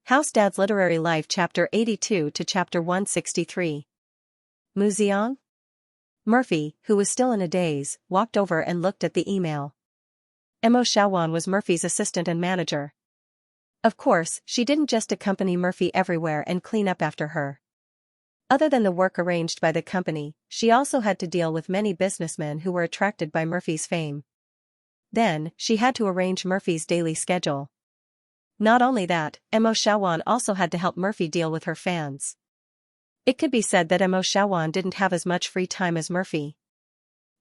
House Dad's Literary Life Chapter 82 to Chapter 163. Mu Xiang? Murphy, who was still in a daze, walked over and looked at the email. Mo Xiaowan was Murphy's assistant and manager. Of course, she didn't just accompany Murphy everywhere and clean up after her. Other than the work arranged by the company, she also had to deal with many businessmen who were attracted by Murphy's fame. Then, she had to arrange Murphy's daily schedule. Not only that, Mo Xiaowan also had to help Murphy deal with her fans. It could be said that Mo Xiaowan didn't have as much free time as Murphy.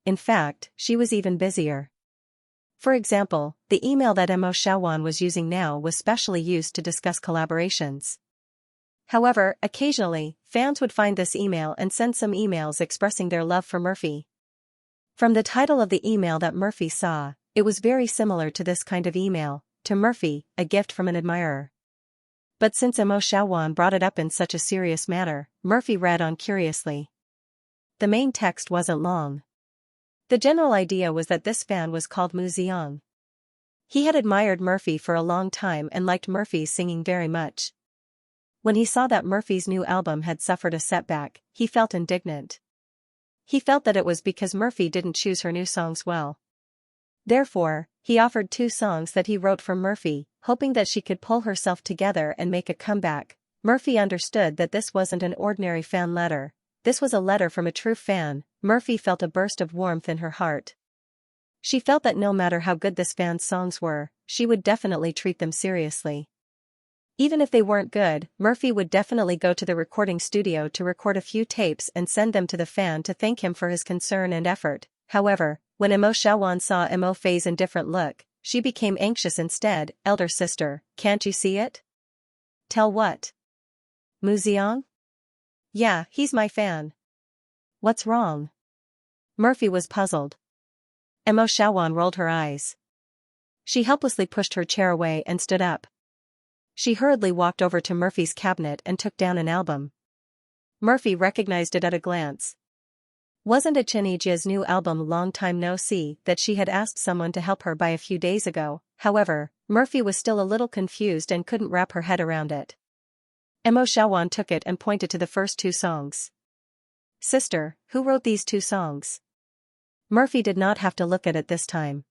In fact, she was even busier. For example, the email that Mo Xiaowan was using now was specially used to discuss collaborations. However, occasionally, fans would find this email and send some emails expressing their love for Murphy. From the title of the email that Murphy saw, it was very similar to this kind of email, to Murphy, a gift from an admirer. But since Mo Xiaowan brought it up in such a serious manner, Murphy read on curiously. The main text wasn't long. The general idea was that this fan was called Mu Xiang. He had admired Murphy for a long time and liked Murphy's singing very much. When he saw that Murphy's new album had suffered a setback, he felt indignant. He felt that it was because Murphy didn't choose her new songs well. Therefore, he offered 2 songs that he wrote for Murphy, hoping that she could pull herself together and make a comeback. Murphy understood that this wasn't an ordinary fan letter. This was a letter from a true fan. Murphy felt a burst of warmth in her heart. She felt that no matter how good this fan's songs were, she would definitely treat them seriously. Even if they weren't good, Murphy would definitely go to the recording studio to record a few tapes and send them to the fan to thank him for his concern and effort. However, when Mo Xiaowan saw Mo Fei's indifferent look, she became anxious instead. Elder sister, can't you see it? Tell what? Mu Xiang? Yeah, he's my fan. What's wrong? Murphy was puzzled. Mo Xiaowan rolled her eyes. She helplessly pushed her chair away and stood up. She hurriedly walked over to Murphy's cabinet and took down an album. Murphy recognized it at a glance. Wasn't it Xianxia's new album Long Time No See that she had asked someone to help her buy a few days ago? However, Murphy was still a little confused and couldn't wrap her head around it. Mo Xiaowan took it and pointed to the first 2 songs. Sister, who wrote these 2 songs? Murphy did not have to look at it this time.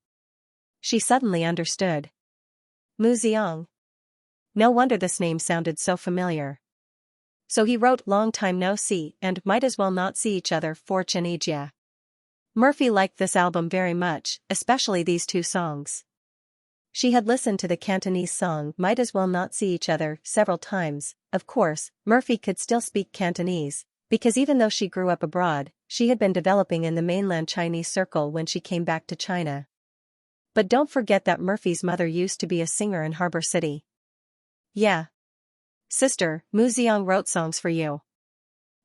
She suddenly understood. Mu Xiang. No wonder this name sounded so familiar. So he wrote Long Time No See and Might As Well Not See Each Other for Xianxia. Murphy liked this album very much, especially these 2 songs. She had listened to the Cantonese song Might As Well Not See Each Other several times. Of course, Murphy could still speak Cantonese, because even though she grew up abroad, she had been developing in the mainland Chinese circle when she came back to China. But don't forget that Murphy's mother used to be a singer in Harbor City. Yeah. Sister, Mu Xiang wrote songs for you.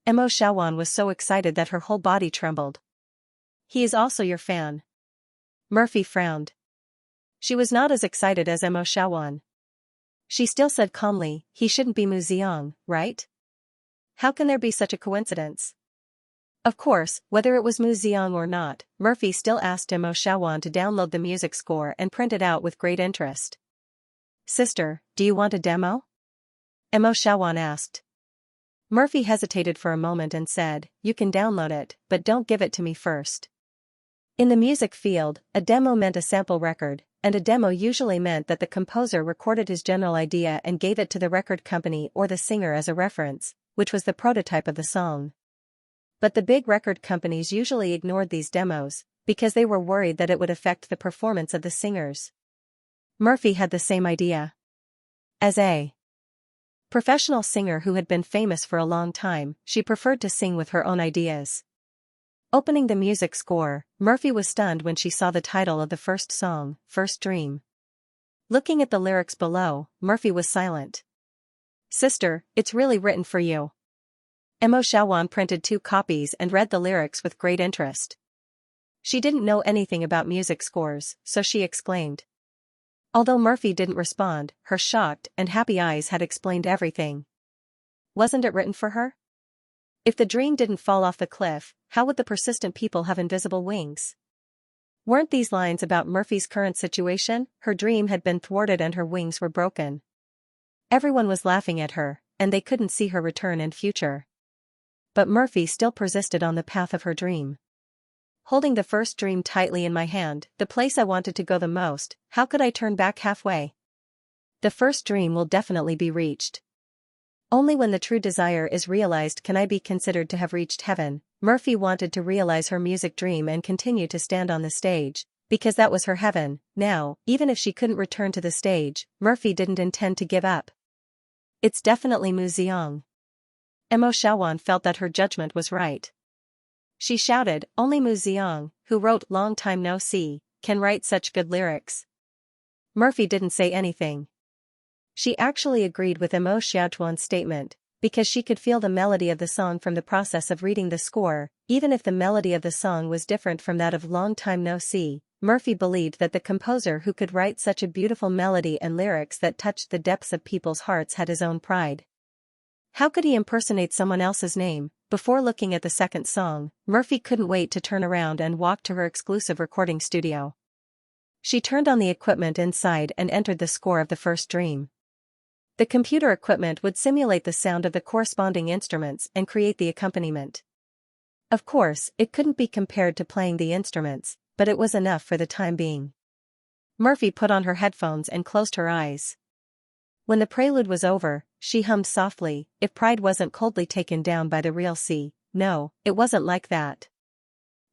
Mo Xiaowan was so excited that her whole body trembled. He is also your fan. Murphy frowned. She was not as excited as Mo Xiaowan. She still said calmly, he shouldn't be Mu Xiang, right? How can there be such a coincidence? Of course, whether it was Mu Xiang or not, Murphy still asked Mo Xiaowan to download the music score and print it out with great interest. Sister, do you want a demo? Mo Xiaowan asked. Murphy hesitated for a moment and said, you can download it, but don't give it to me first. In the music field, a demo meant a sample record, and a demo usually meant that the composer recorded his general idea and gave it to the record company or the singer as a reference, which was the prototype of the song. But the big record companies usually ignored these demos, because they were worried that it would affect the performance of the singers. Murphy had the same idea. As a professional singer who had been famous for a long time, she preferred to sing with her own ideas. Opening the music score, Murphy was stunned when she saw the title of the first song, First Dream. Looking at the lyrics below, Murphy was silent. Sister, it's really written for you. Mo Xiaowan printed 2 copies and read the lyrics with great interest. She didn't know anything about music scores, so she exclaimed. Although Murphy didn't respond, her shocked and happy eyes had explained everything. Wasn't it written for her? If the dream didn't fall off the cliff, how would the persistent people have invisible wings? Weren't these lines about Murphy's current situation? Her dream had been thwarted and her wings were broken. Everyone was laughing at her, and they couldn't see her return in future. But Murphy still persisted on the path of her dream. Holding the first dream tightly in my hand, the place I wanted to go the most, how could I turn back halfway? The first dream will definitely be reached. Only when the true desire is realized can I be considered to have reached heaven. Murphy wanted to realize her music dream and continue to stand on the stage, because that was her heaven. Now, even if she couldn't return to the stage, Murphy didn't intend to give up. It's definitely Mu Xiang. Mo Xiaowan felt that her judgment was right. She shouted, only Mu Xiang, who wrote Long Time No See, can write such good lyrics. Murphy didn't say anything. She actually agreed with Mo Xiaowan's statement, because she could feel the melody of the song from the process of reading the score. Even if the melody of the song was different from that of Long Time No See, Murphy believed that the composer who could write such a beautiful melody and lyrics that touched the depths of people's hearts had his own pride. How could he impersonate someone else's name? Before looking at the second song, Murphy couldn't wait to turn around and walk to her exclusive recording studio. She turned on the equipment inside and entered the score of the first dream. The computer equipment would simulate the sound of the corresponding instruments and create the accompaniment. Of course, it couldn't be compared to playing the instruments, but it was enough for the time being. Murphy put on her headphones and closed her eyes. When the prelude was over, she hummed softly, if pride wasn't coldly taken down by the real sea. No, it wasn't like that.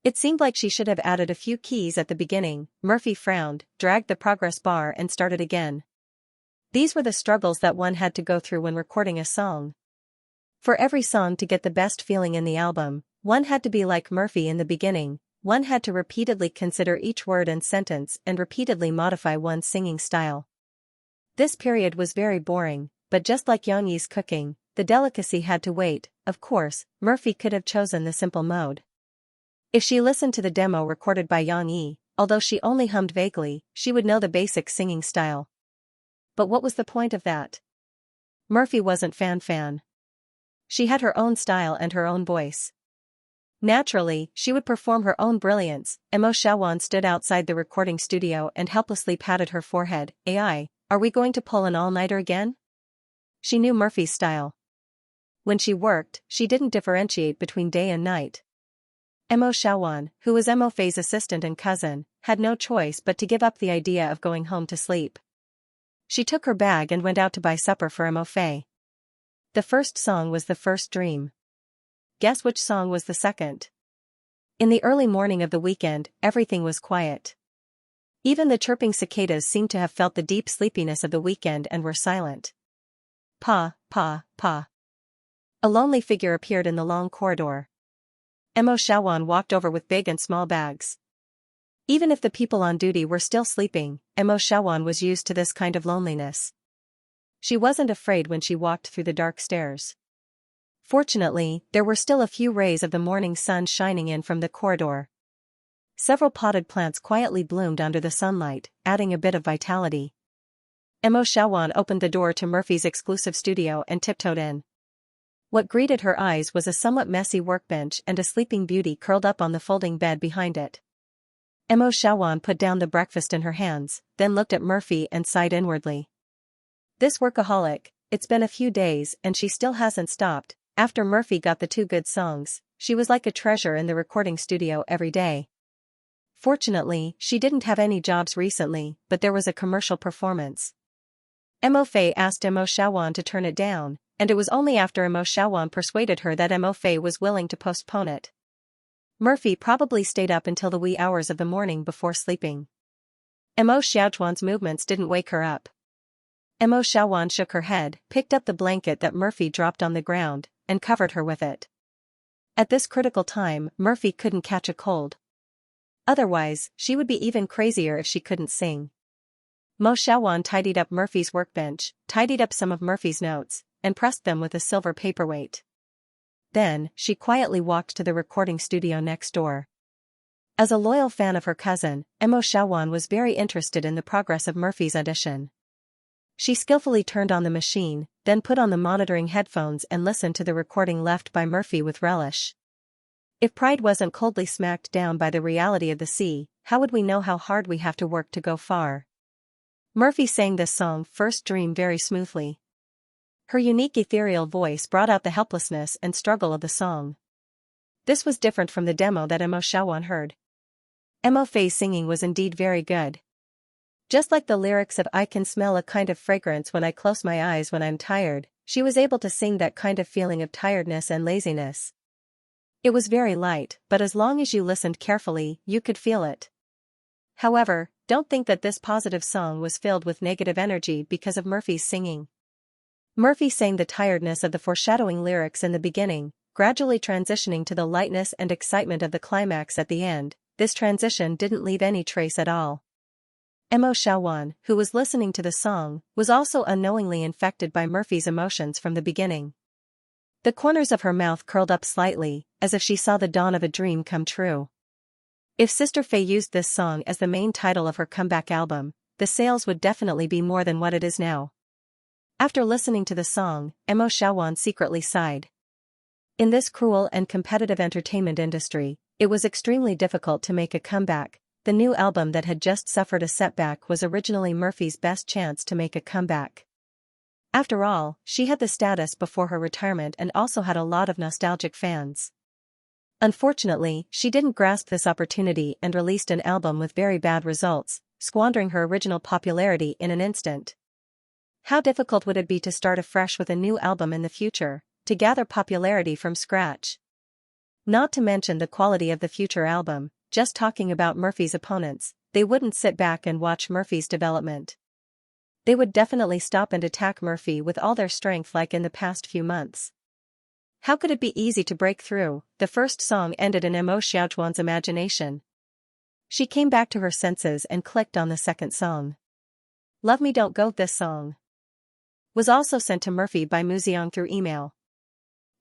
It seemed like she should have added a few keys at the beginning. Murphy frowned, dragged the progress bar and started again. These were the struggles that one had to go through when recording a song. For every song to get the best feeling in the album, one had to be like Murphy in the beginning. One had to repeatedly consider each word and sentence and repeatedly modify one's singing style. This period was very boring, but just like Xianxia's cooking, the delicacy had to wait. Of course, Murphy could have chosen the simple mode. If she listened to the demo recorded by Xianxia, although she only hummed vaguely, she would know the basic singing style. But what was the point of that? Murphy wasn't fan. She had her own style and her own voice. Naturally, she would perform her own brilliance. Mo Xiaowan stood outside the recording studio and helplessly patted her forehead. Ai, are we going to pull an all-nighter again? She knew Murphy's style. When she worked, she didn't differentiate between day and night. Mo Xiaowan, who was Mo Fei's assistant and cousin, had no choice but to give up the idea of going home to sleep. She took her bag and went out to buy supper for Mo Fei. The first song was the first dream. Guess which song was the second? In the early morning of the weekend, everything was quiet. Even the chirping cicadas seemed to have felt the deep sleepiness of the weekend and were silent. Pa. A lonely figure appeared in the long corridor. Mo Xiaowan walked over with big and small bags. Even if the people on duty were still sleeping, Mo Xiaowan was used to this kind of loneliness. She wasn't afraid when she walked through the dark stairs. Fortunately, there were still a few rays of the morning sun shining in from the corridor. Several potted plants quietly bloomed under the sunlight, adding a bit of vitality. Mo Xiaowan opened the door to Murphy's exclusive studio and tiptoed in. What greeted her eyes was a somewhat messy workbench and a sleeping beauty curled up on the folding bed behind it. Mo Xiaowan put down the breakfast in her hands, then looked at Murphy and sighed inwardly. This workaholic, it's been a few days and she still hasn't stopped. After Murphy got the two good songs, she was like a treasure in the recording studio every day. Fortunately, she didn't have any jobs recently, but there was a commercial performance. Mo Fei asked Mo Xiaowan to turn it down, and it was only after Mo Xiaowan persuaded her that Mo Fei was willing to postpone it. Murphy probably stayed up until the wee hours of the morning before sleeping. Mo Xiaowan's movements didn't wake her up. Mo Xiaowan shook her head, picked up the blanket that Murphy dropped on the ground, and covered her with it. At this critical time, Murphy couldn't catch a cold. Otherwise, she would be even crazier if she couldn't sing. Mo Xiaowan tidied up Murphy's workbench, tidied up some of Murphy's notes, and pressed them with a silver paperweight. Then, she quietly walked to the recording studio next door. As a loyal fan of her cousin, Mo Xiaowan was very interested in the progress of Murphy's audition. She skillfully turned on the machine, then put on the monitoring headphones and listened to the recording left by Murphy with relish. If pride wasn't coldly smacked down by the reality of the sea, how would we know how hard we have to work to go far? Murphy sang this song First Dream very smoothly. Her unique ethereal voice brought out the helplessness and struggle of the song. This was different from the demo that Mo Xiaowan heard. Mo Fei's singing was indeed very good. Just like the lyrics of "I can smell a kind of fragrance when I close my eyes when I'm tired," she was able to sing that kind of feeling of tiredness and laziness. It was very light, but as long as you listened carefully, you could feel it. However, don't think that this positive song was filled with negative energy because of Murphy's singing. Murphy sang the tiredness of the foreshadowing lyrics in the beginning, gradually transitioning to the lightness and excitement of the climax at the end. This transition didn't leave any trace at all. Mo Xiaowan, who was listening to the song, was also unknowingly infected by Murphy's emotions from the beginning. The corners of her mouth curled up slightly, as if she saw the dawn of a dream come true. If Sister Fei used this song as the main title of her comeback album, the sales would definitely be more than what it is now. After listening to the song, Mo Xiaowan secretly sighed. In this cruel and competitive entertainment industry, it was extremely difficult to make a comeback. The new album that had just suffered a setback was originally Murphy's best chance to make a comeback. After all, she had the status before her retirement and also had a lot of nostalgic fans. Unfortunately, she didn't grasp this opportunity and released an album with very bad results, squandering her original popularity in an instant. How difficult would it be to start afresh with a new album in the future, to gather popularity from scratch? Not to mention the quality of the future album. Just talking about Murphy's opponents, they wouldn't sit back and watch Murphy's development. They would definitely stop and attack Murphy with all their strength like in the past few months. How could it be easy to break through? The first song ended in Mo Xiaowan's imagination. She came back to her senses and clicked on the second song. Love Me Don't Go. This song was also sent to Murphy by Muziang through email.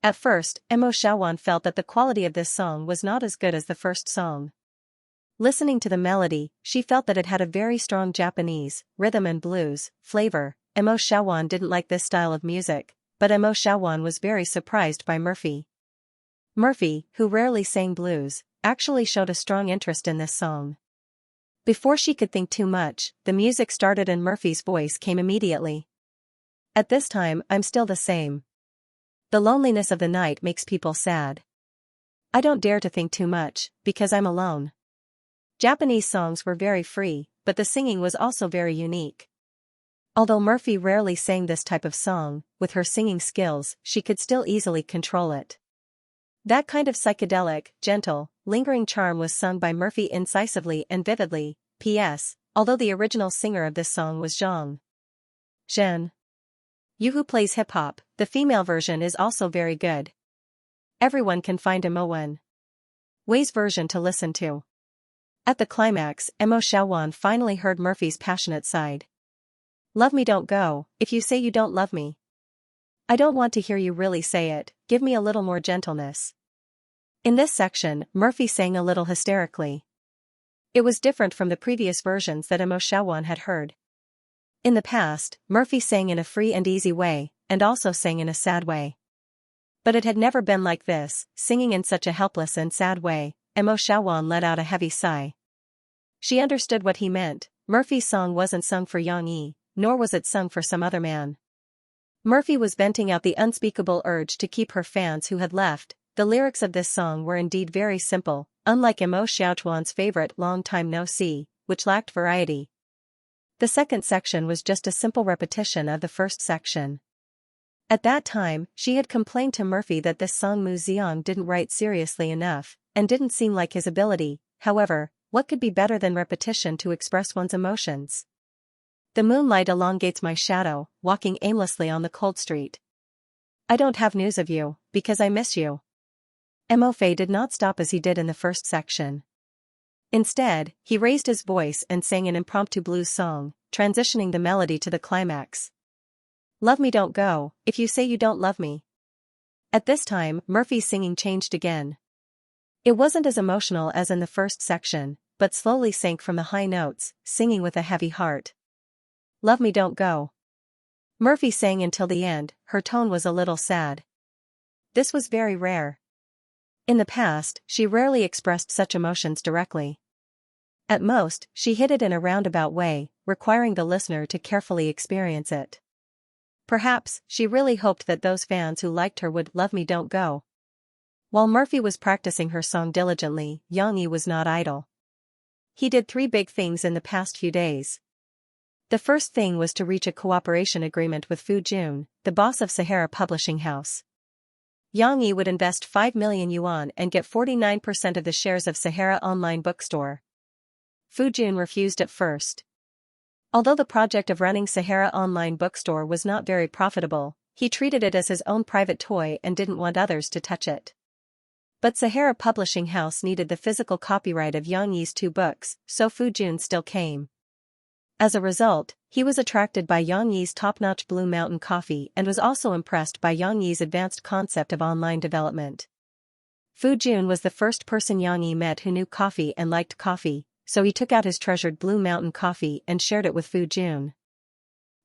At first, Mo Xiaowan felt that the quality of this song was not as good as the first song. Listening to the melody, she felt that it had a very strong Japanese, rhythm and blues, flavor. Mo Xiaowan didn't like this style of music, but Mo Xiaowan was very surprised by Murphy. Murphy, who rarely sang blues, actually showed a strong interest in this song. Before she could think too much, the music started and Murphy's voice came immediately. At this time, I'm still the same. The loneliness of the night makes people sad. I don't dare to think too much, because I'm alone. Japanese songs were very free, but the singing was also very unique. Although Murphy rarely sang this type of song, with her singing skills, she could still easily control it. That kind of psychedelic, gentle, lingering charm was sung by Murphy incisively and vividly. P.S. Although the original singer of this song was Zhang Zhen Yu, who plays hip-hop, the female version is also very good. Everyone can find a Mo Wei's version to listen to. At the climax, Mo Xiaowan finally heard Murphy's passionate side. Love me don't go, if you say you don't love me. I don't want to hear you really say it, give me a little more gentleness. In this section, Murphy sang a little hysterically. It was different from the previous versions that Mo Xiaowan had heard. In the past, Murphy sang in a free and easy way, and also sang in a sad way. But it had never been like this, singing in such a helpless and sad way. Mo Xiaowan let out a heavy sigh. She understood what he meant. Murphy's song wasn't sung for Yang Yi, nor was it sung for some other man. Murphy was venting out the unspeakable urge to keep her fans who had left. The lyrics of this song were indeed very simple, unlike Mo Xiaowan's favorite Long Time No See, which lacked variety. The second section was just a simple repetition of the first section. At that time, she had complained to Murphy that this song Mu Xiang didn't write seriously enough, and didn't seem like his ability. However, what could be better than repetition to express one's emotions? The moonlight elongates my shadow, walking aimlessly on the cold street. I don't have news of you, because I miss you. Mo Fei did not stop as he did in the first section. Instead, he raised his voice and sang an impromptu blues song, transitioning the melody to the climax. Love me don't go, if you say you don't love me. At this time, Murphy's singing changed again. It wasn't as emotional as in the first section, but slowly sank from the high notes, singing with a heavy heart. Love me don't go. Murphy sang until the end. Her tone was a little sad. This was very rare. In the past, she rarely expressed such emotions directly. At most, she hid it in a roundabout way, requiring the listener to carefully experience it. Perhaps she really hoped that those fans who liked her would "Love Me Don't Go." While Murphy was practicing her song diligently, Xianxia was not idle. He did three big things in the past few days. The first thing was to reach a cooperation agreement with Fu Jun, the boss of Sahara Publishing House. Xianxia would invest 5 million yuan and get 49% of the shares of Sahara Online Bookstore. Fu Jun refused at first. Although the project of running Sahara Online Bookstore was not very profitable, he treated it as his own private toy and didn't want others to touch it. But Sahara Publishing House needed the physical copyright of Xianxia's 2 books, so Fu Jun still came. As a result, he was attracted by Xianxia's top-notch Blue Mountain coffee and was also impressed by Xianxia's advanced concept of online development. Fu Jun was the first person Xianxia met who knew coffee and liked coffee, so he took out his treasured Blue Mountain coffee and shared it with Fu Jun.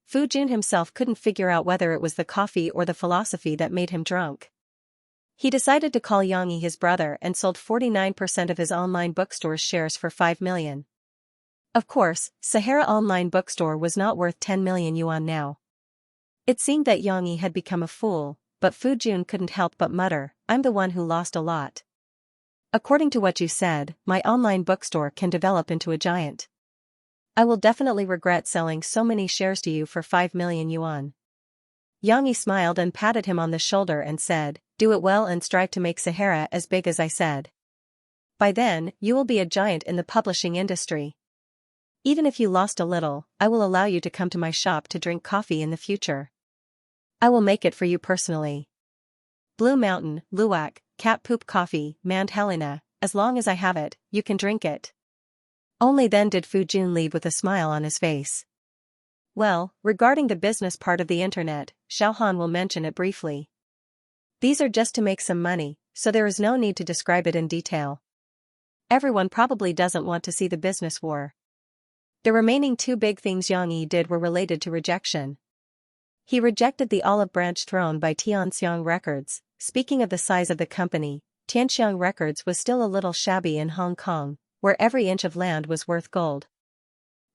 Fu Jun himself couldn't figure out whether it was the coffee or the philosophy that made him drunk. He decided to call Xianxia his brother and sold 49% of his online bookstore's shares for 5 million. Of course, Sahara Online Bookstore was not worth 10 million yuan now. It seemed that Xianxia had become a fool, but Fu Jun couldn't help but mutter, "I'm the one who lost a lot. According to what you said, my online bookstore can develop into a giant. I will definitely regret selling so many shares to you for 5 million yuan." Xianxia smiled and patted him on the shoulder and said, "Do it well and strive to make Sahara as big as I said. By then, you will be a giant in the publishing industry. Even if you lost a little, I will allow you to come to my shop to drink coffee in the future. I will make it for you personally. Blue Mountain, Luwak, cat poop coffee, Mount Helena, as long as I have it, you can drink it." Only then did Fu Jun leave with a smile on his face. Well, regarding the business part of the internet, Xiaohan will mention it briefly. These are just to make some money, so there is no need to describe it in detail. Everyone probably doesn't want to see the business war. The remaining 2 big things Xianxia did were related to rejection. He rejected the olive branch thrown by Xianxia Records. Speaking of the size of the company, Xianxia Records was still a little shabby in Hong Kong, where every inch of land was worth gold.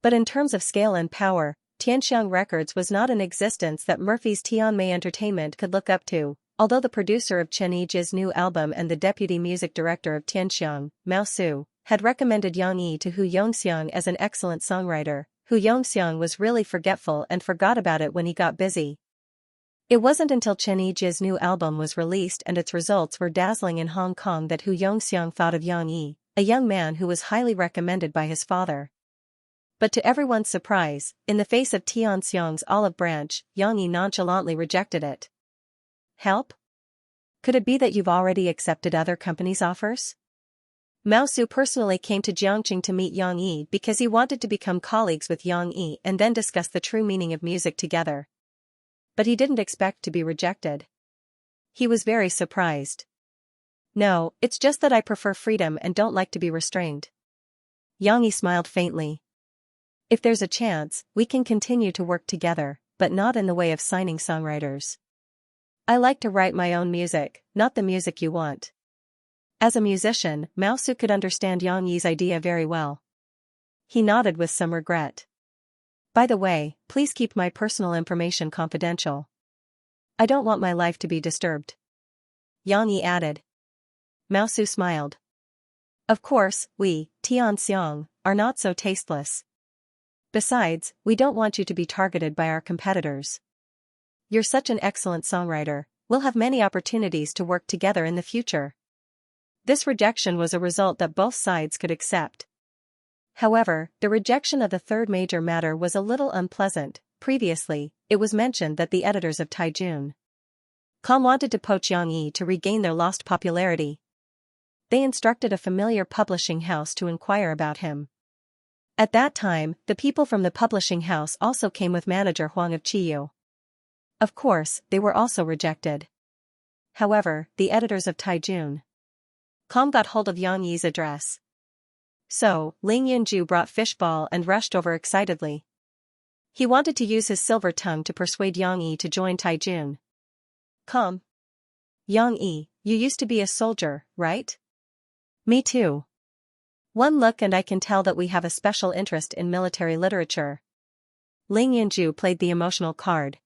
But in terms of scale and power, Xianxia Records was not in existence that Murphy's Tianmei Entertainment could look up to, although the producer of Chen Yiji's new album and the deputy music director of Tianxiang, Mao Su, had recommended Xianxia to Hu Yongxiang as an excellent songwriter. Hu Yongxiang was really forgetful and forgot about it when he got busy. It wasn't until Chen Yiji's new album was released and its results were dazzling in Hong Kong that Hu Yongxiang thought of Xianxia, a young man who was highly recommended by his father. But to everyone's surprise, in the face of Tianxiang's olive branch, Xianxia nonchalantly rejected it. Help? Could it be that you've already accepted other companies' offers? Mao Su personally came to Jiangqing to meet Xianxia because he wanted to become colleagues with Xianxia and then discuss the true meaning of music together. But he didn't expect to be rejected. He was very surprised. "No, it's just that I prefer freedom and don't like to be restrained." Xianxia smiled faintly. "If there's a chance, we can continue to work together, but not in the way of signing songwriters. I like to write my own music, not the music you want." As a musician, Mao Su could understand Xianxia's idea very well. He nodded with some regret. "By the way, please keep my personal information confidential. I don't want my life to be disturbed," Xianxia added. Mao Su smiled. "Of course, we, Tianxiang, are not so tasteless. Besides, we don't want you to be targeted by our competitors. You're such an excellent songwriter, we'll have many opportunities to work together in the future." This rejection was a result that both sides could accept. However, the rejection of the third major matter was a little unpleasant. Previously, it was mentioned that the editors of Taijun Com wanted to poach Xianxia to regain their lost popularity. They instructed a familiar publishing house to inquire about him. At that time, the people from the publishing house also came with manager Huang of Chiyu. Of course, they were also rejected. However, the editors of Taijun Com got hold of Xianxia's address. So, Ling Yunju brought fishball and rushed over excitedly. He wanted to use his silver tongue to persuade Xianxia to join Taijun Com. "Xianxia, you used to be a soldier, right?" "Me too. One look and I can tell that we have a special interest in military literature." Ling Yunju played the emotional card.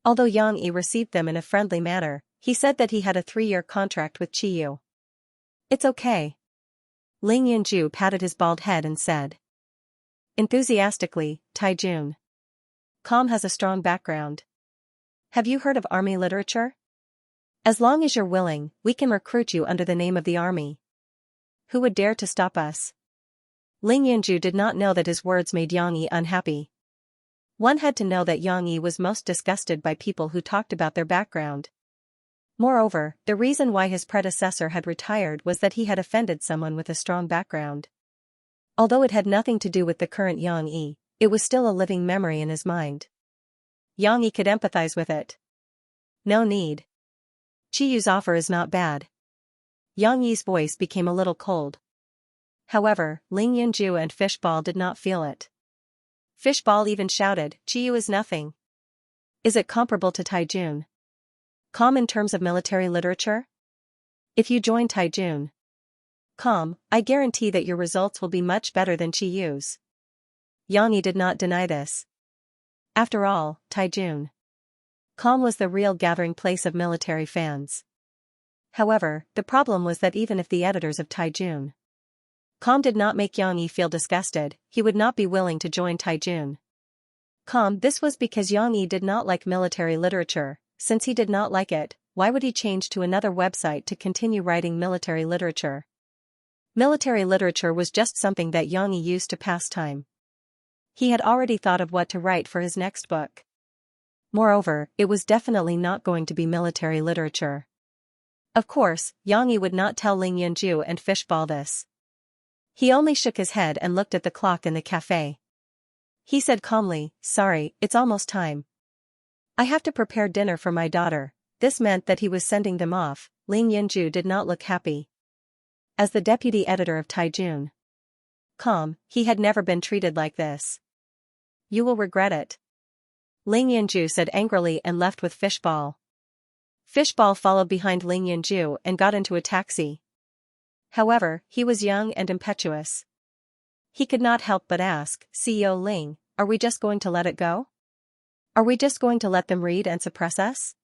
Although Yang Yi received them in a friendly manner, he said that he had a 3-year contract with Qiyu. It's okay. Ling Yanju patted his bald head and said enthusiastically, Taijun. Com has a strong background. Have you heard of army literature? As long as you're willing, we can recruit you under the name of the army. Who would dare to stop us? Ling Yanju did not know that his words made Yang Yi unhappy. One had to know that Yang Yi was most disgusted by people who talked about their background. Moreover, the reason why his predecessor had retired was that he had offended someone with a strong background. Although it had nothing to do with the current Yang Yi, it was still a living memory in his mind. Yang Yi could empathize with it. No need. Qiyu's offer is not bad. Yang Yi's voice became a little cold. However, Ling Yanju and Fishball did not feel it. Fishball even shouted, Qiyu is nothing. Is it comparable to Taijun? Com in terms of military literature? If you join Taijun, Com, I guarantee that your results will be much better than Qiyu's. Yang Yi did not deny this. After all, Taijun, Com was the real gathering place of military fans. However, the problem was that even if the editors of Taijun, Com did not make Yang Yi feel disgusted, he would not be willing to join Taijun. This was because Yang Yi did not like military literature. Since he did not like it, why would he change to another website to continue writing military literature? Military literature was just something that Yang Yi used to pass time. He had already thought of what to write for his next book. Moreover, it was definitely not going to be military literature. Of course, Yang Yi would not tell Ling Yanju and Fishball this. He only shook his head and looked at the clock in the cafe. He said calmly, sorry, it's almost time. I have to prepare dinner for my daughter. This meant that he was sending them off. Ling Yanju did not look happy. As the deputy editor of Taijun, he had never been treated like this. You will regret it. Ling Yanju said angrily and left with Fishball. Fishball followed behind Ling Yanju and got into a taxi. However, he was young and impetuous. He could not help but ask, CEO Ling, are we just going to let it go? Are we just going to let them read and suppress us?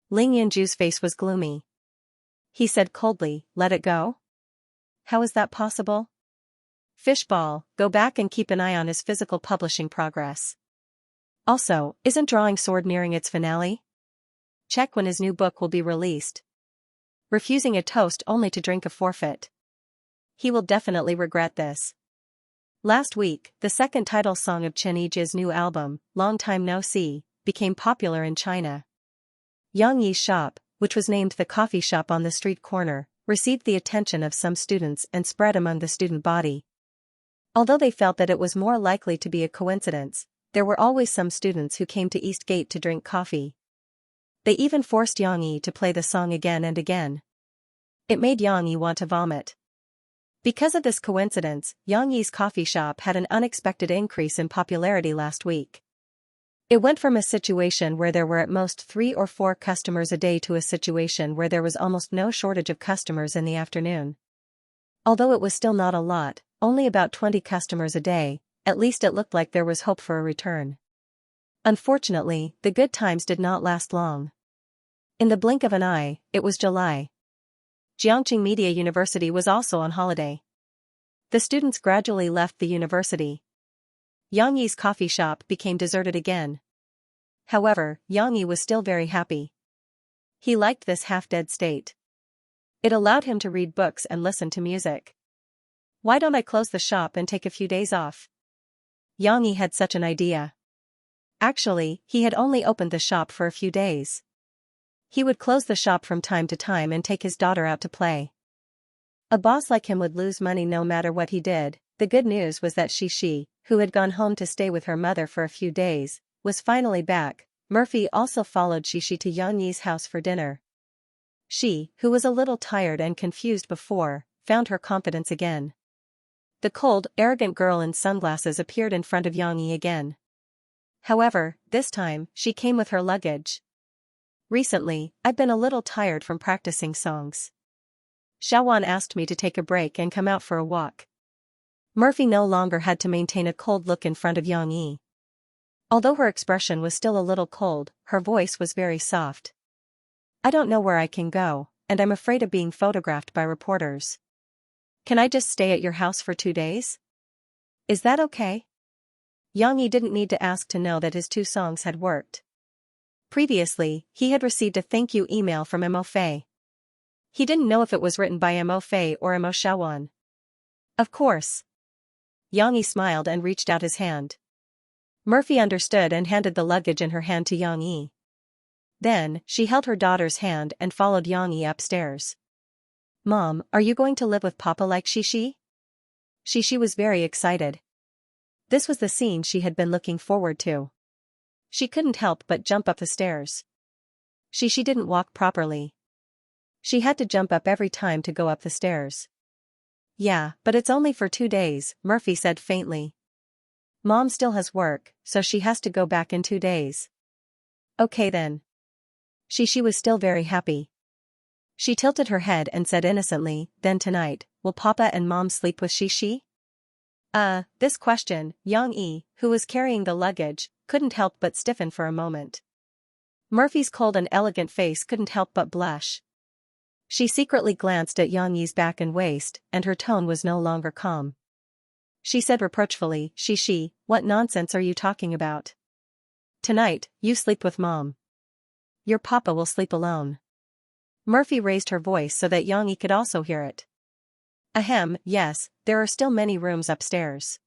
Ling Yanju's face was gloomy. He said coldly, let it go? How is that possible? Fishball, go back and keep an eye on his physical publishing progress. Also, isn't Drawing Sword nearing its finale? Check when his new book will be released. Refusing a toast only to drink a forfeit. He will definitely regret this. Last week, the second title song of Chen Yiji's new album, Long Time No See, became popular in China. Yang Yi's shop, which was named the coffee shop on the street corner, received the attention of some students and spread among the student body. Although they felt that it was more likely to be a coincidence, there were always some students who came to East Gate to drink coffee. They even forced Yang Yi to play the song again and again. It made Yang Yi want to vomit. Because of this coincidence, Yang Yi's coffee shop had an unexpected increase in popularity last week. It went from a situation where there were at most 3 or 4 customers a day to a situation where there was almost no shortage of customers in the afternoon. Although it was still not a lot, only about 20 customers a day, at least it looked like there was hope for a return. Unfortunately, the good times did not last long. In the blink of an eye, it was July. Jiangqing Media University was also on holiday. The students gradually left the university. Yang Yi's coffee shop became deserted again. However, Yang Yi was still very happy. He liked this half-dead state. It allowed him to read books and listen to music. Why don't I close the shop and take a few days off? Yang Yi had such an idea. Actually, he had only opened the shop for a few days. He would close the shop from time to time and take his daughter out to play. A boss like him would lose money no matter what he did. The good news was that Shi, who had gone home to stay with her mother for a few days, was finally back. Murphy also followed Shi to Yang Yi's house for dinner. She, who was a little tired and confused before, found her confidence again. The cold, arrogant girl in sunglasses appeared in front of Yang Yi again. However, this time, she came with her luggage. Recently, I've been a little tired from practicing songs. Xiaowan asked me to take a break and come out for a walk. Murphy no longer had to maintain a cold look in front of Yang Yi. Although her expression was still a little cold, her voice was very soft. I don't know where I can go, and I'm afraid of being photographed by reporters. Can I just stay at your house for 2 days? Is that okay? Xianxia didn't need to ask to know that his 2 songs had worked. Previously, he had received a thank you email from Mo Fei. He didn't know if it was written by Mo Fei or Mo Shaoan. Of course. Xianxia smiled and reached out his hand. Murphy understood and handed the luggage in her hand to Xianxia. Then, she held her daughter's hand and followed Xianxia upstairs. Mom, are you going to live with Papa like Xixi? Xixi was very excited. This was the scene she had been looking forward to. She couldn't help but jump up the stairs. Xixi didn't walk properly. She had to jump up every time to go up the stairs. Yeah, but it's only for 2 days, Murphy said faintly. Mom still has work, so she has to go back in 2 days. Okay then. Xixi was still very happy. She tilted her head and said innocently, then tonight, will Papa and Mom sleep with Xixi? This question, Xianxia, who was carrying the luggage, couldn't help but stiffen for a moment. Murphy's cold and elegant face couldn't help but blush. She secretly glanced at Xianxia's back and waist, and her tone was no longer calm. She said reproachfully, Xixi, what nonsense are you talking about? Tonight, you sleep with Mom. Your Papa will sleep alone. Murphy raised her voice so that Xianxia could also hear it. Ahem, yes, there are still many rooms upstairs.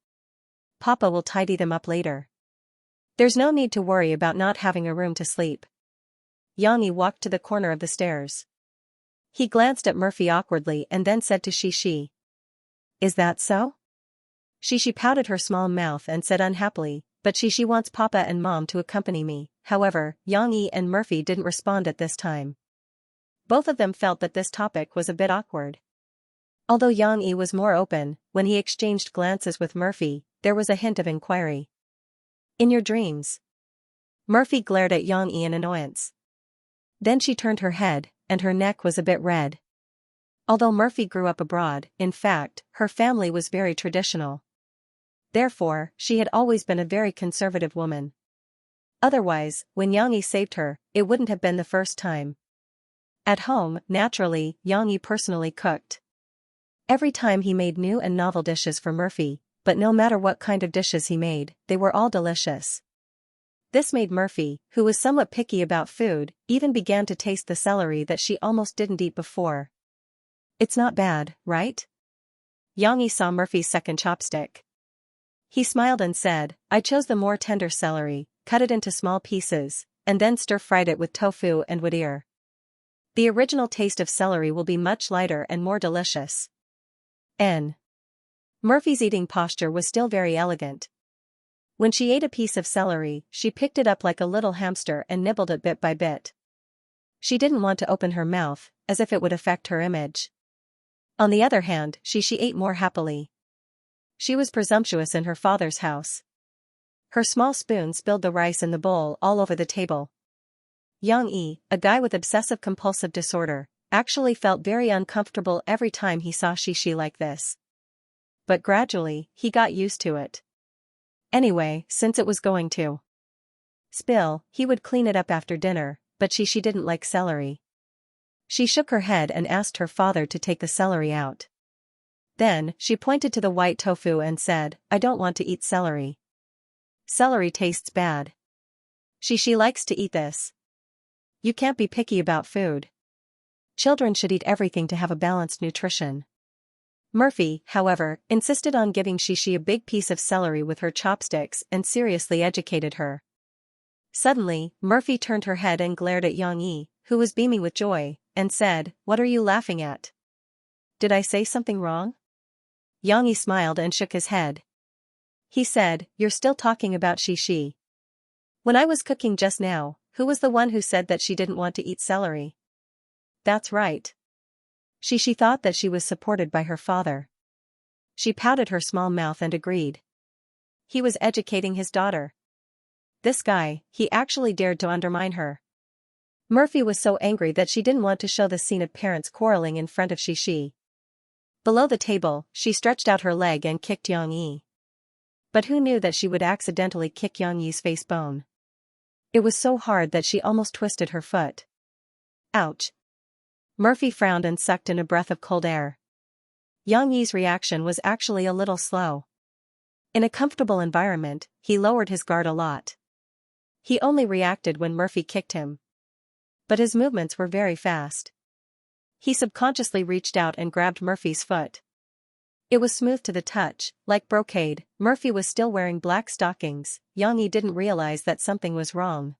Papa will tidy them up later. There's no need to worry about not having a room to sleep. Xianxia walked to the corner of the stairs. He glanced at Murphy awkwardly and then said to Xixi. Is that so? Xixi pouted her small mouth and said unhappily, but Xixi wants Papa and Mom to accompany me. However, Xianxia and Murphy didn't respond at this time. Both of them felt that this topic was a bit awkward. Although Xianxia was more open, when he exchanged glances with Murphy, there was a hint of inquiry. In your dreams? Murphy glared at Xianxia in annoyance. Then she turned her head, and her neck was a bit red. Although Murphy grew up abroad, in fact, her family was very traditional. Therefore, she had always been a very conservative woman. Otherwise, when Xianxia saved her, it wouldn't have been the first time. At home, naturally, Xianxia personally cooked. Every time he made new and novel dishes for Murphy, but no matter what kind of dishes he made, they were all delicious. This made Murphy, who was somewhat picky about food, even began to taste the celery that she almost didn't eat before. It's not bad, right? Xianxia saw Murphy's second chopstick. He smiled and said, I chose the more tender celery, cut it into small pieces, and then stir-fried it with tofu and wood ear. The original taste of celery will be much lighter and more delicious. Murphy's eating posture was still very elegant. When she ate a piece of celery, she picked it up like a little hamster and nibbled it bit by bit. She didn't want to open her mouth, as if it would affect her image. On the other hand, she ate more happily. She was presumptuous in her father's house. Her small spoon spilled the rice in the bowl all over the table. Xianxia, a guy with obsessive-compulsive disorder, actually felt very uncomfortable every time he saw Xixi like this. But gradually, he got used to it. Anyway, since it was going to spill, he would clean it up after dinner, but Xixi didn't like celery. She shook her head and asked her father to take the celery out. Then, she pointed to the white tofu and said, I don't want to eat celery. Celery tastes bad. Xixi likes to eat this. You can't be picky about food. Children should eat everything to have a balanced nutrition. Murphy, however, insisted on giving Xixi a big piece of celery with her chopsticks and seriously educated her. Suddenly, Murphy turned her head and glared at Xianxia, who was beaming with joy, and said, What are you laughing at? Did I say something wrong? Xianxia smiled and shook his head. He said, You're still talking about Xixi. When I was cooking just now, who was the one who said that she didn't want to eat celery? That's right. Xixi thought that she was supported by her father. She pouted her small mouth and agreed. He was educating his daughter. This guy, he actually dared to undermine her. Murphy was so angry that she didn't want to show the scene of parents quarreling in front of Xixi. Below the table, she stretched out her leg and kicked Xianxia. But who knew that she would accidentally kick Yang Yi's face bone? It was so hard that she almost twisted her foot. Ouch. Murphy frowned and sucked in a breath of cold air. Yang Yi's reaction was actually a little slow. In a comfortable environment, he lowered his guard a lot. He only reacted when Murphy kicked him. But his movements were very fast. He subconsciously reached out and grabbed Murphy's foot. It was smooth to the touch, like brocade. Murphy was still wearing black stockings. Yang Yi didn't realize that something was wrong.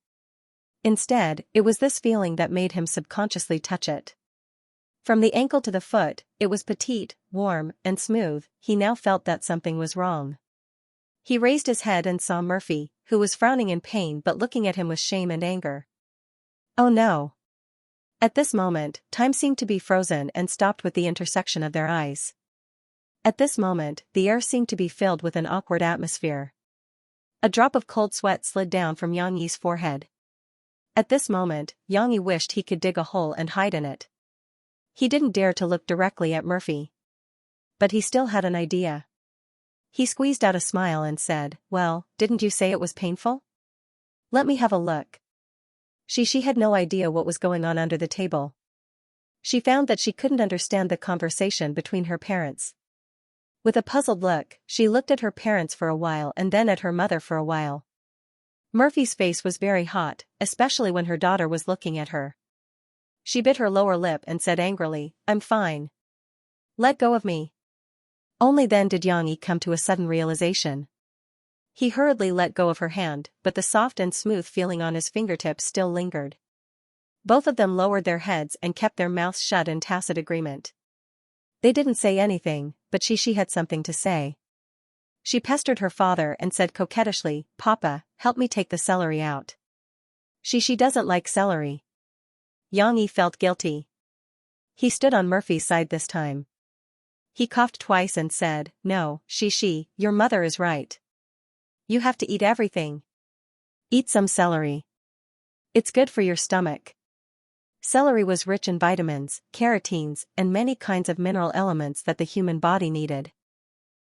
Instead, it was this feeling that made him subconsciously touch it. From the ankle to the foot, it was petite, warm, and smooth. He now felt that something was wrong. He raised his head and saw Murphy, who was frowning in pain but looking at him with shame and anger. Oh no. At this moment, time seemed to be frozen and stopped with the intersection of their eyes. At this moment, the air seemed to be filled with an awkward atmosphere. A drop of cold sweat slid down from Yang Yi's forehead. At this moment, Yang Yi wished he could dig a hole and hide in it. He didn't dare to look directly at Murphy. But he still had an idea. He squeezed out a smile and said, "Well, didn't you say it was painful? Let me have a look." She had no idea what was going on under the table. She found that she couldn't understand the conversation between her parents. With a puzzled look, she looked at her parents for a while and then at her mother for a while. Murphy's face was very hot, especially when her daughter was looking at her. She bit her lower lip and said angrily, "I'm fine. Let go of me." Only then did Yang Yi come to a sudden realization. He hurriedly let go of her hand, but the soft and smooth feeling on his fingertips still lingered. Both of them lowered their heads and kept their mouths shut in tacit agreement. They didn't say anything, but she had something to say. She pestered her father and said coquettishly, "Papa, help me take the celery out." She doesn't like celery. Yang Yi felt guilty. He stood on Murphy's side this time. He coughed twice and said, "No, your mother is right. You have to eat everything. Eat some celery. It's good for your stomach." Celery was rich in vitamins, carotenes, and many kinds of mineral elements that the human body needed.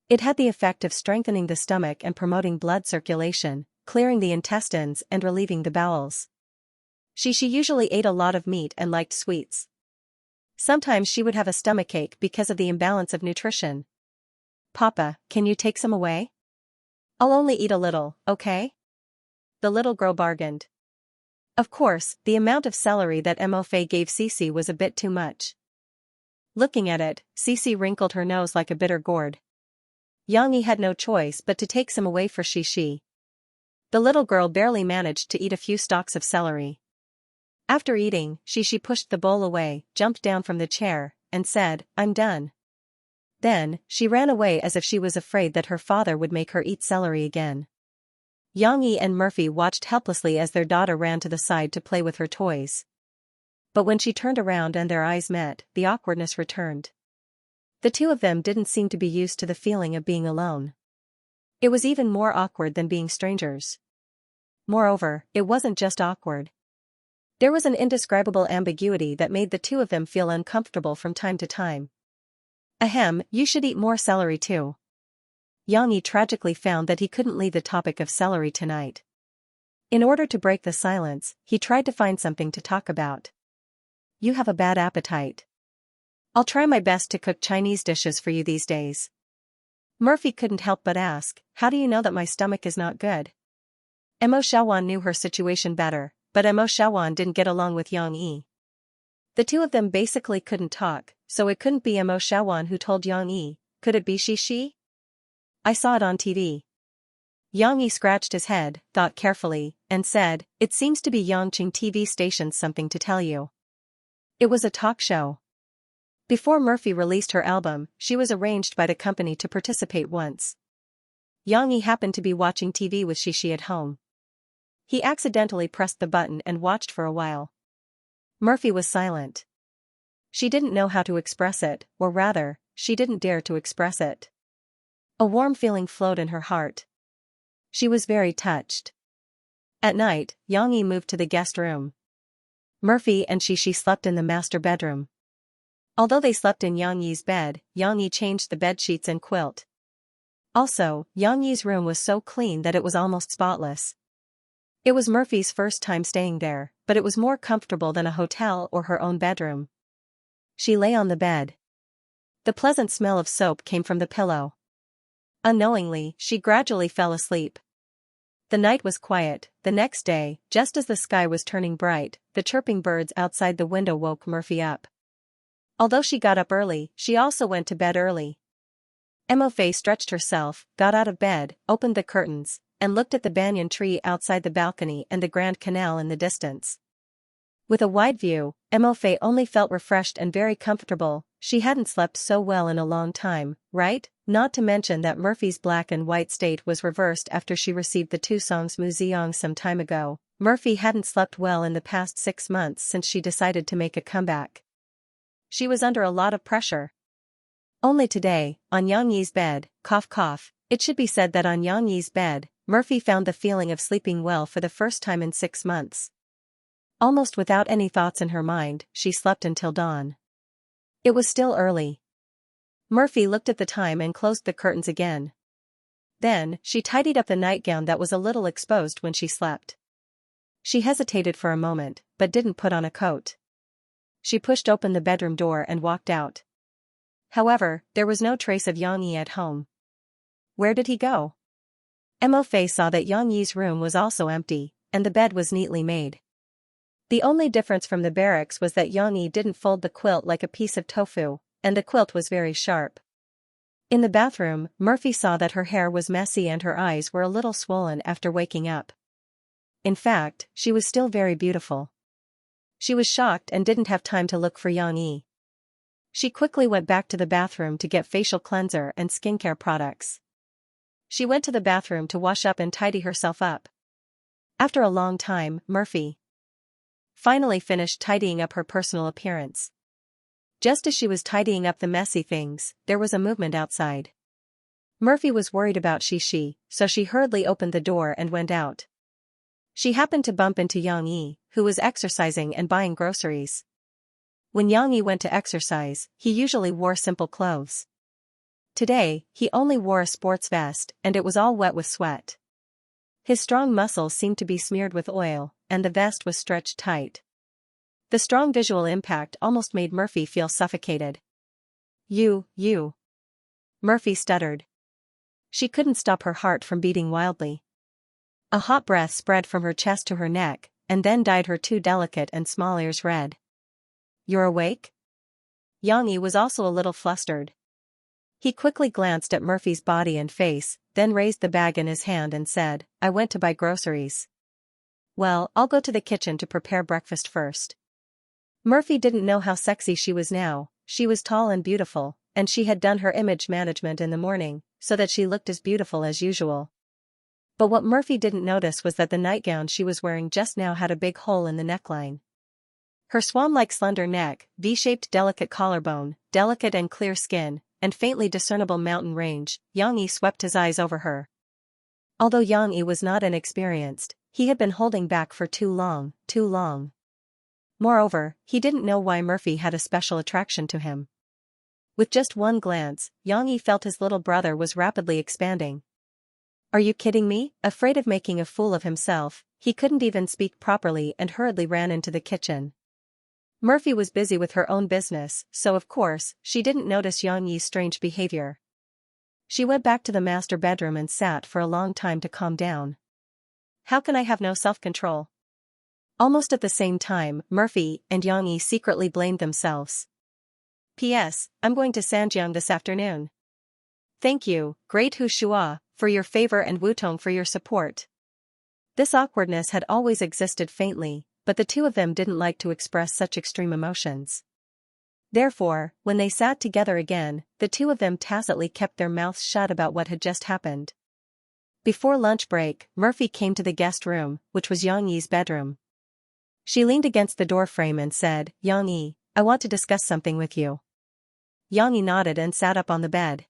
It had the effect of strengthening the stomach and promoting blood circulation, clearing the intestines and relieving the bowels. She usually ate a lot of meat and liked sweets. Sometimes she would have a stomachache because of the imbalance of nutrition. "Papa, can you take some away? I'll only eat a little, okay?" The little girl bargained. Of course, the amount of celery that Mofe gave Cici was a bit too much. Looking at it, Cici wrinkled her nose like a bitter gourd. Yang Yi had no choice but to take some away for Shi. The little girl barely managed to eat a few stalks of celery. After eating, she pushed the bowl away, jumped down from the chair, and said, "I'm done." Then, she ran away as if she was afraid that her father would make her eat celery again. Yang Yi and Murphy watched helplessly as their daughter ran to the side to play with her toys. But when she turned around and their eyes met, the awkwardness returned. The two of them didn't seem to be used to the feeling of being alone. It was even more awkward than being strangers. Moreover, it wasn't just awkward. There was an indescribable ambiguity that made the two of them feel uncomfortable from time to time. "Ahem, you should eat more celery too." Yang Yi tragically found that he couldn't leave the topic of celery tonight. In order to break the silence, he tried to find something to talk about. "You have a bad appetite. I'll try my best to cook Chinese dishes for you these days." Murphy couldn't help but ask, "How do you know that my stomach is not good?" Mo Xiaowan knew her situation better, but Mo Xiaowan didn't get along with Yang Yi. The two of them basically couldn't talk, so it couldn't be Mo Xiaowan who told Yang Yi. Could it be Shi? "I saw it on TV." Yang Yi scratched his head, thought carefully, and said, "It seems to be Yangqing TV station's something to tell you." It was a talk show. Before Murphy released her album, she was arranged by the company to participate once. Yang Yi happened to be watching TV with Shi at home. He accidentally pressed the button and watched for a while. Murphy was silent. She didn't know how to express it, or rather, she didn't dare to express it. A warm feeling flowed in her heart. She was very touched. At night, Yang Yi moved to the guest room. Murphy and Shi slept in the master bedroom. Although they slept in Yang Yi's bed, Yang Yi changed the bed sheets and quilt. Also, Xianxi's room was so clean that it was almost spotless. It was Murphy's first time staying there, but it was more comfortable than a hotel or her own bedroom. She lay on the bed. The pleasant smell of soap came from the pillow. Unknowingly, she gradually fell asleep. The night was quiet. The next day, just as the sky was turning bright, the chirping birds outside the window woke Murphy up. Although she got up early, she also went to bed early. Emofe stretched herself, got out of bed, opened the curtains, and looked at the banyan tree outside the balcony and the Grand Canal in the distance. With a wide view, Emofe only felt refreshed and very comfortable. She hadn't slept so well in a long time, right? Not to mention that Murphy's black and white state was reversed after she received the two songs Muziong some time ago. Murphy hadn't slept well in the past 6 months since she decided to make a comeback. She was under a lot of pressure. Only today, on Xianxi's bed, cough cough, it should be said that on Xianxi's bed, Murphy found the feeling of sleeping well for the first time in 6 months. Almost without any thoughts in her mind, she slept until dawn. It was still early. Murphy looked at the time and closed the curtains again. Then, she tidied up the nightgown that was a little exposed when she slept. She hesitated for a moment, but didn't put on a coat. She pushed open the bedroom door and walked out. However, there was no trace of Xianxia at home. Where did he go? Emofe saw that Xianxi's room was also empty, and the bed was neatly made. The only difference from the barracks was that Xianxia didn't fold the quilt like a piece of tofu, and the quilt was very sharp. In the bathroom, Murphy saw that her hair was messy and her eyes were a little swollen after waking up. In fact, she was still very beautiful. She was shocked and didn't have time to look for Xianxia. She quickly went back to the bathroom to get facial cleanser and skincare products. She went to the bathroom to wash up and tidy herself up. After a long time, Murphy finally finished tidying up her personal appearance. Just as she was tidying up the messy things, there was a movement outside. Murphy was worried about Shishi, so she hurriedly opened the door and went out. She happened to bump into Xianxia, who was exercising and buying groceries. When Xianxia went to exercise, he usually wore simple clothes. Today, he only wore a sports vest, and it was all wet with sweat. His strong muscles seemed to be smeared with oil, and the vest was stretched tight. The strong visual impact almost made Murphy feel suffocated. You. Murphy stuttered. She couldn't stop her heart from beating wildly. A hot breath spread from her chest to her neck, and then dyed her two delicate and small ears red. You're awake? Xianxia was also a little flustered. He quickly glanced at Murphy's body and face, then raised the bag in his hand and said, I went to buy groceries. Well, I'll go to the kitchen to prepare breakfast first. Murphy didn't know how sexy she was now. She was tall and beautiful, and she had done her image management in the morning, so that she looked as beautiful as usual. But what Murphy didn't notice was that the nightgown she was wearing just now had a big hole in the neckline. Her swan-like slender neck, V-shaped delicate collarbone, delicate and clear skin, and faintly discernible mountain range, Xianxia swept his eyes over her. Although Xianxia was not inexperienced, he had been holding back for too long. Moreover, he didn't know why Murphy had a special attraction to him. With just one glance, Xianxia felt his little brother was rapidly expanding. Are you kidding me? Afraid of making a fool of himself, he couldn't even speak properly and hurriedly ran into the kitchen. Murphy was busy with her own business, so of course, she didn't notice Xianxi's strange behavior. She went back to the master bedroom and sat for a long time to calm down. How can I have no self-control? Almost at the same time, Murphy and Xianxia secretly blamed themselves. P.S. I'm going to Sanjiang this afternoon. Thank you, Great Hu Shua, for your favor and Wutong for your support. This awkwardness had always existed faintly, but the two of them didn't like to express such extreme emotions. Therefore, when they sat together again, the two of them tacitly kept their mouths shut about what had just happened. Before lunch break, Murphy came to the guest room, which was Xianxi's bedroom. She leaned against the door frame and said, Xianxia, I want to discuss something with you. Xianxia nodded and sat up on the bed.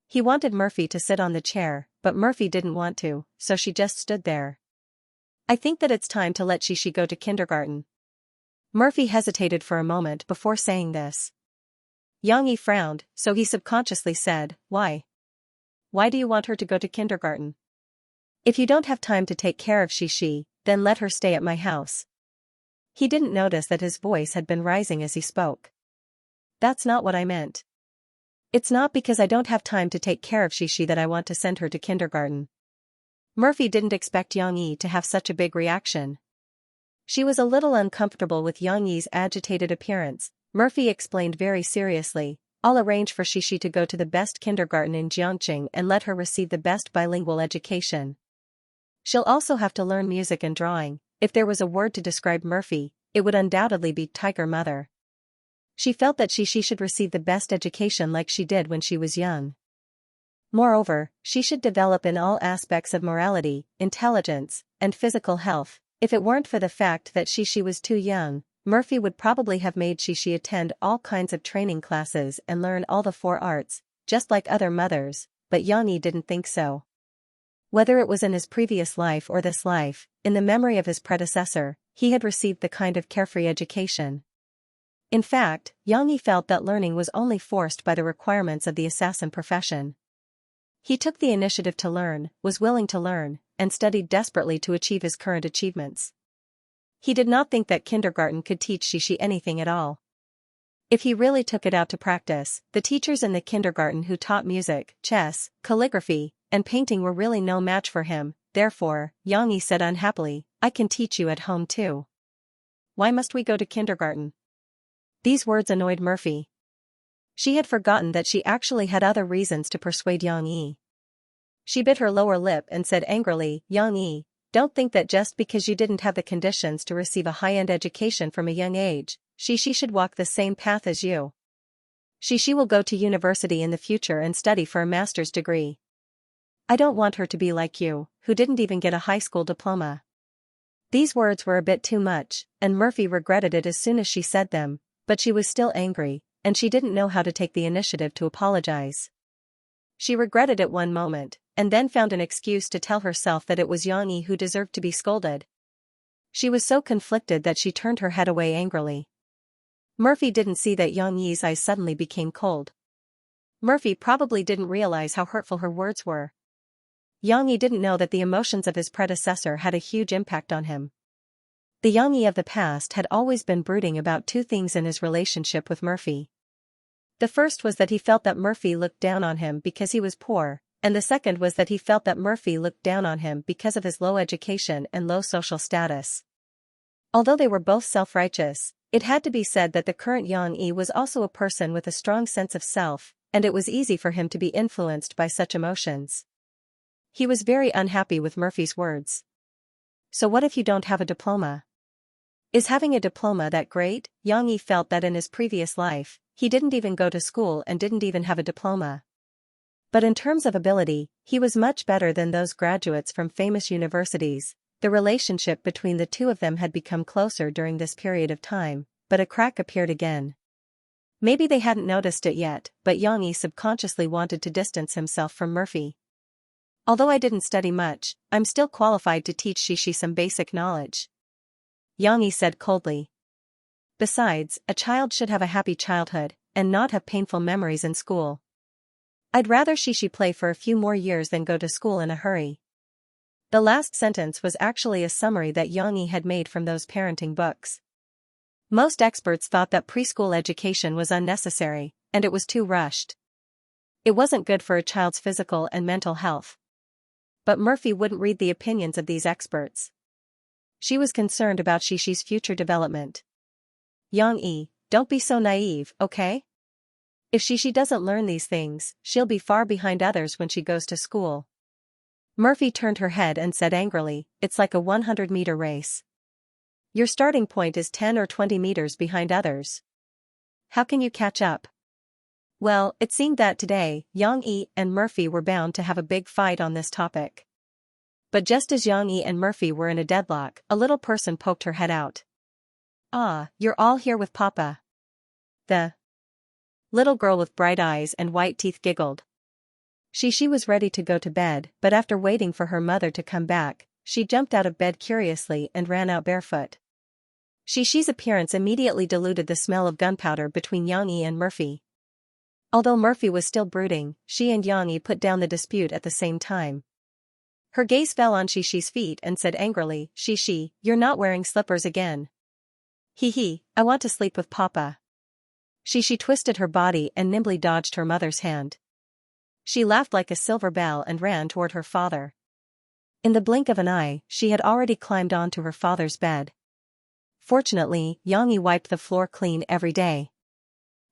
He wanted Murphy to sit on the chair, but Murphy didn't want to, so she just stood there. I think that it's time to let Shishi go to kindergarten. Murphy hesitated for a moment before saying this. Xianxia frowned, so he subconsciously said, Why? why do you want her to go to kindergarten? If you don't have time to take care of Xianxia, then let her stay at my house. He didn't notice that his voice had been rising as he spoke. That's not what I meant. It's not because I don't have time to take care of Xianxia that I want to send her to kindergarten. Murphy didn't expect Xianxia to have such a big reaction. She was a little uncomfortable with Xianxia's agitated appearance. Murphy explained very seriously, I'll arrange for Xianxia to go to the best kindergarten in Xianxia and let her receive the best bilingual education. She'll also have to learn music and drawing. If there was a word to describe Murphy, it would undoubtedly be tiger mother. She felt that Xianxia should receive the best education like she did when she was young. Moreover, she should develop in all aspects of morality, intelligence, and physical health. If it weren't for the fact that Xianxia was too young, Murphy would probably have made Xianxia attend all kinds of training classes and learn all the 4 arts, just like other mothers, but Xianxia didn't think so. Whether it was in his previous life or this life, in the memory of his predecessor, he had received the kind of carefree education. In fact, Xianxia felt that learning was only forced by the requirements of the assassin profession. He took the initiative to learn, was willing to learn, and studied desperately to achieve his current achievements. He did not think that kindergarten could teach Xianxia anything at all. If he really took it out to practice, the teachers in the kindergarten who taught music, chess, calligraphy, and painting were really no match for him. Therefore, Xianxia said unhappily, I can teach you at home too. Why must we go to kindergarten? These words annoyed Murphy. She had forgotten that she actually had other reasons to persuade Xianxia. She bit her lower lip and said angrily, Xianxia, don't think that just because you didn't have the conditions to receive a high-end education from a young age, Xianxia should walk the same path as you. Xianxia will go to university in the future and study for a master's degree. I don't want her to be like you, who didn't even get a high school diploma. These words were a bit too much, and Murphy regretted it as soon as she said them, but she was still angry, and she didn't know how to take the initiative to apologize. She regretted it one moment, and then found an excuse to tell herself that it was Xianxia who deserved to be scolded. She was so conflicted that she turned her head away angrily. Murphy didn't see that Xianxia's eyes suddenly became cold. Murphy probably didn't realize how hurtful her words were. Xianxia didn't know that the emotions of his predecessor had a huge impact on him. The Xianxia of the past had always been brooding about 2 things in his relationship with Murphy. The first was that he felt that Murphy looked down on him because he was poor, and the second was that he felt that Murphy looked down on him because of his low education and low social status. Although they were both self-righteous, it had to be said that the current Xianxia was also a person with a strong sense of self, and it was easy for him to be influenced by such emotions. He was very unhappy with Murphy's words. So what if you don't have a diploma? Is having a diploma that great? Xianxia felt that in his previous life, he didn't even go to school and didn't even have a diploma. But in terms of ability, he was much better than those graduates from famous universities. The relationship between the 2 of them had become closer during this period of time, but a crack appeared again. Maybe they hadn't noticed it yet, but Xianxia subconsciously wanted to distance himself from Murphy. Although I didn't study much, I'm still qualified to teach Xianxia some basic knowledge. Xianxia said coldly. Besides, a child should have a happy childhood, and not have painful memories in school. I'd rather Xianxia play for a few more years than go to school in a hurry. The last sentence was actually a summary that Xianxia had made from those parenting books. Most experts thought that preschool education was unnecessary, and it was too rushed. It wasn't good for a child's physical and mental health. But Murphy wouldn't read the opinions of these experts. She was concerned about Xianxia's future development. Xianxia, don't be so naive, okay? If Xianxia doesn't learn these things, she'll be far behind others when she goes to school. Murphy turned her head and said angrily, it's like a 100-meter race. Your starting point is 10 or 20 meters behind others. How can you catch up? Well, it seemed that today, Xianxia and Murphy were bound to have a big fight on this topic. But just as Xianxia and Murphy were in a deadlock, a little person poked her head out. Ah, you're all here with Papa. The little girl with bright eyes and white teeth giggled. Xianxia was ready to go to bed, but after waiting for her mother to come back, she jumped out of bed curiously and ran out barefoot. Xianxia's appearance immediately diluted the smell of gunpowder between Xianxia and Murphy. Although Murphy was still brooding, she and Xianxia put down the dispute at the same time. Her gaze fell on Xixi's feet and said angrily, Xixi, you're not wearing slippers again. Hee, I want to sleep with Papa. Xixi twisted her body and nimbly dodged her mother's hand. She laughed like a silver bell and ran toward her father. In the blink of an eye, she had already climbed onto her father's bed. Fortunately, Xianxia wiped the floor clean every day.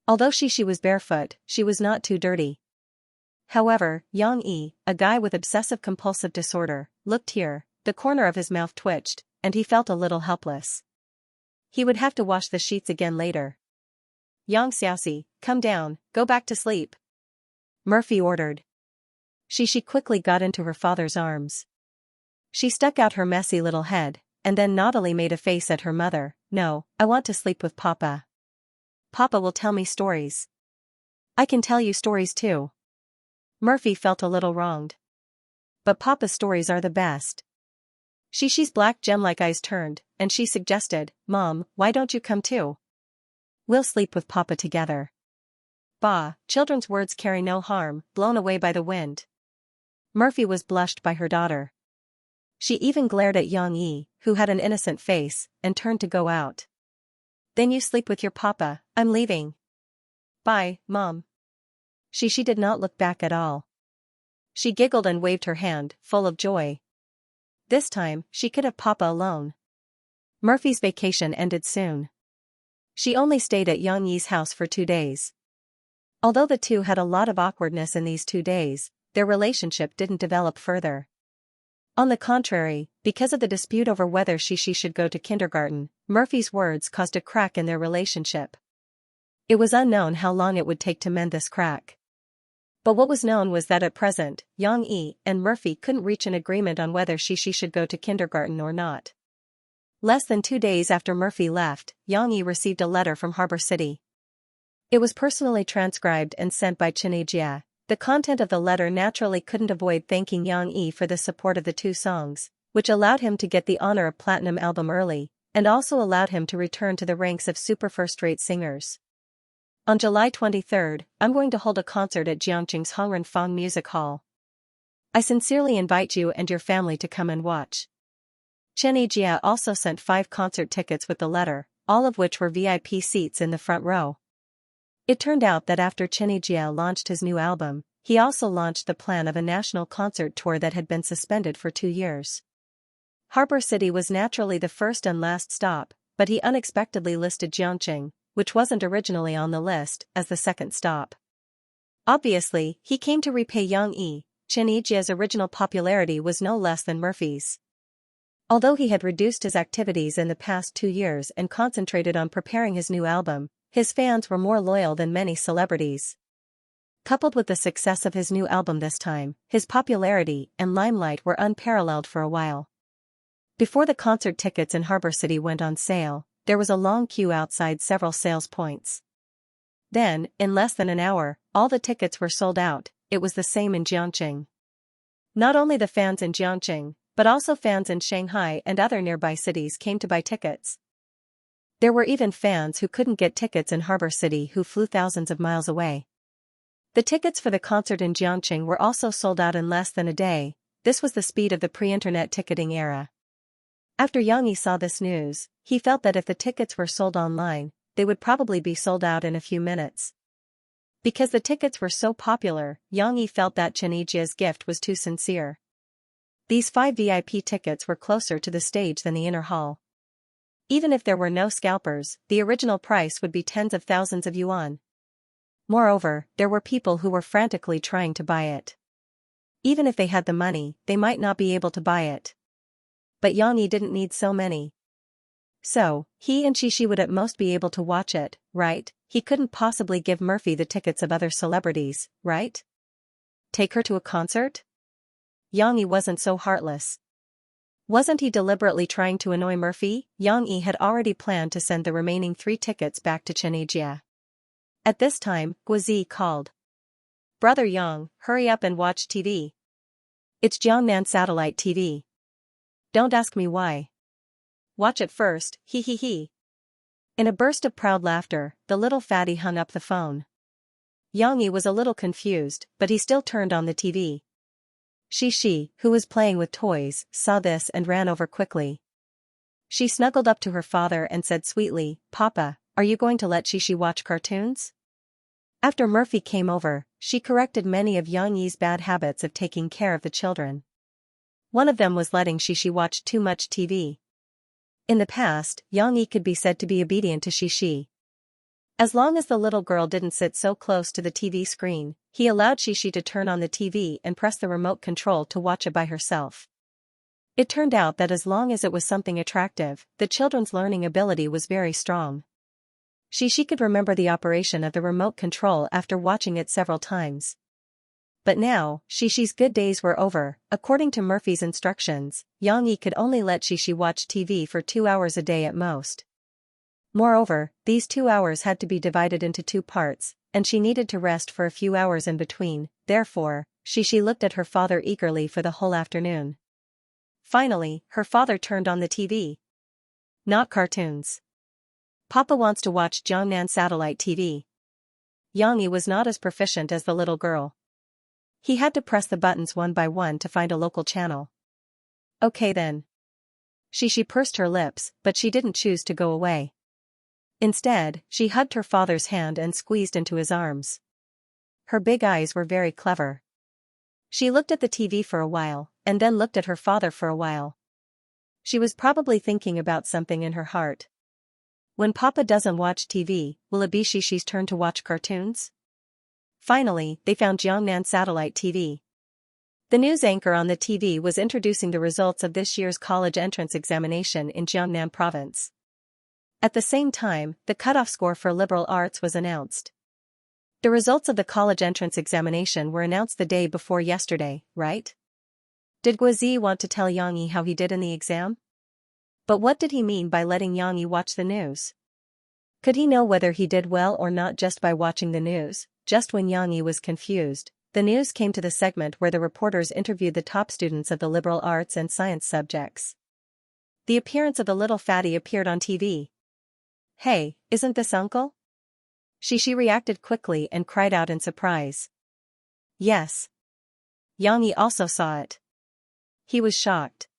Although Xixi was barefoot, she was not too dirty. However, Xianxia, a guy with obsessive-compulsive disorder, looked here, the corner of his mouth twitched, and he felt a little helpless. He would have to wash the sheets again later. Xianxia, come down, go back to sleep. Murphy ordered. Xixi quickly got into her father's arms. She stuck out her messy little head, and then naughtily made a face at her mother. No, I want to sleep with Papa. Papa will tell me stories. I can tell you stories too. Murphy felt a little wronged. But Papa's stories are the best. Xixi's black gem-like eyes turned, and she suggested, Mom, why don't you come too? We'll sleep with Papa together. Bah, children's words carry no harm, blown away by the wind. Murphy was blushed by her daughter. She even glared at Xianxia, who had an innocent face, and turned to go out. Then you sleep with your Papa, I'm leaving. Bye, Mom. Xixi did not look back at all. She giggled and waved her hand, full of joy. This time, she could have Papa alone. Murphy's vacation ended soon. She only stayed at Xianxia's house for 2 days. Although the two had a lot of awkwardness in these 2 days, their relationship didn't develop further. On the contrary, because of the dispute over whether Xixi should go to kindergarten, Murphy's words caused a crack in their relationship. It was unknown how long it would take to mend this crack. But what was known was that at present, Xianxia and Murphy couldn't reach an agreement on whether Xixi should go to kindergarten or not. Less than 2 days after Murphy left, Xianxia received a letter from Harbor City. It was personally transcribed and sent by Xianxia. The content of the letter naturally couldn't avoid thanking Xianxia for the support of the 2 songs, which allowed him to get the honor of platinum album early, and also allowed him to return to the ranks of super first-rate singers. On July 23, I'm going to hold a concert at Jiangqing's Hongrenfang Music Hall. I sincerely invite you and your family to come and watch. Xianxia also sent 5 concert tickets with the letter, all of which were VIP seats in the front row. It turned out that after Xianxia launched his new album, he also launched the plan of a national concert tour that had been suspended for 2 years. Harbor City was naturally the first and last stop, but he unexpectedly listed Jiangqing, which wasn't originally on the list, as the second stop. Obviously, he came to repay Xianxia. Xianxia's original popularity was no less than Murphy's. Although he had reduced his activities in the past 2 years and concentrated on preparing his new album, his fans were more loyal than many celebrities. Coupled with the success of his new album this time, his popularity and limelight were unparalleled for a while. Before the concert tickets in Harbor City went on sale, there was a long queue outside several sales points. Then, in less than an hour, all the tickets were sold out. It was the same in Jiangqing. Not only the fans in Jiangqing, but also fans in Shanghai and other nearby cities came to buy tickets. There were even fans who couldn't get tickets in Harbor City who flew thousands of miles away. The tickets for the concert in Jiangqing were also sold out in less than a day. This was the speed of the pre-internet ticketing era. After Xianxia saw this news, he felt that if the tickets were sold online, they would probably be sold out in a few minutes. Because the tickets were so popular, Xianxia felt that Xianxia's gift was too sincere. These 5 VIP tickets were closer to the stage than the inner hall. Even if there were no scalpers, the original price would be tens of thousands of yuan. Moreover, there were people who were frantically trying to buy it. Even if they had the money, they might not be able to buy it. But Xianxia didn't need so many. So, he and Xixi would at most be able to watch it, right? He couldn't possibly give Murphy the tickets of other celebrities, right? Take her to a concert? Xianxia wasn't so heartless. Wasn't he deliberately trying to annoy Murphy? Xianxia had already planned to send the remaining 3 tickets back to Xianxia. At this time, Guozi called. Brother Yang, hurry up and watch TV. It's Jiangnan Satellite TV. Don't ask me why. Watch it first, hee hee hee. In a burst of proud laughter, the little fatty hung up the phone. Xianxia was a little confused, but he still turned on the TV. Xianxia, who was playing with toys, saw this and ran over quickly. She snuggled up to her father and said sweetly, "Papa, are you going to let Xianxia watch cartoons?" After Murphy came over, she corrected many of Xianxia's bad habits of taking care of the children. One of them was letting Xianxia watch too much TV. In the past, Xianxia could be said to be obedient to Xianxia. As long as the little girl didn't sit so close to the TV screen, he allowed Xianxia to turn on the TV and press the remote control to watch it by herself. It turned out that as long as it was something attractive, the children's learning ability was very strong. Xianxia could remember the operation of the remote control after watching it several times. But now, Xianxia's good days were over. According to Murphy's instructions, Xianxia could only let Xianxia watch TV for 2 hours a day at most. Moreover, these 2 hours had to be divided into 2 parts, and she needed to rest for a few hours in between. Therefore, Xianxia looked at her father eagerly for the whole afternoon. Finally, her father turned on the TV. "Not cartoons. Papa wants to watch Jiangnan satellite TV." Xianxia was not as proficient as the little girl. He had to press the buttons one by one to find a local channel. "Okay then." Xianxia pursed her lips, but she didn't choose to go away. Instead, she hugged her father's hand and squeezed into his arms. Her big eyes were very clever. She looked at the TV for a while, and then looked at her father for a while. She was probably thinking about something in her heart. When Papa doesn't watch TV, will it be Xianxia's turn to watch cartoons? Finally, they found Jiangnan satellite TV. The news anchor on the TV was introducing the results of this year's college entrance examination in Jiangnan province. At the same time, the cutoff score for liberal arts was announced. The results of the college entrance examination were announced the day before yesterday, right? Did Guozi want to tell Xianxia how he did in the exam? But what did he mean by letting Xianxia watch the news? Could he know whether he did well or not just by watching the news? Just when Xianxia was confused, the news came to the segment where the reporters interviewed the top students of the liberal arts and science subjects. The appearance of the little fatty appeared on TV. "Hey, isn't this Uncle?" Xianxia reacted quickly and cried out in surprise. "Yes." Xianxia also saw it. He was shocked.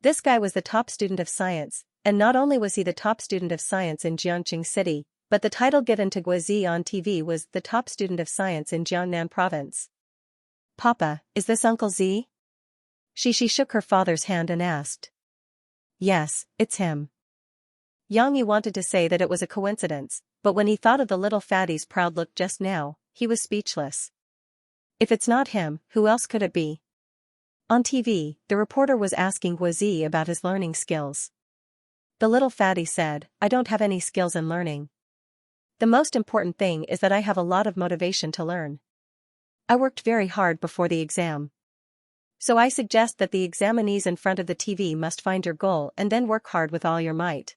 This guy was the top student of science, and not only was he the top student of science in Jiangxing City, but the title given to Guozi on TV was the top student of science in Jiangnan province. "Papa, is this Uncle Z?" Xianxia shook her father's hand and asked. "Yes, it's him." Xianxia wanted to say that it was a coincidence, but when he thought of the little fatty's proud look just now, he was speechless. If it's not him, who else could it be? On TV, the reporter was asking Guozi about his learning skills. The little fatty said, "I don't have any skills in learning. The most important thing is that I have a lot of motivation to learn. I worked very hard before the exam. So I suggest that the examinees in front of the TV must find your goal and then work hard with all your might.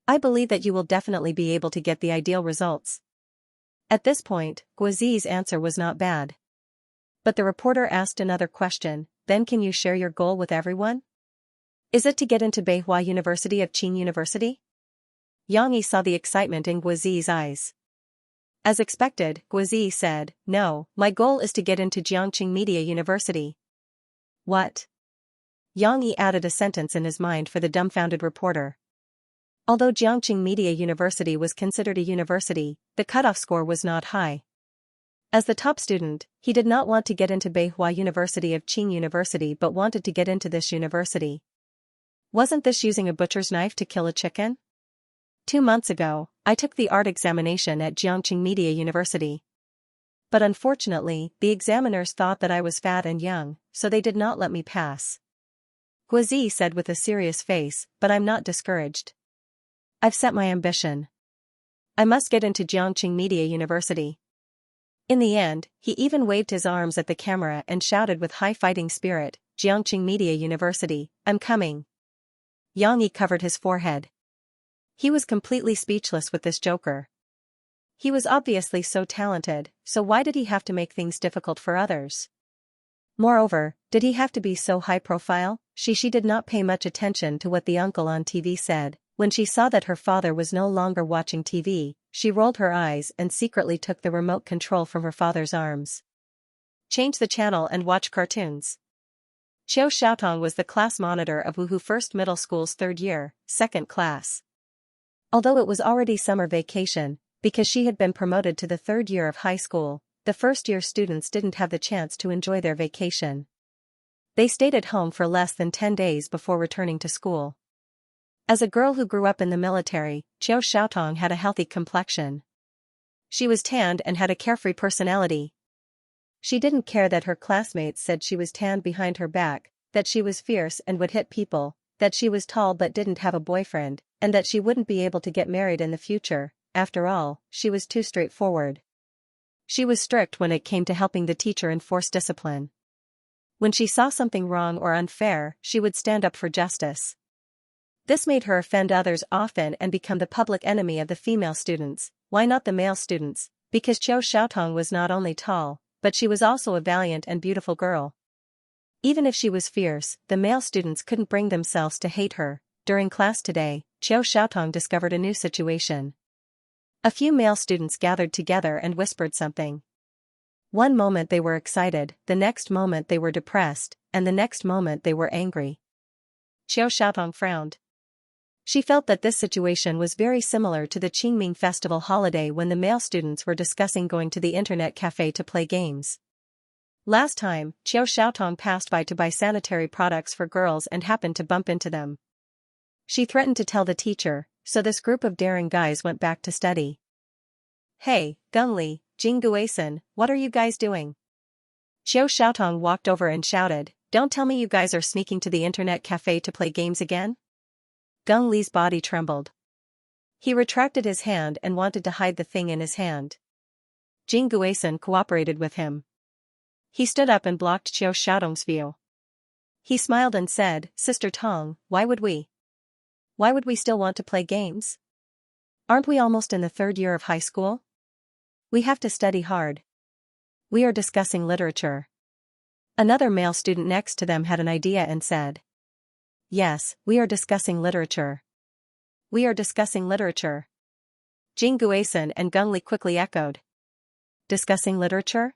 I believe that you will definitely be able to get the ideal results." At this point, Guozi's answer was not bad. But the reporter asked another question, "Then can you share your goal with everyone? Is it to get into Beihua University of Qing University?" Xianxia saw the excitement in Guozi's eyes. As expected, Guozi said, "No, my goal is to get into Jiangxing Media University." "What?" Xianxia added a sentence in his mind for the dumbfounded reporter. Although Jiangxing Media University was considered a university, the cutoff score was not high. As the top student, he did not want to get into Beihua University of Qing University but wanted to get into this university. Wasn't this using a butcher's knife to kill a chicken? 2 months ago, I took the art examination at Jiangxing Media University. But unfortunately, the examiners thought that I was fat and young, so they did not let me pass. Guozi said with a serious face, "But I'm not discouraged. I've set my ambition. I must get into Jiangxing Media University." In the end, he even waved his arms at the camera and shouted with high fighting spirit, "Jiangxing Media University, I'm coming." Xianxia covered his forehead. He was completely speechless with this joker. He was obviously so talented, so why did he have to make things difficult for others? Moreover, did he have to be so high profile? Xianxia did not pay much attention to what the uncle on TV said. When she saw that her father was no longer watching TV, she rolled her eyes and secretly took the remote control from her father's arms. Change the channel and watch cartoons. Qiu Xiaotong was the class monitor of Wuhu First Middle School's third year, second class. Although it was already summer vacation, because she had been promoted to the third year of high school, the first-year students didn't have the chance to enjoy their vacation. They stayed at home for less than 10 days before returning to school. As a girl who grew up in the military, Qiu Xiaotong had a healthy complexion. She was tanned and had a carefree personality. She didn't care that her classmates said she was tanned behind her back, that she was fierce and would hit people, that she was tall but didn't have a boyfriend, and that she wouldn't be able to get married in the future. After all, she was too straightforward. She was strict when it came to helping the teacher enforce discipline. When she saw something wrong or unfair, she would stand up for justice. This made her offend others often and become the public enemy of the female students. Why not the male students? Because Qiu Xiaotong was not only tall, but she was also a valiant and beautiful girl. Even if she was fierce, the male students couldn't bring themselves to hate her. During class today, Qiu Xiaotong discovered a new situation. A few male students gathered together and whispered something. One moment they were excited, the next moment they were depressed, and the next moment they were angry. Qiu Xiaotong frowned. She felt that this situation was very similar to the Qingming festival holiday when the male students were discussing going to the internet cafe to play games. Last time, Qiu Xiaotong passed by to buy sanitary products for girls and happened to bump into them. She threatened to tell the teacher, so this group of daring guys went back to study. Hey, Gengli, Jingguasen, what are you guys doing? Qiu Xiaotong walked over and shouted, don't tell me you guys are sneaking to the internet cafe to play games again? Geng Li's body trembled. He retracted his hand and wanted to hide the thing in his hand. Jing Guaisen cooperated with him. He stood up and blocked Qiu Xiaotong's view. He smiled and said, Sister Tong, why would we? Why would we still want to play games? Aren't we almost in the third year of high school? We have to study hard. We are discussing literature. Another male student next to them had an idea and said, Yes, we are discussing literature. We are discussing literature. Jing Guaisen and Geng Li quickly echoed. Discussing literature?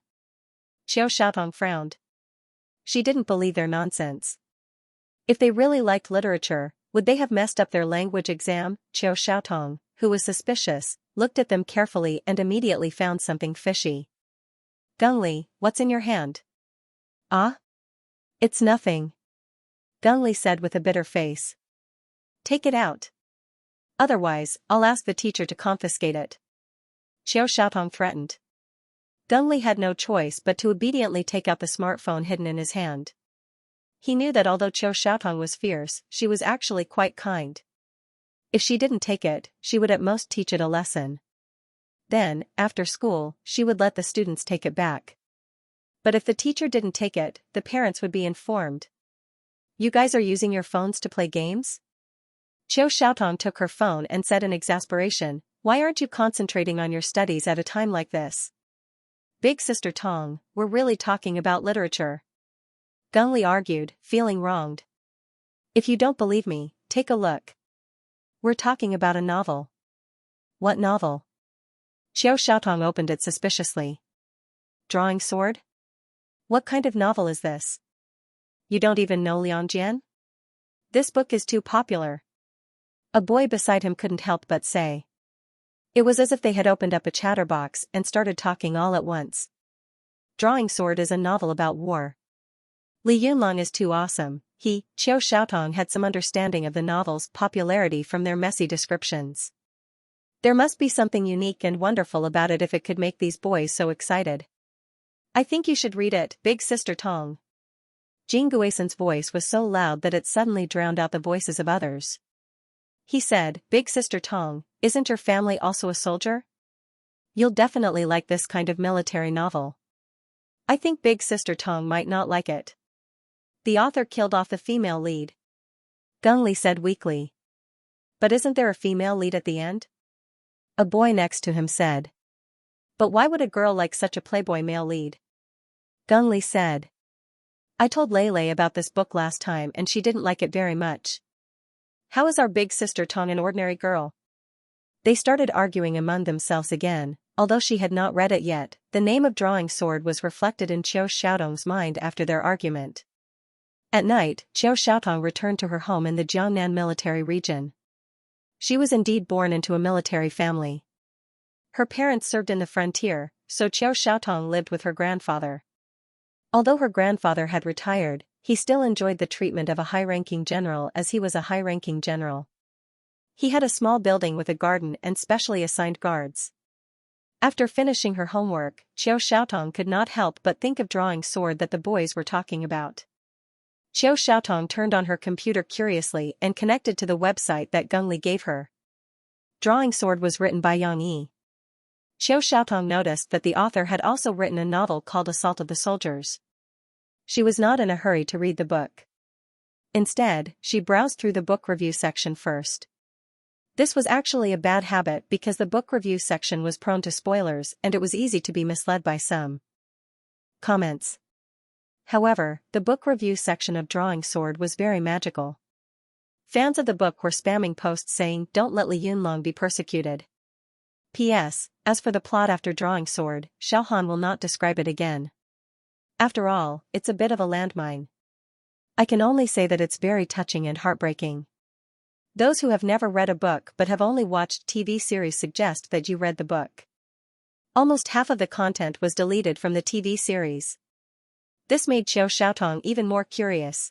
Qiu Xiaotong frowned. She didn't believe their nonsense. If they really liked literature, would they have messed up their language exam? Qiu Xiaotong, who was suspicious, looked at them carefully and immediately found something fishy. Geng Li, what's in your hand? Ah? It's nothing. Geng Li said with a bitter face. Take it out. Otherwise, I'll ask the teacher to confiscate it. Qiu Xiaotong threatened. Geng Li had no choice but to obediently take out the smartphone hidden in his hand. He knew that although Qiu Xiaotong was fierce, she was actually quite kind. If she didn't take it, she would at most teach it a lesson. Then, after school, she would let the students take it back. But if the teacher didn't take it, the parents would be informed. You guys are using your phones to play games? Qiu Xiaotong took her phone and said in exasperation, Why aren't you concentrating on your studies at a time like this? Big Sister Tong, we're really talking about literature. Geng Li argued, feeling wronged. If you don't believe me, take a look. We're talking about a novel. What novel? Qiu Xiaotong opened it suspiciously. Drawing sword? What kind of novel is this? You don't even know Liang Jian? This book is too popular. A boy beside him couldn't help but say. It was as if they had opened up a chatterbox and started talking all at once. Drawing Sword is a novel about war. Li Yunlong is too awesome. Qiu Xiaotong had some understanding of the novel's popularity from their messy descriptions. There must be something unique and wonderful about it if it could make these boys so excited. I think you should read it, Big Sister Tong. Jing Guisen's voice was so loud that it suddenly drowned out the voices of others. He said, Big Sister Tong, isn't your family also a soldier? You'll definitely like this kind of military novel. I think Big Sister Tong might not like it. The author killed off the female lead. Geng Li said weakly. But isn't there a female lead at the end? A boy next to him said. But why would a girl like such a playboy male lead? Geng Li said. I told Lei about this book last time and she didn't like it very much. How is our Big Sister Tong an ordinary girl? They started arguing among themselves again. Although she had not read it yet, the name of Drawing Sword was reflected in Qiu Xiaotong's mind after their argument. At night, Qiu Xiaotong returned to her home in the Jiangnan military region. She was indeed born into a military family. Her parents served in the frontier, so Qiu Xiaotong lived with her grandfather. Although her grandfather had retired, he still enjoyed the treatment of a high-ranking general as he was a high-ranking general. He had a small building with a garden and specially assigned guards. After finishing her homework, Qiu Xiaotong could not help but think of Drawing Sword that the boys were talking about. Qiu Xiaotong turned on her computer curiously and connected to the website that Gengli gave her. Drawing Sword was written by Yang Yi. Qiu Xiaotong noticed that the author had also written a novel called Assault of the Soldiers. She was not in a hurry to read the book. Instead, she browsed through the book review section first. This was actually a bad habit because the book review section was prone to spoilers and it was easy to be misled by some comments. However, the book review section of Drawing Sword was very magical. Fans of the book were spamming posts saying, "Don't let Li Yunlong be persecuted." P.S. As for the plot after Drawing Sword, Xiaohan will not describe it again. After all, it's a bit of a landmine. I can only say that it's very touching and heartbreaking. Those who have never read a book but have only watched TV series suggest that you read the book. Almost half of the content was deleted from the TV series. This made Qiu Xiaotong even more curious.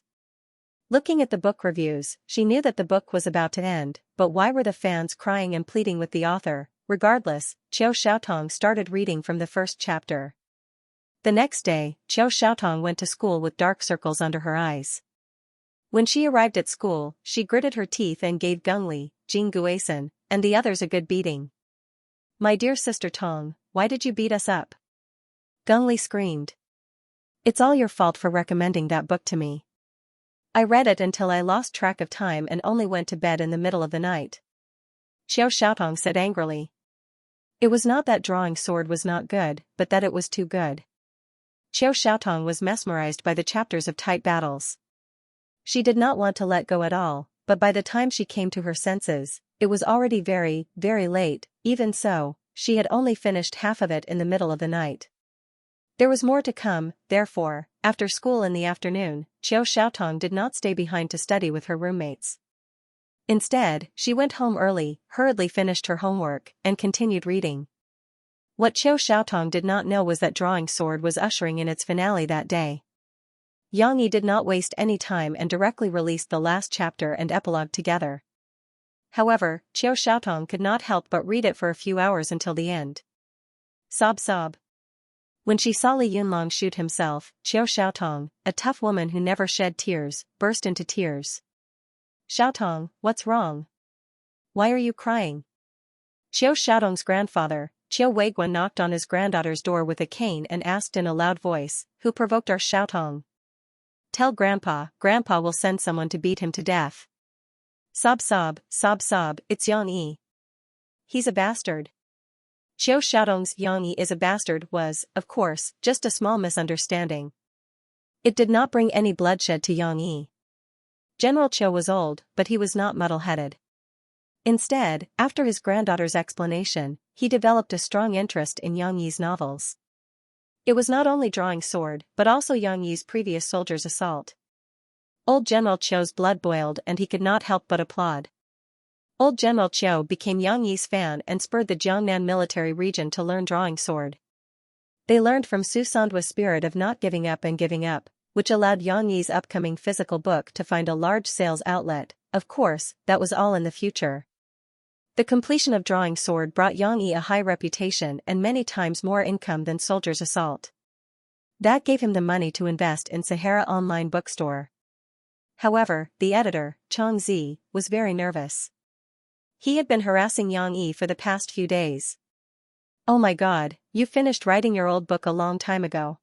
Looking at the book reviews, she knew that the book was about to end, but why were the fans crying and pleading with the author? Regardless, Qiu Xiaotong started reading from the first chapter. The next day, Qiu Xiaotong went to school with dark circles under her eyes. When she arrived at school, she gritted her teeth and gave Gengli, Jing Guisan, and the others a good beating. "My dear sister Tong, why did you beat us up?" Gengli screamed. "It's all your fault for recommending that book to me. I read it until I lost track of time and only went to bed in the middle of the night," Qiu Xiaotong said angrily. It was not that Drawing Sword was not good, but that it was too good. Qiu Xiaotong was mesmerized by the chapters of tight battles. She did not want to let go at all, but by the time she came to her senses, it was already very, very late. Even so, she had only finished half of it in the middle of the night. There was more to come, therefore, after school in the afternoon, Qiu Xiaotong did not stay behind to study with her roommates. Instead, she went home early, hurriedly finished her homework, and continued reading. What Qiu Xiaotong did not know was that Drawing Sword was ushering in its finale that day. Yang Yi did not waste any time and directly released the last chapter and epilogue together. However, Qiu Xiaotong could not help but read it for a few hours until the end. Sob sob. When she saw Li Yunlong shoot himself, Qiu Xiaotong, a tough woman who never shed tears, burst into tears. "Xiaotong, what's wrong? Why are you crying?" Qiu Xiaotong's grandfather, Qiu Weiguan, knocked on his granddaughter's door with a cane and asked in a loud voice, "Who provoked our Xiaotong? Tell Grandpa will send someone to beat him to death." Sob sob, it's Yang Yi. He's a bastard. Qiu Xiaotong's Yang Yi is a bastard was, of course, just a small misunderstanding. It did not bring any bloodshed to Yang Yi. General Qiu was old, but he was not muddle-headed. Instead, after his granddaughter's explanation, he developed a strong interest in Yang Yi's novels. It was not only Drawing Sword, but also Yang Yi's previous Soldier's Assault. Old General Qiu's blood boiled and he could not help but applaud. Old General Qiu became Yang Yi's fan and spurred the Jiangnan military region to learn Drawing Sword. They learned from Su Sandwa's spirit of not giving up and giving up, which allowed Yang Yi's upcoming physical book to find a large sales outlet. Of course, that was all in the future. The completion of Drawing Sword brought Yang Yi a high reputation and many times more income than Soldier's Assault. That gave him the money to invest in Sahara Online Bookstore. However, the editor, Chang Zi, was very nervous. He had been harassing Yang Yi for the past few days. "Oh my God, you finished writing your old book a long time ago.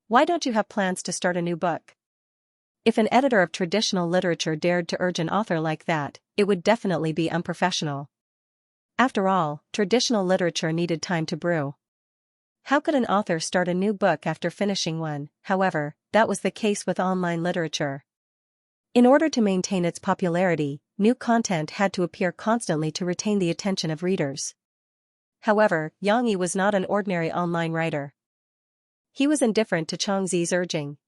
Why don't you have plans to start a new book?" If an editor of traditional literature dared to urge an author like that, it would definitely be unprofessional. After all, traditional literature needed time to brew. How could an author start a new book after finishing one? However, that was the case with online literature. In order to maintain its popularity, new content had to appear constantly to retain the attention of readers. However, Yang Yi was not an ordinary online writer. He was indifferent to Changzi's urging.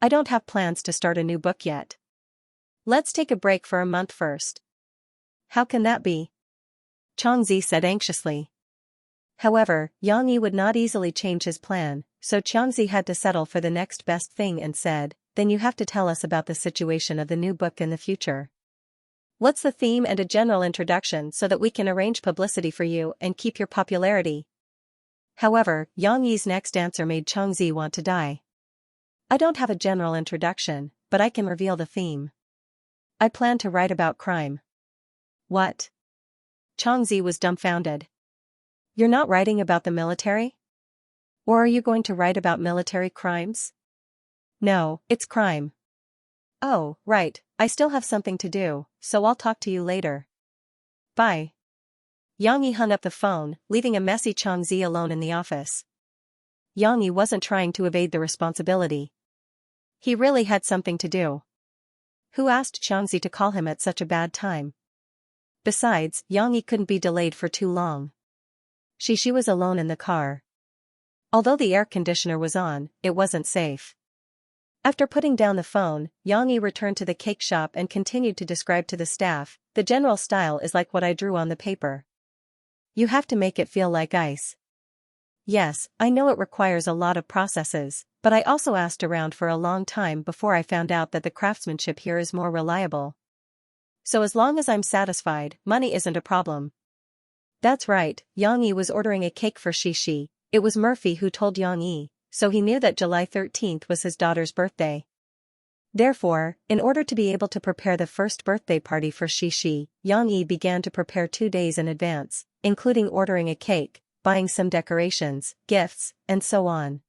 "I don't have plans to start a new book yet. Let's take a break for a month first." "How can that be?" Changzi said anxiously. However, Yang Yi would not easily change his plan, so Changzi had to settle for the next best thing and said, "Then you have to tell us about the situation of the new book in the future. What's the theme and a general introduction so that we can arrange publicity for you and keep your popularity?" However, Yang Yi's next answer made Changzi want to die. "I don't have a general introduction, but I can reveal the theme. I plan to write about crime." "What?" Changzi was dumbfounded. "You're not writing about the military? Or are you going to write about military crimes?" "No, it's crime." "Oh, right, I still have something to do, so I'll talk to you later. Bye." Yang Yi hung up the phone, leaving a messy Changzi alone in the office. Yang Yi wasn't trying to evade the responsibility. He really had something to do. Who asked Changzi to call him at such a bad time? Besides, Yang Yi couldn't be delayed for too long. She was alone in the car. Although the air conditioner was on, it wasn't safe. After putting down the phone, Yang Yi returned to the cake shop and continued to describe to the staff, "The general style is like what I drew on the paper. You have to make it feel like ice. Yes, I know it requires a lot of processes, but I also asked around for a long time before I found out that the craftsmanship here is more reliable. So as long as I'm satisfied, money isn't a problem." That's right, Yang Yi was ordering a cake for Xianxia. It was Murphy who told Yang Yi, so he knew that July 13th was his daughter's birthday. Therefore, in order to be able to prepare the first birthday party for Xianxia, Yang Yi began to prepare 2 days in advance, including ordering a cake, buying some decorations, gifts, and so on.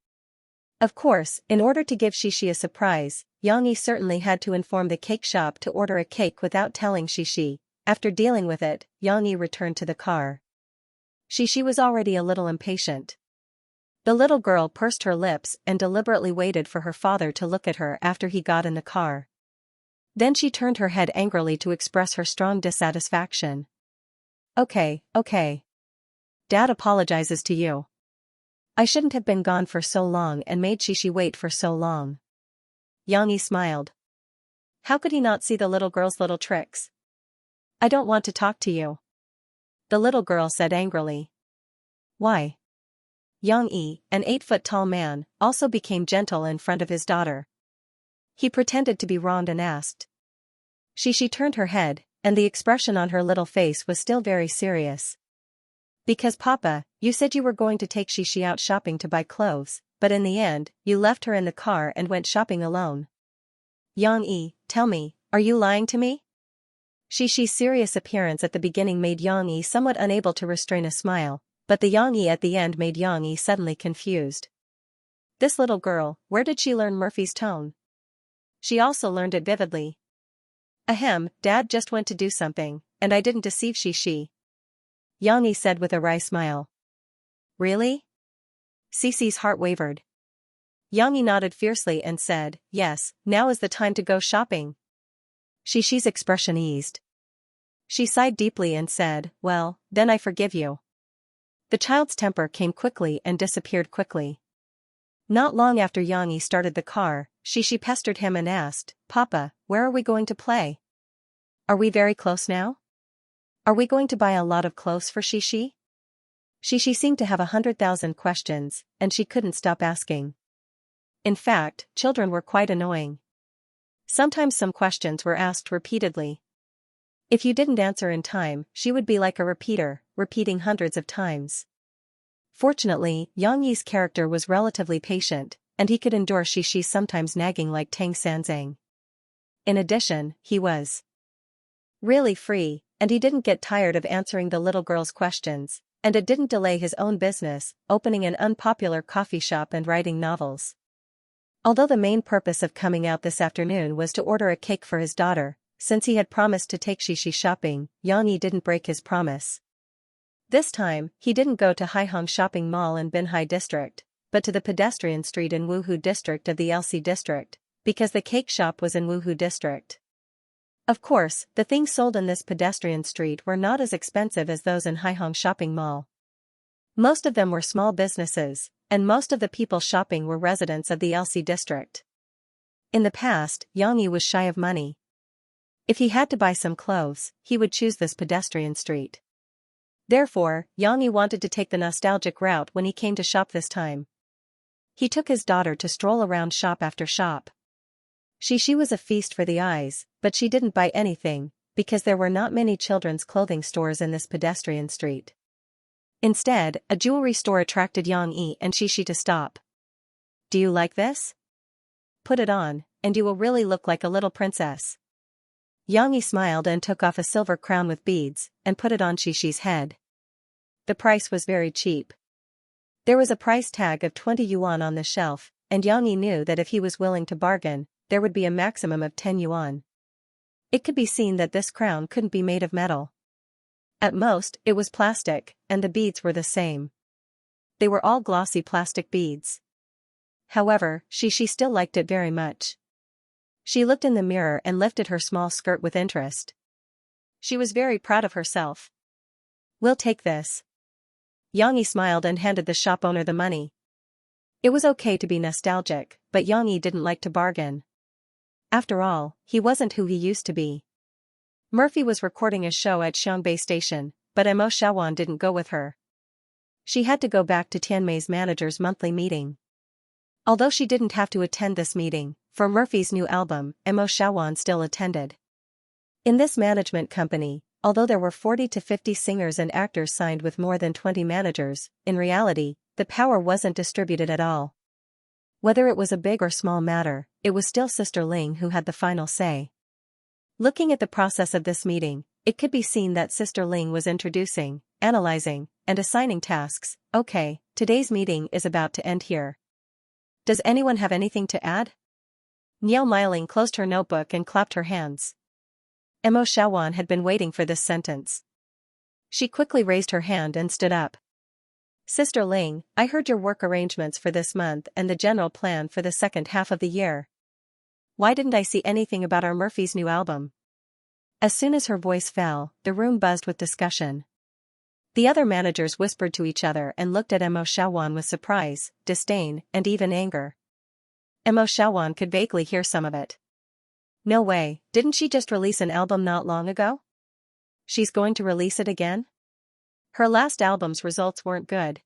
Of course, in order to give Xianxia a surprise, Yang Yi certainly had to inform the cake shop to order a cake without telling Xianxia. After dealing with it, Yang Yi returned to the car. Xianxia was already a little impatient. The little girl pursed her lips and deliberately waited for her father to look at her after he got in the car. Then she turned her head angrily to express her strong dissatisfaction. Okay. Dad apologizes to you. I shouldn't have been gone for so long and made Xianxia wait for so long." Yang Yi smiled. How could he not see the little girl's little tricks? "I don't want to talk to you," the little girl said angrily. "Why?" Yang Yi, an 8-foot-tall man, also became gentle in front of his daughter. He pretended to be wronged and asked. Xianxia turned her head, and the expression on her little face was still very serious. "Because Papa, you said you were going to take Xianxia out shopping to buy clothes, but in the end, you left her in the car and went shopping alone. Yang Yi, tell me, are you lying to me?" Xianxia's serious appearance at the beginning made Yang Yi somewhat unable to restrain a smile, but the Yang Yi at the end made Yang Yi suddenly confused. This little girl, where did she learn Murphy's tone? She also learned it vividly. Ahem, Dad just went to do something, and I didn't deceive Xianxia. Yang Yi said with a wry smile. Really? Cece's heart wavered. Yang Yi nodded fiercely and said, yes, now is the time to go shopping. Xianxia's expression eased. She sighed deeply and said, well, then I forgive you. The child's temper came quickly and disappeared quickly. Not long after Yang Yi started the car, Xianxia pestered him and asked, Papa, where are we going to play? Are we very close now? Are we going to buy a lot of clothes for Xianxia? Xianxia seemed to have 100,000 questions, and she couldn't stop asking. In fact, children were quite annoying. Sometimes some questions were asked repeatedly. If you didn't answer in time, she would be like a repeater, repeating hundreds of times. Fortunately, Yang Yi's character was relatively patient, and he could endure Xianxia's sometimes nagging like Tang Sanzang. In addition, he was really free, and he didn't get tired of answering the little girl's questions, and it didn't delay his own business, opening an unpopular coffee shop and writing novels. Although the main purpose of coming out this afternoon was to order a cake for his daughter, since he had promised to take Xianxia shopping, Yang Yi didn't break his promise. This time, he didn't go to Haihong Shopping Mall in Binhai District, but to the pedestrian street in Wuhu District of the LC District, because the cake shop was in Wuhu District. Of course, the things sold in this pedestrian street were not as expensive as those in Haihong shopping mall. Most of them were small businesses, and most of the people shopping were residents of the LC district. In the past, Xianxia was shy of money. If he had to buy some clothes, he would choose this pedestrian street. Therefore, Xianxia wanted to take the nostalgic route when he came to shop this time. He took his daughter to stroll around shop after shop. She was a feast for the eyes, but she didn't buy anything, because there were not many children's clothing stores in this pedestrian street. Instead, a jewelry store attracted Xianxia and Xi to stop. "Do you like this? Put it on, and you will really look like a little princess." Xianxia smiled and took off a silver crown with beads, and put it on Xi's head. The price was very cheap. There was a price tag of 20 yuan on the shelf, and Xianxia knew that if he was willing to bargain, there would be a maximum of 10 yuan. It could be seen that this crown couldn't be made of metal. At most, it was plastic, and the beads were the same. They were all glossy plastic beads. However, Xi still liked it very much. She looked in the mirror and lifted her small skirt with interest. She was very proud of herself. "We'll take this." Xianxia smiled and handed the shop owner the money. It was okay to be nostalgic, but Xianxia didn't like to bargain. After all, he wasn't who he used to be. Murphy was recording a show at Xiangbei Station, but Mo Xiaowan didn't go with her. She had to go back to Tianmei's manager's monthly meeting. Although she didn't have to attend this meeting, for Murphy's new album, Mo Xiaowan still attended. In this management company, although there were 40 to 50 singers and actors signed with more than 20 managers, in reality, the power wasn't distributed at all. Whether it was a big or small matter, it was still Sister Ling who had the final say. Looking at the process of this meeting, it could be seen that Sister Ling was introducing, analyzing, and assigning tasks. "Okay, today's meeting is about to end here. Does anyone have anything to add?" Niao Miling closed her notebook and clapped her hands. Mo Xiaowan had been waiting for this sentence. She quickly raised her hand and stood up. "Sister Ling, I heard your work arrangements for this month and the general plan for the second half of the year. Why didn't I see anything about our Murphy's new album?" As soon as her voice fell, the room buzzed with discussion. The other managers whispered to each other and looked at Mo Xiaowan with surprise, disdain, and even anger. Mo Xiaowan could vaguely hear some of it. "No way, didn't she just release an album not long ago? She's going to release it again? Her last album's results weren't good.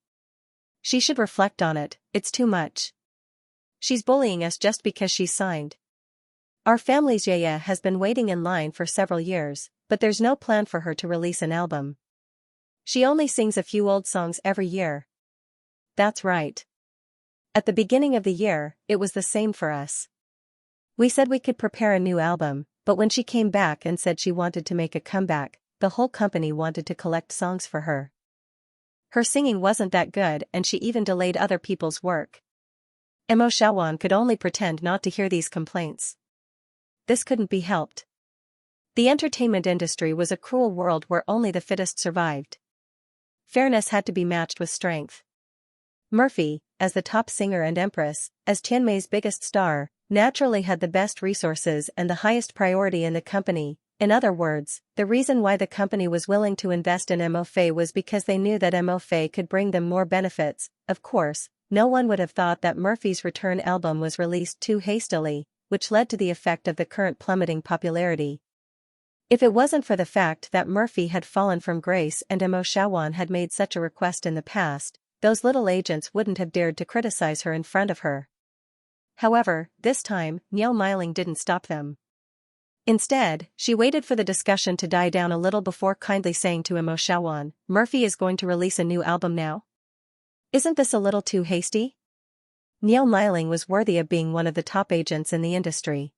She should reflect on it, it's too much. She's bullying us just because she's signed. Our family's Yaya has been waiting in line for several years, but there's no plan for her to release an album. She only sings a few old songs every year." "That's right. At the beginning of the year, it was the same for us. We said we could prepare a new album, but when she came back and said she wanted to make a comeback, the whole company wanted to collect songs for her. Her singing wasn't that good and she even delayed other people's work." Mo Xiaowan could only pretend not to hear these complaints. This couldn't be helped. The entertainment industry was a cruel world where only the fittest survived. Fairness had to be matched with strength. Murphy, as the top singer and empress, as Tianmei's biggest star, naturally had the best resources and the highest priority in the company. In other words, the reason why the company was willing to invest in Mo Fei was because they knew that Mo Fei could bring them more benefits. Of course, no one would have thought that Murphy's return album was released too hastily, which led to the effect of the current plummeting popularity. If it wasn't for the fact that Murphy had fallen from grace and Mo Xiaowan had made such a request in the past, those little agents wouldn't have dared to criticize her in front of her. However, this time, Niao Miling didn't stop them. Instead, she waited for the discussion to die down a little before kindly saying to Mo Xiaowan, "Murphy is going to release a new album now? Isn't this a little too hasty?" Niao Miling was worthy of being one of the top agents in the industry.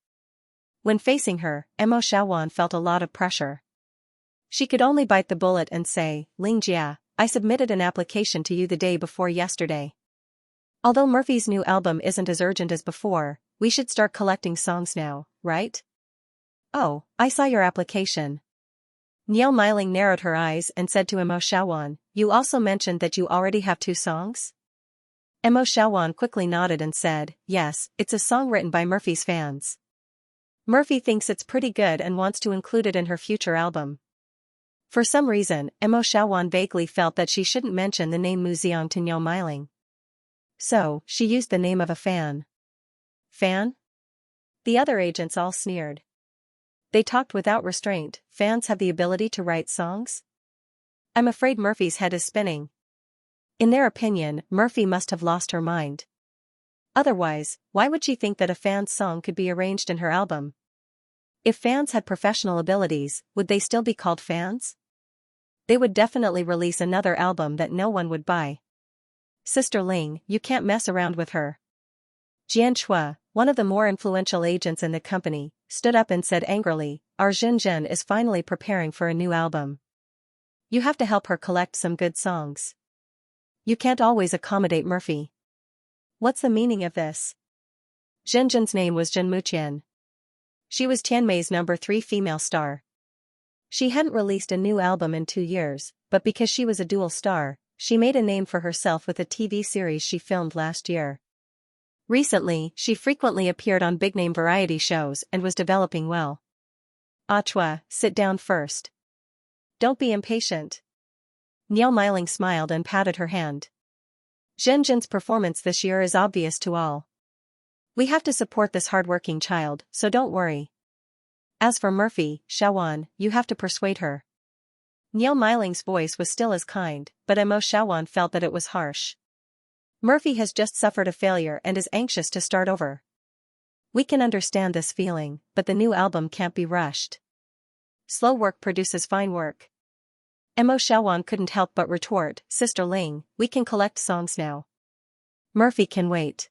When facing her, Mo Xiaowan felt a lot of pressure. She could only bite the bullet and say, "Ling Jia, I submitted an application to you the day before yesterday. Although Murphy's new album isn't as urgent as before, we should start collecting songs now, right?" "Oh, I saw your application." Niao Miling narrowed her eyes and said to Mo Xiaowan, "You also mentioned that you already have 2 songs?" Mo Xiaowan quickly nodded and said, "Yes, it's a song written by Murphy's fans." Murphy thinks it's pretty good and wants to include it in her future album. For some reason, Mo Xiaowan vaguely felt that she shouldn't mention the name Mu Ziang to Niu Meiling. So, she used the name of a fan. Fan? The other agents all sneered. They talked without restraint. Fans have the ability to write songs? I'm afraid Murphy's head is spinning. In their opinion, Murphy must have lost her mind. Otherwise, why would she think that a fan's song could be arranged in her album? If fans had professional abilities, would they still be called fans? They would definitely release another album that no one would buy. Sister Ling, you can't mess around with her. Xianxia, one of the more influential agents in the company, stood up and said angrily, our Zhenzhen is finally preparing for a new album. You have to help her collect some good songs. You can't always accommodate Murphy. What's the meaning of this? Zhenzhen's name was Zhen Muqian. She was Tianmei's number 3 female star. She hadn't released a new album in 2 years, but because she was a dual star, she made a name for herself with a TV series she filmed last year. Recently, she frequently appeared on big-name variety shows and was developing well. Achua, sit down first. Don't be impatient. Niu Meiling smiled and patted her hand. Zhenzhen's performance this year is obvious to all. We have to support this hardworking child, so don't worry. As for Murphy, Xiaowan, you have to persuade her. Niu Meiling's voice was still as kind, but Mo Xiaowan felt that it was harsh. Murphy has just suffered a failure and is anxious to start over. We can understand this feeling, but the new album can't be rushed. Slow work produces fine work. Mo Xiaowan couldn't help but retort, Sister Ling, we can collect songs now. Murphy can wait.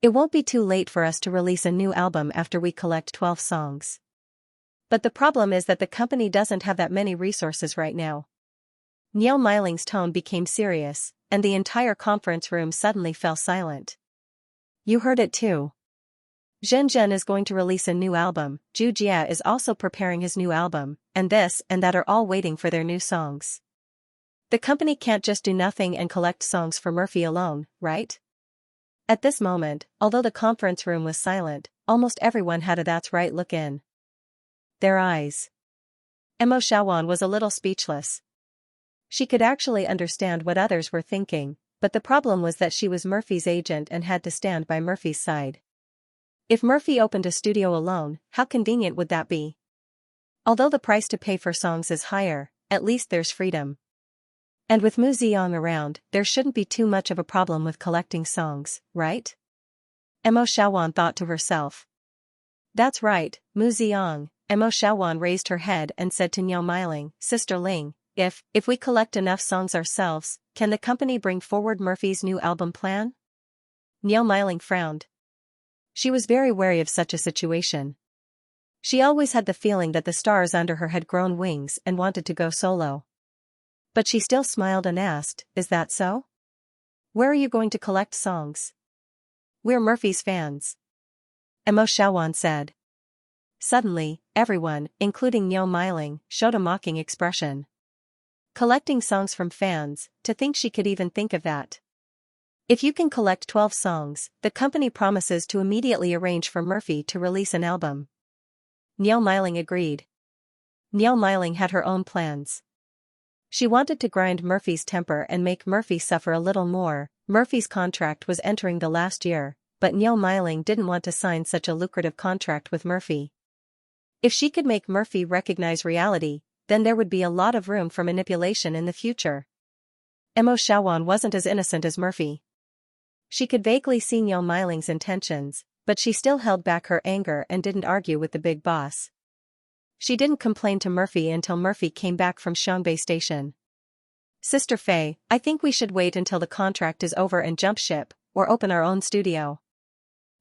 It won't be too late for us to release a new album after we collect 12 songs. But the problem is that the company doesn't have that many resources right now. Niu Meiling's tone became serious, and the entire conference room suddenly fell silent. You heard it too. Zhenzhen is going to release a new album, Zhu Jia is also preparing his new album, and this and that are all waiting for their new songs. The company can't just do nothing and collect songs for Murphy alone, right? At this moment, although the conference room was silent, almost everyone had a that's right look in their eyes. Mo Xiaowan was a little speechless. She could actually understand what others were thinking, but the problem was that she was Murphy's agent and had to stand by Murphy's side. If Murphy opened a studio alone, how convenient would that be? Although the price to pay for songs is higher, at least there's freedom. And with Mu Ziang around, there shouldn't be too much of a problem with collecting songs, right? Mo Xiaowan thought to herself. That's right, Mu Ziang. Mo Xiaowan raised her head and said to Niu Meiling, Sister Ling, if we collect enough songs ourselves, can the company bring forward Murphy's new album plan? Niu Meiling frowned. She was very wary of such a situation. She always had the feeling that the stars under her had grown wings and wanted to go solo. But she still smiled and asked, is that so? Where are you going to collect songs? We're Murphy's fans. Mo Xiaowan said. Suddenly, everyone, including Niu Meiling, showed a mocking expression. Collecting songs from fans, to think she could even think of that. If you can collect 12 songs, the company promises to immediately arrange for Murphy to release an album. Niu Meiling agreed. Niu Meiling had her own plans. She wanted to grind Murphy's temper and make Murphy suffer a little more. Murphy's contract was entering the last year, but Niu Meiling didn't want to sign such a lucrative contract with Murphy. If she could make Murphy recognize reality, then there would be a lot of room for manipulation in the future. Mo Xiaowan wasn't as innocent as Murphy. She could vaguely see Niu Meiling's intentions, but she still held back her anger and didn't argue with the big boss. She didn't complain to Murphy until Murphy came back from Xiangbei Station. Sister Fei, I think we should wait until the contract is over and jump ship, or open our own studio.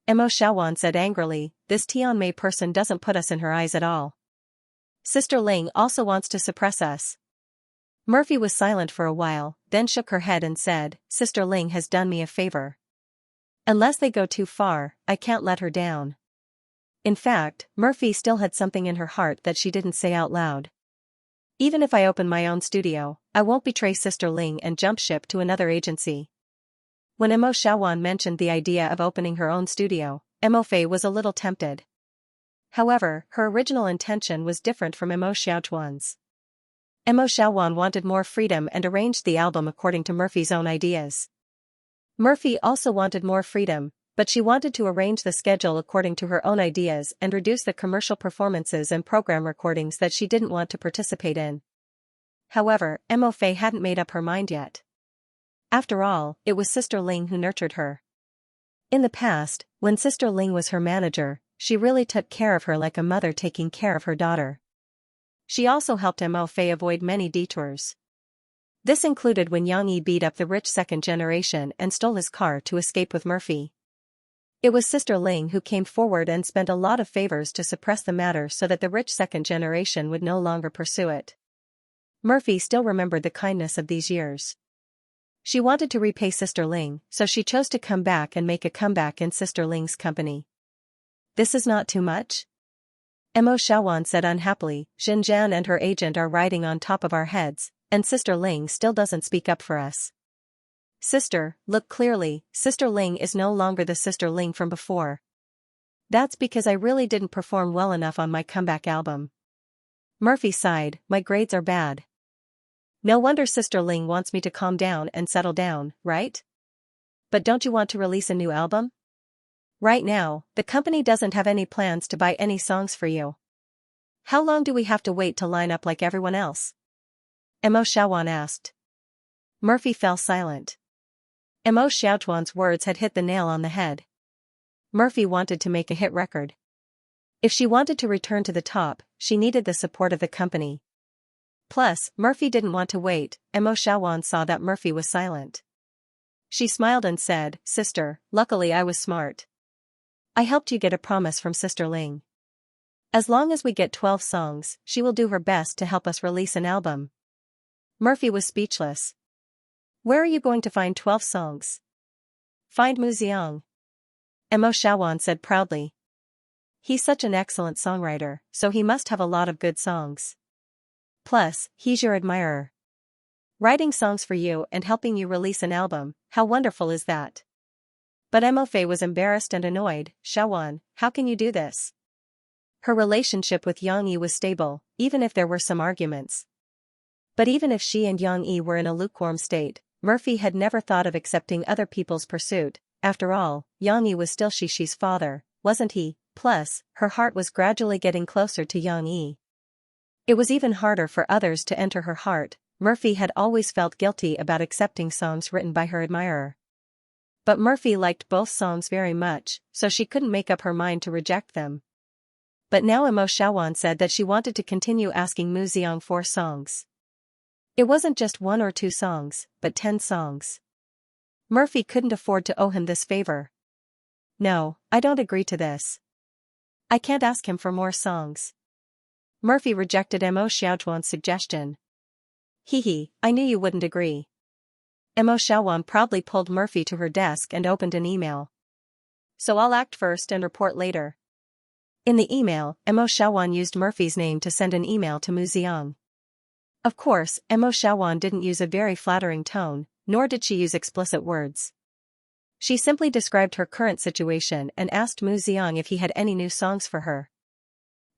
Mo Xiaowan said angrily, this Tianmei person doesn't put us in her eyes at all. Sister Ling also wants to suppress us. Murphy was silent for a while, then shook her head and said, Sister Ling has done me a favor. Unless they go too far, I can't let her down. In fact, Murphy still had something in her heart that she didn't say out loud. Even if I open my own studio, I won't betray Sister Ling and jump ship to another agency. When Mo Xiaowan mentioned the idea of opening her own studio, Mo Fei was a little tempted. However, her original intention was different from Mo Xiaochuan's. Mo Xiaowan wanted more freedom and arranged the album according to Murphy's own ideas. Murphy also wanted more freedom, but she wanted to arrange the schedule according to her own ideas and reduce the commercial performances and program recordings that she didn't want to participate in. However, Mo Fei hadn't made up her mind yet. After all, it was Sister Ling who nurtured her. In the past, when Sister Ling was her manager, she really took care of her like a mother taking care of her daughter. She also helped Mo Fei avoid many detours. This included when Yang Yi beat up the rich second generation and stole his car to escape with Murphy. It was Sister Ling who came forward and spent a lot of favors to suppress the matter so that the rich second generation would no longer pursue it. Murphy still remembered the kindness of these years. She wanted to repay Sister Ling, so she chose to come back and make a comeback in Sister Ling's company. This is not too much? Mo Xiaowan said unhappily. Xinjian and her agent are riding on top of our heads, and Sister Ling still doesn't speak up for us. Sister, look clearly, Sister Ling is no longer the Sister Ling from before. That's because I really didn't perform well enough on my comeback album. Murphy sighed, my grades are bad. No wonder Sister Ling wants me to calm down and settle down, right? But don't you want to release a new album? Right now, the company doesn't have any plans to buy any songs for you. How long do we have to wait to line up like everyone else? Mo Xiaowan asked. Murphy fell silent. Mo Xiaochuan's words had hit the nail on the head. Murphy wanted to make a hit record. If she wanted to return to the top, she needed the support of the company. Plus, Murphy didn't want to wait. Mo Xiaowan saw that Murphy was silent. She smiled and said, Sister, luckily I was smart. I helped you get a promise from Sister Ling. As long as we get 12 songs, she will do her best to help us release an album. Murphy was speechless. Where are you going to find 12 songs? Find Mu Xiang. Mo Xiaowan said proudly. He's such an excellent songwriter, so he must have a lot of good songs. Plus, he's your admirer. Writing songs for you and helping you release an album, how wonderful is that? But Mo Fei was embarrassed and annoyed. Xiaowan, how can you do this? Her relationship with Yang Yi was stable, even if there were some arguments. But even if she and Yang Yi were in a lukewarm state, Murphy had never thought of accepting other people's pursuit. After all, Yang Yi was still Xishi's father, wasn't he? Plus, her heart was gradually getting closer to Yang Yi. It was even harder for others to enter her heart. Murphy had always felt guilty about accepting songs written by her admirer. But Murphy liked both songs very much, so she couldn't make up her mind to reject them. But now Mo Xiaowan said that she wanted to continue asking Mu Xiang for songs. It wasn't just 1 or 2 songs, but 10 songs. Murphy couldn't afford to owe him this favor. No, I don't agree to this. I can't ask him for more songs. Murphy rejected Mo Xiaochuan's suggestion. Hee, I knew you wouldn't agree. Mo Xiaowan proudly pulled Murphy to her desk and opened an email. So I'll act first and report later. In the email, Mo Xiaowan used Murphy's name to send an email to Mu Xiang. Of course, Mo Xiaowan didn't use a very flattering tone, nor did she use explicit words. She simply described her current situation and asked Mu Xiang if he had any new songs for her.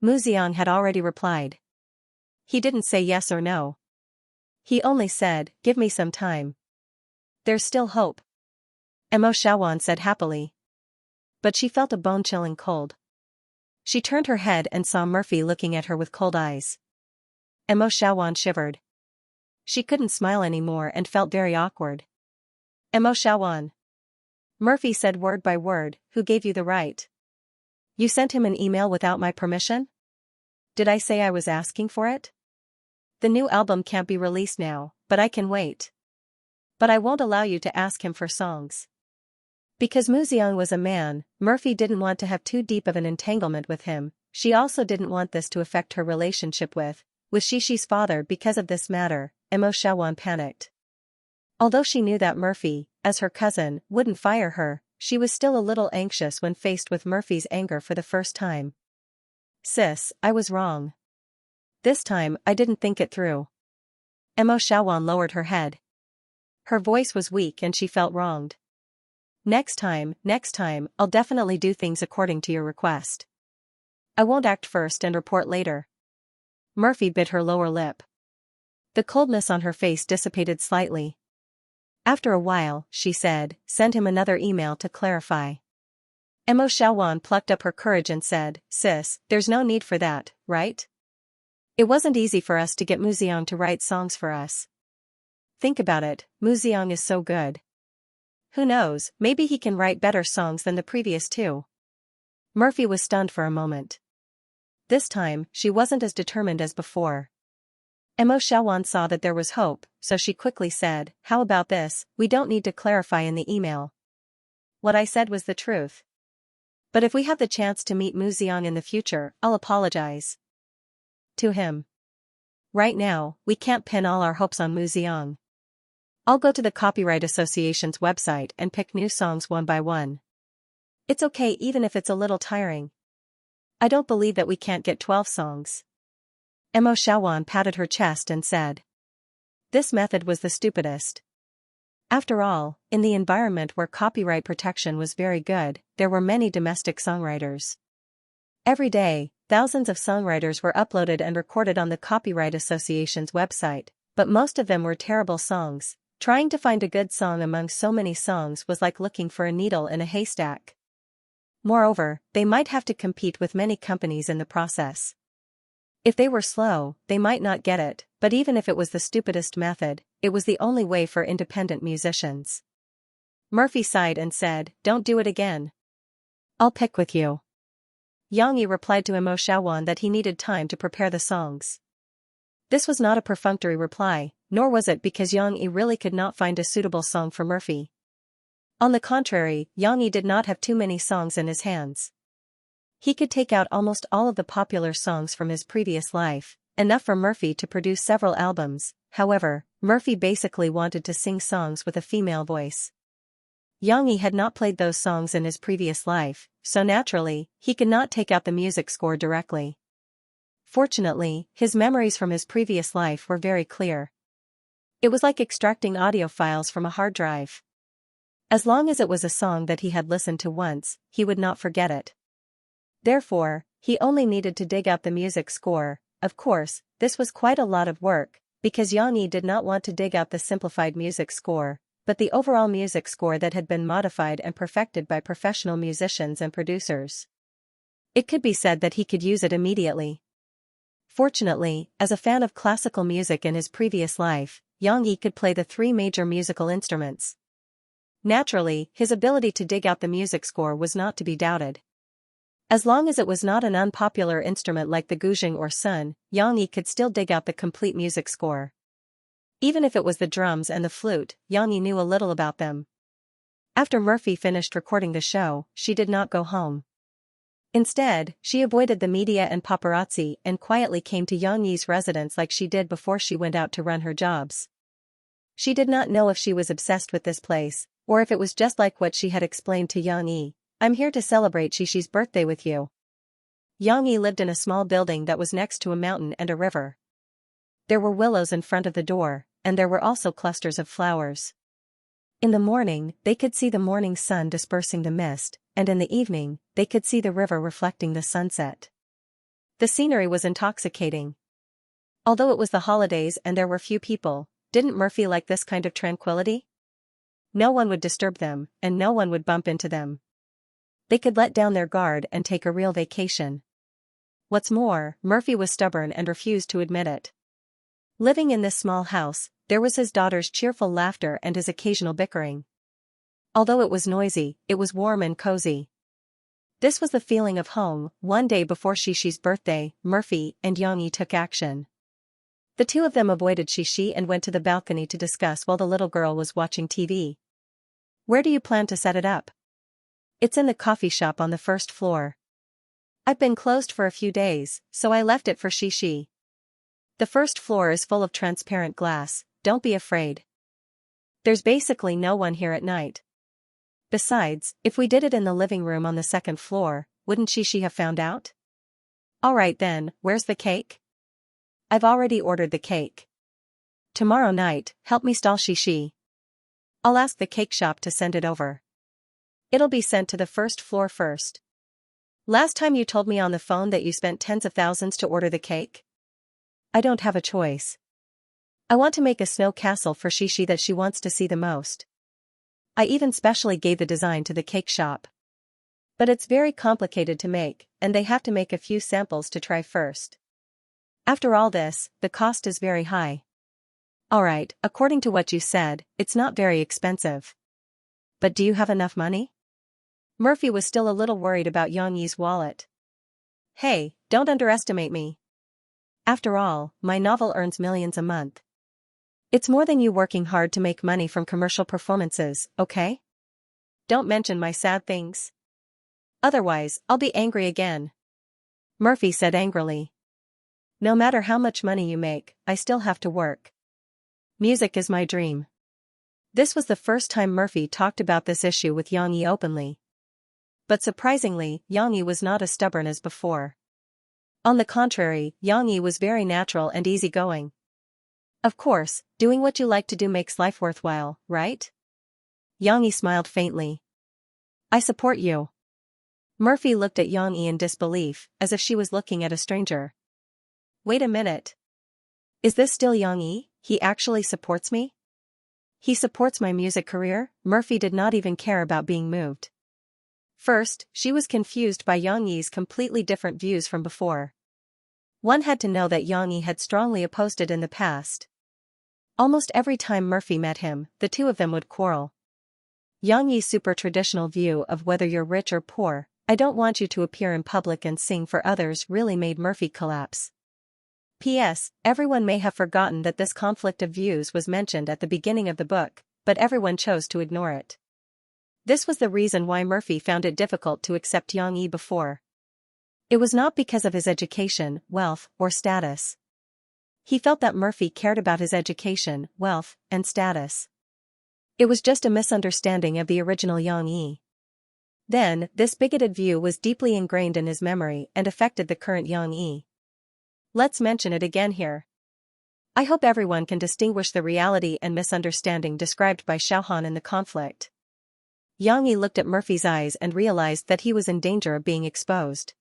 Mu Xiang had already replied. He didn't say yes or no. He only said, give me some time. There's still hope. Mo Xiaowan said happily. But she felt a bone-chilling cold. She turned her head and saw Murphy looking at her with cold eyes. Mo Xiaowan shivered. She couldn't smile anymore and felt very awkward. Mo Xiaowan. Murphy said word by word, who gave you the right? You sent him an email without my permission? Did I say I was asking for it? The new album can't be released now, but I can wait. But I won't allow you to ask him for songs. Because Mu Xiang was a man, Murphy didn't want to have too deep of an entanglement with him. She also didn't want this to affect her relationship with Xishi's father. Because of this matter, Mo Xiaowan panicked. Although she knew that Murphy, as her cousin, wouldn't fire her, she was still a little anxious when faced with Murphy's anger for the first time. Sis, I was wrong. This time, I didn't think it through. Mo Xiaowan lowered her head. Her voice was weak and she felt wronged. Next time, I'll definitely do things according to your request. I won't act first and report later. Murphy bit her lower lip. The coldness on her face dissipated slightly. After a while, she said, send him another email to clarify. Mo Xiaowan plucked up her courage and said, sis, there's no need for that, right? It wasn't easy for us to get Muziang to write songs for us. Think about it, Muziang is so good. Who knows, maybe he can write better songs than the previous two. Murphy was stunned for a moment. This time, she wasn't as determined as before. Mo Xiaowan saw that there was hope, so she quickly said, how about this, we don't need to clarify in the email. What I said was the truth. But if we have the chance to meet Muziang in the future, I'll apologize to him. Right now, we can't pin all our hopes on Muziang. I'll go to the Copyright Association's website and pick new songs one by one. It's okay even if it's a little tiring. I don't believe that we can't get 12 songs. Mo Xiaowan patted her chest and said. This method was the stupidest. After all, in the environment where copyright protection was very good, there were many domestic songwriters. Every day, thousands of songwriters were uploaded and recorded on the Copyright Association's website, but most of them were terrible songs. Trying to find a good song among so many songs was like looking for a needle in a haystack. Moreover, they might have to compete with many companies in the process. If they were slow, they might not get it, but even if it was the stupidest method, it was the only way for independent musicians. Murphy sighed and said, don't do it again. I'll pick with you. Xianxia replied to Mo Xiaowan that he needed time to prepare the songs. This was not a perfunctory reply, nor was it because Xianxia really could not find a suitable song for Murphy. On the contrary, Xianxia did not have too many songs in his hands. He could take out almost all of the popular songs from his previous life, enough for Murphy to produce several albums. However, Murphy basically wanted to sing songs with a female voice. Xianxia had not played those songs in his previous life, so naturally, he could not take out the music score directly. Fortunately, his memories from his previous life were very clear. It was like extracting audio files from a hard drive. As long as it was a song that he had listened to once, he would not forget it. Therefore, he only needed to dig out the music score. Of course, this was quite a lot of work, because Xianxia did not want to dig out the simplified music score, but the overall music score that had been modified and perfected by professional musicians and producers. It could be said that he could use it immediately. Fortunately, as a fan of classical music in his previous life, Xianxia could play the 3 major musical instruments. Naturally, his ability to dig out the music score was not to be doubted. As long as it was not an unpopular instrument like the guzheng or sun, Xianxia could still dig out the complete music score. Even if it was the drums and the flute, Xianxia knew a little about them. After Murphy finished recording the show, she did not go home. Instead, she avoided the media and paparazzi and quietly came to Xianxia's residence like she did before she went out to run her jobs. She did not know if she was obsessed with this place, or if it was just like what she had explained to Xianxia. I'm here to celebrate Xixi's birthday with you. Xianxia lived in a small building that was next to a mountain and a river. There were willows in front of the door, and there were also clusters of flowers. In the morning, they could see the morning sun dispersing the mist, and in the evening, they could see the river reflecting the sunset. The scenery was intoxicating. Although it was the holidays and there were few people, didn't Murphy like this kind of tranquility? No one would disturb them, and no one would bump into them. They could let down their guard and take a real vacation. What's more, Murphy was stubborn and refused to admit it. Living in this small house, there was his daughter's cheerful laughter and his occasional bickering. Although it was noisy, it was warm and cozy. This was the feeling of home. One day before Xixi's birthday, Murphy and Xianxia took action. The two of them avoided Xixi and went to the balcony to discuss while the little girl was watching TV. Where do you plan to set it up? It's in the coffee shop on the first floor. I've been closed for a few days, so I left it for Xixi. The first floor is full of transparent glass, don't be afraid. There's basically no one here at night. Besides, if we did it in the living room on the second floor, wouldn't Xixi have found out? Alright then, where's the cake? I've already ordered the cake. Tomorrow night, help me stall Xixi. I'll ask the cake shop to send it over. It'll be sent to the first floor first. Last time you told me on the phone that you spent tens of thousands to order the cake. I don't have a choice. I want to make a snow castle for Xianxia that she wants to see the most. I even specially gave the design to the cake shop. But it's very complicated to make, and they have to make a few samples to try first. After all this, the cost is very high. Alright, according to what you said, it's not very expensive. But do you have enough money? Murphy was still a little worried about Xianxia's wallet. Hey, don't underestimate me. After all, my novel earns millions a month. It's more than you working hard to make money from commercial performances, okay? Don't mention my sad things. Otherwise, I'll be angry again. Murphy said angrily. No matter how much money you make, I still have to work. Music is my dream. This was the first time Murphy talked about this issue with Xianxia openly. But surprisingly, Xianxia was not as stubborn as before. On the contrary, Xianxia was very natural and easygoing. Of course, doing what you like to do makes life worthwhile, right? Xianxia smiled faintly. I support you. Murphy looked at Xianxia in disbelief, as if she was looking at a stranger. Wait a minute. Is this still Xianxia? He actually supports me? He supports my music career? Murphy did not even care about being moved. First, she was confused by Xianxia's completely different views from before. One had to know that Xianxia had strongly opposed it in the past. Almost every time Murphy met him, the two of them would quarrel. Xianxia's super traditional view of whether you're rich or poor, I don't want you to appear in public and sing for others, really made Murphy collapse. P.S. Everyone may have forgotten that this conflict of views was mentioned at the beginning of the book, but everyone chose to ignore it. This was the reason why Murphy found it difficult to accept Xianxia before. It was not because of his education, wealth, or status. He felt that Murphy cared about his education, wealth, and status. It was just a misunderstanding of the original Xianxia. Then, this bigoted view was deeply ingrained in his memory and affected the current Xianxia. Let's mention it again here. I hope everyone can distinguish the reality and misunderstanding described by Xiaohan in the conflict. Xianxia looked at Murphy's eyes and realized that he was in danger of being exposed.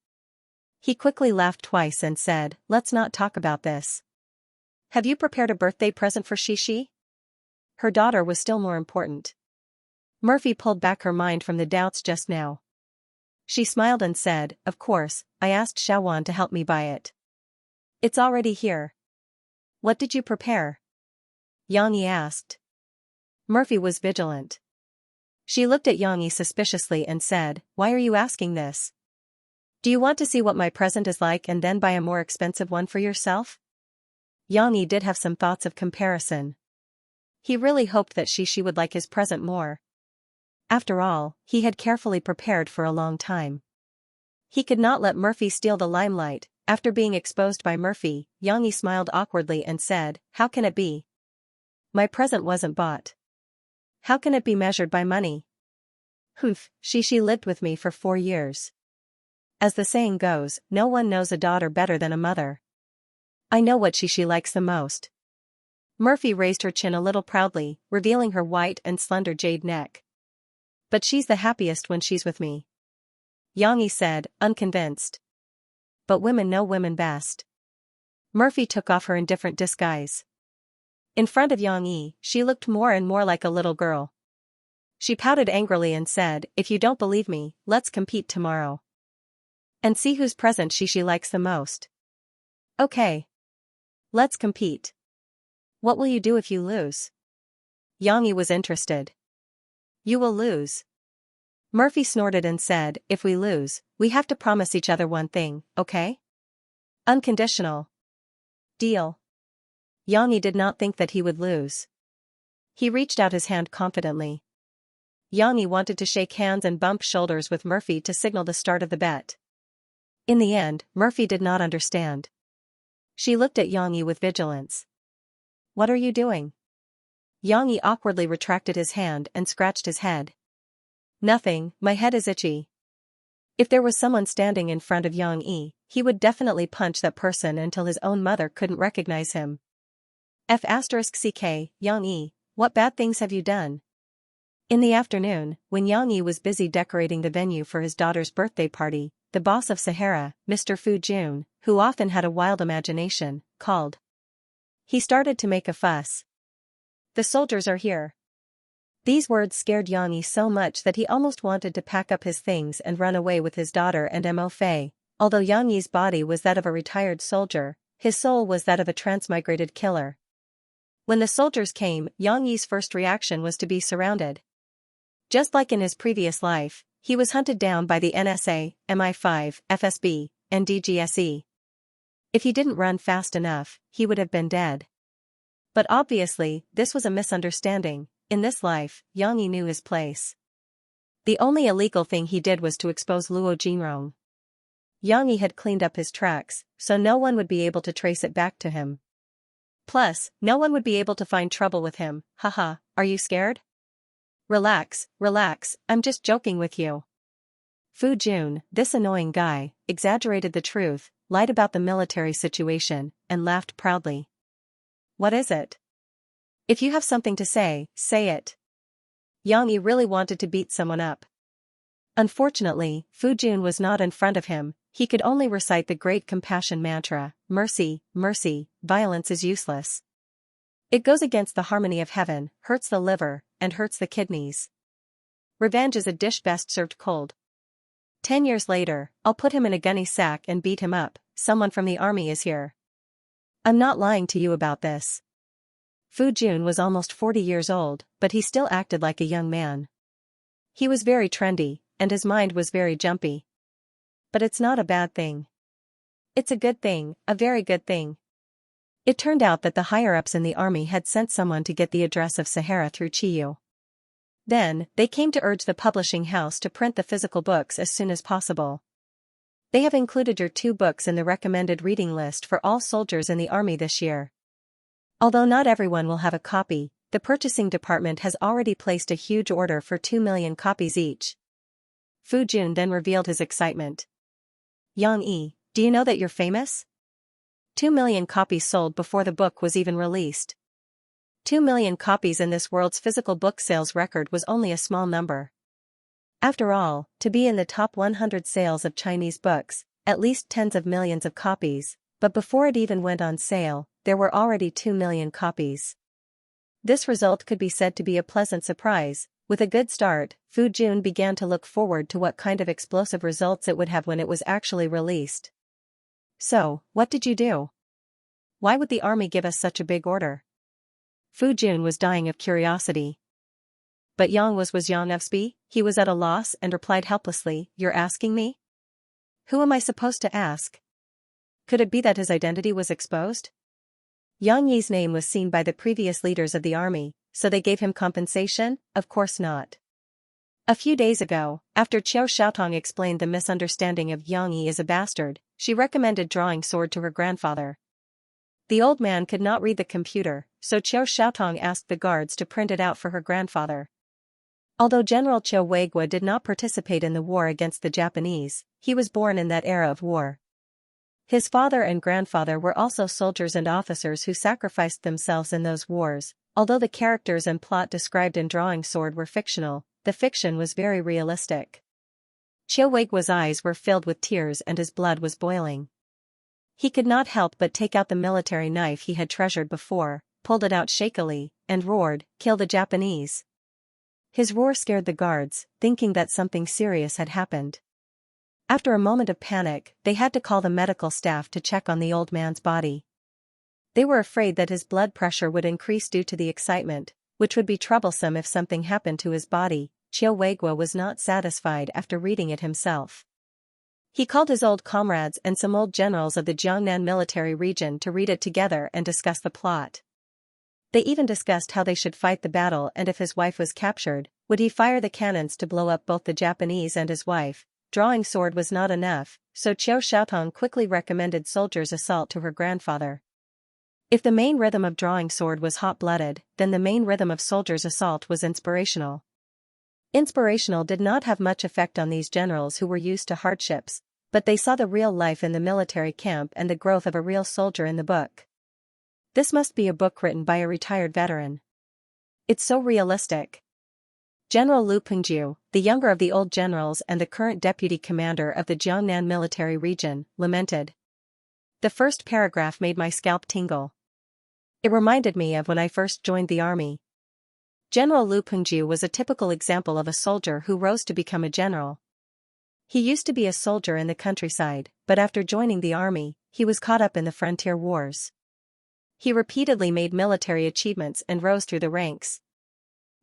He quickly laughed twice and said, let's not talk about this. Have you prepared a birthday present for Xianxia? Her daughter was still more important. Murphy pulled back her mind from the doubts just now. She smiled and said, of course, I asked Xiaohan to help me buy it. It's already here. What did you prepare? Xianxia asked. Murphy was vigilant. She looked at Xianxia suspiciously and said, why are you asking this? Do you want to see what my present is like and then buy a more expensive one for yourself? Xianxia did have some thoughts of comparison. He really hoped that Xianxia would like his present more. After all, he had carefully prepared for a long time. He could not let Murphy steal the limelight. After being exposed by Murphy, Xianxia smiled awkwardly and said, how can it be? My present wasn't bought. How can it be measured by money? Xianxia lived with me for 4 years. As the saying goes, no one knows a daughter better than a mother. I know what Xianxia likes the most. Murphy raised her chin a little proudly, revealing her white and slender jade neck. But she's the happiest when she's with me. Xianxia said, unconvinced. But women know women best. Murphy took off her indifferent disguise. In front of Xianxia, she looked more and more like a little girl. She pouted angrily and said, if you don't believe me, let's compete tomorrow. And see whose present Xianxia likes the most. Okay. Let's compete. What will you do if you lose? Xianxia was interested. You will lose. Murphy snorted and said, if we lose, we have to promise each other one thing, okay? Unconditional. Deal. Xianxia did not think that he would lose. He reached out his hand confidently. Xianxia wanted to shake hands and bump shoulders with Murphy to signal the start of the bet. In the end, Murphy did not understand. She looked at Xianxia with vigilance. What are you doing? Xianxia awkwardly retracted his hand and scratched his head. Nothing, my head is itchy. If there was someone standing in front of Xianxia, he would definitely punch that person until his own mother couldn't recognize him. *CK, Xianxia, what bad things have you done? In the afternoon, when Xianxia was busy decorating the venue for his daughter's birthday party, the boss of Sahara, Mr. Fu Jun, who often had a wild imagination, called. He started to make a fuss. "The soldiers are here." These words scared Yang Yi so much that he almost wanted to pack up his things and run away with his daughter and Mo Fei. Although Yang Yi's body was that of a retired soldier, his soul was that of a transmigrated killer. When the soldiers came, Yang Yi's first reaction was to be surrounded. Just like in his previous life, he was hunted down by the NSA, MI5, FSB, and DGSE. If he didn't run fast enough, he would have been dead. But obviously, this was a misunderstanding. In this life, Yang Yi knew his place. The only illegal thing he did was to expose Luo Jinrong. Yang Yi had cleaned up his tracks, so no one would be able to trace it back to him. Plus, no one would be able to find trouble with him. Haha, are you scared? Relax, relax, I'm just joking with you. Fu Jun, this annoying guy, exaggerated the truth, lied about the military situation, and laughed proudly. What is it? If you have something to say it. Yang Yi really wanted to beat someone up. Unfortunately, Fu Jun was not in front of him. He could only recite the great compassion mantra, mercy, mercy, violence is useless. It goes against the harmony of heaven, hurts the liver, and hurts the kidneys. Revenge is a dish best served cold. 10 years later, I'll put him in a gunny sack and beat him up. Someone from the army is here. I'm not lying to you about this. Fu Jun was almost 40 years old, but he still acted like a young man. He was very trendy, and his mind was very jumpy. But it's not a bad thing. It's a good thing, a very good thing. It turned out that the higher-ups in the army had sent someone to get the address of Sahara through Chiyu. Then, they came to urge the publishing house to print the physical books as soon as possible. They have included your 2 books in the recommended reading list for all soldiers in the army this year. Although not everyone will have a copy, the purchasing department has already placed a huge order for 2 million copies each. Fu Jun then revealed his excitement. Yang Yi, do you know that you're famous? 2 million copies sold before the book was even released. 2 million copies in this world's physical book sales record was only a small number. After all, to be in the top 100 sales of Chinese books, at least tens of millions of copies, but before it even went on sale, there were already 2 million copies. This result could be said to be a pleasant surprise. With a good start, Fu Jun began to look forward to what kind of explosive results it would have when it was actually released. So, what did you do? Why would the army give us such a big order? Fu Jun was dying of curiosity. But Yang was Yang Fsb, he was at a loss and replied helplessly, "You're asking me? Who am I supposed to ask? Could it be that his identity was exposed?" Yang Yi's name was seen by the previous leaders of the army, so they gave him compensation? Of course not. A few days ago, after Qiu Shaotong explained the misunderstanding of Yang Yi as a bastard, she recommended drawing sword to her grandfather. The old man could not read the computer, so Qiu Shaotong asked the guards to print it out for her grandfather. Although General Qiu Weigua did not participate in the war against the Japanese, he was born in that era of war. His father and grandfather were also soldiers and officers who sacrificed themselves in those wars. Although the characters and plot described in Drawing Sword were fictional, the fiction was very realistic. Qiu Weigua's eyes were filled with tears and his blood was boiling. He could not help but take out the military knife he had treasured before, pulled it out shakily, and roared, "Kill the Japanese!" His roar scared the guards, thinking that something serious had happened. After a moment of panic, they had to call the medical staff to check on the old man's body. They were afraid that his blood pressure would increase due to the excitement, which would be troublesome if something happened to his body. Qiu Weigua was not satisfied after reading it himself. He called his old comrades and some old generals of the Jiangnan military region to read it together and discuss the plot. They even discussed how they should fight the battle, and if his wife was captured, would he fire the cannons to blow up both the Japanese and his wife. Drawing sword was not enough, so Qiu Shaotong quickly recommended soldiers' assault to her grandfather. If the main rhythm of Drawing Sword was hot-blooded, then the main rhythm of Soldier's Assault was inspirational. Inspirational did not have much effect on these generals who were used to hardships, but they saw the real life in the military camp and the growth of a real soldier in the book. This must be a book written by a retired veteran. It's so realistic. General Lu Pengju, the younger of the old generals and the current deputy commander of the Jiangnan military region, lamented. The first paragraph made my scalp tingle. It reminded me of when I first joined the army. General Lu Pengju was a typical example of a soldier who rose to become a general. He used to be a soldier in the countryside, but after joining the army, he was caught up in the frontier wars. He repeatedly made military achievements and rose through the ranks.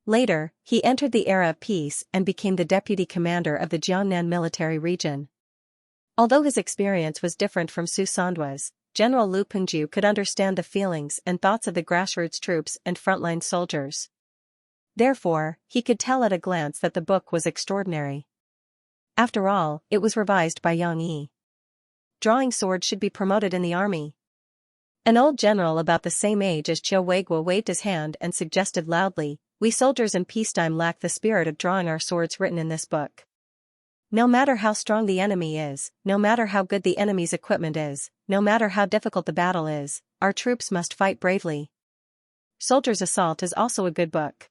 Later, he entered the era of peace and became the deputy commander of the Jiangnan military region. Although his experience was different from Su Sandua's, General Lu Pengju could understand the feelings and thoughts of the grassroots troops and frontline soldiers. Therefore, he could tell at a glance that the book was extraordinary. After all, it was revised by Yang Yi. Drawing swords should be promoted in the army. An old general about the same age as Qiu Weiguo waved his hand and suggested loudly, "We soldiers in peacetime lack the spirit of drawing our swords written in this book. No matter how strong the enemy is, no matter how good the enemy's equipment is, no matter how difficult the battle is, our troops must fight bravely. Soldier's Assault is also a good book.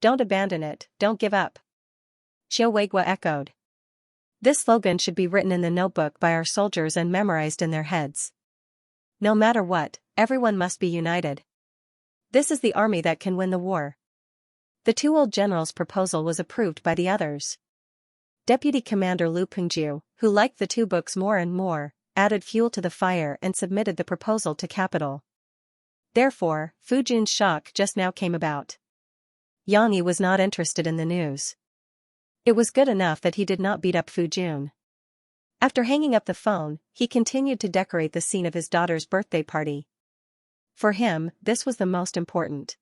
Don't abandon it, don't give up." Qiu Weiguo echoed. This slogan should be written in the notebook by our soldiers and memorized in their heads. No matter what, everyone must be united. This is the army that can win the war. The two old generals' proposal was approved by the others. Deputy Commander Lu Pengju, who liked the two books more and more, added fuel to the fire and submitted the proposal to capital. Therefore, Fu Jun's shock just now came about. Yang Yi was not interested in the news. It was good enough that he did not beat up Fu Jun. After hanging up the phone, he continued to decorate the scene of his daughter's birthday party. For him, this was the most important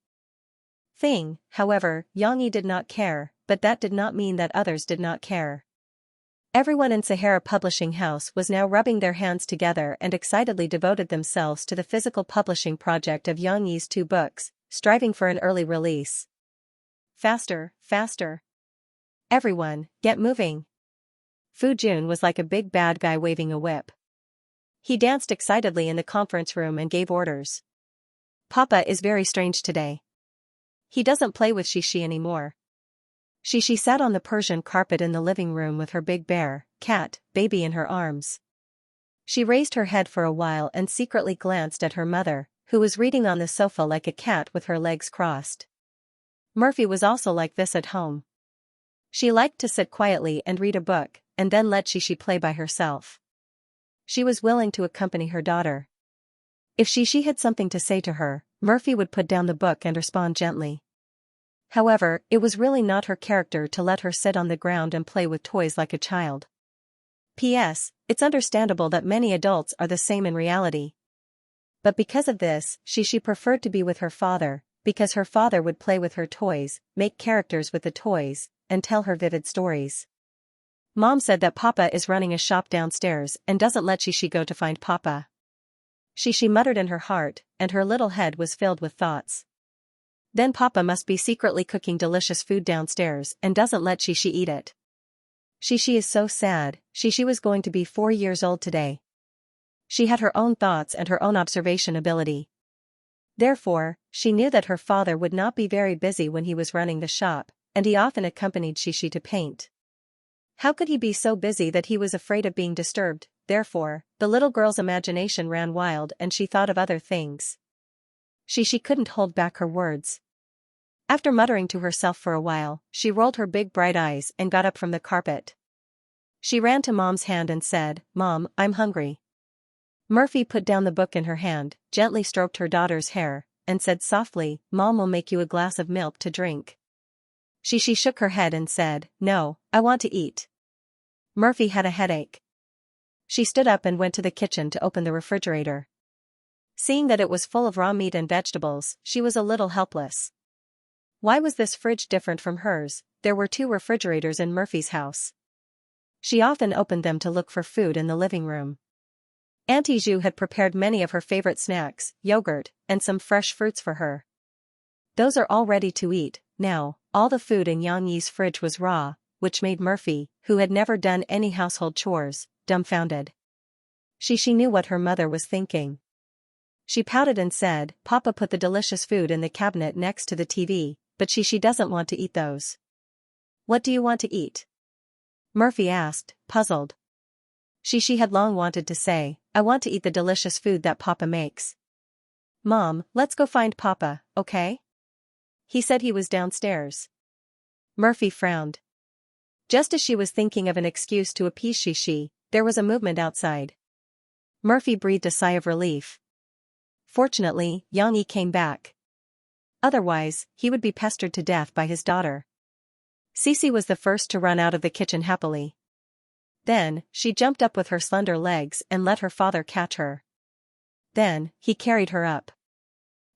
thing. However, Yang Yi did not care, but that did not mean that others did not care. Everyone in Sahara Publishing House was now rubbing their hands together and excitedly devoted themselves to the physical publishing project of Yang Yi's two books, striving for an early release. Faster, faster. Everyone, get moving. Fu Jun was like a big bad guy waving a whip. He danced excitedly in the conference room and gave orders. Papa is very strange today. He doesn't play with Xianxia anymore. Xianxia sat on the Persian carpet in the living room with her big bear, cat, baby in her arms. She raised her head for a while and secretly glanced at her mother, who was reading on the sofa like a cat with her legs crossed. Murphy was also like this at home. She liked to sit quietly and read a book, and then let Xianxia play by herself. She was willing to accompany her daughter. If Xianxia had something to say to her, Murphy would put down the book and respond gently. However, it was really not her character to let her sit on the ground and play with toys like a child. P.S. It's understandable that many adults are the same in reality. But because of this, Xianxia preferred to be with her father, because her father would play with her toys, make characters with the toys, and tell her vivid stories. Mom said that Papa is running a shop downstairs and doesn't let Xianxia go to find Papa. Xianxia muttered in her heart, and her little head was filled with thoughts. Then Papa must be secretly cooking delicious food downstairs and doesn't let Xianxia eat it. Xianxia is so sad. Xianxia was going to be 4 years old today. She had her own thoughts and her own observation ability. Therefore, she knew that her father would not be very busy when he was running the shop, and he often accompanied Xianxia to paint. How could he be so busy that he was afraid of being disturbed? Therefore, the little girl's imagination ran wild and she thought of other things. Xianxia couldn't hold back her words. After muttering to herself for a while, she rolled her big bright eyes and got up from the carpet. She ran to Mom's hand and said, "Mom, I'm hungry." Murphy put down the book in her hand, gently stroked her daughter's hair, and said softly, "Mom will make you a glass of milk to drink." Xianxia shook her head and said, "No, I want to eat." Murphy had a headache. She stood up and went to the kitchen to open the refrigerator. Seeing that it was full of raw meat and vegetables, she was a little helpless. Why was this fridge different from hers? There were 2 refrigerators in Murphy's house. She often opened them to look for food in the living room. Auntie Zhu had prepared many of her favorite snacks, yogurt, and some fresh fruits for her. Those are all ready to eat. Now, all the food in Yang Yi's fridge was raw, which made Murphy, who had never done any household chores, dumbfounded. She knew what her mother was thinking. She pouted and said, "Papa put the delicious food in the cabinet next to the TV, but she doesn't want to eat those. What do you want to eat? Murphy asked, puzzled. She had long wanted to say, I want to eat the delicious food that Papa makes. Mom, let's go find Papa, okay? He said he was downstairs. Murphy frowned. Just as she was thinking of an excuse to appease Xianxia, there was a movement outside. Murphy breathed a sigh of relief. Fortunately, Xianxia came back. Otherwise, he would be pestered to death by his daughter. Cici was the first to run out of the kitchen happily. Then, she jumped up with her slender legs and let her father catch her. Then, he carried her up.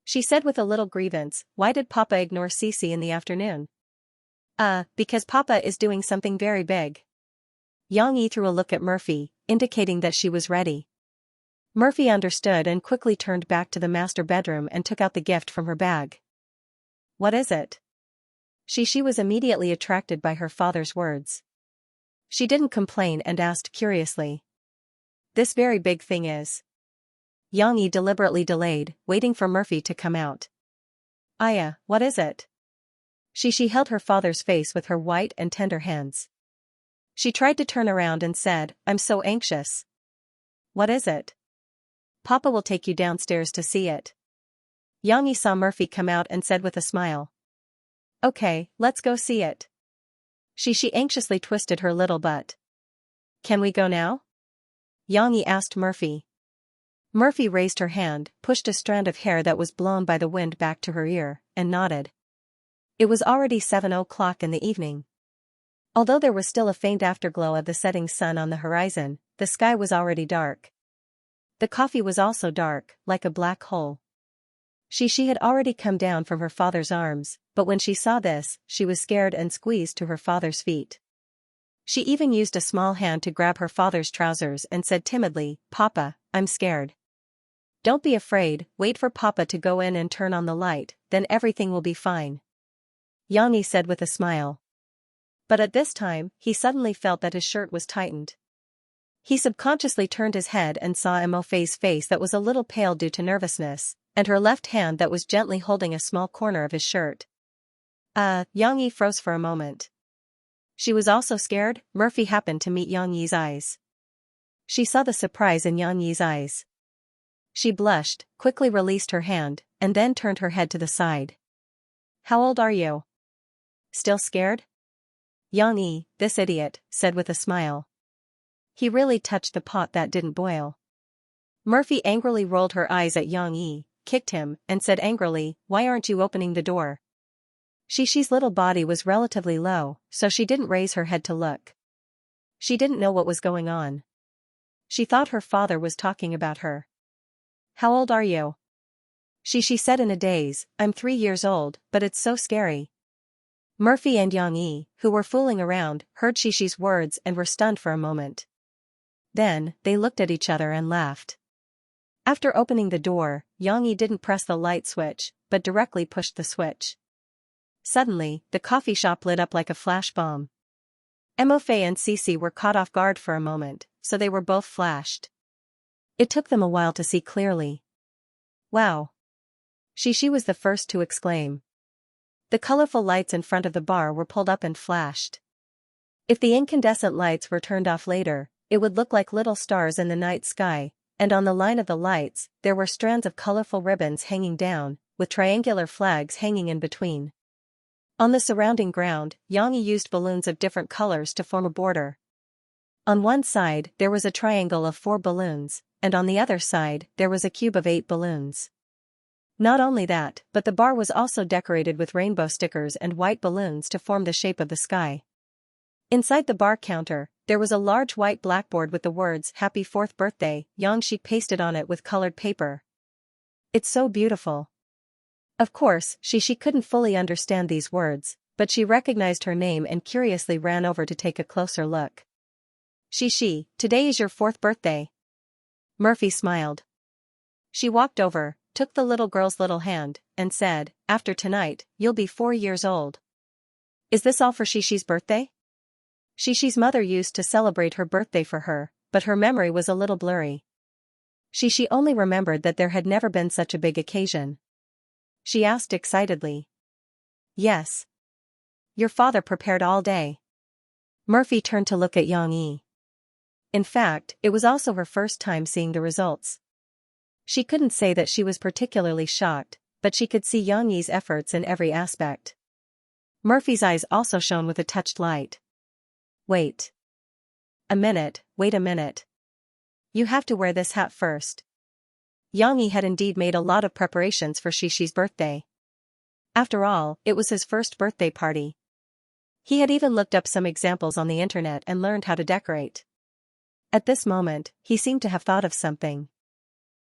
She said with a little grievance, why did Papa ignore Cici in the afternoon? Because Papa is doing something very big. Xianxia threw a look at Murphy, indicating that she was ready. Murphy understood and quickly turned back to the master bedroom and took out the gift from her bag. What is it? She was immediately attracted by her father's words. She didn't complain and asked curiously. This very big thing is. Xianxia deliberately delayed, waiting for Murphy to come out. Aya, what is it? She held her father's face with her white and tender hands. She tried to turn around and said, I'm so anxious. What is it? Papa will take you downstairs to see it. Xianxia saw Murphy come out and said with a smile. Okay, let's go see it. She anxiously twisted her little butt. Can we go now? Xianxia asked Murphy. Murphy raised her hand, pushed a strand of hair that was blown by the wind back to her ear, and nodded. It was already 7 o'clock in the evening. Although there was still a faint afterglow of the setting sun on the horizon, the sky was already dark. The coffee was also dark, like a black hole. She had already come down from her father's arms, but when she saw this, she was scared and squeezed to her father's feet. She even used a small hand to grab her father's trousers and said timidly, Papa, I'm scared. Don't be afraid, wait for Papa to go in and turn on the light, then everything will be fine. Xianxia said with a smile. But at this time, he suddenly felt that his shirt was tightened. He subconsciously turned his head and saw Mofei's face that was a little pale due to nervousness, and her left hand that was gently holding a small corner of his shirt. Xianxia froze for a moment. She was also scared. Murphy happened to meet Xianxia's eyes. She saw the surprise in Xianxia's eyes. She blushed, quickly released her hand, and then turned her head to the side. How old are you? Still scared? Xianxia, this idiot, said with a smile. He really touched the pot that didn't boil. Murphy angrily rolled her eyes at Xianxia, kicked him, and said angrily, why aren't you opening the door? Xi's little body was relatively low, so she didn't raise her head to look. She didn't know what was going on. She thought her father was talking about her. How old are you? She said in a daze, I'm 3 years old, but it's so scary. Murphy and Xianxia, who were fooling around, heard Xi's words and were stunned for a moment. Then, they looked at each other and laughed. After opening the door, Xianxia didn't press the light switch, but directly pushed the switch. Suddenly, the coffee shop lit up like a flash bomb. Mofei and Cici were caught off guard for a moment, so they were both flashed. It took them a while to see clearly. Wow! Xiaxia was the first to exclaim. The colorful lights in front of the bar were pulled up and flashed. If the incandescent lights were turned off later, it would look like little stars in the night sky, and on the line of the lights, there were strands of colorful ribbons hanging down, with triangular flags hanging in between. On the surrounding ground, Xianxia used balloons of different colors to form a border. On one side, there was a triangle of 4 balloons, and on the other side, there was a cube of 8 balloons. Not only that, but the bar was also decorated with rainbow stickers and white balloons to form the shape of the sky. Inside the bar counter, there was a large white blackboard with the words Happy 4th Birthday, Xianxia pasted on it with colored paper. It's so beautiful. Of course, she couldn't fully understand these words, but she recognized her name and curiously ran over to take a closer look. Xianxia, today is your 4th birthday. Murphy smiled. She walked over, took the little girl's little hand, and said, after tonight, you'll be 4 years old. Is this all for Xi's birthday? Xi's mother used to celebrate her birthday for her, but her memory was a little blurry. Xi only remembered that there had never been such a big occasion. She asked excitedly. Yes. Your father prepared all day. Murphy turned to look at Xianxia. In fact, it was also her first time seeing the results. She couldn't say that she was particularly shocked, but she could see Xianxia's efforts in every aspect. Murphy's eyes also shone with a touched light. Wait a minute. You have to wear this hat first. Xianxia had indeed made a lot of preparations for Xixi's birthday. After all, it was his first birthday party. He had even looked up some examples on the internet and learned how to decorate. At this moment, he seemed to have thought of something.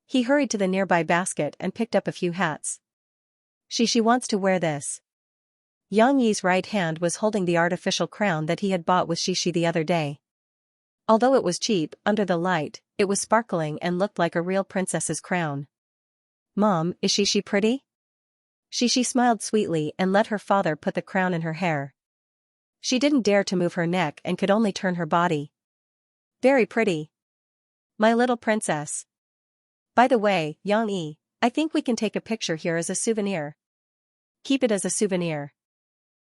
He hurried to the nearby basket and picked up a few hats. Xixi wants to wear this. Xianxia's right hand was holding the artificial crown that he had bought with Xixi the other day. Although it was cheap, under the light, it was sparkling and looked like a real princess's crown. Mom, is Xixi pretty? Xixi smiled sweetly and let her father put the crown in her hair. She didn't dare to move her neck and could only turn her body. Very pretty. My little princess. By the way, Xianxia, I think we can take a picture here as a souvenir. Keep it as a souvenir.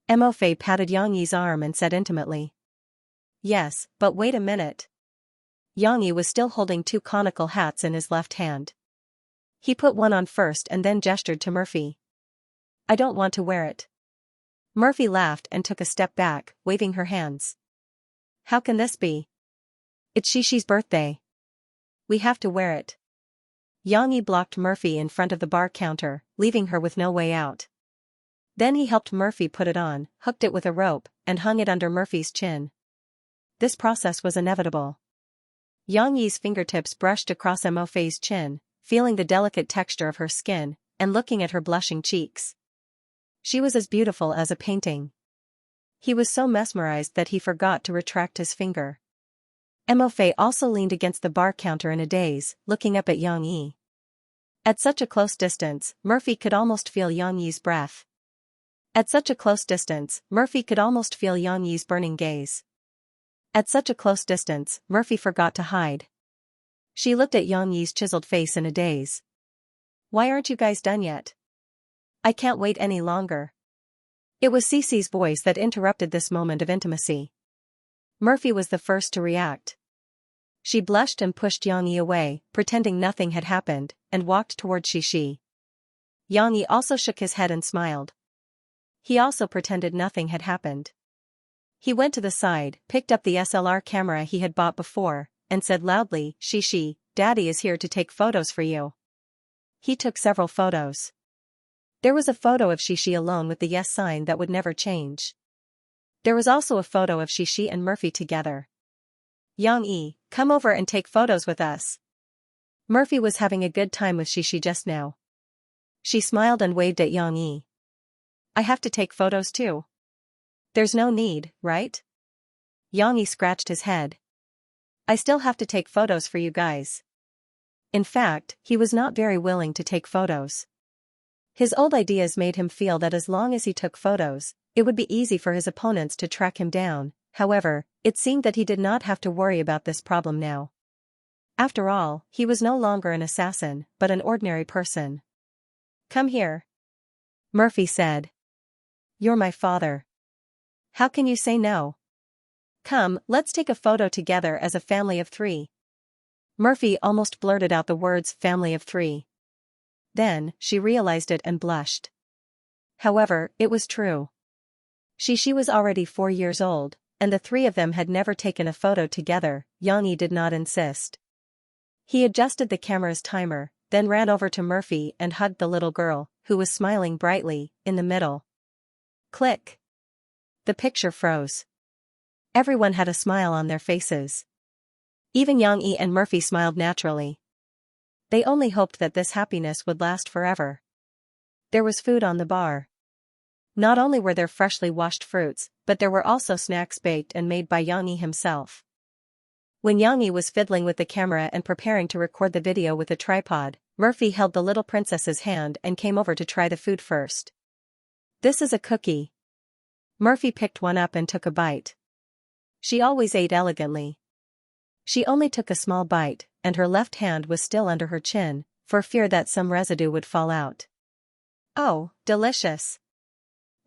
Mo patted Xianxia's arm and said intimately. Yes, but wait a minute. Xianxia was still holding two conical hats in his left hand. He put one on first and then gestured to Murphy. I don't want to wear it. Murphy laughed and took a step back, waving her hands. How can this be? It's Xixi's birthday. We have to wear it. Xianxia blocked Murphy in front of the bar counter, leaving her with no way out. Then he helped Murphy put it on, hooked it with a rope, and hung it under Murphy's chin. This process was inevitable. Xianxia's fingertips brushed across Mo's chin, feeling the delicate texture of her skin, and looking at her blushing cheeks. She was as beautiful as a painting. He was so mesmerized that he forgot to retract his finger. Mo also leaned against the bar counter in a daze, looking up at Xianxia. At such a close distance, Murphy could almost feel Xianxia's breath. At such a close distance, Murphy could almost feel Xianxia's burning gaze. At such a close distance, Murphy forgot to hide. She looked at Xianxia's chiseled face in a daze. Why aren't you guys done yet? I can't wait any longer. It was Xixi's voice that interrupted this moment of intimacy. Murphy was the first to react. She blushed and pushed Xianxia away, pretending nothing had happened, and walked toward Xixi. Xianxia also shook his head and smiled. He also pretended nothing had happened. He went to the side, picked up the SLR camera he had bought before, and said loudly, Xixi, Daddy is here to take photos for you. He took several photos. There was a photo of Xixi alone with the yes sign that would never change. There was also a photo of Xixi and Murphy together. Xianxia, come over and take photos with us. Murphy was having a good time with Xixi just now. She smiled and waved at Xianxia. I have to take photos too. There's no need, right? Xianxia scratched his head. I still have to take photos for you guys. In fact, he was not very willing to take photos. His old ideas made him feel that as long as he took photos, it would be easy for his opponents to track him down. However, it seemed that he did not have to worry about this problem now. After all, he was no longer an assassin, but an ordinary person. Come here. Murphy said. You're my father. How can you say no? Come, let's take a photo together as a family of three. Murphy almost blurted out the words family of three. Then, she realized it and blushed. However, it was true. Xixi was already 4 years old, and the three of them had never taken a photo together. Xianxia did not insist. He adjusted the camera's timer, then ran over to Murphy and hugged the little girl, who was smiling brightly, in the middle. Click. The picture froze. Everyone had a smile on their faces. Even Xianxia and Murphy smiled naturally. They only hoped that this happiness would last forever. There was food on the bar. Not only were there freshly washed fruits, but there were also snacks baked and made by Xianxia himself. When Xianxia was fiddling with the camera and preparing to record the video with a tripod, Murphy held the little princess's hand and came over to try the food first. This is a cookie. Murphy picked one up and took a bite. She always ate elegantly. She only took a small bite, and her left hand was still under her chin, for fear that some residue would fall out. Oh, delicious.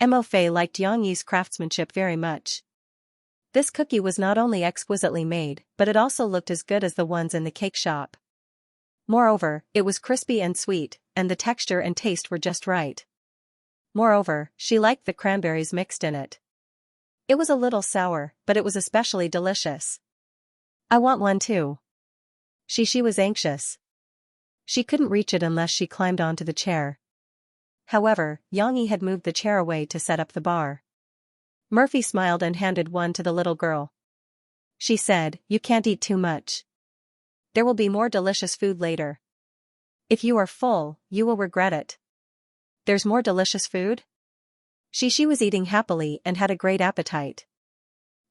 Mo Fei liked Yang Yi's craftsmanship very much. This cookie was not only exquisitely made, but it also looked as good as the ones in the cake shop. Moreover, it was crispy and sweet, and the texture and taste were just right. Moreover, she liked the cranberries mixed in it. It was a little sour, but it was especially delicious. I want one too. She was anxious. She couldn't reach it unless she climbed onto the chair. However, Yang Yi had moved the chair away to set up the bar. Murphy smiled and handed one to the little girl. She said, "You can't eat too much. There will be more delicious food later. If you are full, you will regret it." "There's more delicious food?" She was eating happily and had a great appetite.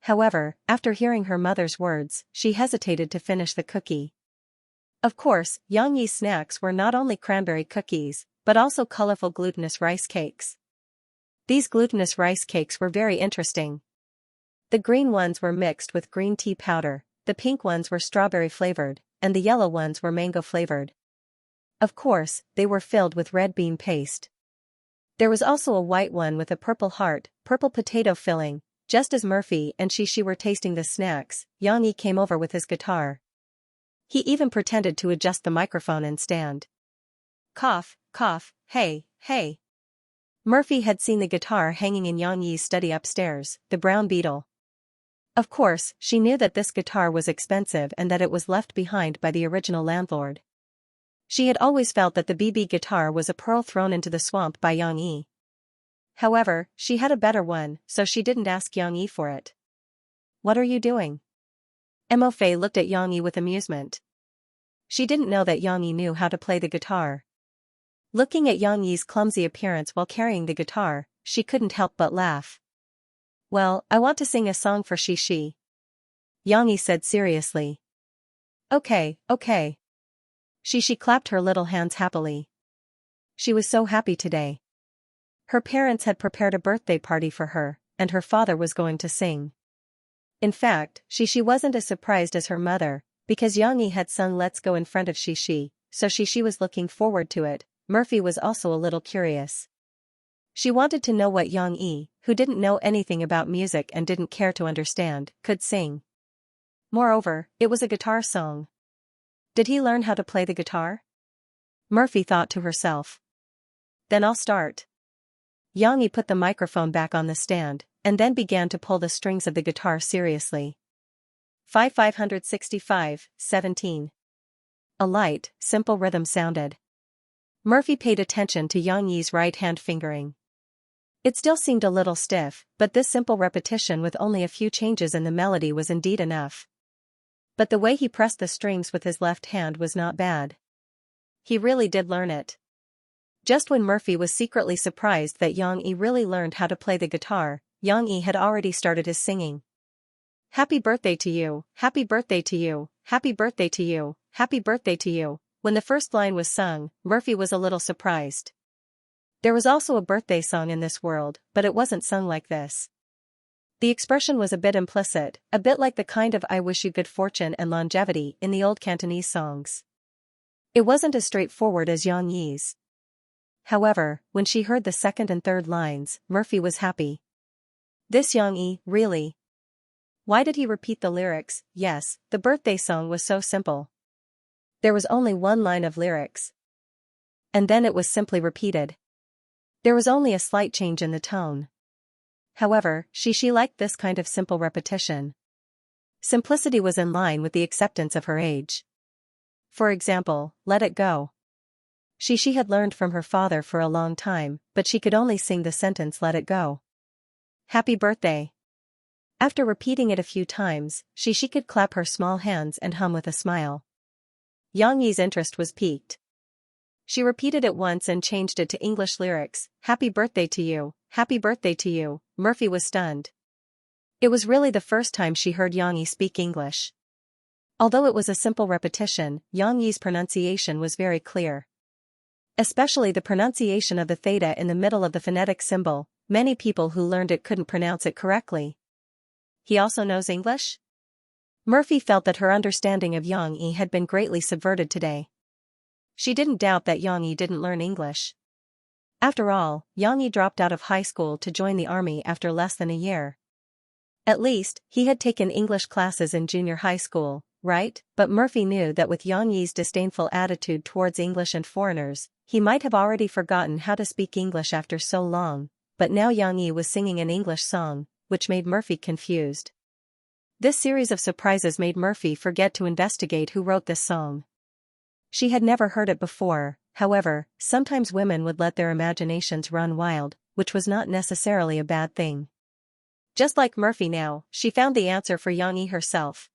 However, after hearing her mother's words, she hesitated to finish the cookie. Of course, Yang Yi's snacks were not only cranberry cookies, but also colorful glutinous rice cakes. These glutinous rice cakes were very interesting. The green ones were mixed with green tea powder, the pink ones were strawberry flavored, and the yellow ones were mango flavored. Of course, they were filled with red bean paste. There was also a white one with a purple heart, purple potato filling. Just as Murphy and she were tasting the snacks, Yang Yi came over with his guitar. He even pretended to adjust the microphone and stand. Cough, cough, hey, hey. Murphy had seen the guitar hanging in Yang Yi's study upstairs, the brown beetle. Of course, she knew that this guitar was expensive and that it was left behind by the original landlord. She had always felt that the BB guitar was a pearl thrown into the swamp by Yang Yi. However, she had a better one, so she didn't ask Yang Yi for it. "What are you doing?" Mo Fei looked at Yang Yi with amusement. She didn't know that Yang Yi knew how to play the guitar. Looking at Yang Yi's clumsy appearance while carrying the guitar, she couldn't help but laugh. "Well, I want to sing a song for Shi." Yang Yi said seriously. Okay. She clapped her little hands happily. She was so happy today. Her parents had prepared a birthday party for her, and her father was going to sing. In fact, she wasn't as surprised as her mother, because Yang Yi had sung "Let's Go" in front of Shi, so she was looking forward to it. Murphy was also a little curious. She wanted to know what Yang Yi, who didn't know anything about music and didn't care to understand, could sing. Moreover, it was a guitar song. Did he learn how to play the guitar? Murphy thought to herself. Then I'll start. Yang Yi put the microphone back on the stand, and then began to pull the strings of the guitar seriously. 565:17. A light, simple rhythm sounded. Murphy paid attention to Yang Yi's right hand fingering. It still seemed a little stiff, but this simple repetition with only a few changes in the melody was indeed enough. But the way he pressed the strings with his left hand was not bad. He really did learn it. Just when Murphy was secretly surprised that Yang Yi really learned how to play the guitar, Yang Yi had already started his singing. "Happy birthday to you, happy birthday to you, happy birthday to you, happy birthday to you." When the first line was sung, Murphy was a little surprised. There was also a birthday song in this world, but it wasn't sung like this. The expression was a bit implicit, a bit like the kind of "I wish you good fortune and longevity" in the old Cantonese songs. It wasn't as straightforward as Yang Yi's. However, when she heard the second and third lines, Murphy was happy. This Yang Yi, really? Why did he repeat the lyrics? Yes, the birthday song was so simple. There was only one line of lyrics. And then it was simply repeated. There was only a slight change in the tone. However, she liked this kind of simple repetition. Simplicity was in line with the acceptance of her age. For example, "Let it go." She had learned from her father for a long time, but she could only sing the sentence "Let it go." "Happy birthday." After repeating it a few times, she could clap her small hands and hum with a smile. Yang Yi's interest was piqued. She repeated it once and changed it to English lyrics, "Happy birthday to you, happy birthday to you." Murphy was stunned. It was really the first time she heard Yang Yi speak English. Although it was a simple repetition, Yang Yi's pronunciation was very clear. Especially the pronunciation of the theta in the middle of the phonetic symbol. Many people who learned it couldn't pronounce it correctly. He also knows English? Murphy felt that her understanding of Yang Yi had been greatly subverted today. She didn't doubt that Yang Yi didn't learn English. After all, Xianxia dropped out of high school to join the army after less than a year. At least, he had taken English classes in junior high school, right? But Murphy knew that with Xianxia's disdainful attitude towards English and foreigners, he might have already forgotten how to speak English after so long, but now Xianxia was singing an English song, which made Murphy confused. This series of surprises made Murphy forget to investigate who wrote this song. She had never heard it before. However, sometimes women would let their imaginations run wild, which was not necessarily a bad thing. Just like Murphy now, she found the answer for Xianxia herself.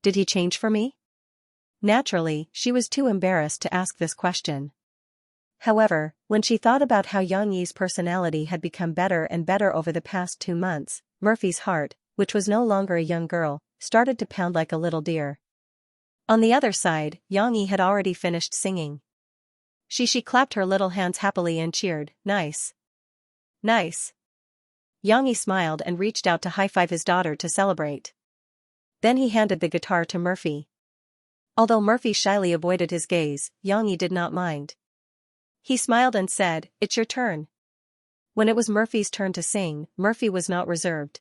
Did he change for me? Naturally, she was too embarrassed to ask this question. However, when she thought about how Xianxia's personality had become better and better over the past 2 months, Murphy's heart, which was no longer a young girl, started to pound like a little deer. On the other side, Xianxia had already finished singing. She clapped her little hands happily and cheered, "Nice. Nice." Xianxia smiled and reached out to high-five his daughter to celebrate. Then he handed the guitar to Murphy. Although Murphy shyly avoided his gaze, Xianxia did not mind. He smiled and said, "It's your turn." When it was Murphy's turn to sing, Murphy was not reserved.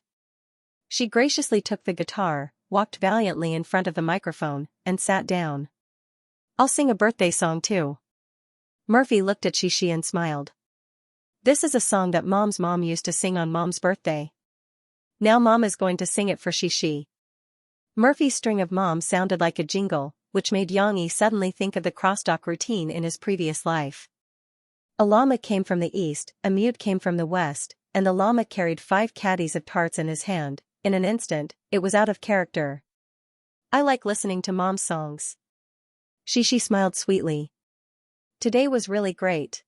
She graciously took the guitar, walked valiantly in front of the microphone, and sat down. "I'll sing a birthday song too." Murphy looked at Xianxia and smiled. "This is a song that Mom's mom used to sing on Mom's birthday. Now Mom is going to sing it for Xianxia." Murphy's string of Mom sounded like a jingle, which made Xianxia suddenly think of the crosstalk routine in his previous life. A llama came from the east, a mute came from the west, and the llama carried 5 caddies of tarts in his hand. In an instant, it was out of character. "I like listening to Mom's songs." Xianxia smiled sweetly. Today was really great.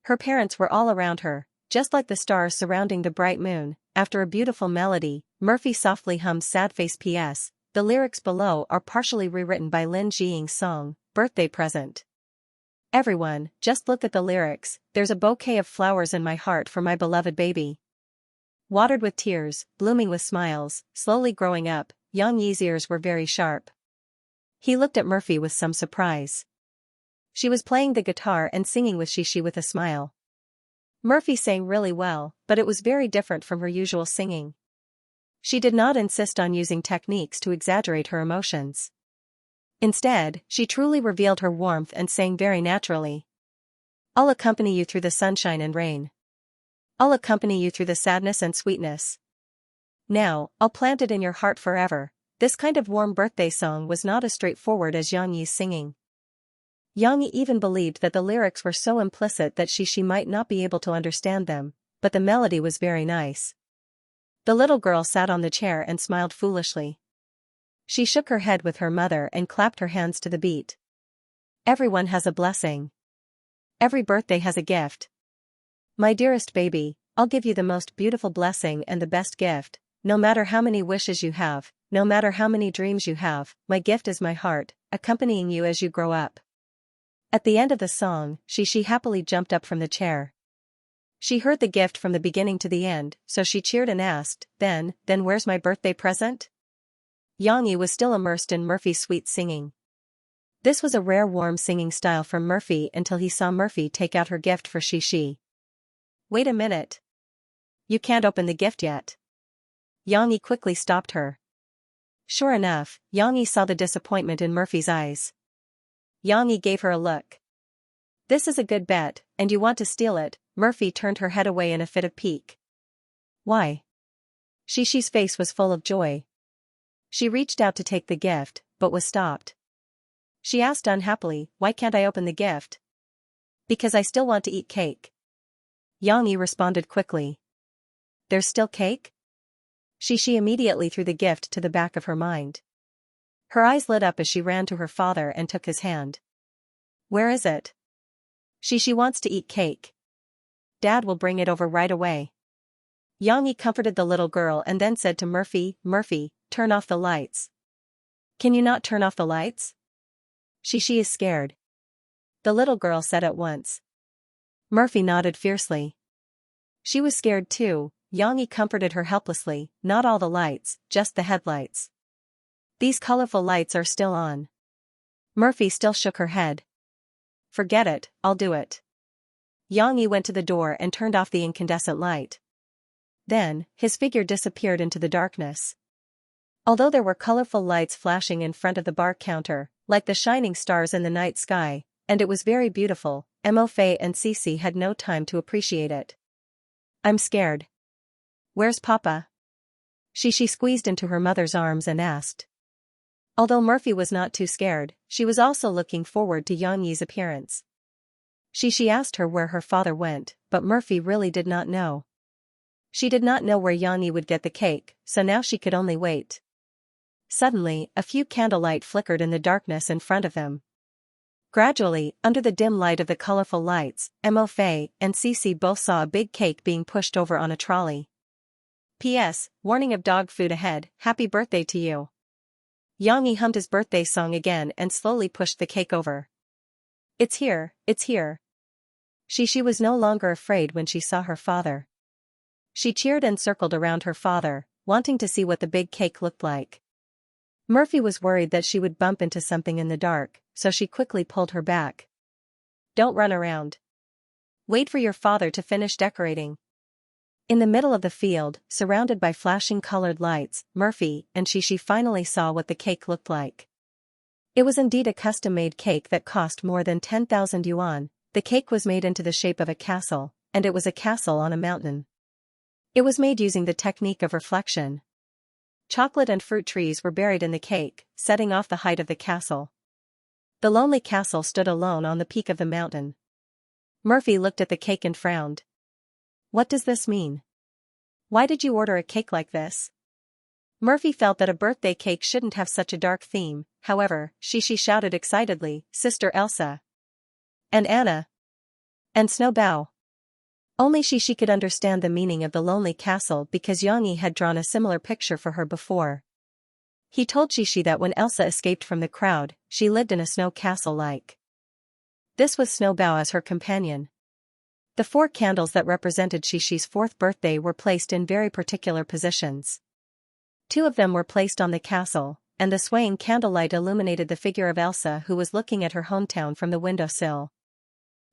Her parents were all around her, just like the stars surrounding the bright moon. After a beautiful melody, Murphy softly hummed "Sad Face P.S." The lyrics below are partially rewritten by Lin Jiying's song, "Birthday Present." "Everyone, just look at the lyrics. There's a bouquet of flowers in my heart for my beloved baby. Watered with tears, blooming with smiles, slowly growing up." Xianxia's ears were very sharp. He looked at Murphy with some surprise. She was playing the guitar and singing with Xianxia with a smile. Murphy sang really well, but it was very different from her usual singing. She did not insist on using techniques to exaggerate her emotions. Instead, she truly revealed her warmth and sang very naturally. "I'll accompany you through the sunshine and rain. I'll accompany you through the sadness and sweetness. Now, I'll plant it in your heart forever." This kind of warm birthday song was not as straightforward as Xianxia's singing. Xianxia even believed that the lyrics were so implicit that she might not be able to understand them, but the melody was very nice. The little girl sat on the chair and smiled foolishly. She shook her head with her mother and clapped her hands to the beat. "Everyone has a blessing. Every birthday has a gift. My dearest baby, I'll give you the most beautiful blessing and the best gift. No matter how many wishes you have, no matter how many dreams you have, my gift is my heart, accompanying you as you grow up." At the end of the song, Xianxia happily jumped up from the chair. She heard the gift from the beginning to the end, so she cheered and asked, Then where's my birthday present?" Xianxia was still immersed in Murphy's sweet singing. This was a rare warm singing style from Murphy until he saw Murphy take out her gift for Xianxia. "Wait a minute. You can't open the gift yet." Xianxia quickly stopped her. Sure enough, Xianxia saw the disappointment in Murphy's eyes. Xianxia gave her a look. "This is a good bet, and you want to steal it." Murphy turned her head away in a fit of pique. "Why?" Xianxia's face was full of joy. She reached out to take the gift, but was stopped. She asked unhappily, "Why can't I open the gift?" "Because I still want to eat cake." Xianxia responded quickly. "There's still cake?" Xianxia immediately threw the gift to the back of her mind. Her eyes lit up as she ran to her father and took his hand. "Where is it?" "Xianxia wants to eat cake. Dad will bring it over right away." Xianxia comforted the little girl and then said to Murphy, "Murphy, turn off the lights." "Can you not turn off the lights?" "Xianxia is scared." The little girl said at once. Murphy nodded fiercely. She was scared too. Xianxia comforted her helplessly. "Not all the lights, just the headlights. These colorful lights are still on." Murphy still shook her head. "Forget it, I'll do it." Yang Yi went to the door and turned off the incandescent light. Then, his figure disappeared into the darkness. Although there were colorful lights flashing in front of the bar counter, like the shining stars in the night sky, and it was very beautiful, Mo Fei and Cici had no time to appreciate it. I'm scared. Where's Papa? She squeezed into her mother's arms and asked. Although Murphy was not too scared, she was also looking forward to Yang Yi's appearance. She asked her where her father went, but Murphy really did not know. She did not know where Yang Yi would get the cake, so now she could only wait. Suddenly, a few candlelight flickered in the darkness in front of them. Gradually, under the dim light of the colorful lights, Mo Fei and Cici both saw a big cake being pushed over on a trolley. P.S. Warning of dog food ahead, happy birthday to you. Yang Yi hummed his birthday song again and slowly pushed the cake over. It's here, it's here. She was no longer afraid when she saw her father. She cheered and circled around her father, wanting to see what the big cake looked like. Murphy was worried that she would bump into something in the dark, so she quickly pulled her back. Don't run around. Wait for your father to finish decorating. In the middle of the field, surrounded by flashing colored lights, Murphy and she finally saw what the cake looked like. It was indeed a custom-made cake that cost more than 10,000 yuan. The cake was made into the shape of a castle, and it was a castle on a mountain. It was made using the technique of reflection. Chocolate and fruit trees were buried in the cake, setting off the height of the castle. The lonely castle stood alone on the peak of the mountain. Murphy looked at the cake and frowned. What does this mean? Why did you order a cake like this? Murphy felt that a birthday cake shouldn't have such a dark theme, however, she shouted excitedly, Sister Elsa. And Anna. And Snowbow. Only she could understand the meaning of the lonely castle because Yang Yi had drawn a similar picture for her before. He told Xixi that when Elsa escaped from the crowd, she lived in a snow castle-like. This was Snowbow as her companion. The 4 candles that represented Xixi's 4th birthday were placed in very particular positions. 2 of them were placed on the castle, and the swaying candlelight illuminated the figure of Elsa who was looking at her hometown from the windowsill.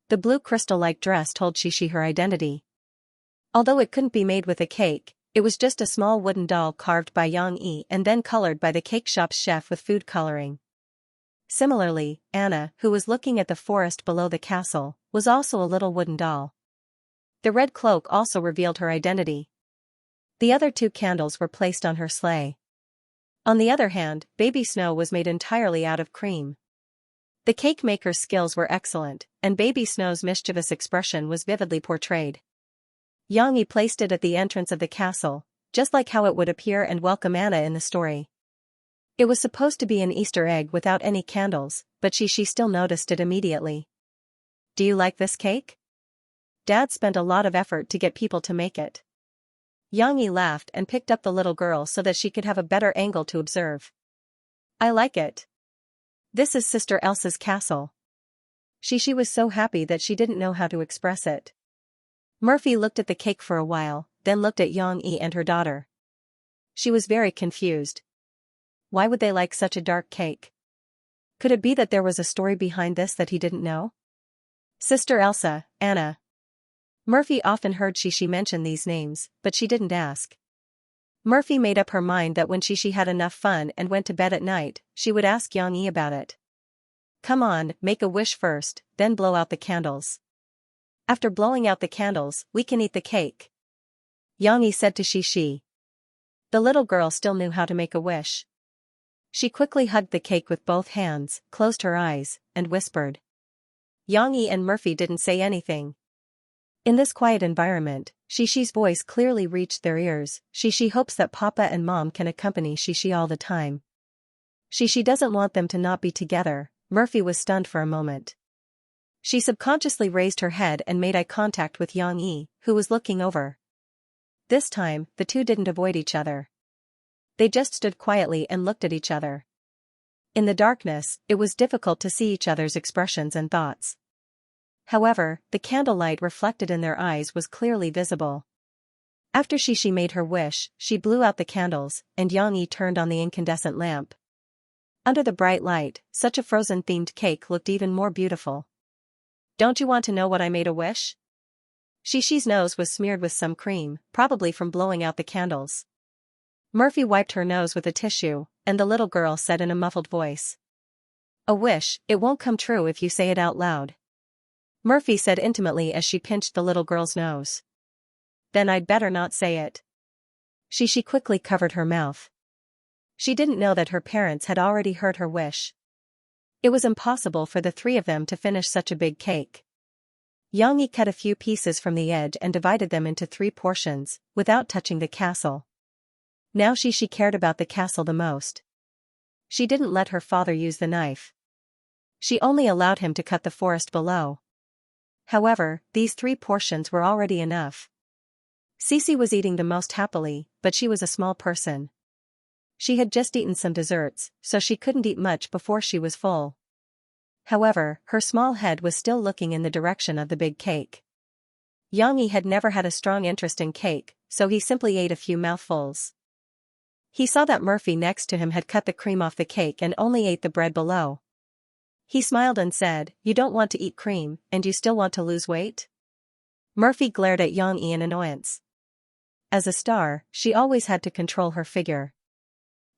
The blue crystal-like dress told Xixi her identity. Although it couldn't be made with a cake, it was just a small wooden doll carved by Yang Yi and then colored by the cake shop's chef with food coloring. Similarly, Anna, who was looking at the forest below the castle, was also a little wooden doll. The red cloak also revealed her identity. The other 2 candles were placed on her sleigh. On the other hand, Baby Snow was made entirely out of cream. The cake maker's skills were excellent, and Baby Snow's mischievous expression was vividly portrayed. Yang Yi placed it at the entrance of the castle, just like how it would appear and welcome Anna in the story. It was supposed to be an Easter egg without any candles, but she still noticed it immediately. Do you like this cake? Dad spent a lot of effort to get people to make it. Yang Yi laughed and picked up the little girl so that she could have a better angle to observe. I like it. This is Sister Elsa's castle. She was so happy that she didn't know how to express it. Murphy looked at the cake for a while, then looked at Yang Yi and her daughter. She was very confused. Why would they like such a dark cake? Could it be that there was a story behind this that he didn't know? Sister Elsa, Anna. Murphy often heard Xixi mention these names, but she didn't ask. Murphy made up her mind that when Xixi had enough fun and went to bed at night, she would ask Yang Yi about it. Come on, make a wish first, then blow out the candles. After blowing out the candles, we can eat the cake. Yang Yi said to Xixi. The little girl still knew how to make a wish. She quickly hugged the cake with both hands, closed her eyes, and whispered. Yang Yi and Murphy didn't say anything. In this quiet environment, Xixi's voice clearly reached their ears. Xixi hopes that Papa and Mom can accompany Xixi all the time. Xixi doesn't want them to not be together. Murphy was stunned for a moment. She subconsciously raised her head and made eye contact with Yang Yi, who was looking over. This time, the two didn't avoid each other. They just stood quietly and looked at each other. In the darkness, it was difficult to see each other's expressions and thoughts. However, the candlelight reflected in their eyes was clearly visible. After Xixi made her wish, she blew out the candles, and Yang Yi turned on the incandescent lamp. Under the bright light, such a frozen-themed cake looked even more beautiful. Don't you want to know what I made a wish? Xixi's nose was smeared with some cream, probably from blowing out the candles. Murphy wiped her nose with a tissue, and the little girl said in a muffled voice. "A wish, it won't come true if you say it out loud." Murphy said intimately as she pinched the little girl's nose. "Then I'd better not say it." Xixi quickly covered her mouth. She didn't know that her parents had already heard her wish. It was impossible for the three of them to finish such a big cake. Yang Yi cut a few pieces from the edge and divided them into 3 portions, without touching the castle. Now Xixi cared about the castle the most. She didn't let her father use the knife. She only allowed him to cut the forest below. However, these 3 portions were already enough. Xiixi was eating the most happily, but she was a small person. She had just eaten some desserts, so she couldn't eat much before she was full. However, her small head was still looking in the direction of the big cake. Yang Yi had never had a strong interest in cake, so he simply ate a few mouthfuls. He saw that Murphy next to him had cut the cream off the cake and only ate the bread below. He smiled and said, "You don't want to eat cream, and you still want to lose weight?" Murphy glared at Yang Yi in annoyance. As a star, she always had to control her figure.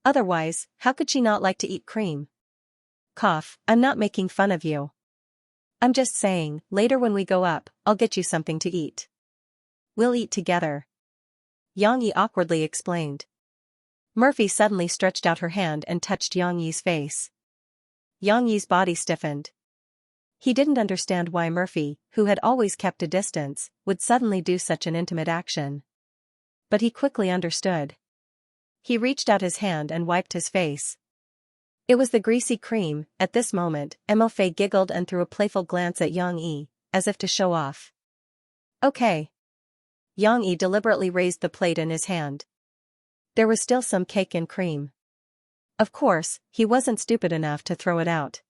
Otherwise, how could she not like to eat cream? Cough, I'm not making fun of you. I'm just saying, later when we go up, I'll get you something to eat. We'll eat together. Yang Yi awkwardly explained. Murphy suddenly stretched out her hand and touched Yang Yi's face. Yang Yi's body stiffened. He didn't understand why Murphy, who had always kept a distance, would suddenly do such an intimate action. But he quickly understood. He reached out his hand and wiped his face. It was the greasy cream. At this moment, Mo giggled and threw a playful glance at Yang Yi, as if to show off. Okay. Yang Yi deliberately raised the plate in his hand. There was still some cake and cream. Of course, he wasn't stupid enough to throw it out.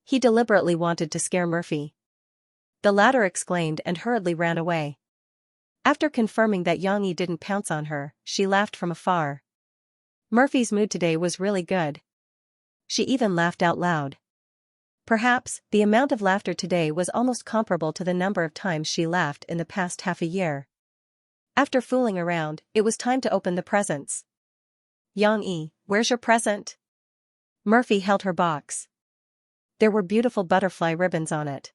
He deliberately wanted to scare Murphy. The latter exclaimed and hurriedly ran away. After confirming that Yang Yi didn't pounce on her, she laughed from afar. Murphy's mood today was really good. She even laughed out loud. Perhaps, the amount of laughter today was almost comparable to the number of times she laughed in the past half a year. After fooling around, it was time to open the presents. Yang Yi, where's your present? Murphy held her box. There were beautiful butterfly ribbons on it.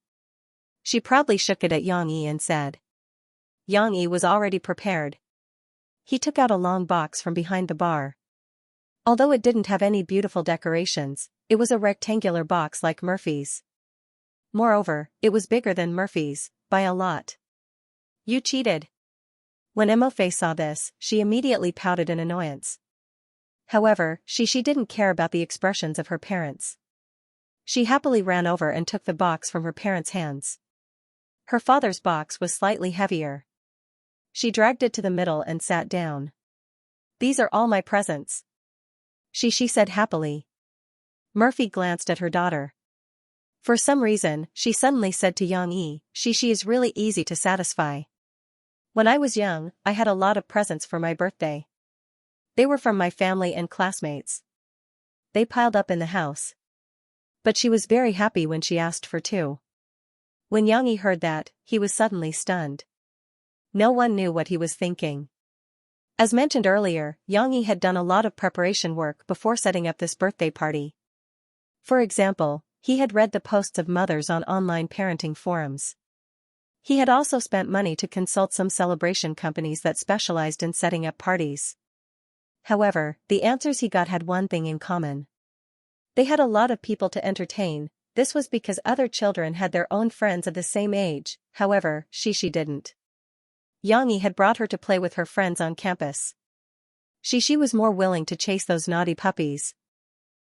She proudly shook it at Yang Yi and said. Yang Yi was already prepared. He took out a long box from behind the bar. Although it didn't have any beautiful decorations, it was a rectangular box like Murphy's. Moreover, it was bigger than Murphy's, by a lot. You cheated. When Mo saw this, she immediately pouted in annoyance. However, she didn't care about the expressions of her parents. She happily ran over and took the box from her parents' hands. Her father's box was slightly heavier. She dragged it to the middle and sat down. These are all my presents. She said happily. Murphy glanced at her daughter. For some reason, she suddenly said to Yang Yi, she is really easy to satisfy. When I was young, I had a lot of presents for my birthday. They were from my family and classmates. They piled up in the house. But she was very happy when she asked for 2. When Yang Yi heard that, he was suddenly stunned. No one knew what he was thinking. As mentioned earlier, Yang Yi had done a lot of preparation work before setting up this birthday party. For example, he had read the posts of mothers on online parenting forums. He had also spent money to consult some celebration companies that specialized in setting up parties. However, the answers he got had one thing in common. They had a lot of people to entertain. This was because other children had their own friends of the same age. However, she didn't. Yang Yi had brought her to play with her friends on campus. She was more willing to chase those naughty puppies.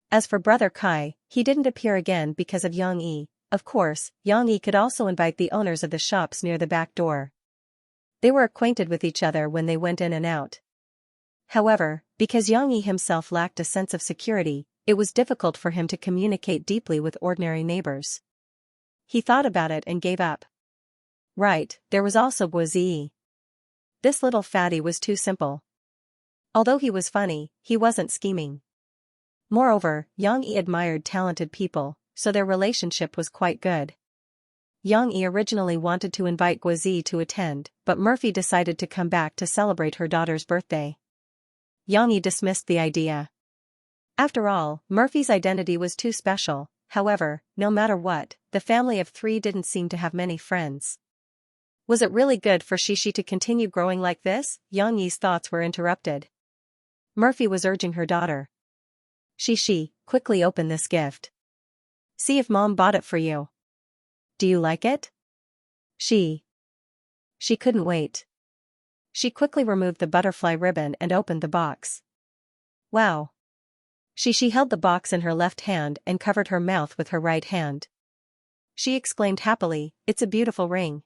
As for Brother Kai, he didn't appear again because of Yang Yi. Of course, Yang Yi could also invite the owners of the shops near the back door. They were acquainted with each other when they went in and out. However, because Yang Yi himself lacked a sense of security, it was difficult for him to communicate deeply with ordinary neighbors. He thought about it and gave up. Right, there was also Bozi. This little fatty was too simple. Although he was funny, he wasn't scheming. Moreover, Yang Yi admired talented people, so their relationship was quite good. Yang Yi originally wanted to invite Guozi to attend, but Murphy decided to come back to celebrate her daughter's birthday. Yang Yi dismissed the idea. After all, Murphy's identity was too special. However, no matter what, the family of three didn't seem to have many friends. Was it really good for Xianxia to continue growing like this? Yang Yi's thoughts were interrupted. Murphy was urging her daughter. Xianxia, quickly open this gift. See if mom bought it for you. Do you like it? She couldn't wait. She quickly removed the butterfly ribbon and opened the box. Wow. She held the box in her left hand and covered her mouth with her right hand. She exclaimed happily, it's a beautiful ring.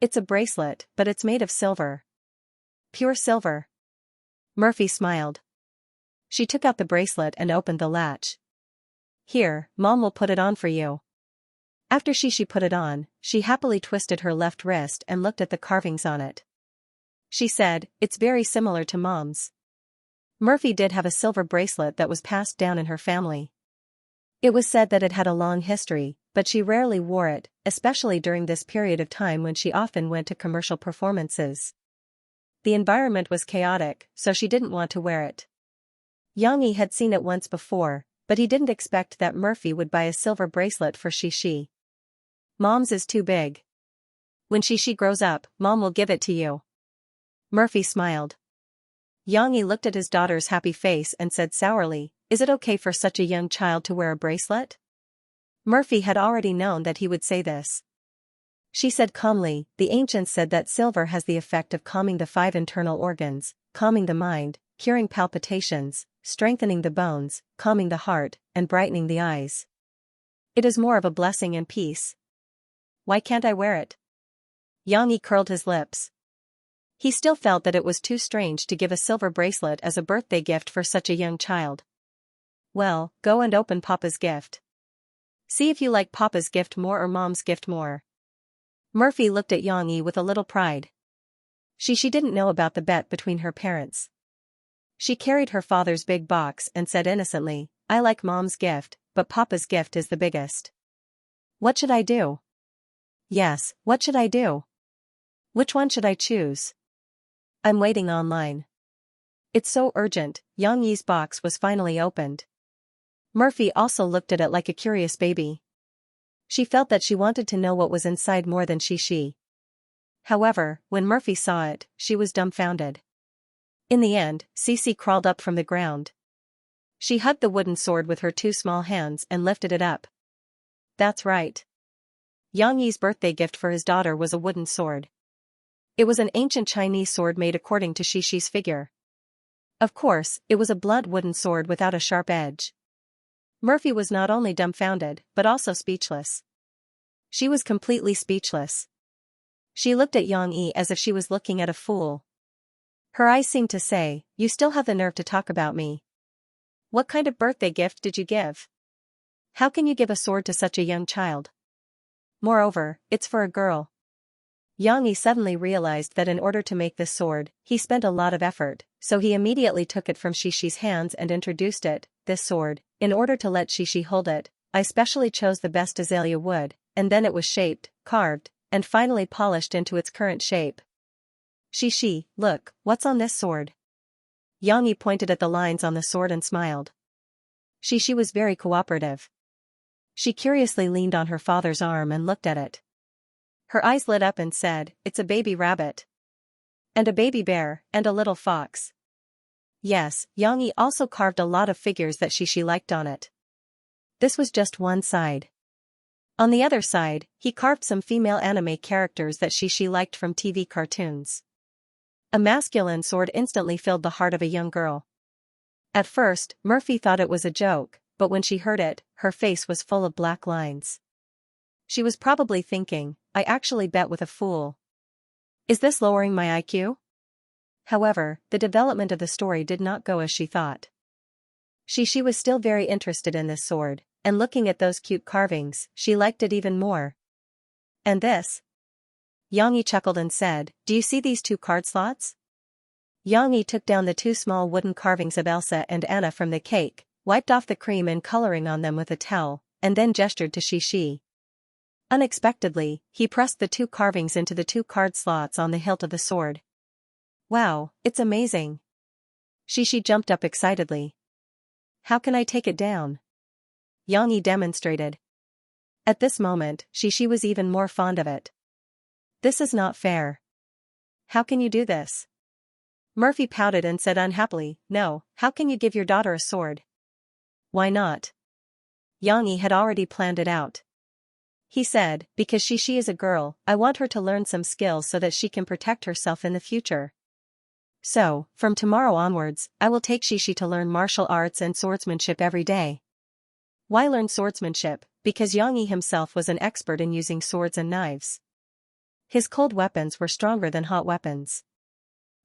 It's a bracelet, but it's made of silver. Pure silver. Murphy smiled. She took out the bracelet and opened the latch. Here, mom will put it on for you. After she put it on, she happily twisted her left wrist and looked at the carvings on it. She said, it's very similar to mom's. Murphy did have a silver bracelet that was passed down in her family. It was said that it had a long history, but she rarely wore it, especially during this period of time when she often went to commercial performances. The environment was chaotic, so she didn't want to wear it. Yang Yi had seen it once before, but he didn't expect that Murphy would buy a silver bracelet for Xianxia. Mom's is too big. When Xianxia grows up, mom will give it to you. Murphy smiled. Yang Yi looked at his daughter's happy face and said sourly, is it okay for such a young child to wear a bracelet? Murphy had already known that he would say this. She said calmly, the ancients said that silver has the effect of calming the 5 internal organs, calming the mind, curing palpitations, strengthening the bones, calming the heart, and brightening the eyes. It is more of a blessing and peace. Why can't I wear it? Yang Yi curled his lips. He still felt that it was too strange to give a silver bracelet as a birthday gift for such a young child. Well, go and open Papa's gift. See if you like Papa's gift more or Mom's gift more. Murphy looked at Yang Yi with a little pride. She didn't know about the bet between her parents. She carried her father's big box and said innocently, I like Mom's gift, but Papa's gift is the biggest. What should I do? Yes, what should I do? Which one should I choose? I'm waiting online. It's so urgent. Yang Yi's box was finally opened. Murphy also looked at it like a curious baby. She felt that she wanted to know what was inside more than Xianxia. However, when Murphy saw it, she was dumbfounded. In the end, Xianxia crawled up from the ground. She hugged the wooden sword with her 2 small hands and lifted it up. That's right. Yang Yi's birthday gift for his daughter was a wooden sword. It was an ancient Chinese sword made according to Xixi's figure. Of course, it was a blunt wooden sword without a sharp edge. Murphy was not only dumbfounded, but also speechless. She was completely speechless. She looked at Yang Yi as if she was looking at a fool. Her eyes seemed to say, you still have the nerve to talk about me. What kind of birthday gift did you give? How can you give a sword to such a young child? Moreover, it's for a girl. Yang Yi suddenly realized that in order to make this sword, he spent a lot of effort, so he immediately took it from Xixi's hands and introduced it, this sword, in order to let Xianxia hold it. I specially chose the best azalea wood, and then it was shaped, carved, and finally polished into its current shape. Xianxia, look, what's on this sword? Yang Yi pointed at the lines on the sword and smiled. Xianxia was very cooperative. She curiously leaned on her father's arm and looked at it. Her eyes lit up and said, it's a baby rabbit. And a baby bear, and a little fox. Yes, Yang Yi also carved a lot of figures that Xianxia liked on it. This was just one side. On the other side, he carved some female anime characters that Xianxia liked from TV cartoons. A masculine sword instantly filled the heart of a young girl. At first, Murphy thought it was a joke, but when she heard it, her face was full of black lines. She was probably thinking, I actually bet with a fool. Is this lowering my IQ? However, the development of the story did not go as she thought. Xianxia was still very interested in this sword, and looking at those cute carvings, she liked it even more. And this? Yang Yi chuckled and said, do you see these 2 card slots? Yang Yi took down the 2 small wooden carvings of Elsa and Anna from the cake, wiped off the cream and coloring on them with a towel, and then gestured to Xianxia. Unexpectedly, he pressed the two carvings into the two card slots on the hilt of the sword. Wow, it's amazing. Xianxia jumped up excitedly. How can I take it down? Xianxia demonstrated. At this moment, Xianxia was even more fond of it. This is not fair. How can you do this? Murphy pouted and said unhappily, no, how can you give your daughter a sword? Why not? Xianxia had already planned it out. He said, because Xianxia is a girl, I want her to learn some skills so that she can protect herself in the future. So, from tomorrow onwards, I will take Xianxia to learn martial arts and swordsmanship every day. Why learn swordsmanship? Because Xianxia himself was an expert in using swords and knives. His cold weapons were stronger than hot weapons.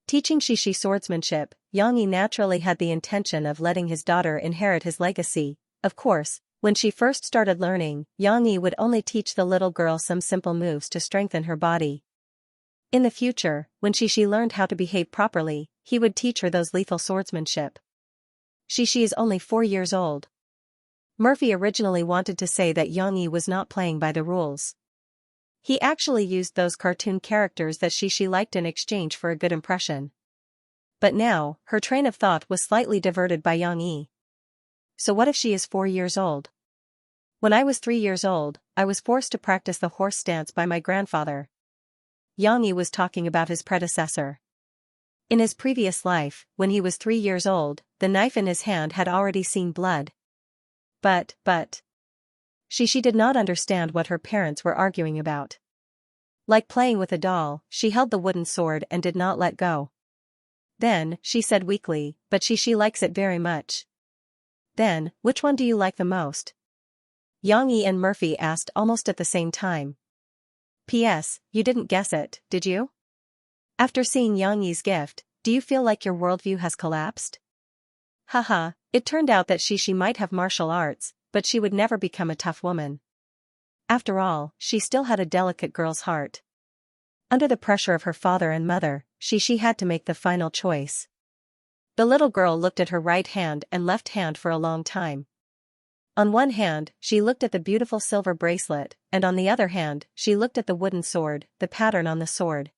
Teaching Xianxia swordsmanship, Xianxia naturally had the intention of letting his daughter inherit his legacy. Of course, when she first started learning, Xianxia would only teach the little girl some simple moves to strengthen her body. In the future, when Xianxia learned how to behave properly, he would teach her those lethal swordsmanship. Xianxia is only 4 years old. Murphy originally wanted to say that Xianxia was not playing by the rules. He actually used those cartoon characters that Xianxia liked in exchange for a good impression. But now, her train of thought was slightly diverted by Xianxia. So what if she is 4 years old? When I was 3 years old, I was forced to practice the horse stance by my grandfather. Xianxia was talking about his predecessor. In his previous life, when he was 3 years old, the knife in his hand had already seen blood. But. Xianxia did not understand what her parents were arguing about. Like playing with a doll, she held the wooden sword and did not let go. Then, she said weakly, but Xianxia likes it very much. Then, which one do you like the most? Xianxia and Murphy asked almost at the same time. P.S. You didn't guess it, did you? After seeing Xianxia's gift, do you feel like your worldview has collapsed? Haha, it turned out that Xianxia might have martial arts, but she would never become a tough woman. After all, she still had a delicate girl's heart. Under the pressure of her father and mother, Xianxia had to make the final choice. The little girl looked at her right hand and left hand for a long time. On one hand, she looked at the beautiful silver bracelet, and on the other hand, she looked at the wooden sword, the pattern on the sword.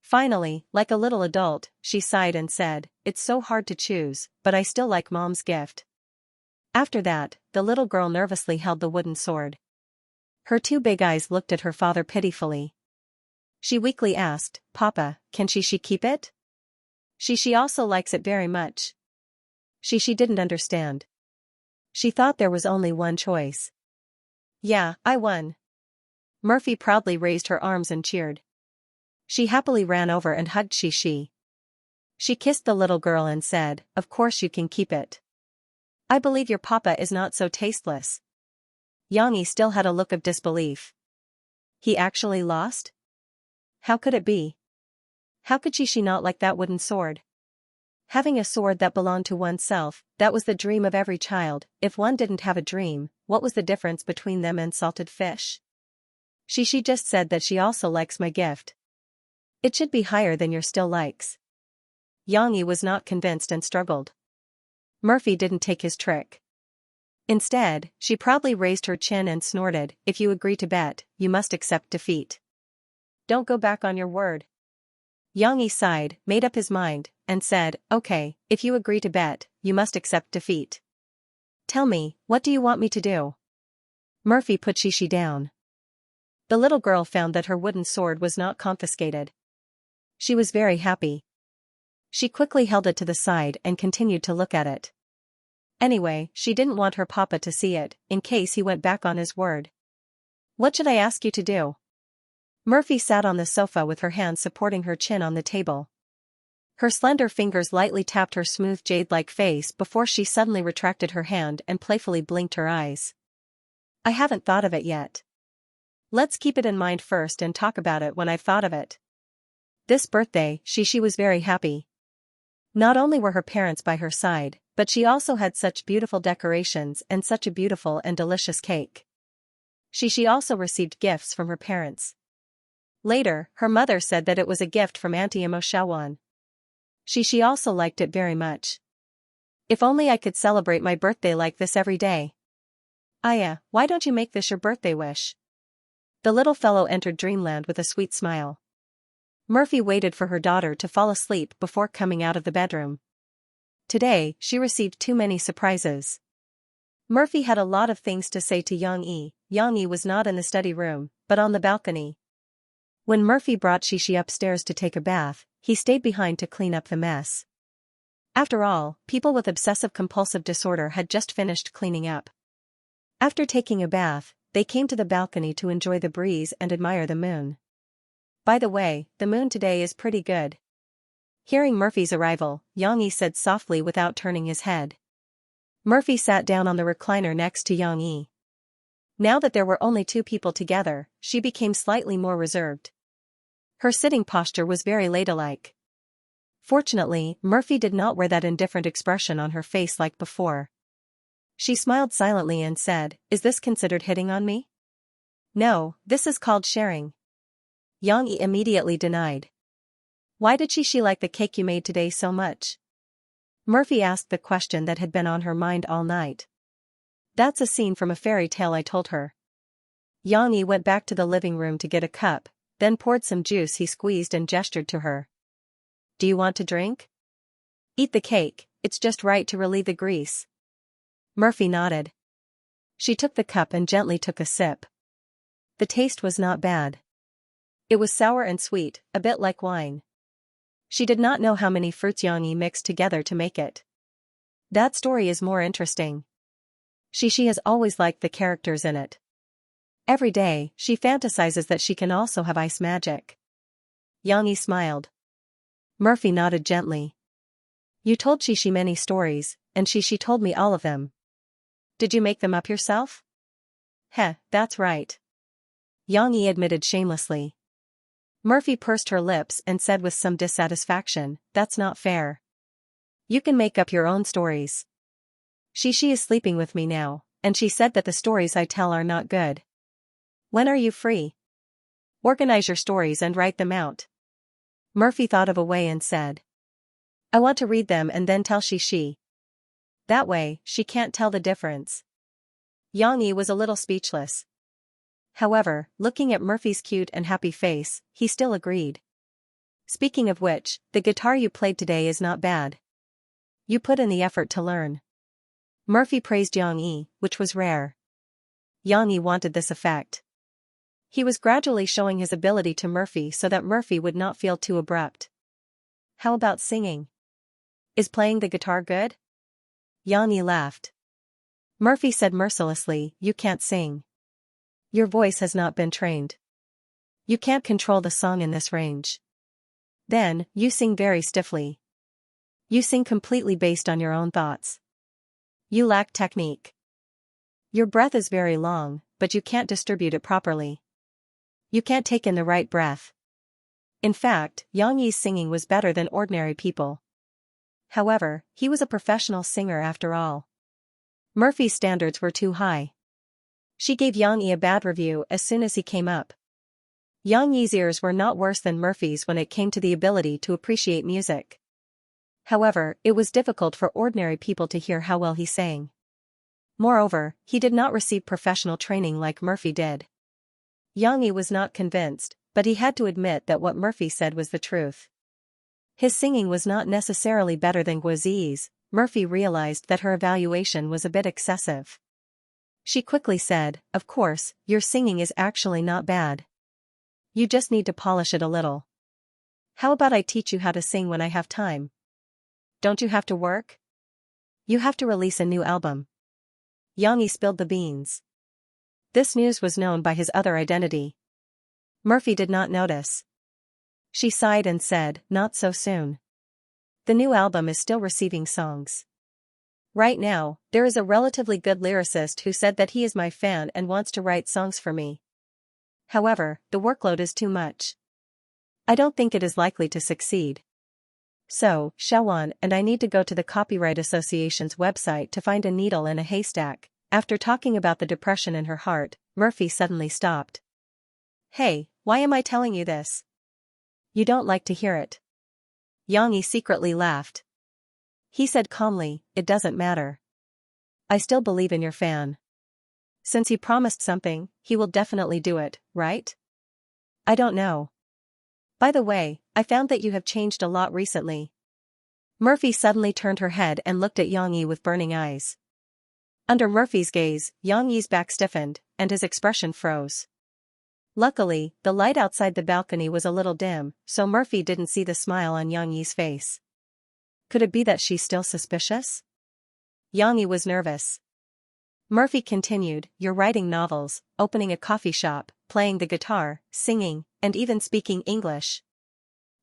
Finally, like a little adult, she sighed and said, it's so hard to choose, but I still like Mom's gift. After that, the little girl nervously held the wooden sword. Her two big eyes looked at her father pitifully. She weakly asked, Papa, can Xianxia keep it? Xianxia also likes it very much. Xianxia didn't understand. She thought there was only one choice. Yeah, I won. Murphy proudly raised her arms and cheered. She happily ran over and hugged Xianxia. She kissed the little girl and said, of course you can keep it. I believe your papa is not so tasteless. Xianxia still had a look of disbelief. He actually lost? How could it be? How could Xianxia not like that wooden sword? Having a sword that belonged to oneself, that was the dream of every child. If one didn't have a dream, what was the difference between them and salted fish? Xianxia just said that she also likes my gift. It should be higher than your still likes. Xianxia was not convinced and struggled. Murphy didn't take his trick. Instead, she proudly raised her chin and snorted, if you agree to bet, you must accept defeat. Don't go back on your word. Xianxia sighed, made up his mind, and said, okay, if you agree to bet, you must accept defeat. Tell me, what do you want me to do? Murphy put Xianxia down. The little girl found that her wooden sword was not confiscated. She was very happy. She quickly held it to the side and continued to look at it. Anyway, she didn't want her papa to see it, in case he went back on his word. What should I ask you to do? Murphy sat on the sofa with her hands supporting her chin on the table. Her slender fingers lightly tapped her smooth jade-like face before she suddenly retracted her hand and playfully blinked her eyes. I haven't thought of it yet. Let's keep it in mind first and talk about it when I've thought of it. This birthday, Xianxia was very happy. Not only were her parents by her side, but she also had such beautiful decorations and such a beautiful and delicious cake. Xianxia also received gifts from her parents. Later, her mother said that it was a gift from Auntie Xiaowan. Xianxia also liked it very much. If only I could celebrate my birthday like this every day. Aya, why don't you make this your birthday wish? The little fellow entered dreamland with a sweet smile. Murphy waited for her daughter to fall asleep before coming out of the bedroom. Today, she received too many surprises. Murphy had a lot of things to say to Yang Yi. Yang Yi was not in the study room, but on the balcony. When Murphy brought Xianxia upstairs to take a bath, he stayed behind to clean up the mess. After all, people with obsessive-compulsive disorder had just finished cleaning up. After taking a bath, they came to the balcony to enjoy the breeze and admire the moon. By the way, the moon today is pretty good. Hearing Murphy's arrival, Yang Yi said softly without turning his head. Murphy sat down on the recliner next to Yang Yi. Now that there were only two people together, she became slightly more reserved. Her sitting posture was very ladylike. Fortunately, Murphy did not wear that indifferent expression on her face like before. She smiled silently and said, "Is this considered hitting on me?" "No, this is called sharing." Yang Yi immediately denied. "Why did she like the cake you made today so much?" Murphy asked the question that had been on her mind all night. "That's a scene from a fairy tale I told her." Yang Yi went back to the living room to get a cup, then poured some juice he squeezed and gestured to her. "Do you want to drink?" "Eat the cake, it's just right to relieve the grease." Murphy nodded. She took the cup and gently took a sip. The taste was not bad. It was sour and sweet, a bit like wine. She did not know how many fruits Yang Yi mixed together to make it. That story is more interesting. She has always liked the characters in it. Every day, she fantasizes that she can also have ice magic. Yang Yi smiled. Murphy nodded gently. "You told Xianxia many stories, and Xianxia told me all of them. Did you make them up yourself?" "Heh, that's right." Yang Yi admitted shamelessly. Murphy pursed her lips and said with some dissatisfaction, "That's not fair. You can make up your own stories. Xianxia is sleeping with me now, and she said that the stories I tell are not good. When are you free? Organize your stories and write them out." Murphy thought of a way and said, "I want to read them and then tell Xianxia. That way, she can't tell the difference." Yang Yi was a little speechless. However, looking at Murphy's cute and happy face, he still agreed. "Speaking of which, the guitar you played today is not bad. You put in the effort to learn." Murphy praised Yang Yi, which was rare. Yang Yi wanted this effect. He was gradually showing his ability to Murphy so that Murphy would not feel too abrupt. "How about singing? Is playing the guitar good?" Yang Yi laughed. Murphy said mercilessly, "You can't sing. Your voice has not been trained. You can't control the song in this range. Then, you sing very stiffly. You sing completely based on your own thoughts. You lack technique. Your breath is very long, but you can't distribute it properly. You can't take in the right breath." In fact, Yang Yi's singing was better than ordinary people. However, he was a professional singer after all. Murphy's standards were too high. She gave Yang Yi a bad review as soon as he came up. Yang Yi's ears were not worse than Murphy's when it came to the ability to appreciate music. However, it was difficult for ordinary people to hear how well he sang. Moreover, he did not receive professional training like Murphy did. Yang Yi was not convinced, but he had to admit that what Murphy said was the truth. His singing was not necessarily better than Guozi's. Murphy realized that her evaluation was a bit excessive. She quickly said, "Of course, your singing is actually not bad. You just need to polish it a little. How about I teach you how to sing when I have time? Don't you have to work? You have to release a new album." Yang Yi spilled the beans. This news was known by his other identity. Murphy did not notice. She sighed and said, "Not so soon. The new album is still receiving songs. Right now, there is a relatively good lyricist who said that he is my fan and wants to write songs for me. However, the workload is too much. I don't think it is likely to succeed. So, Xiaowan and I need to go to the Copyright Association's website to find a needle in a haystack." After talking about the depression in her heart, Murphy suddenly stopped. "Hey, why am I telling you this? You don't like to hear it." Yang Yi secretly laughed. He said calmly, "It doesn't matter. I still believe in your fan. Since he promised something, he will definitely do it, right? I don't know. By the way, I found that you have changed a lot recently. Murphy suddenly turned her head and looked at Yang Yi with burning eyes. Under Murphy's gaze, Yang Yi's back stiffened, and his expression froze. Luckily, the light outside the balcony was a little dim, so Murphy didn't see the smile on Yang Yi's face. Could it be that she's still suspicious? Yang Yi was nervous. Murphy continued, "You're writing novels, opening a coffee shop, playing the guitar, singing, and even speaking English.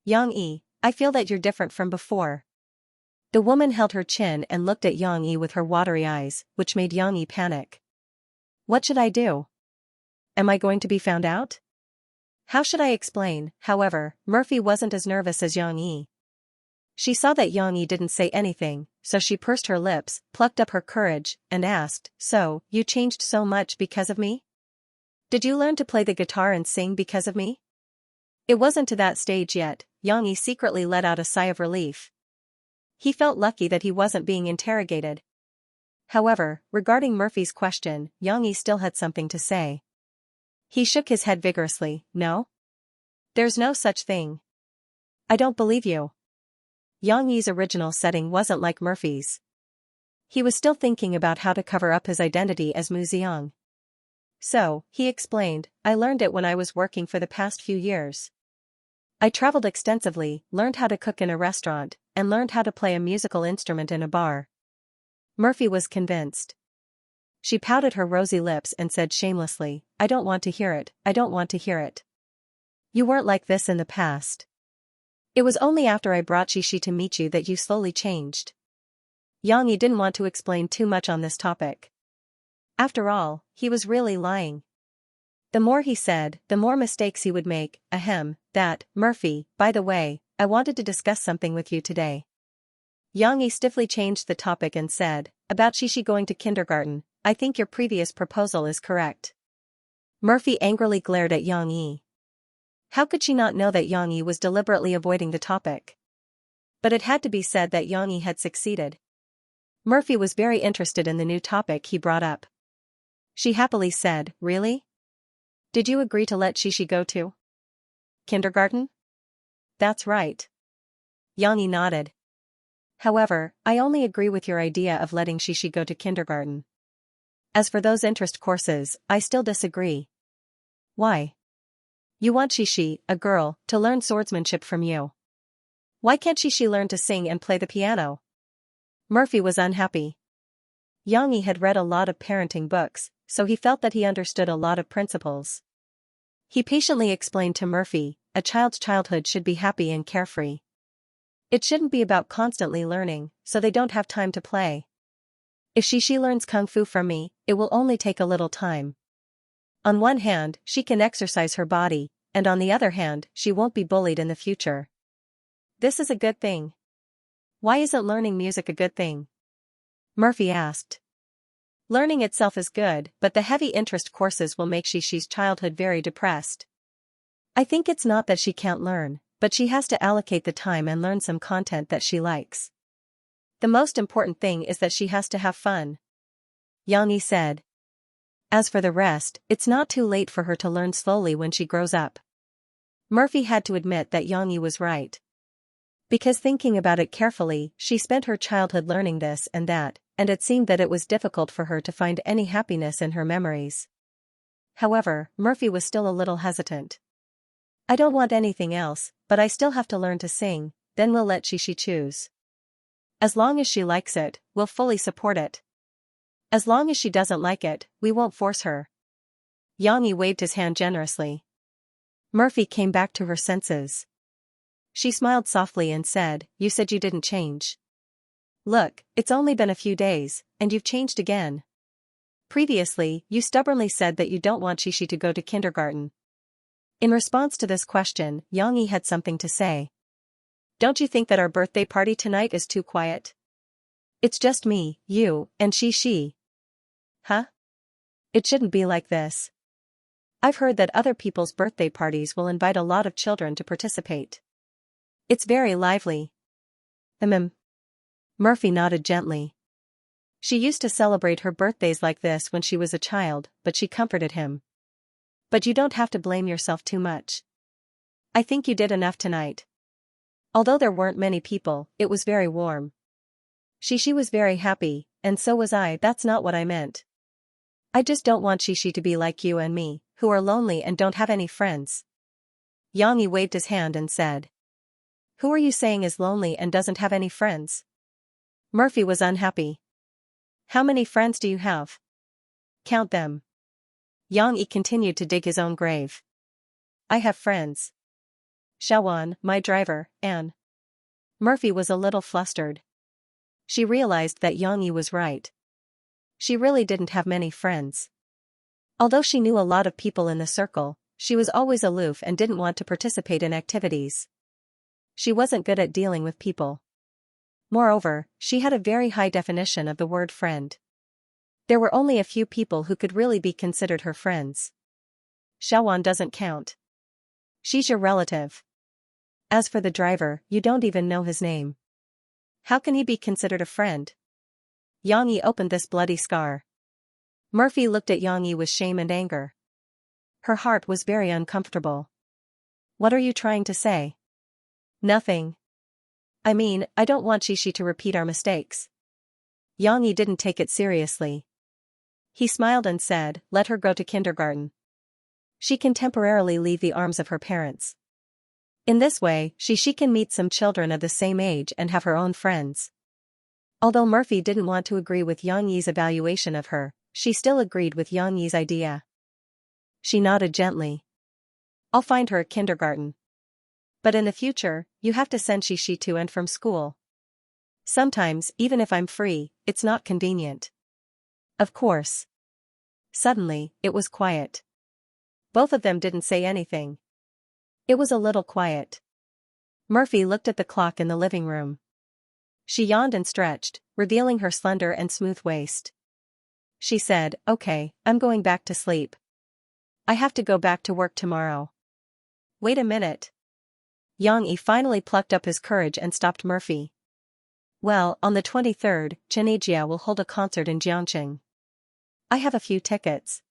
Yang Yi, I feel that you're different from before." The woman held her chin and looked at Yang Yi with her watery eyes, which made Yang Yi panic. What should I do? Am I going to be found out? How should I explain? However, Murphy wasn't as nervous as Yang Yi. She saw that Yang Yi didn't say anything, so she pursed her lips, plucked up her courage, and asked, "So, you changed so much because of me? Did you learn to play the guitar and sing because of me?" It wasn't to that stage yet. Yang Yi secretly let out a sigh of relief. He felt lucky that he wasn't being interrogated. However, regarding Murphy's question, Yang Yi still had something to say. He shook his head vigorously. "No? There's no such thing. I don't believe you." Yang Yi's original setting wasn't like Murphy's. He was still thinking about how to cover up his identity as Mu Xiang. So, he explained, "I learned it when I was working for the past few years. I traveled extensively, learned how to cook in a restaurant, and learned how to play a musical instrument in a bar." Murphy was convinced. She pouted her rosy lips and said shamelessly, "I don't want to hear it, I don't want to hear it. You weren't like this in the past. It was only after I brought Shishi to meet you that you slowly changed." Yang Yi didn't want to explain too much on this topic. After all, he was really lying. The more he said, the more mistakes he would make. Murphy, by the way, I wanted to discuss something with you today." Yang Yi stiffly changed the topic and said, "About Shishi going to kindergarten, I think your previous proposal is correct." Murphy angrily glared at Yang Yi. How could she not know that Yang Yi was deliberately avoiding the topic? But it had to be said that Yang Yi had succeeded. Murphy was very interested in the new topic he brought up. She happily said, "Really? Did you agree to let Shishi go to kindergarten?" "That's right." Yang Yi nodded. "However, I only agree with your idea of letting Shishi go to kindergarten. As for those interest courses, I still disagree." "Why?" "You want Shishi, a girl, to learn swordsmanship from you. Why can't Shishi learn to sing and play the piano?" Murphy was unhappy. Yang Yi had read a lot of parenting books, so he felt that he understood a lot of principles. He patiently explained to Murphy, a child's childhood should be happy and carefree. It shouldn't be about constantly learning, so they don't have time to play. If Shishi learns kung fu from me, it will only take a little time. On one hand, she can exercise her body, and on the other hand, she won't be bullied in the future. This is a good thing. Why isn't learning music a good thing?" Murphy asked. "Learning itself is good, but the heavy interest courses will make Shishi's childhood very depressed. I think it's not that she can't learn, but she has to allocate the time and learn some content that she likes. The most important thing is that she has to have fun," Yang Yi said. "As for the rest, it's not too late for her to learn slowly when she grows up." Murphy had to admit that Yang Yi was right. Because thinking about it carefully, she spent her childhood learning this and that, and it seemed that it was difficult for her to find any happiness in her memories. However, Murphy was still a little hesitant. "I don't want anything else, but I still have to learn to sing, then we'll let Shishi choose. As long as she likes it, we'll fully support it. As long as she doesn't like it, we won't force her." Yang Yi waved his hand generously. Murphy came back to her senses. She smiled softly and said, "You said you didn't change. Look, it's only been a few days, and you've changed again. Previously, you stubbornly said that you don't want Shishi to go to kindergarten." In response to this question, Yang Yi had something to say. "Don't you think that our birthday party tonight is too quiet? It's just me, you, and Shishi." "Huh? It shouldn't be like this. I've heard that other people's birthday parties will invite a lot of children to participate. It's very lively." Murphy nodded gently. She used to celebrate her birthdays like this when she was a child, but she comforted him. But you don't have to blame yourself too much. I think you did enough tonight. Although there weren't many people, it was very warm. Shishi was very happy, and so was I. That's not what I meant. I just don't want Shishi to be like you and me, who are lonely and don't have any friends. Yang Yi waved his hand and said. Who are you saying is lonely and doesn't have any friends? Murphy was unhappy. How many friends do you have? Count them. Yang Yi continued to dig his own grave. I have friends. Xiaowan, my driver, and Murphy was a little flustered. She realized that Yang Yi was right. She really didn't have many friends. Although she knew a lot of people in the circle, she was always aloof and didn't want to participate in activities. She wasn't good at dealing with people. Moreover, she had a very high definition of the word friend. There were only a few people who could really be considered her friends. Xiaowan doesn't count. She's your relative. As for the driver, you don't even know his name. How can he be considered a friend? Yang Yi opened this bloody scar. Murphy looked at Yang Yi with shame and anger. Her heart was very uncomfortable. What are you trying to say? Nothing. I mean, I don't want Shishi to repeat our mistakes. Yang Yi didn't take it seriously. He smiled and said, let her go to kindergarten. She can temporarily leave the arms of her parents. In this way, Shishi can meet some children of the same age and have her own friends. Although Murphy didn't want to agree with Yang Yi's evaluation of her, she still agreed with Yang Yi's idea. She nodded gently. I'll find her a kindergarten. But in the future, you have to send Shishi to and from school. Sometimes, even if I'm free, it's not convenient. Of course. Suddenly, it was quiet. Both of them didn't say anything. It was a little quiet. Murphy looked at the clock in the living room. She yawned and stretched, revealing her slender and smooth waist. She said, okay, I'm going back to sleep. I have to go back to work tomorrow. Wait a minute. Yang Yi finally plucked up his courage and stopped Murphy. Well, on the 23rd, Xianxia will hold a concert in Xianxia. I have a few tickets.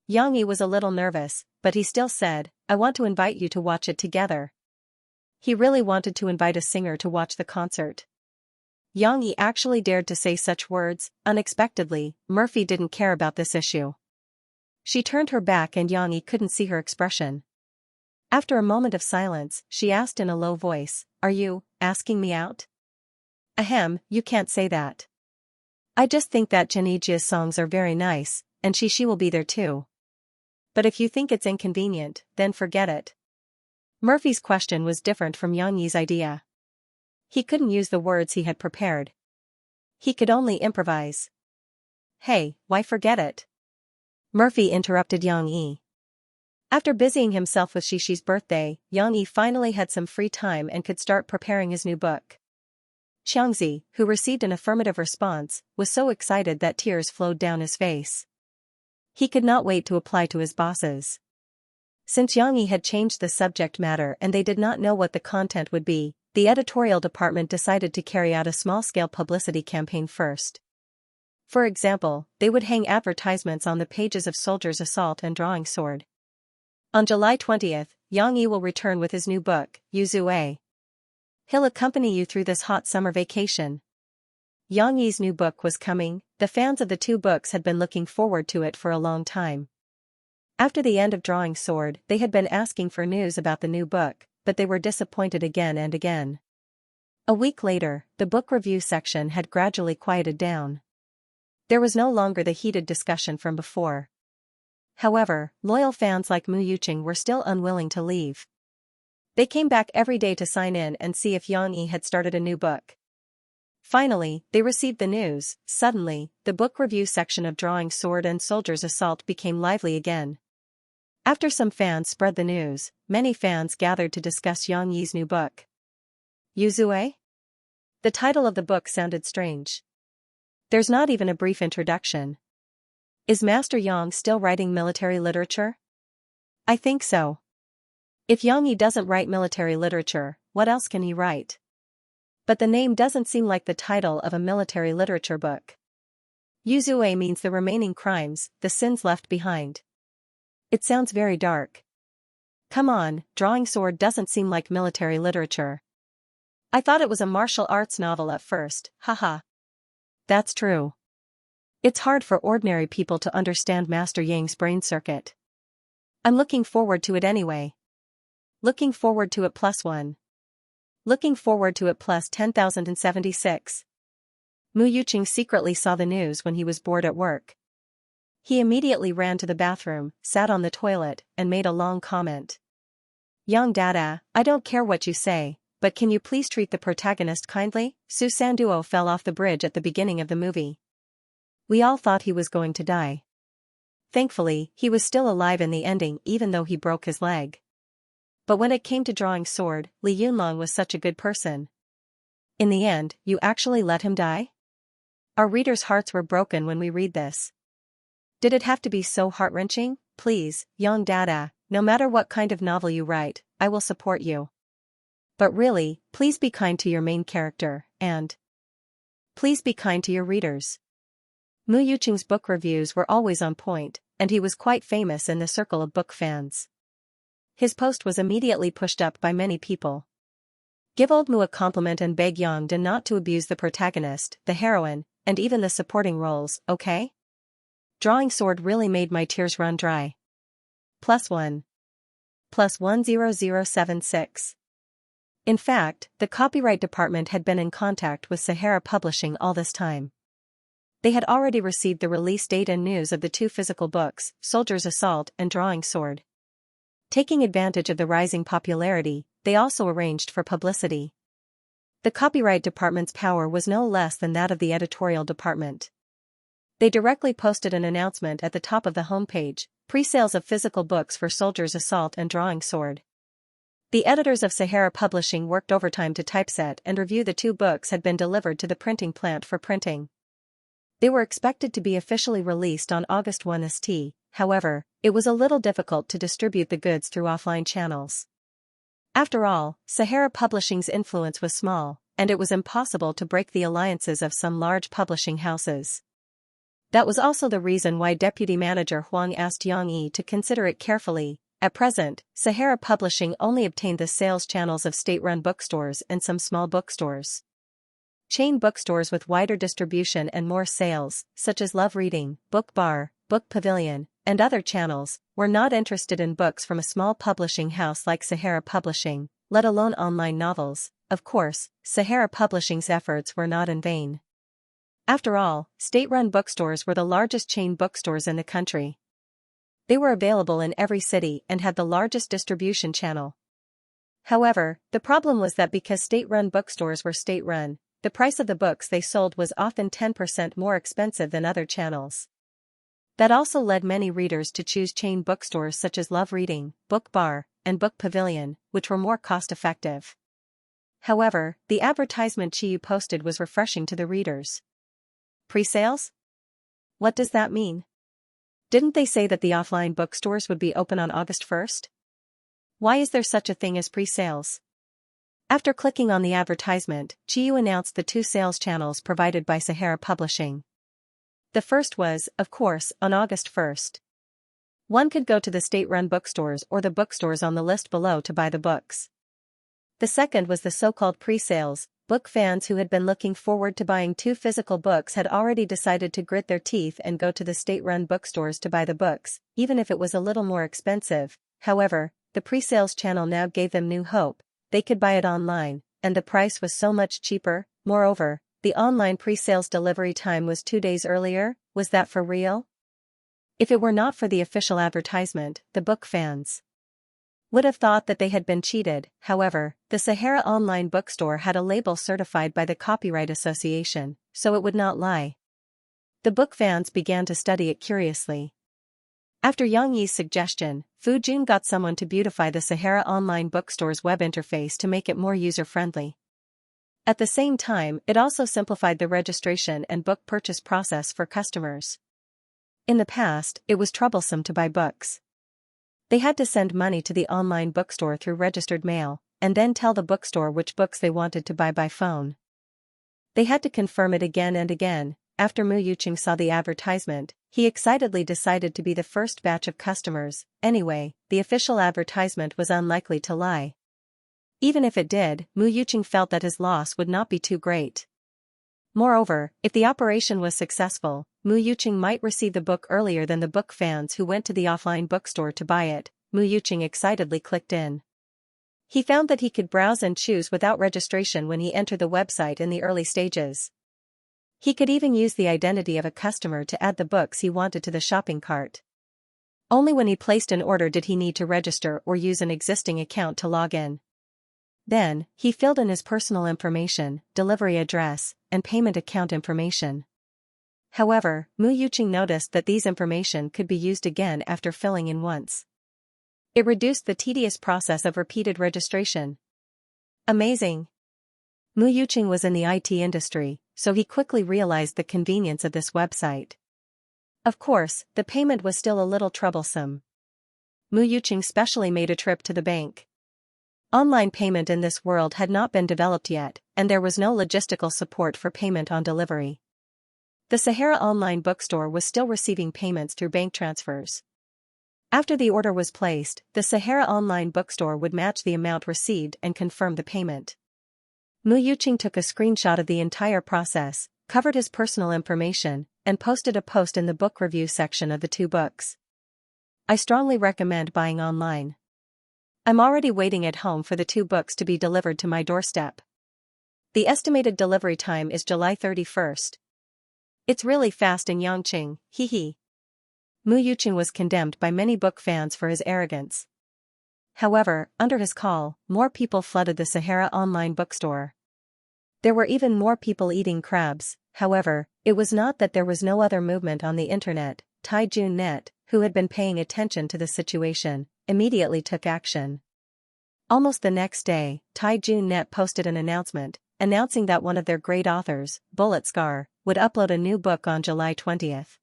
Yang Yi was a little nervous, but he still said, I want to invite you to watch it together. He really wanted to invite a singer to watch the concert. Yang Yi actually dared to say such words. Unexpectedly, Murphy didn't care about this issue. She turned her back and Yang Yi couldn't see her expression. After a moment of silence, she asked in a low voice, are you asking me out? Ahem, you can't say that. I just think that Xianxia's songs are very nice, and Shishi will be there too. But if you think it's inconvenient, then forget it. Murphy's question was different from Yang Yi's idea. He couldn't use the words he had prepared. He could only improvise. Hey, why forget it? Murphy interrupted Yang Yi. After busying himself with Shishi's birthday, Yang Yi finally had some free time and could start preparing his new book. Xianxia, who received an affirmative response, was so excited that tears flowed down his face. He could not wait to apply to his bosses. Since Yang Yi had changed the subject matter and they did not know what the content would be, the editorial department decided to carry out a small-scale publicity campaign first. For example, they would hang advertisements on the pages of Soldier's Assault and Drawing Sword. On July 20th, Yang Yi will return with his new book, Yuzue. He'll accompany you through this hot summer vacation. Yang Yi's new book was coming. The fans of the two books had been looking forward to it for a long time. After the end of Drawing Sword, they had been asking for news about the new book, but they were disappointed again and again. A week later, the book review section had gradually quieted down. There was no longer the heated discussion from before. However, loyal fans like Mu Yuqing were still unwilling to leave. They came back every day to sign in and see if Yang Yi had started a new book. Finally, they received the news. Suddenly, the book review section of Drawing Sword and Soldier's Assault became lively again. After some fans spread the news, many fans gathered to discuss Yang Yi's new book. Yuzue? The title of the book sounded strange. There's not even a brief introduction. Is Master Yang still writing military literature? I think so. If Yang Yi doesn't write military literature, what else can he write? But the name doesn't seem like the title of a military literature book. Yuzue means the remaining crimes, the sins left behind. It sounds very dark. Come on, drawing sword doesn't seem like military literature. I thought it was a martial arts novel at first, haha. That's true. It's hard for ordinary people to understand Master Yang's brain circuit. I'm looking forward to it anyway. Looking forward to it +1. Looking forward to it +10,076. Mu Yuqing secretly saw the news when he was bored at work. He immediately ran to the bathroom, sat on the toilet, and made a long comment. Yang Dada, I don't care what you say, but can you please treat the protagonist kindly? Su Sanduo fell off the bridge at the beginning of the movie. We all thought he was going to die. Thankfully, he was still alive in the ending even though he broke his leg. But when it came to drawing sword, Li Yunlong was such a good person. In the end, you actually let him die? Our readers' hearts were broken when we read this. Did it have to be so heart-wrenching? Please, Yang Dada, no matter what kind of novel you write, I will support you. But really, please be kind to your main character, and please be kind to your readers. Mu Yuqing's book reviews were always on point, and he was quite famous in the circle of book fans. His post was immediately pushed up by many people. Give old Mu a compliment and beg Yang De not to abuse the protagonist, the heroine, and even the supporting roles, okay? Drawing sword really made my tears run dry. +1. +10076. In fact, the copyright department had been in contact with Sahara Publishing all this time. They had already received the release date and news of the 2 physical books, Soldier's Assault and Drawing Sword. Taking advantage of the rising popularity, they also arranged for publicity. The copyright department's power was no less than that of the editorial department. They directly posted an announcement at the top of the homepage, pre-sales of physical books for Soldier's Assault and Drawing Sword. The editors of Sahara Publishing worked overtime to typeset and review the 2 books had been delivered to the printing plant for printing. They were expected to be officially released on August 1 st, however, it was a little difficult to distribute the goods through offline channels. After all, Sahara Publishing's influence was small, and it was impossible to break the alliances of some large publishing houses. That was also the reason why Deputy Manager Huang asked Yang Yi to consider it carefully. At present, Sahara Publishing only obtained the sales channels of state-run bookstores and some small bookstores. Chain bookstores with wider distribution and more sales, such as Love Reading, Book Bar, Book Pavilion, and other channels, were not interested in books from a small publishing house like Sahara Publishing, let alone online novels. Of course, Sahara Publishing's efforts were not in vain. After all, state-run bookstores were the largest chain bookstores in the country. They were available in every city and had the largest distribution channel. However, the problem was that because state-run bookstores were state-run, the price of the books they sold was often 10% more expensive than other channels. That also led many readers to choose chain bookstores such as Love Reading, Book Bar, and Book Pavilion, which were more cost-effective. However, the advertisement Chiyu posted was refreshing to the readers. Pre-sales? What does that mean? Didn't they say that the offline bookstores would be open on August 1st? Why is there such a thing as pre-sales? After clicking on the advertisement, Chiyu announced the 2 sales channels provided by Sahara Publishing. The first was, of course, on August 1st. One could go to the state-run bookstores or the bookstores on the list below to buy the books. The second was the so-called pre-sales. Book fans who had been looking forward to buying 2 physical books had already decided to grit their teeth and go to the state-run bookstores to buy the books, even if it was a little more expensive. However, the pre-sales channel now gave them new hope. They could buy it online, and the price was so much cheaper. Moreover, the online pre-sales delivery time was 2 days earlier. Was that for real? If it were not for the official advertisement, the book fans would have thought that they had been cheated. However, the Sahara online bookstore had a label certified by the Copyright Association, so it would not lie. The book fans began to study it curiously. After Yang Yi's suggestion, Fu Jun got someone to beautify the Sahara online bookstore's web interface to make it more user-friendly. At the same time, it also simplified the registration and book purchase process for customers. In the past, it was troublesome to buy books. They had to send money to the online bookstore through registered mail, and then tell the bookstore which books they wanted to buy by phone. They had to confirm it again and again, after Mu Yuqing saw the advertisement, he excitedly decided to be the first batch of customers. Anyway, the official advertisement was unlikely to lie. Even if it did, Mu Yuqing felt that his loss would not be too great. Moreover, if the operation was successful, Mu Yuqing might receive the book earlier than the book fans who went to the offline bookstore to buy it. Mu Yuqing excitedly clicked in. He found that he could browse and choose without registration when he entered the website in the early stages. He could even use the identity of a customer to add the books he wanted to the shopping cart. Only when he placed an order did he need to register or use an existing account to log in. Then, he filled in his personal information, delivery address, and payment account information. However, Mu Yuqing noticed that these information could be used again after filling in once. It reduced the tedious process of repeated registration. Amazing! Mu Yuqing was in the IT industry, so he quickly realized the convenience of this website. Of course, the payment was still a little troublesome. Mu Yuqing specially made a trip to the bank. Online payment in this world had not been developed yet, and there was no logistical support for payment on delivery. The Sahara online bookstore was still receiving payments through bank transfers. After the order was placed, the Sahara online bookstore would match the amount received and confirm the payment. Mu Yuqing took a screenshot of the entire process, covered his personal information, and posted a post in the book review section of the two books. I strongly recommend buying online. I'm already waiting at home for the two books to be delivered to my doorstep. The estimated delivery time is July 31st. It's really fast in Yangqing, hee. Mu Yuqing was condemned by many book fans for his arrogance. However, under his call, more people flooded the Sahara online bookstore. There were even more people eating crabs. However, it was not that there was no other movement on the internet. Taijun Net, who had been paying attention to the situation, immediately took action. Almost the next day, Taijun Net posted an announcement, announcing that one of their great authors, Bullet Scar, would upload a new book on July 20th.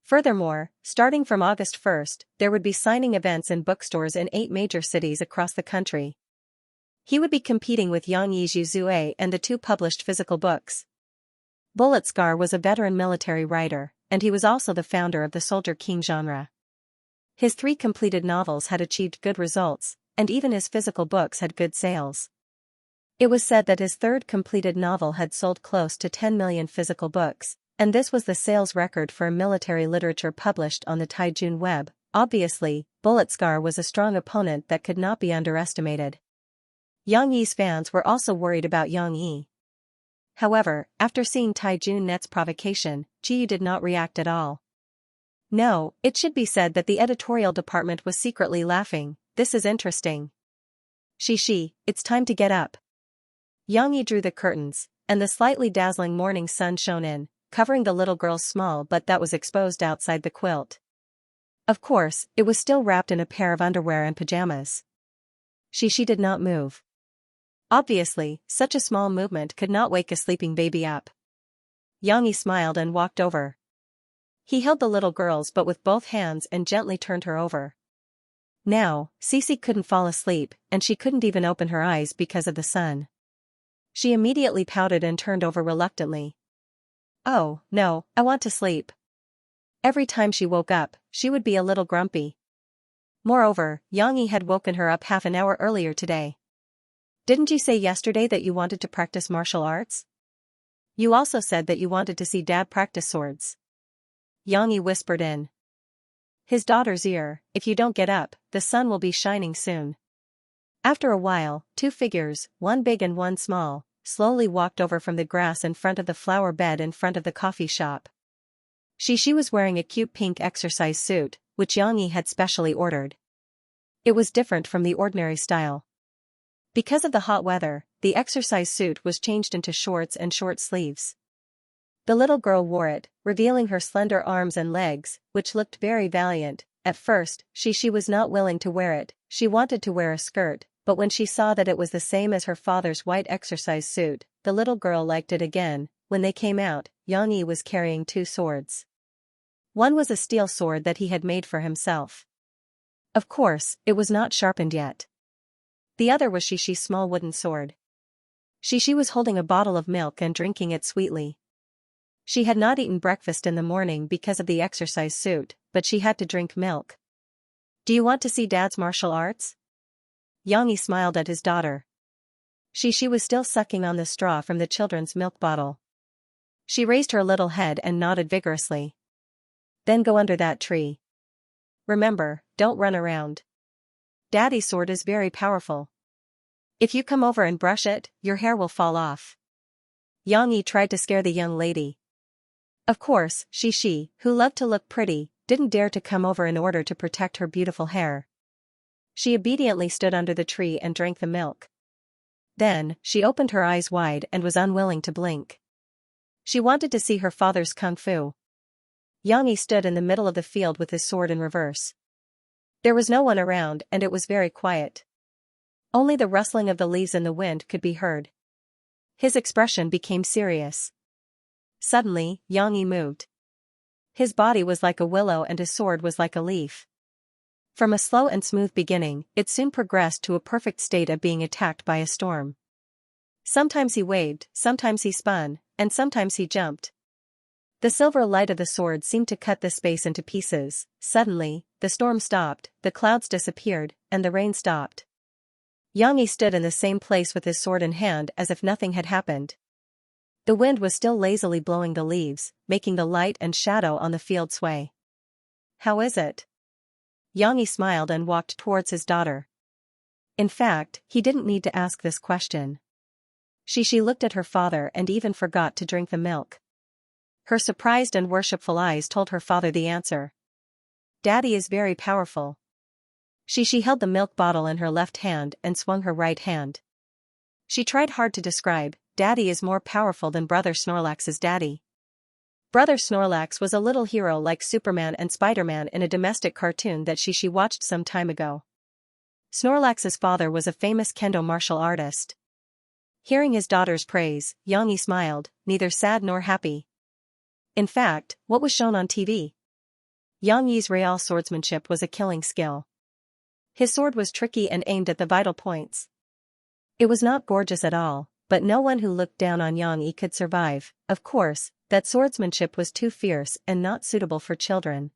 Furthermore, starting from August 1st, there would be signing events in bookstores in 8 major cities across the country. He would be competing with Yang Yizhu Zue and the 2 published physical books. Bullet Scar was a veteran military writer, and he was also the founder of the Soldier King genre. His 3 completed novels had achieved good results, and even his physical books had good sales. It was said that his 3rd completed novel had sold close to 10 million physical books, and this was the sales record for a military literature published on the Taijun web. Obviously, Bullet Scar was a strong opponent that could not be underestimated. Yang Yi's fans were also worried about Yang Yi. However, after seeing Taijun Net's provocation, Jiyu did not react at all. No, it should be said that the editorial department was secretly laughing. This is interesting. Shishi, it's time to get up. Yang Yi drew the curtains, and the slightly dazzling morning sun shone in, covering the little girl's small butt that was exposed outside the quilt. Of course, it was still wrapped in a pair of underwear and pajamas. Shishi did not move. Obviously, such a small movement could not wake a sleeping baby up. Yang Yi smiled and walked over. He held the little girl's butt with both hands and gently turned her over. Now, Cece couldn't fall asleep, and she couldn't even open her eyes because of the sun. She immediately pouted and turned over reluctantly. Oh, no, I want to sleep. Every time she woke up, she would be a little grumpy. Moreover, Yang Yi had woken her up half an hour earlier today. Didn't you say yesterday that you wanted to practice martial arts? You also said that you wanted to see Dad practice swords. Yang Yi whispered in his daughter's ear, if you don't get up, the sun will be shining soon. After a while, 2 figures, one big and one small, slowly walked over from the grass in front of the flower bed in front of the coffee shop. She was wearing a cute pink exercise suit, which Yang Yi had specially ordered. It was different from the ordinary style. Because of the hot weather, the exercise suit was changed into shorts and short sleeves. The little girl wore it, revealing her slender arms and legs, which looked very valiant. At first, she was not willing to wear it. She wanted to wear a skirt, but when she saw that it was the same as her father's white exercise suit, the little girl liked it again. When they came out, Yang Yi was carrying 2 swords. One was a steel sword that he had made for himself. Of course, it was not sharpened yet. The other was Shishi's small wooden sword. Shishi was holding a bottle of milk and drinking it sweetly. She had not eaten breakfast in the morning because of the exercise suit, but she had to drink milk. Do you want to see Dad's martial arts? Xianxia smiled at his daughter. She was still sucking on the straw from the children's milk bottle. She raised her little head and nodded vigorously. Then go under that tree. Remember, don't run around. Daddy's sword is very powerful. If you come over and brush it, your hair will fall off. Xianxia tried to scare the young lady. Of course, she, who loved to look pretty, didn't dare to come over in order to protect her beautiful hair. She obediently stood under the tree and drank the milk. Then, she opened her eyes wide and was unwilling to blink. She wanted to see her father's kung fu. Xianxia stood in the middle of the field with his sword in reverse. There was no one around and it was very quiet. Only the rustling of the leaves in the wind could be heard. His expression became serious. Suddenly, Xianxia moved. His body was like a willow and his sword was like a leaf. From a slow and smooth beginning, it soon progressed to a perfect state of being attacked by a storm. Sometimes he waved, sometimes he spun, and sometimes he jumped. The silver light of the sword seemed to cut the space into pieces. Suddenly, the storm stopped, the clouds disappeared, and the rain stopped. Xianxia stood in the same place with his sword in hand as if nothing had happened. The wind was still lazily blowing the leaves, making the light and shadow on the field sway. How is it? Xianxia smiled and walked towards his daughter. In fact, he didn't need to ask this question. She looked at her father and even forgot to drink the milk. Her surprised and worshipful eyes told her father the answer. Daddy is very powerful. She held the milk bottle in her left hand and swung her right hand. She tried hard to describe, Daddy is more powerful than Brother Snorlax's daddy. Brother Snorlax was a little hero like Superman and Spider-Man in a domestic cartoon that she watched some time ago. Snorlax's father was a famous kendo martial artist. Hearing his daughter's praise, Xianxia smiled, neither sad nor happy. In fact, what was shown on TV? Xianxia's real swordsmanship was a killing skill. His sword was tricky and aimed at the vital points. It was not gorgeous at all, but no one who looked down on Xianxia could survive. Of course, that swordsmanship was too fierce and not suitable for children.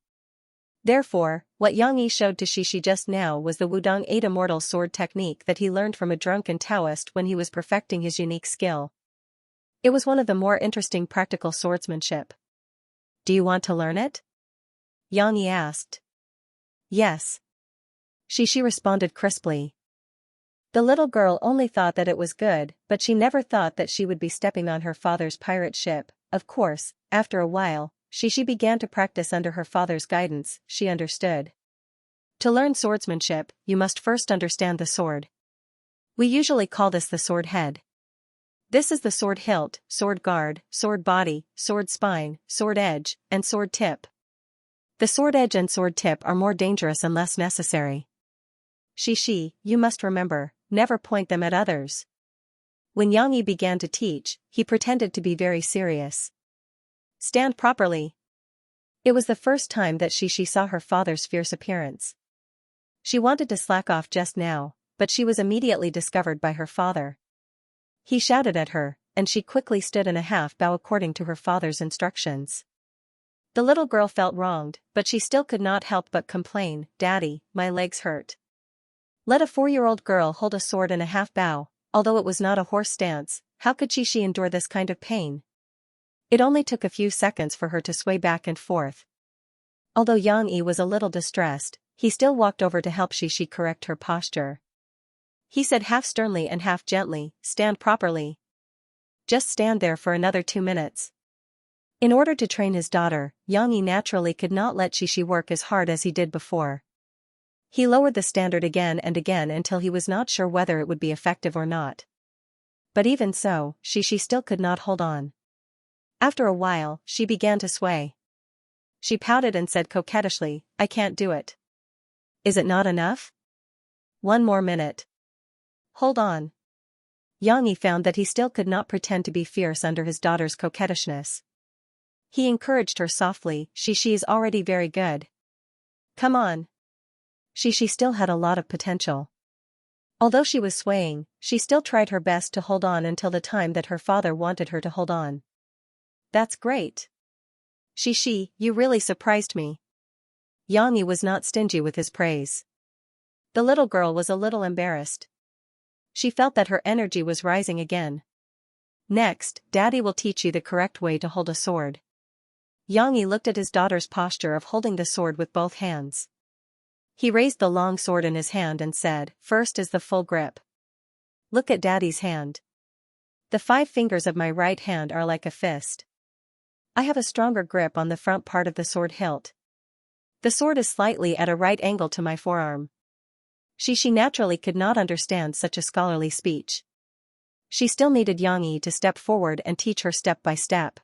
Therefore, what Xianxia showed to Shi just now was the Wudong 8 immortal sword technique that he learned from a drunken Taoist when he was perfecting his unique skill. It was one of the more interesting practical swordsmanship. Do you want to learn it? Xianxia asked. Yes. She responded crisply. The little girl only thought that it was good, but she never thought that she would be stepping on her father's pirate ship. Of course, after a while, she began to practice under her father's guidance. She understood. To learn swordsmanship, you must first understand the sword. We usually call this the sword head. This is the sword hilt, sword guard, sword body, sword spine, sword edge, and sword tip. The sword edge and sword tip are more dangerous and less necessary. You must remember, never point them at others. When Xianxia began to teach, he pretended to be very serious. Stand properly. It was the first time that she saw her father's fierce appearance. She wanted to slack off just now, but she was immediately discovered by her father. He shouted at her, and she quickly stood in a half bow according to her father's instructions. The little girl felt wronged, but she still could not help but complain, Daddy, my legs hurt. Let a 4-year-old girl hold a sword in a half bow, although it was not a horse stance, how could she endure this kind of pain? It only took a few seconds for her to sway back and forth. Although Xianxia was a little distressed, he still walked over to help she correct her posture. He said half sternly and half gently, stand properly. Just stand there for another 2 minutes. In order to train his daughter, Xianxia naturally could not let she work as hard as he did before. He lowered the standard again and again until he was not sure whether it would be effective or not. But even so, she still could not hold on. After a while, she began to sway. She pouted and said coquettishly, I can't do it. Is it not enough? 1 more minute. Hold on. Xianxia found that he still could not pretend to be fierce under his daughter's coquettishness. He encouraged her softly, she is already very good. Come on. She still had a lot of potential. Although she was swaying, she still tried her best to hold on until the time that her father wanted her to hold on. That's great. You really surprised me. Xianxia was not stingy with his praise. The little girl was a little embarrassed. She felt that her energy was rising again. Next, Daddy will teach you the correct way to hold a sword. Xianxia looked at his daughter's posture of holding the sword with both hands. He raised the long sword in his hand and said, "First is the full grip. Look at Daddy's hand. The 5 fingers of my right hand are like a fist. I have a stronger grip on the front part of the sword hilt. The sword is slightly at a right angle to my forearm." She naturally could not understand such a scholarly speech. She still needed Xianxia to step forward and teach her step by step.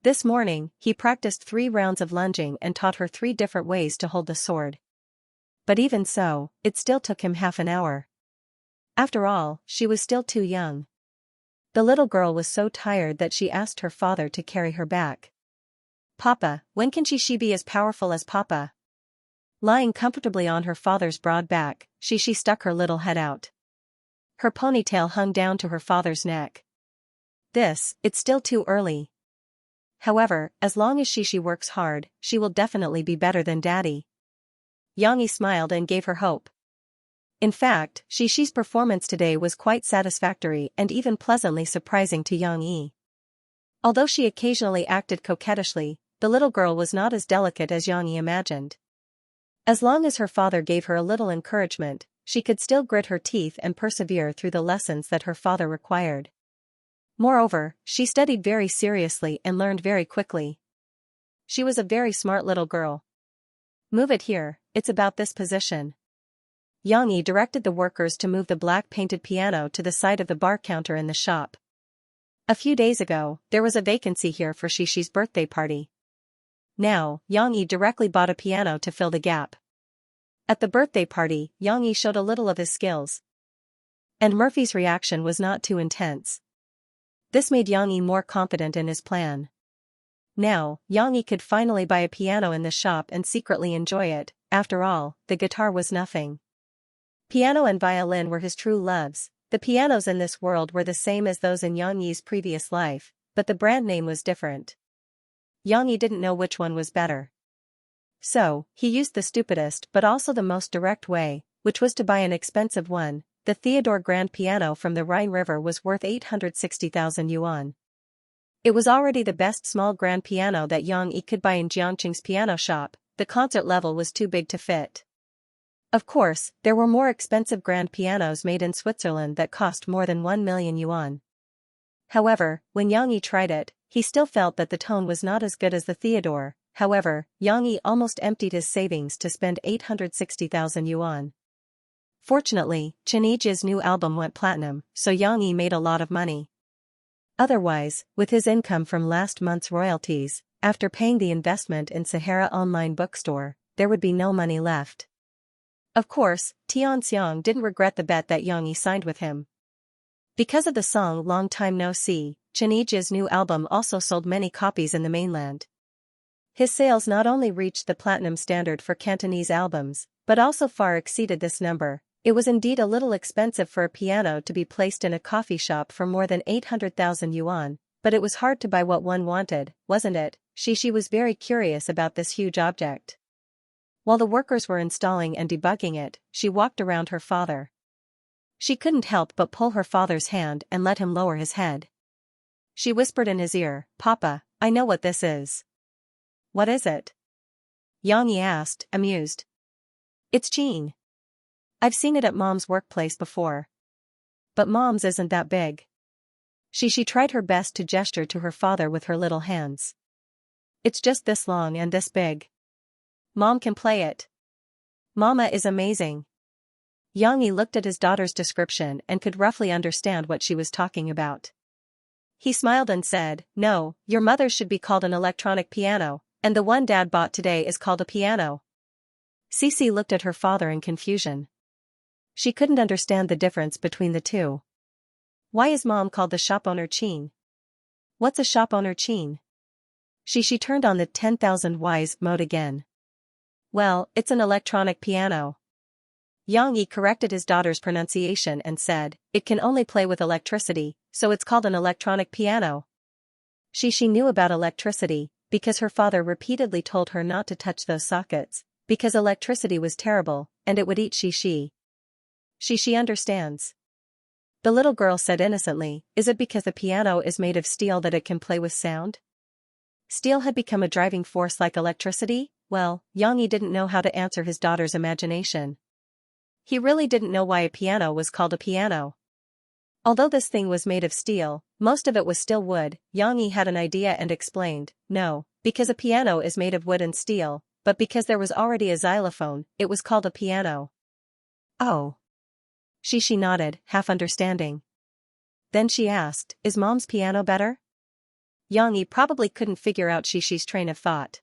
This morning, he practiced 3 rounds of lunging and taught her 3 different ways to hold the sword. But even so, it still took him half an hour. After all, she was still too young. The little girl was so tired that she asked her father to carry her back. "Papa, when can she be as powerful as Papa?" Lying comfortably on her father's broad back, she stuck her little head out. Her ponytail hung down to her father's neck. It's still too early. However, as long as she works hard, she will definitely be better than Daddy. Xianxia smiled and gave her hope. In fact, Shi's performance today was quite satisfactory and even pleasantly surprising to Xianxia. Although she occasionally acted coquettishly, the little girl was not as delicate as Xianxia imagined. As long as her father gave her a little encouragement, she could still grit her teeth and persevere through the lessons that her father required. Moreover, she studied very seriously and learned very quickly. She was a very smart little girl. "Move it here, it's about this position." Xianxia directed the workers to move the black-painted piano to the side of the bar counter in the shop. A few days ago, there was a vacancy here for Shi's birthday party. Now, Xianxia directly bought a piano to fill the gap. At the birthday party, Xianxia showed a little of his skills. And Murphy's reaction was not too intense. This made Xianxia more confident in his plan. Now, Xianxia could finally buy a piano in the shop and secretly enjoy it. After all, the guitar was nothing. Piano and violin were his true loves. The pianos in this world were the same as those in Xianxia's previous life, but the brand name was different. Xianxia didn't know which one was better. So, he used the stupidest but also the most direct way, which was to buy an expensive one. The Theodore grand piano from the Rhine River was worth 860,000 yuan. It was already the best small grand piano that Xianxia could buy in Jiangqing's piano shop. The concert level was too big to fit. Of course, there were more expensive grand pianos made in Switzerland that cost more than 1 million yuan. However, when Xianxia tried it, he still felt that the tone was not as good as the Theodore. However, Xianxia almost emptied his savings to spend 860,000 yuan. Fortunately, Xianxia's new album went platinum, so Xianxia made a lot of money. Otherwise, with his income from last month's royalties, after paying the investment in Sahara online bookstore, there would be no money left. Of course, Tianxiang didn't regret the bet that Xianxia signed with him. Because of the song Long Time No See, Xianxia's new album also sold many copies in the mainland. His sales not only reached the platinum standard for Cantonese albums, but also far exceeded this number. It was indeed a little expensive for a piano to be placed in a coffee shop for more than 800,000 yuan, but it was hard to buy what one wanted, wasn't it? She was very curious about this huge object. While the workers were installing and debugging it, she walked around her father. She couldn't help but pull her father's hand and let him lower his head. She whispered in his ear, "Papa, I know what this is." "What is it?" Xianxia asked, amused. "It's Jean. I've seen it at Mom's workplace before. But Mom's isn't that big." She tried her best to gesture to her father with her little hands. "It's just this long and this big. Mom can play it. Mama is amazing." Xianxia looked at his daughter's description and could roughly understand what she was talking about. He smiled and said, "No, your mother's should be called an electronic piano, and the one Dad bought today is called a piano." Cici looked at her father in confusion. She couldn't understand the difference between the two. "Why is Mom called the shop owner Qin? What's a shop owner Qin?" She turned on the 10,000 Ys mode again. "Well, it's an electronic piano." Xianxia corrected his daughter's pronunciation and said, "It can only play with electricity, so it's called an electronic piano." She knew about electricity, because her father repeatedly told her not to touch those sockets, because electricity was terrible, and it would eat She understands. The little girl said innocently, is it because the piano is made of steel that it can play with sound? Steel had become a driving force like electricity? Well, Xianxia didn't know how to answer his daughter's imagination. He really didn't know why a piano was called a piano. Although this thing was made of steel, most of it was still wood. Xianxia had an idea and explained, no, because a piano is made of wood and steel, but because there was already a xylophone, it was called a piano. Oh. She nodded, half understanding. Then she asked, is Mom's piano better? Xianxia probably couldn't figure out Shi's train of thought.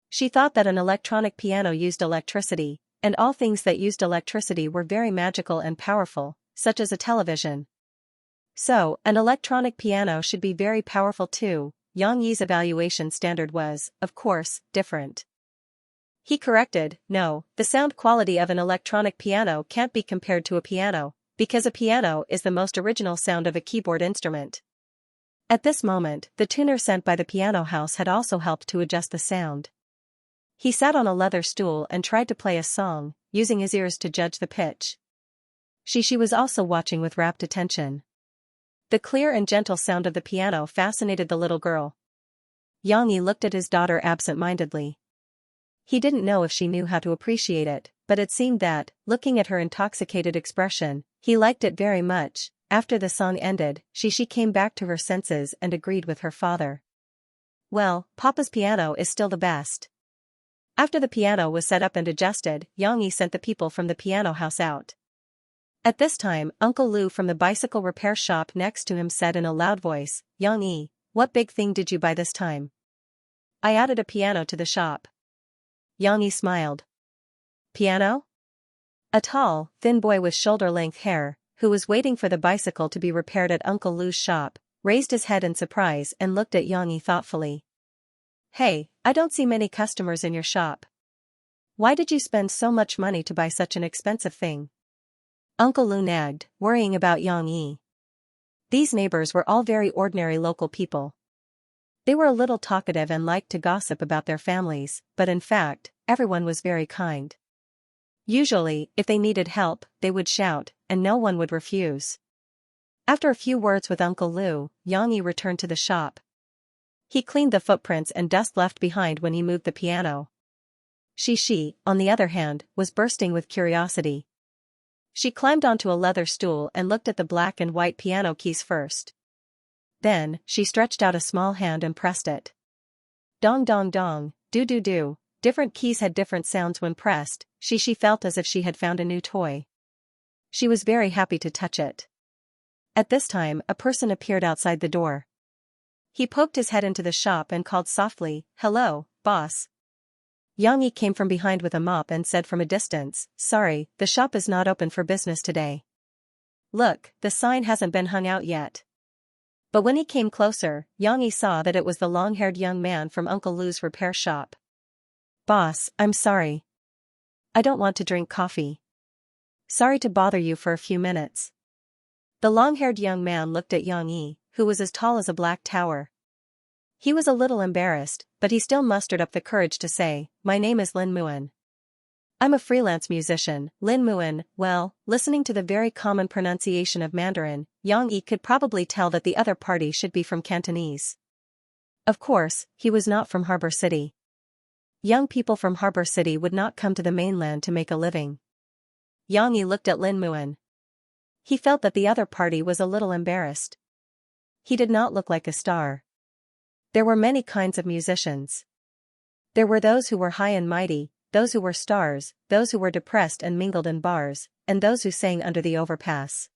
She thought that an electronic piano used electricity, and all things that used electricity were very magical and powerful, such as a television. So, an electronic piano should be very powerful too. Xianxi's evaluation standard was, of course, different. He corrected, no, the sound quality of an electronic piano can't be compared to a piano, because a piano is the most original sound of a keyboard instrument. At this moment, the tuner sent by the piano house had also helped to adjust the sound. He sat on a leather stool and tried to play a song, using his ears to judge the pitch. She was also watching with rapt attention. The clear and gentle sound of the piano fascinated the little girl. Xianxia looked at his daughter absent-mindedly. He didn't know if she knew how to appreciate it, but it seemed that, looking at her intoxicated expression, he liked it very much. After the song ended, she came back to her senses and agreed with her father. Well, Papa's piano is still the best. After the piano was set up and adjusted, Xianxia sent the people from the piano house out. At this time, Uncle Lu from the bicycle repair shop next to him said in a loud voice, Xianxia, what big thing did you buy this time? I added a piano to the shop. Xianxia smiled. Piano? A tall, thin boy with shoulder-length hair, who was waiting for the bicycle to be repaired at Uncle Lu's shop, raised his head in surprise and looked at Xianxia thoughtfully. Hey, I don't see many customers in your shop. Why did you spend so much money to buy such an expensive thing? Uncle Lu nagged, worrying about Xianxia. These neighbors were all very ordinary local people. They were a little talkative and liked to gossip about their families, but in fact, everyone was very kind. Usually, if they needed help, they would shout, and no one would refuse. After a few words with Uncle Lu, Xianxia returned to the shop. He cleaned the footprints and dust left behind when he moved the piano. She, on the other hand, was bursting with curiosity. She climbed onto a leather stool and looked at the black and white piano keys first. Then, she stretched out a small hand and pressed it. Dong dong dong, do. Different keys had different sounds when pressed. She felt as if she had found a new toy. She was very happy to touch it. At this time, a person appeared outside the door. He poked his head into the shop and called softly, hello, boss. Xianxia came from behind with a mop and said from a distance, sorry, the shop is not open for business today. Look, the sign hasn't been hung out yet. But when he came closer, Xianxia saw that it was the long-haired young man from Uncle Lu's repair shop. Boss, I'm sorry. I don't want to drink coffee. Sorry to bother you for a few minutes. The long-haired young man looked at Xianxia, who was as tall as a black tower. He was a little embarrassed, but he still mustered up the courage to say, my name is Lin Muan. I'm a freelance musician. Lin Muan. Well, listening to the very common pronunciation of Mandarin, Xianxia could probably tell that the other party should be from Cantonese. Of course, he was not from Harbor City. Young people from Harbor City would not come to the mainland to make a living. Xianxia looked at Lin Muan. He felt that the other party was a little embarrassed. He did not look like a star. There were many kinds of musicians. There were those who were high and mighty, those who were stars, those who were depressed and mingled in bars, and those who sang under the overpass.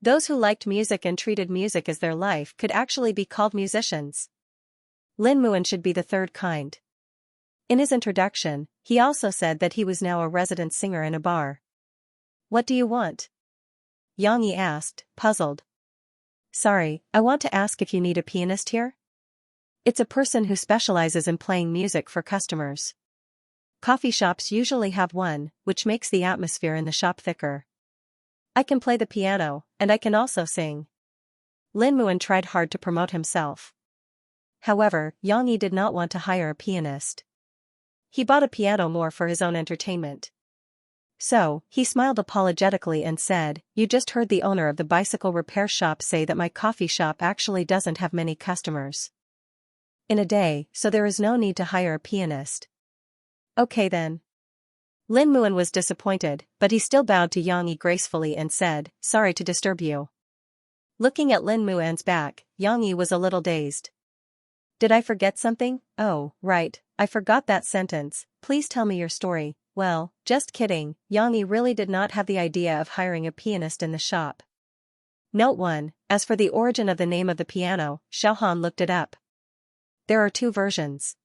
Those who liked music and treated music as their life could actually be called musicians. Lin Muan should be the third kind. In his introduction, he also said that he was now a resident singer in a bar. What do you want? Xianxia asked, puzzled. Sorry, I want to ask if you need a pianist here? It's a person who specializes in playing music for customers. Coffee shops usually have one, which makes the atmosphere in the shop thicker. I can play the piano, and I can also sing. Lin Muan tried hard to promote himself. However, Yang Yi did not want to hire a pianist. He bought a piano more for his own entertainment. So, he smiled apologetically and said, "You just heard the owner of the bicycle repair shop say that my coffee shop actually doesn't have many customers in a day, so there is no need to hire a pianist." Okay then. Lin Muan was disappointed, but he still bowed to Yang Yi gracefully and said, "Sorry to disturb you." Looking at Lin Muan's back, Yang Yi was a little dazed. "Did I forget something? Oh, right, I forgot that sentence. Please tell me your story." "Well, just kidding." Yang Yi really did not have the idea of hiring a pianist in the shop. Note 1, as for the origin of the name of the piano, Xiaohan looked it up. There are two versions.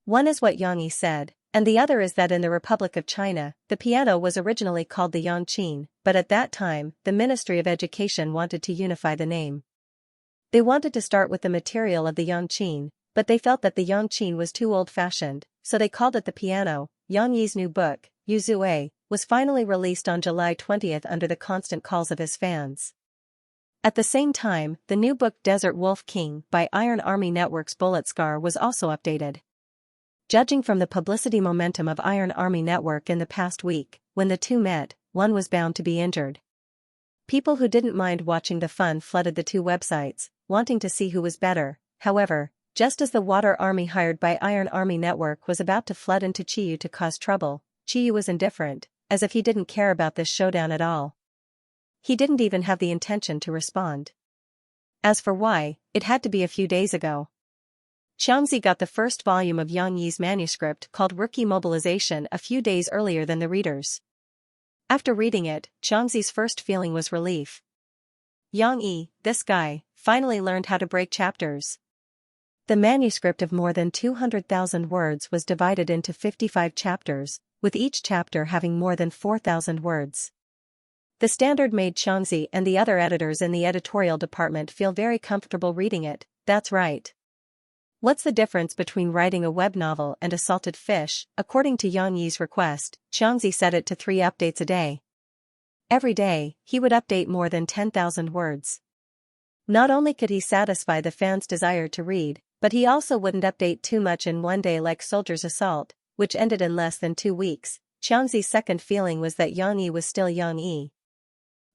One is what Yang Yi said, and the other is that in the Republic of China, the piano was originally called the Yangqin, but at that time, the Ministry of Education wanted to unify the name. They wanted to start with the material of the Yangqin, but they felt that the Yangqin was too old-fashioned, so they called it the piano. Yang Yi's new book, Yu Zue, was finally released on July 20th under the constant calls of his fans. At the same time, the new book Desert Wolf King by Iron Army Network's Bullet Scar was also updated. Judging from the publicity momentum of Iron Army Network in the past week, when the two met, one was bound to be injured. People who didn't mind watching the fun flooded the two websites, wanting to see who was better. However, just as the Water Army hired by Iron Army Network was about to flood into Qiyu to cause trouble, Qiyu was indifferent, as if he didn't care about this showdown at all. He didn't even have the intention to respond. As for why, it had to be a few days ago. Xianxia got the first volume of Yang Yi's manuscript called Rookie Mobilization a few days earlier than the readers. After reading it, Xianxia's first feeling was relief. Yang Yi, this guy, finally learned how to break chapters. The manuscript of more than 200,000 words was divided into 55 chapters, with each chapter having more than 4,000 words. The standard made Xianxia and the other editors in the editorial department feel very comfortable reading it. That's right. What's the difference between writing a web novel and a salted fish? According to Yang Yi's request, Xianxia set it to 3 updates a day. Every day, he would update more than 10,000 words. Not only could he satisfy the fans' desire to read, but he also wouldn't update too much in one day like Soldier's Assault, which ended in less than 2 weeks. Xianxia's second feeling was that Yang Yi was still Yang Yi.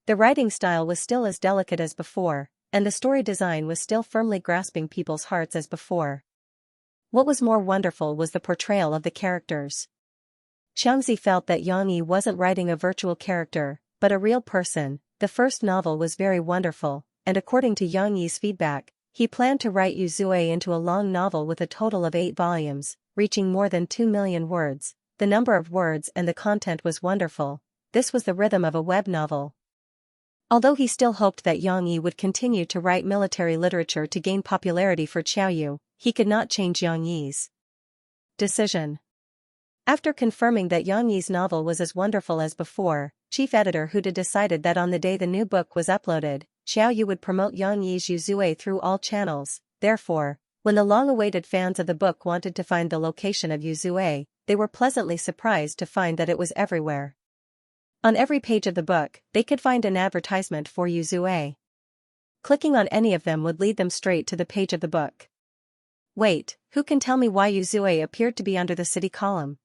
The writing style was still as delicate as before, and the story design was still firmly grasping people's hearts as before. What was more wonderful was the portrayal of the characters. Xianxia felt that Yang Yi wasn't writing a virtual character, but a real person. The first novel was very wonderful, and according to Yang Yi's feedback, he planned to write Yu Zue into a long novel with a total of 8 volumes, reaching more than 2 million words. The number of words and the content was wonderful. This was the rhythm of a web novel. Although he still hoped that Yang Yi would continue to write military literature to gain popularity for Qiaoyu, he could not change Yang Yi's decision. After confirming that Yang Yi's novel was as wonderful as before, chief editor Huda decided that on the day the new book was uploaded, Xiaoyu would promote Yang Yi's Yu Zue through all channels. Therefore, when the long-awaited fans of the book wanted to find the location of Yu Zue, they were pleasantly surprised to find that it was everywhere. On every page of the book, they could find an advertisement for Yu Zue. Clicking on any of them would lead them straight to the page of the book. Wait, who can tell me why Yu Zue appeared to be under the city column?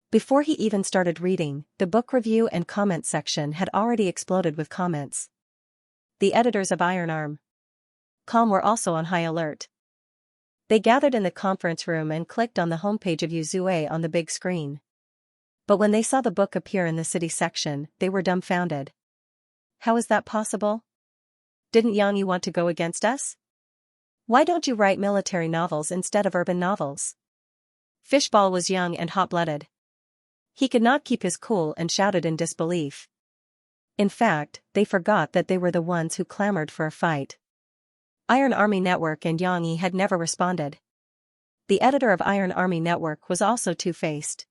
Before he even started reading, the book review and comment section had already exploded with comments. The editors of Iron Com were also on high alert. They gathered in the conference room and clicked on the homepage of Yu Zue on the big screen. But when they saw the book appear in the city section, they were dumbfounded. How is that possible? Didn't Yang Yi want to go against us? Why don't you write military novels instead of urban novels? Fishball was young and hot-blooded. He could not keep his cool and shouted in disbelief. In fact, they forgot that they were the ones who clamored for a fight. Iron Army Network and Yang Yi had never responded. The editor of Iron Army Network was also two-faced.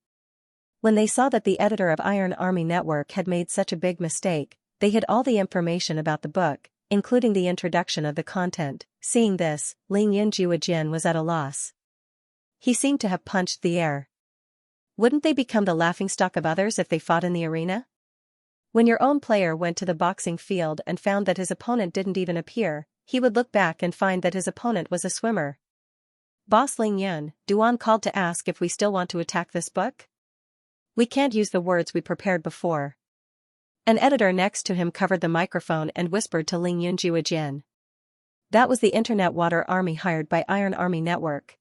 When they saw that the editor of Iron Army Network had made such a big mistake, they hid all the information about the book, including the introduction of the content. Seeing this, Ling Yunjuajian was at a loss. He seemed to have punched the air. Wouldn't they become the laughingstock of others if they fought in the arena? When your own player went to the boxing field and found that his opponent didn't even appear, he would look back and find that his opponent was a swimmer. Boss Ling Yun, Duan called to ask if we still want to attack this book? We can't use the words we prepared before. An editor next to him covered the microphone and whispered to Ling Yun Jian. That was the Internet Water Army hired by Iron Army Network.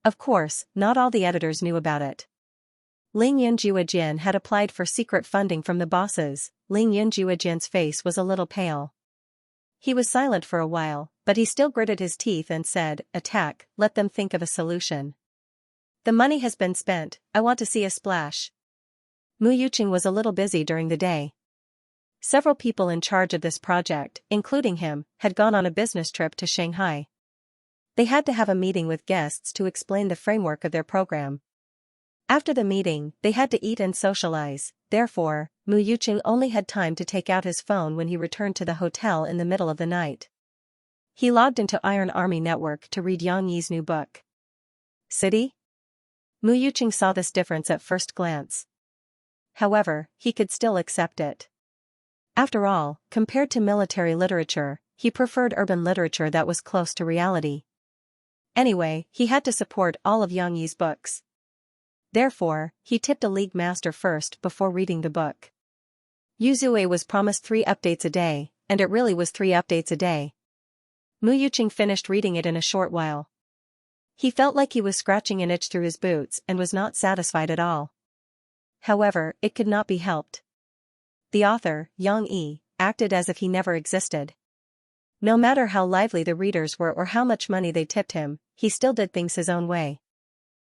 Of course, not all the editors knew about it. Ling Yun Jian had applied for secret funding from the bosses. Ling Yun Jian's face was a little pale. He was silent for a while, but he still gritted his teeth and said, "Attack, let them think of a solution. The money has been spent, I want to see a splash." Mu Yuqing was a little busy during the day. Several people in charge of this project, including him, had gone on a business trip to Shanghai. They had to have a meeting with guests to explain the framework of their program. After the meeting, they had to eat and socialize. Therefore, Mu Yuqing only had time to take out his phone when he returned to the hotel in the middle of the night. He logged into Iron Army Network to read Yang Yi's new book. City? Mu Yuqing saw this difference at first glance. However, he could still accept it. After all, compared to military literature, he preferred urban literature that was close to reality. Anyway, he had to support all of Yang Yi's books. Therefore, he tipped a league master first before reading the book. Yu Zue was promised 3 updates a day, and it really was 3 updates a day. Mu Yuqing finished reading it in a short while. He felt like he was scratching an itch through his boots and was not satisfied at all. However, it could not be helped. The author, Yang Yi, acted as if he never existed. No matter how lively the readers were or how much money they tipped him, he still did things his own way.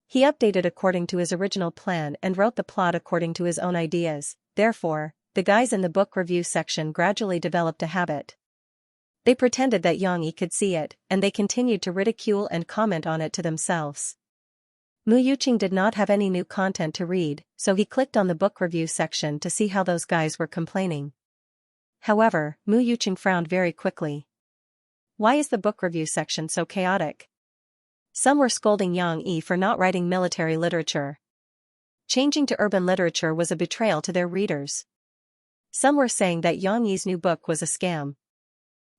He updated according to his original plan and wrote the plot according to his own ideas. Therefore, the guys in the book review section gradually developed a habit. They pretended that Yang Yi could see it, and they continued to ridicule and comment on it to themselves. Mu Yuqing did not have any new content to read, so he clicked on the book review section to see how those guys were complaining. However, Mu Yuqing frowned very quickly. Why is the book review section so chaotic? Some were scolding Yang Yi for not writing military literature. Changing to urban literature was a betrayal to their readers. Some were saying that Yang Yi's new book was a scam.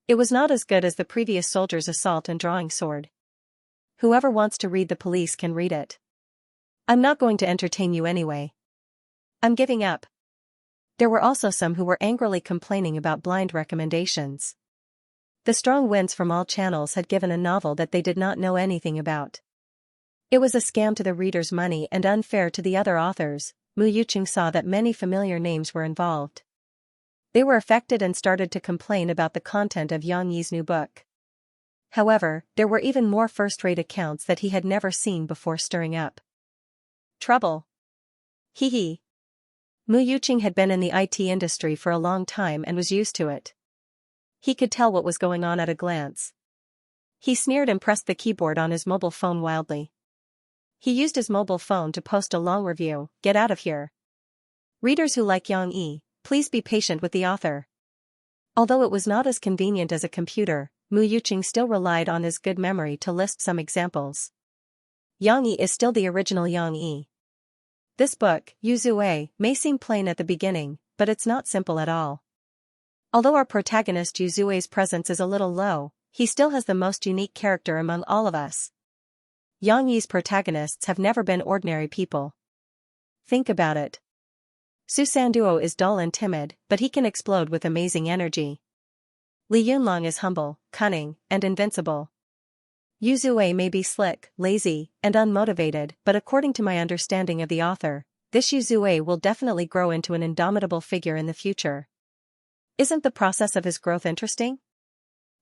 It was not as good as the previous Soldier's Assault and Drawing Sword. Whoever wants to read The Police can read it. I'm not going to entertain you anyway. I'm giving up. There were also some who were angrily complaining about blind recommendations. The strong winds from all channels had given a novel that they did not know anything about. It was a scam to the reader's money and unfair to the other authors. Mu Yuqing saw that many familiar names were involved. They were affected and started to complain about the content of Yang Yi's new book. However, there were even more first-rate accounts that he had never seen before stirring up trouble. Hee hee. Mu Yuqing had been in the IT industry for a long time and was used to it. He could tell what was going on at a glance. He sneered and pressed the keyboard on his mobile phone wildly. He used his mobile phone to post a long review. Get out of here. Readers who like Yang Yi, please be patient with the author. Although it was not as convenient as a computer, Mu Yuqing still relied on his good memory to list some examples. Yang Yi is still the original Yang Yi. This book, Yu Zue, may seem plain at the beginning, but it's not simple at all. Although our protagonist Yu Zue's presence is a little low, he still has the most unique character among all of us. Yang Yi's protagonists have never been ordinary people. Think about it. Su Sanduo is dull and timid, but he can explode with amazing energy. Li Yunlong is humble, cunning, and invincible. Yu Zue may be slick, lazy, and unmotivated, but according to my understanding of the author, this Yu Zue will definitely grow into an indomitable figure in the future. Isn't the process of his growth interesting?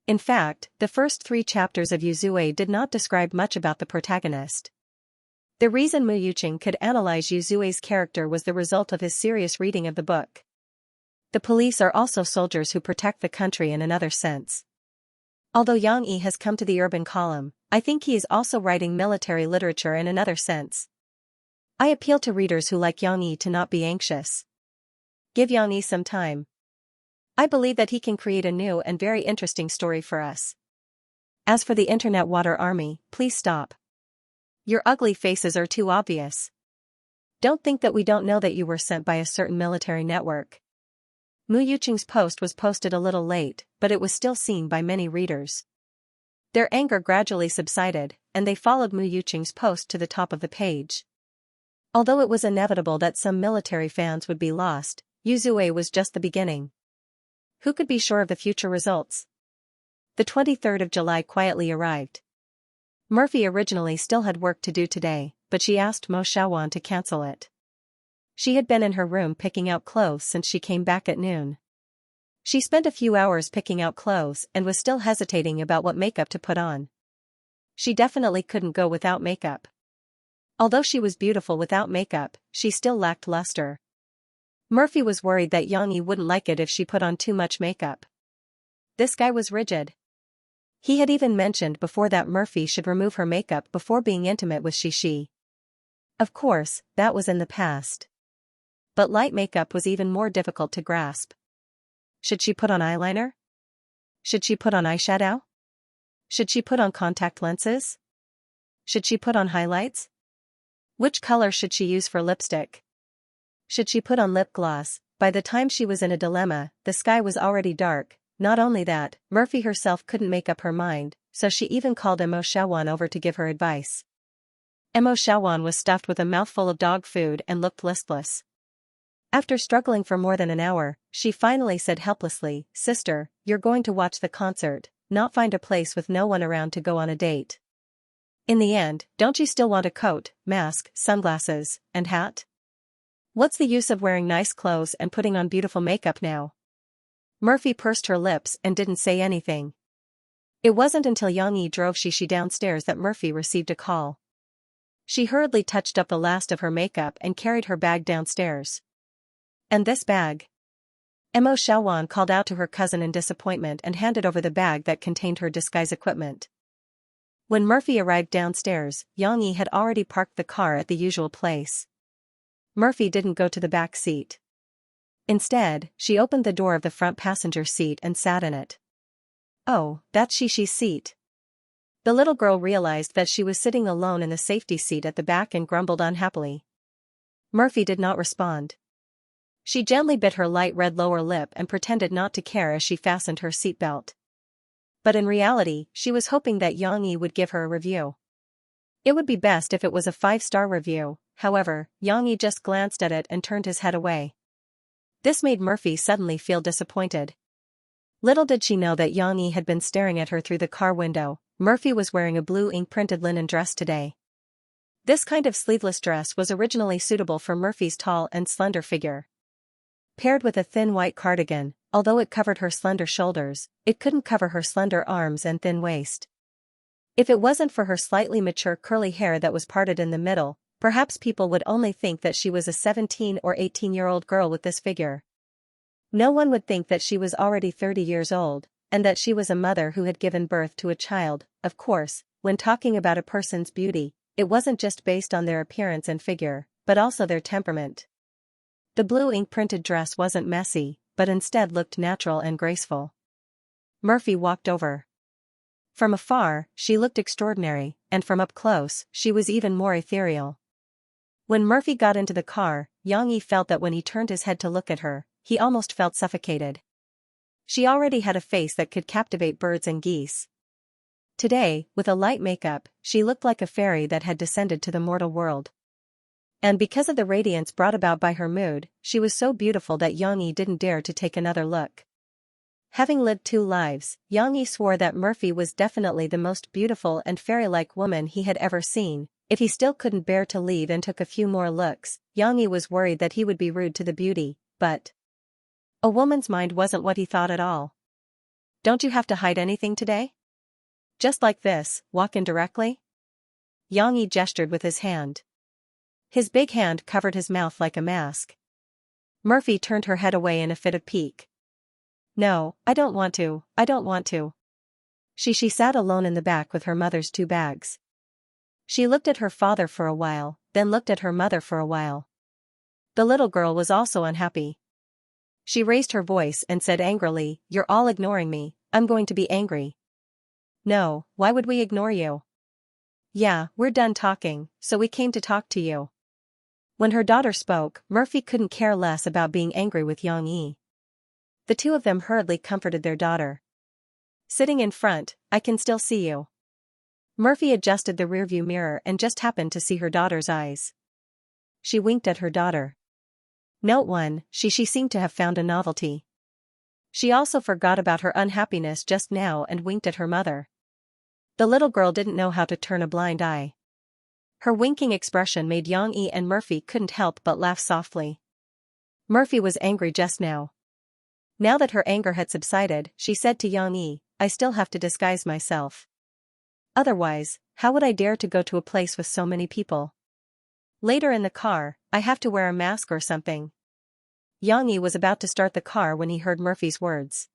In fact, the first 3 chapters of Yu Zue did not describe much about the protagonist. The reason Mu Yuqing could analyze Yu Zue's character was the result of his serious reading of the book. The police are also soldiers who protect the country in another sense. Although Yang Yi has come to the urban column, I think he is also writing military literature in another sense. I appeal to readers who like Yang Yi to not be anxious. Give Yang Yi some time. I believe that he can create a new and very interesting story for us. As for the Internet Water Army, please stop. Your ugly faces are too obvious. Don't think that we don't know that you were sent by a certain military network. Mu Yuqing's post was posted a little late, but it was still seen by many readers. Their anger gradually subsided, and they followed Mu Yuqing's post to the top of the page. Although it was inevitable that some military fans would be lost, Yuzue was just the beginning. Who could be sure of the future results? The 23rd of July quietly arrived. Murphy originally still had work to do today, but she asked Mo Xiaowan to cancel it. She had been in her room picking out clothes since she came back at noon. She spent a few hours picking out clothes and was still hesitating about what makeup to put on. She definitely couldn't go without makeup. Although she was beautiful without makeup, she still lacked luster. Murphy was worried that Xianxia wouldn't like it if she put on too much makeup. This guy was rigid. He had even mentioned before that Murphy should remove her makeup before being intimate with Xixi. Of course, that was in the past. But light makeup was even more difficult to grasp. Should she put on eyeliner? Should she put on eyeshadow? Should she put on contact lenses? Should she put on highlights? Which color should she use for lipstick? Should she put on lip gloss? By the time she was in a dilemma, the sky was already dark. Not only that, Murphy herself couldn't make up her mind, so she even called Mo Xiaowan over to give her advice. Mo Xiaowan was stuffed with a mouthful of dog food and looked listless. After struggling for more than an hour, she finally said helplessly, "Sister, you're going to watch the concert, not find a place with no one around to go on a date. In the end, don't you still want a coat, mask, sunglasses, and hat? What's the use of wearing nice clothes and putting on beautiful makeup now?" Murphy pursed her lips and didn't say anything. It wasn't until Xianxia drove Xixi downstairs that Murphy received a call. She hurriedly touched up the last of her makeup and carried her bag downstairs. "And this bag?" Mo Xiaowan called out to her cousin in disappointment and handed over the bag that contained her disguise equipment. When Murphy arrived downstairs, Xianxia had already parked the car at the usual place. Murphy didn't go to the back seat. Instead, she opened the door of the front passenger seat and sat in it. "Oh, that's Xixi's seat." The little girl realized that she was sitting alone in the safety seat at the back and grumbled unhappily. Murphy did not respond. She gently bit her light red lower lip and pretended not to care as she fastened her seatbelt. But in reality, she was hoping that Xianxia would give her a review. It would be best if it was a 5-star review. However, Xianxia just glanced at it and turned his head away. This made Murphy suddenly feel disappointed. Little did she know that Xianxia had been staring at her through the car window. Murphy was wearing a blue ink-printed linen dress today. This kind of sleeveless dress was originally suitable for Murphy's tall and slender figure. Paired with a thin white cardigan, although it covered her slender shoulders, it couldn't cover her slender arms and thin waist. If it wasn't for her slightly mature curly hair that was parted in the middle, perhaps people would only think that she was a 17 or 18-year-old girl with this figure. No one would think that she was already 30 years old, and that she was a mother who had given birth to a child. Of course, when talking about a person's beauty, it wasn't just based on their appearance and figure, but also their temperament. The blue ink-printed dress wasn't messy, but instead looked natural and graceful. Murphy walked over. From afar, she looked extraordinary, and from up close, she was even more ethereal. When Murphy got into the car, Xianxia felt that when he turned his head to look at her, he almost felt suffocated. She already had a face that could captivate birds and geese. Today, with a light makeup, she looked like a fairy that had descended to the mortal world. And because of the radiance brought about by her mood, she was so beautiful that Xianxia didn't dare to take another look. Having lived 2 lives, Xianxia swore that Murphy was definitely the most beautiful and fairy-like woman he had ever seen. If he still couldn't bear to leave and took a few more looks, Xianxia was worried that he would be rude to the beauty, but a woman's mind wasn't what he thought at all. "Don't you have to hide anything today? Just like this, walk in directly?" Xianxia gestured with his hand. His big hand covered his mouth like a mask. Murphy turned her head away in a fit of pique. "No, I don't want to. She sat alone in the back with her mother's 2 bags. She looked at her father for a while, then looked at her mother for a while. The little girl was also unhappy. She raised her voice and said angrily, "You're all ignoring me, I'm going to be angry." "No, why would we ignore you?" "Yeah, we're done talking, so we came to talk to you." When her daughter spoke, Murphy couldn't care less about being angry with Xianxia. The 2 of them hurriedly comforted their daughter. Sitting in front, I can still see you. Murphy adjusted the rearview mirror and just happened to see her daughter's eyes. She winked at her daughter. Note 1, she seemed to have found a novelty. She also forgot about her unhappiness just now and winked at her mother. The little girl didn't know how to turn a blind eye. Her winking expression made Xianxia and Murphy couldn't help but laugh softly. Murphy was angry just now. Now that her anger had subsided, she said to Xianxia, I still have to disguise myself. Otherwise, how would I dare to go to a place with so many people? Later in the car, I have to wear a mask or something. Xianxia was about to start the car when he heard Murphy's words.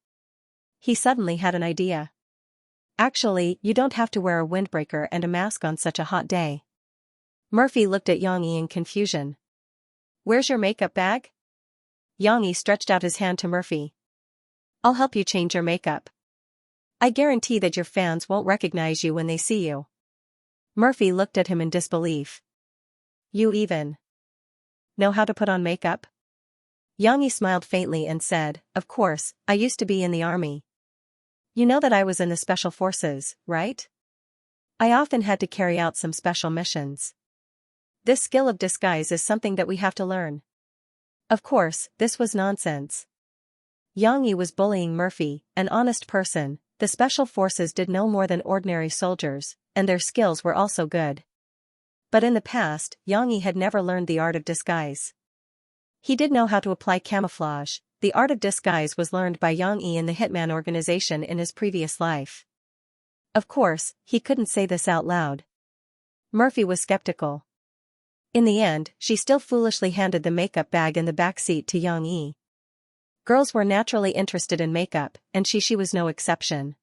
He suddenly had an idea. Actually, you don't have to wear a windbreaker and a mask on such a hot day. Murphy looked at Xianxia in confusion. Where's your makeup bag? Xianxia stretched out his hand to Murphy. I'll help you change your makeup. I guarantee that your fans won't recognize you when they see you. Murphy looked at him in disbelief. You even know how to put on makeup? Xianxia smiled faintly and said, Of course, I used to be in the army. You know that I was in the special forces, right? I often had to carry out some special missions. This skill of disguise is something that we have to learn. Of course, this was nonsense. Xianxia was bullying Murphy, an honest person. The special forces did no more than ordinary soldiers, and their skills were also good. But in the past, Xianxia had never learned the art of disguise. He did know how to apply camouflage. The art of disguise was learned by Xianxia in the Hitman organization in his previous life. Of course, he couldn't say this out loud. Murphy was skeptical. In the end, she still foolishly handed the makeup bag in the back seat to Xianxia. Girls were naturally interested in makeup, and she was no exception.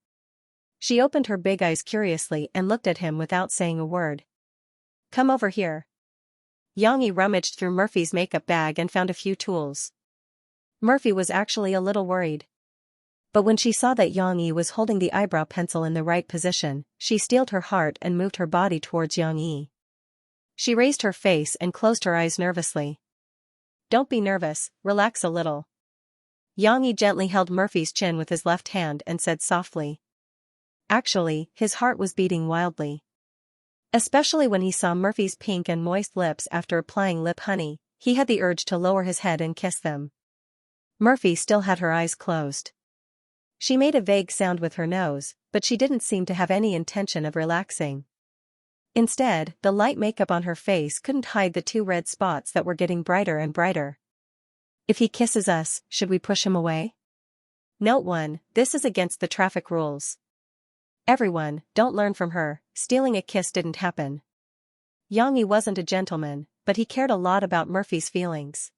She opened her big eyes curiously and looked at him without saying a word. Come over here. Xianxia rummaged through Murphy's makeup bag and found a few tools. Murphy was actually a little worried. But when she saw that Xianxia was holding the eyebrow pencil in the right position, she steeled her heart and moved her body towards Xianxia. She raised her face and closed her eyes nervously. Don't be nervous, relax a little. Xianxia gently held Murphy's chin with his left hand and said softly. Actually, his heart was beating wildly. Especially when he saw Murphy's pink and moist lips after applying lip honey, he had the urge to lower his head and kiss them. Murphy still had her eyes closed. She made a vague sound with her nose, but she didn't seem to have any intention of relaxing. Instead, the light makeup on her face couldn't hide the 2 red spots that were getting brighter and brighter. If he kisses us, should we push him away? Note 1, this is against the traffic rules. Everyone, don't learn from her, stealing a kiss didn't happen. Xianxia wasn't a gentleman, but he cared a lot about Murphy's feelings.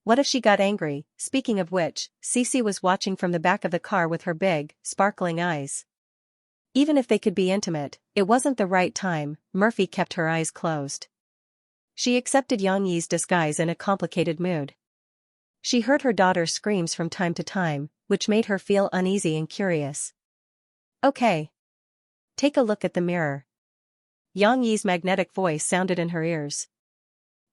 What if she got angry? Speaking of which, Cece was watching from the back of the car with her big, sparkling eyes. Even if they could be intimate, it wasn't the right time. Murphy kept her eyes closed. She accepted Xianxia's disguise in a complicated mood. She heard her daughter's screams from time to time, which made her feel uneasy and curious. Okay. Take a look at the mirror. Xianxia's magnetic voice sounded in her ears.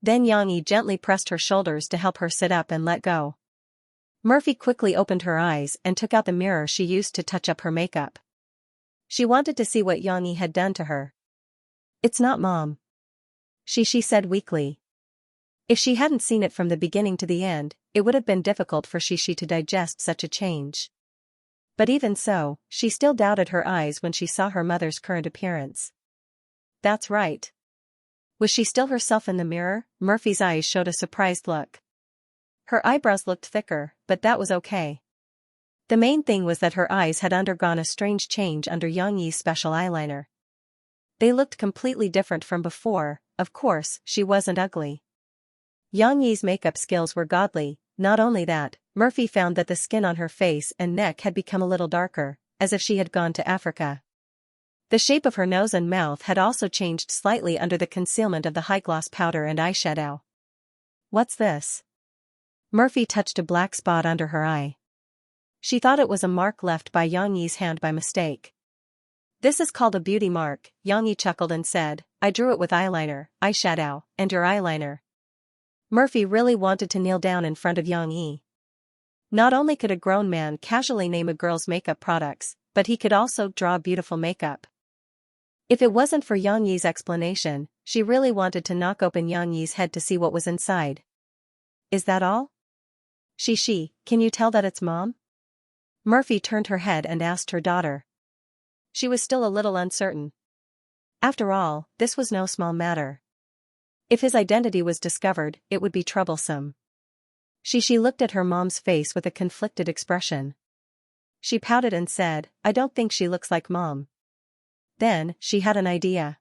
Then Xianxia gently pressed her shoulders to help her sit up and let go. Murphy quickly opened her eyes and took out the mirror she used to touch up her makeup. She wanted to see what Xianxia had done to her. It's not Mom. She said weakly. If she hadn't seen it from the beginning to the end, it would have been difficult for she to digest such a change. But even so, she still doubted her eyes when she saw her mother's current appearance. That's right. Was she still herself in the mirror? Murphy's eyes showed a surprised look. Her eyebrows looked thicker, but that was okay. The main thing was that her eyes had undergone a strange change under Xianxia's special eyeliner. They looked completely different from before. Of course, she wasn't ugly. Xianxia's makeup skills were godly. Not only that, Murphy found that the skin on her face and neck had become a little darker, as if she had gone to Africa. The shape of her nose and mouth had also changed slightly under the concealment of the high-gloss powder and eyeshadow. What's this? Murphy touched a black spot under her eye. She thought it was a mark left by Xianxia's hand by mistake. This is called a beauty mark, Xianxia chuckled and said, I drew it with eyeliner, eyeshadow, and your eyeliner. Murphy really wanted to kneel down in front of Xianxia. Not only could a grown man casually name a girl's makeup products, but he could also draw beautiful makeup. If it wasn't for Yang Yi's explanation, she really wanted to knock open Yang Yi's head to see what was inside. Is that all? She, can you tell that it's Mom? Murphy turned her head and asked her daughter. She was still a little uncertain. After all, this was no small matter. If his identity was discovered, it would be troublesome. She looked at her mom's face with a conflicted expression. She pouted and said, I don't think she looks like Mom. Then, she had an idea.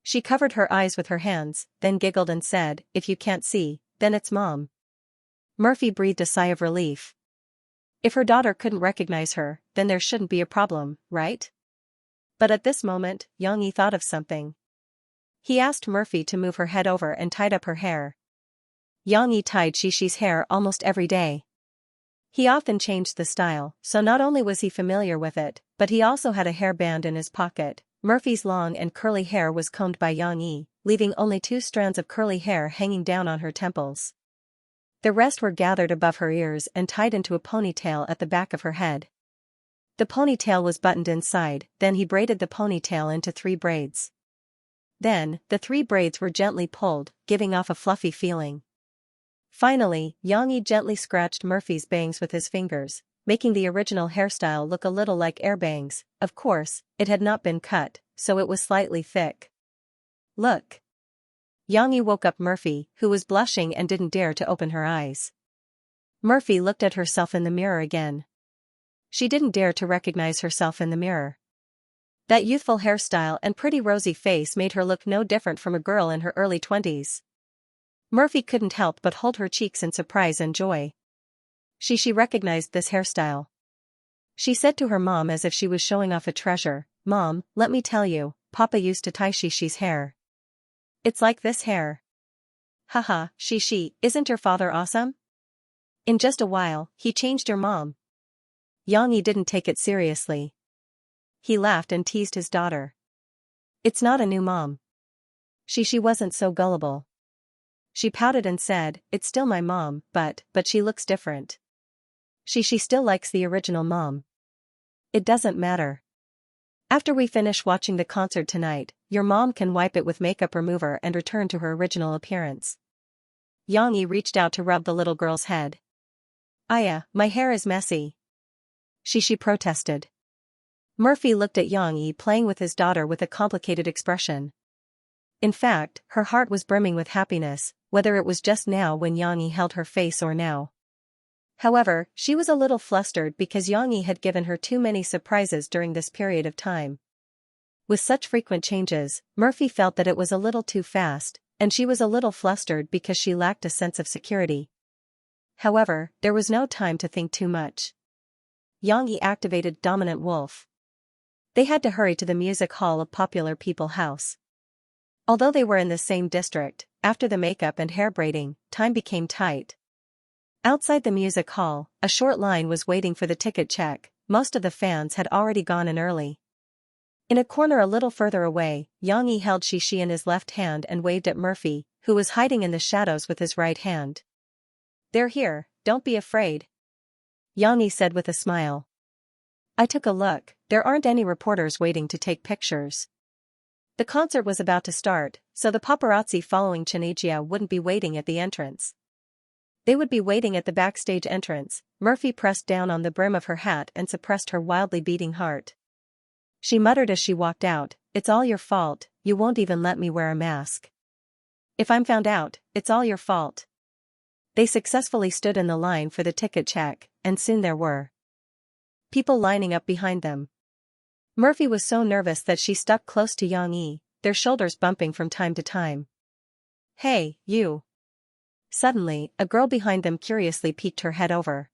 She covered her eyes with her hands, then giggled and said, if you can't see, then it's Mom. Murphy breathed a sigh of relief. If her daughter couldn't recognize her, then there shouldn't be a problem, right? But at this moment, Yang Yi thought of something. He asked Murphy to move her head over and tied up her hair. Yang Yi tied Shishi's hair almost every day. He often changed the style, so not only was he familiar with it, but he also had a hairband in his pocket. Murphy's long and curly hair was combed by Yang Yi, leaving only 2 strands of curly hair hanging down on her temples. The rest were gathered above her ears and tied into a ponytail at the back of her head. The ponytail was buttoned inside, then he braided the ponytail into 3 braids. Then, the 3 braids were gently pulled, giving off a fluffy feeling. Finally, Yang Yi gently scratched Murphy's bangs with his fingers, making the original hairstyle look a little like air bangs. Of course, it had not been cut, so it was slightly thick. Look. Yang Yi woke up Murphy, who was blushing and didn't dare to open her eyes. Murphy looked at herself in the mirror again. She didn't dare to recognize herself in the mirror. That youthful hairstyle and pretty rosy face made her look no different from a girl in her early 20s. Murphy couldn't help but hold her cheeks in surprise and joy. She recognized this hairstyle. She said to her mom as if she was showing off a treasure, Mom, let me tell you, Papa used to tie Shishi's hair. It's like this hair. Haha, Shishi, isn't your father awesome? In just a while, he changed your mom. Yang Yi didn't take it seriously. He laughed and teased his daughter. It's not a new mom. She wasn't so gullible. She pouted and said, it's still my mom, but she looks different. She still likes the original mom. It doesn't matter. After we finish watching the concert tonight, your mom can wipe it with makeup remover and return to her original appearance. Yang Yi reached out to rub the little girl's head. Aya, my hair is messy. She protested. Murphy looked at Yang Yi playing with his daughter with a complicated expression. In fact, her heart was brimming with happiness, whether it was just now when Yang Yi held her face or now. However, she was a little flustered because Yang Yi had given her too many surprises during this period of time. With such frequent changes, Murphy felt that it was a little too fast, and she was a little flustered because she lacked a sense of security. However, there was no time to think too much. Yang Yi activated Dominant Wolf. They had to hurry to the music hall of Popular People House. Although they were in the same district, after the makeup and hair braiding, time became tight. Outside the music hall, a short line was waiting for the ticket check. Most of the fans had already gone in early. In a corner a little further away, Yang Yi held Shishi in his left hand and waved at Murphy, who was hiding in the shadows with his right hand. They're here, don't be afraid. Yang Yi said with a smile. I took a look, there aren't any reporters waiting to take pictures. The concert was about to start, so the paparazzi following Xianxia wouldn't be waiting at the entrance. They would be waiting at the backstage entrance. Murphy pressed down on the brim of her hat and suppressed her wildly beating heart. She muttered as she walked out, it's all your fault, you won't even let me wear a mask. If I'm found out, it's all your fault. They successfully stood in the line for the ticket check, and soon there were people lining up behind them. Murphy was so nervous that she stuck close to Yang Yi, their shoulders bumping from time to time. Hey, you. Suddenly, a girl behind them curiously peeked her head over.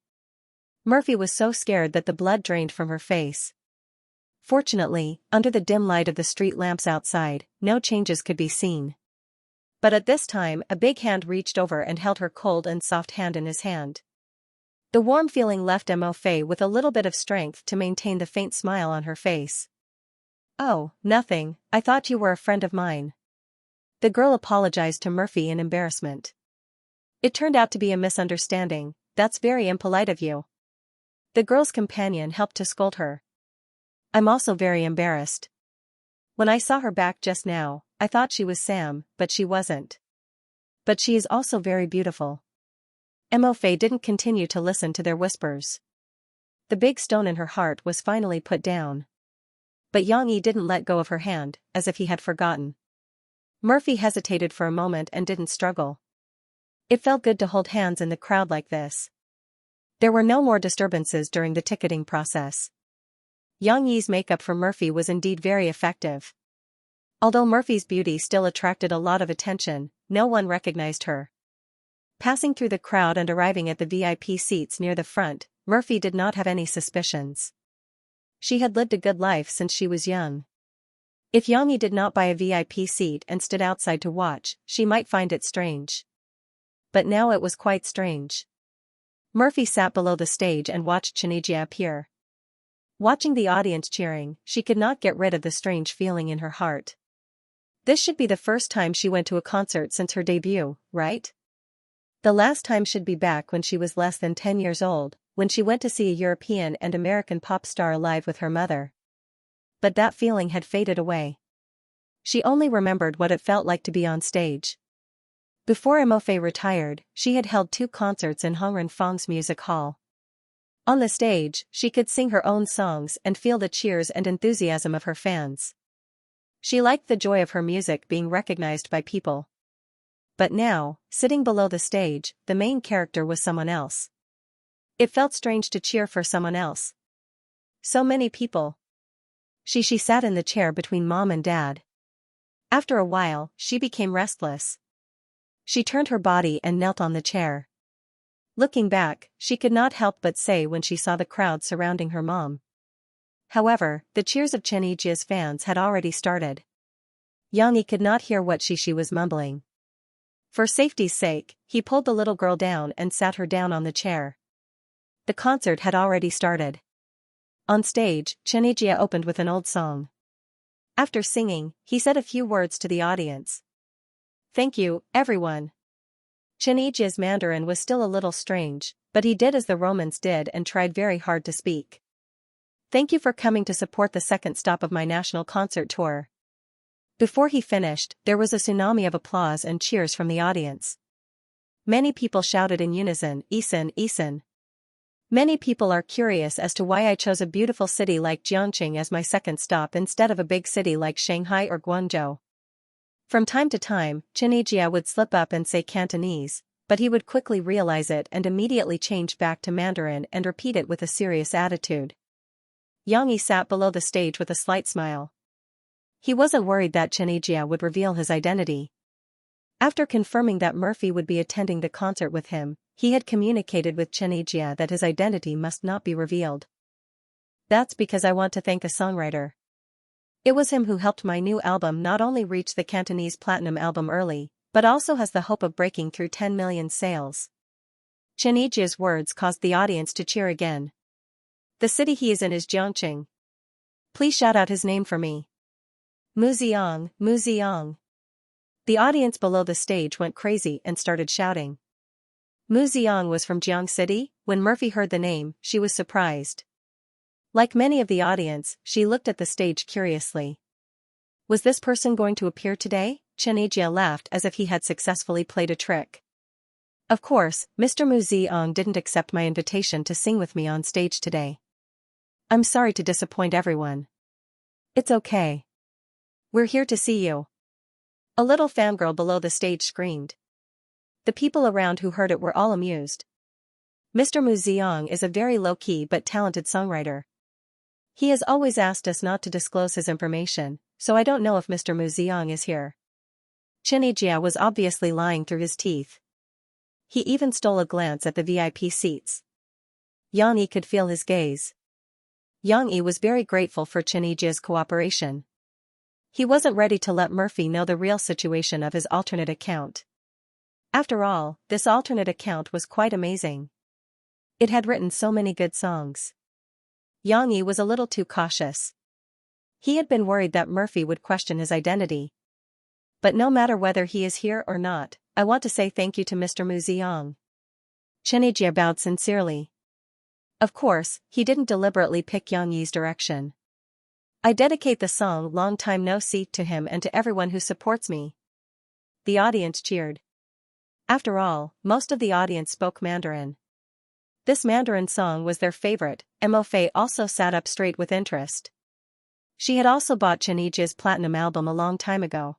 Murphy was so scared that the blood drained from her face. Fortunately, under the dim light of the street lamps outside, no changes could be seen. But at this time, a big hand reached over and held her cold and soft hand in his hand. The warm feeling left Mo Fei with a little bit of strength to maintain the faint smile on her face. Oh, nothing, I thought you were a friend of mine. The girl apologized to Murphy in embarrassment. It turned out to be a misunderstanding, that's very impolite of you. The girl's companion helped to scold her. I'm also very embarrassed. When I saw her back just now, I thought she was Sam, but she wasn't. But she is also very beautiful. Mo Fei didn't continue to listen to their whispers. The big stone in her heart was finally put down. But Yang Yi didn't let go of her hand, as if he had forgotten. Murphy hesitated for a moment and didn't struggle. It felt good to hold hands in the crowd like this. There were no more disturbances during the ticketing process. Yang Yi's makeup for Murphy was indeed very effective. Although Murphy's beauty still attracted a lot of attention, no one recognized her. Passing through the crowd and arriving at the VIP seats near the front, Murphy did not have any suspicions. She had lived a good life since she was young. If Yang Yi did not buy a VIP seat and stood outside to watch, she might find it strange. But now it was quite strange. Murphy sat below the stage and watched Xianxia appear. Watching the audience cheering, she could not get rid of the strange feeling in her heart. This should be the first time she went to a concert since her debut, right? The last time should be back when she was less than 10 years old, when she went to see a European and American pop star live with her mother. But that feeling had faded away. She only remembered what it felt like to be on stage. Before Mo Fei retired, she had held 2 concerts in Hongren Fang's music hall. On the stage, she could sing her own songs and feel the cheers and enthusiasm of her fans. She liked the joy of her music being recognized by people. But now, sitting below the stage, the main character was someone else. It felt strange to cheer for someone else. So many people. She sat in the chair between mom and dad. After a while, she became restless. She turned her body and knelt on the chair. Looking back, she could not help but say when she saw the crowd surrounding her mom. However, the cheers of Xianxia's fans had already started. Yang Yi could not hear what she was mumbling. For safety's sake, he pulled the little girl down and sat her down on the chair. The concert had already started. On stage, Xianxia opened with an old song. After singing, he said a few words to the audience. "Thank you, everyone." Xianxia's Mandarin was still a little strange, but he did as the Romans did and tried very hard to speak. "Thank you for coming to support the second stop of my national concert tour." Before he finished, there was a tsunami of applause and cheers from the audience. Many people shouted in unison, "Isan, Isan." Many people are curious as to why I chose a beautiful city like Jiangxing as my second stop instead of a big city like Shanghai or Guangzhou. From time to time, Xianxia would slip up and say Cantonese, but he would quickly realize it and immediately change back to Mandarin and repeat it with a serious attitude. Yang Yi sat below the stage with a slight smile. He wasn't worried that Xianxia would reveal his identity. After confirming that Murphy would be attending the concert with him, he had communicated with Xianxia that his identity must not be revealed. "That's because I want to thank a songwriter. It was him who helped my new album not only reach the Cantonese Platinum album early, but also has the hope of breaking through 10 million sales." Xianxia's words caused the audience to cheer again. "The city he is in is Jiangxing. Please shout out his name for me. Mu Ziang, Mu Ziang." The audience below the stage went crazy and started shouting. Mu Ziang was from Jiang City. When Murphy heard the name, she was surprised. Like many of the audience, she looked at the stage curiously. Was this person going to appear today? Xianxia laughed as if he had successfully played a trick. "Of course, Mr. Mu Ziang didn't accept my invitation to sing with me on stage today. I'm sorry to disappoint everyone." "It's okay. We're here to see you." A little fangirl below the stage screamed. The people around who heard it were all amused. Mr. Mu Ziang is a very low-key but talented songwriter. He has always asked us not to disclose his information, so I don't know if Mr. Mu Ziang is here. Xianxia was obviously lying through his teeth. He even stole a glance at the VIP seats. Yang Yi could feel his gaze. Yang Yi was very grateful for Xianxia's cooperation. He wasn't ready to let Murphy know the real situation of his alternate account. After all, this alternate account was quite amazing. It had written so many good songs. Yang Yi was a little too cautious. He had been worried that Murphy would question his identity. But no matter whether he is here or not, I want to say thank you to Mr. Mu Ziang. Xianxia bowed sincerely. Of course, he didn't deliberately pick Yang Yi's direction. I dedicate the song Long Time No See to him and to everyone who supports me. The audience cheered. After all, most of the audience spoke Mandarin. This Mandarin song was their favorite. Mo Fei also sat up straight with interest. She had also bought Xianxia's platinum album a long time ago.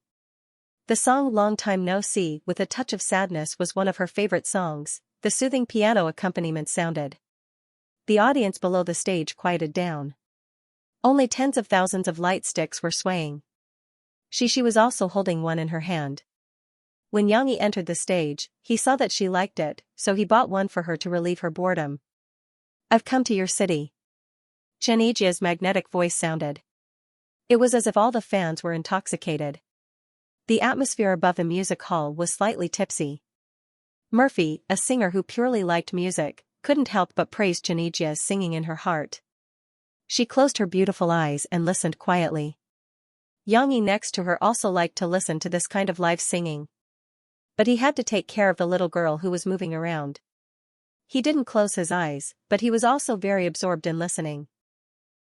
The song Long Time No See with a touch of sadness was one of her favorite songs. The soothing piano accompaniment sounded. The audience below the stage quieted down. Only tens of thousands of light sticks were swaying. She was also holding one in her hand. When Yang Yi entered the stage, he saw that she liked it, so he bought one for her to relieve her boredom. I've come to your city. Xianxia's magnetic voice sounded. It was as if all the fans were intoxicated. The atmosphere above the music hall was slightly tipsy. Murphy, a singer who purely liked music, couldn't help but praise Xianxia's singing in her heart. She closed her beautiful eyes and listened quietly. Yang Yi next to her also liked to listen to this kind of live singing. But he had to take care of the little girl who was moving around. He didn't close his eyes, but he was also very absorbed in listening.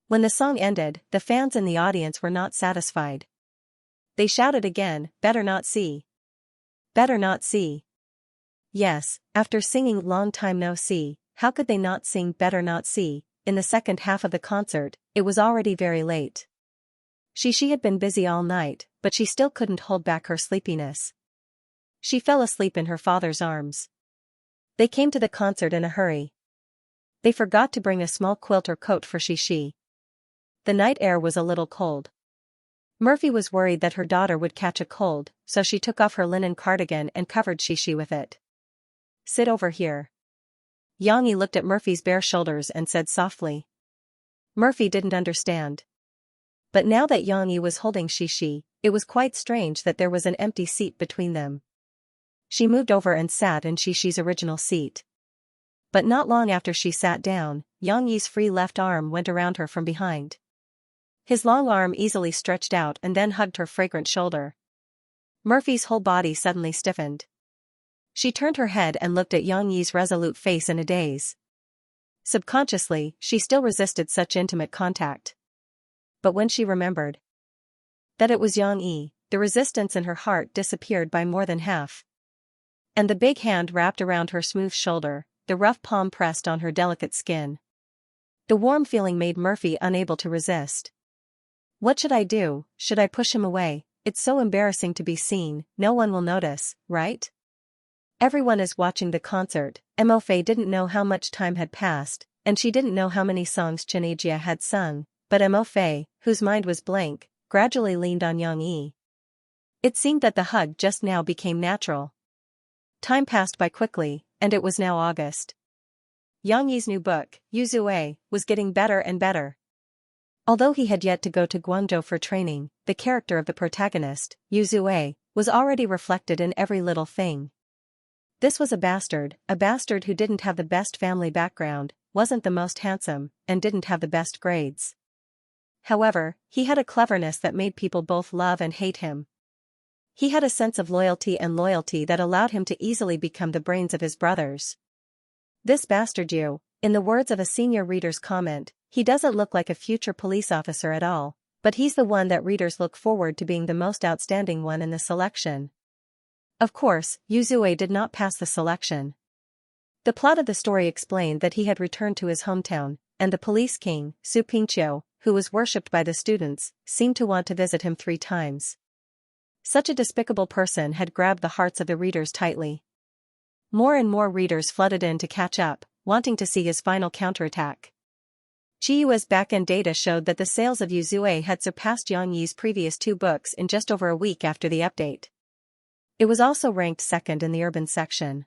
When the song ended, the fans in the audience were not satisfied. They shouted again, "Better not see. Better not see." Yes, after singing Long Time No See, how could they not sing Better Not See? In the second half of the concert, it was already very late. She had been busy all night, but she still couldn't hold back her sleepiness. She fell asleep in her father's arms. They came to the concert in a hurry. They forgot to bring a small quilt or coat for Shi. The night air was a little cold. Murphy was worried that her daughter would catch a cold, so she took off her linen cardigan and covered Shi with it. Sit over here. Yang Yi looked at Murphy's bare shoulders and said softly. Murphy didn't understand. But now that Yang Yi was holding Shi, it was quite strange that there was an empty seat between them. She moved over and sat in Shi's original seat. But not long after she sat down, Yang Yi's free left arm went around her from behind. His long arm easily stretched out and then hugged her fragrant shoulder. Murphy's whole body suddenly stiffened. She turned her head and looked at Yang Yi's resolute face in a daze. Subconsciously, she still resisted such intimate contact. But when she remembered that it was Yang Yi, the resistance in her heart disappeared by more than half. And the big hand wrapped around her smooth shoulder, the rough palm pressed on her delicate skin. The warm feeling made Murphy unable to resist. What should I do? Should I push him away? It's so embarrassing to be seen, no one will notice, right? Everyone is watching the concert. Mo Fei didn't know how much time had passed, and she didn't know how many songs Xianxia had sung, but Mo Fei, whose mind was blank, gradually leaned on Yang Yi. It seemed that the hug just now became natural. Time passed by quickly, and it was now August. Yang Yi's new book, Yuzue, was getting better and better. Although he had yet to go to Guangzhou for training, the character of the protagonist, Yuzue, was already reflected in every little thing. This was a bastard who didn't have the best family background, wasn't the most handsome, and didn't have the best grades. However, he had a cleverness that made people both love and hate him. He had a sense of loyalty that allowed him to easily become the brains of his brothers. This bastard Yu, in the words of a senior reader's comment, he doesn't look like a future police officer at all, but he's the one that readers look forward to being the most outstanding one in the selection. Of course, Yuzue did not pass the selection. The plot of the story explained that he had returned to his hometown, and the police king, Su Pingqiu, who was worshipped by the students, seemed to want to visit him 3 times. Such a despicable person had grabbed the hearts of the readers tightly. More and more readers flooded in to catch up, wanting to see his final counterattack. Chiyua's back-end data showed that the sales of Yuzue had surpassed Yang Yi's previous 2 books in just over a week after the update. It was also ranked second in the urban section.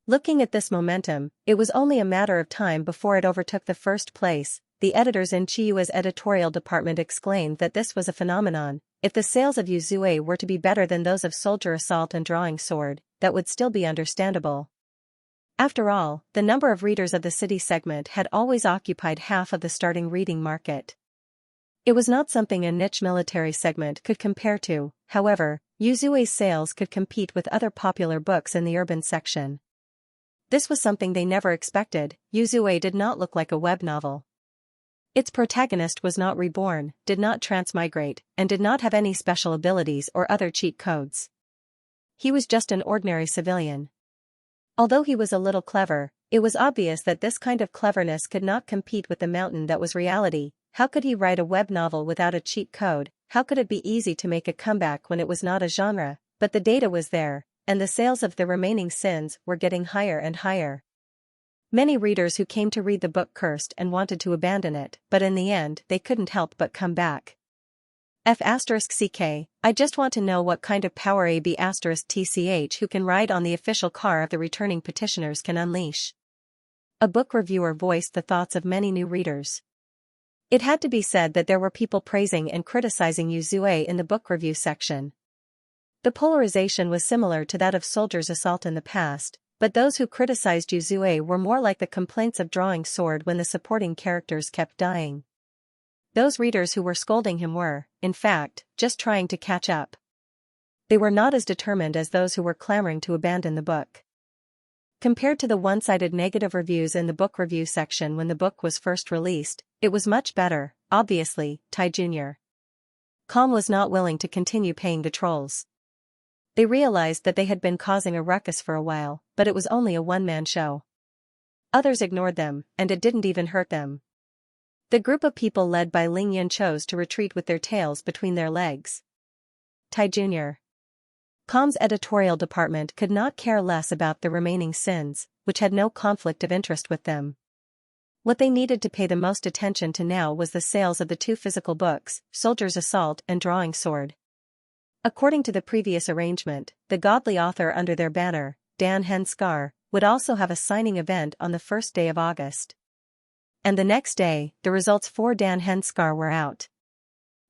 Looking at this momentum, it was only a matter of time before it overtook the first place. The editors in Chiyua's editorial department exclaimed that this was a phenomenon. If the sales of Yuzue were to be better than those of Soldier Assault and Drawing Sword, that would still be understandable. After all, the number of readers of the city segment had always occupied half of the starting reading market. It was not something a niche military segment could compare to, however, Yuzue's sales could compete with other popular books in the urban section. This was something they never expected. Yuzue did not look like a web novel. Its protagonist was not reborn, did not transmigrate, and did not have any special abilities or other cheat codes. He was just an ordinary civilian. Although he was a little clever, it was obvious that this kind of cleverness could not compete with the mountain that was reality. How could he write a web novel without a cheat code? How could it be easy to make a comeback when it was not a genre? But the data was there, and the sales of The Remaining Sins were getting higher and higher. Many readers who came to read the book cursed and wanted to abandon it, but in the end they couldn't help but come back. F***CK, I just want to know what kind of power AB*TCH who can ride on the official car of the returning petitioners can unleash. A book reviewer voiced the thoughts of many new readers. It had to be said that there were people praising and criticizing Yuzue in the book review section. The polarization was similar to that of Soldier's Assault in the past, but those who criticized Yuzue were more like the complaints of Drawing Sword when the supporting characters kept dying. Those readers who were scolding him were, in fact, just trying to catch up. They were not as determined as those who were clamoring to abandon the book. Compared to the one-sided negative reviews in the book review section when the book was first released, it was much better. Obviously, Tai Jr. Calm was not willing to continue paying the trolls. They realized that they had been causing a ruckus for a while, but it was only a one-man show. Others ignored them, and it didn't even hurt them. The group of people led by Ling Yan chose to retreat with their tails between their legs. Tai Jr. Calm's editorial department could not care less about The Remaining Sins, which had no conflict of interest with them. What they needed to pay the most attention to now was the sales of the two physical books, Soldier's Assault and Drawing Sword. According to the previous arrangement, the godly author under their banner, Dan Henskar, would also have a signing event on the first day of August. And the next day, the results for Dan Henskar were out.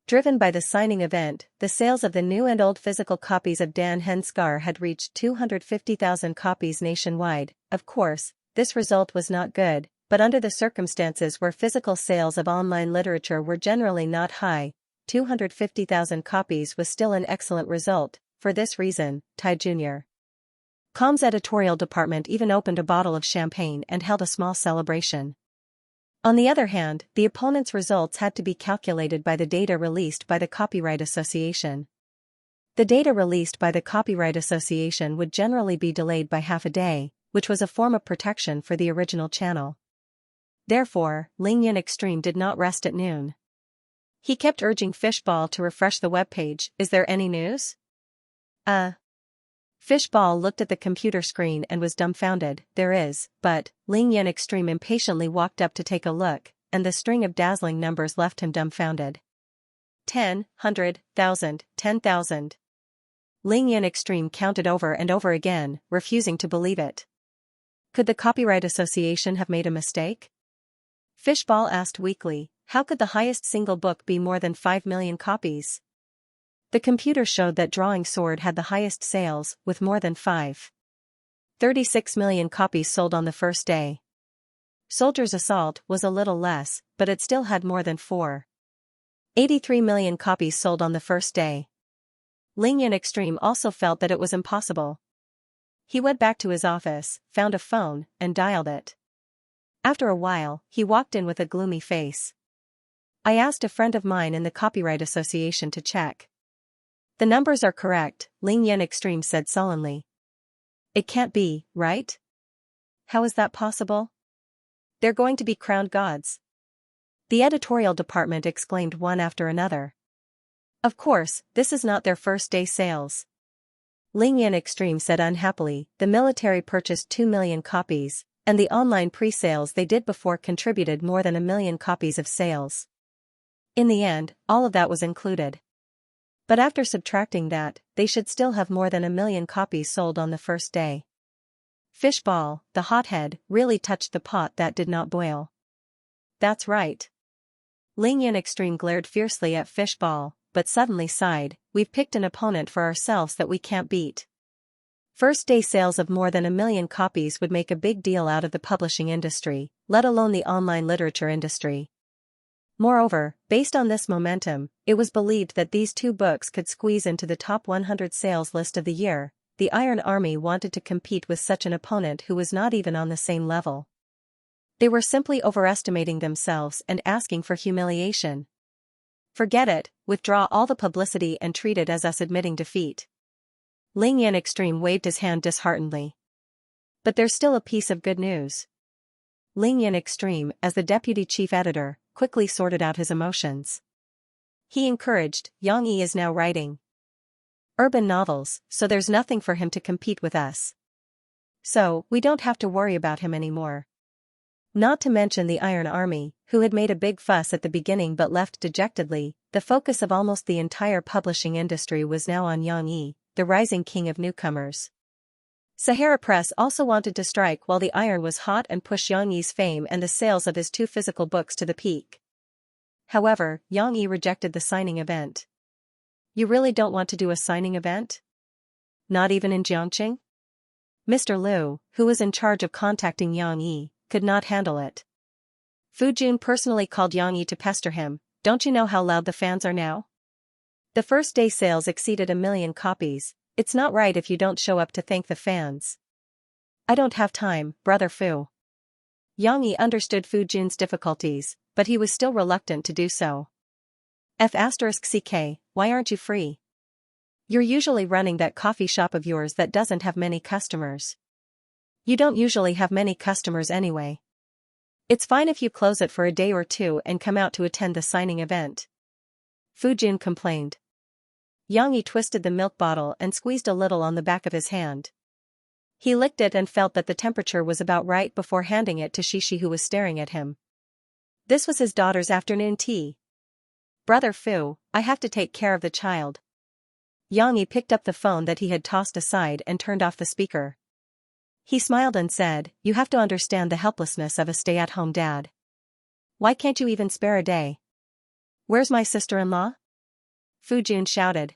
Driven by the signing event, the sales of the new and old physical copies of Dan Henskar had reached 250,000 copies nationwide. Of course, this result was not good, but under the circumstances where physical sales of online literature were generally not high, 250,000 copies was still an excellent result. For this reason, Tai Jr. Calm's editorial department even opened a bottle of champagne and held a small celebration. On the other hand, the opponent's results had to be calculated by the data released by the Copyright Association. The data released by the Copyright Association would generally be delayed by half a day, which was a form of protection for the original channel. Therefore, Ling Yan Extreme did not rest at noon. He kept urging Fishball to refresh the webpage. Is there any news? Fishball looked at the computer screen and was dumbfounded. There is, but Ling Yan Extreme impatiently walked up to take a look, and the string of dazzling numbers left him dumbfounded. 10, 100, 1,000, 10,000. Ling Yan Extreme counted over and over again, refusing to believe it. Could the Copyright Association have made a mistake? Fishball asked weakly, how could the highest single book be more than 5 million copies? The computer showed that Drawing Sword had the highest sales, with more than 5.36 million copies sold on the first day. Soldier's Assault was a little less, but it still had more than 4.83 million copies sold on the first day. Ling Yan Extreme also felt that it was impossible. He went back to his office, found a phone, and dialed it. After a while, he walked in with a gloomy face. I asked a friend of mine in the Copyright Association to check. The numbers are correct, Ling Yan Extreme said sullenly. It can't be, right? How is that possible? They're going to be crowned gods. The editorial department exclaimed one after another. Of course, this is not their first day sales. Ling Yan Extreme said unhappily, the military purchased 2 million copies, and the online pre-sales they did before contributed more than 1 million copies of sales. In the end, all of that was included. But after subtracting that, they should still have more than 1 million copies sold on the first day. Fishball, the hothead, really touched the pot that did not boil. That's right. Ling Yan Extreme glared fiercely at Fishball, but suddenly sighed, we've picked an opponent for ourselves that we can't beat. First day sales of more than 1 million copies would make a big deal out of the publishing industry, let alone the online literature industry. Moreover, based on this momentum, it was believed that these two books could squeeze into the top 100 sales list of the year. The Iron Army wanted to compete with such an opponent who was not even on the same level. They were simply overestimating themselves and asking for humiliation. Forget it, withdraw all the publicity and treat it as us admitting defeat. Ling Yan Extreme waved his hand disheartenedly. But there's still a piece of good news. Ling Yan Extreme, as the deputy chief editor, quickly sorted out his emotions. He encouraged, Yang Yi is now writing urban novels, so there's nothing for him to compete with us. So, we don't have to worry about him anymore. Not to mention the Iron Army, who had made a big fuss at the beginning but left dejectedly, the focus of almost the entire publishing industry was now on Yang Yi, the rising king of newcomers. Sahara Press also wanted to strike while the iron was hot and push Yang Yi's fame and the sales of his 2 physical books to the peak. However, Yang Yi rejected the signing event. You really don't want to do a signing event? Not even in Jiangqing? Mr. Liu, who was in charge of contacting Yang Yi, could not handle it. Fu Jun personally called Yang Yi to pester him, don't you know how loud the fans are now? The first day sales exceeded 1 million copies, it's not right if you don't show up to thank the fans. I don't have time, brother Fu. Yang Yi understood Fu Jun's difficulties, but he was still reluctant to do so. F***ck, why aren't you free? You're usually running that coffee shop of yours that doesn't have many customers. You don't usually have many customers anyway. It's fine if you close it for a day or 2 and come out to attend the signing event. Fu Jun complained. Yang Yi twisted the milk bottle and squeezed a little on the back of his hand. He licked it and felt that the temperature was about right before handing it to Shishi, who was staring at him. This was his daughter's afternoon tea. Brother Fu, I have to take care of the child. Yang Yi picked up the phone that he had tossed aside and turned off the speaker. He smiled and said, you have to understand the helplessness of a stay-at-home dad. Why can't you even spare a day? Where's my sister-in-law? Fu Jun shouted.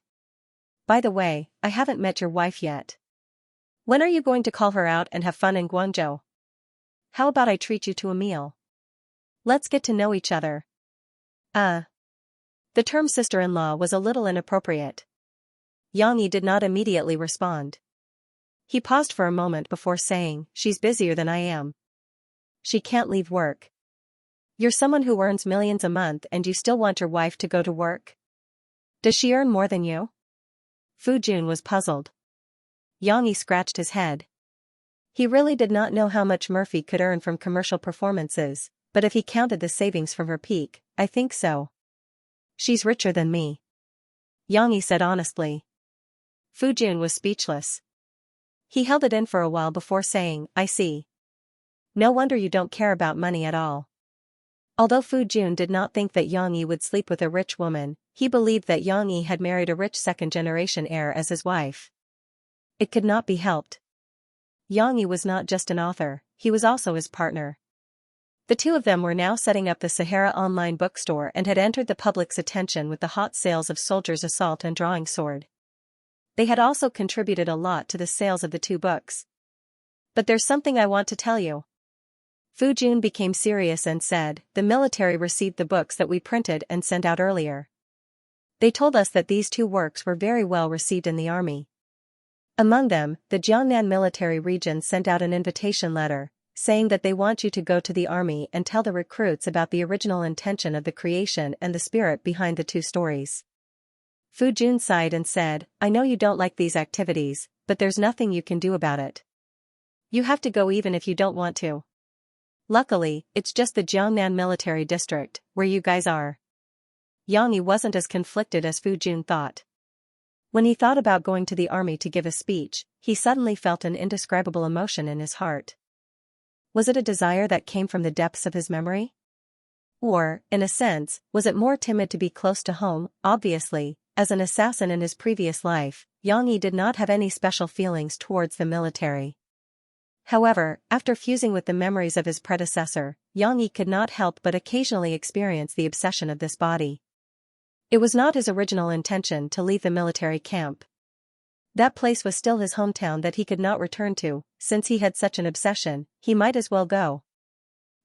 By the way, I haven't met your wife yet. When are you going to call her out and have fun in Guangzhou? How about I treat you to a meal? Let's get to know each other. The term sister-in-law was a little inappropriate. Yang Yi did not immediately respond. He paused for a moment before saying, she's busier than I am. She can't leave work. You're someone who earns millions a month and you still want your wife to go to work? Does she earn more than you? Fu Jun was puzzled. Yang Yi scratched his head. He really did not know how much Murphy could earn from commercial performances, but if he counted the savings from her peak, I think so. She's richer than me. Yang Yi said honestly. Fu Jun was speechless. He held it in for a while before saying, I see. No wonder you don't care about money at all. Although Fu Jun did not think that Yang Yi would sleep with a rich woman, he believed that Yang Yi had married a rich second-generation heir as his wife. It could not be helped. Yang Yi was not just an author, he was also his partner. The two of them were now setting up the Sahara online bookstore and had entered the public's attention with the hot sales of Soldier's Assault and Drawing Sword. They had also contributed a lot to the sales of the 2 books. But there's something I want to tell you. Fu Jun became serious and said, the military received the books that we printed and sent out earlier. They told us that these 2 works were very well received in the army. Among them, the Jiangnan military region sent out an invitation letter, saying that they want you to go to the army and tell the recruits about the original intention of the creation and the spirit behind the 2 stories. Fu Jun sighed and said, I know you don't like these activities, but there's nothing you can do about it. You have to go even if you don't want to. Luckily, it's just the Jiangnan military district, where you guys are. Yang Yi wasn't as conflicted as Fu Jun thought. When he thought about going to the army to give a speech, he suddenly felt an indescribable emotion in his heart. Was it a desire that came from the depths of his memory? Or, in a sense, was it more timid to be close to home? Obviously, as an assassin in his previous life, Yang Yi did not have any special feelings towards the military. However, after fusing with the memories of his predecessor, Yang Yi could not help but occasionally experience the obsession of this body. It was not his original intention to leave the military camp. That place was still his hometown that he could not return to, since he had such an obsession, he might as well go.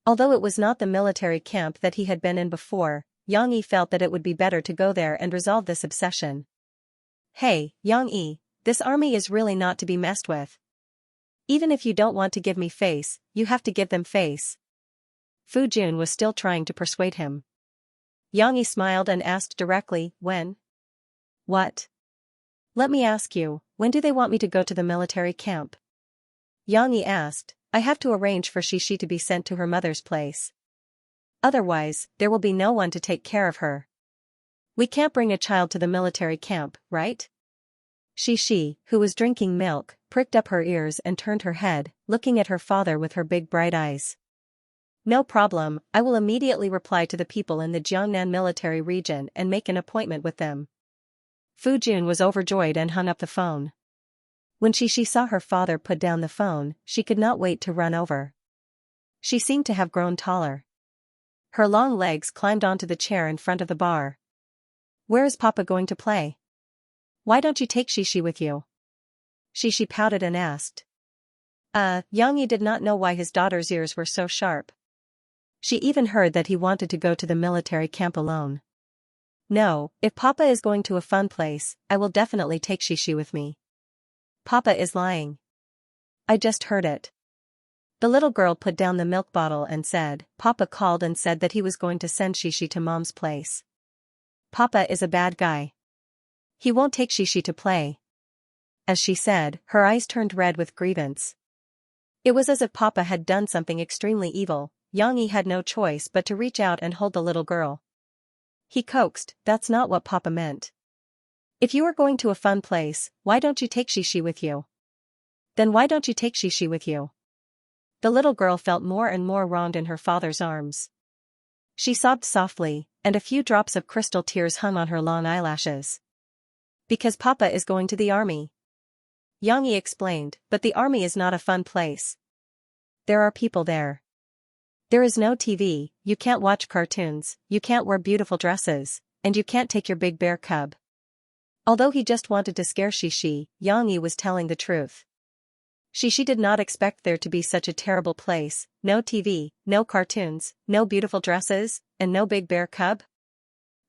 Although it was not the military camp that he had been in before, Yang Yi felt that it would be better to go there and resolve this obsession. Hey, Yang Yi, this army is really not to be messed with. Even if you don't want to give me face, you have to give them face. Fu Jun was still trying to persuade him. Yang smiled and asked directly, when? What? Let me ask you, when do they want me to go to the military camp? Yang asked. I have to arrange for Xixi to be sent to her mother's place. Otherwise, there will be no one to take care of her. We can't bring a child to the military camp, right? Xixi, who was drinking milk, pricked up her ears and turned her head, looking at her father with her big bright eyes. No problem, I will immediately reply to the people in the Jiangnan military region and make an appointment with them. Fu Jun was overjoyed and hung up the phone. When Xixi saw her father put down the phone, she could not wait to run over. She seemed to have grown taller. Her long legs climbed onto the chair in front of the bar. Where is Papa going to play? Why don't you take Xixi with you? Xixi pouted and asked. Yang did not know why his daughter's ears were so sharp. She even heard that he wanted to go to the military camp alone. No, if Papa is going to a fun place, I will definitely take Xixi with me. Papa is lying. I just heard it. The little girl put down the milk bottle and said, Papa called and said that he was going to send Xixi to Mom's place. Papa is a bad guy. He won't take Xixi to play. As she said, her eyes turned red with grievance. It was as if Papa had done something extremely evil. Yang had no choice but to reach out and hold the little girl. He coaxed, that's not what Papa meant. If you are going to a fun place, why don't you take Xixi with you? Then why don't you take Xixi with you? The little girl felt more and more wronged in her father's arms. She sobbed softly, and a few drops of crystal tears hung on her long eyelashes. Because Papa is going to the army. Yang explained, but the army is not a fun place. There are people there. There is no TV, you can't watch cartoons, you can't wear beautiful dresses, and you can't take your big bear cub. Although he just wanted to scare Xixi, Yang was telling the truth. Xixi did not expect there to be such a terrible place, no TV, no cartoons, no beautiful dresses, and no big bear cub.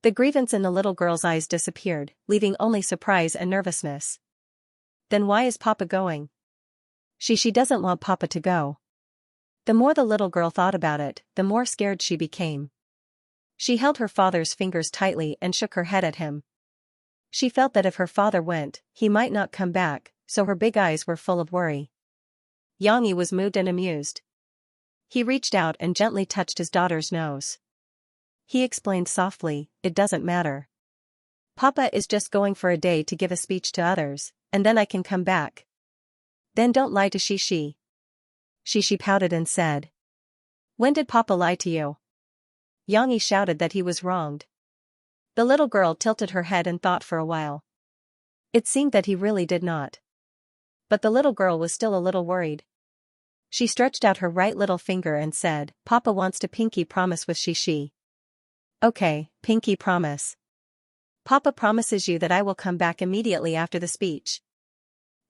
The grievance in the little girl's eyes disappeared, leaving only surprise and nervousness. Then why is Papa going? Xixi doesn't want Papa to go. The more the little girl thought about it, the more scared she became. She held her father's fingers tightly and shook her head at him. She felt that if her father went, he might not come back, so her big eyes were full of worry. Yang was moved and amused. He reached out and gently touched his daughter's nose. He explained softly, it doesn't matter. Papa is just going for a day to give a speech to others, and then I can come back. Then don't lie to Xixi. Xixi pouted and said. When did Papa lie to you? Yang shouted that he was wronged. The little girl tilted her head and thought for a while. It seemed that he really did not. But the little girl was still a little worried. She stretched out her right little finger and said, Papa wants to pinky promise with Xixi. Okay, pinky promise. Papa promises you that I will come back immediately after the speech.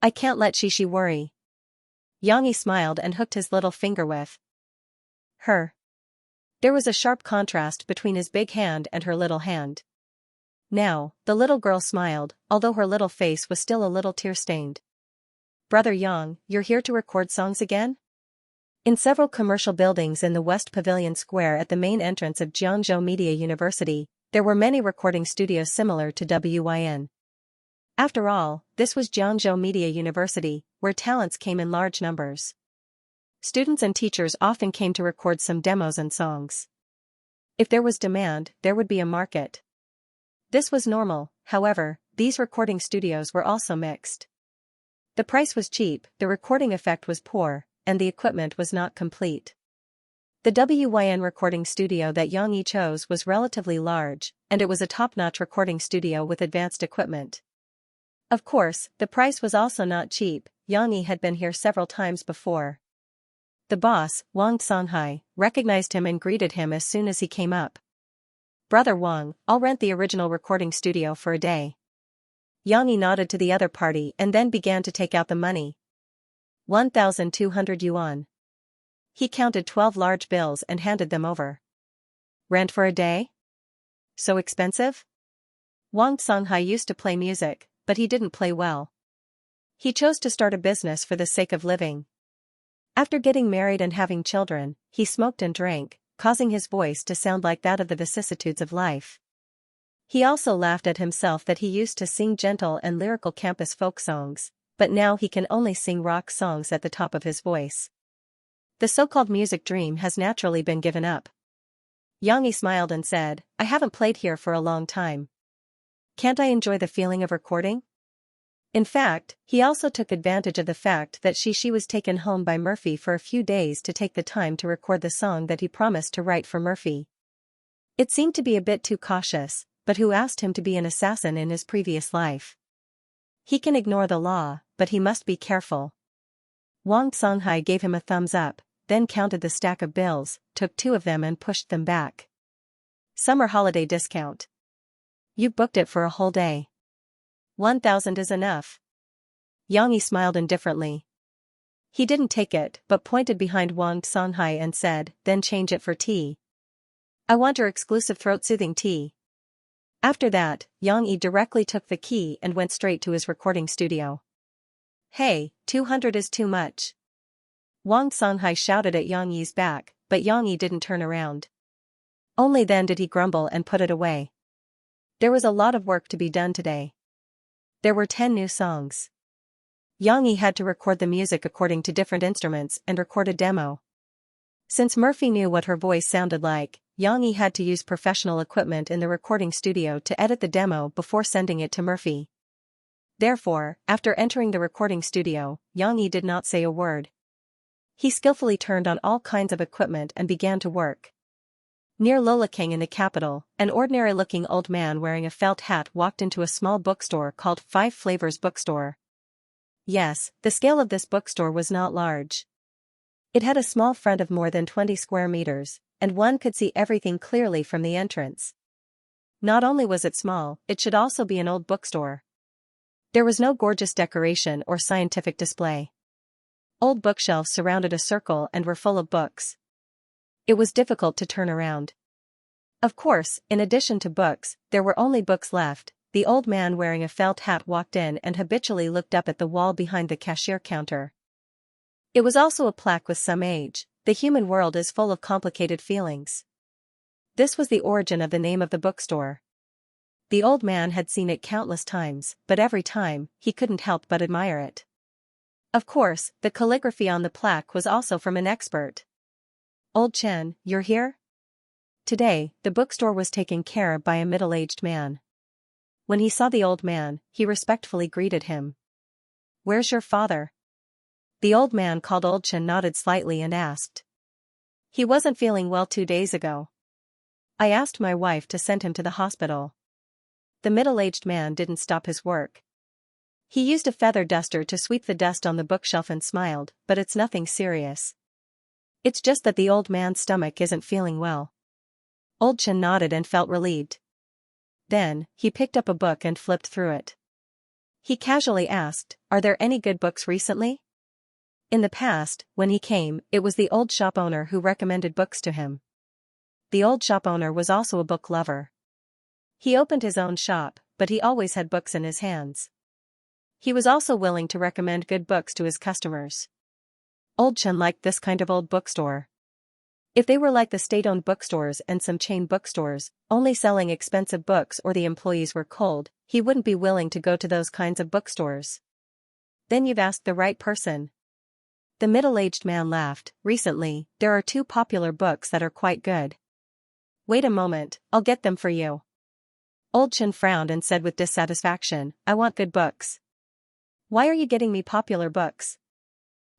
I can't let Xixi worry. Yang smiled and hooked his little finger with her. There was a sharp contrast between his big hand and her little hand. Now, the little girl smiled, although her little face was still a little tear-stained. Brother Yang, you're here to record songs again? In several commercial buildings in the West Pavilion Square at the main entrance of Jiangzhou Media University, there were many recording studios similar to WYN. After all, this was Jiangzhou Media University, where talents came in large numbers. Students and teachers often came to record some demos and songs. If there was demand, there would be a market. This was normal, however, these recording studios were also mixed. The price was cheap, the recording effect was poor, and the equipment was not complete. The WYN recording studio that Yang chose was relatively large, and it was a top-notch recording studio with advanced equipment. Of course, the price was also not cheap. Yang had been here several times before. The boss, Wang Songhai, recognized him and greeted him as soon as he came up. Brother Wang, I'll rent the original recording studio for a day. Yang nodded to the other party and then began to take out the money. 1,200 yuan. He counted 12 large bills and handed them over. Rent for a day? So expensive? Wang Songhai used to play music, but he didn't play well. He chose to start a business for the sake of living. After getting married and having children, he smoked and drank, causing his voice to sound like that of the vicissitudes of life. He also laughed at himself that he used to sing gentle and lyrical campus folk songs, but now he can only sing rock songs at the top of his voice. The so-called music dream has naturally been given up. Xianxia smiled and said, I haven't played here for a long time. Can't I enjoy the feeling of recording? In fact, he also took advantage of the fact that she was taken home by Murphy for a few days to take the time to record the song that he promised to write for Murphy. It seemed to be a bit too cautious, but who asked him to be an assassin in his previous life? He can ignore the law, but he must be careful. Wang Songhai gave him a thumbs up, then counted the stack of bills, took 2 of them and pushed them back. Summer holiday discount. You've booked it for a whole day. 1,000 is enough. Xianxia smiled indifferently. He didn't take it but pointed behind Wang Songhai and said, then change it for tea. I want your exclusive throat-soothing tea. After that, Xianxia directly took the key and went straight to his recording studio. Hey, 200 is too much. Wang Songhai shouted at Xianxia's back, but Xianxia didn't turn around. Only then did he grumble and put it away. There was a lot of work to be done today. There were 10 new songs. Xianxia had to record the music according to different instruments and record a demo. Since Murphy knew what her voice sounded like, Xianxia had to use professional equipment in the recording studio to edit the demo before sending it to Murphy. Therefore, after entering the recording studio, Xianxia did not say a word. He skillfully turned on all kinds of equipment and began to work. Near Lolakang in the capital, an ordinary-looking old man wearing a felt hat walked into a small bookstore called 5 Flavors Bookstore. Yes, the scale of this bookstore was not large. It had a small front of more than 20 square meters, and one could see everything clearly from the entrance. Not only was it small, it should also be an old bookstore. There was no gorgeous decoration or scientific display. Old bookshelves surrounded a circle and were full of books. It was difficult to turn around. Of course, in addition to books, there were only books left. The old man wearing a felt hat walked in and habitually looked up at the wall behind the cashier counter. It was also a plaque with some age. The human world is full of complicated feelings. This was the origin of the name of the bookstore. The old man had seen it countless times, but every time, he couldn't help but admire it. Of course, the calligraphy on the plaque was also from an expert. Old Chen, you're here? Today, the bookstore was taken care of by a middle-aged man. When he saw the old man, he respectfully greeted him. Where's your father? The old man called Old Chen nodded slightly and asked. He wasn't feeling well 2 days ago. I asked my wife to send him to the hospital. The middle-aged man didn't stop his work. He used a feather duster to sweep the dust on the bookshelf and smiled, but it's nothing serious. It's just that the old man's stomach isn't feeling well. Old Chen nodded and felt relieved. Then, he picked up a book and flipped through it. He casually asked, are there any good books recently? In the past, when he came, it was the old shop owner who recommended books to him. The old shop owner was also a book lover. He opened his own shop, but he always had books in his hands. He was also willing to recommend good books to his customers. Old Chen liked this kind of old bookstore. If they were like the state-owned bookstores and some chain bookstores, only selling expensive books or the employees were cold, he wouldn't be willing to go to those kinds of bookstores. Then you've asked the right person. The middle-aged man laughed. Recently, there are 2 popular books that are quite good. Wait a moment, I'll get them for you. Old Chen frowned and said with dissatisfaction, I want good books. Why are you getting me popular books?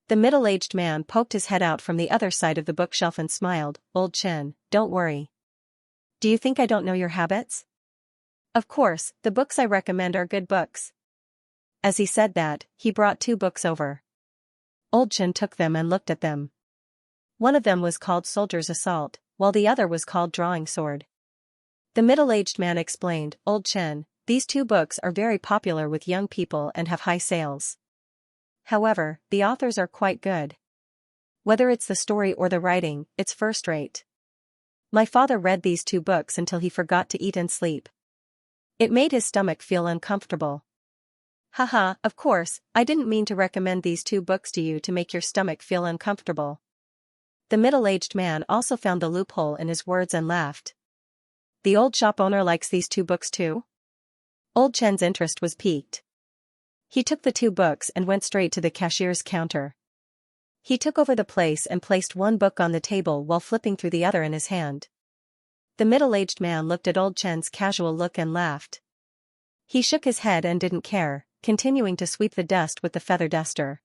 The middle-aged man poked his head out from the other side of the bookshelf and smiled. Old Chen, don't worry. Do you think I don't know your habits? Of course, the books I recommend are good books. As he said that, he brought 2 books over. Old Chen took them and looked at them. One of them was called Soldier's Assault, while the other was called Drawing Sword. The middle-aged man explained, Old Chen, these 2 books are very popular with young people and have high sales. However, the authors are quite good. Whether it's the story or the writing, it's first-rate. My father read these 2 books until he forgot to eat and sleep. It made his stomach feel uncomfortable. Haha, of course, I didn't mean to recommend these 2 books to you to make your stomach feel uncomfortable. The middle-aged man also found the loophole in his words and laughed. The old shop owner likes these 2 books too? Old Chen's interest was piqued. He took the 2 books and went straight to the cashier's counter. He took over the place and placed one book on the table while flipping through the other in his hand. The middle-aged man looked at Old Chen's casual look and laughed. He shook his head and didn't care, continuing to sweep the dust with the feather duster.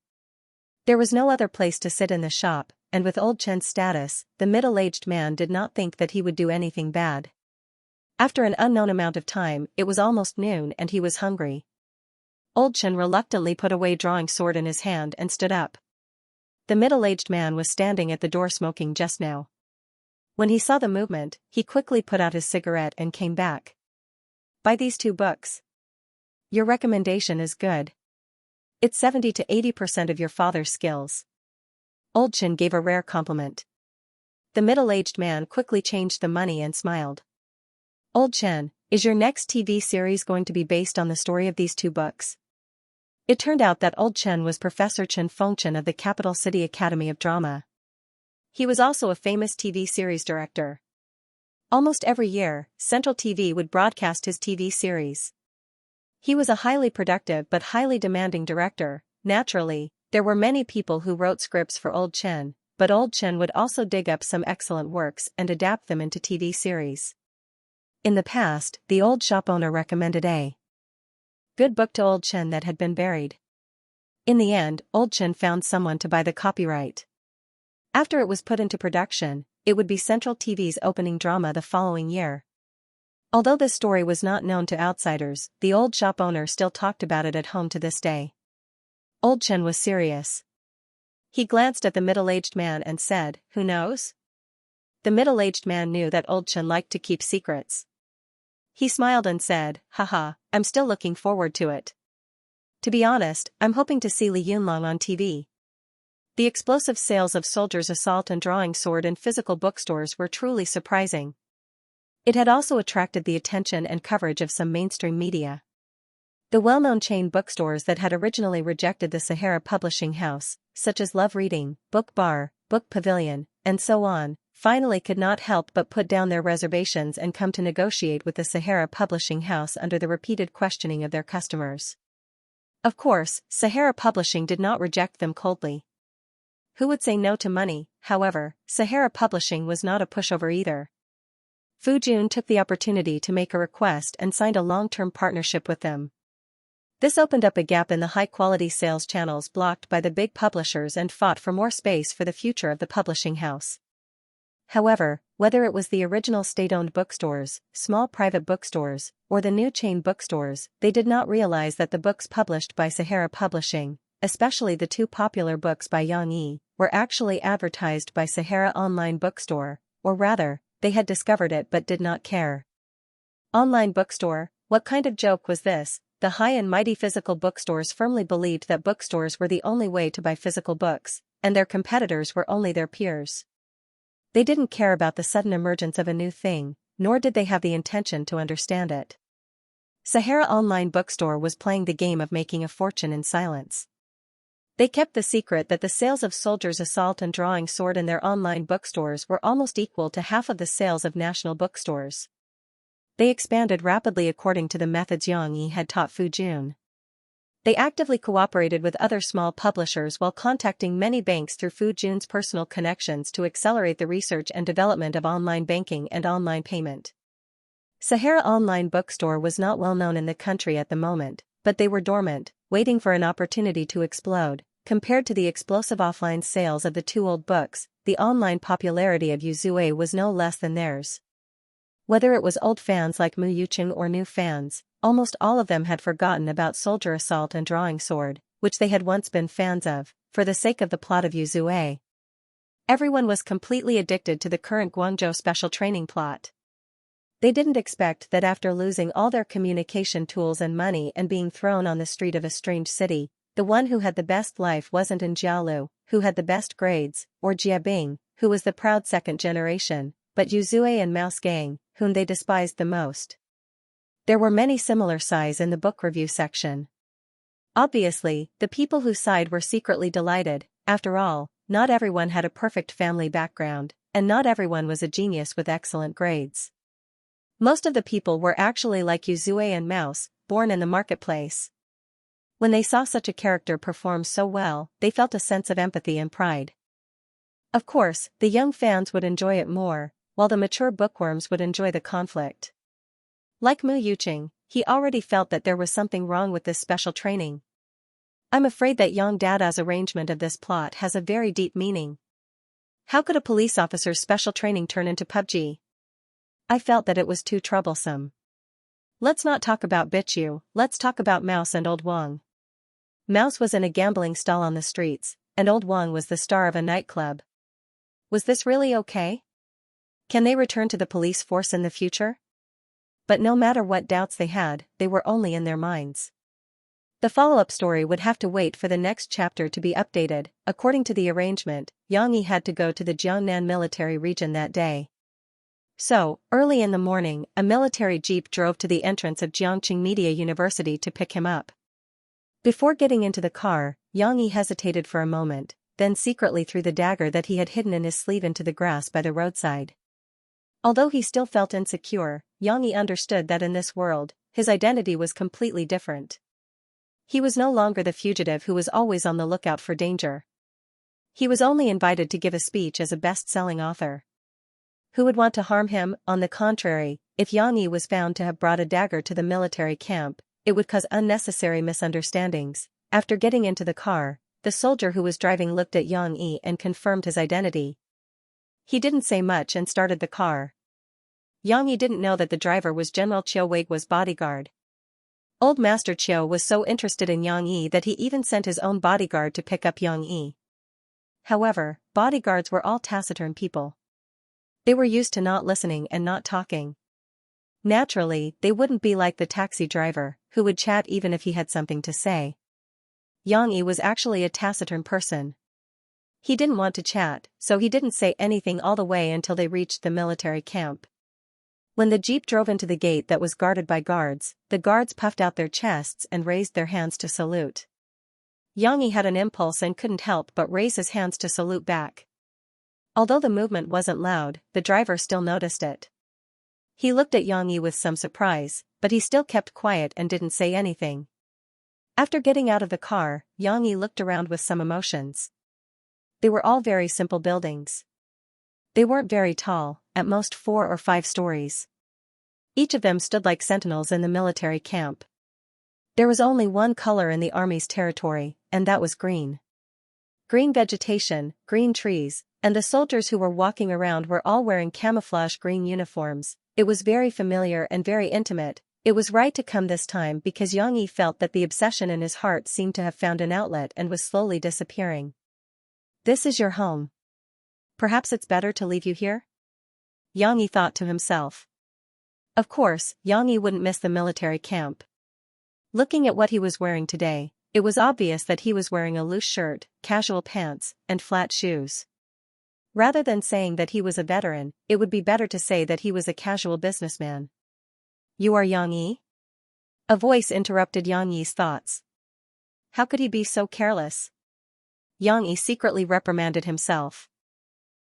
There was no other place to sit in the shop, and with Old Chen's status, the middle-aged man did not think that he would do anything bad. After an unknown amount of time, it was almost noon and he was hungry. Old Chen reluctantly put away drawing sword in his hand and stood up. The middle-aged man was standing at the door smoking just now. When he saw the movement, he quickly put out his cigarette and came back. Buy these 2 books. Your recommendation is good. It's 70 to 80% of your father's skills. Old Chen gave a rare compliment. The middle-aged man quickly changed the money and smiled. Old Chen, is your next TV series going to be based on the story of these 2 books? It turned out that Old Chen was Professor Chen Fengchen of the Capital City Academy of Drama. He was also a famous TV series director. Almost every year, Central TV would broadcast his TV series. He was a highly productive but highly demanding director. Naturally, there were many people who wrote scripts for Old Chen, but Old Chen would also dig up some excellent works and adapt them into TV series. In the past, the old shop owner recommended a good book to Old Chen that had been buried. In the end, Old Chen found someone to buy the copyright. After it was put into production, it would be Central TV's opening drama the following year. Although this story was not known to outsiders, the old shop owner still talked about it at home to this day. Old Chen was serious. He glanced at the middle-aged man and said, "Who knows?" The middle-aged man knew that Old Chen liked to keep secrets. He smiled and said, "Haha, I'm still looking forward to it. To be honest, I'm hoping to see Li Yunlong on TV." The explosive sales of Soldier's Assault and Drawing Sword in physical bookstores were truly surprising. It had also attracted the attention and coverage of some mainstream media. The well-known chain bookstores that had originally rejected the Sahara Publishing House, such as Love Reading, Book Bar, Book Pavilion, and so on, finally could not help but put down their reservations and come to negotiate with the Sahara Publishing House under the repeated questioning of their customers. Of course, Sahara Publishing did not reject them coldly. Who would say no to money? However, Sahara Publishing was not a pushover either. Fu Jun took the opportunity to make a request and signed a long-term partnership with them. This opened up a gap in the high-quality sales channels blocked by the big publishers and fought for more space for the future of the publishing house. However, whether it was the original state-owned bookstores, small private bookstores, or the new chain bookstores, they did not realize that the books published by Sahara Publishing, especially the 2 popular books by Yang Yi, were actually advertised by Sahara Online Bookstore, or rather, they had discovered it but did not care. Online bookstore, what kind of joke was this? The high and mighty physical bookstores firmly believed that bookstores were the only way to buy physical books, and their competitors were only their peers. They didn't care about the sudden emergence of a new thing, nor did they have the intention to understand it. Sahara Online Bookstore was playing the game of making a fortune in silence. They kept the secret that the sales of Soldier's Assault and Drawing Sword in their online bookstores were almost equal to half of the sales of national bookstores. They expanded rapidly according to the methods Yang Yi had taught Fu Jun. They actively cooperated with other small publishers while contacting many banks through Fu Jun's personal connections to accelerate the research and development of online banking and online payment. Sahara Online Bookstore was not well known in the country at the moment, but they were dormant, waiting for an opportunity to explode. Compared to the explosive offline sales of the 2 old books, the online popularity of Yuzue was no less than theirs. Whether it was old fans like Mu Yuqing or new fans, almost all of them had forgotten about Soldier Assault and Drawing Sword, which they had once been fans of, for the sake of the plot of Yuzue. Everyone was completely addicted to the current Guangzhou special training plot. They didn't expect that after losing all their communication tools and money and being thrown on the street of a strange city, the one who had the best life wasn't in Jialu, who had the best grades, or Jiabing, who was the proud second generation, but Yuzue and Mouse Gang, whom they despised the most. There were many similar sighs in the book review section. Obviously, the people who sighed were secretly delighted. After all, not everyone had a perfect family background, and not everyone was a genius with excellent grades. Most of the people were actually like Yuzue and Mouse, born in the marketplace. When they saw such a character perform so well, they felt a sense of empathy and pride. Of course, the young fans would enjoy it more, while the mature bookworms would enjoy the conflict. Like Mu Yuqing, he already felt that there was something wrong with this special training. I'm afraid that Yang Dada's arrangement of this plot has a very deep meaning. How could a police officer's special training turn into PUBG? I felt that it was too troublesome. Let's not talk about Bichu, let's talk about Mouse and Old Wang. Mouse was in a gambling stall on the streets, and Old Wang was the star of a nightclub. Was this really okay? Can they return to the police force in the future? But no matter what doubts they had, they were only in their minds. The follow-up story would have to wait for the next chapter to be updated. According to the arrangement, Yang Yi had to go to the Jiangnan military region that day. So, early in the morning, a military jeep drove to the entrance of Jiangqing Media University to pick him up. Before getting into the car, Yang Yi hesitated for a moment, then secretly threw the dagger that he had hidden in his sleeve into the grass by the roadside. Although he still felt insecure, Yang Yi understood that in this world, his identity was completely different. He was no longer the fugitive who was always on the lookout for danger. He was only invited to give a speech as a best-selling author. Who would want to harm him? On the contrary, if Yang Yi was found to have brought a dagger to the military camp, it would cause unnecessary misunderstandings. After getting into the car, the soldier who was driving looked at Yang Yi and confirmed his identity. He didn't say much and started the car. Yang Yi didn't know that the driver was General Qiu Weigua's bodyguard. Old Master Qiu was so interested in Yang Yi that he even sent his own bodyguard to pick up Yang Yi. However, bodyguards were all taciturn people. They were used to not listening and not talking. Naturally, they wouldn't be like the taxi driver, who would chat even if he had something to say. Yang Yi was actually a taciturn person. He didn't want to chat, so he didn't say anything all the way until they reached the military camp. When the jeep drove into the gate that was guarded by guards, the guards puffed out their chests and raised their hands to salute. Yang Yi had an impulse and couldn't help but raise his hands to salute back. Although the movement wasn't loud, the driver still noticed it. He looked at Yang Yi with some surprise, but he still kept quiet and didn't say anything. After getting out of the car, Yang Yi looked around with some emotions. They were all very simple buildings. They weren't very tall, at most 4 or 5 stories. Each of them stood like sentinels in the military camp. There was only one color in the army's territory, and that was green. Green vegetation, green trees, and the soldiers who were walking around were all wearing camouflage green uniforms. It was very familiar and very intimate. It was right to come this time because Yang Yi felt that the obsession in his heart seemed to have found an outlet and was slowly disappearing. This is your home. Perhaps it's better to leave you here? Yang Yi thought to himself. Of course, Yang Yi wouldn't miss the military camp. Looking at what he was wearing today, it was obvious that he was wearing a loose shirt, casual pants, and flat shoes. Rather than saying that he was a veteran, it would be better to say that he was a casual businessman. You are Yang Yi? A voice interrupted Yang Yi's thoughts. How could he be so careless? Yang Yi secretly reprimanded himself.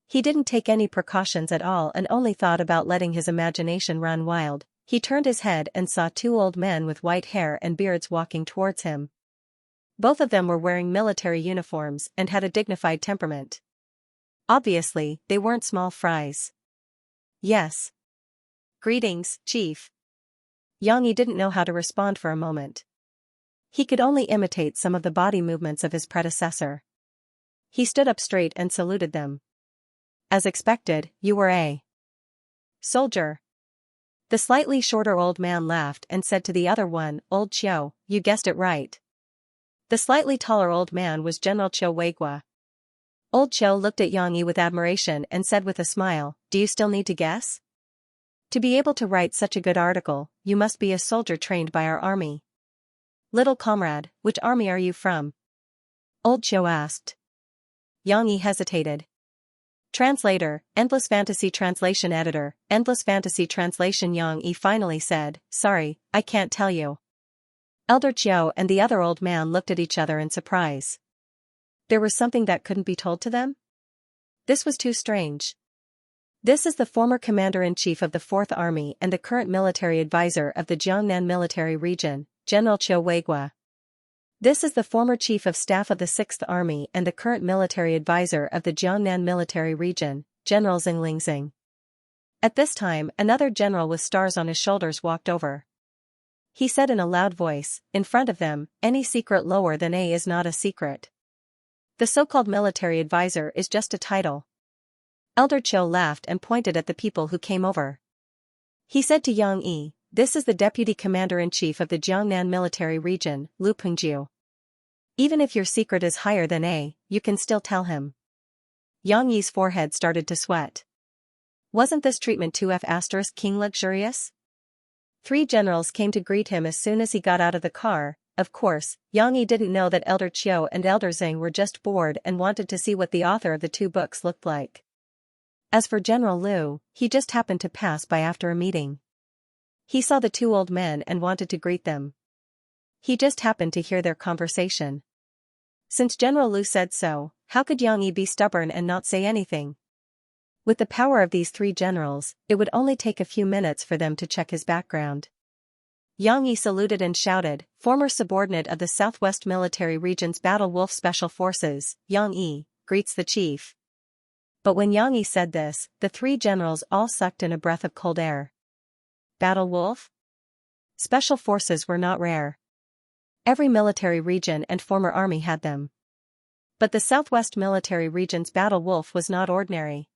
He didn't take any precautions at all and only thought about letting his imagination run wild. He turned his head and saw 2 old men with white hair and beards walking towards him. Both of them were wearing military uniforms and had a dignified temperament. Obviously, they weren't small fries. Yes. Greetings, Chief. Yang Yi didn't know how to respond for a moment. He could only imitate some of the body movements of his predecessor. He stood up straight and saluted them. As expected, you were a soldier. The slightly shorter old man laughed and said to the other one, Old Qiu, you guessed it right. The slightly taller old man was General Qiu Weigua. Old Qiu looked at Yang Yi with admiration and said with a smile, do you still need to guess? To be able to write such a good article, you must be a soldier trained by our army. Little comrade, which army are you from? Old Qiu asked. Yang Yi hesitated. Translator, Endless Fantasy Translation Editor, Endless Fantasy Translation. Yang Yi finally said, sorry, I can't tell you. Elder Qiu and the other old man looked at each other in surprise. There was something that couldn't be told to them? This was too strange. This is the former commander-in-chief of the 4th Army and the current military advisor of the Jiangnan military region, General Qiu Weigua. This is the former chief of staff of the 6th Army and the current military advisor of the Jiangnan military region, General Xing. At this time, another general with stars on his shoulders walked over. He said in a loud voice, in front of them, any secret lower than A is not a secret. The so-called military advisor is just a title. Elder Qiu laughed and pointed at the people who came over. He said to Yang Yi, this is the deputy commander-in-chief of the Jiangnan military region, Lu Pengjiu. Even if your secret is higher than A, you can still tell him. Yang Yi's forehead started to sweat. Wasn't this treatment too king luxurious? 3 generals came to greet him as soon as he got out of the car. Of course, Yang Yi didn't know that Elder Qiu and Elder Xing were just bored and wanted to see what the author of the 2 books looked like. As for General Lu, he just happened to pass by after a meeting. He saw the 2 old men and wanted to greet them. He just happened to hear their conversation. Since General Lu said so, how could Yang Yi be stubborn and not say anything? With the power of these 3 generals, it would only take a few minutes for them to check his background. Yang Yi saluted and shouted, former subordinate of the Southwest Military Region's Battle Wolf Special Forces, Yang Yi, greets the chief. But when Yang Yi said this, the 3 generals all sucked in a breath of cold air. Battle Wolf? Special forces were not rare. Every military region and former army had them. But the Southwest Military Region's Battle Wolf was not ordinary.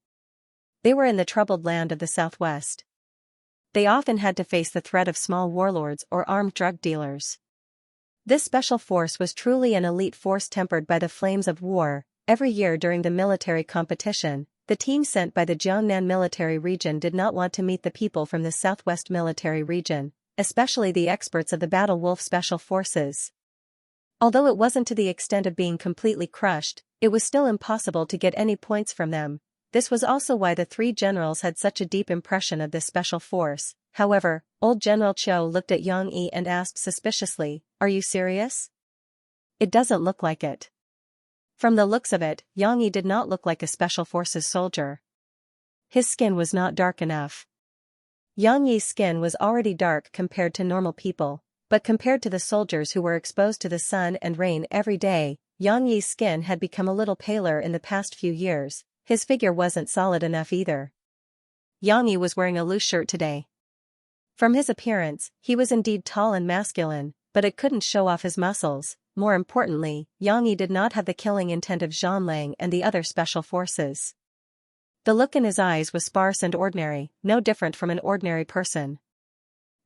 They were in the troubled land of the Southwest. They often had to face the threat of small warlords or armed drug dealers. This special force was truly an elite force tempered by the flames of war. Every year during the military competition, the team sent by the Jiangnan military region did not want to meet the people from the Southwest military region, especially the experts of the Battle Wolf Special Forces. Although it wasn't to the extent of being completely crushed, it was still impossible to get any points from them. This was also why the 3 generals had such a deep impression of this special force. However, old General Qiu looked at Yang Yi and asked suspiciously, are you serious? It doesn't look like it. From the looks of it, Yang Yi did not look like a special forces soldier. His skin was not dark enough. Yang Yi's skin was already dark compared to normal people, but compared to the soldiers who were exposed to the sun and rain every day, Yang Yi's skin had become a little paler in the past few years. His figure wasn't solid enough either. Yang Yi was wearing a loose shirt today. From his appearance, he was indeed tall and masculine, but it couldn't show off his muscles. More importantly, Yang Yi did not have the killing intent of Xianxia and the other special forces. The look in his eyes was sparse and ordinary, no different from an ordinary person.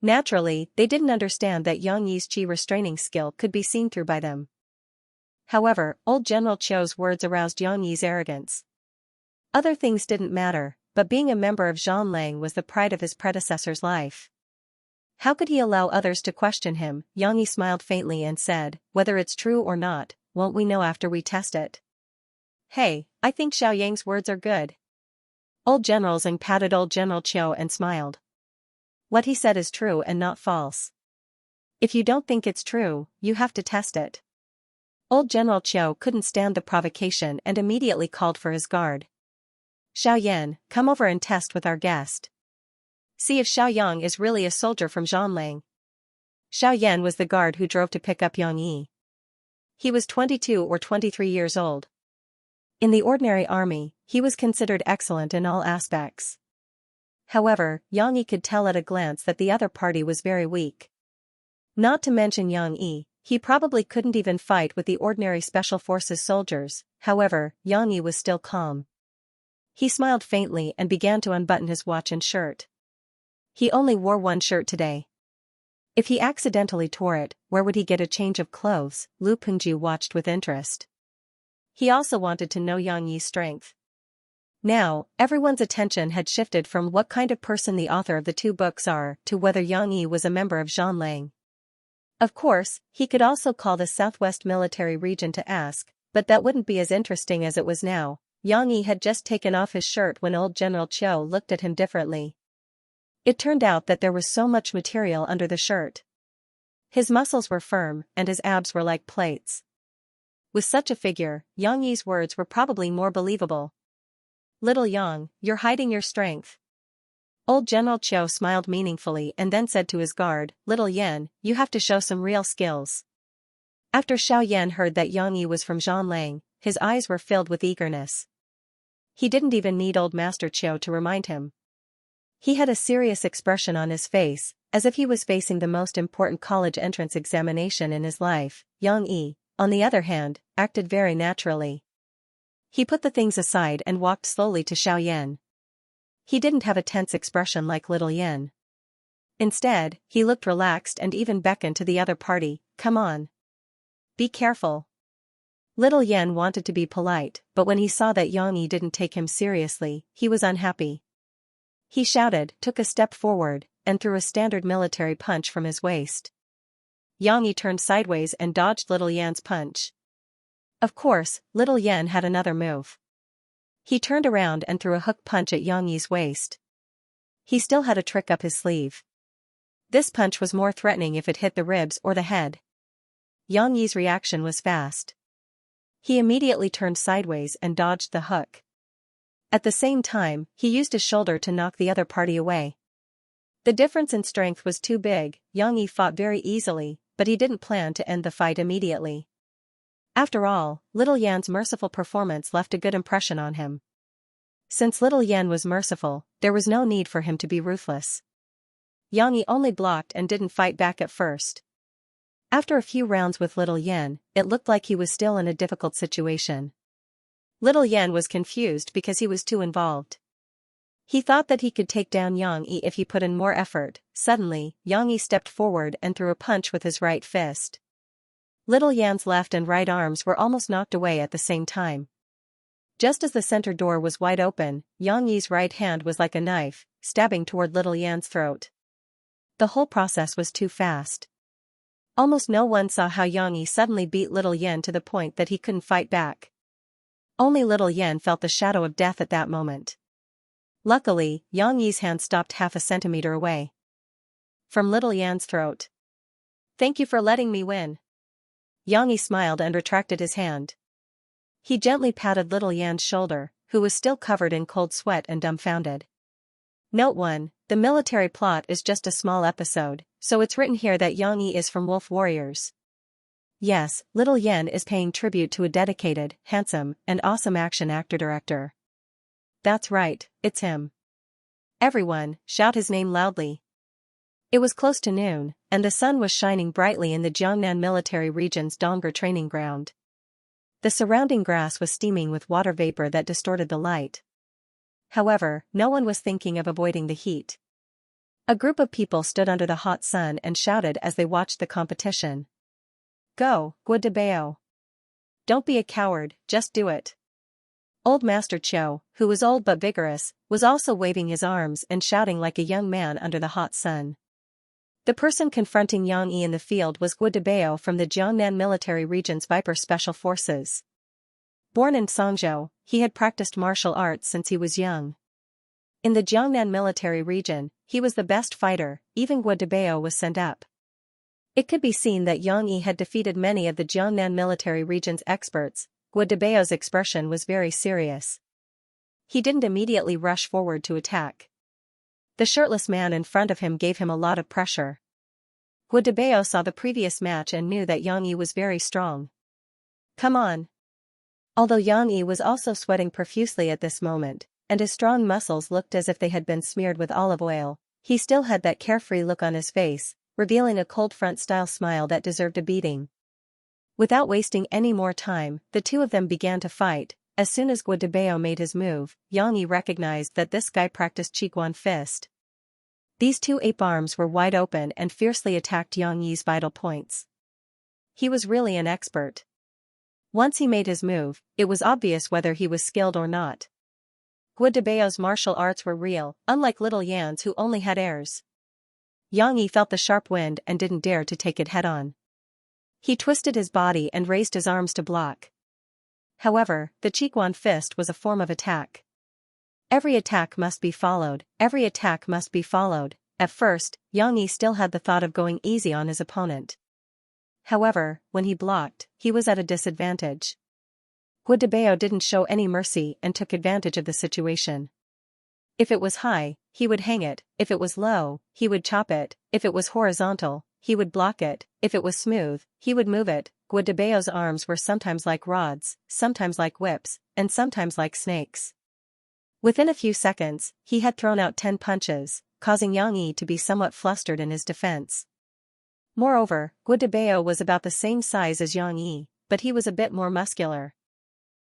Naturally, they didn't understand that Yang Yi's qi restraining skill could be seen through by them. However, old General Qiu's words aroused Yang Yi's arrogance. Other things didn't matter, but being a member of Xianxia was the pride of his predecessor's life. How could he allow others to question him? Yang Yi smiled faintly and said, whether it's true or not, won't we know after we test it? Hey, I think Xiao Yang's words are good. Old General Xing patted old General Qiu and smiled. What he said is true and not false. If you don't think it's true, you have to test it. Old General Qiu couldn't stand the provocation and immediately called for his guard. Xiao Yan, come over and test with our guest. See if Xiao Yang is really a soldier from Xianxia. Xiao Yan was the guard who drove to pick up Yang Yi. He was 22 or 23 years old. In the ordinary army, he was considered excellent in all aspects. However, Yang Yi could tell at a glance that the other party was very weak. Not to mention Yang Yi, he probably couldn't even fight with the ordinary special forces soldiers. However, Yang Yi was still calm. He smiled faintly and began to unbutton his watch and shirt. He only wore one shirt today. If he accidentally tore it, where would he get a change of clothes? Lu Pengjiu watched with interest. He also wanted to know Yang Yi's strength. Now, everyone's attention had shifted from what kind of person the author of the 2 books are to whether Yang Yi was a member of Xianxia. Of course, he could also call the Southwest Military Region to ask, but that wouldn't be as interesting as it was now. Yang Yi had just taken off his shirt when old General Qiu looked at him differently. It turned out that there was so much material under the shirt. His muscles were firm and his abs were like plates. With such a figure, Yang Yi's words were probably more believable. Little Yang, you're hiding your strength. Old General Qiu smiled meaningfully and then said to his guard, Little Yan, you have to show some real skills. After Xiao Yan heard that Yang Yi was from Zhanlang, his eyes were filled with eagerness. He didn't even need old Master Qiu to remind him. He had a serious expression on his face, as if he was facing the most important college entrance examination in his life. Yang Yi, on the other hand, acted very naturally. He put the things aside and walked slowly to Xiao Yan. He didn't have a tense expression like Little Yan. Instead, he looked relaxed and even beckoned to the other party, come on. Be careful. Little Yan wanted to be polite, but when he saw that Yang Yi didn't take him seriously, he was unhappy. He shouted, took a step forward, and threw a standard military punch from his waist. Yang Yi turned sideways and dodged Little Yan's punch. Of course, Little Yan had another move. He turned around and threw a hook punch at Yang Yi's waist. He still had a trick up his sleeve. This punch was more threatening if it hit the ribs or the head. Yang Yi's reaction was fast. He immediately turned sideways and dodged the hook. At the same time, he used his shoulder to knock the other party away. The difference in strength was too big. Yang Yi fought very easily, but he didn't plan to end the fight immediately. After all, Little Yan's merciful performance left a good impression on him. Since Little Yan was merciful, there was no need for him to be ruthless. Yang Yi only blocked and didn't fight back at first. After a few rounds with Little Yan, it looked like he was still in a difficult situation. Little Yan was confused because he was too involved. He thought that he could take down Yang Yi if he put in more effort. Suddenly, Yang Yi stepped forward and threw a punch with his right fist. Little Yan's left and right arms were almost knocked away at the same time. Just as the center door was wide open, Yang Yi's right hand was like a knife, stabbing toward Little Yan's throat. The whole process was too fast. Almost no one saw how Yang Yi suddenly beat Little Yan to the point that he couldn't fight back. Only Little Yan felt the shadow of death at that moment. Luckily, Yang Yi's hand stopped half a centimeter away from Little Yan's throat. Thank you for letting me win. Yang Yi smiled and retracted his hand. He gently patted Little Yan's shoulder, who was still covered in cold sweat and dumbfounded. Note 1, the military plot is just a small episode, so it's written here that Yang Yi is from Wolf Warriors. Yes, Little Yan is paying tribute to a dedicated, handsome, and awesome action actor-director. That's right, it's him. Everyone, shout his name loudly. It was close to noon, and the sun was shining brightly in the Jiangnan Military Region's Dong'er training ground. The surrounding grass was steaming with water vapor that distorted the light. However, no one was thinking of avoiding the heat. A group of people stood under the hot sun and shouted as they watched the competition. Go, Guadabao. Don't be a coward, just do it. Old Master Qiu, who was old but vigorous, was also waving his arms and shouting like a young man under the hot sun. The person confronting Yang Yi in the field was Guadabao from the Jiangnan Military Region's Viper Special Forces. Born in Songzhou, he had practiced martial arts since he was young. In the Jiangnan Military Region, he was the best fighter. Even Guadabao was sent up. It could be seen that Yang Yi had defeated many of the Jiangnan Military Region's experts. Guadabao's expression was very serious. He didn't immediately rush forward to attack. The shirtless man in front of him gave him a lot of pressure. Guadabao saw the previous match and knew that Yang Yi was very strong. Come on. Although Yang Yi was also sweating profusely at this moment, and his strong muscles looked as if they had been smeared with olive oil, he still had that carefree look on his face, revealing a cold front-style smile that deserved a beating. Without wasting any more time, the two of them began to fight. As soon as Guadabao made his move, Yang Yi recognized that this guy practiced Qiguan fist. These two ape arms were wide open and fiercely attacked Yang Yi's vital points. He was really an expert. Once he made his move, it was obvious whether he was skilled or not. Guadabao's martial arts were real, unlike Little Yan's who only had airs. Yang Yi felt the sharp wind and didn't dare to take it head-on. He twisted his body and raised his arms to block. However, the Qiguan fist was a form of attack. Every attack must be followed, every attack must be followed. At first, Yang Yi still had the thought of going easy on his opponent. However, when he blocked, he was at a disadvantage. Guadabeo didn't show any mercy and took advantage of the situation. If it was high, he would hang it; if it was low, he would chop it; if it was horizontal, he would block it; if it was smooth, he would move it. Guadabeo's arms were sometimes like rods, sometimes like whips, and sometimes like snakes. Within a few seconds, he had thrown out 10 punches, causing Yang Yi to be somewhat flustered in his defense. Moreover, Guadabeo was about the same size as Yang Yi, but he was a bit more muscular.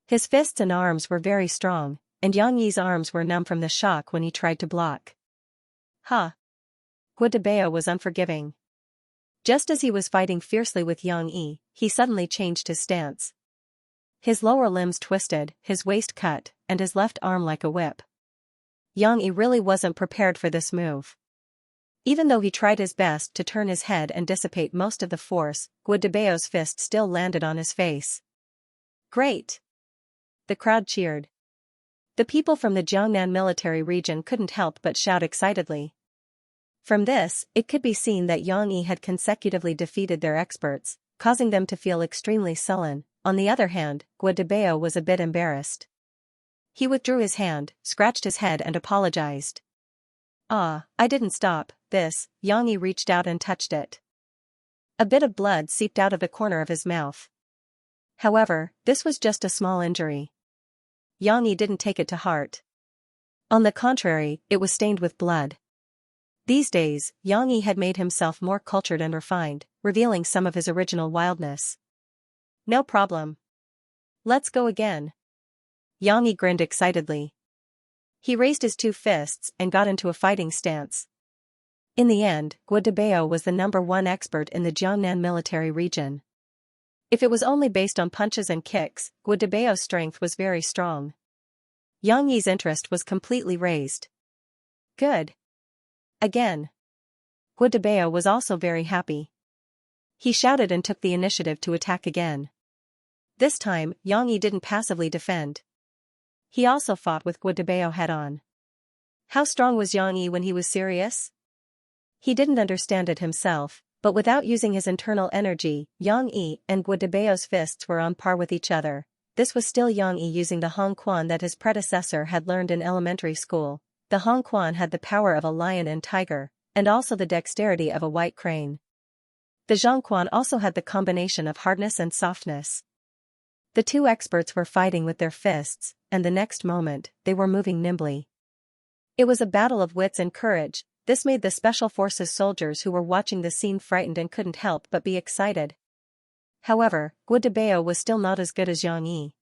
His fists and arms were very strong, and Yang Yi's arms were numb from the shock when he tried to block. Guadabeo was unforgiving. Just as he was fighting fiercely with Yang Yi, he suddenly changed his stance. His lower limbs twisted, his waist cut, and his left arm like a whip. Yang Yi really wasn't prepared for this move. Even though he tried his best to turn his head and dissipate most of the force, Guadabeo's fist still landed on his face. Great! The crowd cheered. The people from the Jiangnan military region couldn't help but shout excitedly. From this, it could be seen that Yang Yi had consecutively defeated their experts, causing them to feel extremely sullen. On the other hand, Guadabeo was a bit embarrassed. He withdrew his hand, scratched his head and apologized. I didn't stop this." Yang Yi reached out and touched it. A bit of blood seeped out of the corner of his mouth. However, this was just a small injury. Yang Yi didn't take it to heart. On the contrary, it was stained with blood. These days, Yang Yi had made himself more cultured and refined, revealing some of his original wildness. "No problem. Let's go again." Yang Yi grinned excitedly. He raised his 2 fists and got into a fighting stance. In the end, Guadabeo was the #1 expert in the Jiangnan military region. If it was only based on punches and kicks, Guadabeo's strength was very strong. Yang Yi's interest was completely raised. Good. Again. Guadabeo was also very happy. He shouted and took the initiative to attack again. This time, Yang Yi didn't passively defend. He also fought with Guadabeo head-on. How strong was Yang Yi when he was serious? He didn't understand it himself, but without using his internal energy, Yang Yi and Guadabeo's fists were on par with each other. This was still Yang Yi using the Hong Quan that his predecessor had learned in elementary school. The Hong Quan had the power of a lion and tiger, and also the dexterity of a white crane. The Zhongquan also had the combination of hardness and softness. The 2 experts were fighting with their fists, and the next moment, they were moving nimbly. It was a battle of wits and courage. This made the Special Forces soldiers who were watching the scene frightened and couldn't help but be excited. However, Guadabeo was still not as good as Yang Yi.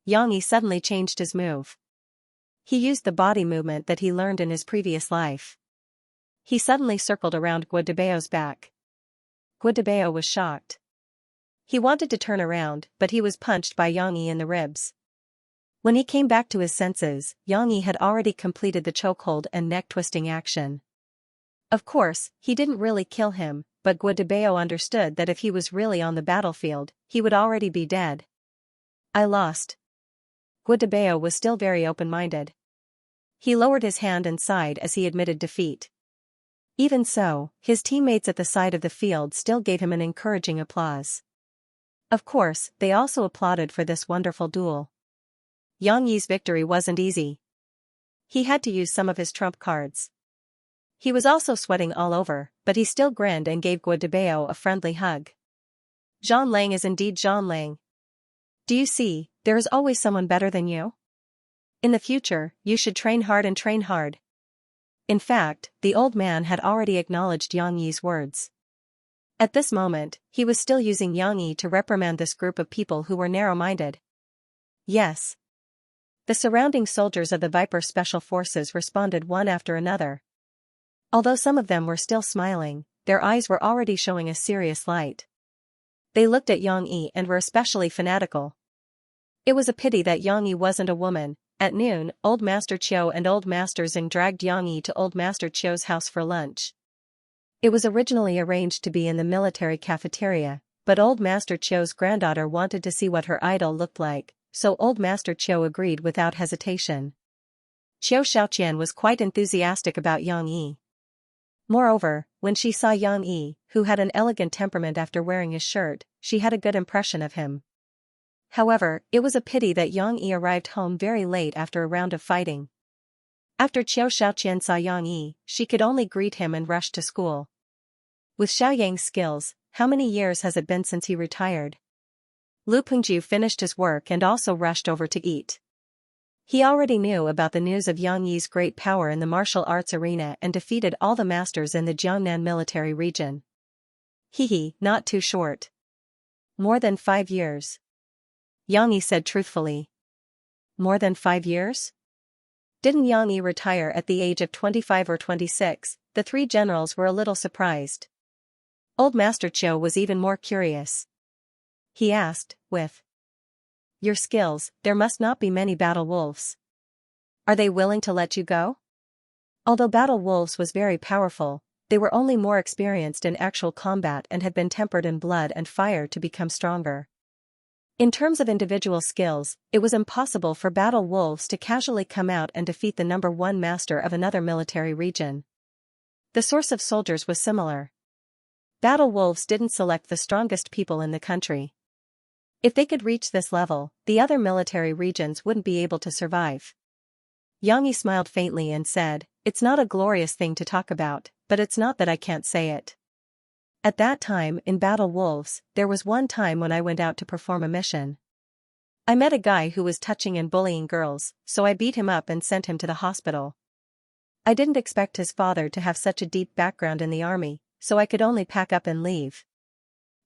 Yang Yi suddenly changed his move. He used the body movement that he learned in his previous life. He suddenly circled around Guadabeo's back. Guadabeo was shocked. He wanted to turn around, but he was punched by Yang Yi in the ribs. When he came back to his senses, Yang Yi had already completed the chokehold and neck-twisting action. Of course, he didn't really kill him, but Guadabeo understood that if he was really on the battlefield, he would already be dead. "I lost." Guadabeo was still very open-minded. He lowered his hand and sighed as he admitted defeat. Even so, his teammates at the side of the field still gave him an encouraging applause. Of course, they also applauded for this wonderful duel. Yang Yi's victory wasn't easy. He had to use some of his trump cards. He was also sweating all over, but he still grinned and gave Guadabeo a friendly hug. "Zhang Lang is indeed Zhang Lang. Do you see, there is always someone better than you? In the future, you should train hard and train hard." In fact, the old man had already acknowledged Yang Yi's words. At this moment, he was still using Yang Yi to reprimand this group of people who were narrow-minded. Yes. The surrounding soldiers of the Viper Special Forces responded one after another. Although some of them were still smiling, their eyes were already showing a serious light. They looked at Yang Yi and were especially fanatical. It was a pity that Yang Yi wasn't a woman. At noon, Old Master Qiu and Old Master Xing dragged Yang Yi to Old Master Qiu's house for lunch. It was originally arranged to be in the military cafeteria, but Old Master Qiu's granddaughter wanted to see what her idol looked like, so Old Master Qiu agreed without hesitation. Qiu Shaoqian was quite enthusiastic about Yang Yi. Moreover, when she saw Yang Yi, who had an elegant temperament after wearing his shirt, she had a good impression of him. However, it was a pity that Yang Yi arrived home very late after a round of fighting. After Qiao Shaoqian saw Yang Yi, she could only greet him and rush to school. With Xiaoyang's skills, how many years has it been since he retired? Lu Pengju finished his work and also rushed over to eat. He already knew about the news of Yang Yi's great power in the martial arts arena and defeated all the masters in the Jiangnan military region. Not too short. More than 5 years. Yang Yi said truthfully. More than 5 years? Didn't Yang Yi retire at the age of 25 or 26? The three generals were a little surprised. Old Master Qiu was even more curious. He asked, with your skills, there must not be many battle wolves. Are they willing to let you go? Although battle wolves was very powerful, they were only more experienced in actual combat and had been tempered in blood and fire to become stronger. In terms of individual skills, it was impossible for battle wolves to casually come out and defeat the number one master of another military region. The source of soldiers was similar. Battle wolves didn't select the strongest people in the country. If they could reach this level, the other military regions wouldn't be able to survive. Yang Yi smiled faintly and said, "It's not a glorious thing to talk about, but it's not that I can't say it. At that time in Battle Wolves, there was one time when I went out to perform a mission. I met a guy who was touching and bullying girls, so I beat him up and sent him to the hospital. I didn't expect his father to have such a deep background in the army, so I could only pack up and leave.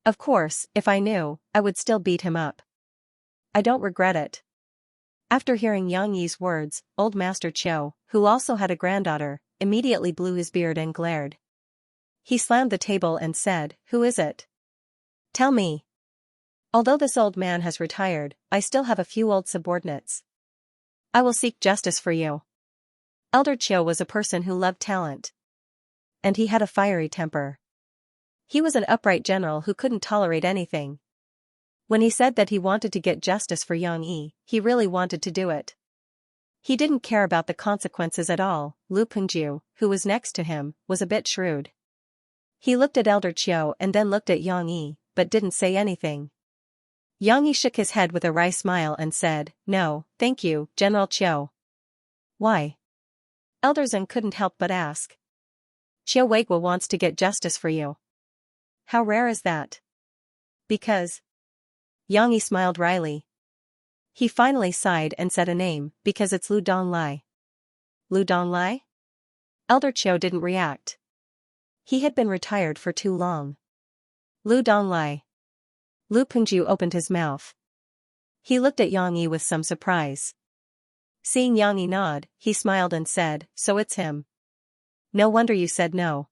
Of course, if I knew, I would still beat him up. I don't regret it." After hearing Yang Yi's words, Old Master Qiu, who also had a granddaughter, immediately blew his beard and glared. He slammed the table and said, "Who is it? Tell me. Although this old man has retired, I still have a few old subordinates. I will seek justice for you." Elder Qiu was a person who loved talent. And he had a fiery temper. He was an upright general who couldn't tolerate anything. When he said that he wanted to get justice for Yang Yi, he really wanted to do it. He didn't care about the consequences at all. Lu Pengju, who was next to him, was a bit shrewd. He looked at Elder Qiu and then looked at Yang Yi, but didn't say anything. Yang Yi shook his head with a wry smile and said, "No, thank you, General Qiu." "Why?" Elder Zeng couldn't help but ask. "Qiu Weigua wants to get justice for you." "How rare is that?" "Because..." Yang Yi smiled wryly. He finally sighed and said a name, "Because it's Lu Donglai." Lu Donglai? Elder Qiu didn't react. He had been retired for too long. Lu Donglai. Lu Pengju opened his mouth. He looked at Yang Yi with some surprise. Seeing Yang Yi nod, he smiled and said, "So it's him. No wonder you said no."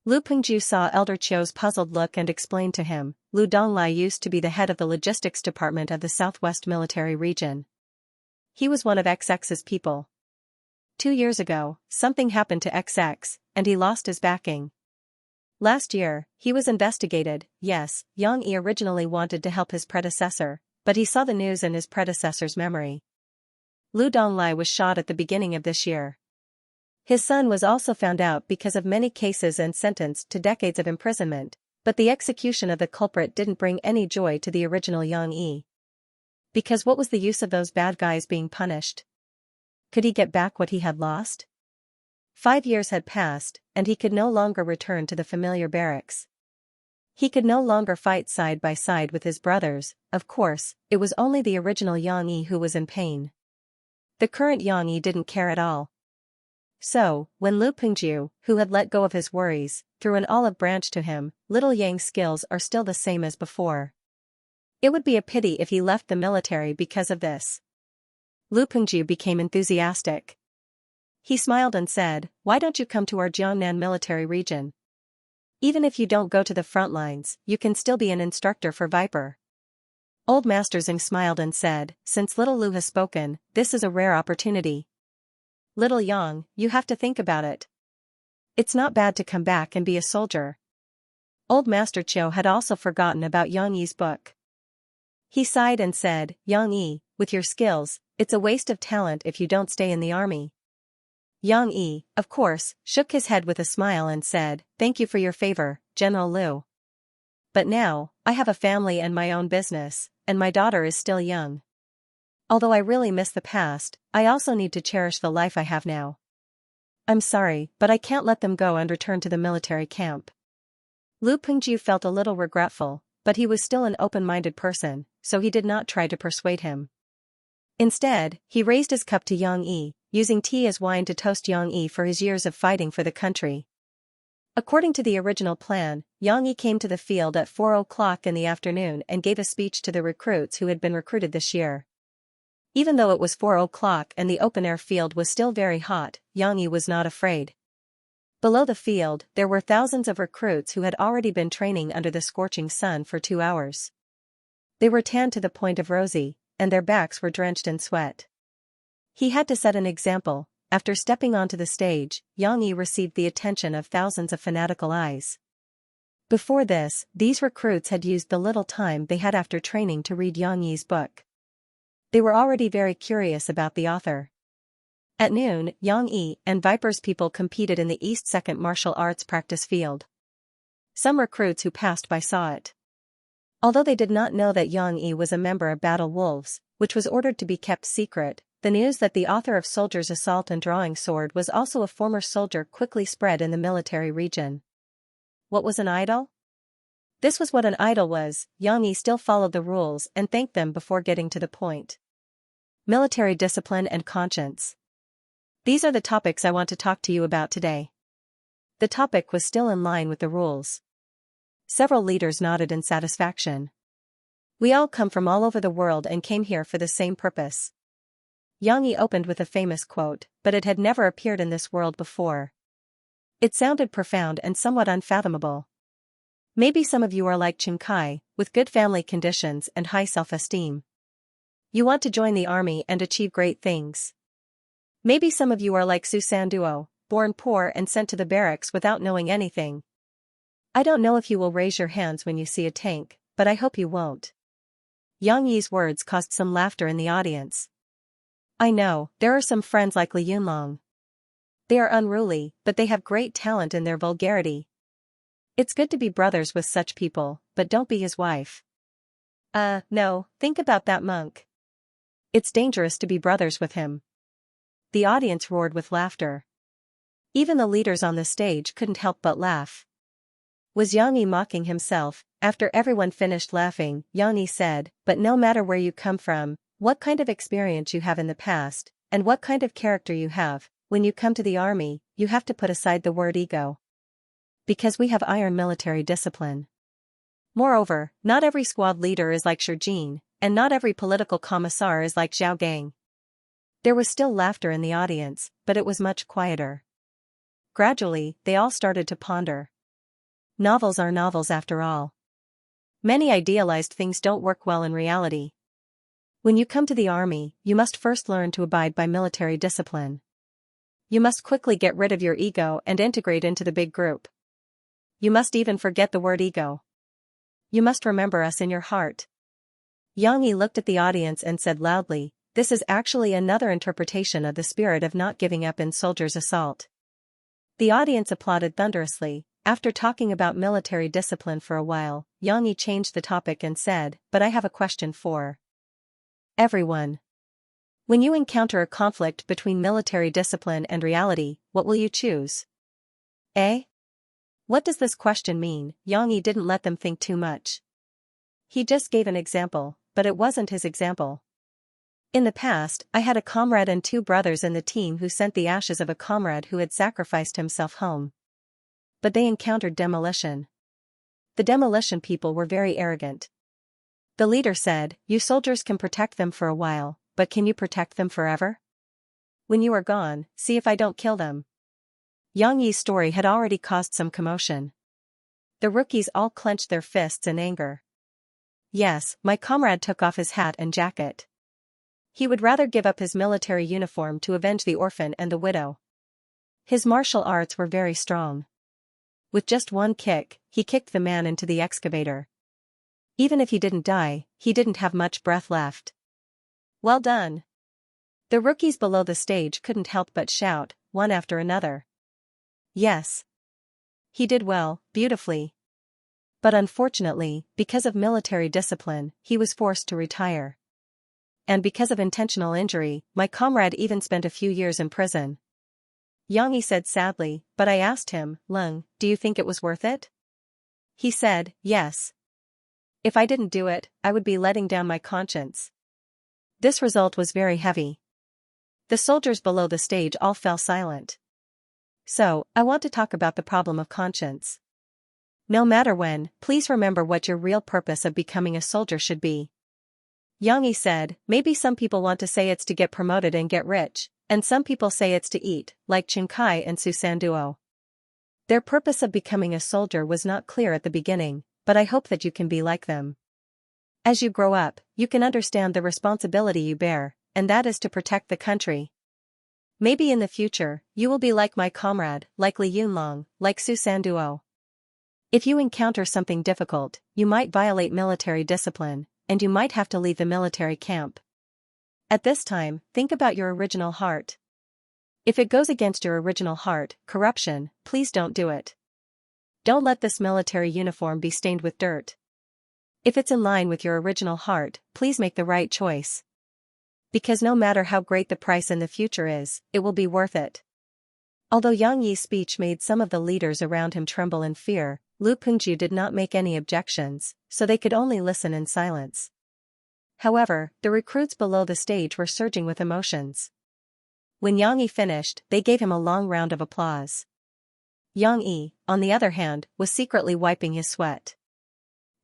Lu Pengju saw Elder Qiu's puzzled look and explained to him, "Lu Donglai used to be the head of the logistics department of the Southwest Military Region. He was one of XX's people. 2 years ago, something happened to XX, and he lost his backing. Last year, he was investigated." Yes, Yang Yi originally wanted to help his predecessor, but he saw the news in his predecessor's memory. Lu Donglai was shot at the beginning of this year. His son was also found out because of many cases and sentenced to decades of imprisonment, but the execution of the culprit didn't bring any joy to the original Yang Yi. Because what was the use of those bad guys being punished? Could he get back what he had lost? 5 years had passed, and he could no longer return to the familiar barracks. He could no longer fight side by side with his brothers. Of course, it was only the original Yang Yi who was in pain. The current Yang Yi didn't care at all. So, when Lu Pengju, who had let go of his worries, threw an olive branch to him, little Yang's skills are still the same as before. It would be a pity if he left the military because of this. Lu Pengju became enthusiastic. He smiled and said, "Why don't you come to our Jiangnan military region? Even if you don't go to the front lines, you can still be an instructor for Viper." Old Master Zeng smiled and said, "Since little Lu has spoken, this is a rare opportunity. Little Yang, you have to think about it. It's not bad to come back and be a soldier." Old Master Qiu had also forgotten about Yang Yi's book. He sighed and said, "Yang Yi, with your skills, it's a waste of talent if you don't stay in the army. Yang Yi, of course, shook his head with a smile and said, "Thank you for your favor, General Liu. But now, I have a family and my own business, and my daughter is still young. Although I really miss the past, I also need to cherish the life I have now. I'm sorry, but I can't let them go and return to the military camp." Lu Pengju felt a little regretful, but he was still an open-minded person, so he did not try to persuade him. Instead, he raised his cup to Yang Yi, using tea as wine to toast Yang Yi for his years of fighting for the country. According to the original plan, Yang Yi came to the field at 4 o'clock in the afternoon and gave a speech to the recruits who had been recruited this year. Even though it was 4 o'clock and the open-air field was still very hot, Yang Yi was not afraid. Below the field, there were thousands of recruits who had already been training under the scorching sun for 2 hours. They were tanned to the point of rosy, and their backs were drenched in sweat. He had to set an example. After stepping onto the stage, Yang Yi received the attention of thousands of fanatical eyes. Before this, these recruits had used the little time they had after training to read Yang Yi's book. They were already very curious about the author. At noon, Yang Yi and Viper's people competed in the East Second Martial Arts practice field. Some recruits who passed by saw it. Although they did not know that Yang Yi was a member of Battle Wolves, which was ordered to be kept secret, the news that the author of Soldier's Assault and Drawing Sword was also a former soldier quickly spread in the military region. What was an idol? This was what an idol was. Yang Yi still followed the rules and thanked them before getting to the point. Military discipline and conscience. These are the topics I want to talk to you about today. The topic was still in line with the rules. Several leaders nodded in satisfaction. We all come from all over the world and came here for the same purpose. Yang Yi opened with a famous quote, but it had never appeared in this world before. It sounded profound and somewhat unfathomable. Maybe some of you are like Xianxia, with good family conditions and high self-esteem. You want to join the army and achieve great things. Maybe some of you are like Su Sanduo, born poor and sent to the barracks without knowing anything. I don't know if you will raise your hands when you see a tank, but I hope you won't. Yang Yi's words caused some laughter in the audience. I know, there are some friends like Li Yunlong. They are unruly, but they have great talent in their vulgarity. It's good to be brothers with such people, but don't be his wife. No, think about that monk. It's dangerous to be brothers with him. The audience roared with laughter. Even the leaders on the stage couldn't help but laugh. Was Yang Yi mocking himself? After everyone finished laughing, Yang Yi said, "But no matter where you come from, what kind of experience you have in the past, and what kind of character you have, when you come to the army, you have to put aside the word ego. Because we have iron military discipline. Moreover, not every squad leader is like Shi Jin, and not every political commissar is like Zhao Gang." There was still laughter in the audience, but it was much quieter. Gradually, they all started to ponder. Novels are novels after all. Many idealized things don't work well in reality. When you come to the army, you must first learn to abide by military discipline. You must quickly get rid of your ego and integrate into the big group. You must even forget the word ego. You must remember us in your heart. Yang Yi looked at the audience and said loudly, "This is actually another interpretation of the spirit of not giving up in Soldier's Assault." The audience applauded thunderously. After talking about military discipline for a while, Yang Yi changed the topic and said, "But I have a question for everyone. When you encounter a conflict between military discipline and reality, what will you choose?" Eh? What does this question mean? Yang Yi didn't let them think too much. He just gave an example, but it wasn't his example. In the past, I had a comrade and 2 brothers in the team who sent the ashes of a comrade who had sacrificed himself home. But they encountered demolition. The demolition people were very arrogant. The leader said, "You soldiers can protect them for a while, but can you protect them forever? When you are gone, see if I don't kill them." Yang Yi's story had already caused some commotion. The rookies all clenched their fists in anger. Yes, my comrade took off his hat and jacket. He would rather give up his military uniform to avenge the orphan and the widow. His martial arts were very strong. With just one kick, he kicked the man into the excavator. Even if he didn't die, he didn't have much breath left. Well done. The rookies below the stage couldn't help but shout, one after another. Yes. He did well, beautifully. But unfortunately, because of military discipline, he was forced to retire. And because of intentional injury, my comrade even spent a few years in prison. Xianxia said sadly, but I asked him, Lung, do you think it was worth it? He said, yes. If I didn't do it, I would be letting down my conscience. This result was very heavy. The soldiers below the stage all fell silent. So, I want to talk about the problem of conscience. No matter when, please remember what your real purpose of becoming a soldier should be. Xianxia said, maybe some people want to say it's to get promoted and get rich, and some people say it's to eat, like Xianxia and Susanduo. Their purpose of becoming a soldier was not clear at the beginning, but I hope that you can be like them. As you grow up, you can understand the responsibility you bear, and that is to protect the country. Maybe in the future, you will be like my comrade, like Li Yunlong, like Susanduo. If you encounter something difficult, you might violate military discipline, and you might have to leave the military camp. At this time, think about your original heart. If it goes against your original heart, corruption, please don't do it. Don't let this military uniform be stained with dirt. If it's in line with your original heart, please make the right choice. Because no matter how great the price in the future is, it will be worth it. Although Xianxia's speech made some of the leaders around him tremble in fear, Lu Pengju did not make any objections, so they could only listen in silence. However, the recruits below the stage were surging with emotions. When Xianxia finished, they gave him a long round of applause. Xianxia, on the other hand, was secretly wiping his sweat.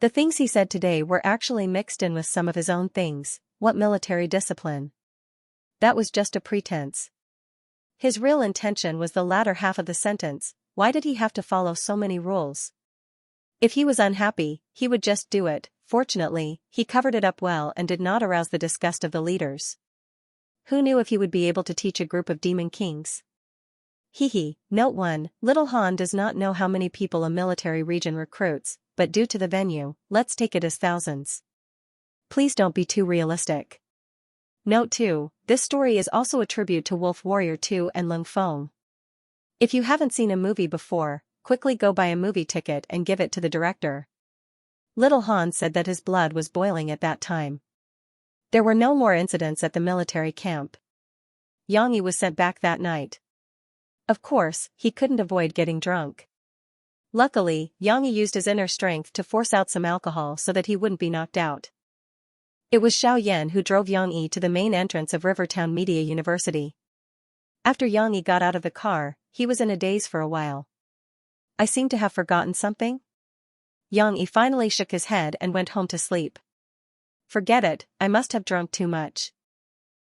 The things he said today were actually mixed in with some of his own things. What military discipline? That was just a pretense. His real intention was the latter half of the sentence. Why did he have to follow so many rules? If he was unhappy, he would just do it. Fortunately, he covered it up well and did not arouse the disgust of the leaders. Who knew if he would be able to teach a group of demon kings? Hehe. Note 1, Little Han does not know how many people a military region recruits, but due to the venue, let's take it as thousands. Please don't be too realistic. Note 2, this story is also a tribute to Wolf Warrior 2 and Lung Feng. If you haven't seen a movie before, quickly go buy a movie ticket and give it to the director. Little Han said that his blood was boiling at that time. There were no more incidents at the military camp. Xianxia was sent back that night. Of course, he couldn't avoid getting drunk. Luckily, Xianxia used his inner strength to force out some alcohol so that he wouldn't be knocked out. It was Xiao Yan who drove Xianxia to the main entrance of Rivertown Media University. After Xianxia got out of the car, he was in a daze for a while. I seem to have forgotten something? Xianxia finally shook his head and went home to sleep. Forget it, I must have drunk too much.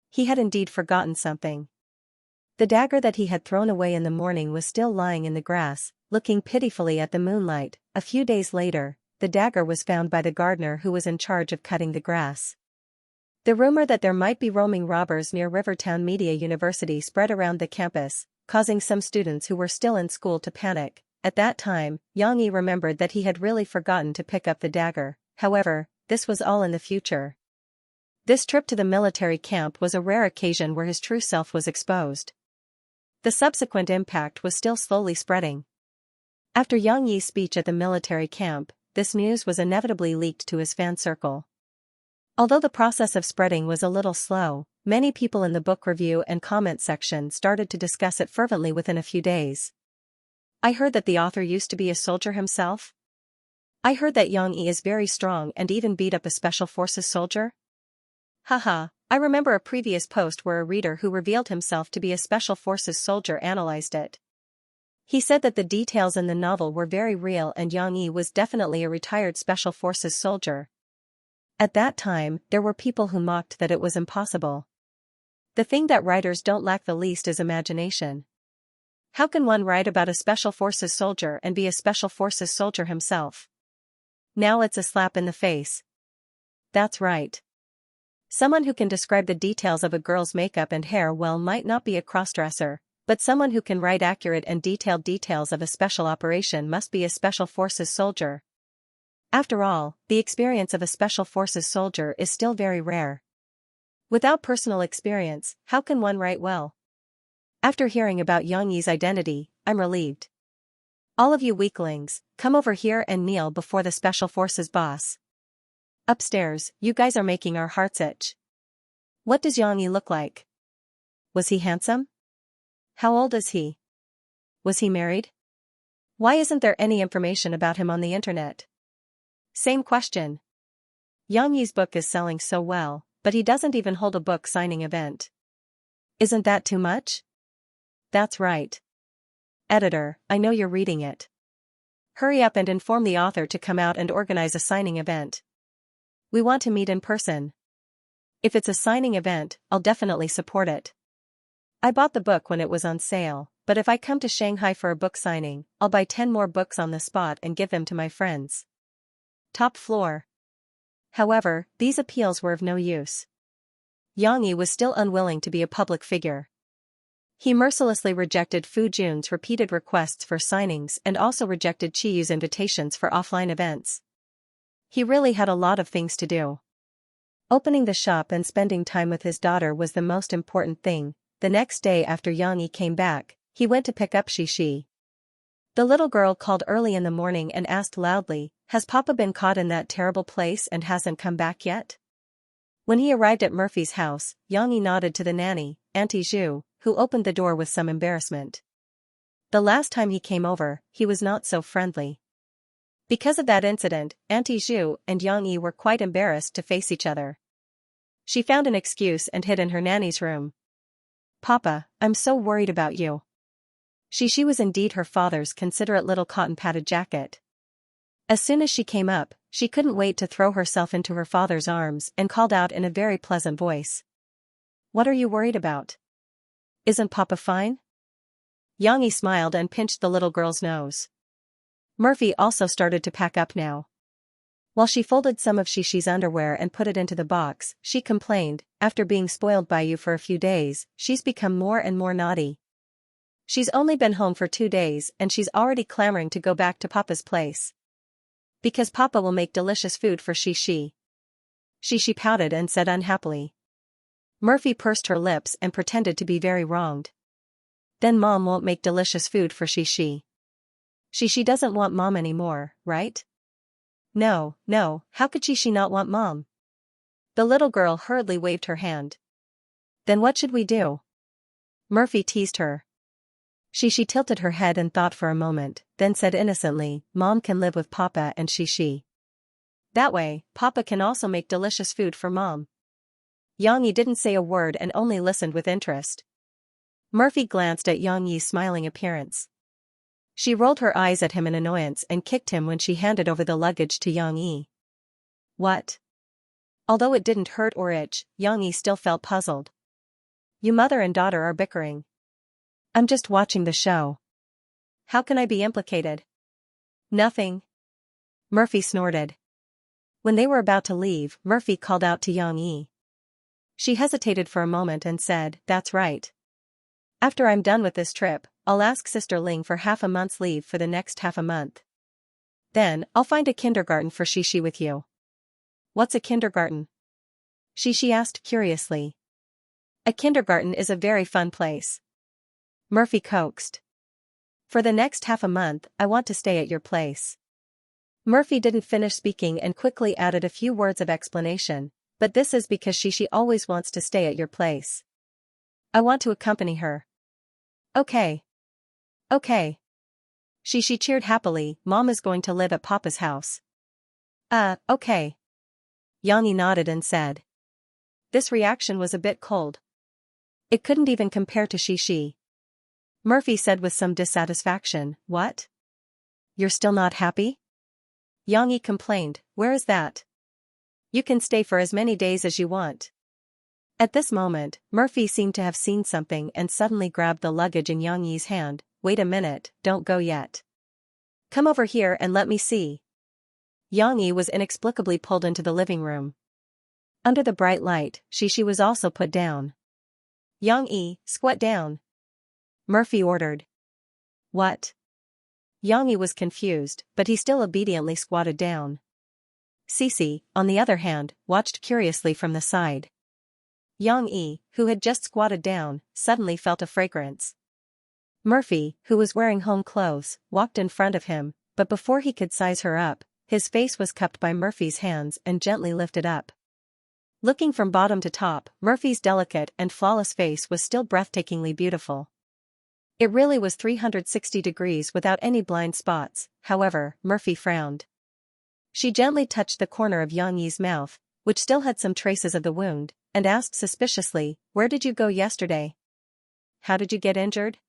He had indeed forgotten something. The dagger that he had thrown away in the morning was still lying in the grass, looking pitifully at the moonlight. A few days later, the dagger was found by the gardener who was in charge of cutting the grass. The rumor that there might be roaming robbers near Rivertown Media University spread around the campus, causing some students who were still in school to panic. At that time, Xianxia remembered that he had really forgotten to pick up the dagger. However, this was all in the future. This trip to the military camp was a rare occasion where his true self was exposed. The subsequent impact was still slowly spreading. After Xianxia's speech at the military camp, this news was inevitably leaked to his fan circle. Although the process of spreading was a little slow, many people in the book review and comment section started to discuss it fervently within a few days. I heard that the author used to be a soldier himself. I heard that Xianxia is very strong and even beat up a special forces soldier. Haha, I remember a previous post where a reader who revealed himself to be a special forces soldier analyzed it. He said that the details in the novel were very real and Xianxia was definitely a retired special forces soldier. At that time, there were people who mocked that it was impossible. The thing that writers don't lack the least is imagination. How can one write about a special forces soldier and be a special forces soldier himself? Now it's a slap in the face. That's right. Someone who can describe the details of a girl's makeup and hair well might not be a crossdresser, but someone who can write accurate and detailed details of a special operation must be a special forces soldier. After all, the experience of a special forces soldier is still very rare. Without personal experience, how can one write well? After hearing about Yang Yi's identity, I'm relieved. All of you weaklings, come over here and kneel before the Special Forces boss. Upstairs, you guys are making our hearts itch. What does Yang Yi look like? Was he handsome? How old is he? Was he married? Why isn't there any information about him on the internet? Same question. Yang Yi's book is selling so well, but he doesn't even hold a book signing event. Isn't that too much? That's right. Editor, I know you're reading it. Hurry up and inform the author to come out and organize a signing event. We want to meet in person. If it's a signing event, I'll definitely support it. I bought the book when it was on sale, but if I come to Shanghai for a book signing, I'll buy 10 more books on the spot and give them to my friends. Top floor. However, these appeals were of no use. Yang Yi was still unwilling to be a public figure. He mercilessly rejected Fu Jun's repeated requests for signings and also rejected Qiyu's invitations for offline events. He really had a lot of things to do. Opening the shop and spending time with his daughter was the most important thing. The next day after Yang Yi came back, he went to pick up Xixi. The little girl called early in the morning and asked loudly, "Has Papa been caught in that terrible place and hasn't come back yet?" When he arrived at Murphy's house, Yang Yi nodded to the nanny, Auntie Zhu, who opened the door with some embarrassment. The last time he came over, he was not so friendly. Because of that incident, Auntie Zhu and Yang Yi were quite embarrassed to face each other. She found an excuse and hid in her nanny's room. "Papa, I'm so worried about you." Xixi was indeed her father's considerate little cotton-padded jacket. As soon as she came up, she couldn't wait to throw herself into her father's arms and called out in a very pleasant voice. "What are you worried about? Isn't Papa fine?" Yang Yi smiled and pinched the little girl's nose. Murphy also started to pack up now. While she folded some of Xixi's underwear and put it into the box, she complained, "After being spoiled by you for a few days, she's become more and more naughty. She's only been home for 2 days and she's already clamoring to go back to Papa's place. Because Papa will make delicious food for Xixi." Xixi pouted and said unhappily. Murphy pursed her lips and pretended to be very wronged. "Then Mom won't make delicious food for Xixi. Xixi doesn't want Mom anymore, right?" No, how could Xixi not want Mom?" The little girl hurriedly waved her hand. "Then what should we do?" Murphy teased her. Xixi tilted her head and thought for a moment, then said innocently, "Mom can live with Papa and Xixi. That way, Papa can also make delicious food for Mom." Yang Yi didn't say a word and only listened with interest. Murphy glanced at Yang Yi's smiling appearance. She rolled her eyes at him in annoyance and kicked him when she handed over the luggage to Yang Yi. "What?" Although it didn't hurt or itch, Yang Yi still felt puzzled. "You mother and daughter are bickering." "I'm just watching the show. How can I be implicated?" "Nothing." Murphy snorted. When they were about to leave, Murphy called out to Yang Yi. She hesitated for a moment and said, "That's right. After I'm done with this trip, I'll ask Sister Ling for half a month's leave for the next half a month. Then, I'll find a kindergarten for Xixi with you." "What's a kindergarten?" Xixi asked curiously. "A kindergarten is a very fun place." Murphy coaxed. "For the next half a month, I want to stay at your place." Murphy didn't finish speaking and quickly added a few words of explanation, "But this is because Xixi always wants to stay at your place. I want to accompany her." Okay. Xixi cheered happily, "Mom is going to live at Papa's house." Okay." Yang Yi nodded and said. This reaction was a bit cold. It couldn't even compare to Xixi. Murphy said with some dissatisfaction, "What? You're still not happy?" Yang Yi complained, "Where is that? You can stay for as many days as you want." At this moment, Murphy seemed to have seen something and suddenly grabbed the luggage in Yang Yi's hand. "Wait a minute, don't go yet. Come over here and let me see." Yang Yi was inexplicably pulled into the living room. Under the bright light, Xixi was also put down. "Yang Yi, squat down," Murphy ordered. "What?" Yang Yi was confused, but he still obediently squatted down. Cece, on the other hand, watched curiously from the side. Yang Yi, who had just squatted down, suddenly felt a fragrance. Murphy, who was wearing home clothes, walked in front of him, but before he could size her up, his face was cupped by Murphy's hands and gently lifted up. Looking from bottom to top, Murphy's delicate and flawless face was still breathtakingly beautiful. It really was 360 degrees without any blind spots. However, Murphy frowned. She gently touched the corner of Yang Yi's mouth, which still had some traces of the wound, and asked suspiciously, "Where did you go yesterday? How did you get injured?"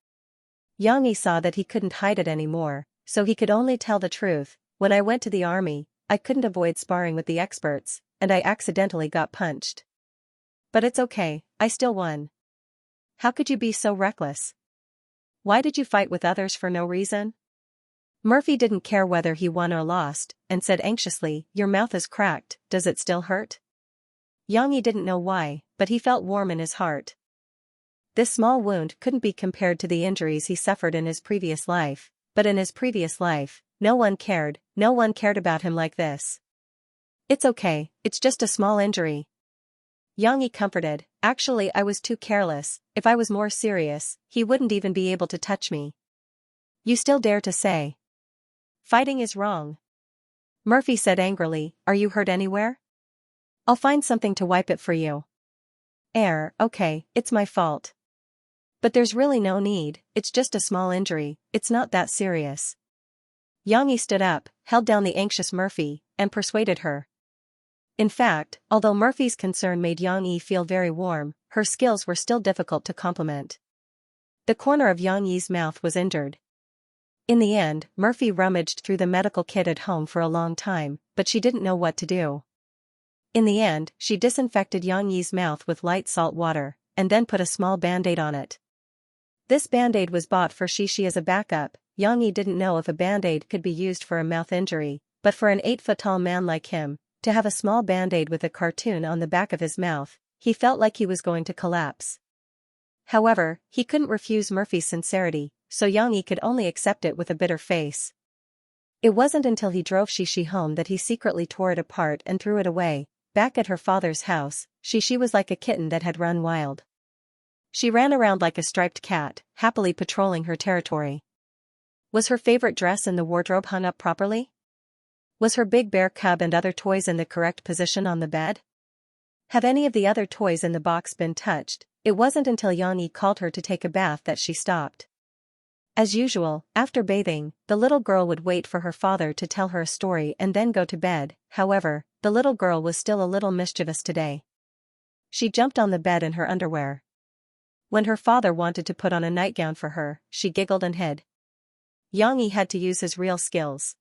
Yang Yi saw that he couldn't hide it anymore, so he could only tell the truth. "When I went to the army, I couldn't avoid sparring with the experts, and I accidentally got punched. But it's okay, I still won." "How could you be so reckless? Why did you fight with others for no reason?" Murphy didn't care whether he won or lost, and said anxiously, "Your mouth is cracked, does it still hurt?" Yang Yi didn't know why, but he felt warm in his heart. This small wound couldn't be compared to the injuries he suffered in his previous life, but in his previous life, no one cared about him like this. "It's okay, it's just a small injury." Yang Yi comforted. "Actually, I was too careless. If I was more serious, he wouldn't even be able to touch me." "You still dare to say fighting is wrong?" Murphy said angrily. "Are you hurt anywhere? I'll find something to wipe it for you." Okay, it's my fault. But there's really no need, it's just a small injury, it's not that serious." Yang Yi stood up, held down the anxious Murphy, and persuaded her. In fact, although Murphy's concern made Yang Yi feel very warm, her skills were still difficult to compliment. The corner of Yang Yi's mouth was injured. In the end, Murphy rummaged through the medical kit at home for a long time, but she didn't know what to do. In the end, she disinfected Yang Yi's mouth with light salt water, and then put a small band-aid on it. This band-aid was bought for Xianxia as a backup. Yang Yi didn't know if a band-aid could be used for a mouth injury, but for an 8-foot-tall man like him, to have a small band-aid with a cartoon on the back of his mouth, he felt like he was going to collapse. However, he couldn't refuse Murphy's sincerity, so Yang Yi could only accept it with a bitter face. It wasn't until he drove Xianxia home that he secretly tore it apart and threw it away. Back at her father's house, Xianxia was like a kitten that had run wild. She ran around like a striped cat, happily patrolling her territory. Was her favorite dress in the wardrobe hung up properly? Was her big bear cub and other toys in the correct position on the bed? Have any of the other toys in the box been touched? It wasn't until Yang Yi called her to take a bath that she stopped. As usual, after bathing, the little girl would wait for her father to tell her a story and then go to bed. However, the little girl was still a little mischievous today. She jumped on the bed in her underwear. When her father wanted to put on a nightgown for her, she giggled and hid. Yang Yi had to use his real skills.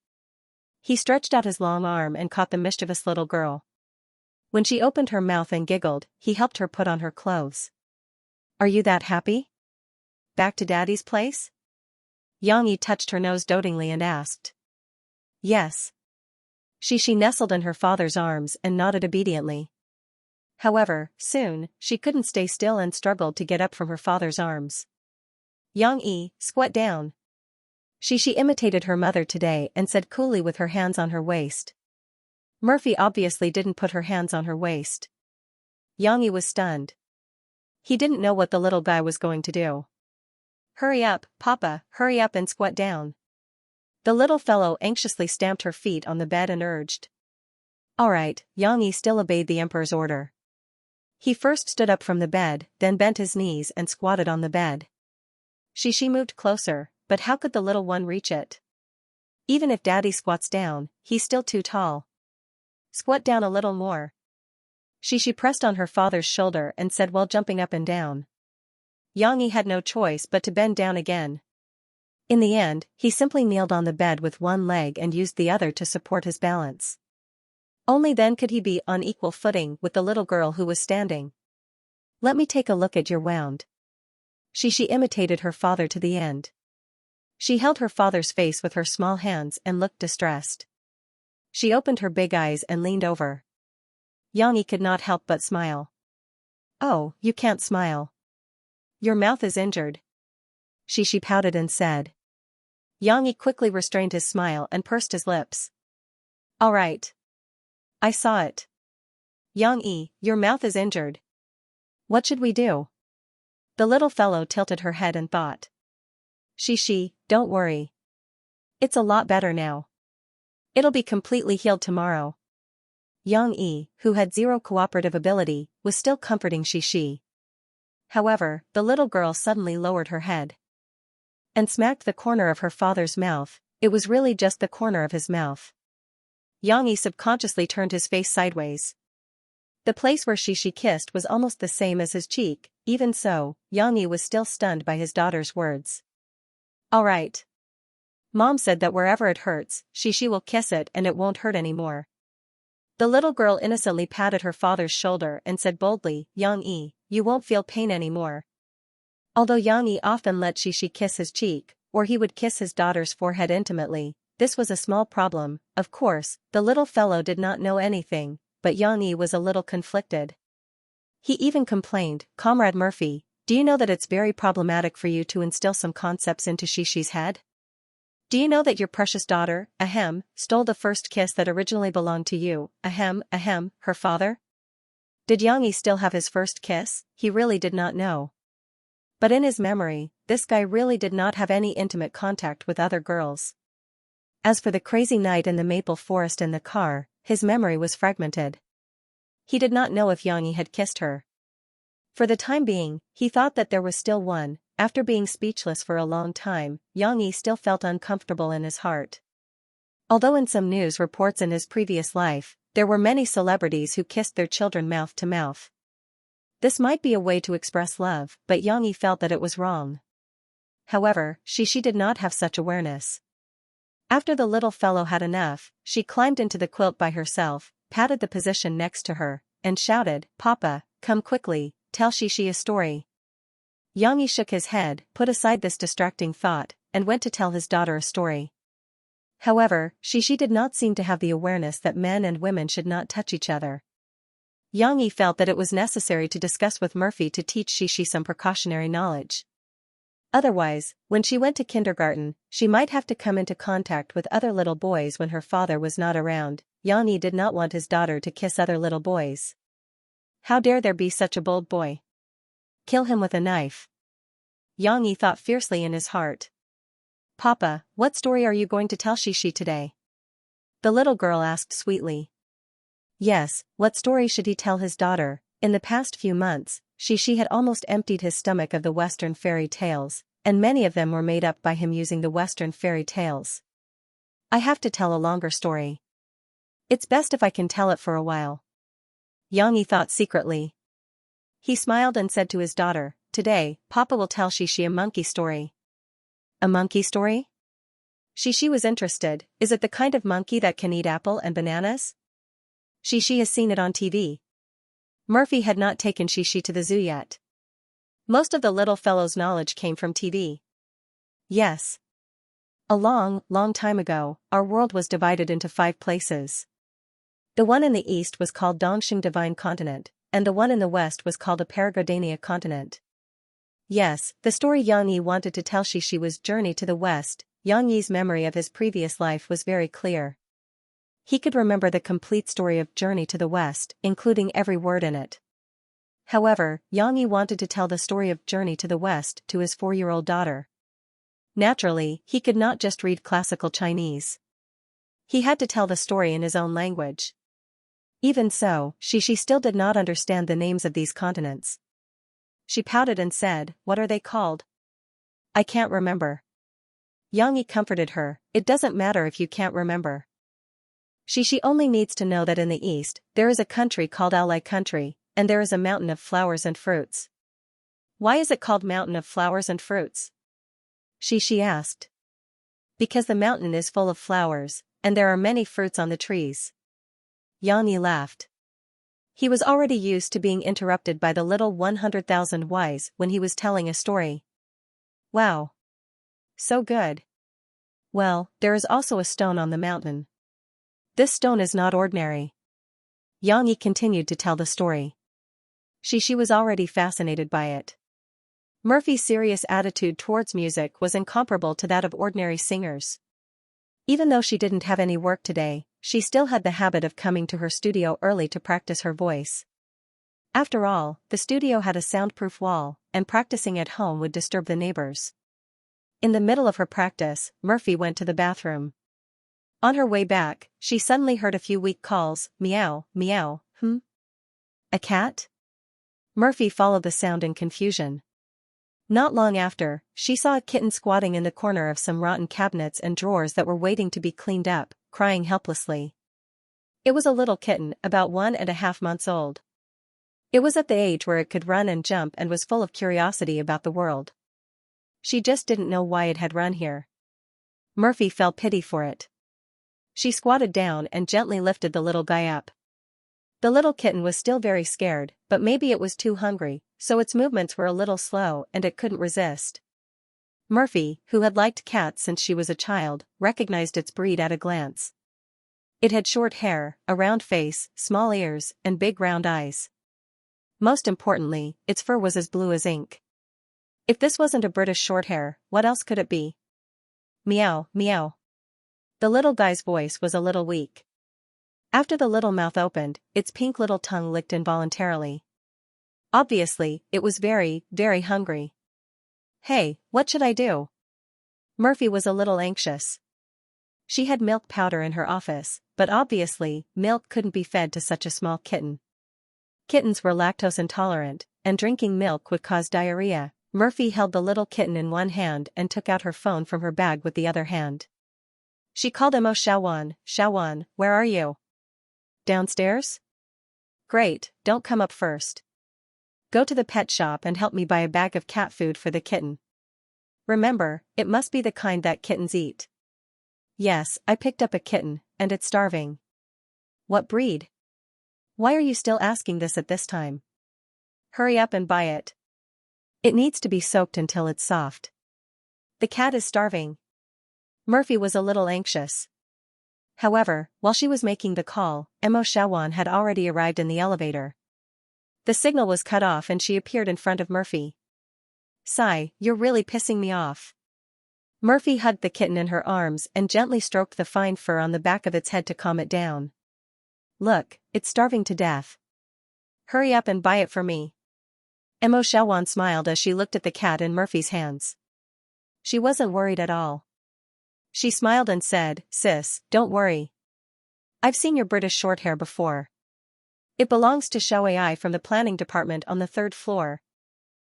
He stretched out his long arm and caught the mischievous little girl. When she opened her mouth and giggled, he helped her put on her clothes. "Are you that happy? Back to Daddy's place?" Yang Yi touched her nose dotingly and asked. "Yes." She nestled in her father's arms and nodded obediently. However, soon, she couldn't stay still and struggled to get up from her father's arms. "Yang Yi, squat down." She imitated her mother today and said coolly with her hands on her waist. Murphy obviously didn't put her hands on her waist. Yang Yi was stunned. He didn't know what the little guy was going to do. "Hurry up, Papa, hurry up and squat down." The little fellow anxiously stamped her feet on the bed and urged. All right, Yang Yi still obeyed the emperor's order. He first stood up from the bed, then bent his knees and squatted on the bed. She moved closer, but how could the little one reach it? Even if Daddy squats down, he's still too tall. "Squat down a little more." She pressed on her father's shoulder and said while jumping up and down. Yang Yi had no choice but to bend down again. In the end, he simply kneeled on the bed with one leg and used the other to support his balance. Only then could he be on equal footing with the little girl who was standing. "Let me take a look at your wound." She imitated her father to the end. She held her father's face with her small hands and looked distressed. She opened her big eyes and leaned over. Yang Yi could not help but smile. "Oh, you can't smile. Your mouth is injured." She pouted and said. Yang Yi quickly restrained his smile and pursed his lips. "All right. I saw it. Yang Yi, your mouth is injured." What should we do? The little fellow tilted her head and thought. Don't worry. It's a lot better now. It'll be completely healed tomorrow. Yang Yi, who had zero cooperative ability, was still comforting Shi. However, the little girl suddenly lowered her head and smacked the corner of her father's mouth. It was really just the corner of his mouth. Yang Yi subconsciously turned his face sideways. The place where Shi kissed was almost the same as his cheek. Even so, Yang Yi was still stunned by his daughter's words. All right. Mom said that wherever it hurts, Shi will kiss it and it won't hurt anymore. The little girl innocently patted her father's shoulder and said boldly, Yang Yi, you won't feel pain anymore. Although Yang Yi often let Shi kiss his cheek, or he would kiss his daughter's forehead intimately, this was a small problem. Of course, the little fellow did not know anything, but Yang Yi was a little conflicted. He even complained, Comrade Murphy, do you know that it's very problematic for you to instill some concepts into Shi's head? Do you know that your precious daughter, stole the first kiss that originally belonged to you, her father? Did Yang Yi still have his first kiss? He really did not know. But in his memory, this guy really did not have any intimate contact with other girls. As for the crazy night in the maple forest and the car, his memory was fragmented. He did not know if Yang Yi had kissed her. For the time being, he thought that there was still one. After being speechless for a long time, Yang Yi still felt uncomfortable in his heart. Although in some news reports in his previous life, there were many celebrities who kissed their children mouth to mouth. This might be a way to express love, but Yang Yi felt that it was wrong. However, Shi did not have such awareness. After the little fellow had enough, she climbed into the quilt by herself, patted the position next to her, and shouted, Papa, come quickly, tell Shi a story. Yang Yi shook his head, put aside this distracting thought, and went to tell his daughter a story. However, Shi did not seem to have the awareness that men and women should not touch each other. Yang Yi felt that it was necessary to discuss with Murphy to teach Shi some precautionary knowledge. Otherwise, when she went to kindergarten, she might have to come into contact with other little boys when her father was not around. Yang Yi did not want his daughter to kiss other little boys. How dare there be such a bold boy? Kill him with a knife. Yang Yi thought fiercely in his heart. Papa, what story are you going to tell Shi today? The little girl asked sweetly. Yes, what story should he tell his daughter? In the past few months, Shi had almost emptied his stomach of the Western fairy tales, and many of them were made up by him using the Western fairy tales. I have to tell a longer story. It's best if I can tell it for a while. Yang Yi thought secretly. He smiled and said to his daughter, Today, Papa will tell Shi a monkey story. A monkey story? Shi was interested. Is it the kind of monkey that can eat apple and bananas? Shi has seen it on TV. Murphy had not taken Shi to the zoo yet. Most of the little fellow's knowledge came from TV. Yes. A long, long time ago, our world was divided into 5 places. The one in the east was called Dongxing Divine Continent, and the one in the west was called a Paragodania Continent. Yes, the story Yang Yi wanted to tell Shi was Journey to the West. Yang Yi's memory of his previous life was very clear. He could remember the complete story of Journey to the West, including every word in it. However, Yang Yi wanted to tell the story of Journey to the West to his 4-year-old daughter. Naturally, he could not just read classical Chinese. He had to tell the story in his own language. Even so, Shi still did not understand the names of these continents. She pouted and said, What are they called? I can't remember. Yang Yi comforted her, It doesn't matter if you can't remember. Shi only needs to know that in the east, there is a country called Aolai Country, and there is a mountain of flowers and fruits. Why is it called Mountain of Flowers and Fruits? Shi asked. Because the mountain is full of flowers, and there are many fruits on the trees. Yang Yi laughed. He was already used to being interrupted by the little 100,000 whys when he was telling a story. Wow. So good. Well, there is also a stone on the mountain. This stone is not ordinary. Yang Yi continued to tell the story. Shi was already fascinated by it. Murphy's serious attitude towards music was incomparable to that of ordinary singers. Even though she didn't have any work today, she still had the habit of coming to her studio early to practice her voice. After all, the studio had a soundproof wall, and practicing at home would disturb the neighbors. In the middle of her practice, Murphy went to the bathroom. On her way back, she suddenly heard a few weak calls, meow, meow, A cat? Murphy followed the sound in confusion. Not long after, she saw a kitten squatting in the corner of some rotten cabinets and drawers that were waiting to be cleaned up, crying helplessly. It was a little kitten, about 1.5 months old. It was at the age where it could run and jump and was full of curiosity about the world. She just didn't know why it had run here. Murphy felt pity for it. She squatted down and gently lifted the little guy up. The little kitten was still very scared, but maybe it was too hungry, so its movements were a little slow and it couldn't resist. Murphy, who had liked cats since she was a child, recognized its breed at a glance. It had short hair, a round face, small ears, and big round eyes. Most importantly, its fur was as blue as ink. If this wasn't a British Shorthair, what else could it be? Meow, meow. The little guy's voice was a little weak. After the little mouth opened, its pink little tongue licked involuntarily. Obviously, it was very, very hungry. Hey, what should I do? Murphy was a little anxious. She had milk powder in her office, but obviously, milk couldn't be fed to such a small kitten. Kittens were lactose intolerant, and drinking milk would cause diarrhea. Murphy held the little kitten in one hand and took out her phone from her bag with the other hand. She called Xiaowan, Xiaowan, where are you? Downstairs? Great, don't come up first. Go to the pet shop and help me buy a bag of cat food for the kitten. Remember, it must be the kind that kittens eat. Yes, I picked up a kitten, and it's starving. What breed? Why are you still asking this at this time? Hurry up and buy it. It needs to be soaked until it's soft. The cat is starving. Murphy was a little anxious. However, while she was making the call, Xiaowan had already arrived in the elevator. The signal was cut off and she appeared in front of Murphy. Sigh, you're really pissing me off. Murphy hugged the kitten in her arms and gently stroked the fine fur on the back of its head to calm it down. Look, it's starving to death. Hurry up and buy it for me. Xiaowan smiled as she looked at the cat in Murphy's hands. She wasn't worried at all. She smiled and said, Sis, don't worry. I've seen your British Shorthair before. It belongs to Xiaoai from the planning department on the 3rd floor.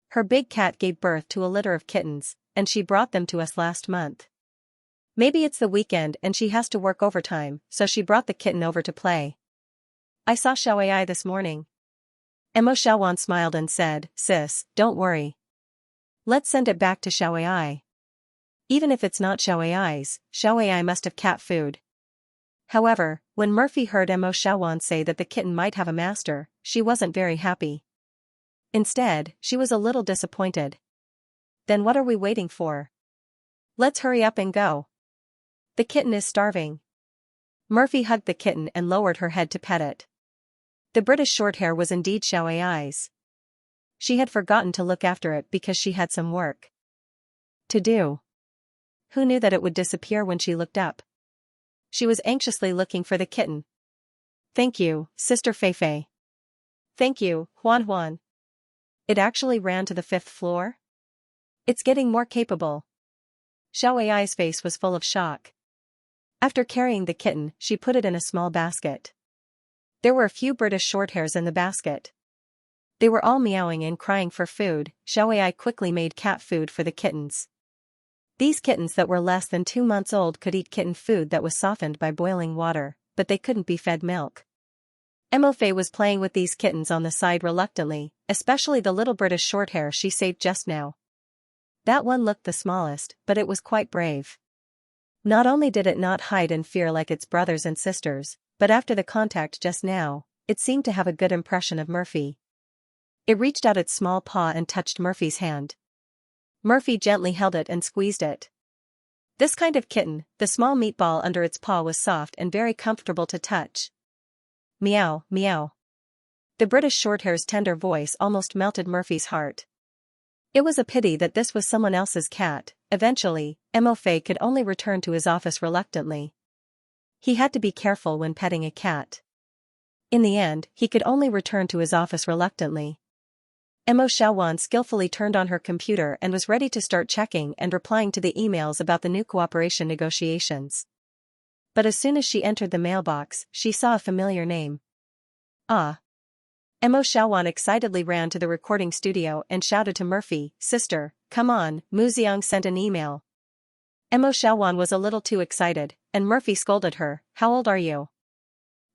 Her big cat gave birth to a litter of kittens, and she brought them to us last month. Maybe it's the weekend and she has to work overtime, so she brought the kitten over to play. I saw Xiaoai this morning. Xiaowan smiled and said, Sis, don't worry. Let's send it back to Xiaoai. Even if it's not Xiaoai's, Xiaoai must have cat food. However, when Murphy heard Xiaowan say that the kitten might have a master, she wasn't very happy. Instead, she was a little disappointed. Then what are we waiting for? Let's hurry up and go. The kitten is starving. Murphy hugged the kitten and lowered her head to pet it. The British Shorthair was indeed Xiaoai's. She had forgotten to look after it because she had some work to do. Who knew that it would disappear when she looked up? She was anxiously looking for the kitten. Thank you, Sister Feifei. Thank you, Huan Huan. It actually ran to the 5th floor? It's getting more capable. Xiaoai's face was full of shock. After carrying the kitten, she put it in a small basket. There were a few British Shorthairs in the basket. They were all meowing and crying for food. Xiaoai quickly made cat food for the kittens. These kittens that were less than 2 months old could eat kitten food that was softened by boiling water, but they couldn't be fed milk. Fei was playing with these kittens on the side reluctantly, especially the little British Shorthair she saved just now. That one looked the smallest, but it was quite brave. Not only did it not hide in fear like its brothers and sisters, but after the contact just now, it seemed to have a good impression of Murphy. It reached out its small paw and touched Murphy's hand. Murphy gently held it and squeezed it. This kind of kitten, the small meatball under its paw was soft and very comfortable to touch. Meow, meow. The British Shorthair's tender voice almost melted Murphy's heart. It was a pity that this was someone else's cat. Eventually, Fei could only return to his office reluctantly. He had to be careful when petting a cat. In the end, he could only return to his office reluctantly. Xiaowan skillfully turned on her computer and was ready to start checking and replying to the emails about the new cooperation negotiations. But as soon as she entered the mailbox, she saw a familiar name. Ah! Xiaowan excitedly ran to the recording studio and shouted to Murphy, "Sister, come on, Mu Xiang sent an email." Xiaowan was a little too excited, and Murphy scolded her, "How old are you?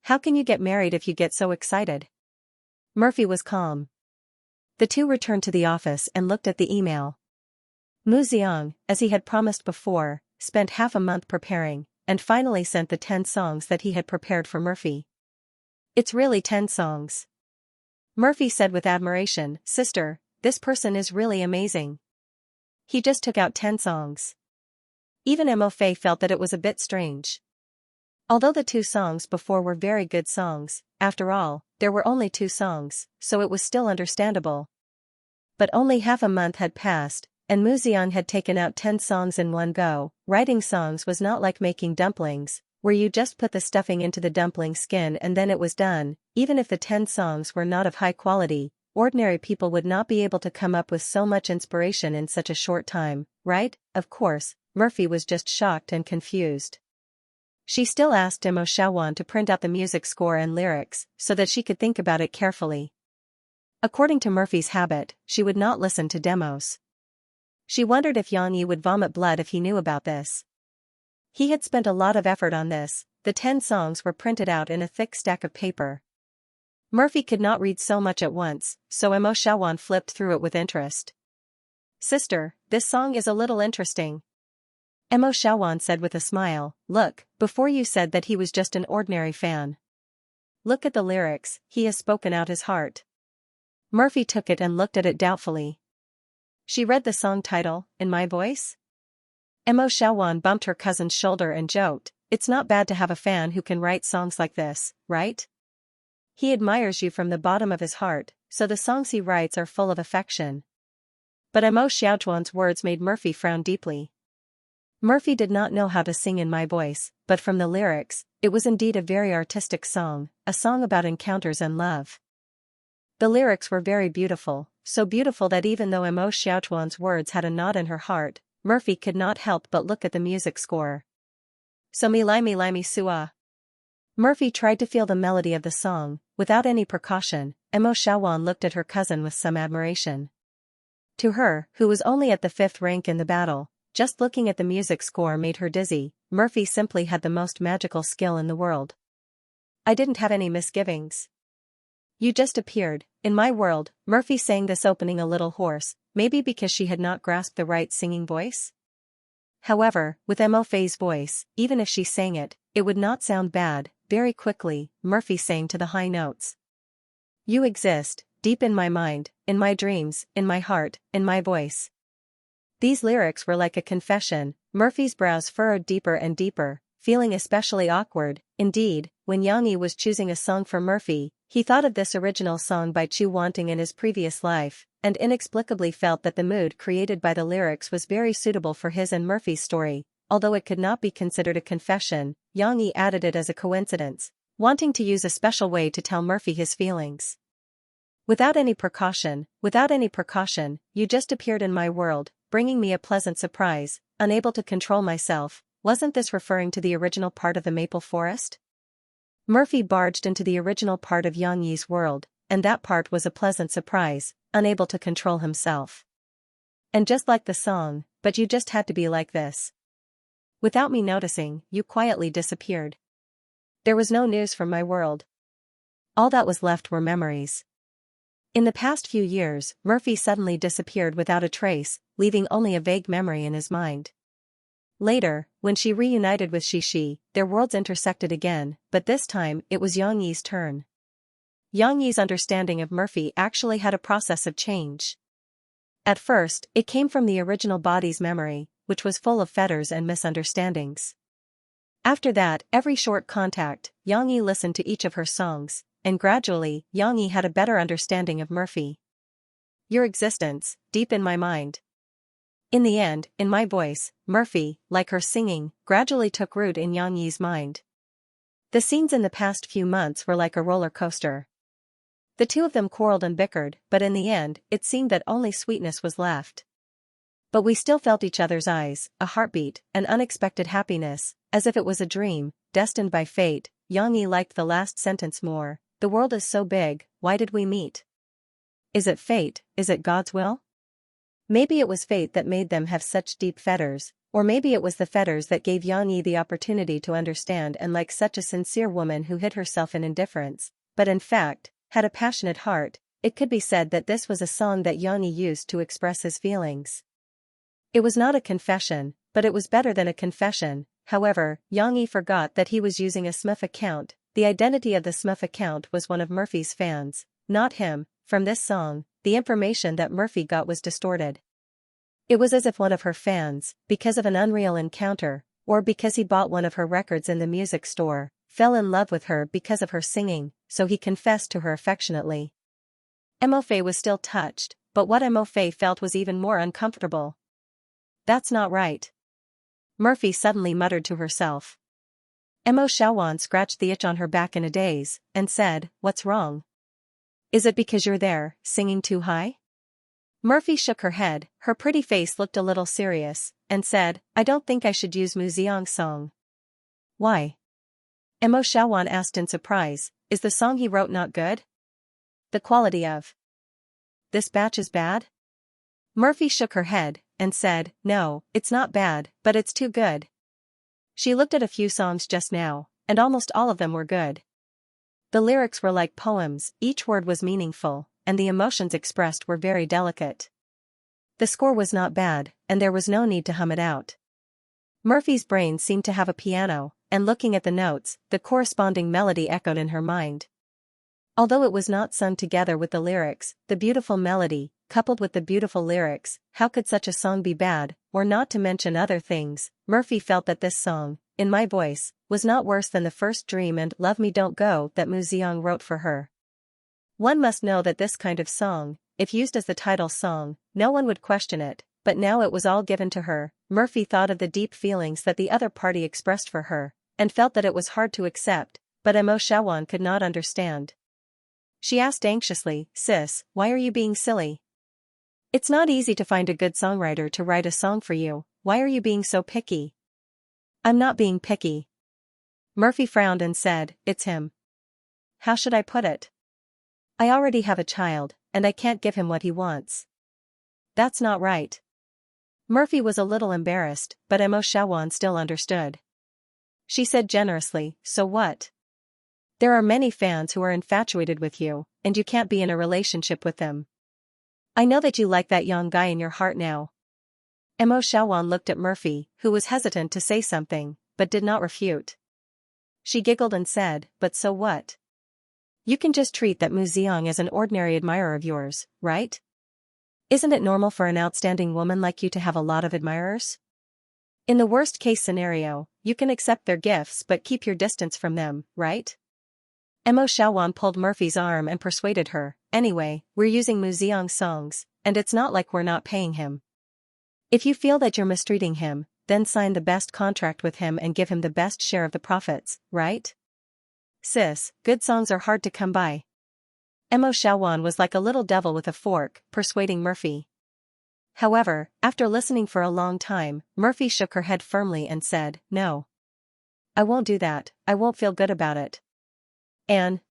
How can you get married if you get so excited?" Murphy was calm. The two returned to the office and looked at the email. Mu Xiang, as he had promised before, spent half a month preparing, and finally sent the 10 songs that he had prepared for Murphy. "It's really 10 songs." Murphy said with admiration, "Sister, this person is really amazing. He just took out 10 songs." Even Mo Fei felt that it was a bit strange. Although the 2 songs before were very good songs, after all, there were only 2 songs, so it was still understandable. But only half a month had passed, and Mu Xiang had taken out 10 songs in one go. Writing songs was not like making dumplings, where you just put the stuffing into the dumpling skin and then it was done. Even if the 10 songs were not of high quality, ordinary people would not be able to come up with so much inspiration in such a short time, right? Of course, Murphy was just shocked and confused. She still asked Xiaowan to print out the music score and lyrics, so that she could think about it carefully. According to Murphy's habit, she would not listen to demos. She wondered if Xianxia would vomit blood if he knew about this. He had spent a lot of effort on this. The 10 songs were printed out in a thick stack of paper. Murphy could not read so much at once, so Xiaowan flipped through it with interest. "Sister, this song is a little interesting." Xiaowan said with a smile, "Look, before you said that he was just an ordinary fan. Look at the lyrics, he has spoken out his heart." Murphy took it and looked at it doubtfully. She read the song title, "In My Voice?" Xiaowan bumped her cousin's shoulder and joked, "It's not bad to have a fan who can write songs like this, right? He admires you from the bottom of his heart, so the songs he writes are full of affection." But Xiaowan's words made Murphy frown deeply. Murphy did not know how to sing In My Voice, but from the lyrics, it was indeed a very artistic song, a song about encounters and love. The lyrics were very beautiful, so beautiful that even though Xiaowan's words had a knot in her heart, Murphy could not help but look at the music score. "So mi li sua." Murphy tried to feel the melody of the song, without any precaution. Xiaowan looked at her cousin with some admiration. To her, who was only at the 5th rank in the battle, just looking at the music score made her dizzy. Murphy simply had the most magical skill in the world. "I didn't have any misgivings. You just appeared, in my world." Murphy sang this opening a little hoarse, maybe because she had not grasped the right singing voice. However, with Mo Fei's voice, even if she sang it, it would not sound bad. Very quickly, Murphy sang to the high notes. "You exist, deep in my mind, in my dreams, in my heart, in my voice." These lyrics were like a confession. Murphy's brows furrowed deeper and deeper, feeling especially awkward. Indeed, when Xianxia was choosing a song for Murphy, he thought of this original song by Chu Wanting in his previous life, and inexplicably felt that the mood created by the lyrics was very suitable for his and Murphy's story. Although it could not be considered a confession, Xianxia added it as a coincidence, wanting to use a special way to tell Murphy his feelings. Without any precaution, you just appeared in my world, bringing me a pleasant surprise, unable to control myself." Wasn't this referring to the original part of the maple forest? Murphy barged into the original part of Xianxia's world, and that part was a pleasant surprise, unable to control himself. "And just like the song, but you just had to be like this. Without me noticing, you quietly disappeared. There was no news from my world. All that was left were memories." In the past few years, Murphy suddenly disappeared without a trace, leaving only a vague memory in his mind. Later, when she reunited with Xixi, their worlds intersected again, but this time it was Xianxia's turn. Xianxia's understanding of Murphy actually had a process of change. At first, it came from the original body's memory, which was full of fetters and misunderstandings. After that, every short contact, Xianxia listened to each of her songs, and gradually, Xianxia had a better understanding of Murphy. "Your existence, deep in my mind." In the end, In My Voice, Murphy, like her singing, gradually took root in Xianxia's mind. The scenes in the past few months were like a roller coaster. The two of them quarreled and bickered, but in the end, it seemed that only sweetness was left. But we still felt each other's eyes, a heartbeat, an unexpected happiness, as if it was a dream, destined by fate. Xianxia liked the last sentence more. The world is so big, why did we meet? Is it fate, is it God's will? Maybe it was fate that made them have such deep fetters, or maybe it was the fetters that gave Xianxia the opportunity to understand and like such a sincere woman who hid herself in indifference, but in fact, had a passionate heart. It could be said that this was a song that Xianxia used to express his feelings. It was not a confession, but it was better than a confession. However, Xianxia forgot that he was using a Smurf account. The identity of the Smurf account was one of Murphy's fans, not him. From this song, the information that Murphy got was distorted. It was as if one of her fans, because of an unreal encounter, or because he bought one of her records in the music store, fell in love with her because of her singing, so he confessed to her affectionately. Mofe was still touched, but what Mofe felt was even more uncomfortable. That's not right. Murphy suddenly muttered to herself. Mo Xiaowan scratched the itch on her back in a daze, and said, "What's wrong? Is it because you're there, singing too high?" Murphy shook her head, her pretty face looked a little serious, and said, "I don't think I should use Mu Xiang's song." "Why?" Mo Xiaowan asked in surprise. "Is the song he wrote not good? The quality of this batch is bad?" Murphy shook her head, and said, "No, it's not bad, but it's too good." She looked at a few songs just now, and almost all of them were good. The lyrics were like poems, each word was meaningful, and the emotions expressed were very delicate. The score was not bad, and there was no need to hum it out. Murphy's brain seemed to have a piano, and looking at the notes, the corresponding melody echoed in her mind. Although it was not sung together with the lyrics, the beautiful melody, coupled with the beautiful lyrics, how could such a song be bad, or not to mention other things? Murphy felt that this song, In My Voice, was not worse than the first Dream and Love Me Don't Go that Mu Xiang wrote for her. One must know that this kind of song, if used as the title song, no one would question it, but now it was all given to her. Murphy thought of the deep feelings that the other party expressed for her, and felt that it was hard to accept, but Mo Xiaowan could not understand. She asked anxiously, "Sis, why are you being silly? It's not easy to find a good songwriter to write a song for you, why are you being so picky?" "I'm not being picky." Murphy frowned and said, "It's him." "How should I put it? I already have a child, and I can't give him what he wants." "That's not right." Murphy was a little embarrassed, but Mo Xiaowan still understood. She said generously, "So what? There are many fans who are infatuated with you, and you can't be in a relationship with them. I know that you like that young guy in your heart now." Mo Xiaowan looked at Murphy, who was hesitant to say something, but did not refute. She giggled and said, "But so what? You can just treat that Mu Xiang as an ordinary admirer of yours, right? Isn't it normal for an outstanding woman like you to have a lot of admirers? In the worst-case scenario, you can accept their gifts but keep your distance from them, right?" Mo Xiaowan pulled Murphy's arm and persuaded her, "Anyway, we're using Mu Xiang's songs, and it's not like we're not paying him. If you feel that you're mistreating him, then sign the best contract with him and give him the best share of the profits, right? Sis, good songs are hard to come by." Mo Xiaowan was like a little devil with a fork, persuading Murphy. However, after listening for a long time, Murphy shook her head firmly and said, "No. I won't do that, I won't feel good about it. And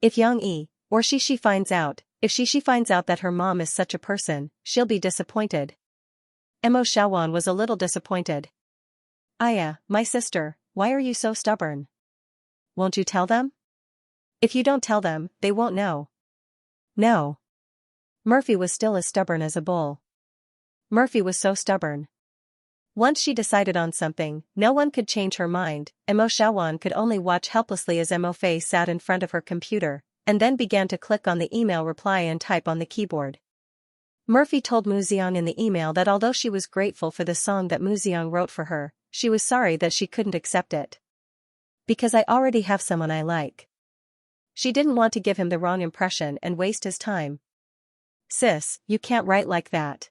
if Xianxia, or she finds out, if she finds out that her mom is such a person, she'll be disappointed." Mo Xiaowan was a little disappointed. "Aya, my sister, why are you so stubborn? Won't you tell them? If you don't tell them, they won't know." "No." Murphy was still as stubborn as a bull. Murphy was so stubborn. Once she decided on something, no one could change her mind. Mo Xiaowan could only watch helplessly as Mo Fei sat in front of her computer, and then began to click on the email reply and type on the keyboard. Murphy told Mu Xiang in the email that although she was grateful for the song that Mu Xiang wrote for her, she was sorry that she couldn't accept it. "Because I already have someone I like." She didn't want to give him the wrong impression and waste his time. "Sis, you can't write like that.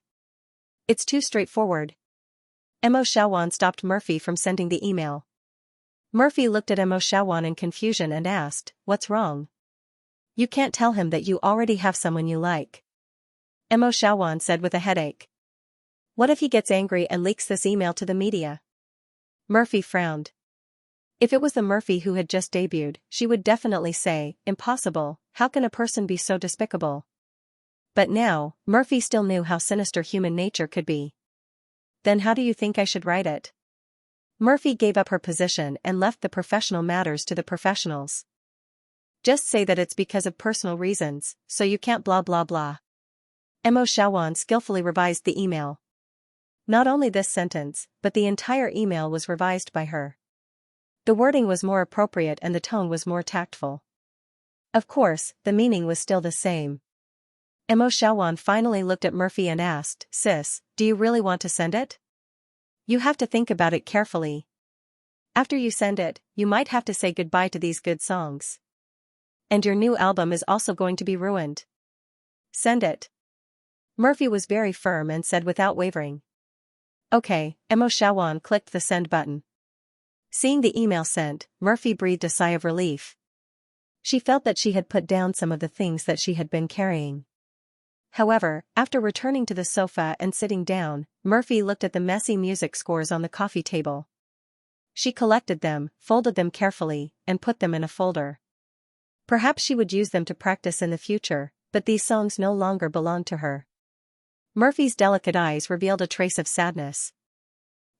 It's too straightforward." Mo Xiaowan stopped Murphy from sending the email. Murphy looked at Emo Shawan in confusion and asked, "What's wrong?" "You can't tell him that you already have someone you like," Emo Shawan said with a headache. "What if he gets angry and leaks this email to the media?" Murphy frowned. If it was the Murphy who had just debuted, she would definitely say, "Impossible, how can a person be so despicable?" But now, Murphy still knew how sinister human nature could be. "Then how do you think I should write it?" Murphy gave up her position and left the professional matters to the professionals. "Just say that it's because of personal reasons, so you can't blah blah blah." Emo Shawan skillfully revised the email. Not only this sentence, but the entire email was revised by her. The wording was more appropriate and the tone was more tactful. Of course, the meaning was still the same. Emo Shawan finally looked at Murphy and asked, "Sis, do you really want to send it? You have to think about it carefully. After you send it, you might have to say goodbye to these good songs. And your new album is also going to be ruined. Send it." Murphy was very firm and said without wavering. "Okay." Emo Shawan clicked the send button. Seeing the email sent, Murphy breathed a sigh of relief. She felt that she had put down some of the things that she had been carrying. However, after returning to the sofa and sitting down, Murphy looked at the messy music scores on the coffee table. She collected them, folded them carefully, and put them in a folder. Perhaps she would use them to practice in the future, but these songs no longer belonged to her. Murphy's delicate eyes revealed a trace of sadness.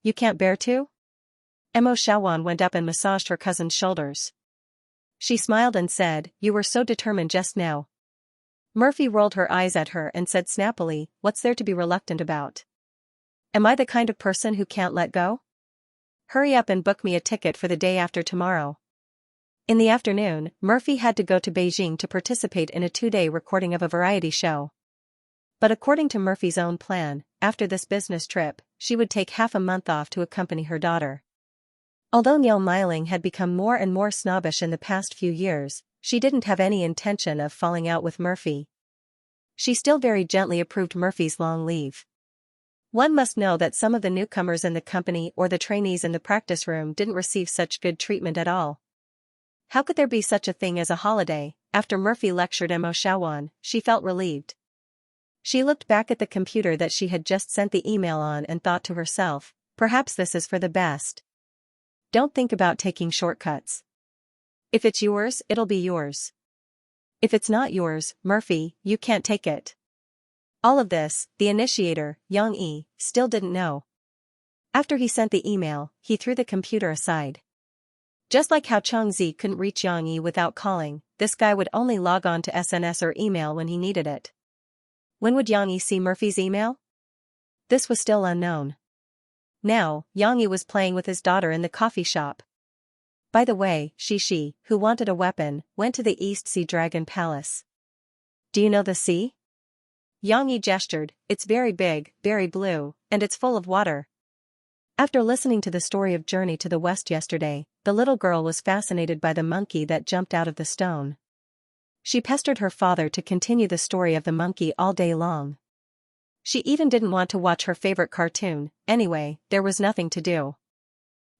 "You can't bear to?" Emo Shawan went up and massaged her cousin's shoulders. She smiled and said, "You were so determined just now." Murphy rolled her eyes at her and said snappily, "What's there to be reluctant about? Am I the kind of person who can't let go? Hurry up and book me a ticket for the day after tomorrow." In the afternoon, Murphy had to go to Beijing to participate in a 2-day recording of a variety show. But according to Murphy's own plan, after this business trip, she would take half a month off to accompany her daughter. Although Niao Meiling had become more and more snobbish in the past few years, she didn't have any intention of falling out with Murphy. She still very gently approved Murphy's long leave. One must know that some of the newcomers in the company or the trainees in the practice room didn't receive such good treatment at all. How could there be such a thing as a holiday? After Murphy lectured Emo Shawan, she felt relieved. She looked back at the computer that she had just sent the email on and thought to herself, perhaps this is for the best. Don't think about taking shortcuts. If it's yours, it'll be yours. If it's not yours, Murphy, you can't take it. All of this, the initiator, Yang Yi, still didn't know. After he sent the email, he threw the computer aside. Just like how Chang Zi couldn't reach Yang Yi without calling, this guy would only log on to SNS or email when he needed it. When would Yang Yi see Murphy's email? This was still unknown. Now, Yang Yi was playing with his daughter in the coffee shop. By the way, Shishi, who wanted a weapon, went to the East Sea Dragon Palace. "Do you know the sea?" Yang Yi gestured. "It's very big, very blue, and it's full of water." After listening to the story of Journey to the West yesterday, the little girl was fascinated by the monkey that jumped out of the stone. She pestered her father to continue the story of the monkey all day long. She even didn't want to watch her favorite cartoon. Anyway, there was nothing to do.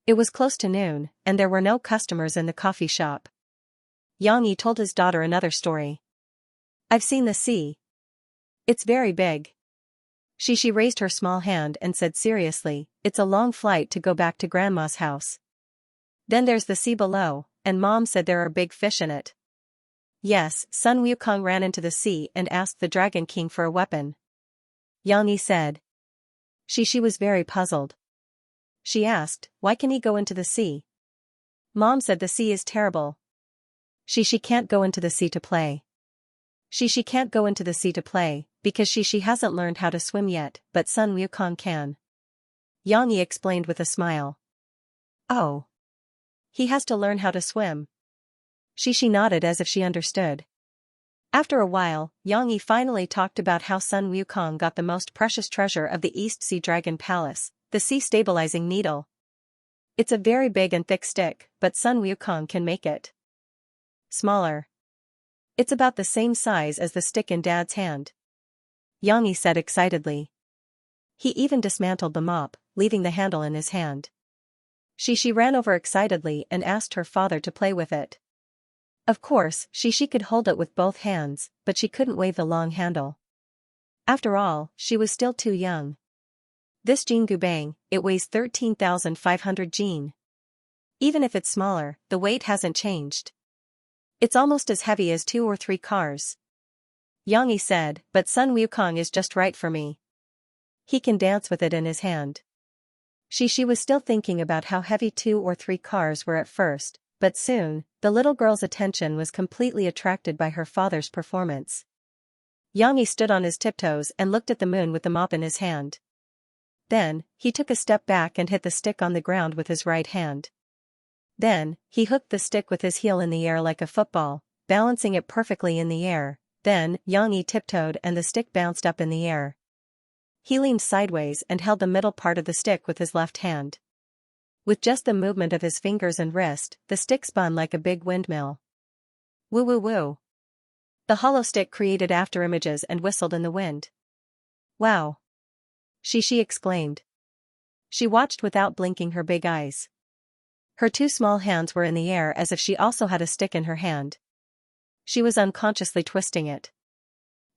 It was close to noon, and there were no customers in the coffee shop. Yang Yi told his daughter another story. "I've seen the sea. It's very big." Shishi raised her small hand and said seriously, "It's a long flight to go back to Grandma's house. Then there's the sea below, and Mom said there are big fish in it." Yes, Sun Wukong ran into the sea and asked the Dragon King for a weapon. Yang Yi said. Shishi was very puzzled. She asked, "Why can he go into the sea?" Mom said the sea is terrible. Shishi can't go into the sea to play. Shishi can't go into the sea to play, because Shishi hasn't learned how to swim yet, but Sun Wukong can. Yang Yi explained with a smile. Oh. He has to learn how to swim. Shishi nodded as if she understood. After a while, Yang Yi finally talked about how Sun Wukong got the most precious treasure of the East Sea Dragon Palace, the sea stabilizing needle. It's a very big and thick stick, but Sun Wukong can make it smaller. It's about the same size as the stick in Dad's hand. Yang Yi said excitedly. He even dismantled the mop, leaving the handle in his hand. She ran over excitedly and asked her father to play with it. Of course, she could hold it with both hands, but she couldn't wave the long handle. After all, she was still too young. This Jingubang, it weighs 13,500 jin. Even if it's smaller, the weight hasn't changed. It's almost as heavy as 2 or 3 cars. Xianxia said, but Sun Wukong is just right for me. He can dance with it in his hand. She was still thinking about how heavy 2 or 3 cars were at first, but soon, the little girl's attention was completely attracted by her father's performance. Xianxia stood on his tiptoes and looked at the moon with the mop in his hand. Then, he took a step back and hit the stick on the ground with his right hand. Then, he hooked the stick with his heel in the air like a football, balancing it perfectly in the air. Then, Xianxia tiptoed and the stick bounced up in the air. He leaned sideways and held the middle part of the stick with his left hand. With just the movement of his fingers and wrist, the stick spun like a big windmill. Woo woo woo. The hollow stick created afterimages and whistled in the wind. Wow! She exclaimed. She watched without blinking her big eyes. Her 2 small hands were in the air as if she also had a stick in her hand. She was unconsciously twisting it.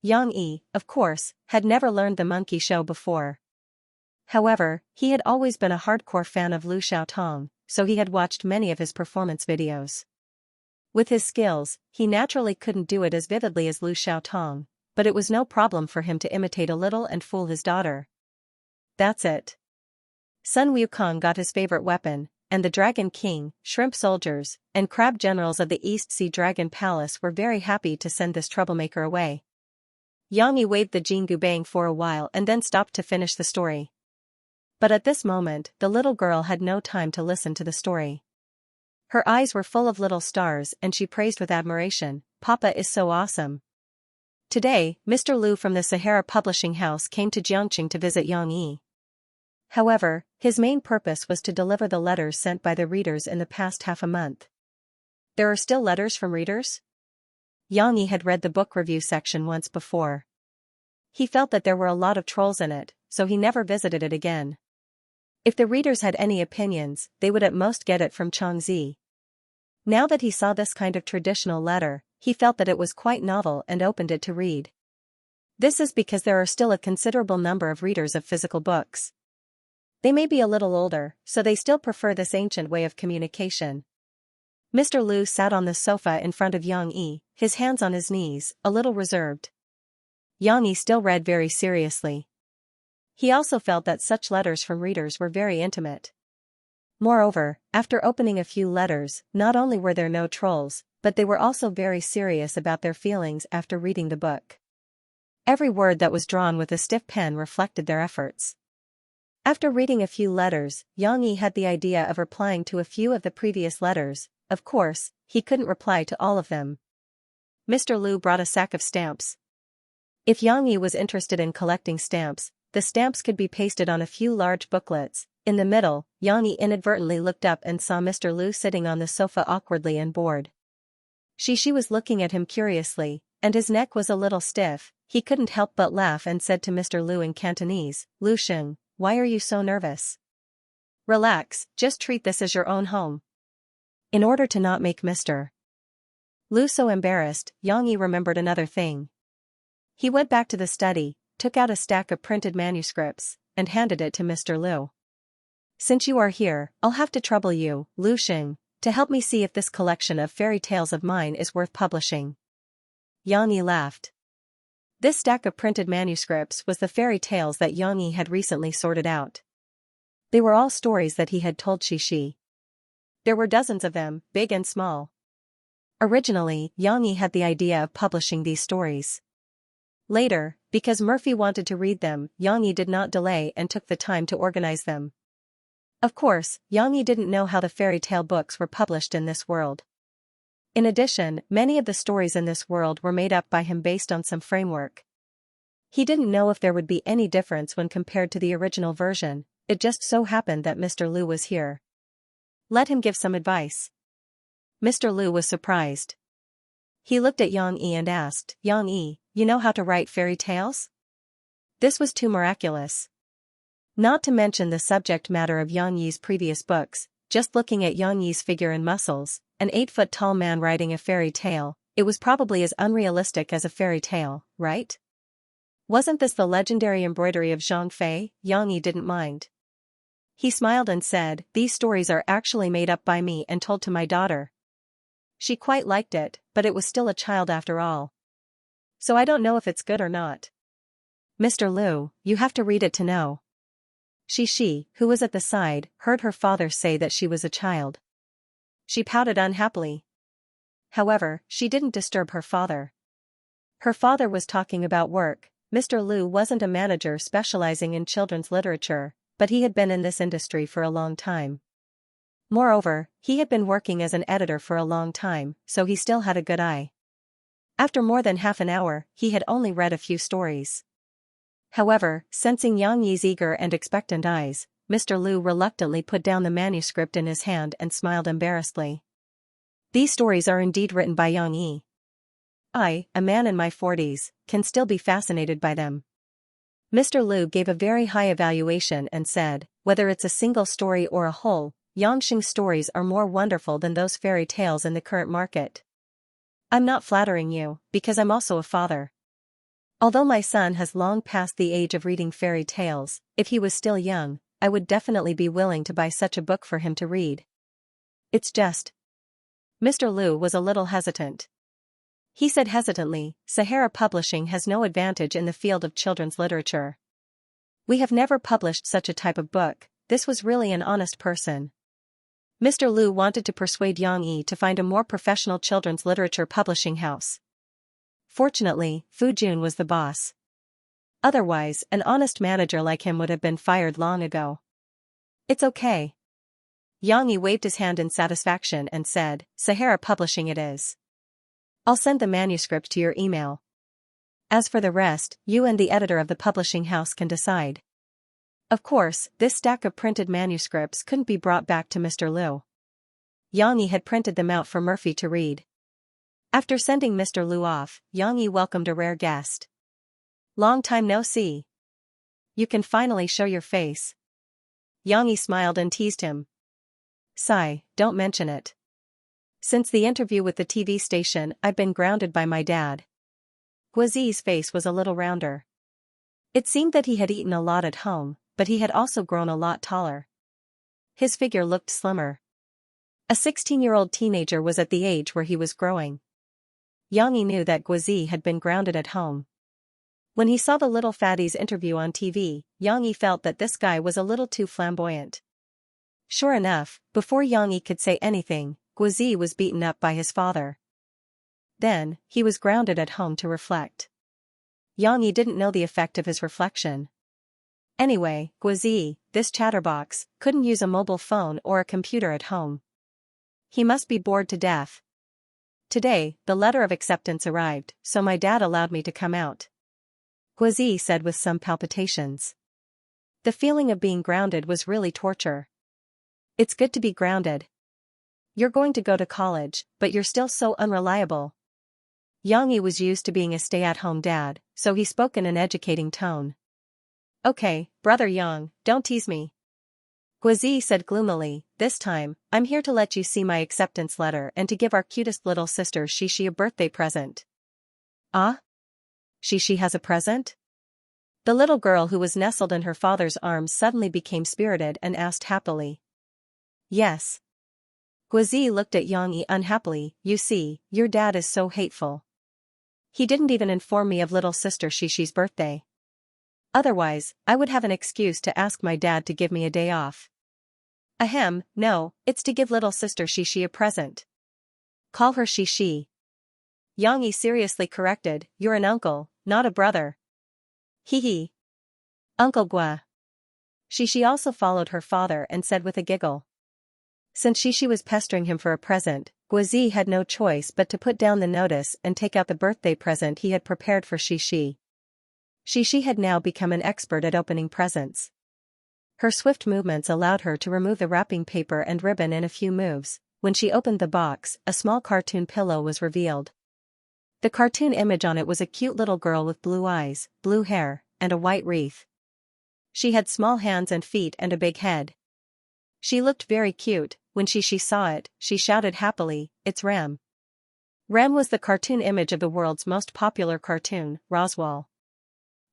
Xianxia, of course, had never learned the monkey show before. However, he had always been a hardcore fan of Lu Xiaotong, so he had watched many of his performance videos. With his skills, he naturally couldn't do it as vividly as Lu Xiaotong, but it was no problem for him to imitate a little and fool his daughter. That's it. Sun Wukong got his favorite weapon, and the Dragon King, Shrimp Soldiers, and Crab Generals of the East Sea Dragon Palace were very happy to send this troublemaker away. Xianxia waved the Jingubang for a while and then stopped to finish the story. But at this moment, the little girl had no time to listen to the story. Her eyes were full of little stars and she praised with admiration, "Papa is so awesome." Today, Mr. Lu from the Sahara Publishing House came to Jiangqing to visit Xianxia. However, his main purpose was to deliver the letters sent by the readers in the past half a month. There are still letters from readers? Xianxia had read the book review section once before. He felt that there were a lot of trolls in it, so he never visited it again. If the readers had any opinions, they would at most get it from Changzi. Now that he saw this kind of traditional letter, he felt that it was quite novel and opened it to read. This is because there are still a considerable number of readers of physical books. They may be a little older, so they still prefer this ancient way of communication. Mr. Lu sat on the sofa in front of Xianxia, his hands on his knees, a little reserved. Xianxia still read very seriously. He also felt that such letters from readers were very intimate. Moreover, after opening a few letters, not only were there no trolls, but they were also very serious about their feelings after reading the book. Every word that was drawn with a stiff pen reflected their efforts. After reading a few letters, Xianxia had the idea of replying to a few of the previous letters. Of course, he couldn't reply to all of them. Mr. Lu brought a sack of stamps. If Xianxia was interested in collecting stamps, the stamps could be pasted on a few large booklets. In the middle, Xianxia inadvertently looked up and saw Mr. Lu sitting on the sofa awkwardly and bored. She was looking at him curiously, and his neck was a little stiff. He couldn't help but laugh and said to Mr. Lu in Cantonese, "Lu Sheng, why are you so nervous? Relax, just treat this as your own home." In order to not make Mr. Lu so embarrassed, Xianxia remembered another thing. He went back to the study, took out a stack of printed manuscripts, and handed it to Mr. Lu. "Since you are here, I'll have to trouble you, Lu Sheng, to help me see if this collection of fairy tales of mine is worth publishing." Xianxia laughed. This stack of printed manuscripts was the fairy tales that Xianxia had recently sorted out. They were all stories that he had told Xi. There were dozens of them, big and small. Originally, Xianxia had the idea of publishing these stories. Later, because Murphy wanted to read them, Xianxia did not delay and took the time to organize them. Of course, Xianxia didn't know how the fairy tale books were published in this world. In addition, many of the stories in this world were made up by him based on some framework. He didn't know if there would be any difference when compared to the original version. It just so happened that Mr. Lu was here. Let him give some advice. Mr. Lu was surprised. He looked at Xianxia and asked, "Xianxia, you know how to write fairy tales?" This was too miraculous. Not to mention the subject matter of Xianxia's previous books, just looking at Yang Yi's figure and muscles, an 8-foot-tall man writing a fairy tale, it was probably as unrealistic as a fairy tale, right? Wasn't this the legendary embroidery of Zhang Fei? Yang Yi didn't mind. He smiled and said, "These stories are actually made up by me and told to my daughter." She quite liked it, but it was still a child after all. "So I don't know if it's good or not." "Mr. Liu, you have to read it to know." She, who was at the side, heard her father say that she was a child. She pouted unhappily. However, she didn't disturb her father. Her father was talking about work. Mr. Liu wasn't a manager specializing in children's literature, but he had been in this industry for a long time. Moreover, he had been working as an editor for a long time, so he still had a good eye. After more than half an hour, he had only read a few stories. However, sensing Yang Yi's eager and expectant eyes, Mr. Liu reluctantly put down the manuscript in his hand and smiled embarrassedly. "These stories are indeed written by Yang Yi. I, a man in my 40s, can still be fascinated by them." Mr. Liu gave a very high evaluation and said, "Whether it's a single story or a whole, Yangxing's stories are more wonderful than those fairy tales in the current market. I'm not flattering you, because I'm also a father. Although my son has long passed the age of reading fairy tales, if he was still young, I would definitely be willing to buy such a book for him to read. It's just..." Mr. Liu was a little hesitant. He said hesitantly, "Sahara Publishing has no advantage in the field of children's literature. We have never published such a type of book." This was really an honest person. Mr. Liu wanted to persuade Yang Yi to find a more professional children's literature publishing house. Fortunately, Fu Jun was the boss. Otherwise, an honest manager like him would have been fired long ago. "It's okay." Yang Yi waved his hand in satisfaction and said, "Sahara Publishing it is. I'll send the manuscript to your email. As for the rest, you and the editor of the publishing house can decide." Of course, this stack of printed manuscripts couldn't be brought back to Mr. Liu. Yang Yi had printed them out for Murphy to read. After sending Mr. Liu off, Yang Yi welcomed a rare guest. "Long time no see. You can finally show your face." Yang Yi smiled and teased him. "Sigh, don't mention it. Since the interview with the TV station, I've been grounded by my dad." Guazi's face was a little rounder. It seemed that he had eaten a lot at home, but he had also grown a lot taller. His figure looked slimmer. A 16-year-old teenager was at the age where he was growing. Yang Yi knew that Guazi had been grounded at home. When he saw the little fattie's interview on TV, Yang Yi felt that this guy was a little too flamboyant. Sure enough, before Yang Yi could say anything, Guazi was beaten up by his father. Then, he was grounded at home to reflect. Yang Yi didn't know the effect of his reflection. Anyway, Guazi, this chatterbox, couldn't use a mobile phone or a computer at home. He must be bored to death. "Today, the letter of acceptance arrived, so my dad allowed me to come out," Guazi said with some palpitations. The feeling of being grounded was really torture. "It's good to be grounded. You're going to go to college, but you're still so unreliable." Yang Yi was used to being a stay-at-home dad, so he spoke in an educating tone. "Okay, brother Yang, don't tease me," Guazi said gloomily. "This time, I'm here to let you see my acceptance letter and to give our cutest little sister Xianxia a birthday present." "Ah? Xianxia has a present?" The little girl who was nestled in her father's arms suddenly became spirited and asked happily. "Yes." Guazi looked at Yang Yi unhappily. "You see, your dad is so hateful. He didn't even inform me of little sister Xianxia's birthday. Otherwise, I would have an excuse to ask my dad to give me a day off." "Ahem, no, it's to give little sister Xianxia a present. Call her Xianxia." Yang Yi seriously corrected, "You're an uncle, not a brother." "Hee hee. Uncle Gua." Xianxia also followed her father and said with a giggle. Since Xianxia was pestering him for a present, Guazi had no choice but to put down the notice and take out the birthday present he had prepared for Xianxia. Xianxia had now become an expert at opening presents. Her swift movements allowed her to remove the wrapping paper and ribbon in a few moves. When she opened the box, a small cartoon pillow was revealed. The cartoon image on it was a cute little girl with blue eyes, blue hair, and a white wreath. She had small hands and feet and a big head. She looked very cute. When she saw it, she shouted happily, "It's Ram." Ram was the cartoon image of the world's most popular cartoon, Roswell.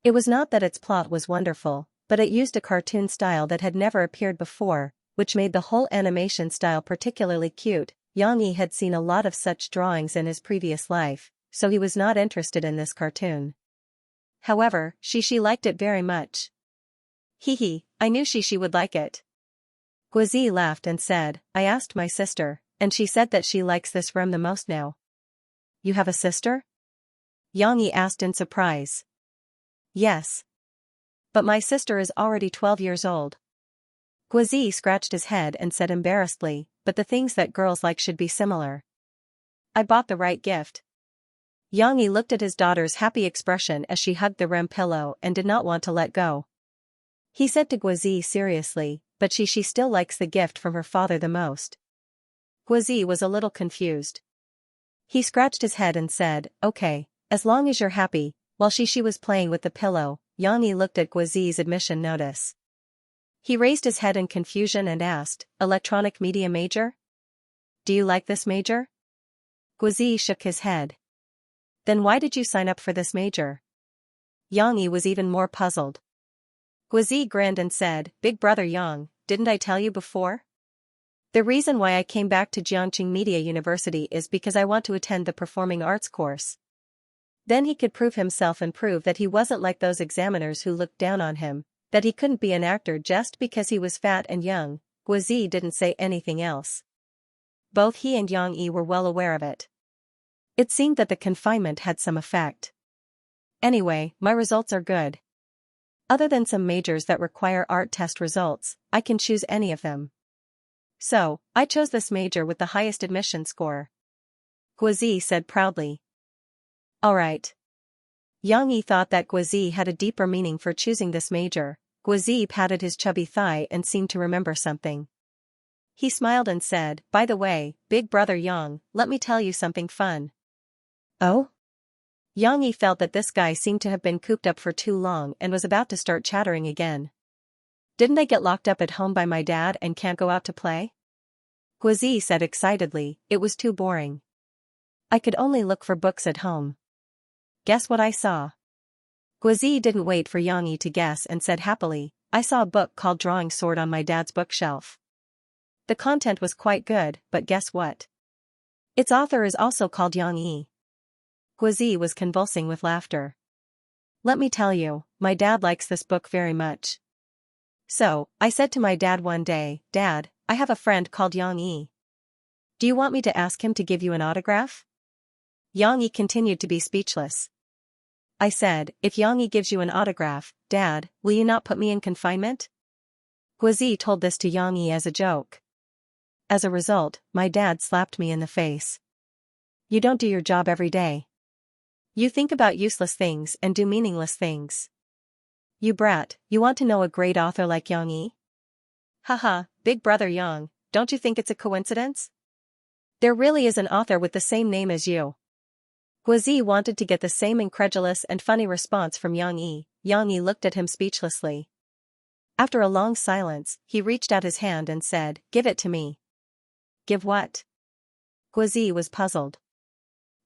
It was not that its plot was wonderful, but it used a cartoon style that had never appeared before, which made the whole animation style particularly cute. Xianxia had seen a lot of such drawings in his previous life, so he was not interested in this cartoon. However, she liked it very much. Hee, I knew she would like it. Guizi laughed and said, "I asked my sister, and she said that she likes this room the most now." "You have a sister?" Xianxia asked in surprise. "Yes. But my sister is already 12 years old." Guizi scratched his head and said embarrassedly, "But the things that girls like should be similar." "I bought the right gift." Xianxia looked at his daughter's happy expression as she hugged the Rem pillow and did not want to let go. He said to Guizi seriously, "But she still likes the gift from her father the most." Guizi was a little confused. He scratched his head and said, "Okay, as long as you're happy." While she was playing with the pillow, Xianxia looked at Guizi's admission notice. He raised his head in confusion and asked, "Electronic media major? Do you like this major?" Guizi shook his head. "Then why did you sign up for this major?" Xianxia was even more puzzled. Guizi grinned and said, "Big brother Yang, didn't I tell you before? The reason why I came back to Jiangqing Media University is because I want to attend the performing arts course. Then he could prove himself and prove that he wasn't like those examiners who looked down on him, that he couldn't be an actor just because he was fat and young." Guizi didn't say anything else. Both he and Xianxia were well aware of it. It seemed that the confinement had some effect. "Anyway, my results are good. Other than some majors that require art test results, I can choose any of them. So, I chose this major with the highest admission score," Guizi said proudly. "Alright." Xianxia thought that Guizi had a deeper meaning for choosing this major. Guizi patted his chubby thigh and seemed to remember something. He smiled and said, "By the way, big brother Yang, let me tell you something fun." "Oh?" Xianxia felt that this guy seemed to have been cooped up for too long and was about to start chattering again. "Didn't I get locked up at home by my dad and can't go out to play?" Guizi said excitedly, "It was too boring. I could only look for books at home. Guess what I saw?" Guizi didn't wait for Xianxia to guess and said happily, "I saw a book called Drawing Sword on my dad's bookshelf. The content was quite good, but guess what? Its author is also called Xianxia." Guizi was convulsing with laughter. "Let me tell you, my dad likes this book very much. So, I said to my dad one day, 'Dad, I have a friend called Xianxia. Do you want me to ask him to give you an autograph?'" Xianxia continued to be speechless. I said, "If Xianxia gives you an autograph, Dad, will you not put me in confinement?" Guizi told this to Xianxia as a joke. As a result, my dad slapped me in the face. "You don't do your job every day. You think about useless things and do meaningless things. You brat, you want to know a great author like Xianxia? Haha, big brother Yang, don't you think it's a coincidence? There really is an author with the same name as you." Guizi wanted to get the same incredulous and funny response from Xianxia. Xianxia looked at him speechlessly. After a long silence, he reached out his hand and said, "Give it to me." "Give what?" Guizi was puzzled.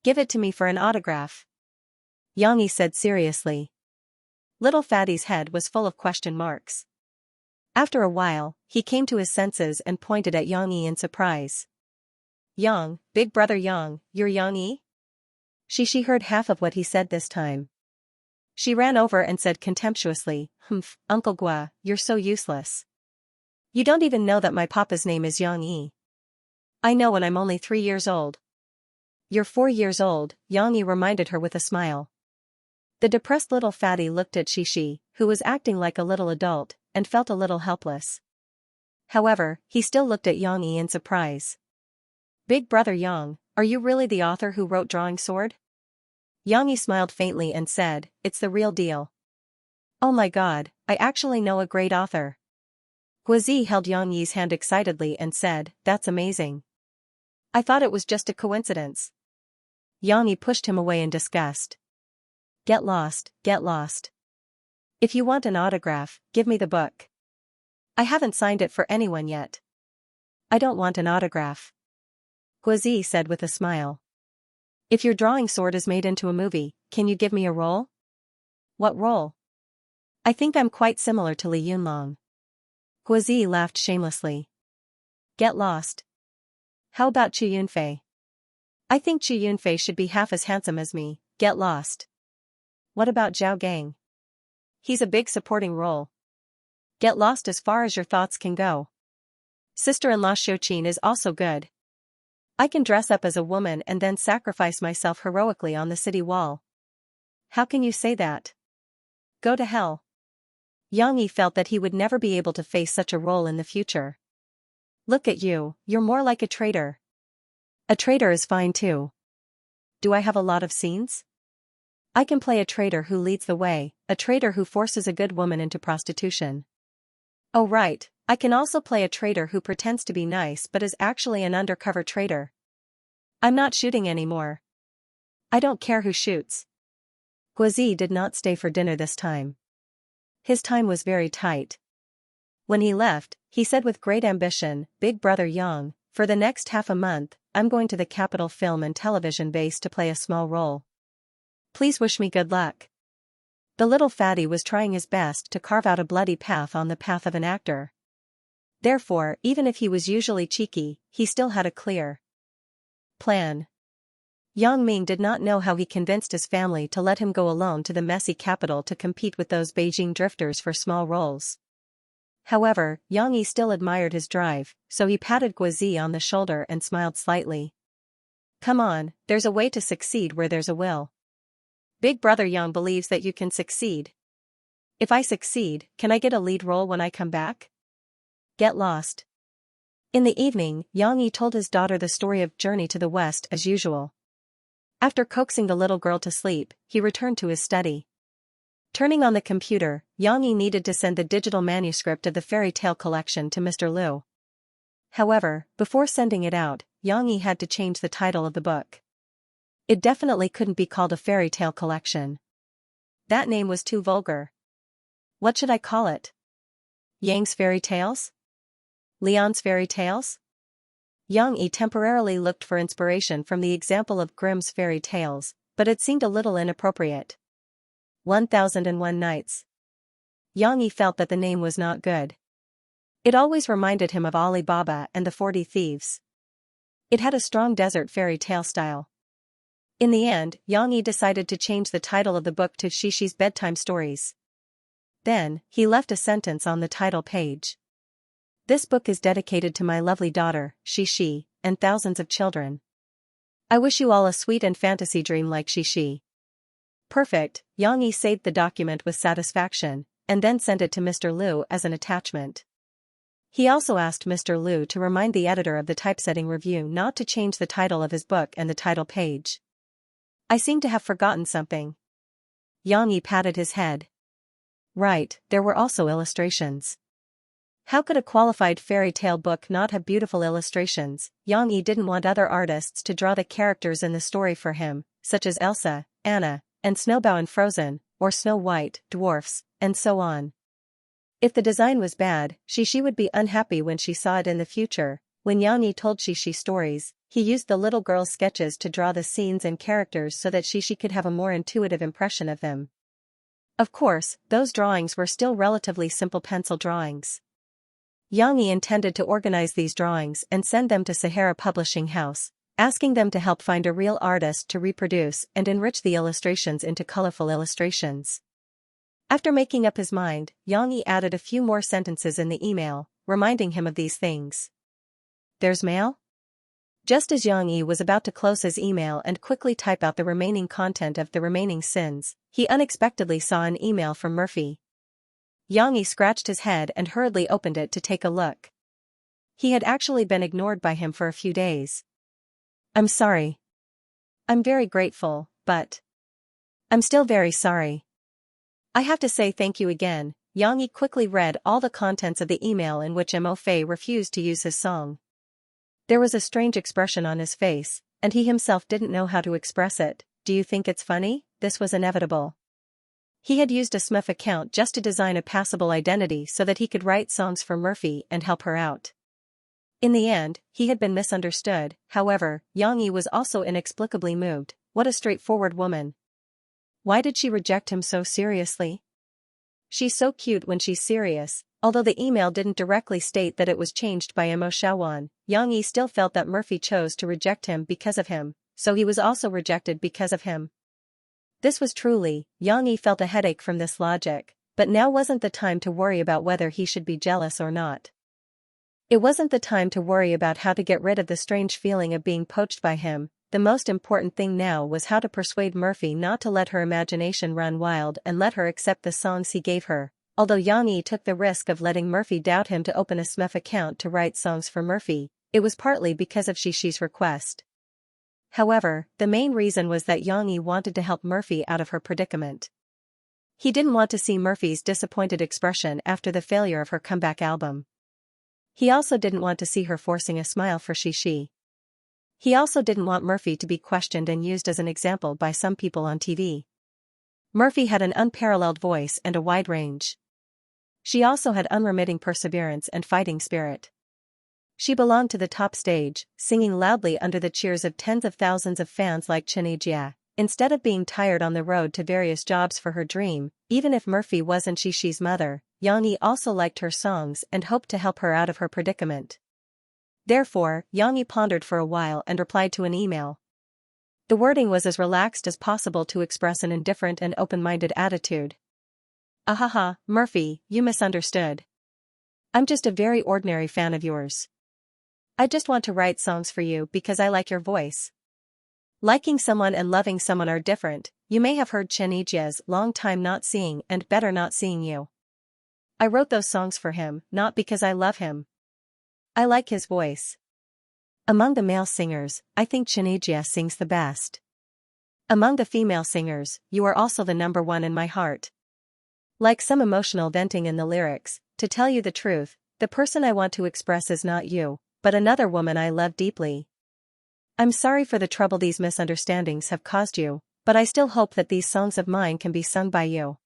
"Give it to me for an autograph," Xianxia said seriously. Little Fatty's head was full of question marks. After a while, he came to his senses and pointed at Xianxia in surprise. "Yang, big brother Yang, you're Xianxia?" She heard half of what he said this time. She ran over and said contemptuously, "Humph, Uncle Gua, you're so useless. You don't even know that my papa's name is Xianxia." "I know when I'm only 3 years old." "You're 4 years old," Xianxia reminded her with a smile. The depressed little fatty looked at Shishi, who was acting like a little adult, and felt a little helpless. However, he still looked at Xianxia in surprise. "Big brother Yang, are you really the author who wrote Drawing Sword?" Xianxia smiled faintly and said, "It's the real deal." "Oh my god, I actually know a great author." Guizi held Xianxia's hand excitedly and said, "That's amazing. I thought it was just a coincidence." Xianxia pushed him away in disgust. Get lost, get lost. If you want an autograph, give me the book. I haven't signed it for anyone yet." I don't want an autograph. Guozi said with a smile. If your drawing sword is made into a movie, can you give me a role? What role? I think I'm quite similar to Li Yunlong. Guozi laughed shamelessly. Get lost. How about Chu Yunfei? I think Chu Yunfei should be half as handsome as me. Get lost. What about Zhao Gang? He's a big supporting role. Get lost as far as your thoughts can go. Sister-in-law Xiuqin is also good. I can dress up as a woman and then sacrifice myself heroically on the city wall. How can you say that? Go to hell. Yang Yi felt that he would never be able to face such a role in the future. Look at you, you're more like a traitor. A traitor is fine too. Do I have a lot of scenes? I can play a traitor who leads the way, a traitor who forces a good woman into prostitution. Oh right, I can also play a traitor who pretends to be nice but is actually an undercover traitor. I'm not shooting anymore. I don't care who shoots. Guozi did not stay for dinner this time. His time was very tight. When he left, he said with great ambition, Big Brother Yang, for the next half a month, I'm going to the Capital Film and Television Base to play a small role. Please wish me good luck. The little fatty was trying his best to carve out a bloody path on the path of an actor. Therefore, even if he was usually cheeky, he still had a clear plan. Yang Ming did not know how he convinced his family to let him go alone to the messy capital to compete with those Beijing drifters for small roles. However, Yang Yi still admired his drive, so he patted Guozi on the shoulder and smiled slightly. Come on, there's a way to succeed where there's a will. Big Brother Yang believes that you can succeed. If I succeed, can I get a lead role when I come back? Get lost. In the evening, Yang Yi told his daughter the story of Journey to the West as usual. After coaxing the little girl to sleep, he returned to his study. Turning on the computer, Yang Yi needed to send the digital manuscript of the fairy tale collection to Mr. Liu. However, before sending it out, Yang Yi had to change the title of the book. It definitely couldn't be called a fairy tale collection. That name was too vulgar. What should I call it? Yang's Fairy Tales? Leon's Fairy Tales? Yang Yi temporarily looked for inspiration from the example of Grimm's fairy tales, but it seemed a little inappropriate. 1001 Nights. Yang Yi felt that the name was not good. It always reminded him of Ali Baba and the 40 Thieves. It had a strong desert fairy tale style. In the end, Yang Yi decided to change the title of the book to Xishi's Bedtime Stories. Then, he left a sentence on the title page. This book is dedicated to my lovely daughter, Xishi, and thousands of children. I wish you all a sweet and fantasy dream like Xishi. Perfect, Yang Yi saved the document with satisfaction, and then sent it to Mr. Liu as an attachment. He also asked Mr. Liu to remind the editor of the typesetting review not to change the title of his book and the title page. I seem to have forgotten something. Yang Yi patted his head. Right, there were also illustrations. How could a qualified fairy tale book not have beautiful illustrations? Yang Yi didn't want other artists to draw the characters in the story for him, such as Elsa, Anna, and Snowbow in Frozen, or Snow White, dwarfs, and so on. If the design was bad, Xishi would be unhappy when she saw it in the future. When Yang Yi told Xishi stories, he used the little girl's sketches to draw the scenes and characters so that Xishi could have a more intuitive impression of them. Of course, those drawings were still relatively simple pencil drawings. Yang Yi intended to organize these drawings and send them to Sahara Publishing House, asking them to help find a real artist to reproduce and enrich the illustrations into colorful illustrations. After making up his mind, Yang Yi added a few more sentences in the email, reminding him of these things. There's mail? Just as Yang Yi was about to close his email and quickly type out the remaining content of the remaining sins, he unexpectedly saw an email from Murphy. Yang Yi scratched his head and hurriedly opened it to take a look. He had actually been ignored by him for a few days. I'm sorry. I'm very grateful, but I'm still very sorry. I have to say thank you again. Yang Yi quickly read all the contents of the email in which Mo Fei refused to use his song. There was a strange expression on his face, and he himself didn't know how to express it. Do you think it's funny? This was inevitable. He had used a Smith account just to design a passable identity so that he could write songs for Murphy and help her out. In the end, he had been misunderstood. However, Xianxia was also inexplicably moved. What a straightforward woman. Why did she reject him so seriously? She's so cute when she's serious. Although the email didn't directly state that it was changed by Xiaowan, Xianxia still felt that Murphy chose to reject him because of him, so he was also rejected because of him. This was truly, Xianxia felt a headache from this logic, but now wasn't the time to worry about whether he should be jealous or not. It wasn't the time to worry about how to get rid of the strange feeling of being poached by him. The most important thing now was how to persuade Murphy not to let her imagination run wild and let her accept the songs he gave her. Although Xianxia took the risk of letting Murphy doubt him to open a SMF account to write songs for Murphy, it was partly because of Xixi's request. However, the main reason was that Xianxia wanted to help Murphy out of her predicament. He didn't want to see Murphy's disappointed expression after the failure of her comeback album. He also didn't want to see her forcing a smile for Xixi. He also didn't want Murphy to be questioned and used as an example by some people on TV. Murphy had an unparalleled voice and a wide range. She also had unremitting perseverance and fighting spirit. She belonged to the top stage, singing loudly under the cheers of tens of thousands of fans like Xianxia. Instead of being tired on the road to various jobs for her dream, even if Murphy wasn't Xixi's mother, Xianxia also liked her songs and hoped to help her out of her predicament. Therefore, Xianxia pondered for a while and replied to an email. The wording was as relaxed as possible to express an indifferent and open-minded attitude. Ahaha, Murphy, you misunderstood. I'm just a very ordinary fan of yours. I just want to write songs for you because I like your voice. Liking someone and loving someone are different. You may have heard Xianxia's long time not seeing and better not seeing you. I wrote those songs for him, not because I love him. I like his voice. Among the male singers, I think Xianxia sings the best. Among the female singers, you are also the number one in my heart. Like some emotional venting in the lyrics, to tell you the truth, the person I want to express is not you, but another woman I love deeply. I'm sorry for the trouble these misunderstandings have caused you, but I still hope that these songs of mine can be sung by you.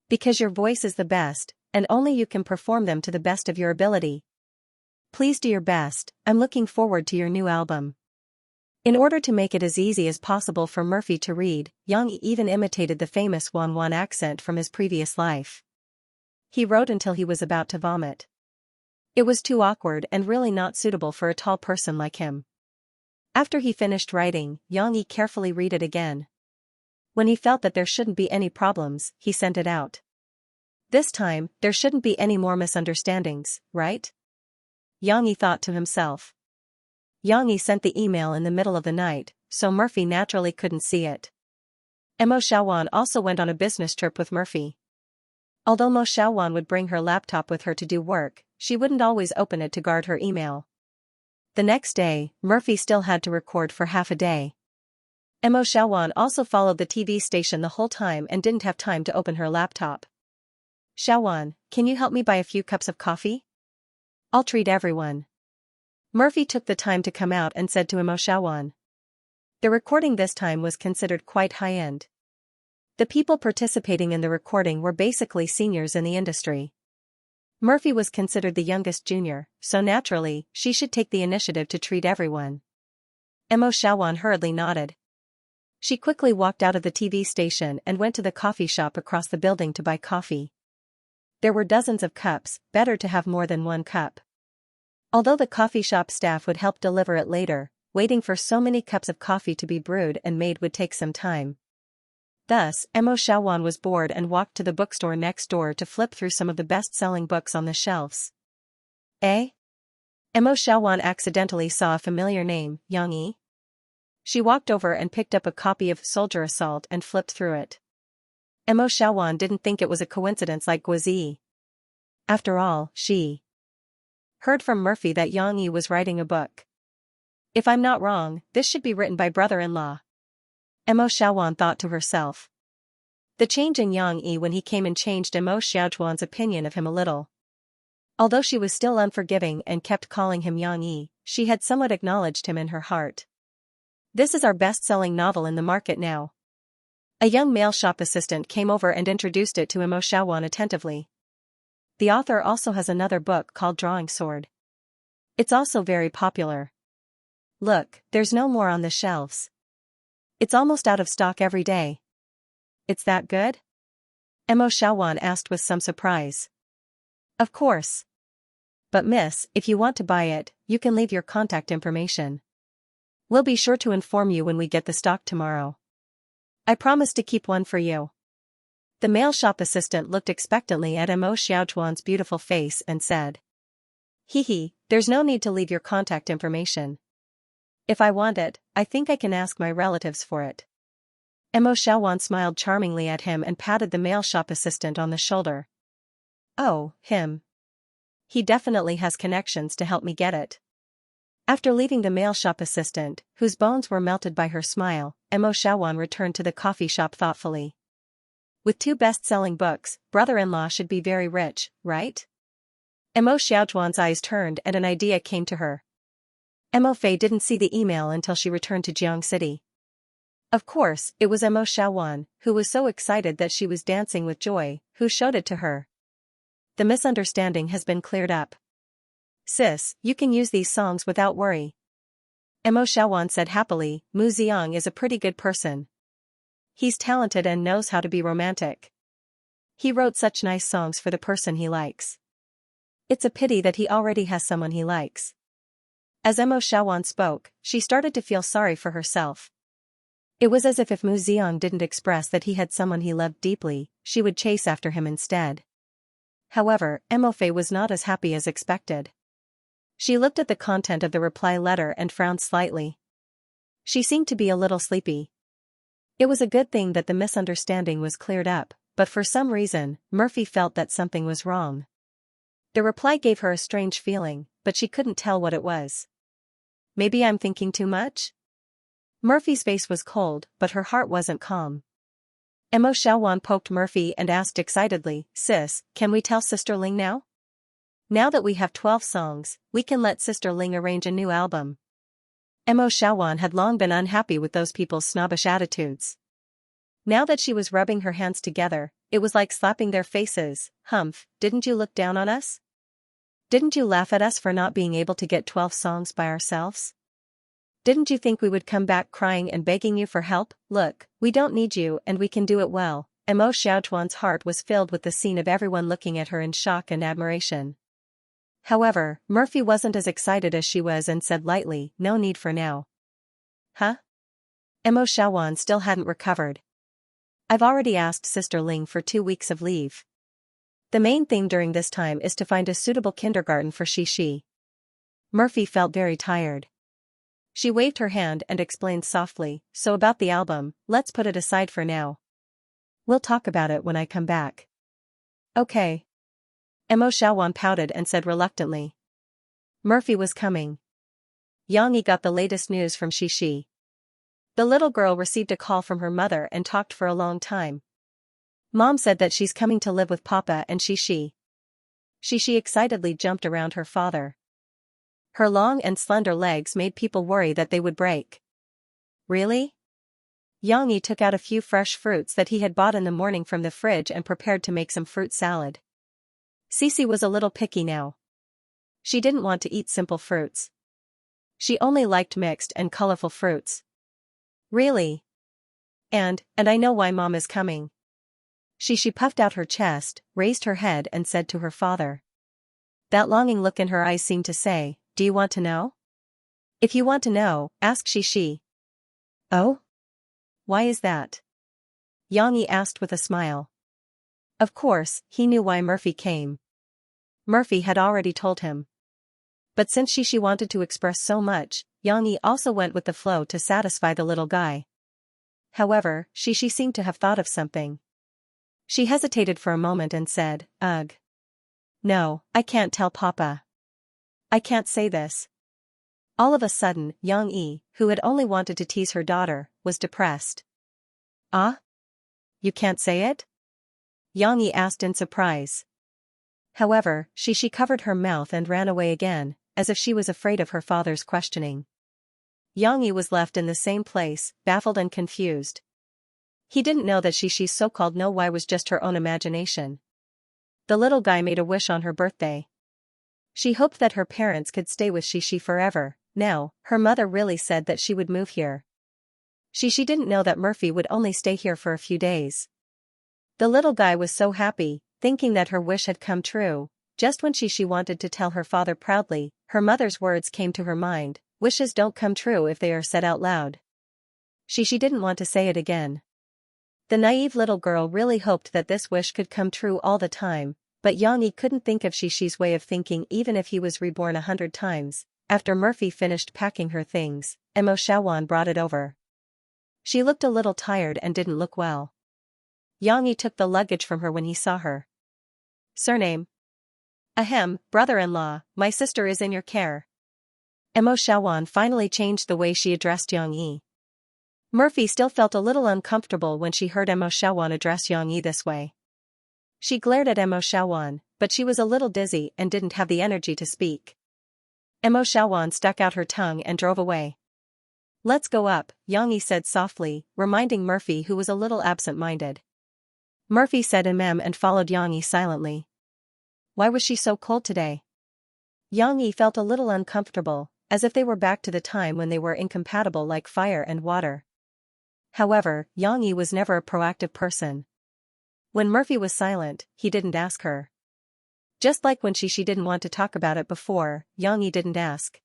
Because your voice is the best, and only you can perform them to the best of your ability. Please do your best. I'm looking forward to your new album. In order to make it as easy as possible for Murphy to read, Xianxia even imitated the famous Wanwan accent from his previous life. He wrote until he was about to vomit. It was too awkward and really not suitable for a tall person like him. After he finished writing, Xianxia carefully read it again. When he felt that there shouldn't be any problems, he sent it out. This time, there shouldn't be any more misunderstandings, right? Xianxia thought to himself. Xianxia sent the email in the middle of the night, so Murphy naturally couldn't see it. Mo Xiaowan also went on a business trip with Murphy. Although Mo Xiaowan would bring her laptop with her to do work, she wouldn't always open it to guard her email. The next day, Murphy still had to record for half a day. Mo Xiaowan also followed the TV station the whole time and didn't have time to open her laptop. Xiaowan, can you help me buy a few cups of coffee? I'll treat everyone. Murphy took the time to come out and said to Mo Xiaowan. The recording this time was considered quite high-end. The people participating in the recording were basically seniors in the industry. Murphy was considered the youngest junior, so naturally, she should take the initiative to treat everyone. Mo Xiaowan hurriedly nodded. She quickly walked out of the TV station and went to the coffee shop across the building to buy coffee. There were dozens of cups, better to have more than one cup. Although the coffee shop staff would help deliver it later, waiting for so many cups of coffee to be brewed and made would take some time. Thus, Mo Xiaowan was bored and walked to the bookstore next door to flip through some of the best-selling books on the shelves. Mo Xiaowan accidentally saw a familiar name, Xianxia. She walked over and picked up a copy of Soldier Assault and flipped through it. Mo Xiaowan didn't think it was a coincidence like Guizi. After all, she heard from Murphy that Xianxia was writing a book. If I'm not wrong, this should be written by brother-in-law. Mo Xiaowan thought to herself. The change in Xianxia when he came in changed Mo Xiaowan's opinion of him a little. Although she was still unforgiving and kept calling him Xianxia, she had somewhat acknowledged him in her heart. This is our best-selling novel in the market now. A young male shop assistant came over and introduced it to Mo Xiaowan attentively. The author also has another book called Drawing Sword. It's also very popular. Look, there's no more on the shelves. It's almost out of stock every day. It's that good? Mo Xiaowan asked with some surprise. Of course. But miss, if you want to buy it, you can leave your contact information. We'll be sure to inform you when we get the stock tomorrow. I promise to keep one for you. The mail shop assistant looked expectantly at Mo Xiaochuan's beautiful face and said. Hee, there's no need to leave your contact information. If I want it, I think I can ask my relatives for it. Mo Xiaowan smiled charmingly at him and patted the mail shop assistant on the shoulder. Oh, him. He definitely has connections to help me get it. After leaving the mail shop assistant, whose bones were melted by her smile, Mo Xiaowan returned to the coffee shop thoughtfully. With 2 best-selling books, brother-in-law should be very rich, right? Mo Xiaochuan's eyes turned and an idea came to her. Mo Fei didn't see the email until she returned to Jiang City. Of course, it was Mo Xiaowan, who was so excited that she was dancing with joy, who showed it to her. The misunderstanding has been cleared up. Sis, you can use these songs without worry. Mo Xiaowan said happily, Mu Ziang is a pretty good person. He's talented and knows how to be romantic. He wrote such nice songs for the person he likes. It's a pity that he already has someone he likes. As Mo Xiaowan spoke, she started to feel sorry for herself. It was as if Mu Ziang didn't express that he had someone he loved deeply, she would chase after him instead. However, Mo Fei was not as happy as expected. She looked at the content of the reply letter and frowned slightly. She seemed to be a little sleepy. It was a good thing that the misunderstanding was cleared up, but for some reason, Murphy felt that something was wrong. The reply gave her a strange feeling, but she couldn't tell what it was. Maybe I'm thinking too much? Murphy's face was cold, but her heart wasn't calm. Mo Xiaowan poked Murphy and asked excitedly, Sis, can we tell Sister Ling now? Now that we have 12 songs, we can let Sister Ling arrange a new album. Mo Xiaowan had long been unhappy with those people's snobbish attitudes. Now that she was rubbing her hands together, it was like slapping their faces. Humph, didn't you look down on us? Didn't you laugh at us for not being able to get 12 songs by ourselves? Didn't you think we would come back crying and begging you for help? Look, we don't need you and we can do it well. Mo Xiaochuan's heart was filled with the scene of everyone looking at her in shock and admiration. However, Murphy wasn't as excited as she was and said lightly, no need for now. Huh? Mo Xiaowan still hadn't recovered. I've already asked Sister Ling for 2 weeks of leave. The main thing during this time is to find a suitable kindergarten for Xi. Murphy felt very tired. She waved her hand and explained softly, so about the album, let's put it aside for now. We'll talk about it when I come back. Okay. Mo Xiaowan pouted and said reluctantly. Murphy was coming. Yang Yi got the latest news from Xi. The little girl received a call from her mother and talked for a long time. Mom said that she's coming to live with Papa and Xi. Xi excitedly jumped around her father. Her long and slender legs made people worry that they would break. Really? Yang Yi took out a few fresh fruits that he had bought in the morning from the fridge and prepared to make some fruit salad. Cece was a little picky now. She didn't want to eat simple fruits. She only liked mixed and colorful fruits. Really? And I know why Mom is coming. She puffed out her chest, raised her head and said to her father. That longing look in her eyes seemed to say, do you want to know? If you want to know, ask Xi. Oh? Why is that? Yang Yi asked with a smile. Of course, he knew why Murphy came. Murphy had already told him. But since Xi wanted to express so much, Yang Yi also went with the flow to satisfy the little guy. However, Xi seemed to have thought of something. She hesitated for a moment and said, Ugh. No, I can't tell Papa. I can't say this. All of a sudden, Yang Yi, who had only wanted to tease her daughter, was depressed. Ah? You can't say it? Yang Yi asked in surprise. However, Xi covered her mouth and ran away again, as if she was afraid of her father's questioning. Yang Yi was left in the same place, baffled and confused. He didn't know that Xi's so-called no why was just her own imagination. The little guy made a wish on her birthday. She hoped that her parents could stay with Xianxia forever. Now, her mother really said that she would move here. Xianxia didn't know that Murphy would only stay here for a few days. The little guy was so happy, thinking that her wish had come true. Just when Xianxia wanted to tell her father proudly, her mother's words came to her mind: wishes don't come true if they are said out loud. Xianxia didn't want to say it again. The naive little girl really hoped that this wish could come true all the time, but Xianxia couldn't think of Xixi's way of thinking even if he was reborn 100 times. After Murphy finished packing her things, Emo Shawan brought it over. She looked a little tired and didn't look well. Xianxia took the luggage from her when he saw her. Surname? Ahem, brother-in-law, my sister is in your care. Emo Shawan finally changed the way she addressed Xianxia. Murphy still felt a little uncomfortable when she heard Emo Shawan address Xianxia this way. She glared at Emo Shawan, but she was a little dizzy and didn't have the energy to speak. Emo Shawan stuck out her tongue and drove away. Let's go up, Xianxia said softly, reminding Murphy, who was a little absent-minded. Murphy said and followed Xianxia silently. Why was she so cold today? Xianxia felt a little uncomfortable, as if they were back to the time when they were incompatible like fire and water. However, Xianxia was never a proactive person. When Murphy was silent, he didn't ask her. Just like when she didn't want to talk about it before, Xianxia didn't ask.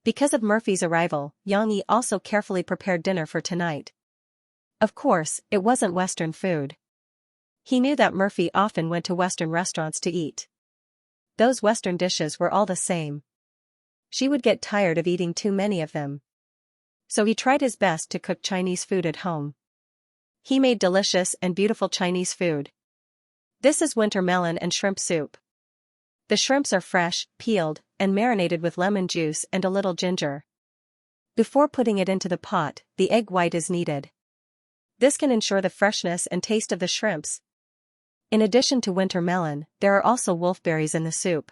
Because of Murphy's arrival, Xianxia also carefully prepared dinner for tonight. Of course, it wasn't Western food. He knew that Murphy often went to Western restaurants to eat. Those Western dishes were all the same. She would get tired of eating too many of them. So he tried his best to cook Chinese food at home. He made delicious and beautiful Chinese food. This is winter melon and shrimp soup. The shrimps are fresh, peeled, and marinated with lemon juice and a little ginger. Before putting it into the pot, the egg white is needed. This can ensure the freshness and taste of the shrimps. In addition to winter melon, there are also wolfberries in the soup.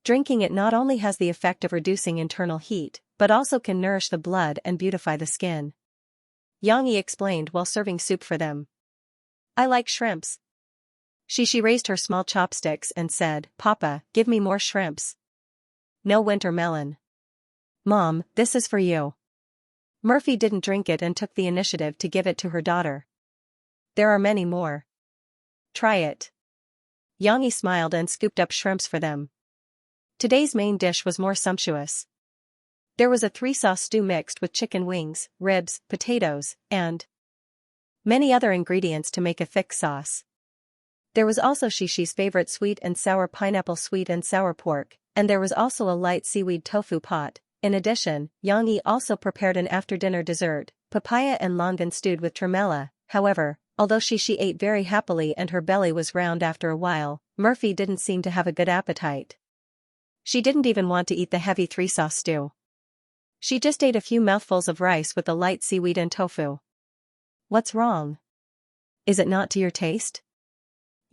Drinking it not only has the effect of reducing internal heat, but also can nourish the blood and beautify the skin. Xianxia explained while serving soup for them. I like shrimps. Xianxia raised her small chopsticks and said, Papa, give me more shrimps. No winter melon. Mom, this is for you. Murphy didn't drink it and took the initiative to give it to her daughter. There are many more. Try it. Xianxia smiled and scooped up shrimps for them. Today's main dish was more sumptuous. There was a 3-sauce stew mixed with chicken wings, ribs, potatoes, and many other ingredients to make a thick sauce. There was also Xixi's favorite sweet and sour pineapple sweet and sour pork, and there was also a light seaweed tofu pot. In addition, Xianxia also prepared an after-dinner dessert, papaya and longan stewed with tremella. However, although Xixi ate very happily and her belly was round after a while, Murphy didn't seem to have a good appetite. She didn't even want to eat the heavy 3-sauce stew. She just ate a few mouthfuls of rice with the light seaweed and tofu. What's wrong? Is it not to your taste?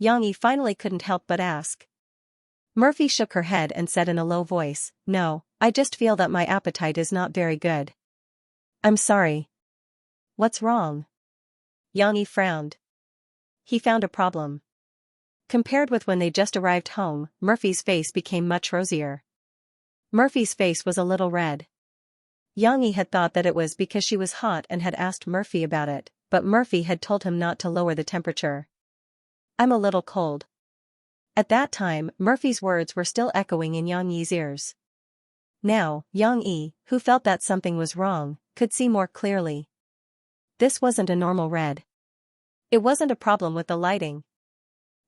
Xianxia finally couldn't help but ask. Murphy shook her head and said in a low voice, No, I just feel that my appetite is not very good. I'm sorry. What's wrong? Xianxia frowned. He found a problem. Compared with when they just arrived home, Murphy's face became much rosier. Murphy's face was a little red. Xianxia had thought that it was because she was hot and had asked Murphy about it, but Murphy had told him not to lower the temperature. I'm a little cold. At that time, Murphy's words were still echoing in Xianxi's ears. Now, Xianxia, who felt that something was wrong, could see more clearly. This wasn't a normal red. It wasn't a problem with the lighting.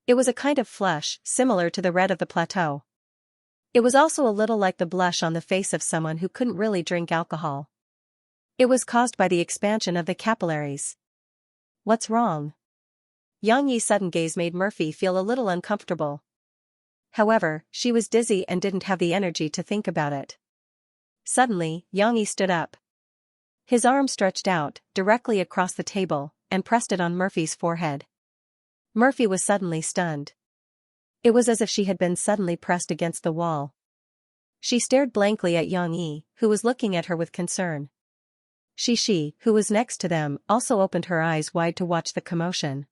It was a kind of flush, similar to the red of the plateau. It was also a little like the blush on the face of someone who couldn't really drink alcohol. It was caused by the expansion of the capillaries. What's wrong? Xianxi's sudden gaze made Murphy feel a little uncomfortable. However, she was dizzy and didn't have the energy to think about it. Suddenly, Xianxia stood up. His arm stretched out, directly across the table, and pressed it on Murphy's forehead. Murphy was suddenly stunned. It was as if she had been suddenly pressed against the wall. She stared blankly at Xianxia, who was looking at her with concern. Xixi, who was next to them, also opened her eyes wide to watch the commotion.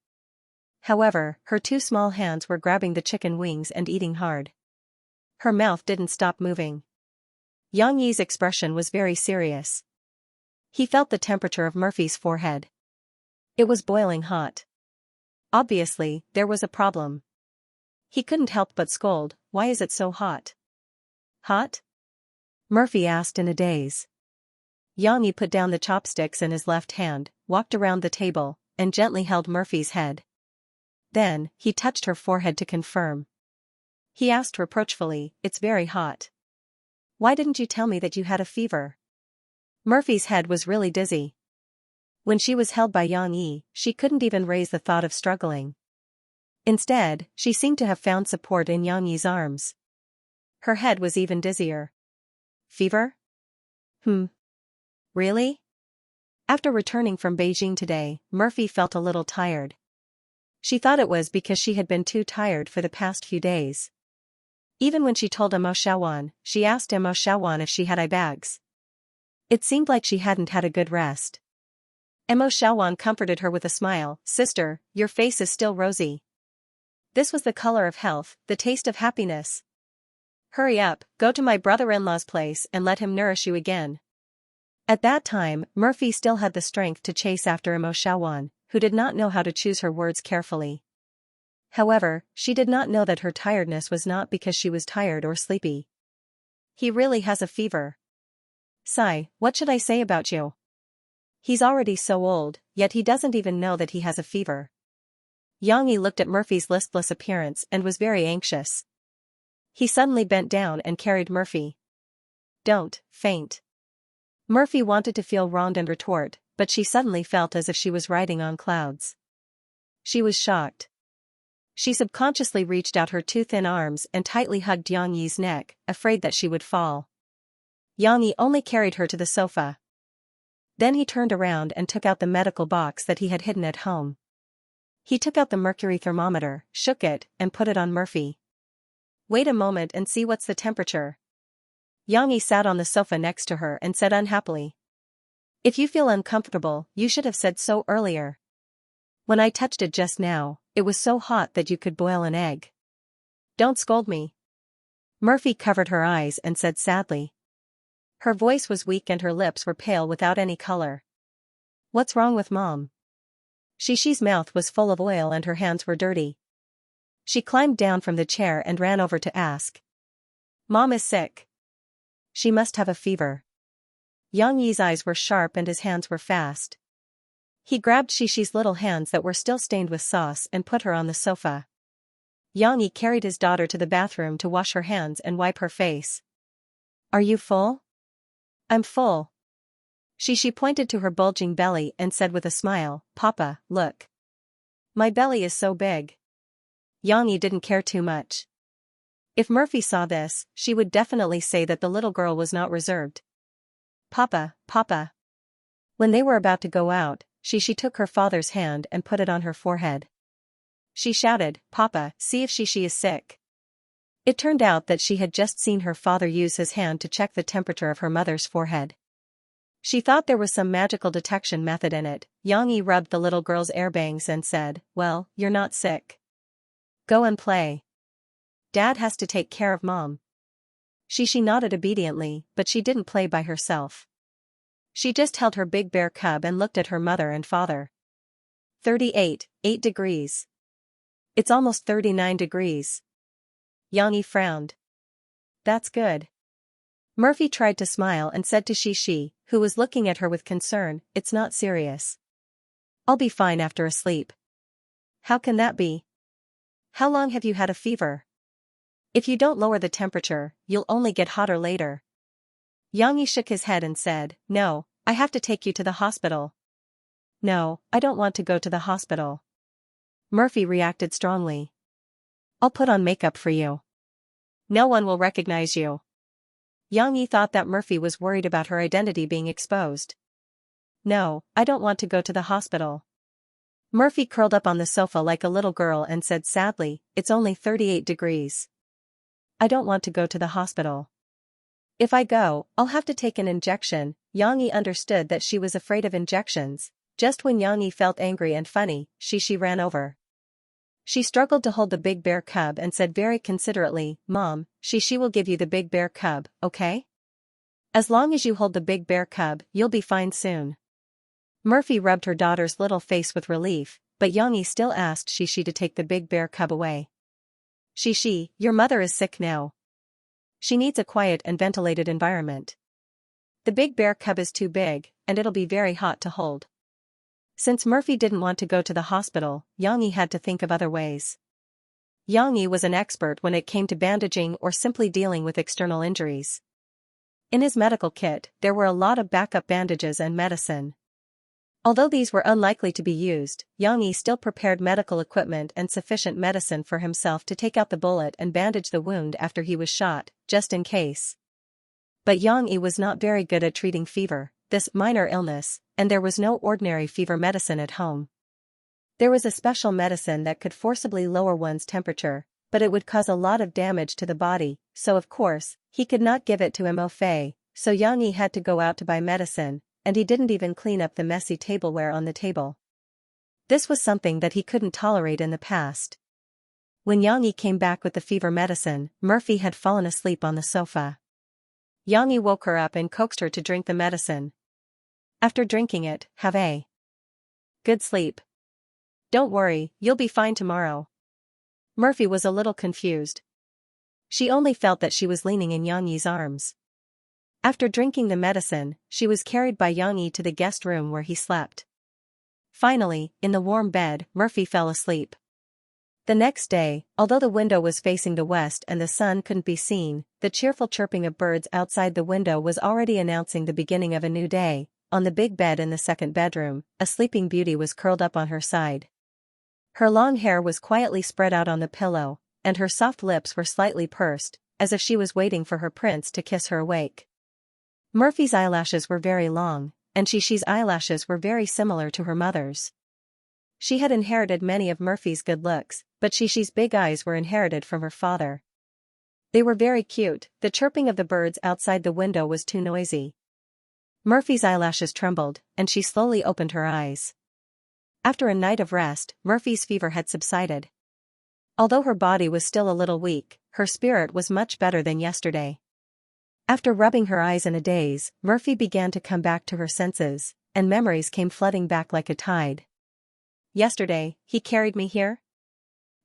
However, her 2 small hands were grabbing the chicken wings and eating hard. Her mouth didn't stop moving. Yang Yi's expression was very serious. He felt the temperature of Murphy's forehead. It was boiling hot. Obviously, there was a problem. He couldn't help but scold, "Why is it so hot?" "Hot?" Murphy asked in a daze. Yang Yi put down the chopsticks in his left hand, walked around the table, and gently held Murphy's head. Then, he touched her forehead to confirm. He asked reproachfully, "It's very hot. Why didn't you tell me that you had a fever?" Murphy's head was really dizzy. When she was held by Yang Yi, she couldn't even raise the thought of struggling. Instead, she seemed to have found support in Yang Yi's arms. Her head was even dizzier. "Fever? Really?" After returning from Beijing today, Murphy felt a little tired. She thought it was because she had been too tired for the past few days. Even when she told Emo Shawan, she asked Emo Shawan if she had eye bags. It seemed like she hadn't had a good rest. Emo Shawan comforted her with a smile, "Sister, your face is still rosy. This was the color of health, the taste of happiness. Hurry up, go to my brother-in-law's place and let him nourish you again." At that time, Murphy still had the strength to chase after Emo Shawan, who did not know how to choose her words carefully. However, she did not know that her tiredness was not because she was tired or sleepy. "He really has a fever. Sai, what should I say about you? He's already so old, yet he doesn't even know that he has a fever." Yang Yi looked at Murphy's listless appearance and was very anxious. He suddenly bent down and carried Murphy. "Don't faint." Murphy wanted to feel wronged and retort, but she suddenly felt as if she was riding on clouds. She was shocked. She subconsciously reached out her two thin arms and tightly hugged Yang Yi's neck, afraid that she would fall. Yang Yi only carried her to the sofa. Then he turned around and took out the medical box that he had hidden at home. He took out the mercury thermometer, shook it, and put it on Murphy. "Wait a moment and see what's the temperature." Yang Yi sat on the sofa next to her and said unhappily, "If you feel uncomfortable, you should have said so earlier. When I touched it just now, it was so hot that you could boil an egg." "Don't scold me." Murphy covered her eyes and said sadly. Her voice was weak and her lips were pale without any color. "What's wrong with Mom?" Shishi's mouth was full of oil and her hands were dirty. She climbed down from the chair and ran over to ask. "Mom is sick. She must have a fever." Yang Yi's eyes were sharp and his hands were fast. He grabbed Shishi's little hands that were still stained with sauce and put her on the sofa. Yang Yi carried his daughter to the bathroom to wash her hands and wipe her face. "Are you full?" "I'm full." Shishi pointed to her bulging belly and said with a smile, "Papa, look. My belly is so big." Yang Yi didn't care too much. If Murphy saw this, she would definitely say that the little girl was not reserved. "Papa, Papa." When they were about to go out, Shishi took her father's hand and put it on her forehead. She shouted, "Papa, see if Shishi is sick." It turned out that she had just seen her father use his hand to check the temperature of her mother's forehead. She thought there was some magical detection method in it. Yang Yi rubbed the little girl's airbangs and said, "Well, you're not sick. Go and play. Dad has to take care of Mom." Shishi nodded obediently, but she didn't play by herself. She just held her big bear cub and looked at her mother and father. 38 degrees. It's almost 39 degrees. Yang Yi frowned. "That's good." Murphy tried to smile and said to Shishi, who was looking at her with concern, "It's not serious. I'll be fine after a sleep." "How can that be? How long have you had a fever? If you don't lower the temperature, you'll only get hotter later." Yang Yi shook his head and said, "No, I have to take you to the hospital." "No, I don't want to go to the hospital." Murphy reacted strongly. "I'll put on makeup for you. No one will recognize you." Yang Yi thought that Murphy was worried about her identity being exposed. "No, I don't want to go to the hospital." Murphy curled up on the sofa like a little girl and said sadly, "It's only 38 degrees. I don't want to go to the hospital. If I go, I'll have to take an injection." Yang Yi understood that she was afraid of injections. Just when Yang Yi felt angry and funny, Shishi ran over. She struggled to hold the big bear cub and said very considerately, "Mom, she will give you the big bear cub, okay? As long as you hold the big bear cub, you'll be fine soon." Murphy rubbed her daughter's little face with relief, but Xianxia still asked Shishi to take the big bear cub away. "Shishi, your mother is sick now. She needs a quiet and ventilated environment. The big bear cub is too big, and it'll be very hot to hold." Since Murphy didn't want to go to the hospital, Xianxia had to think of other ways. Xianxia was an expert when it came to bandaging or simply dealing with external injuries. In his medical kit, there were a lot of backup bandages and medicine. Although these were unlikely to be used, Xianxia still prepared medical equipment and sufficient medicine for himself to take out the bullet and bandage the wound after he was shot, just in case. But Xianxia was not very good at treating fever, this minor illness, and there was no ordinary fever medicine at home. There was a special medicine that could forcibly lower one's temperature, but it would cause a lot of damage to the body, so of course, he could not give it to Mo Fei, so Xianxia had to go out to buy medicine, and he didn't even clean up the messy tableware on the table. This was something that he couldn't tolerate in the past. When Xianxia came back with the fever medicine, Murphy had fallen asleep on the sofa. Xianxia woke her up and coaxed her to drink the medicine. After drinking it, have a good sleep. Don't worry, you'll be fine tomorrow. Murphy was a little confused. She only felt that she was leaning in Xianxia's arms. After drinking the medicine, she was carried by Xianxia to the guest room where he slept. Finally, in the warm bed, Murphy fell asleep. The next day, although the window was facing the west and the sun couldn't be seen, the cheerful chirping of birds outside the window was already announcing the beginning of a new day. On the big bed in the second bedroom, a sleeping beauty was curled up on her side. Her long hair was quietly spread out on the pillow, and her soft lips were slightly pursed, as if she was waiting for her prince to kiss her awake. Murphy's eyelashes were very long, and Shishi's eyelashes were very similar to her mother's. She had inherited many of Murphy's good looks, but Shishi's big eyes were inherited from her father. They were very cute. The chirping of the birds outside the window was too noisy. Murphy's eyelashes trembled, and she slowly opened her eyes. After a night of rest, Murphy's fever had subsided. Although her body was still a little weak, her spirit was much better than yesterday. After rubbing her eyes in a daze, Murphy began to come back to her senses, and memories came flooding back like a tide. Yesterday, he carried me here?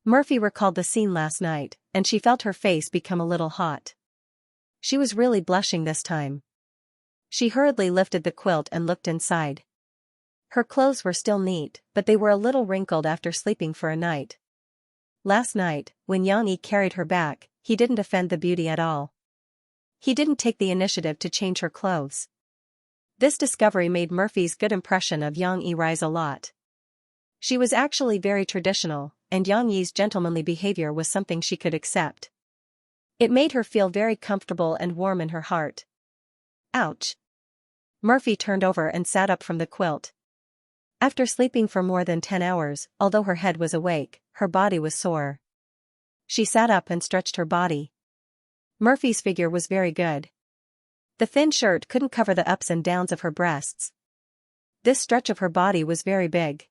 Murphy recalled the scene last night, and she felt her face become a little hot. She was really blushing this time. She hurriedly lifted the quilt and looked inside. Her clothes were still neat, but they were a little wrinkled after sleeping for a night. Last night, when Xianxia carried her back, he didn't offend the beauty at all. He didn't take the initiative to change her clothes. This discovery made Murphy's good impression of Xianxia rise a lot. She was actually very traditional, and Xianxia's gentlemanly behavior was something she could accept. It made her feel very comfortable and warm in her heart. Ouch! Murphy turned over and sat up from the quilt. After sleeping for more than 10 hours, although her head was awake, her body was sore. She sat up and stretched her body. Murphy's figure was very good. The thin shirt couldn't cover the ups and downs of her breasts. This stretch of her body was very big.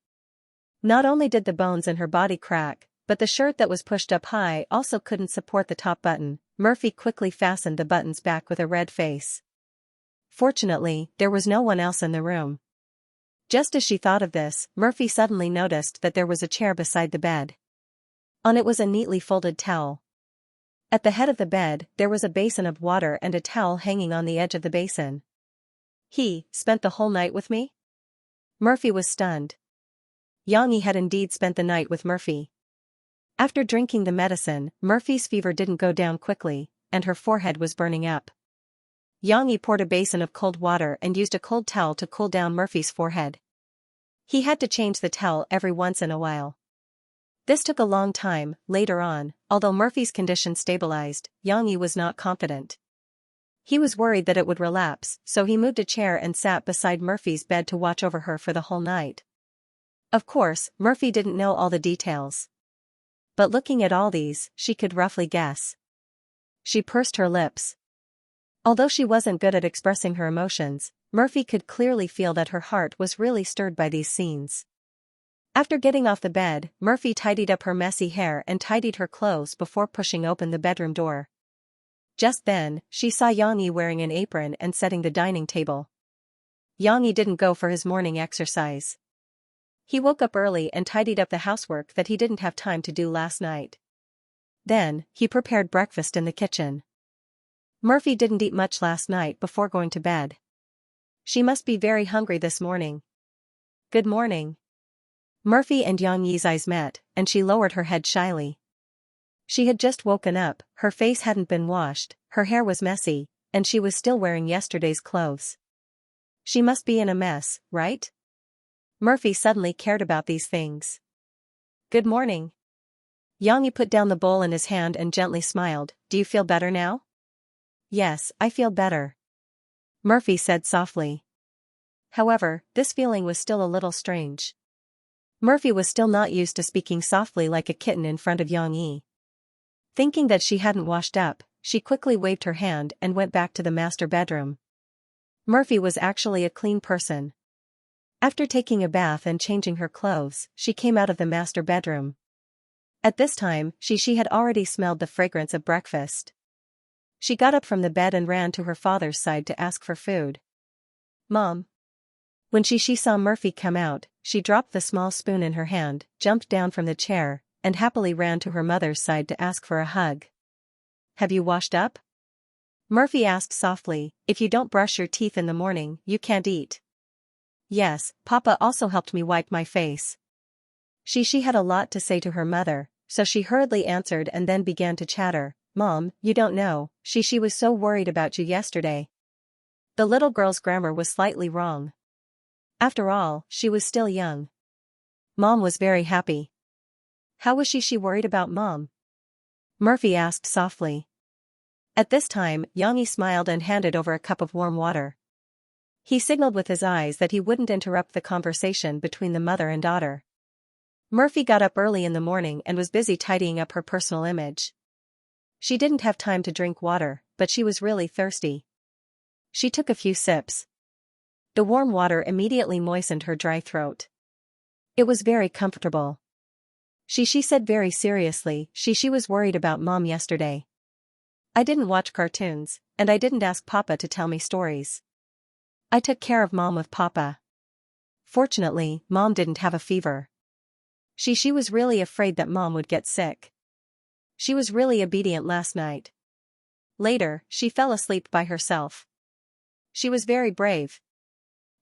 Not only did the bones in her body crack, but the shirt that was pushed up high also couldn't support the top button. Murphy quickly fastened the buttons back with a red face. Fortunately, there was no one else in the room. Just as she thought of this, Murphy suddenly noticed that there was a chair beside the bed. On it was a neatly folded towel. At the head of the bed, there was a basin of water and a towel hanging on the edge of the basin. He spent the whole night with me? Murphy was stunned. Xianxia had indeed spent the night with Murphy. After drinking the medicine, Murphy's fever didn't go down quickly, and her forehead was burning up. Xianxia poured a basin of cold water and used a cold towel to cool down Murphy's forehead. He had to change the towel every once in a while. This took a long time. Later on, although Murphy's condition stabilized, Xianxia was not confident. He was worried that it would relapse, so he moved a chair and sat beside Murphy's bed to watch over her for the whole night. Of course, Murphy didn't know all the details. But looking at all these, she could roughly guess. She pursed her lips. Although she wasn't good at expressing her emotions, Murphy could clearly feel that her heart was really stirred by these scenes. After getting off the bed, Murphy tidied up her messy hair and tidied her clothes before pushing open the bedroom door. Just then, she saw Xianxia wearing an apron and setting the dining table. Xianxia didn't go for his morning exercise. He woke up early and tidied up the housework that he didn't have time to do last night. Then, he prepared breakfast in the kitchen. Murphy didn't eat much last night before going to bed. She must be very hungry this morning. Good morning. Murphy and Xianxia's eyes met, and she lowered her head shyly. She had just woken up, her face hadn't been washed, her hair was messy, and she was still wearing yesterday's clothes. She must be in a mess, right? Murphy suddenly cared about these things. Good morning. Xianxia put down the bowl in his hand and gently smiled. Do you feel better now? Yes, I feel better. Murphy said softly. However, this feeling was still a little strange. Murphy was still not used to speaking softly like a kitten in front of Xianxia. Thinking that she hadn't washed up, she quickly waved her hand and went back to the master bedroom. Murphy was actually a clean person. After taking a bath and changing her clothes, she came out of the master bedroom. At this time, she had already smelled the fragrance of breakfast. She got up from the bed and ran to her father's side to ask for food. Mom. When she saw Murphy come out, she dropped the small spoon in her hand, jumped down from the chair, and happily ran to her mother's side to ask for a hug. Have you washed up? Murphy asked softly. If you don't brush your teeth in the morning, you can't eat. Yes, Papa also helped me wipe my face. She had a lot to say to her mother, so she hurriedly answered and then began to chatter. Mom, you don't know, she was so worried about you yesterday. The little girl's grammar was slightly wrong. After all, she was still young. Mom was very happy. How was she worried about Mom? Murphy asked softly. At this time, Xianxia smiled and handed over a cup of warm water. He signaled with his eyes that he wouldn't interrupt the conversation between the mother and daughter. Murphy got up early in the morning and was busy tidying up her personal image. She didn't have time to drink water, but she was really thirsty. She took a few sips. The warm water immediately moistened her dry throat. It was very comfortable. She said very seriously, she was worried about Mom yesterday. I didn't watch cartoons, and I didn't ask Papa to tell me stories. I took care of Mom with Papa. Fortunately, Mom didn't have a fever. She was really afraid that Mom would get sick. She was really obedient last night. Later, she fell asleep by herself. She was very brave.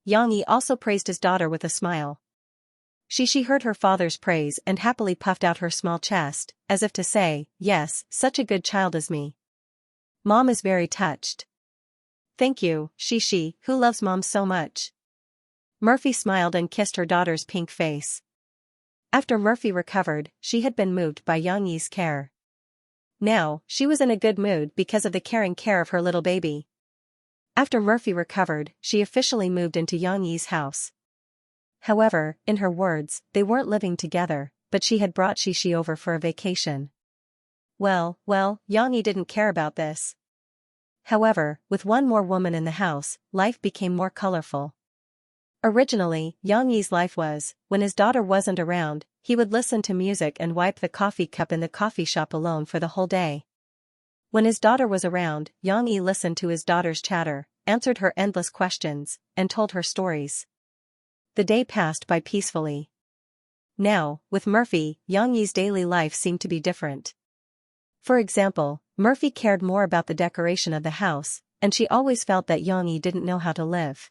Xianxia also praised his daughter with a smile. She heard her father's praise and happily puffed out her small chest, as if to say, yes, such a good child as me. Mom is very touched. Thank you, who loves Mom so much. Murphy smiled and kissed her daughter's pink face. After Murphy recovered, she had been moved by Xianxia's care. Now, she was in a good mood because of the caring care of her little baby. After Murphy recovered, she officially moved into Xianxia's house. However, in her words, they weren't living together, but she had brought Xi over for a vacation. Well, Xianxia didn't care about this. However, with one more woman in the house, life became more colorful. Originally, Xianxia's life was, when his daughter wasn't around, he would listen to music and wipe the coffee cup in the coffee shop alone for the whole day. When his daughter was around, Xianxia listened to his daughter's chatter, answered her endless questions, and told her stories. The day passed by peacefully. Now, with Murphy, Xianxia's daily life seemed to be different. For example, Murphy cared more about the decoration of the house, and she always felt that Xianxia didn't know how to live.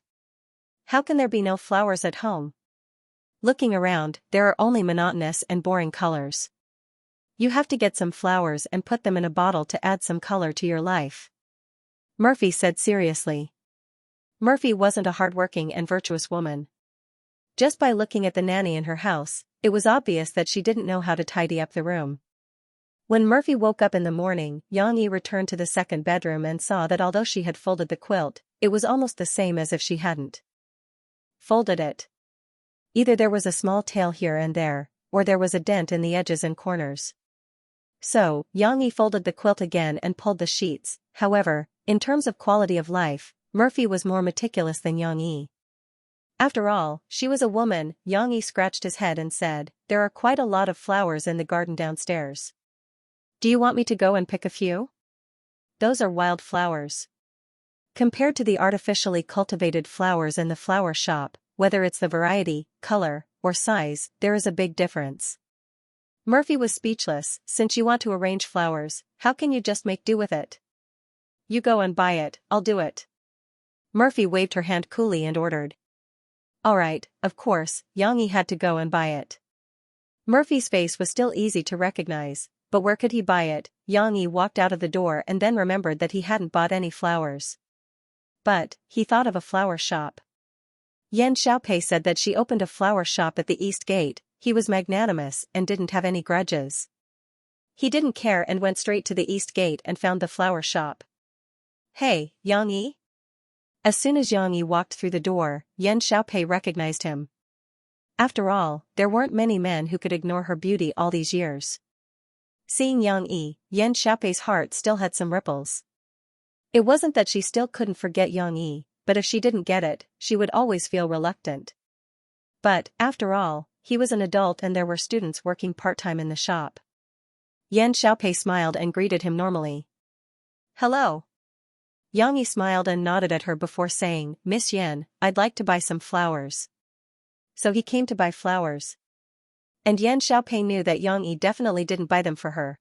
How can there be no flowers at home? Looking around, there are only monotonous and boring colors. You have to get some flowers and put them in a bottle to add some color to your life. Murphy said seriously. Murphy wasn't a hardworking and virtuous woman. Just by looking at the nanny in her house, it was obvious that she didn't know how to tidy up the room. When Murphy woke up in the morning, Xianxia returned to the second bedroom and saw that although she had folded the quilt, it was almost the same as if she hadn't folded it. Either there was a small tail here and there, or there was a dent in the edges and corners. So, Xianxia folded the quilt again and pulled the sheets. However, in terms of quality of life, Murphy was more meticulous than Xianxia. After all, she was a woman. Yang Yi scratched his head and said, there are quite a lot of flowers in the garden downstairs. Do you want me to go and pick a few? Those are wild flowers. Compared to the artificially cultivated flowers in the flower shop, whether it's the variety, color, or size, there is a big difference. Murphy was speechless. Since you want to arrange flowers, how can you just make do with it? You go and buy it, I'll do it. Murphy waved her hand coolly and ordered. Alright, of course, Yang Yi had to go and buy it. Murphy's face was still easy to recognize, but where could he buy it? Yang Yi walked out of the door and then remembered that he hadn't bought any flowers. But, he thought of a flower shop. Yan Xiaopei said that she opened a flower shop at the East Gate. He was magnanimous and didn't have any grudges. He didn't care and went straight to the East Gate and found the flower shop. Hey, Yang Yi? As soon as Yang Yi walked through the door, Yan Xiaopei recognized him. After all, there weren't many men who could ignore her beauty all these years. Seeing Yang Yi, Yan Xiaopei's heart still had some ripples. It wasn't that she still couldn't forget Yang Yi, but if she didn't get it, she would always feel reluctant. But, after all, he was an adult and there were students working part-time in the shop. Yan Xiaopei smiled and greeted him normally. Hello. Yang Yi smiled and nodded at her before saying, Miss Yan, I'd like to buy some flowers. So he came to buy flowers. And Yan Xiaopei knew that Yang Yi definitely didn't buy them for her.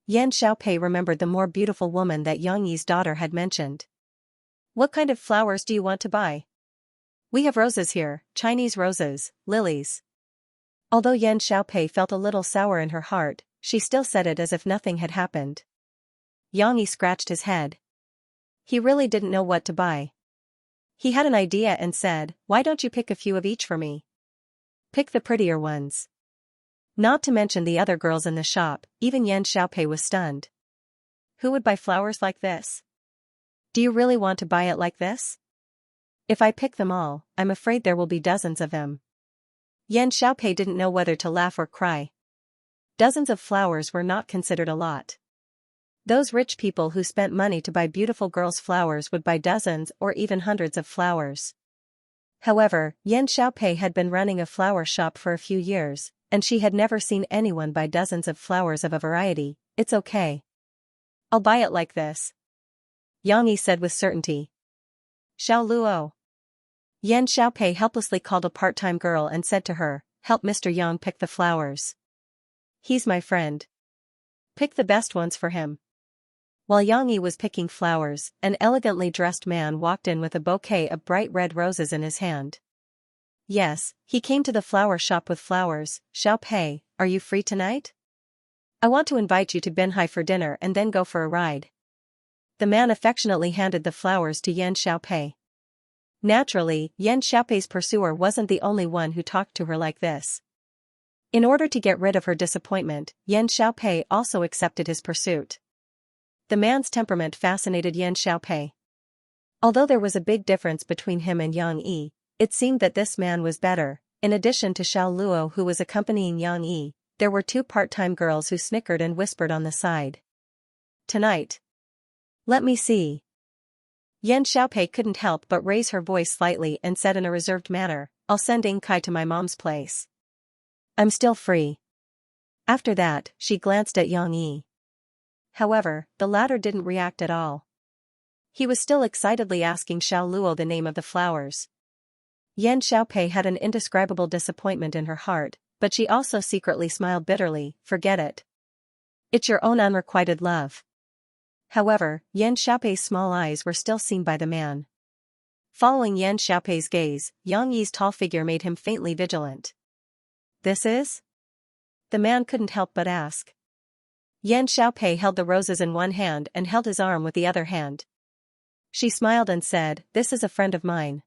Yan Xiaopei remembered the more beautiful woman that Yang Yi's daughter had mentioned. What kind of flowers do you want to buy? We have roses here, Chinese roses, lilies. Although Yan Xiaopei felt a little sour in her heart, she still said it as if nothing had happened. Yang Yi scratched his head. He really didn't know what to buy. He had an idea and said, why don't you pick a few of each for me? Pick the prettier ones. Not to mention the other girls in the shop, even Yan Xiaopei was stunned. Who would buy flowers like this? Do you really want to buy it like this? If I pick them all, I'm afraid there will be dozens of them. Yan Xiaopei didn't know whether to laugh or cry. Dozens of flowers were not considered a lot. Those rich people who spent money to buy beautiful girls' flowers would buy dozens or even hundreds of flowers. However, Yan Xiaopei had been running a flower shop for a few years, and she had never seen anyone buy dozens of flowers of a variety. It's okay. I'll buy it like this. Yang Yi said with certainty. Xiao Luo. Yan Xiaopei helplessly called a part-time girl and said to her, help Mr. Yang pick the flowers. He's my friend. Pick the best ones for him. While Yang Yi was picking flowers, an elegantly dressed man walked in with a bouquet of bright red roses in his hand. Yes, he came to the flower shop with flowers. Xiaopei, are you free tonight? I want to invite you to Binhai for dinner and then go for a ride. The man affectionately handed the flowers to Yan Xiaopei. Naturally, Yan Xiaopei's pursuer wasn't the only one who talked to her like this. In order to get rid of her disappointment, Yan Xiaopei also accepted his pursuit. The man's temperament fascinated Yan Xiaopei. Although there was a big difference between him and Yang Yi, it seemed that this man was better. In addition to Xiao Luo who was accompanying Yang Yi, there were two part-time girls who snickered and whispered on the side. Tonight. Let me see. Yan Xiaopei couldn't help but raise her voice slightly and said in a reserved manner, I'll send Ing Kai to my mom's place. I'm still free. After that, she glanced at Yang Yi. However, the latter didn't react at all. He was still excitedly asking Xiao Luo the name of the flowers. Yan Xiaopei had an indescribable disappointment in her heart, but she also secretly smiled bitterly, forget it. It's your own unrequited love. However, Yan Xiaopei's small eyes were still seen by the man. Following Yan Xiaopei's gaze, Yang Yi's tall figure made him faintly vigilant. This is? The man couldn't help but ask. Yan Xiaopei held the roses in one hand and held his arm with the other hand. She smiled and said, this is a friend of mine.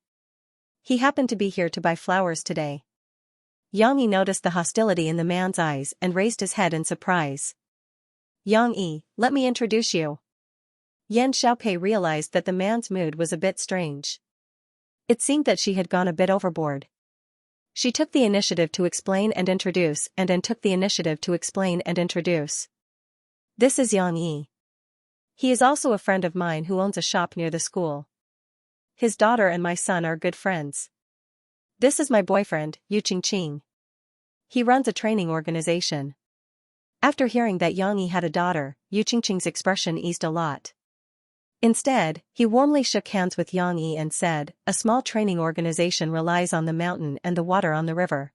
He happened to be here to buy flowers today. Yang Yi noticed the hostility in the man's eyes and raised his head in surprise. Yang Yi, let me introduce you. Yan Xiaopei realized that the man's mood was a bit strange. It seemed that she had gone a bit overboard. She took the initiative to explain and introduce and then took the initiative to explain and introduce. This is Yang Yi. He is also a friend of mine who owns a shop near the school. His daughter and my son are good friends. This is my boyfriend, Yu Qingqing. He runs a training organization. After hearing that Yang Yi had a daughter, Yu Qingqing's expression eased a lot. Instead, he warmly shook hands with Yang Yi and said, "A small training organization relies on the mountain and the water on the river.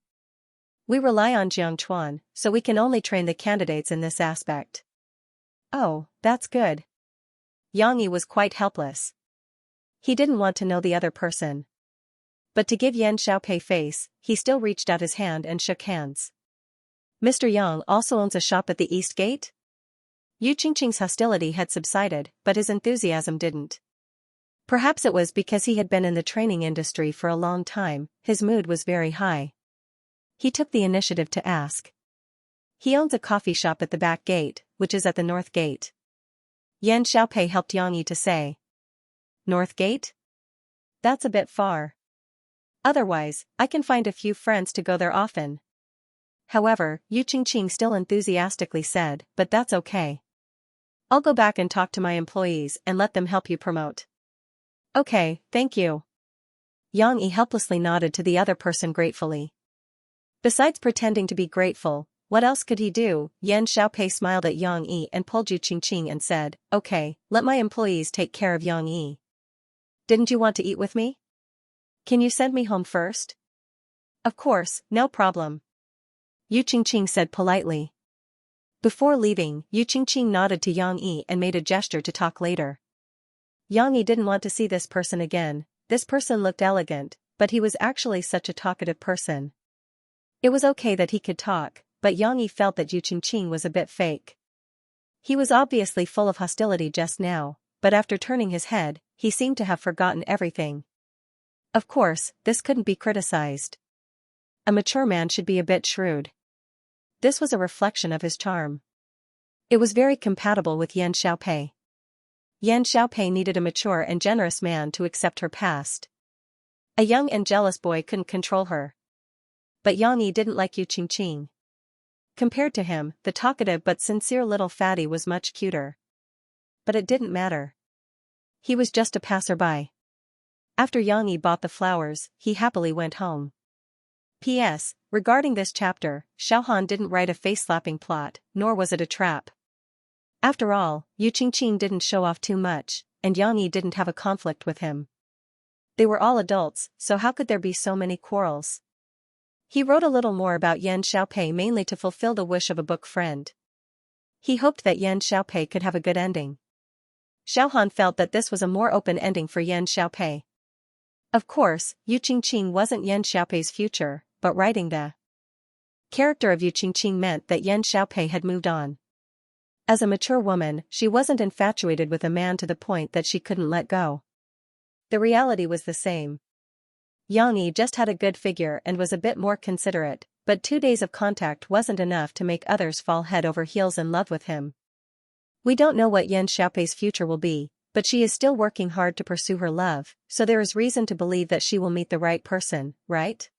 We rely on Jiangchuan, so we can only train the candidates in this aspect." Oh, that's good. Yang Yi was quite helpless. He didn't want to know the other person. But to give Yan Xiaopei face, he still reached out his hand and shook hands. "Mr. Yang also owns a shop at the East Gate?" Yu Qingqing's hostility had subsided, but his enthusiasm didn't. Perhaps it was because he had been in the training industry for a long time, his mood was very high. He took the initiative to ask. "He owns a coffee shop at the back gate, which is at the north gate." Yan Xiaopei helped Yang Yi to say. "North gate? That's a bit far. Otherwise, I can find a few friends to go there often." However, Yu Qingqing still enthusiastically said, "But that's okay. I'll go back and talk to my employees and let them help you promote." "Okay, thank you." Yang Yi helplessly nodded to the other person gratefully. Besides pretending to be grateful, what else could he do? Yan Xiaopei smiled at Yang Yi and pulled Yu Qingqing and said, "Okay, let my employees take care of Yang Yi. Didn't you want to eat with me? Can you send me home first?" "Of course, no problem," Yu Qingqing said politely. Before leaving, Yu Qingqing nodded to Yang Yi and made a gesture to talk later. Yang Yi didn't want to see this person again. This person looked elegant, but he was actually such a talkative person. It was okay that he could talk, but Yang Yi felt that Yu Qingqing was a bit fake. He was obviously full of hostility just now, but after turning his head, he seemed to have forgotten everything. Of course, this couldn't be criticized. A mature man should be a bit shrewd. This was a reflection of his charm. It was very compatible with Yan Xiaopei. Yan Xiaopei needed a mature and generous man to accept her past. A young and jealous boy couldn't control her. But Yang Yi didn't like Yu Qingqing. Compared to him, the talkative but sincere little fatty was much cuter. But it didn't matter. He was just a passerby. After Yang Yi bought the flowers, he happily went home. P.S. Regarding this chapter, Xiaohan didn't write a face-slapping plot, nor was it a trap. After all, Yu Qingqing didn't show off too much, and Yang Yi didn't have a conflict with him. They were all adults, so how could there be so many quarrels? He wrote a little more about Yan Xiaopei mainly to fulfill the wish of a book friend. He hoped that Yan Xiaopei could have a good ending. Xiaohan felt that this was a more open ending for Yan Xiaopei. Of course, Yu Qingqing wasn't Yan Xiaopei's future, but writing the character of Yu Qingqing meant that Yan Xiaopei had moved on. As a mature woman, she wasn't infatuated with a man to the point that she couldn't let go. The reality was the same. Yang Yi just had a good figure and was a bit more considerate, but 2 days of contact wasn't enough to make others fall head over heels in love with him. We don't know what Yan Xiaopei's future will be, but she is still working hard to pursue her love, so there is reason to believe that she will meet the right person, right?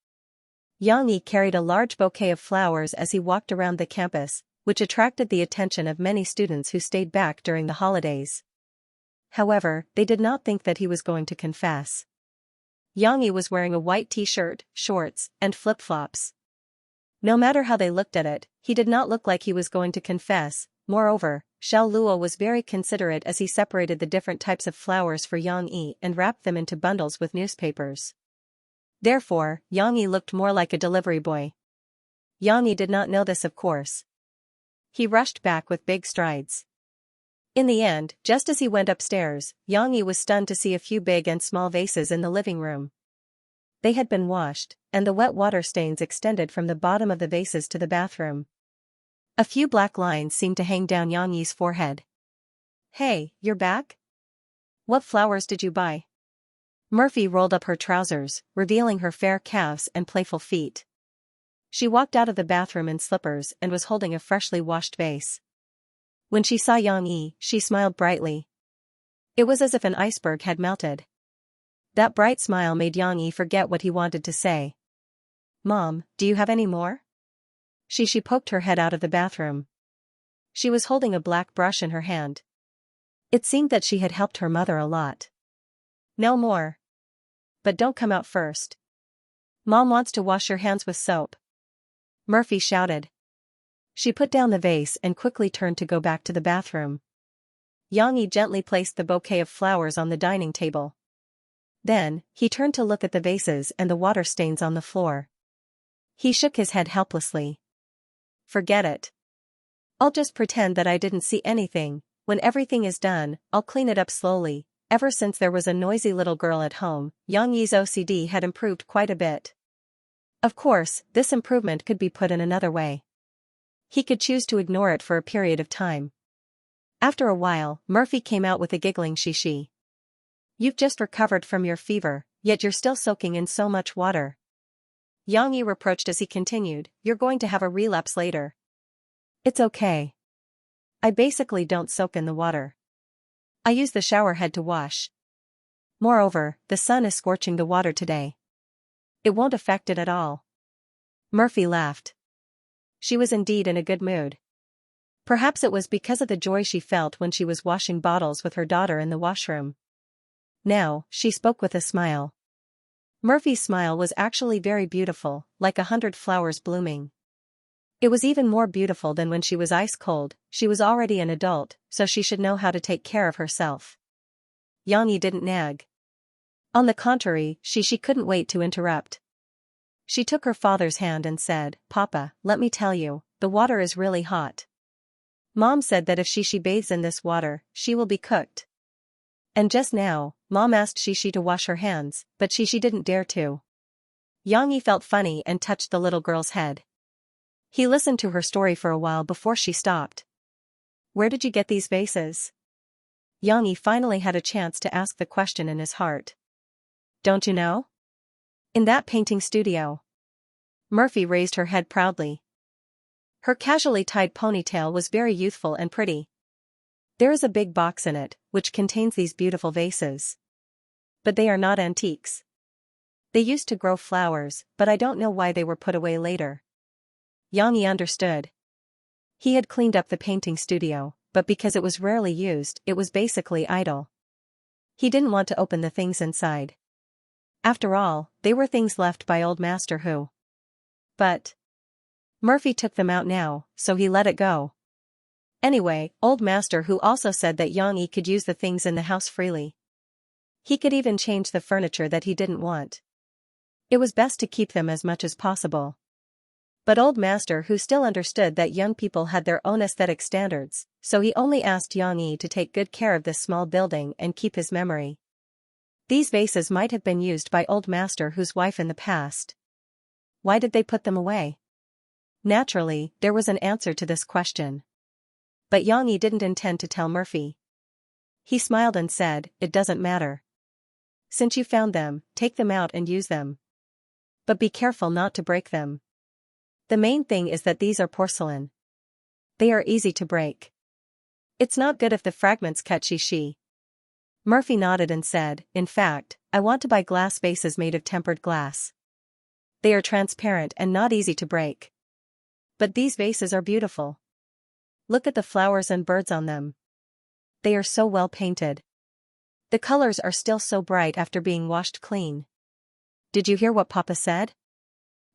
Yang Yi carried a large bouquet of flowers as he walked around the campus, which attracted the attention of many students who stayed back during the holidays. However, they did not think that he was going to confess. Yang Yi was wearing a white t-shirt, shorts, and flip-flops. No matter how they looked at it, he did not look like he was going to confess. Moreover, Xiao Luo was very considerate as he separated the different types of flowers for Yang Yi and wrapped them into bundles with newspapers. Therefore, Yang Yi looked more like a delivery boy. Yang Yi did not know this, of course. He rushed back with big strides. In the end, just as he went upstairs, Yang Yi was stunned to see a few big and small vases in the living room. They had been washed, and the wet water stains extended from the bottom of the vases to the bathroom. A few black lines seemed to hang down Yang Yi's forehead. "Hey, you're back? What flowers did you buy?" Murphy rolled up her trousers, revealing her fair calves and playful feet. She walked out of the bathroom in slippers and was holding a freshly washed vase. When she saw Yang Yi, she smiled brightly. It was as if an iceberg had melted. That bright smile made Yang Yi forget what he wanted to say. "Mom, do you have any more?" She poked her head out of the bathroom. She was holding a black brush in her hand. It seemed that she had helped her mother a lot. "No more. But don't come out first." Mom wants to wash your hands with soap, Murphy shouted. She put down the vase and quickly turned to go back to the bathroom. Xianxia gently placed the bouquet of flowers on the dining table. Then, he turned to look at the vases and the water stains on the floor. He shook his head helplessly. Forget it. I'll just pretend that I didn't see anything. When everything is done, I'll clean it up slowly. Ever since there was a noisy little girl at home, Xianxia's OCD had improved quite a bit. Of course, this improvement could be put in another way. He could choose to ignore it for a period of time. After a while, Murphy came out with a giggling shishi. You've just recovered from your fever, yet you're still soaking in so much water. Xianxia reproached as he continued, you're going to have a relapse later. It's okay. I basically don't soak in the water. I use the shower head to wash. Moreover, the sun is scorching the water today. It won't affect it at all. Murphy laughed. She was indeed in a good mood. Perhaps it was because of the joy she felt when she was washing bottles with her daughter in the washroom. Now, she spoke with a smile. Murphy's smile was actually very beautiful, like 100 flowers blooming. It was even more beautiful than when she was ice cold. She was already an adult, so she should know how to take care of herself. Xianxia didn't nag. On the contrary, she couldn't wait to interrupt. She took her father's hand and said, Papa, let me tell you, the water is really hot. Mom said that if she bathes in this water, she will be cooked. And just now, Mom asked Shishi to wash her hands, but Shishi didn't dare to. Xianxia felt funny and touched the little girl's head. He listened to her story for a while before she stopped. Where did you get these vases? Xianxia finally had a chance to ask the question in his heart. Don't you know? In that painting studio. Murphy raised her head proudly. Her casually tied ponytail was very youthful and pretty. There is a big box in it, which contains these beautiful vases. But they are not antiques. They used to grow flowers, but I don't know why they were put away later. Xianxia understood. He had cleaned up the painting studio, but because it was rarely used, it was basically idle. He didn't want to open the things inside. After all, they were things left by Old Master who. But Murphy took them out now, so he let it go. Anyway, Old Master who also said that Xianxia could use the things in the house freely. He could even change the furniture that he didn't want. It was best to keep them as much as possible. But Old Master who still understood that young people had their own aesthetic standards, so he only asked Xianxia to take good care of this small building and keep his memory. These vases might have been used by Old Master whose wife in the past. Why did they put them away? Naturally, there was an answer to this question. But Xianxia didn't intend to tell Murphy. He smiled and said, it doesn't matter. Since you found them, take them out and use them. But be careful not to break them. The main thing is that these are porcelain. They are easy to break. It's not good if the fragments cut Shishi. Murphy nodded and said, in fact, I want to buy glass vases made of tempered glass. They are transparent and not easy to break. But these vases are beautiful. Look at the flowers and birds on them. They are so well painted. The colors are still so bright after being washed clean. Did you hear what Papa said?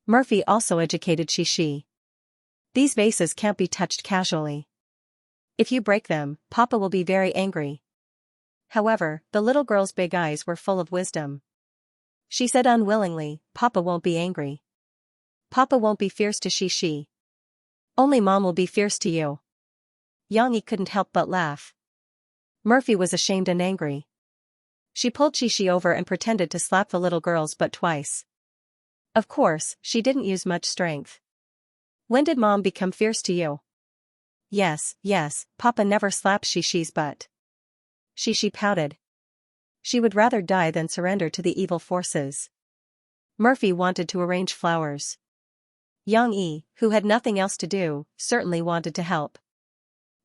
Murphy also educated Shishi. These vases can't be touched casually. If you break them, Papa will be very angry. However, the little girl's big eyes were full of wisdom. She said unwillingly, Papa won't be angry. Papa won't be fierce to Shishi. Only Mom will be fierce to you. Xianxia couldn't help but laugh. Murphy was ashamed and angry. She pulled Shishi over and pretended to slap the little girl's butt twice. Of course, she didn't use much strength. When did Mom become fierce to you? Yes, Papa never slaps Shishi's butt. Shishi pouted. She would rather die than surrender to the evil forces. Murphy wanted to arrange flowers. Xianxia, who had nothing else to do, certainly wanted to help.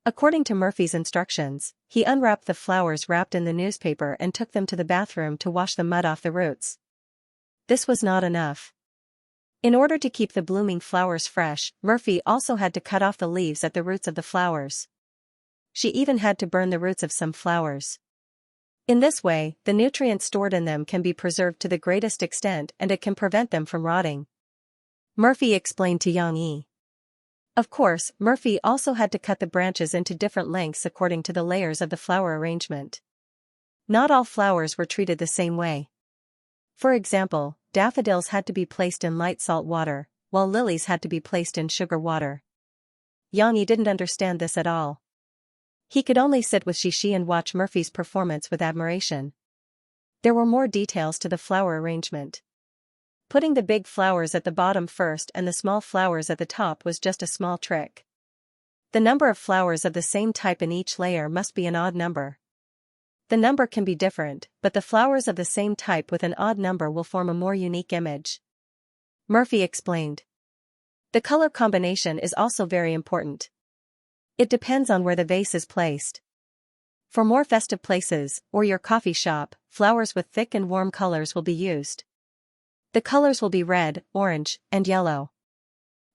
According to Murphy's instructions, he unwrapped the flowers wrapped in the newspaper and took them to the bathroom to wash the mud off the roots. This was not enough. In order to keep the blooming flowers fresh, Murphy also had to cut off the leaves at the roots of the flowers. She even had to burn the roots of some flowers. In this way, the nutrients stored in them can be preserved to the greatest extent and it can prevent them from rotting. Murphy explained to Xianxia. Of course, Murphy also had to cut the branches into different lengths according to the layers of the flower arrangement. Not all flowers were treated the same way. For example, daffodils had to be placed in light salt water, while lilies had to be placed in sugar water. Xianxia didn't understand this at all. He could only sit with Xianxia and watch Murphy's performance with admiration. There were more details to the flower arrangement. Putting the big flowers at the bottom first and the small flowers at the top was just a small trick. The number of flowers of the same type in each layer must be an odd number. The number can be different, but the flowers of the same type with an odd number will form a more unique image. Murphy explained. The color combination is also very important. It depends on where the vase is placed. For more festive places, or your coffee shop, flowers with thick and warm colors will be used. The colors will be red, orange, and yellow.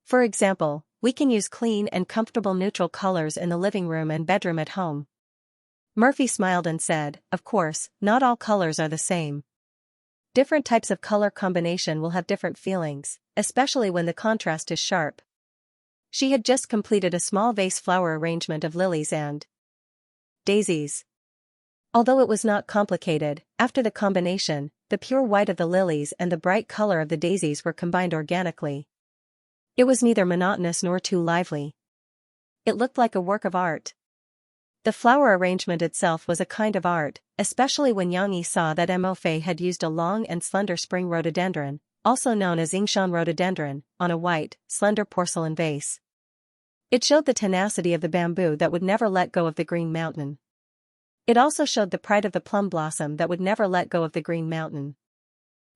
For example, we can use clean and comfortable neutral colors in the living room and bedroom at home. Murphy smiled and said, of course, not all colors are the same. Different types of color combination will have different feelings, especially when the contrast is sharp. She had just completed a small vase flower arrangement of lilies and daisies. Although it was not complicated, after the combination, the pure white of the lilies and the bright color of the daisies were combined organically. It was neither monotonous nor too lively. It looked like a work of art. The flower arrangement itself was a kind of art, especially when Xianxia saw that Mofei had used a long and slender spring rhododendron, also known as Xianxian rhododendron, on a white, slender porcelain vase. It showed the tenacity of the bamboo that would never let go of the green mountain. It also showed the pride of the plum blossom that would never let go of the green mountain.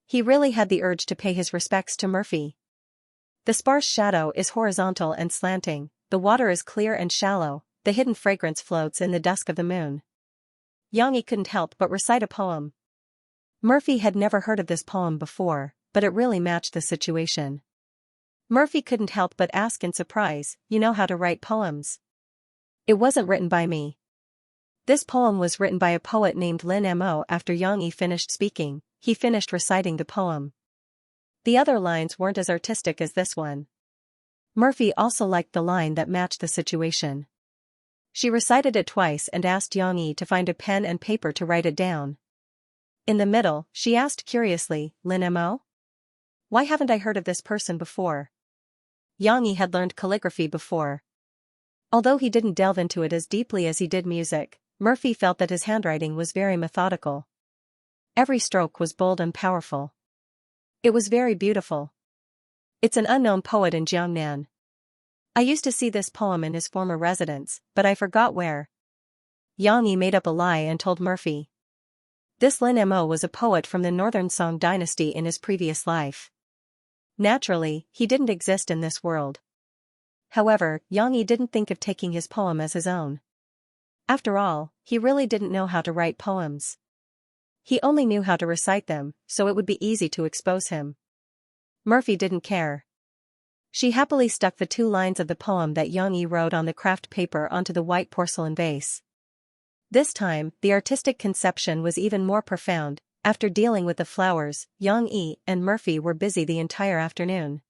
He really had the urge to pay his respects to Murphy. The sparse shadow is horizontal and slanting, the water is clear and shallow, the hidden fragrance floats in the dusk of the moon. Xianxia couldn't help but recite a poem. Murphy had never heard of this poem before, but it really matched the situation. Murphy couldn't help but ask in surprise, you know how to write poems? It wasn't written by me. This poem was written by a poet named Lin Mo. After Xianxia finished speaking, he finished reciting the poem. The other lines weren't as artistic as this one. Murphy also liked the line that matched the situation. She recited it twice and asked Xianxia to find a pen and paper to write it down. In the middle, she asked curiously, Lin Mo? Why haven't I heard of this person before? Xianxia had learned calligraphy before. Although he didn't delve into it as deeply as he did music, Murphy felt that his handwriting was very methodical. Every stroke was bold and powerful. It was very beautiful. It's an unknown poet in Jiangnan. I used to see this poem in his former residence, but I forgot where. Xianxia made up a lie and told Murphy. This Lin Mo was a poet from the Northern Song dynasty in his previous life. Naturally, he didn't exist in this world. However, Xianxia didn't think of taking his poem as his own. After all, he really didn't know how to write poems. He only knew how to recite them, so it would be easy to expose him. Murphy didn't care. She happily stuck the 2 lines of the poem that Xianxia wrote on the craft paper onto the white porcelain vase. This time, the artistic conception was even more profound. After dealing with the flowers, Xianxia and Murphy were busy the entire afternoon.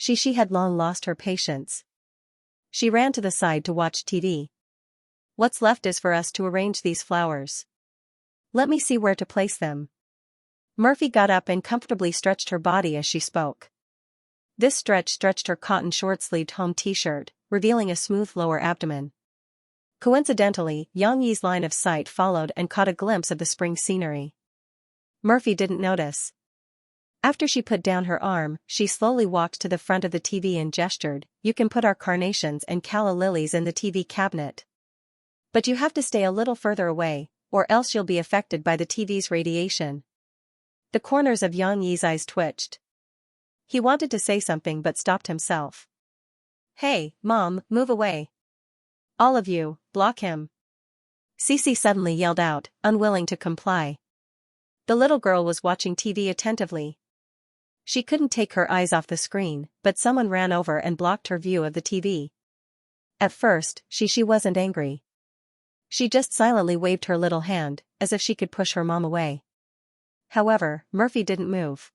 Xianxia had long lost her patience. She ran to the side to watch TV. What's left is for us to arrange these flowers. Let me see where to place them. Murphy got up and comfortably stretched her body as she spoke. This stretch stretched her cotton short-sleeved home t-shirt, revealing a smooth lower abdomen. Coincidentally, Xianxia's line of sight followed and caught a glimpse of the spring scenery. Murphy didn't notice. After she put down her arm, she slowly walked to the front of the TV and gestured, "You can put our carnations and calla lilies in the TV cabinet. But you have to stay a little further away, or else you'll be affected by the TV's radiation." The corners of Xianxia's eyes twitched. He wanted to say something but stopped himself. "Hey, Mom, move away. All of you, block him." Cece suddenly yelled out, unwilling to comply. The little girl was watching TV attentively. She couldn't take her eyes off the screen, but someone ran over and blocked her view of the TV. At first, she wasn't angry. She just silently waved her little hand, as if she could push her mom away. However, Murphy didn't move.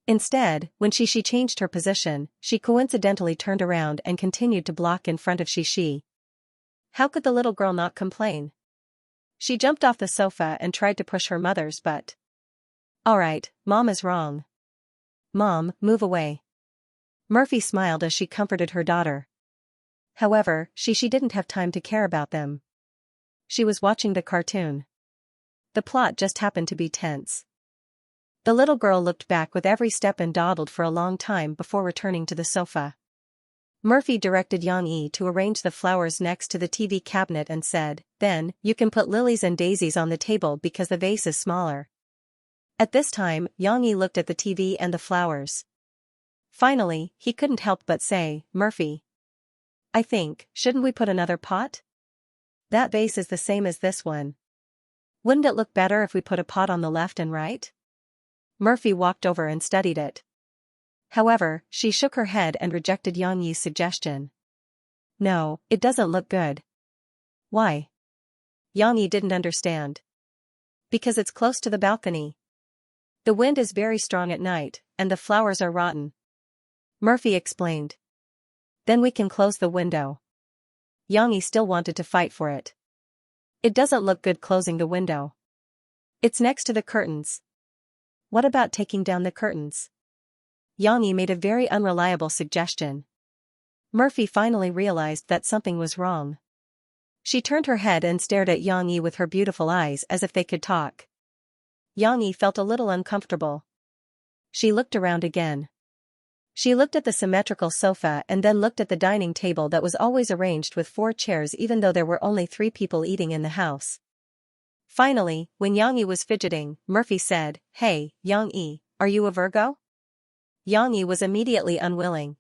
Instead, when she changed her position, she coincidentally turned around and continued to block in front of Xianxia. How could the little girl not complain? She jumped off the sofa and tried to push her mother's butt. Alright, Mom is wrong. Mom, move away. Murphy smiled as she comforted her daughter. However, she didn't have time to care about them. She was watching the cartoon. The plot just happened to be tense. The little girl looked back with every step and dawdled for a long time before returning to the sofa. Murphy directed Xianxia to arrange the flowers next to the TV cabinet and said, "Then, you can put lilies and daisies on the table because the vase is smaller." At this time, Xianxia looked at the TV and the flowers. Finally, he couldn't help but say, "Murphy, shouldn't we put another pot? That vase is the same as this one. Wouldn't it look better if we put a pot on the left and right?" Murphy walked over and studied it. However, she shook her head and rejected Xianxia's suggestion. "No, it doesn't look good." "Why?" Xianxia didn't understand. "Because it's close to the balcony. The wind is very strong at night, and the flowers are rotten," Murphy explained. "Then we can close the window." Xianxia still wanted to fight for it. "It doesn't look good closing the window. It's next to the curtains." "What about taking down the curtains?" Xianxia made a very unreliable suggestion. Murphy finally realized that something was wrong. She turned her head and stared at Xianxia with her beautiful eyes as if they could talk. Xianxia felt a little uncomfortable. She looked around again. She looked at the symmetrical sofa and then looked at the dining table that was always arranged with 4 chairs even though there were only 3 people eating in the house. Finally, when Xianxia was fidgeting, Murphy said, "Hey, Xianxia, are you a Virgo?" Xianxia was immediately unwilling.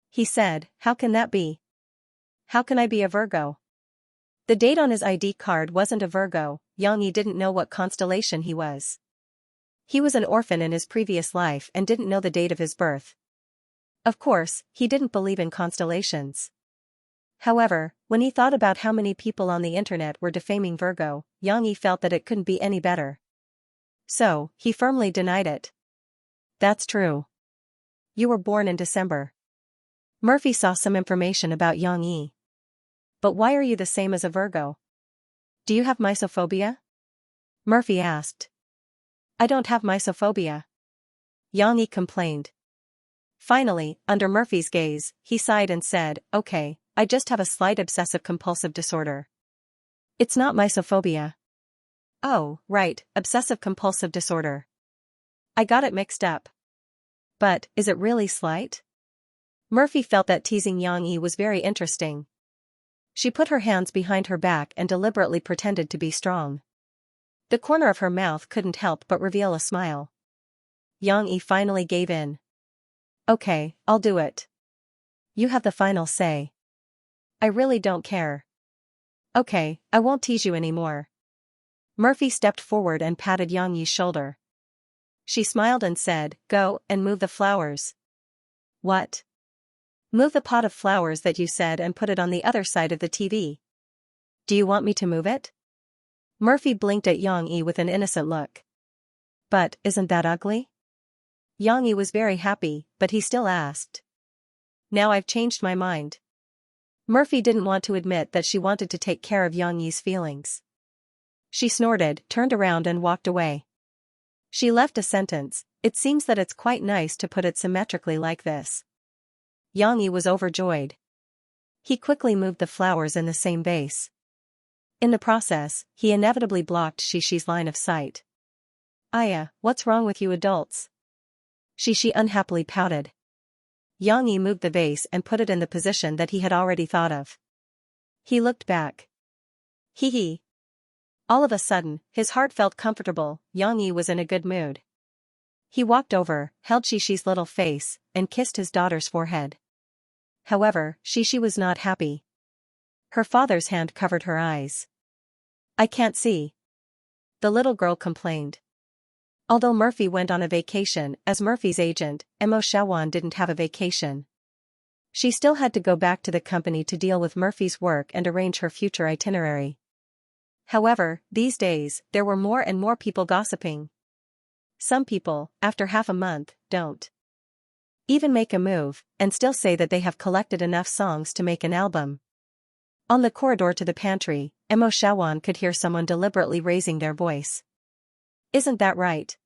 He said, "How can that be? How can I be a Virgo?" The date on his ID card wasn't a Virgo. Xianxia didn't know what constellation he was. He was an orphan in his previous life and didn't know the date of his birth. Of course, he didn't believe in constellations. However, when he thought about how many people on the internet were defaming Virgo, Xianxia felt that it couldn't be any better. So, he firmly denied it. "That's true. You were born in December." Murphy saw some information about Xianxia. "But why are you the same as a Virgo? Do you have mysophobia?" Murphy asked. "I don't have mysophobia," Xianxia complained. Finally, under Murphy's gaze, he sighed and said, "Okay, I just have a slight obsessive-compulsive disorder. It's not mysophobia." "Oh, right, obsessive-compulsive disorder. I got it mixed up. But, is it really slight?" Murphy felt that teasing Xianxia was very interesting. She put her hands behind her back and deliberately pretended to be strong. The corner of her mouth couldn't help but reveal a smile. Xianxia finally gave in. "Okay, I'll do it. You have the final say. I really don't care." "Okay, I won't tease you anymore." Murphy stepped forward and patted Xianxia's shoulder. She smiled and said, "Go and move the flowers." "What?" "Move the pot of flowers that you said and put it on the other side of the TV." "Do you want me to move it?" Murphy blinked at Xianxia with an innocent look. "But, isn't that ugly?" Xianxia was very happy, but he still asked. "Now I've changed my mind." Murphy didn't want to admit that she wanted to take care of Xianxia's feelings. She snorted, turned around and walked away. She left a sentence, "It seems that it's quite nice to put it symmetrically like this." Xianxia was overjoyed. He quickly moved the flowers in the same vase. In the process, he inevitably blocked Xixi's line of sight. "Aya, what's wrong with you adults?" Xixi unhappily pouted. Xianxia moved the vase and put it in the position that he had already thought of. He looked back. Hee hee. All of a sudden, his heart felt comfortable. Xianxia was in a good mood. He walked over, held Xixi's little face, and kissed his daughter's forehead. However, Xixi was not happy. Her father's hand covered her eyes. "I can't see," the little girl complained. Although Murphy went on a vacation as Murphy's agent, Xiaowan didn't have a vacation. She still had to go back to the company to deal with Murphy's work and arrange her future itinerary. However, these days, there were more and more people gossiping. Some people, after half a month, don't even make a move, and still say that they have collected enough songs to make an album. On the corridor to the pantry, Xiaowan could hear someone deliberately raising their voice. Isn't that right?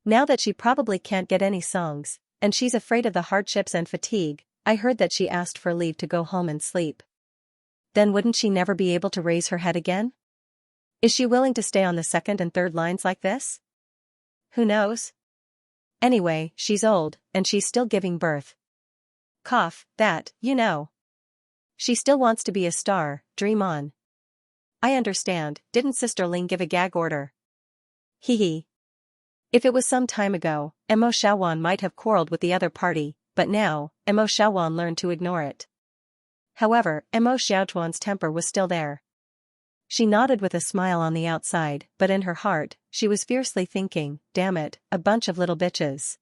Now that she probably can't get any songs, and she's afraid of the hardships and fatigue, I heard that she asked for leave to go home and sleep. Then wouldn't she never be able to raise her head again? Is she willing to stay on the second and third lines like this? Who knows? Anyway, she's old, and she's still giving birth. Cough, that, you know. She still wants to be a star, dream on. I understand, didn't Sister Ling give a gag order? Hee hee. If it was some time ago, Xiaowan might have quarreled with the other party, but now, Xiaowan learned to ignore it. However, Xiaochuan's temper was still there. She nodded with a smile on the outside, but in her heart, she was fiercely thinking, damn it, a bunch of little bitches.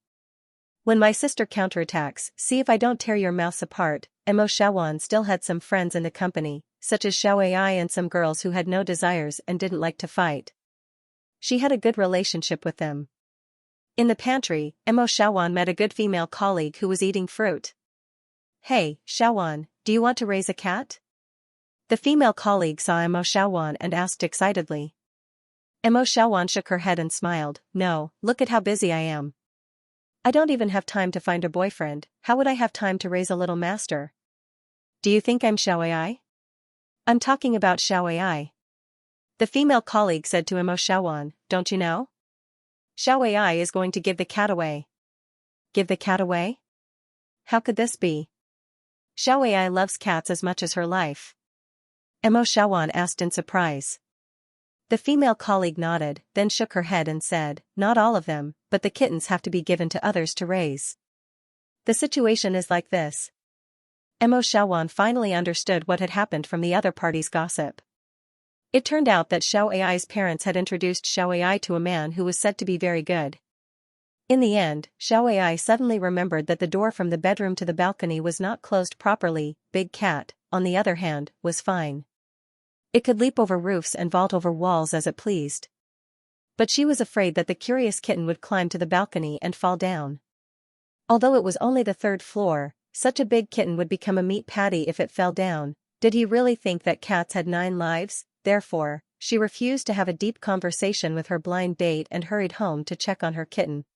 When my sister counterattacks, see if I don't tear your mouths apart. Xiaowan still had some friends in the company, such as Xiaoai and some girls who had no desires and didn't like to fight. She had a good relationship with them. In the pantry, Xiaowan met a good female colleague who was eating fruit. Hey, Xiaowan, do you want to raise a cat? The female colleague saw Xiaowan and asked excitedly. Xiaowan shook her head and smiled, no, look at how busy I am. I don't even have time to find a boyfriend, how would I have time to raise a little master? Do you think I'm Xiaoai? I'm talking about Xiaoai. The female colleague said to Xiaowan, don't you know? Xiaoai is going to give the cat away. Give the cat away? How could this be? Xiaoai loves cats as much as her life. Xiaowan asked in surprise. The female colleague nodded, then shook her head and said, not all of them, but the kittens have to be given to others to raise. The situation is like this. Xiaowan finally understood what had happened from the other party's gossip. It turned out that Xiaoai's parents had introduced Xiaoai to a man who was said to be very good. In the end, Xiaoai suddenly remembered that the door from the bedroom to the balcony was not closed properly. Big Cat, on the other hand, was fine. It could leap over roofs and vault over walls as it pleased. But she was afraid that the curious kitten would climb to the balcony and fall down. Although it was only the third floor, such a big kitten would become a meat patty if it fell down. Did he really think that cats had 9 lives? Therefore, she refused to have a deep conversation with her blind date and hurried home to check on her kitten.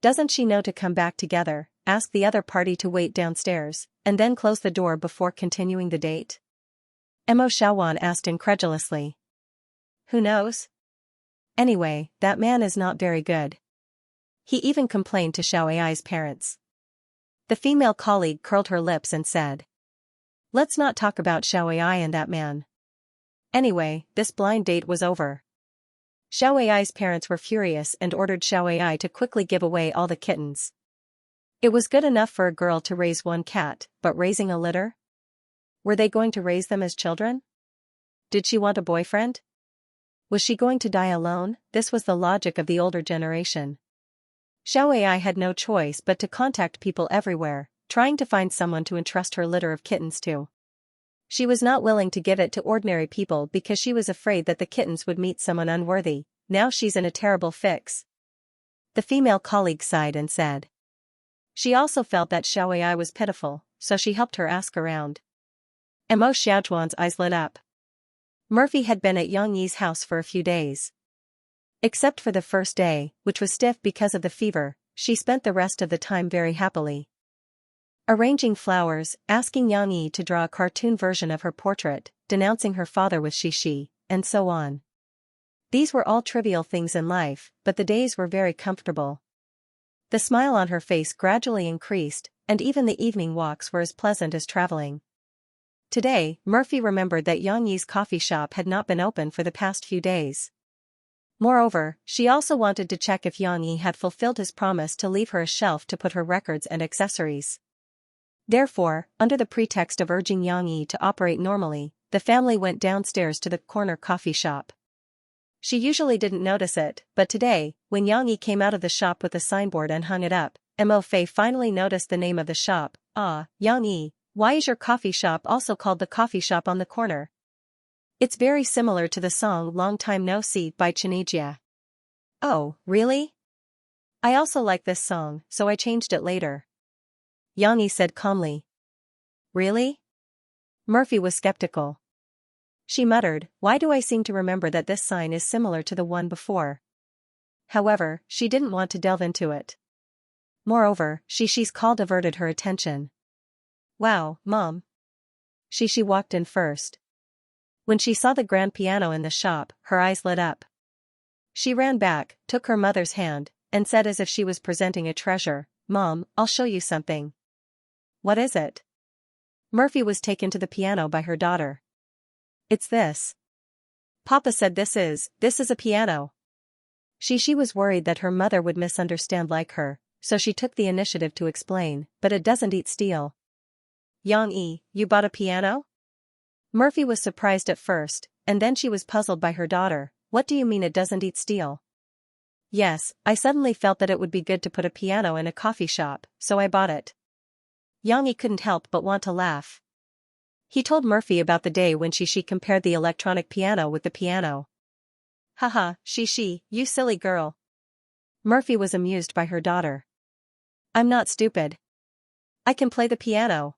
Doesn't she know to come back together, ask the other party to wait downstairs, and then close the door before continuing the date? Xiaowan asked incredulously. Who knows? Anyway, that man is not very good. He even complained to Xiaoai's parents. The female colleague curled her lips and said. Let's not talk about Xiaoai and that man. Anyway, this blind date was over. Xiaoai's parents were furious and ordered Xiaoai to quickly give away all the kittens. It was good enough for a girl to raise one cat, but raising a litter? Were they going to raise them as children? Did she want a boyfriend? Was she going to die alone? This was the logic of the older generation. Xiaoai had no choice but to contact people everywhere, trying to find someone to entrust her litter of kittens to. She was not willing to give it to ordinary people because she was afraid that the kittens would meet someone unworthy. Now she's in a terrible fix. The female colleague sighed and said. She also felt that Xiaoai was pitiful, so she helped her ask around. Xiaochuan's eyes lit up. Murphy had been at Yang Yi's house for a few days. Except for the first day, which was stiff because of the fever, she spent the rest of the time very happily. Arranging flowers, asking Yang Yi to draw a cartoon version of her portrait, denouncing her father with Shi, and so on. These were all trivial things in life, but the days were very comfortable. The smile on her face gradually increased, and even the evening walks were as pleasant as traveling. Today, Murphy remembered that Yang Yi's coffee shop had not been open for the past few days. Moreover, she also wanted to check if Yang Yi had fulfilled his promise to leave her a shelf to put her records and accessories. Therefore, under the pretext of urging Yang Yi to operate normally, the family went downstairs to the corner coffee shop. She usually didn't notice it, but today, when Yang Yi came out of the shop with a signboard and hung it up, Mo Fei finally noticed the name of the shop. Ah, Yang Yi, why is your coffee shop also called the coffee shop on the corner? It's very similar to the song Long Time No See by Xianxia. Oh, really? I also like this song, so I changed it later. Xianxia said calmly. Really? Murphy was skeptical. She muttered, why do I seem to remember that this sign is similar to the one before? However, she didn't want to delve into it. Moreover, Xixi's call diverted her attention. Wow, Mom. Xishi walked in first. When she saw the grand piano in the shop, her eyes lit up. She ran back, took her mother's hand, and said as if she was presenting a treasure, Mom, I'll show you something. What is it? Murphy was taken to the piano by her daughter. It's this. Papa said this is a piano. She was worried that her mother would misunderstand like her, so she took the initiative to explain, but it doesn't eat steel. Xianxia, you bought a piano? Murphy was surprised at first, and then she was puzzled by her daughter. What do you mean it doesn't eat steel? Yes, I suddenly felt that it would be good to put a piano in a coffee shop, so I bought it. Xianxia couldn't help but want to laugh. He told Murphy about the day when she compared the electronic piano with the piano. Haha, Xishi, you silly girl. Murphy was amused by her daughter. I'm not stupid. I can play the piano.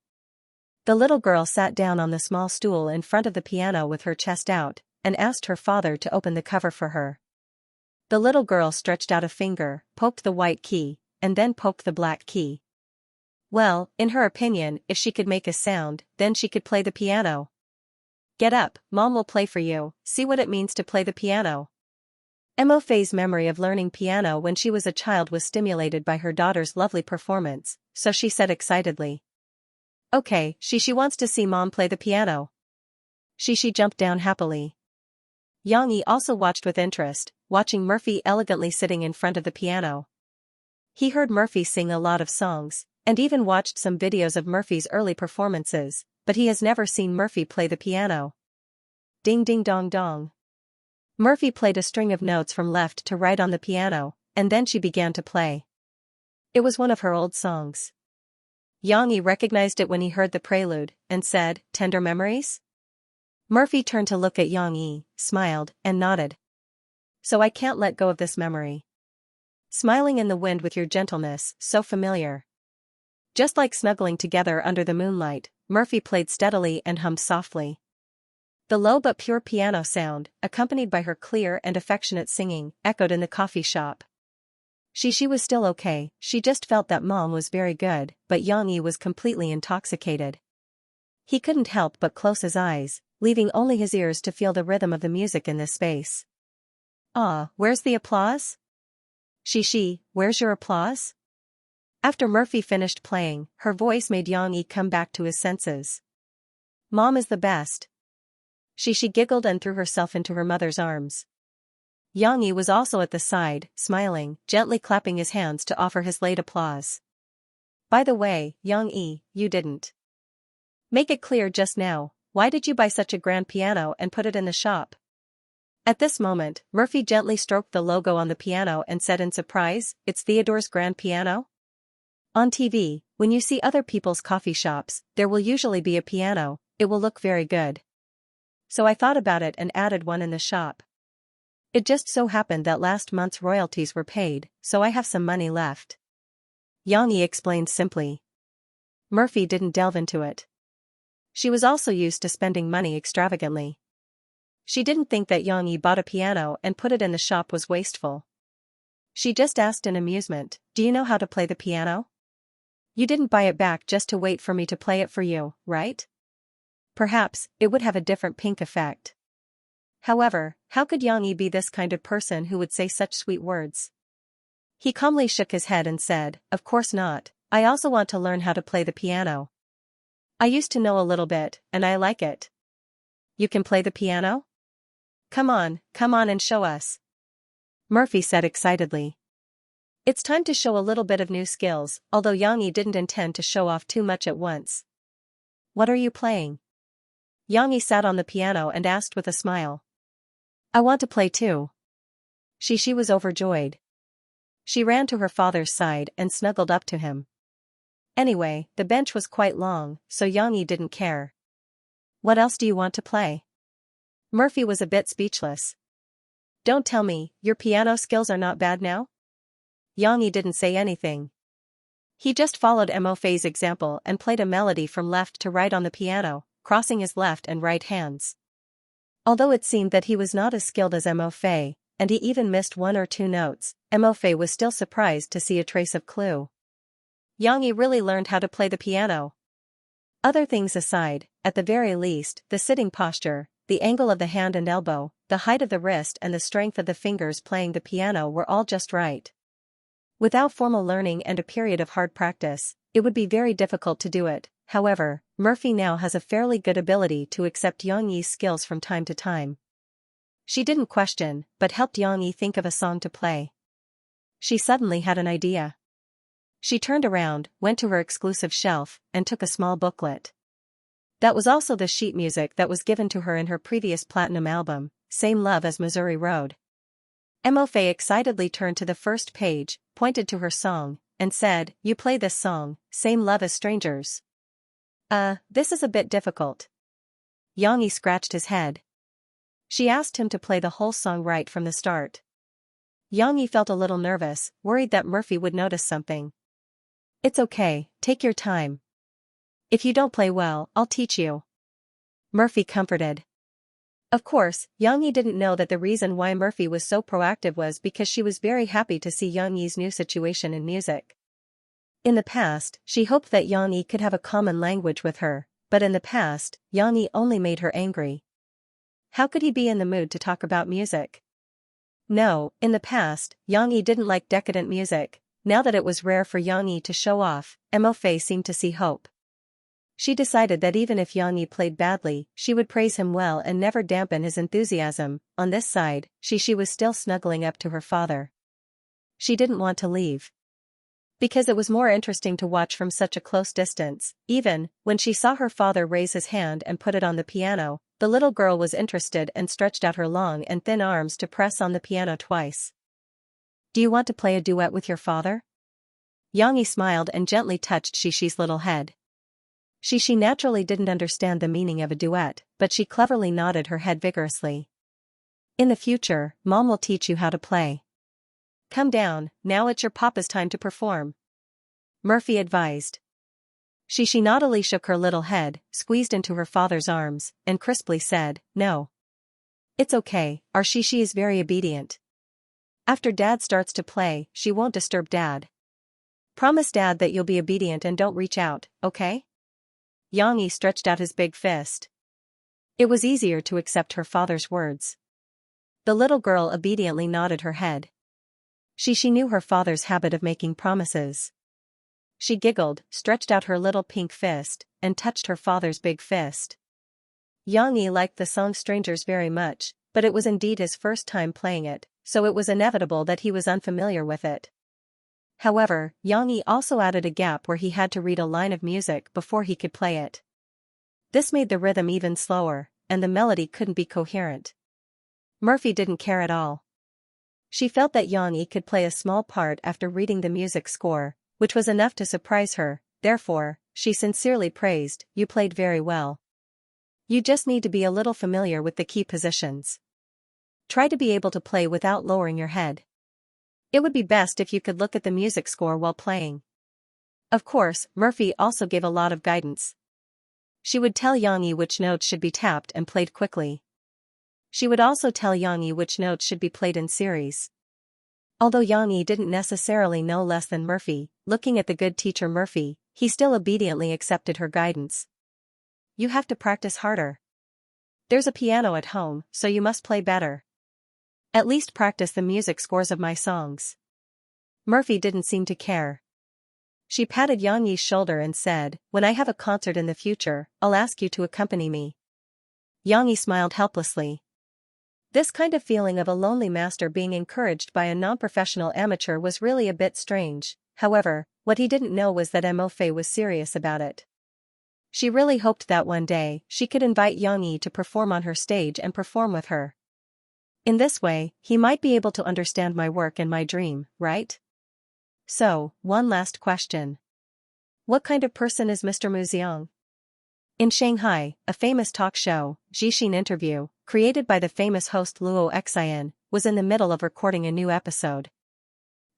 The little girl sat down on the small stool in front of the piano with her chest out, and asked her father to open the cover for her. The little girl stretched out a finger, poked the white key, and then poked the black key. Well, in her opinion, if she could make a sound, then she could play the piano. Get up, Mom will play for you, see what it means to play the piano. Fei's memory of learning piano when she was a child was stimulated by her daughter's lovely performance, so she said excitedly. Okay, she wants to see Mom play the piano. She jumped down happily. Xianxia also watched with interest, watching Murphy elegantly sitting in front of the piano. He heard Murphy sing a lot of songs, and even watched some videos of Murphy's early performances, but he has never seen Murphy play the piano. Ding ding dong dong. Murphy played a string of notes from left to right on the piano, and then she began to play. It was one of her old songs. Xianxia recognized it when he heard the prelude, and said, Tender Memories? Murphy turned to look at Xianxia, smiled, and nodded. So I can't let go of this memory. Smiling in the wind with your gentleness, so familiar. Just like snuggling together under the moonlight, Murphy played steadily and hummed softly. The low but pure piano sound, accompanied by her clear and affectionate singing, echoed in the coffee shop. She was still okay, she just felt that Mom was very good, but Xianxia was completely intoxicated. He couldn't help but close his eyes, leaving only his ears to feel the rhythm of the music in this space. Ah, where's the applause? Where's your applause? After Murphy finished playing, her voice made Xianxia come back to his senses. Mom is the best. She giggled and threw herself into her mother's arms. Xianxia was also at the side, smiling, gently clapping his hands to offer his late applause. By the way, Xianxia, you didn't make it clear just now, why did you buy such a grand piano and put it in the shop? At this moment, Murphy gently stroked the logo on the piano and said in surprise, It's Theodore's grand piano? On TV, when you see other people's coffee shops, there will usually be a piano, it will look very good. So I thought about it and added one in the shop. It just so happened that last month's royalties were paid, so I have some money left. Xianxia explained simply. Murphy didn't delve into it. She was also used to spending money extravagantly. She didn't think that Xianxia bought a piano and put it in the shop was wasteful. She just asked in amusement, Do you know how to play the piano? You didn't buy it back just to wait for me to play it for you, right? Perhaps, it would have a different pink effect. However, how could Xianxia be this kind of person who would say such sweet words? He calmly shook his head and said, Of course not, I also want to learn how to play the piano. I used to know a little bit, and I like it. You can play the piano? Come on and show us. Murphy said excitedly. It's time to show a little bit of new skills, although Xianxia didn't intend to show off too much at once. What are you playing? Xianxia sat on the piano and asked with a smile. I want to play too. She was overjoyed. She ran to her father's side and snuggled up to him. Anyway, the bench was quite long, so Xianxia didn't care. What else do you want to play? Murphy was a bit speechless. Don't tell me, your piano skills are not bad now? Xianxia didn't say anything. He just followed Mo Fei's example and played a melody from left to right on the piano, crossing his left and right hands. Although it seemed that he was not as skilled as Mo Fei, and he even missed one or two notes, Mo Fei was still surprised to see a trace of clue. Xianxia really learned how to play the piano. Other things aside, at the very least, the sitting posture, the angle of the hand and elbow, the height of the wrist and the strength of the fingers playing the piano were all just right. Without formal learning and a period of hard practice, it would be very difficult to do it. However, Murphy now has a fairly good ability to accept Xianxia's skills from time to time. She didn't question, but helped Xianxia think of a song to play. She suddenly had an idea. She turned around, went to her exclusive shelf, and took a small booklet. That was also the sheet music that was given to her in her previous platinum album, Same Love as Missouri Road. Mo Fei excitedly turned to the first page, pointed to her song, and said, "You play this song, Same Love as Strangers." This is a bit difficult." Xianxia scratched his head. She asked him to play the whole song right from the start. Xianxia felt a little nervous, worried that Murphy would notice something. "It's okay, take your time. If you don't play well, I'll teach you," Murphy comforted. Of course, Xianxia didn't know that the reason why Murphy was so proactive was because she was very happy to see Xianxia's new situation in music. In the past, she hoped that Xianxia could have a common language with her, but in the past, Xianxia only made her angry. How could he be in the mood to talk about music? No, in the past, Xianxia didn't like decadent music. Now that it was rare for Xianxia to show off, Mo Fei seemed to see hope. She decided that even if Xianxia played badly, she would praise him well and never dampen his enthusiasm. On this side, she was still snuggling up to her father. She didn't want to leave, because it was more interesting to watch from such a close distance. Even when she saw her father raise his hand and put it on the piano, the little girl was interested and stretched out her long and thin arms to press on the piano twice. "Do you want to play a duet with your father?" Xianxia smiled and gently touched Xixi's little head. Xixi naturally didn't understand the meaning of a duet, but she cleverly nodded her head vigorously. "In the future, Mom will teach you how to play. Come down, now it's your papa's time to perform," Murphy advised. Xixi naughtily shook her little head, squeezed into her father's arms, and crisply said, "No. It's okay, our Xixi is very obedient. After Dad starts to play, she won't disturb Dad. Promise Dad that you'll be obedient and don't reach out, okay?" Xianxia stretched out his big fist. It was easier to accept her father's words. The little girl obediently nodded her head. She knew her father's habit of making promises. She giggled, stretched out her little pink fist, and touched her father's big fist. Xianxia liked the song Strangers very much, but it was indeed his first time playing it, so it was inevitable that he was unfamiliar with it. However, Xianxia also added a gap where he had to read a line of music before he could play it. This made the rhythm even slower, and the melody couldn't be coherent. Murphy didn't care at all. She felt that Xianxia could play a small part after reading the music score, which was enough to surprise her. Therefore, she sincerely praised, "You played very well. You just need to be a little familiar with the key positions. Try to be able to play without lowering your head. It would be best if you could look at the music score while playing." Of course, Murphy also gave a lot of guidance. She would tell Xianxia which notes should be tapped and played quickly. She would also tell Xianxia which notes should be played in series. Although Xianxia didn't necessarily know less than Murphy, looking at the good teacher Murphy, he still obediently accepted her guidance. "You have to practice harder. There's a piano at home, so you must play better. At least practice the music scores of my songs." Murphy didn't seem to care. She patted Xianxia's shoulder and said, "When I have a concert in the future, I'll ask you to accompany me." Xianxia smiled helplessly. This kind of feeling of a lonely master being encouraged by a non-professional amateur was really a bit strange. However, what he didn't know was that Mo Fei was serious about it. She really hoped that one day she could invite Xianxia to perform on her stage and perform with her. In this way, he might be able to understand my work and my dream, right? So, one last question. What kind of person is Mr. Muziang? In Shanghai, a famous talk show, Xixin interview, created by the famous host Luo Xian, was in the middle of recording a new episode.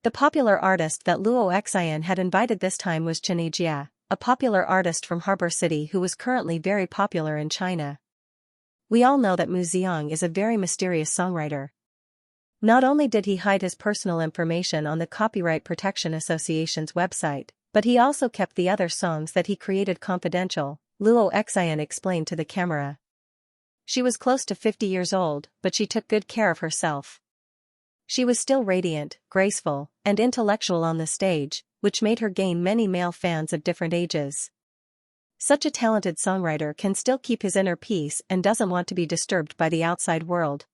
The popular artist that Luo Xian had invited this time was Xianxia, a popular artist from Harbor City who was currently very popular in China. We all know that Mu Xiang is a very mysterious songwriter. Not only did he hide his personal information on the Copyright Protection Association's website, but he also kept the other songs that he created confidential, Luo Xian explained to the camera. She was close to 50 years old, but she took good care of herself. She was still radiant, graceful, and intellectual on the stage, which made her gain many male fans of different ages. Such a talented songwriter can still keep his inner peace and doesn't want to be disturbed by the outside world.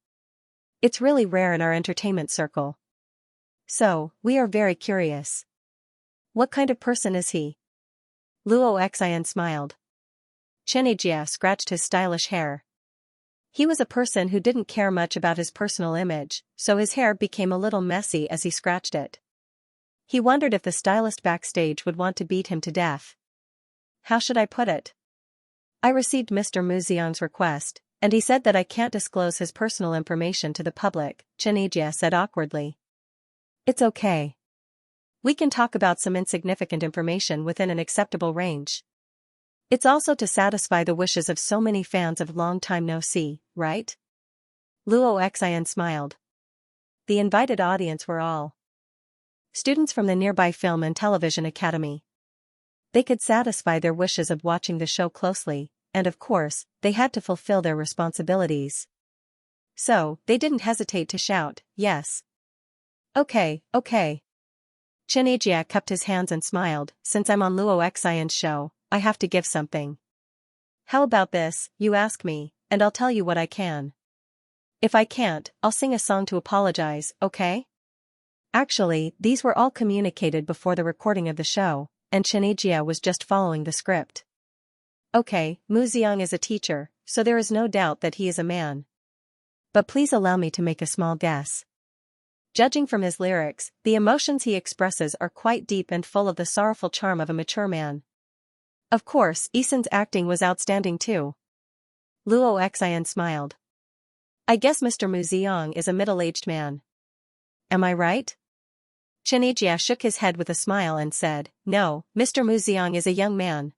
It's really rare in our entertainment circle. So, we are very curious. What kind of person is he? Luo Xian smiled. Xianxia scratched his stylish hair. He was a person who didn't care much about his personal image, so his hair became a little messy as he scratched it. He wondered if the stylist backstage would want to beat him to death. How should I put it? I received Mr. Mu Xiang's request, and he said that I can't disclose his personal information to the public, Xianxia said awkwardly. It's okay. We can talk about some insignificant information within an acceptable range. It's also to satisfy the wishes of so many fans of long time no see, right? Luo Xian smiled. The invited audience were all students from the nearby Film and Television Academy. They could satisfy their wishes of watching the show closely, and of course, they had to fulfill their responsibilities. So, they didn't hesitate to shout, yes. Okay. Xianxia cupped his hands and smiled, since I'm on Luo Xian's show, I have to give something. How about this, you ask me, and I'll tell you what I can. If I can't, I'll sing a song to apologize, okay? Actually, these were all communicated before the recording of the show, and Xianxia was just following the script. Okay, Mu Xiang is a teacher, so there is no doubt that he is a man. But please allow me to make a small guess. Judging from his lyrics, the emotions he expresses are quite deep and full of the sorrowful charm of a mature man. Of course, Isen's acting was outstanding too. Luo Xian smiled. I guess Mr. Mu Xiang is a middle-aged man. Am I right? Xianxia shook his head with a smile and said, no, Mr. Mu Xiang is a young man.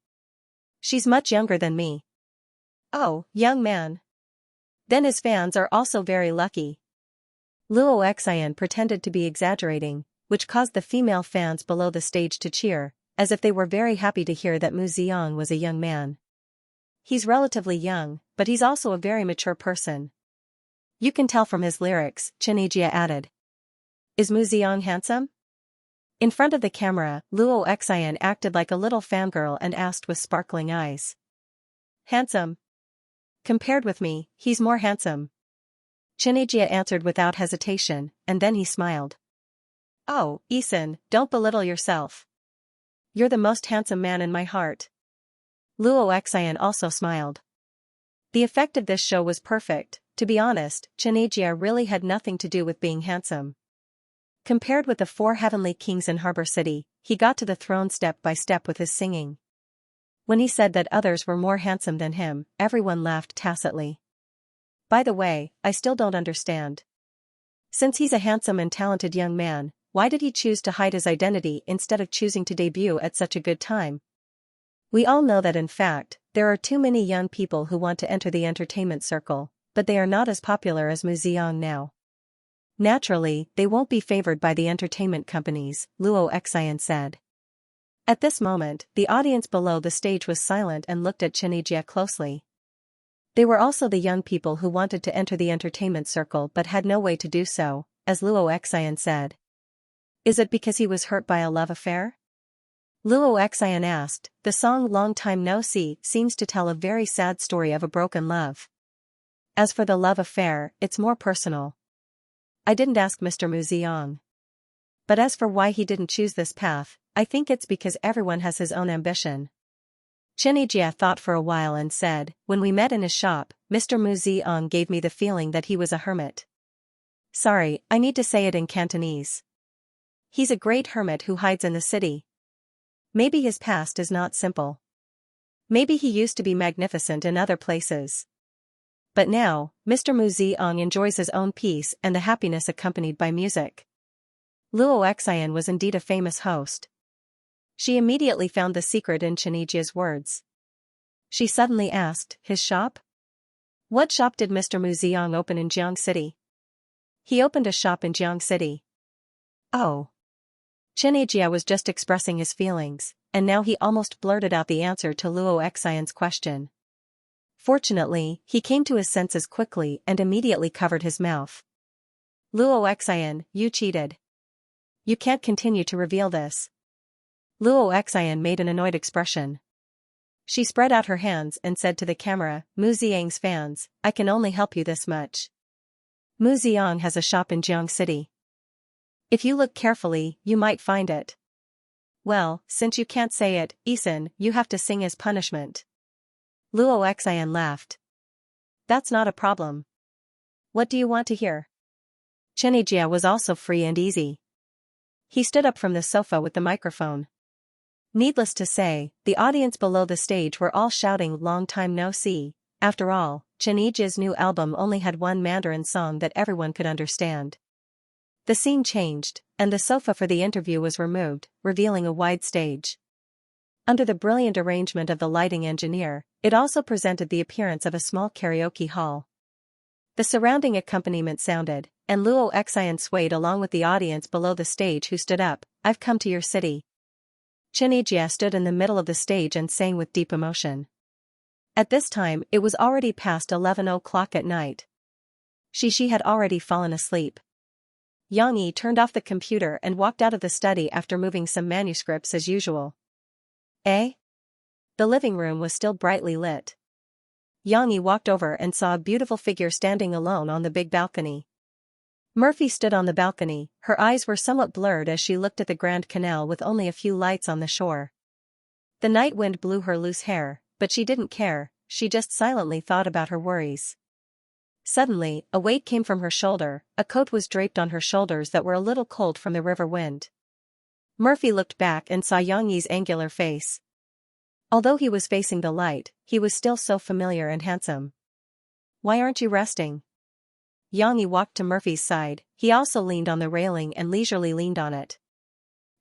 She's much younger than me. Oh, young man. Then his fans are also very lucky. Luo Xian pretended to be exaggerating, which caused the female fans below the stage to cheer, as if they were very happy to hear that Mu Xiang was a young man. He's relatively young, but he's also a very mature person. You can tell from his lyrics, Xianxia added. Is Mu Xiang handsome? In front of the camera, Luo Xian acted like a little fangirl and asked with sparkling eyes. Handsome? Compared with me, he's more handsome. Xianxia answered without hesitation, and then he smiled. Oh, Isen, don't belittle yourself. You're the most handsome man in my heart. Luo Xian also smiled. The effect of this show was perfect. To be honest, Xianxia really had nothing to do with being handsome. Compared with the 4 heavenly kings in Harbor City, he got to the throne step by step with his singing. When he said that others were more handsome than him, everyone laughed tacitly. By the way, I still don't understand. Since he's a handsome and talented young man, why did he choose to hide his identity instead of choosing to debut at such a good time? We all know that in fact, there are too many young people who want to enter the entertainment circle, but they are not as popular as Mu Xiang now. Naturally, they won't be favored by the entertainment companies, Luo Xian said. At this moment, the audience below the stage was silent and looked at Xianxia closely. They were also the young people who wanted to enter the entertainment circle but had no way to do so, as Luo Xian said. Is it because he was hurt by a love affair? Luo Xian asked. The song Long Time No See seems to tell a very sad story of a broken love. As for the love affair, it's more personal. I didn't ask Mr. Mu Xiang. But as for why he didn't choose this path, I think it's because everyone has his own ambition. Xianxia thought for a while and said, when we met in his shop, Mr. Mu Xiang gave me the feeling that he was a hermit. Sorry, I need to say it in Cantonese. He's a great hermit who hides in the city. Maybe his past is not simple. Maybe he used to be magnificent in other places. But now, Mr. Mu Ziong enjoys his own peace and the happiness accompanied by music. Luo Xian was indeed a famous host. She immediately found the secret in Xianxia's words. She suddenly asked, his shop? What shop did Mr. Mu Ziong open in Jiang City? He opened a shop in Jiang City. Oh. Xianxia was just expressing his feelings, and now he almost blurted out the answer to Luo Xian's question. Fortunately, he came to his senses quickly and immediately covered his mouth. Luo Xian, you cheated. You can't continue to reveal this. Luo Xian made an annoyed expression. She spread out her hands and said to the camera, Mu Ziang's fans, I can only help you this much. Mu Ziang has a shop in Jiang City. If you look carefully, you might find it. Well, since you can't say it, Isan, you have to sing as punishment. Luo Xian laughed. That's not a problem. What do you want to hear? Xianxia was also free and easy. He stood up from the sofa with the microphone. Needless to say, the audience below the stage were all shouting long time no see. After all, Xianxia's new album only had one Mandarin song that everyone could understand. The scene changed, and the sofa for the interview was removed, revealing a wide stage. Under the brilliant arrangement of the lighting engineer, it also presented the appearance of a small karaoke hall. The surrounding accompaniment sounded, and Luo Xian swayed along with the audience below the stage who stood up, I've come to your city. Xianxia stood in the middle of the stage and sang with deep emotion. At this time it was already past 11 o'clock at night. She had already fallen asleep. Yang Yi turned off the computer and walked out of the study after moving some manuscripts as usual. Eh? The living room was still brightly lit. Yang Yi walked over and saw a beautiful figure standing alone on the big balcony. Murphy stood on the balcony, her eyes were somewhat blurred as she looked at the Grand Canal with only a few lights on the shore. The night wind blew her loose hair, but she didn't care, she just silently thought about her worries. Suddenly, a weight came from her shoulder, a coat was draped on her shoulders that were a little cold from the river wind. Murphy looked back and saw Yang Yi's angular face. Although he was facing the light, he was still so familiar and handsome. Why aren't you resting? Yang Yi walked to Murphy's side, he also leaned on the railing and leisurely leaned on it.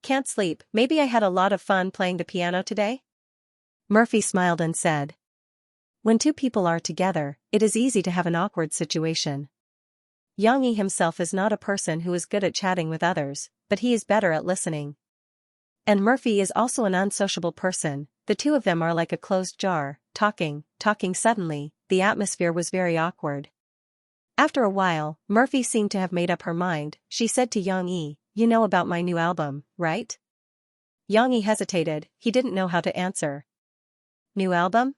Can't sleep, maybe I had a lot of fun playing the piano today? Murphy smiled and said. When two people are together, it is easy to have an awkward situation. Yang Yi himself is not a person who is good at chatting with others, but he is better at listening. And Murphy is also an unsociable person, the two of them are like a closed jar, talking suddenly, the atmosphere was very awkward. After a while, Murphy seemed to have made up her mind, she said to Yang Yi, you know about my new album, right? Yang Yi hesitated, he didn't know how to answer. New album?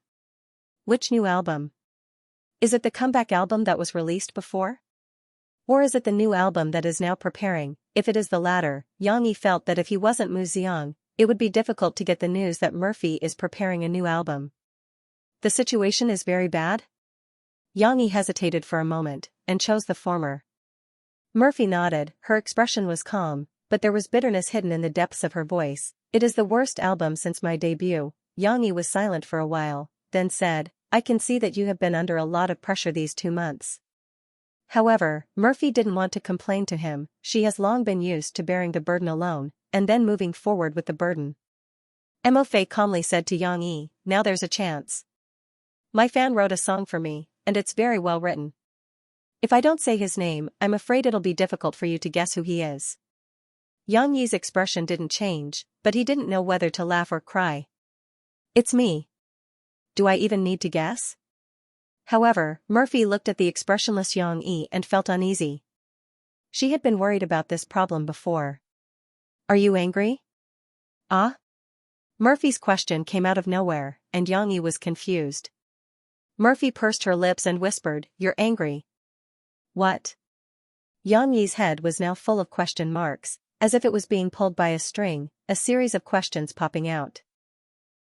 Which new album? Is it the comeback album that was released before? Or is it the new album that is now preparing? If it is the latter, Yang Yi felt that if he wasn't Mu Ziang, it would be difficult to get the news that Murphy is preparing a new album. The situation is very bad? Yang Yi hesitated for a moment, and chose the former. Murphy nodded, her expression was calm, but there was bitterness hidden in the depths of her voice. It is the worst album since my debut. Yang Yi was silent for a while, then said, I can see that you have been under a lot of pressure these 2 months. However, Murphy didn't want to complain to him, she has long been used to bearing the burden alone, and then moving forward with the burden. Mo Fei calmly said to Yang Yi, now there's a chance. My fan wrote a song for me, and it's very well written. If I don't say his name, I'm afraid it'll be difficult for you to guess who he is. Yang Yi's expression didn't change, but he didn't know whether to laugh or cry. It's me. Do I even need to guess? However, Murphy looked at the expressionless Yang Yi and felt uneasy. She had been worried about this problem before. Are you angry? Ah? Murphy's question came out of nowhere, and Yang Yi was confused. Murphy pursed her lips and whispered, you're angry. What? Yang Yi's head was now full of question marks, as if it was being pulled by a string, a series of questions popping out.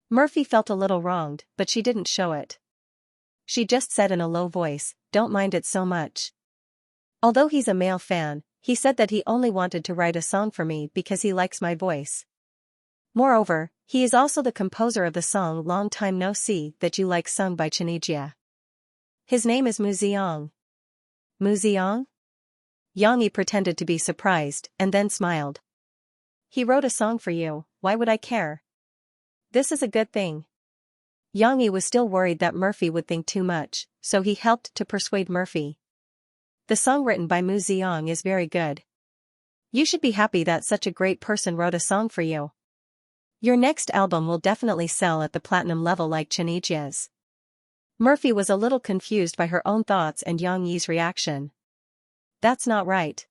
Murphy felt a little wronged, but she didn't show it. She just said in a low voice, don't mind it so much. Although he's a male fan, he said that he only wanted to write a song for me because he likes my voice. Moreover, he is also the composer of the song Long Time No See that you like sung by Xianxia. His name is Mu Xiang. Mu Xiang? Yang Yi pretended to be surprised, and then smiled. He wrote a song for you, why would I care? This is a good thing. Yang Yi was still worried that Murphy would think too much, so he helped to persuade Murphy. The song written by Mu Xiang is very good. You should be happy that such a great person wrote a song for you. Your next album will definitely sell at the platinum level like Xianxia's. Murphy was a little confused by her own thoughts and Yang Yi's reaction. That's not right.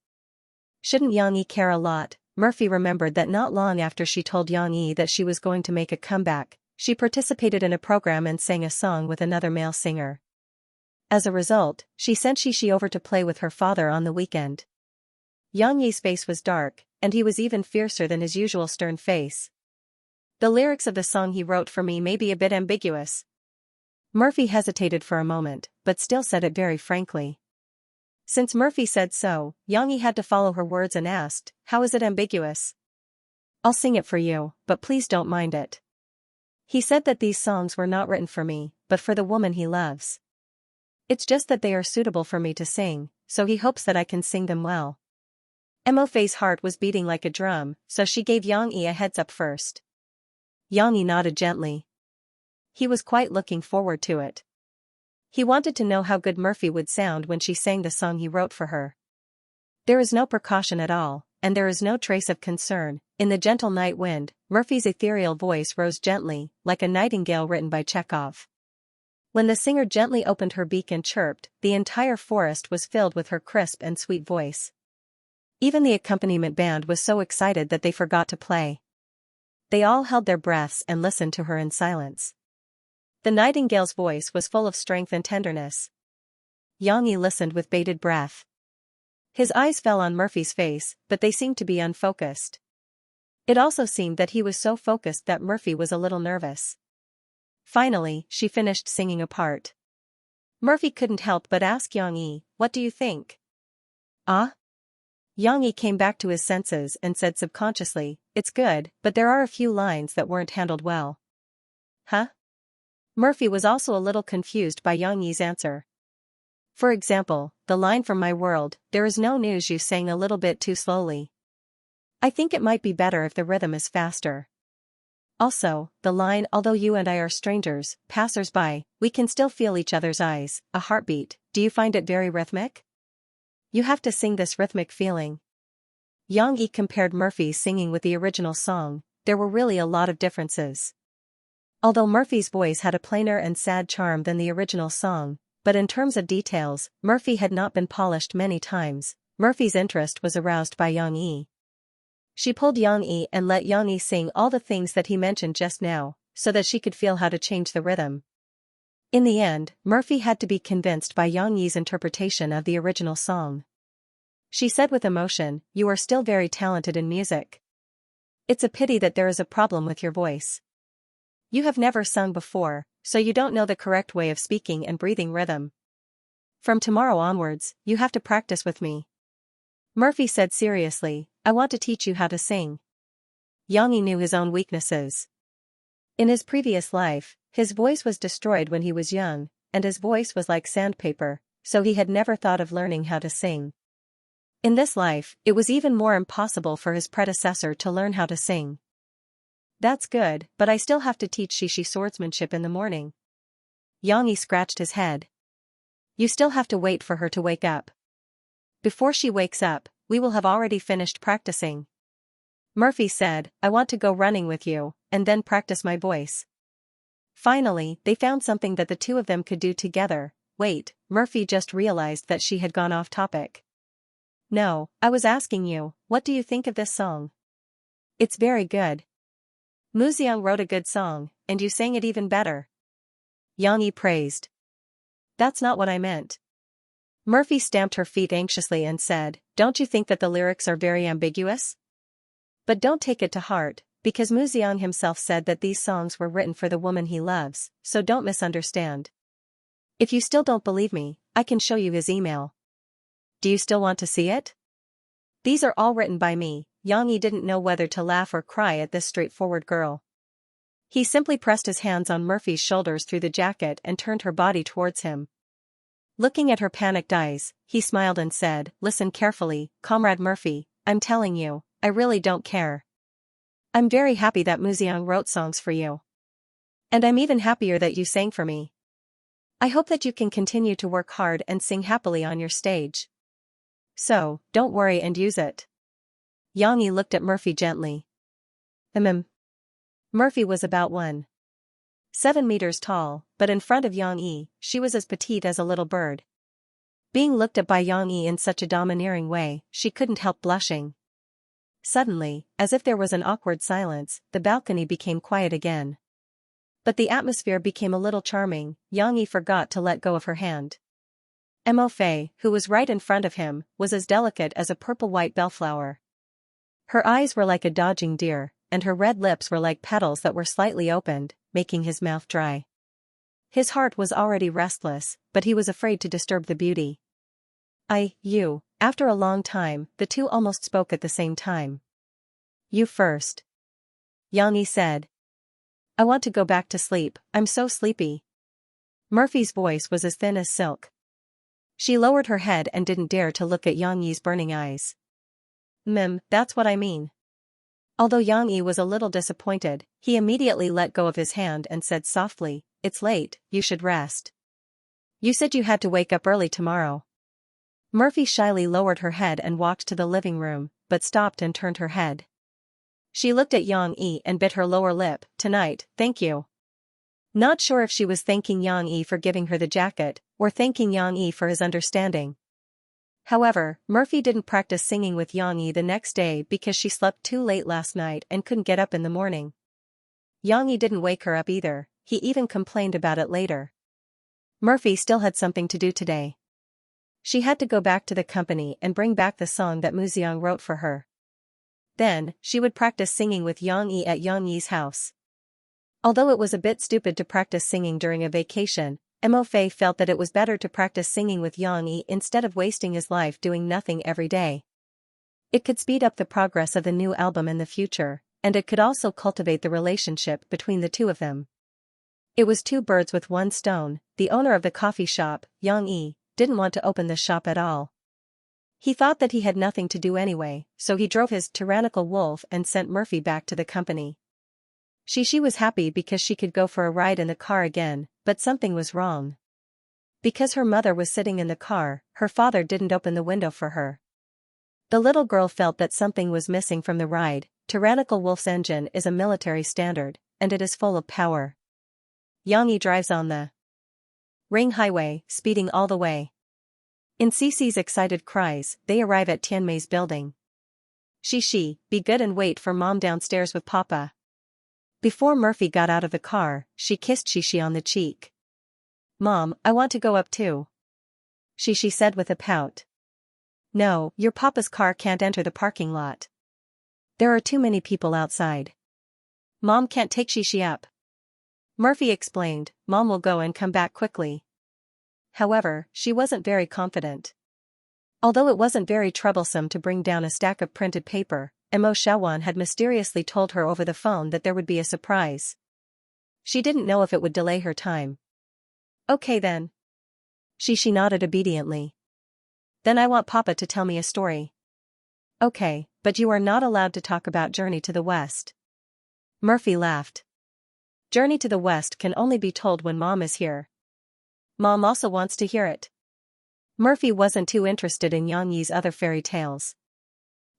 Shouldn't Yang Yi care a lot? Murphy remembered that not long after she told Yang Yi that she was going to make a comeback, she participated in a program and sang a song with another male singer. As a result, she sent Xi over to play with her father on the weekend. Yang Yi's face was dark, and he was even fiercer than his usual stern face. The lyrics of the song he wrote for me may be a bit ambiguous. Murphy hesitated for a moment, but still said it very frankly. Since Murphy said so, Yang Yi had to follow her words and asked, how is it ambiguous? I'll sing it for you, but please don't mind it. He said that these songs were not written for me, but for the woman he loves. It's just that they are suitable for me to sing, so he hopes that I can sing them well. Mo Fei's heart was beating like a drum, so she gave Yang Yi a heads up first. Yang Yi nodded gently. He was quite looking forward to it. He wanted to know how good Murphy would sound when she sang the song he wrote for her. There is no precaution at all, and there is no trace of concern. In the gentle night wind, Murphy's ethereal voice rose gently, like a nightingale written by Chekhov. When the singer gently opened her beak and chirped, the entire forest was filled with her crisp and sweet voice. Even the accompaniment band was so excited that they forgot to play. They all held their breaths and listened to her in silence. The nightingale's voice was full of strength and tenderness. Yang Yi listened with bated breath. His eyes fell on Murphy's face, but they seemed to be unfocused. It also seemed that he was so focused that Murphy was a little nervous. Finally, she finished singing a part. Murphy couldn't help but ask Yang Yi, what do you think? Ah? Yang Yi came back to his senses and said subconsciously, it's good, but there are a few lines that weren't handled well. Huh? Murphy was also a little confused by Yang Yi's answer. For example, the line from My World, there is no news you sang a little bit too slowly. I think it might be better if the rhythm is faster. Also, the line, although you and I are strangers, passers-by, we can still feel each other's eyes, a heartbeat, do you find it very rhythmic? You have to sing this rhythmic feeling. Yang Yi compared Murphy's singing with the original song. There were really a lot of differences. Although Murphy's voice had a plainer and sad charm than the original song, but in terms of details, Murphy had not been polished many times. Murphy's interest was aroused by Yang Yi. She pulled Yang Yi and let Yang Yi sing all the things that he mentioned just now, so that she could feel how to change the rhythm. In the end, Murphy had to be convinced by Yang Yi's interpretation of the original song. She said with emotion, you are still very talented in music. It's a pity that there is a problem with your voice. You have never sung before, so you don't know the correct way of speaking and breathing rhythm. From tomorrow onwards, you have to practice with me. Murphy said seriously, I want to teach you how to sing. Yang Yi knew his own weaknesses. In his previous life, his voice was destroyed when he was young, and his voice was like sandpaper, so he had never thought of learning how to sing. In this life, it was even more impossible for his predecessor to learn how to sing. That's good, but I still have to teach Xi swordsmanship in the morning. Yang Yi scratched his head. You still have to wait for her to wake up. Before she wakes up, we will have already finished practicing. Murphy said, I want to go running with you, and then practice my voice. Finally, they found something that the two of them could do together. Wait, Murphy just realized that she had gone off topic. No, I was asking you, what do you think of this song? It's very good. Mu Xiang wrote a good song, and you sang it even better. Yang Yi praised. That's not what I meant. Murphy stamped her feet anxiously and said, don't you think that the lyrics are very ambiguous? But don't take it to heart, because Mu Xiang himself said that these songs were written for the woman he loves, so don't misunderstand. If you still don't believe me, I can show you his email. Do you still want to see it? These are all written by me. Yang Yi didn't know whether to laugh or cry at this straightforward girl. He simply pressed his hands on Murphy's shoulders through the jacket and turned her body towards him. Looking at her panicked eyes, he smiled and said, "Listen carefully, Comrade Murphy, I'm telling you, I really don't care. I'm very happy that Muziang wrote songs for you. And I'm even happier that you sang for me. I hope that you can continue to work hard and sing happily on your stage. So, don't worry and use it." Xianxia looked at Murphy gently. Murphy was about 1.7 meters tall, but in front of Xianxia, she was as petite as a little bird. Being looked at by Xianxia in such a domineering way, she couldn't help blushing. Suddenly, as if there was an awkward silence, the balcony became quiet again. But the atmosphere became a little charming. Xianxia forgot to let go of her hand. Mo Fei, who was right in front of him, was as delicate as a purple-white bellflower. Her eyes were like a dodging deer, and her red lips were like petals that were slightly opened, making his mouth dry. His heart was already restless, but he was afraid to disturb the beauty. You. After a long time, the two almost spoke at the same time. "You first," Xianxia said. "I want to go back to sleep, I'm so sleepy." Murphy's voice was as thin as silk. She lowered her head and didn't dare to look at Xianxi's burning eyes. That's what I mean." Although Xianxia was a little disappointed, he immediately let go of his hand and said softly, "It's late, you should rest. You said you had to wake up early tomorrow." Murphy shyly lowered her head and walked to the living room, but stopped and turned her head. She looked at Xianxia and bit her lower lip. "Tonight, thank you." Not sure if she was thanking Xianxia for giving her the jacket, or thanking Xianxia for his understanding. However, Murphy didn't practice singing with Xianxia the next day because she slept too late last night and couldn't get up in the morning. Xianxia didn't wake her up either, he even complained about it later. Murphy still had something to do today. She had to go back to the company and bring back the song that Muziang wrote for her. Then, she would practice singing with Xianxia at Xianxi's house. Although it was a bit stupid to practice singing during a vacation, Mo Fei felt that it was better to practice singing with Xianxia instead of wasting his life doing nothing every day. It could speed up the progress of the new album in the future, and it could also cultivate the relationship between the two of them. It was two birds with one stone. The owner of the coffee shop, Xianxia, didn't want to open the shop at all. He thought that he had nothing to do anyway, so he drove his tyrannical wolf and sent Murphy back to the company. She was happy because she could go for a ride in the car again, but something was wrong. Because her mother was sitting in the car, her father didn't open the window for her. The little girl felt that something was missing from the ride. Tyrannical Wolf's engine is a military standard, and it is full of power. Xianxia drives on the Ring Highway, speeding all the way. In Cece's excited cries, they arrive at Tianmei's building. She, be good and wait for Mom downstairs with Papa." Before Murphy got out of the car, she kissed Xianxia on the cheek. "Mom, I want to go up too," Xianxia said with a pout. "No, your Papa's car can't enter the parking lot. There are too many people outside. Mom can't take Xianxia up." Murphy explained, "Mom will go and come back quickly." However, she wasn't very confident. Although it wasn't very troublesome to bring down a stack of printed paper, Mo Shawan had mysteriously told her over the phone that there would be a surprise. She didn't know if it would delay her time. "Okay then." Xianxia nodded obediently. "Then I want Papa to tell me a story." "Okay, but you are not allowed to talk about Journey to the West." Murphy laughed. "Journey to the West can only be told when Mom is here. Mom also wants to hear it." Murphy wasn't too interested in Xianxi's other fairy tales.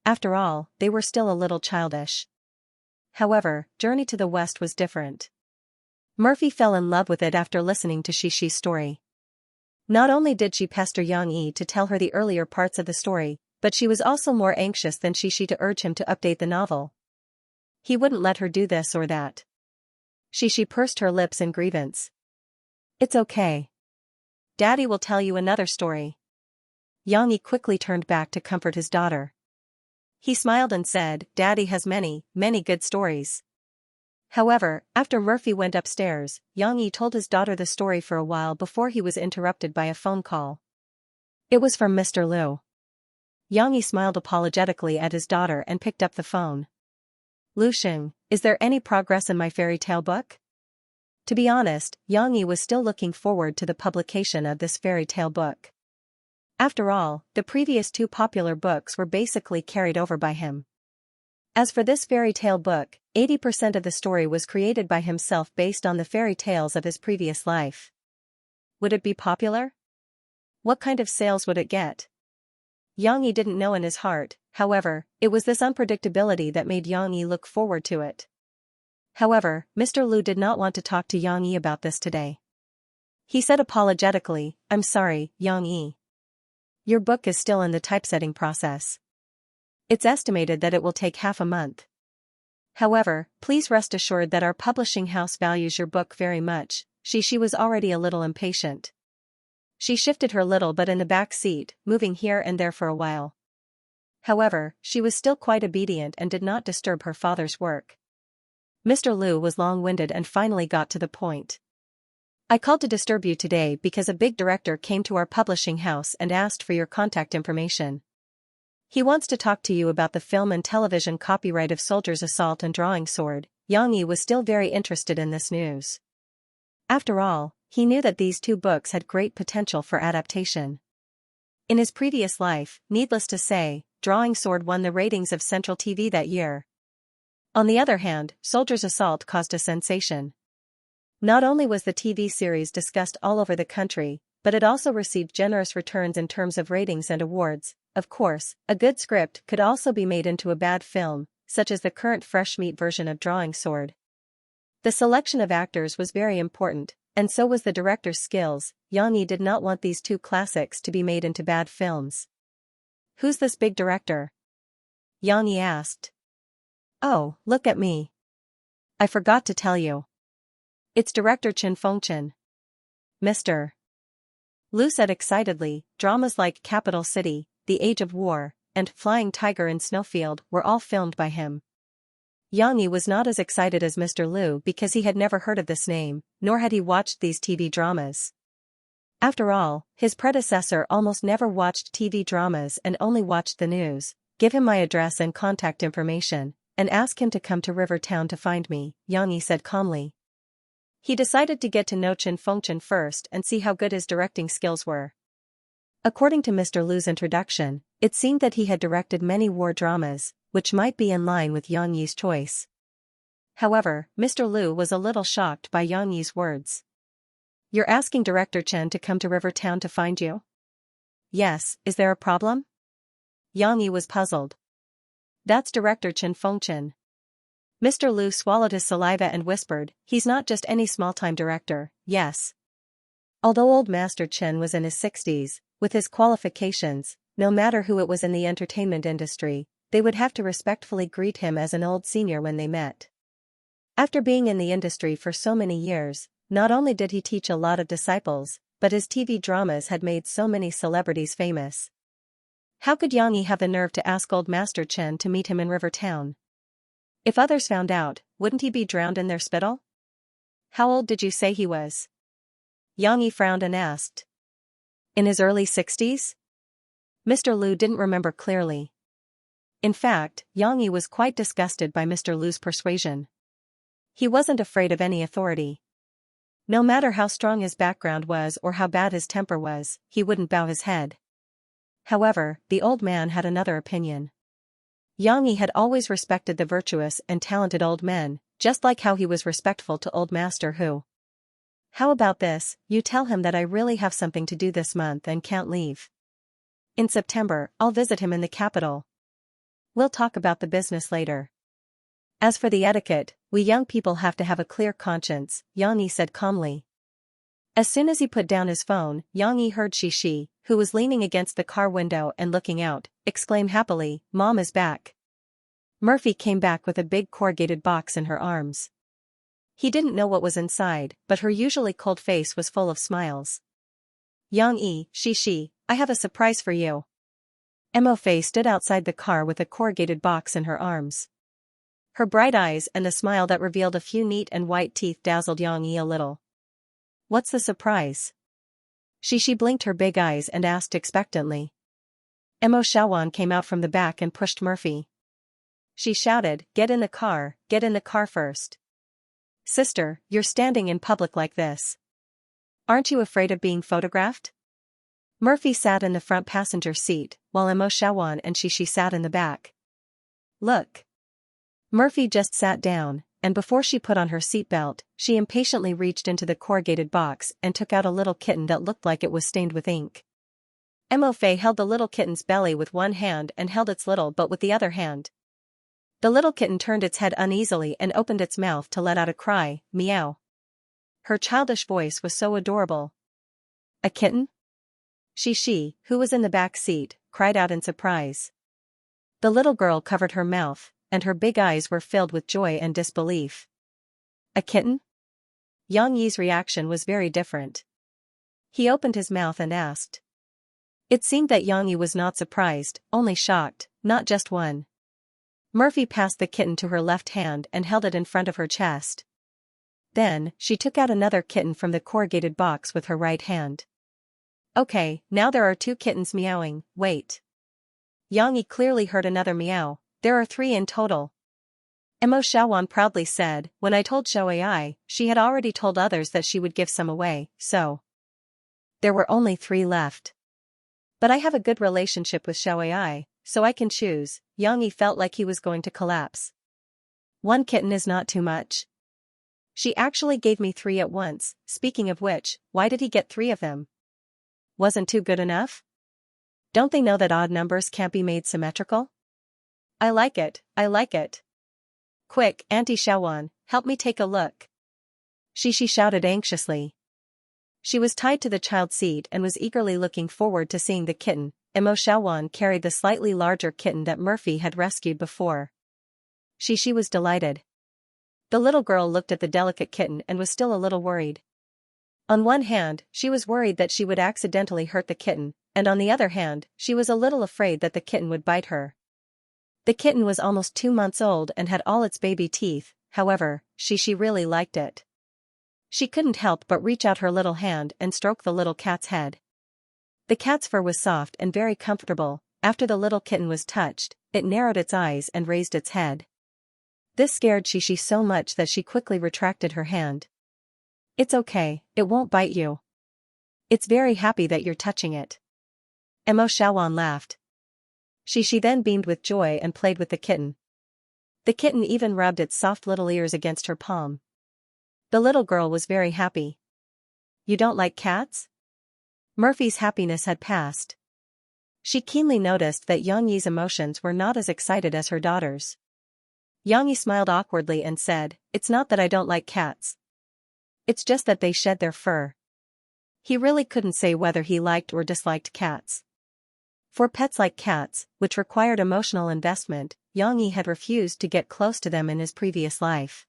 After all, they were still a little childish. However, Journey to the West was different. Murphy fell in love with it after listening to Xianxi's story. Not only did she pester Xianxia to tell her the earlier parts of the story, but she was also more anxious than Xianxia to urge him to update the novel. He wouldn't let her do this or that. Xianxia pursed her lips in grievance. "It's okay. Daddy will tell you another story." Xianxia quickly turned back to comfort his daughter. He smiled and said, "Daddy has many, many good stories." However, after Murphy went upstairs, Xianxia told his daughter the story for a while before he was interrupted by a phone call. It was from Mr. Liu. Xianxia smiled apologetically at his daughter and picked up the phone. "Lu Xing, is there any progress in my fairy tale book?" To be honest, Yang Yi was still looking forward to the publication of this fairy tale book. After all, the previous two popular books were basically carried over by him. As for this fairy tale book, 80% of the story was created by himself based on the fairy tales of his previous life. Would it be popular? What kind of sales would it get? Yang Yi didn't know in his heart. However, it was this unpredictability that made Yang Yi look forward to it. However, Mr. Lu did not want to talk to Yang Yi about this today. He said apologetically, "I'm sorry, Yang Yi. Your book is still in the typesetting process. It's estimated that it will take half a month. However, please rest assured that our publishing house values your book very much." She was already a little impatient. She shifted her little butt in the back seat, moving here and there for a while. However, she was still quite obedient and did not disturb her father's work. Mr. Lu was long-winded and finally got to the point. "I called to disturb you today because a big director came to our publishing house and asked for your contact information. He wants to talk to you about the film and television copyright of Soldier's Assault and Drawing Sword." Yang Yi was still very interested in this news. After all, he knew that these two books had great potential for adaptation. In his previous life, needless to say, Drawing Sword won the ratings of Central TV that year. On the other hand, Soldier's Assault caused a sensation. Not only was the TV series discussed all over the country, but it also received generous returns in terms of ratings and awards. Of course, a good script could also be made into a bad film, such as the current fresh meat version of Drawing Sword. The selection of actors was very important, and so was the director's skills. Yang Yi did not want these two classics to be made into bad films. "Who's this big director?" Yang Yi asked. "Oh, look at me. I forgot to tell you. It's director Chen Fengchen. Mr. Lu said excitedly. Dramas like Capital City, The Age of War, and Flying Tiger in Snowfield were all filmed by him. Yang Yi was not as excited as Mr. Lu because he had never heard of this name, nor had he watched these TV dramas. After all, his predecessor almost never watched TV dramas and only watched the news. "Give him my address and contact information, and ask him to come to Rivertown to find me," Yang Yi said calmly. He decided to get to know Chen Fengchen first and see how good his directing skills were. According to Mr. Lu's introduction, it seemed that he had directed many war dramas, which might be in line with Yang Yi's choice. However, Mr. Lu was a little shocked by Yang Yi's words. "You're asking Director Chen to come to Rivertown to find you?" "Yes, is there a problem?" Yang Yi was puzzled. "That's Director Chen Fengchen." Mr. Lu swallowed his saliva and whispered, "He's not just any small-time director, yes." Although Old Master Chen was in his 60s, with his qualifications, no matter who it was in the entertainment industry, they would have to respectfully greet him as an old senior when they met. After being in the industry for so many years, not only did he teach a lot of disciples, but his TV dramas had made so many celebrities famous. How could Yang Yi have the nerve to ask Old Master Chen to meet him in Rivertown? If others found out, wouldn't he be drowned in their spittle? "How old did you say he was?" Yang Yi frowned and asked. "In his early 60s? Mr. Lu didn't remember clearly. In fact, Yang Yi was quite disgusted by Mr. Lu's persuasion. He wasn't afraid of any authority. No matter how strong his background was or how bad his temper was, he wouldn't bow his head. However, the old man had another opinion. Yang Yi had always respected the virtuous and talented old men, just like how he was respectful to Old Master Hu. "How about this, you tell him that I really have something to do this month and can't leave. In September, I'll visit him in the capital. We'll talk about the business later. As for the etiquette, we young people have to have a clear conscience," Yang Yi said calmly. As soon as he put down his phone, Yang Yi heard Shi, who was leaning against the car window and looking out, exclaim happily, "Mom is back." Murphy came back with a big corrugated box in her arms. He didn't know what was inside, but her usually cold face was full of smiles. "Yang Yi, Shi, I have a surprise for you." Mo Fei stood outside the car with a corrugated box in her arms. Her bright eyes and a smile that revealed a few neat and white teeth dazzled Yang Yi a little. "What's the surprise?" Shi blinked her big eyes and asked expectantly. Mo Shawan came out from the back and pushed Murphy. She shouted, get in the car first." Sister, you're standing in public like this. Aren't you afraid of being photographed? Murphy sat in the front passenger seat, while Xiaowan and Xishi sat in the back. Look. Murphy just sat down, and before she put on her seatbelt, she impatiently reached into the corrugated box and took out a little kitten that looked like it was stained with ink. Mo Fei held the little kitten's belly with one hand and held its little butt with the other hand. The little kitten turned its head uneasily and opened its mouth to let out a cry, meow. Her childish voice was so adorable. A kitten? Xishi, who was in the back seat, cried out in surprise. The little girl covered her mouth, and her big eyes were filled with joy and disbelief. A kitten? Yang Yi's reaction was very different. He opened his mouth and asked. It seemed that Yang Yi was not surprised, only shocked, not just one. Murphy passed the kitten to her left hand and held it in front of her chest. Then, she took out another kitten from the corrugated box with her right hand. Okay, now there are 2 kittens meowing, wait. Yang Yi clearly heard another meow, there are 3 in total. Mo Xiaowan proudly said, when I told Xiaoai, she had already told others that she would give some away, so. There were only 3 left. But I have a good relationship with Xiaoai, so I can choose. Yang Yi felt like he was going to collapse. 1 kitten is not too much. She actually gave me 3 at once, speaking of which, why did he get 3 of them? Wasn't 2 good enough? Don't they know that odd numbers can't be made symmetrical? I like it, I like it. Quick, Auntie Xiaowan, help me take a look. Xishi shouted anxiously. She was tied to the child's seat and was eagerly looking forward to seeing the kitten. Mo Xiaowan carried the slightly larger kitten that Murphy had rescued before. Xishi was delighted. The little girl looked at the delicate kitten and was still a little worried. On one hand, she was worried that she would accidentally hurt the kitten, and on the other hand, she was a little afraid that the kitten would bite her. The kitten was almost 2 months old and had all its baby teeth, however, Xishi really liked it. She couldn't help but reach out her little hand and stroke the little cat's head. The cat's fur was soft and very comfortable. After the little kitten was touched, it narrowed its eyes and raised its head. This scared Xishi so much that she quickly retracted her hand. It's okay, it won't bite you. It's very happy that you're touching it. Mo Xiaowan laughed. Xishi then beamed with joy and played with the kitten. The kitten even rubbed its soft little ears against her palm. The little girl was very happy. You don't like cats? Murphy's happiness had passed. She keenly noticed that Yang Yi's emotions were not as excited as her daughter's. Yang Yi smiled awkwardly and said, It's not that I don't like cats. It's just that they shed their fur. He really couldn't say whether he liked or disliked cats. For pets like cats, which required emotional investment, Yang Yi had refused to get close to them in his previous life.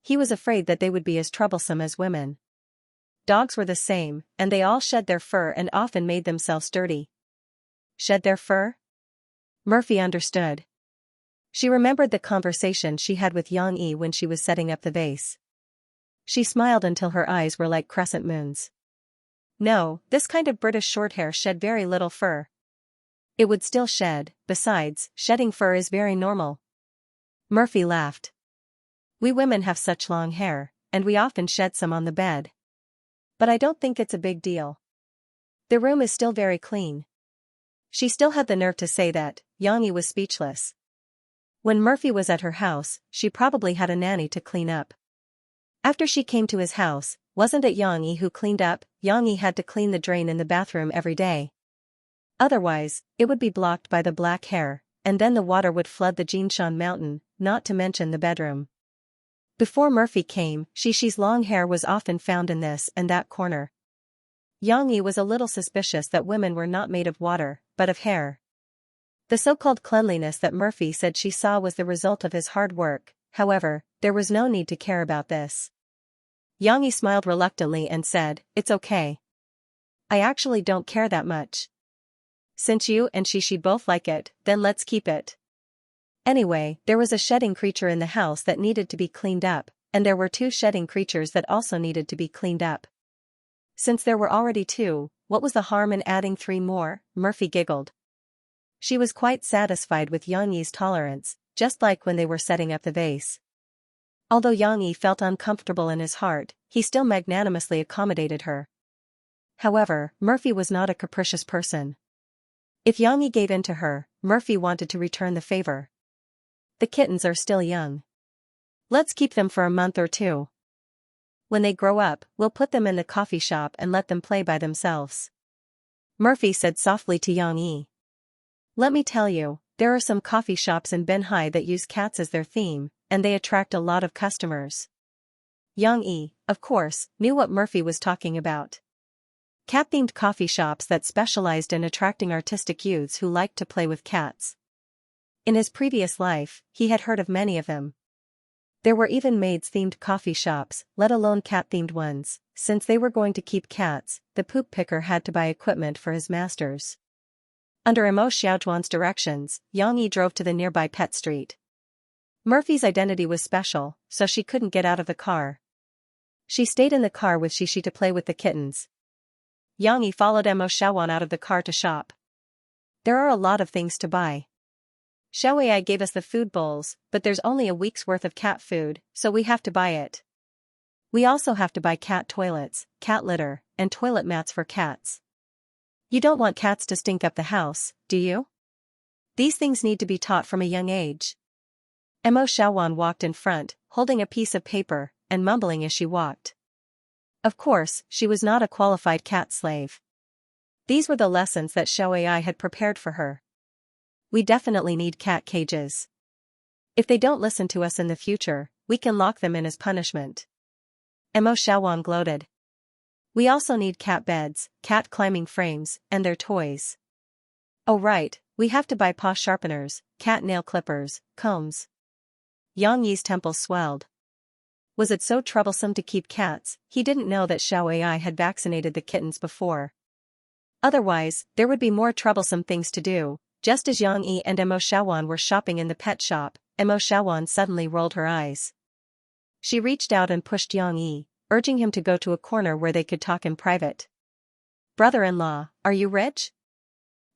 He was afraid that they would be as troublesome as women. Dogs were the same, and they all shed their fur and often made themselves dirty. Shed their fur? Murphy understood. She remembered the conversation she had with Yang Yi when she was setting up the vase. She smiled until her eyes were like crescent moons. No, this kind of British shorthair shed very little fur. It would still shed, besides, shedding fur is very normal. Murphy laughed. We women have such long hair, and we often shed some on the bed. But I don't think it's a big deal. The room is still very clean. She still had the nerve to say that. Yang Yi was speechless. When Murphy was at her house, she probably had a nanny to clean up. After she came to his house, wasn't it Yang Yi who cleaned up? Yang Yi had to clean the drain in the bathroom every day. Otherwise, it would be blocked by the black hair, and then the water would flood the Jinshan mountain, not to mention the bedroom. Before Murphy came, Shishi's long hair was often found in this and that corner. Yang Yi was a little suspicious that women were not made of water, but of hair. The so-called cleanliness that Murphy said she saw was the result of his hard work. However, there was no need to care about this. Yang Yi smiled reluctantly and said, It's okay. I actually don't care that much. Since you and Shishi both like it, then let's keep it. Anyway, there was a shedding creature in the house that needed to be cleaned up, and there were 2 shedding creatures that also needed to be cleaned up. Since there were already 2, what was the harm in adding 3 more? Murphy giggled. She was quite satisfied with Yang Yi's tolerance, just like when they were setting up the vase. Although Yang Yi felt uncomfortable in his heart, he still magnanimously accommodated her. However, Murphy was not a capricious person. If Yang Yi gave in to her, Murphy wanted to return the favor. The kittens are still young. Let's keep them for a month or two. When they grow up, we'll put them in the coffee shop and let them play by themselves. Murphy said softly to Yang Yi. Let me tell you, there are some coffee shops in Benhai that use cats as their theme, and they attract a lot of customers. Yang Yi, of course, knew what Murphy was talking about. Cat-themed coffee shops that specialized in attracting artistic youths who liked to play with cats. In his previous life, he had heard of many of them. There were even maids-themed coffee shops, let alone cat-themed ones. Since they were going to keep cats, the poop picker had to buy equipment for his masters. Under Emo Xiaozhuan's directions, Yang Yi drove to the nearby pet street. Murphy's identity was special, so she couldn't get out of the car. She stayed in the car with Shishi to play with the kittens. Yang Yi followed Emo Xiaozhuan out of the car to shop. There are a lot of things to buy. Xiaoai gave us the food bowls, but there's only a week's worth of cat food, so we have to buy it. We also have to buy cat toilets, cat litter, and toilet mats for cats. You don't want cats to stink up the house, do you? These things need to be taught from a young age. Emo Xiaowan walked in front, holding a piece of paper, and mumbling as she walked. Of course, she was not a qualified cat slave. These were the lessons that Xiaoai had prepared for her. We definitely need cat cages. If they don't listen to us in the future, we can lock them in as punishment. Emo Xiaowan gloated. We also need cat beds, cat climbing frames, and their toys. Oh right, we have to buy paw sharpeners, cat nail clippers, combs. Yang Yi's temples swelled. Was it so troublesome to keep cats? He didn't know that Xiaoai had vaccinated the kittens before. Otherwise, there would be more troublesome things to do. Just as Yang Yi and Emo Xiaowan were shopping in the pet shop, Emo Xiaowan suddenly rolled her eyes. She reached out and pushed Yang Yi, urging him to go to a corner where they could talk in private. Brother-in-law, are you rich?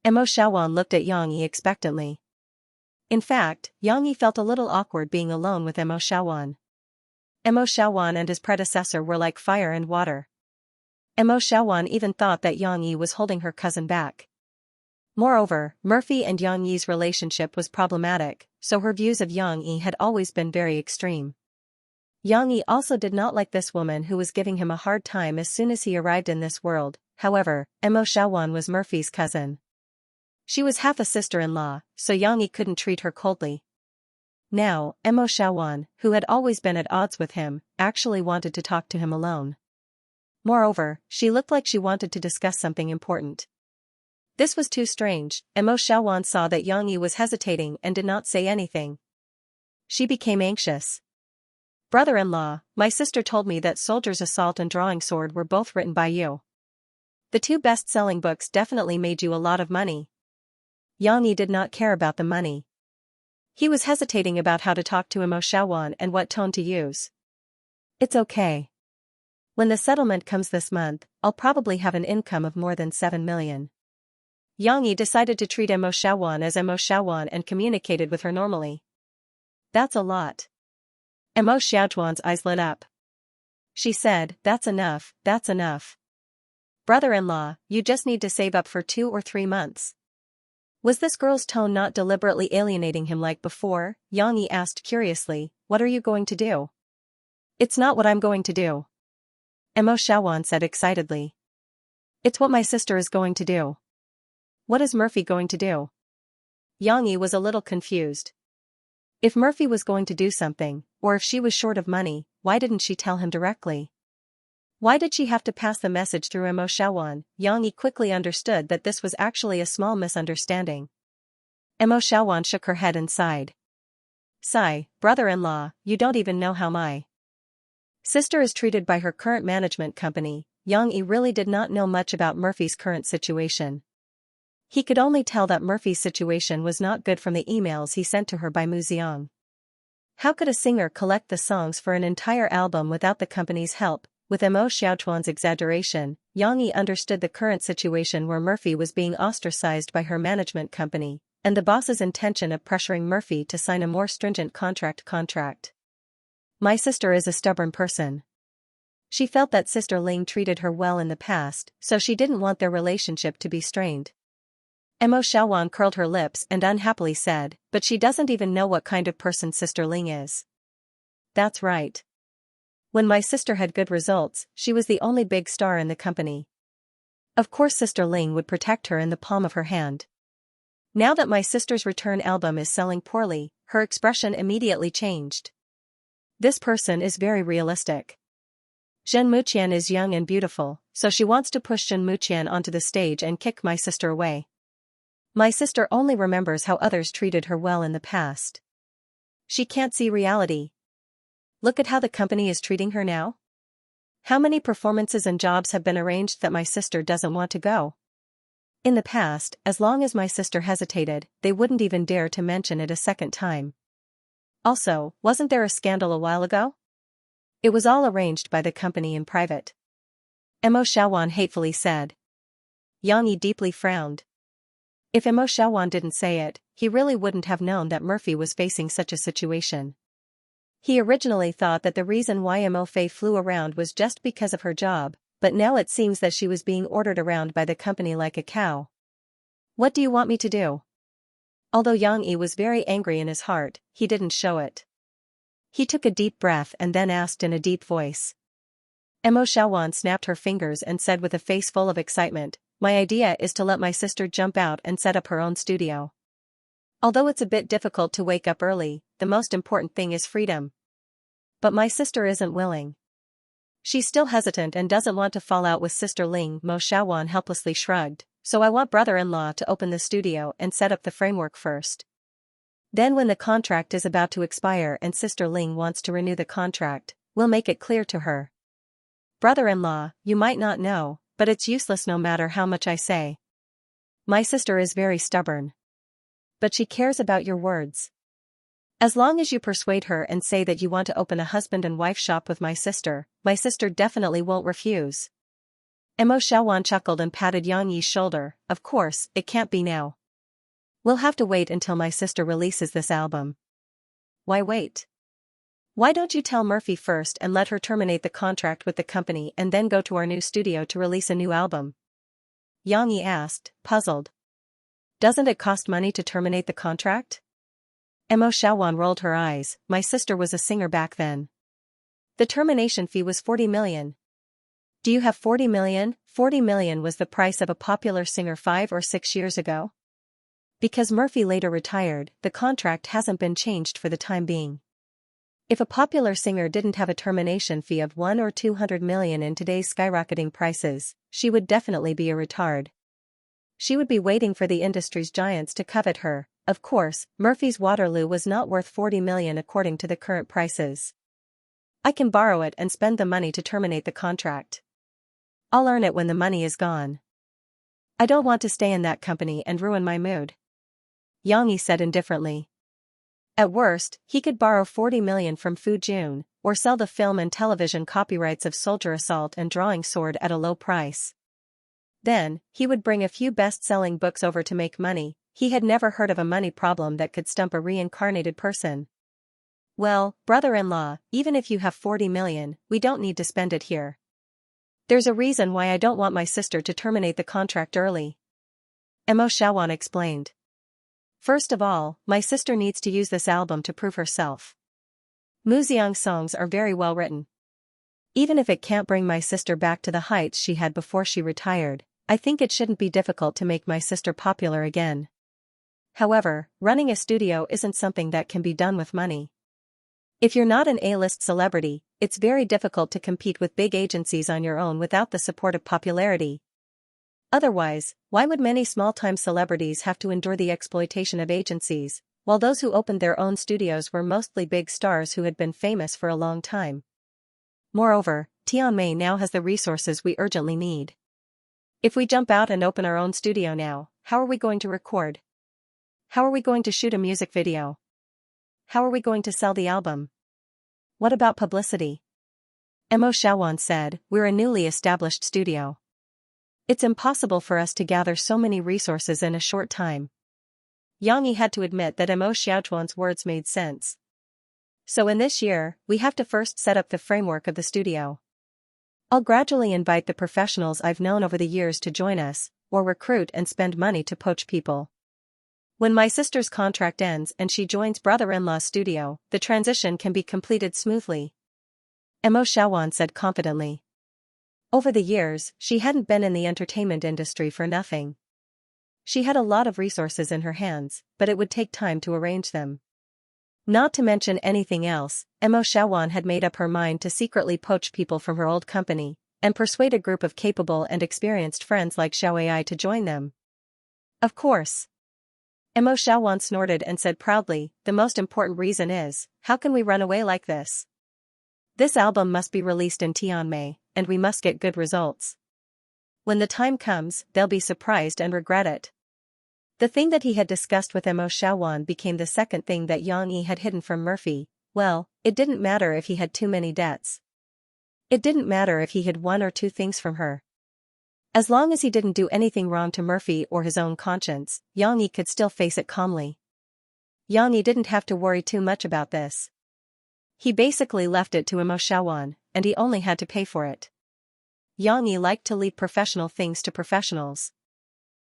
Emo Xiaowan looked at Yang Yi expectantly. In fact, Yang Yi felt a little awkward being alone with Emo Xiaowan. Emo Xiaowan and his predecessor were like fire and water. Emo Xiaowan even thought that Yang Yi was holding her cousin back. Moreover, Murphy and Yang Yi's relationship was problematic, so her views of Yang Yi had always been very extreme. Yang Yi also did not like this woman who was giving him a hard time as soon as he arrived in this world. However, Emo Xiaowan was Murphy's cousin. She was half a sister-in-law, so Yang Yi couldn't treat her coldly. Now, Emo Xiaowan, who had always been at odds with him, actually wanted to talk to him alone. Moreover, she looked like she wanted to discuss something important. This was too strange. Emo Xiaowan saw that Yang Yi was hesitating and did not say anything. She became anxious. Brother-in-law, my sister told me that Soldier's Assault and Drawing Sword were both written by you. The two best-selling books definitely made you a lot of money. Yang Yi did not care about the money. He was hesitating about how to talk to Emo Xiaowan and what tone to use. It's okay. When the settlement comes this month, I'll probably have an income of more than 7 million. Yang Yi decided to treat Emo Xiaowan as Emo Xiaowan and communicated with her normally. That's a lot. Emo Xiaozhuan's eyes lit up. She said, that's enough, that's enough. Brother-in-law, you just need to save up for 2 or 3 months. Was this girl's tone not deliberately alienating him like before? Yang Yi asked curiously, what are you going to do? It's not what I'm going to do. Emo Xiaowan said excitedly. It's what my sister is going to do. What is Murphy going to do? Yang Yi was a little confused. If Murphy was going to do something, or if she was short of money, why didn't she tell him directly? Why did she have to pass the message through Emo Xiaowan? Yang Yi quickly understood that this was actually a small misunderstanding. Emo Xiaowan shook her head and sighed. Sigh, brother-in-law, you don't even know how my sister is treated by her current management company. Yang Yi really did not know much about Murphy's current situation. He could only tell that Murphy's situation was not good from the emails he sent to her by Mu Xiang. How could a singer collect the songs for an entire album without the company's help? With Emo Xiaozhuan's exaggeration, Yang Yi understood the current situation where Murphy was being ostracized by her management company, and the boss's intention of pressuring Murphy to sign a more stringent contract. My sister is a stubborn person. She felt that Sister Ling treated her well in the past, so she didn't want their relationship to be strained. Mo Xiaowan curled her lips and unhappily said, but she doesn't even know what kind of person Sister Ling is. That's right. When my sister had good results, she was the only big star in the company. Of course Sister Ling would protect her in the palm of her hand. Now that my sister's return album is selling poorly, her expression immediately changed. This person is very realistic. Zhen Muqian is young and beautiful, so she wants to push Zhen Muqian onto the stage and kick my sister away. My sister only remembers how others treated her well in the past. She can't see reality. Look at how the company is treating her now. How many performances and jobs have been arranged that my sister doesn't want to go? In the past, as long as my sister hesitated, they wouldn't even dare to mention it a second time. Also, wasn't there a scandal a while ago? It was all arranged by the company in private. Mo Xiaowan hatefully said. Yang Yi deeply frowned. If Mo Xiaowan didn't say it, he really wouldn't have known that Murphy was facing such a situation. He originally thought that the reason why Mo Fei flew around was just because of her job, but now it seems that she was being ordered around by the company like a cow. What do you want me to do? Although Yang Yi was very angry in his heart, he didn't show it. He took a deep breath and then asked in a deep voice. Mo Xiaowan snapped her fingers and said with a face full of excitement, my idea is to let my sister jump out and set up her own studio. Although it's a bit difficult to wake up early, the most important thing is freedom. But my sister isn't willing. She's still hesitant and doesn't want to fall out with Sister Ling. Mo Xiaowan helplessly shrugged, so I want brother-in-law to open the studio and set up the framework first. Then when the contract is about to expire and Sister Ling wants to renew the contract, we'll make it clear to her. Brother-in-law, you might not know, but it's useless no matter how much I say. My sister is very stubborn. But she cares about your words. As long as you persuade her and say that you want to open a husband and wife shop with my sister definitely won't refuse. Mo Xiaowan chuckled and patted Yang Yi's shoulder. Of course, it can't be now. We'll have to wait until my sister releases this album. Why wait? Why don't you tell Murphy first and let her terminate the contract with the company and then go to our new studio to release a new album? Yang Yi asked, puzzled. Doesn't it cost money to terminate the contract? Mo Xiaowan rolled her eyes. My sister was a singer back then. The termination fee was 40 million. Do you have 40 million? 40 million was the price of a popular singer 5 or 6 years ago. Because Murphy later retired, the contract hasn't been changed for the time being. If a popular singer didn't have a termination fee of 1 or 200 million in today's skyrocketing prices, she would definitely be a retard. She would be waiting for the industry's giants to covet her. Of course, Murphy's Waterloo was not worth 40 million according to the current prices. I can borrow it and spend the money to terminate the contract. I'll earn it when the money is gone. I don't want to stay in that company and ruin my mood. Yang Yi said indifferently. At worst, he could borrow 40 million from Fu Jun, or sell the film and television copyrights of Soldier Assault and Drawing Sword at a low price. Then, he would bring a few best-selling books over to make money. He had never heard of a money problem that could stump a reincarnated person. Well, brother-in-law, even if you have 40 million, we don't need to spend it here. There's a reason why I don't want my sister to terminate the contract early. Mo Xiaowan explained. First of all, my sister needs to use this album to prove herself. Muxiang's songs are very well written. Even if it can't bring my sister back to the heights she had before she retired, I think it shouldn't be difficult to make my sister popular again. However, running a studio isn't something that can be done with money. If you're not an A-list celebrity, it's very difficult to compete with big agencies on your own without the support of popularity. Otherwise, why would many small-time celebrities have to endure the exploitation of agencies, while those who opened their own studios were mostly big stars who had been famous for a long time? Moreover, Tianmei now has the resources we urgently need. If we jump out and open our own studio now, how are we going to record? How are we going to shoot a music video? How are we going to sell the album? What about publicity? Mo Xiaowan said, we're a newly established studio. It's impossible for us to gather so many resources in a short time. Yang Yi had to admit that Mo Xiaochuan's words made sense. So in this year, we have to first set up the framework of the studio. I'll gradually invite the professionals I've known over the years to join us, or recruit and spend money to poach people. When my sister's contract ends and she joins brother-in-law's studio, the transition can be completed smoothly. Mo Xiaowan said confidently. Over the years, she hadn't been in the entertainment industry for nothing. She had a lot of resources in her hands, but it would take time to arrange them. Not to mention anything else, Mo Xiaowan had made up her mind to secretly poach people from her old company, and persuade a group of capable and experienced friends like Xiaoai to join them. Of course. Mo Xiaowan snorted and said proudly, the most important reason is, how can we run away like this? This album must be released in Tianmei, and we must get good results. When the time comes, they'll be surprised and regret it. The thing that he had discussed with Mo Xiaowan became the second thing that Yang Yi had hidden from Murphy. Well, it didn't matter if he had too many debts. It didn't matter if he hid one or two things from her. As long as he didn't do anything wrong to Murphy or his own conscience, Yang Yi could still face it calmly. Yang Yi didn't have to worry too much about this. He basically left it to Mo Xiaowan, and he only had to pay for it. Yang Yi liked to leave professional things to professionals.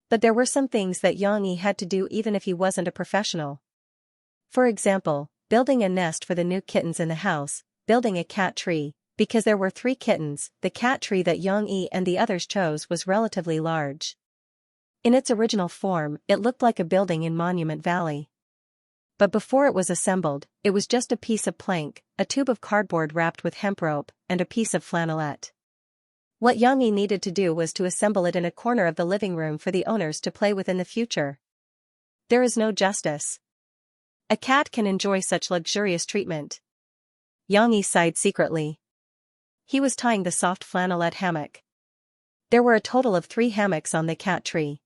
But there were some things that Yang Yi had to do even if he wasn't a professional. For example, building a nest for the new kittens in the house, building a cat tree, because there were 3 kittens, the cat tree that Yang Yi and the others chose was relatively large. In its original form, it looked like a building in Monument Valley. But before it was assembled, it was just a piece of plank, a tube of cardboard wrapped with hemp rope, and a piece of flannelette. What Yang Yi needed to do was to assemble it in a corner of the living room for the owners to play with in the future. There is no justice. A cat can enjoy such luxurious treatment. Yang Yi sighed secretly. He was tying the soft flannelette hammock. There were a total of 3 hammocks on the cat tree.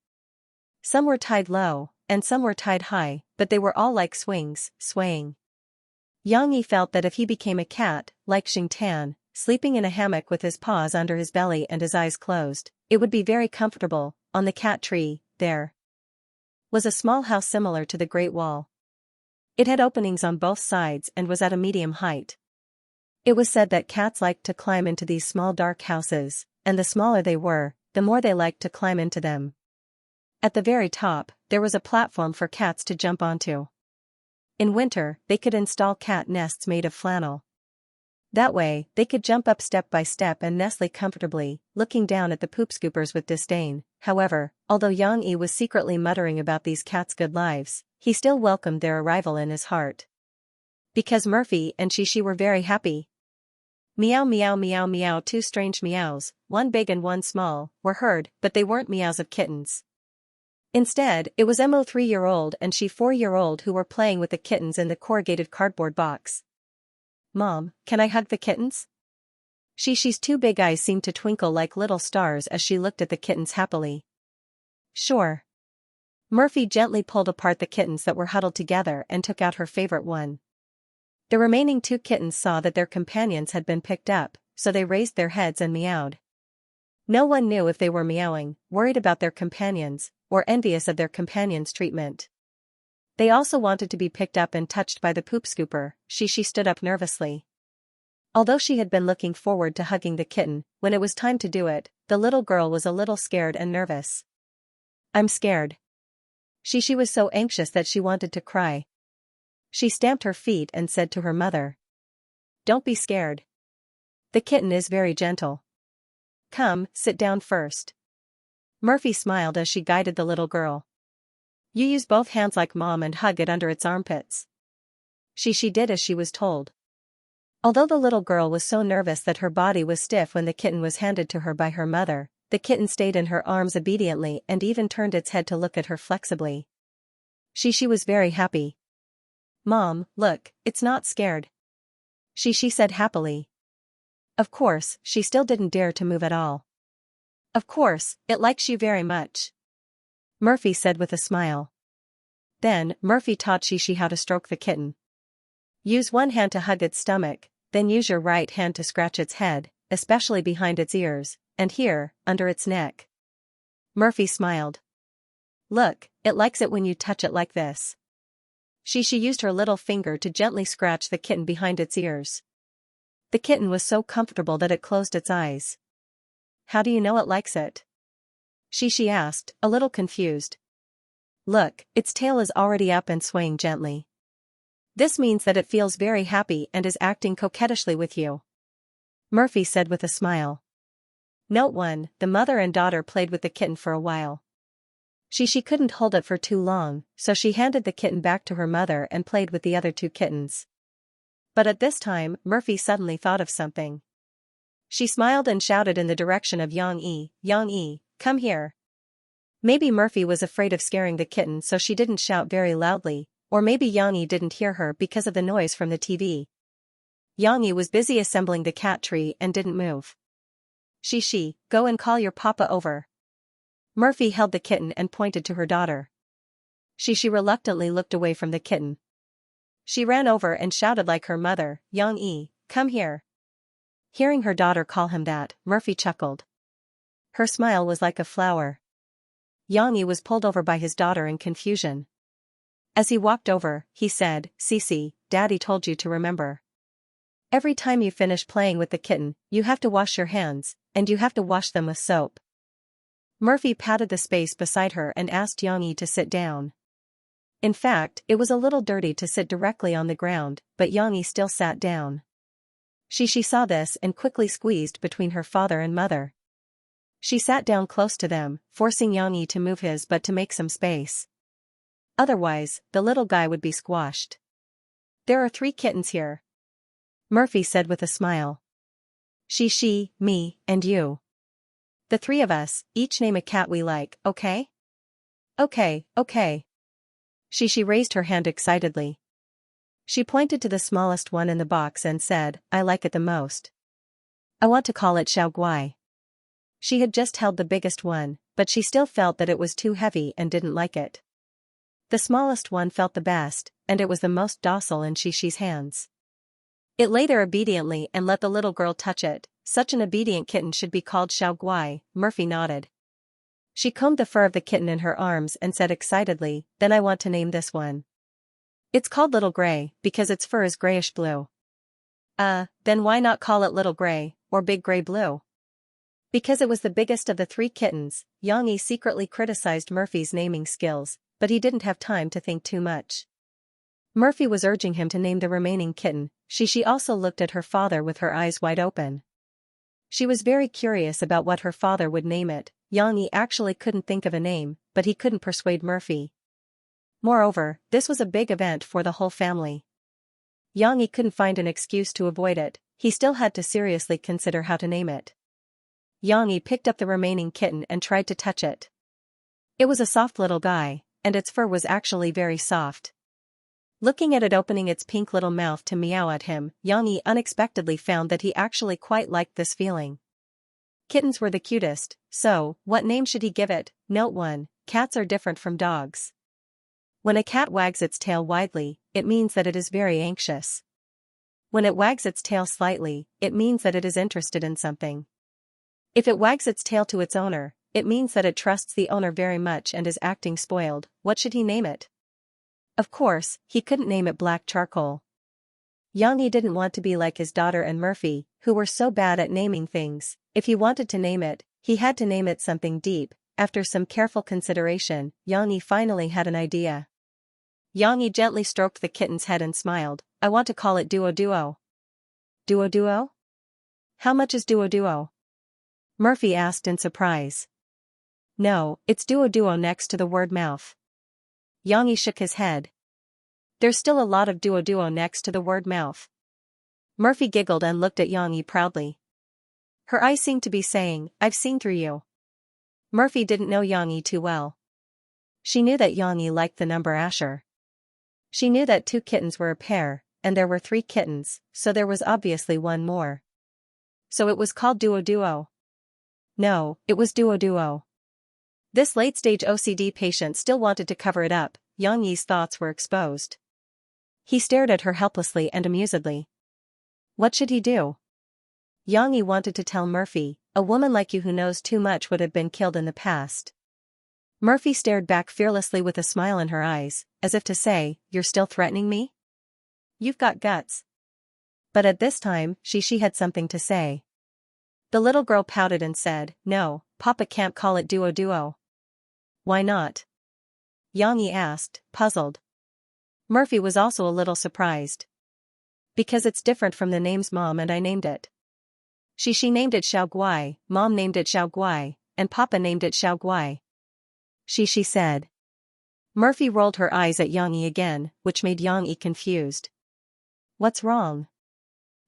Some were tied low, and some were tied high, but they were all like swings, swaying. Yang Yi felt that if he became a cat, like Xingtan, sleeping in a hammock with his paws under his belly and his eyes closed, it would be very comfortable. On the cat tree, there was a small house similar to the Great Wall. It had openings on both sides and was at a medium height. It was said that cats liked to climb into these small dark houses, and the smaller they were, the more they liked to climb into them. At the very top, there was a platform for cats to jump onto. In winter, they could install cat nests made of flannel. That way, they could jump up step by step and nestle comfortably, looking down at the poop scoopers with disdain. However, although Yang Yi was secretly muttering about these cats' good lives, he still welcomed their arrival in his heart. Because Murphy and Shishi were very happy. Meow meow meow meow, 2 strange meows, one big and one small, were heard, but they weren't meows of kittens. Instead, it was Mo 3-year-old and Shi 4-year-old who were playing with the kittens in the corrugated cardboard box. Mom, can I hug the kittens? Shishi's 2 big eyes seemed to twinkle like little stars as she looked at the kittens happily. Sure. Murphy gently pulled apart the kittens that were huddled together and took out her favorite one. The remaining 2 kittens saw that their companions had been picked up, so they raised their heads and meowed. No one knew if they were meowing, worried about their companions, or envious of their companions' treatment. They also wanted to be picked up and touched by the poop scooper. Shishi stood up nervously. Although she had been looking forward to hugging the kitten, when it was time to do it, the little girl was a little scared and nervous. I'm scared. Shishi was so anxious that she wanted to cry. She stamped her feet and said to her mother, "Don't be scared. The kitten is very gentle. Come, sit down first." Murphy smiled as she guided the little girl. You use both hands like Mom and hug it under its armpits. She did as she was told. Although the little girl was so nervous that her body was stiff when the kitten was handed to her by her mother, the kitten stayed in her arms obediently and even turned its head to look at her flexibly. She was very happy. Mom, look, it's not scared. She said happily. Of course, she still didn't dare to move at all. Of course, it likes you very much, Murphy said with a smile. Then, Murphy taught Shishi how to stroke the kitten. Use one hand to hug its stomach, then use your right hand to scratch its head, especially behind its ears, and here, under its neck. Murphy smiled. Look, it likes it when you touch it like this. She used her little finger to gently scratch the kitten behind its ears. The kitten was so comfortable that it closed its eyes. How do you know it likes it? She asked, a little confused. Look, its tail is already up and swaying gently. This means that it feels very happy and is acting coquettishly with you. Murphy said with a smile. Note 1, the mother and daughter played with the kitten for a while. She couldn't hold it for too long, so she handed the kitten back to her mother and played with the other 2 kittens. But at this time, Murphy suddenly thought of something. She smiled and shouted in the direction of Xianxia, come here. Maybe Murphy was afraid of scaring the kitten, so she didn't shout very loudly, or maybe Xianxia didn't hear her because of the noise from the TV. Xianxia was busy assembling the cat tree and didn't move. Go and call your papa over. Murphy held the kitten and pointed to her daughter. She reluctantly looked away from the kitten. She ran over and shouted like her mother, Xianxia, come here. Hearing her daughter call him that, Murphy chuckled. Her smile was like a flower. Xianxia was pulled over by his daughter in confusion. As he walked over, he said, Cici, Daddy told you to remember. Every time you finish playing with the kitten, you have to wash your hands, and you have to wash them with soap. Murphy patted the space beside her and asked Xianxia to sit down. In fact, it was a little dirty to sit directly on the ground, but Xianxia still sat down. She saw this and quickly squeezed between her father and mother. She sat down close to them, forcing Xianxia to move his butt to make some space. Otherwise, the little guy would be squashed. There are 3 kittens here, Murphy said with a smile. She, me, and you. The 3 of us, each name a cat we like, okay? Okay. She raised her hand excitedly. She pointed to the smallest one in the box and said, I like it the most. I want to call it Xiaoguai. She had just held the biggest one, but she still felt that it was too heavy and didn't like it. The smallest one felt the best, and it was the most docile in Shishi's hands. It lay there obediently and let the little girl touch it. Such an obedient kitten should be called Xiaoguai, Murphy nodded. She combed the fur of the kitten in her arms and said excitedly, then I want to name this one. It's called Little Gray, because its fur is grayish blue. Then why not call it Little Gray, or Big Gray Blue? Because it was the biggest of the 3 kittens. Xianxia secretly criticized Murphy's naming skills, but he didn't have time to think too much. Murphy was urging him to name the remaining kitten. She also looked at her father with her eyes wide open. She was very curious about what her father would name it. Xianxia actually couldn't think of a name, but he couldn't persuade Murphy. Moreover, this was a big event for the whole family. Xianxia couldn't find an excuse to avoid it. He still had to seriously consider how to name it. Xianxia picked up the remaining kitten and tried to touch it. It was a soft little guy, and its fur was actually very soft. Looking at it opening its pink little mouth to meow at him, Xianxia unexpectedly found that he actually quite liked this feeling. Kittens were the cutest, so, what name should he give it? Note 1, cats are different from dogs. When a cat wags its tail widely, it means that it is very anxious. When it wags its tail slightly, it means that it is interested in something. If it wags its tail to its owner, it means that it trusts the owner very much and is acting spoiled. What should he name it? Of course, he couldn't name it Black Charcoal. Xianxia didn't want to be like his daughter and Murphy, who were so bad at naming things. If he wanted to name it, he had to name it something deep. After some careful consideration, Xianxia finally had an idea. Xianxia gently stroked the kitten's head and smiled. I want to call it Duo Duo. Duo Duo? How much is Duo Duo? Murphy asked in surprise. No, it's Duo Duo next to the word mouth. Xianxia shook his head. There's still a lot of Duo Duo next to the word mouth. Murphy giggled and looked at Xianxia proudly. Her eyes seemed to be saying, I've seen through you. Murphy didn't know Xianxia too well. She knew that Xianxia liked the number Asher. She knew that 2 kittens were a pair, and there were 3 kittens, so there was obviously one more. So it was called Duo Duo. No, it was Duo Duo. This late-stage OCD patient still wanted to cover it up. Xianxia's thoughts were exposed. He stared at her helplessly and amusedly. What should he do? Xianxia wanted to tell Murphy, a woman like you who knows too much would have been killed in the past. Murphy stared back fearlessly with a smile in her eyes, as if to say, "You're still threatening me? You've got guts." But at this time, she had something to say. The little girl pouted and said, "No, Papa can't call it duo. "Why not?" Xianxia asked, puzzled. Murphy was also a little surprised. "Because it's different from the names Mom and I named it. She named it Xiaoguai, Mom named it Xiaoguai, and Papa named it Xiaoguai." She said. Murphy rolled her eyes at Xianxia again, which made Xianxia confused. What's wrong?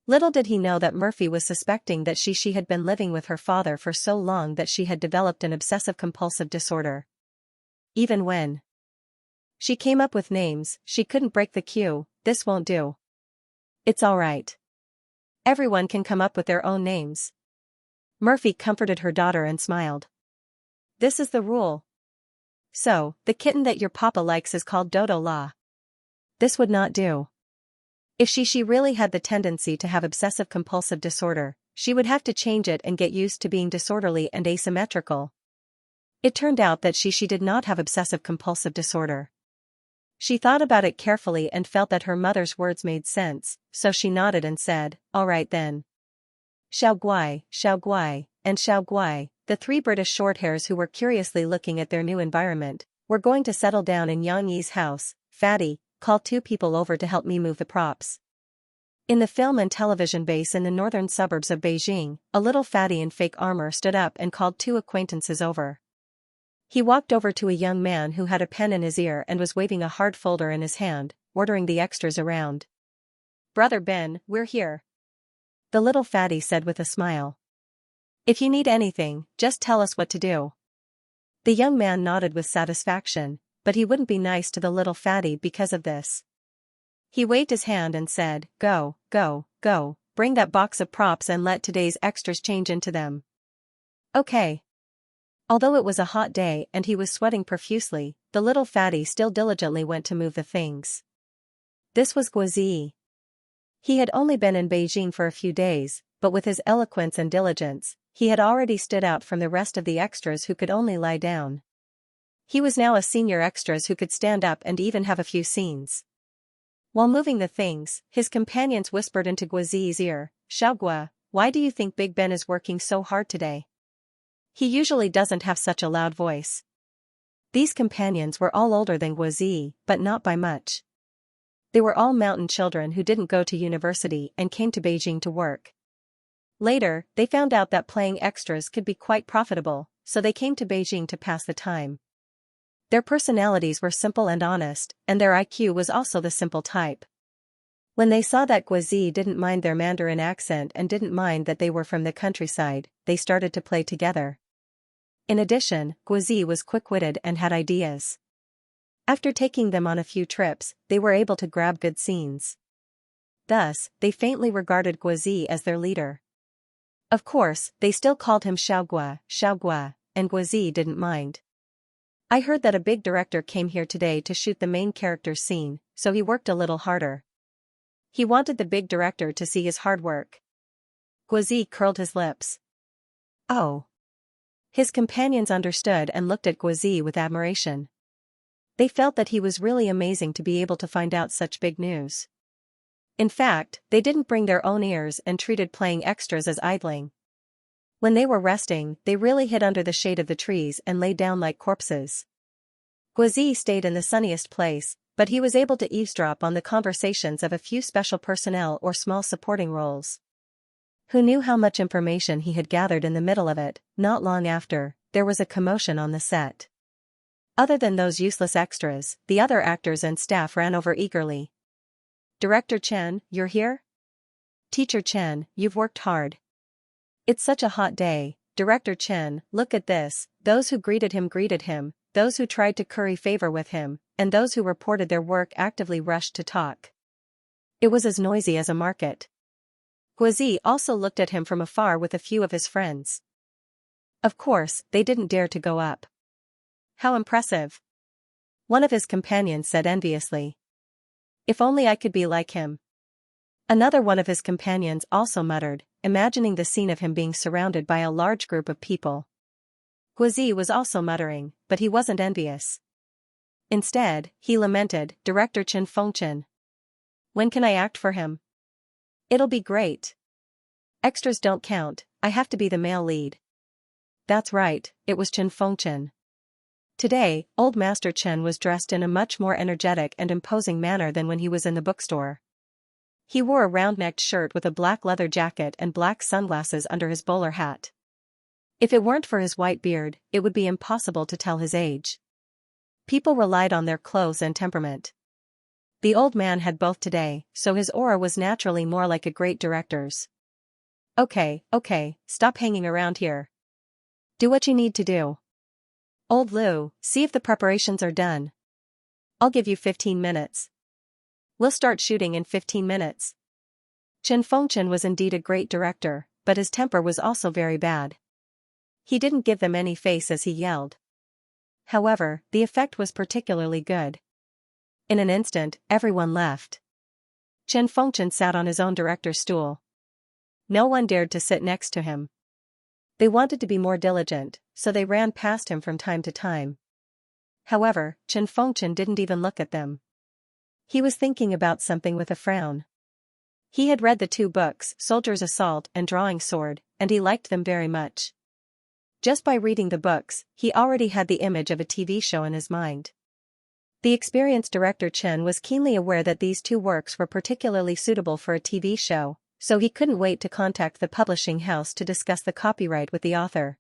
Little did he know that Murphy was suspecting that she had been living with her father for so long that she had developed an obsessive-compulsive disorder. Even when she came up with names, she couldn't break the cue, "This won't do." "It's all right. Everyone can come up with their own names." Murphy comforted her daughter and smiled. "This is the rule. So, the kitten that your papa likes is called Dodo La." This would not do. If she really had the tendency to have obsessive-compulsive disorder, she would have to change it and get used to being disorderly and asymmetrical. It turned out that she did not have obsessive-compulsive disorder. She thought about it carefully and felt that her mother's words made sense, so she nodded and said, "All right then. Xiaoguai, Xiaoguai, and Xiaoguai," the three British Shorthairs who were curiously looking at their new environment, "we're going to settle down in Yang Yi's house. Fatty, call 2 people over to help me move the props." In the film and television base in the northern suburbs of Beijing, a little fatty in fake armor stood up and called 2 acquaintances over. He walked over to a young man who had a pen in his ear and was waving a hard folder in his hand, ordering the extras around. "Brother Ben, we're here," the little fatty said with a smile. "If you need anything, just tell us what to do." The young man nodded with satisfaction, but he wouldn't be nice to the little fatty because of this. He waved his hand and said, "Go, go, go, bring that box of props and let today's extras change into them." "Okay." Although it was a hot day and he was sweating profusely, the little fatty still diligently went to move the things. This was Guozi. He had only been in Beijing for a few days, but with his eloquence and diligence, he had already stood out from the rest of the extras who could only lie down. He was now a senior extra who could stand up and even have a few scenes. While moving the things, his companions whispered into Guozi's ear, "Xiaogua, why do you think Big Ben is working so hard today? He usually doesn't have such a loud voice." These companions were all older than Guozi, but not by much. They were all mountain children who didn't go to university and came to Beijing to work. Later, they found out that playing extras could be quite profitable, so they came to Beijing to pass the time. Their personalities were simple and honest, and their IQ was also the simple type. When they saw that Guozi didn't mind their Mandarin accent and didn't mind that they were from the countryside, they started to play together. In addition, Guozi was quick-witted and had ideas. After taking them on a few trips, they were able to grab good scenes. Thus, they faintly regarded Guozi as their leader. Of course, they still called him Xiaogua, Xiaogua, and Guozi didn't mind. "I heard that a big director came here today to shoot the main character's scene, so he worked a little harder. He wanted the big director to see his hard work." Guozi curled his lips. "Oh." His companions understood and looked at Guozi with admiration. They felt that he was really amazing to be able to find out such big news. In fact, they didn't bring their own ears and treated playing extras as idling. When they were resting, they really hid under the shade of the trees and lay down like corpses. Guozi stayed in the sunniest place, but he was able to eavesdrop on the conversations of a few special personnel or small supporting roles. Who knew how much information he had gathered in the middle of it? Not long after, there was a commotion on the set. Other than those useless extras, the other actors and staff ran over eagerly. "Director Chen, you're here? Teacher Chen, you've worked hard. It's such a hot day. Director Chen, look at this." Those who greeted him, those who tried to curry favor with him, and those who reported their work actively rushed to talk. It was as noisy as a market. Guozi also looked at him from afar with a few of his friends. Of course, they didn't dare to go up. "How impressive," one of his companions said enviously. "If only I could be like him." Another one of his companions also muttered, imagining the scene of him being surrounded by a large group of people. Guizi was also muttering, but he wasn't envious. Instead, he lamented, "Director Chen Fengchen. When can I act for him? It'll be great. Extras don't count, I have to be the male lead." That's right, it was Chen Fengchen. Today, old Master Chen was dressed in a much more energetic and imposing manner than when he was in the bookstore. He wore a round-necked shirt with a black leather jacket and black sunglasses under his bowler hat. If it weren't for his white beard, it would be impossible to tell his age. People relied on their clothes and temperament. The old man had both today, so his aura was naturally more like a great director's. Okay, stop hanging around here. Do what you need to do. Old Lou, see if the preparations are done. I'll give you 15 minutes. We'll start shooting in 15 minutes. Chen Fengchen was indeed a great director, but his temper was also very bad. He didn't give them any face as he yelled. However, the effect was particularly good. In an instant, everyone left. Chen Fengchen sat on his own director's stool. No one dared to sit next to him. They wanted to be more diligent, so they ran past him from time to time. However, Chen Fengchen didn't even look at them. He was thinking about something with a frown. He had read the 2 books, Soldier's Assault and Drawing Sword, and he liked them very much. Just by reading the books, he already had the image of a TV show in his mind. The experienced director Chen was keenly aware that these 2 works were particularly suitable for a TV show, so he couldn't wait to contact the publishing house to discuss the copyright with the author.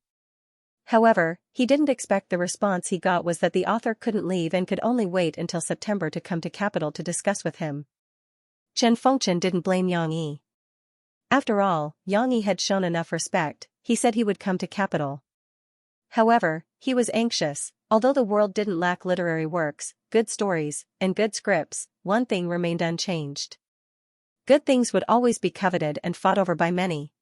However, he didn't expect the response he got was that the author couldn't leave and could only wait until September to come to Capital to discuss with him. Chen Fengchen didn't blame Yang Yi. After all, Yang Yi had shown enough respect, he said he would come to Capital. However, he was anxious. Although the world didn't lack literary works, good stories, and good scripts, one thing remained unchanged. Good things would always be coveted and fought over by many.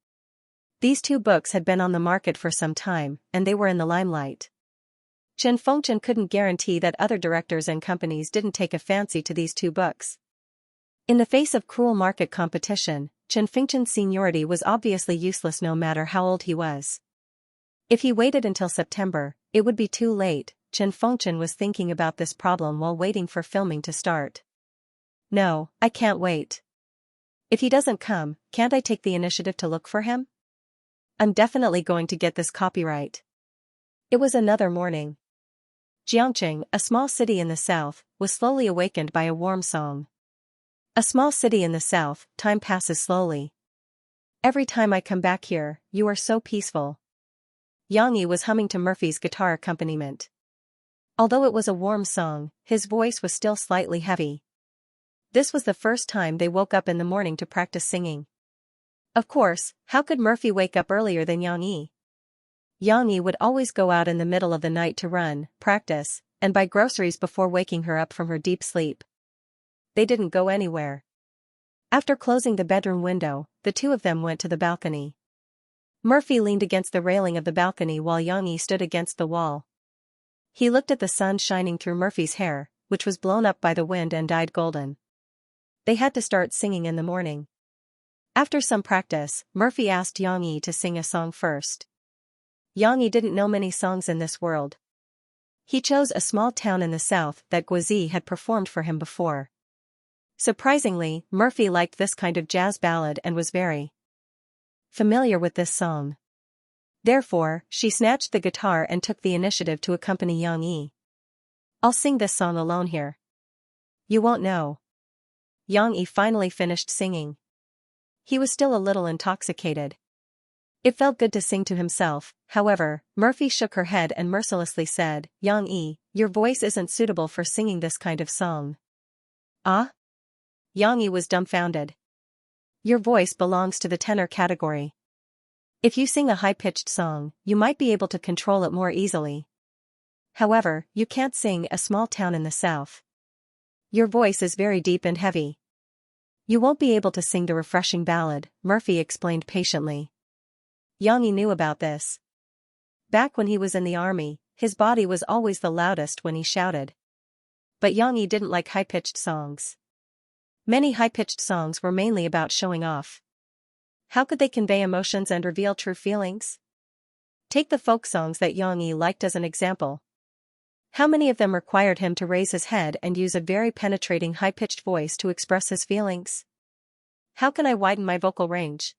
These 2 books had been on the market for some time, and they were in the limelight. Chen Fengchen couldn't guarantee that other directors and companies didn't take a fancy to these 2 books. In the face of cruel market competition, Chen Fengchen's seniority was obviously useless no matter how old he was. If he waited until September, it would be too late. Chen Fengchen was thinking about this problem while waiting for filming to start. No, I can't wait. If he doesn't come, can't I take the initiative to look for him? I'm definitely going to get this copyright. It was another morning. Xianxia, a small city in the south, was slowly awakened by a warm song. A small city in the south, time passes slowly. Every time I come back here, you are so peaceful. Yang Yi was humming to Murphy's guitar accompaniment. Although it was a warm song, his voice was still slightly heavy. This was the first time they woke up in the morning to practice singing. Of course, how could Murphy wake up earlier than Yang Yi? Yang Yi would always go out in the middle of the night to run, practice, and buy groceries before waking her up from her deep sleep. They didn't go anywhere. After closing the bedroom window, the 2 of them went to the balcony. Murphy leaned against the railing of the balcony while Yang Yi stood against the wall. He looked at the sun shining through Murphy's hair, which was blown up by the wind and dyed golden. They had to start singing in the morning. After some practice, Murphy asked Yang Yi to sing a song first. Yang Yi didn't know many songs in this world. He chose a small town in the south that Guizi had performed for him before. Surprisingly, Murphy liked this kind of jazz ballad and was very familiar with this song. Therefore, she snatched the guitar and took the initiative to accompany Yang Yi. I'll sing this song alone here. You won't know. Yang Yi finally finished singing. He was still a little intoxicated. It felt good to sing to himself. However, Murphy shook her head and mercilessly said, Yang Yi, your voice isn't suitable for singing this kind of song. Ah? Yang Yi was dumbfounded. Your voice belongs to the tenor category. If you sing a high-pitched song, you might be able to control it more easily. However, you can't sing A Small Town in the South. Your voice is very deep and heavy. You won't be able to sing the refreshing ballad, Murphy explained patiently. Yang Yi knew about this. Back when he was in the army, his body was always the loudest when he shouted. But Yang Yi didn't like high-pitched songs. Many high-pitched songs were mainly about showing off. How could they convey emotions and reveal true feelings? Take the folk songs that Xianxia liked as an example. How many of them required him to raise his head and use a very penetrating high-pitched voice to express his feelings? How can I widen my vocal range?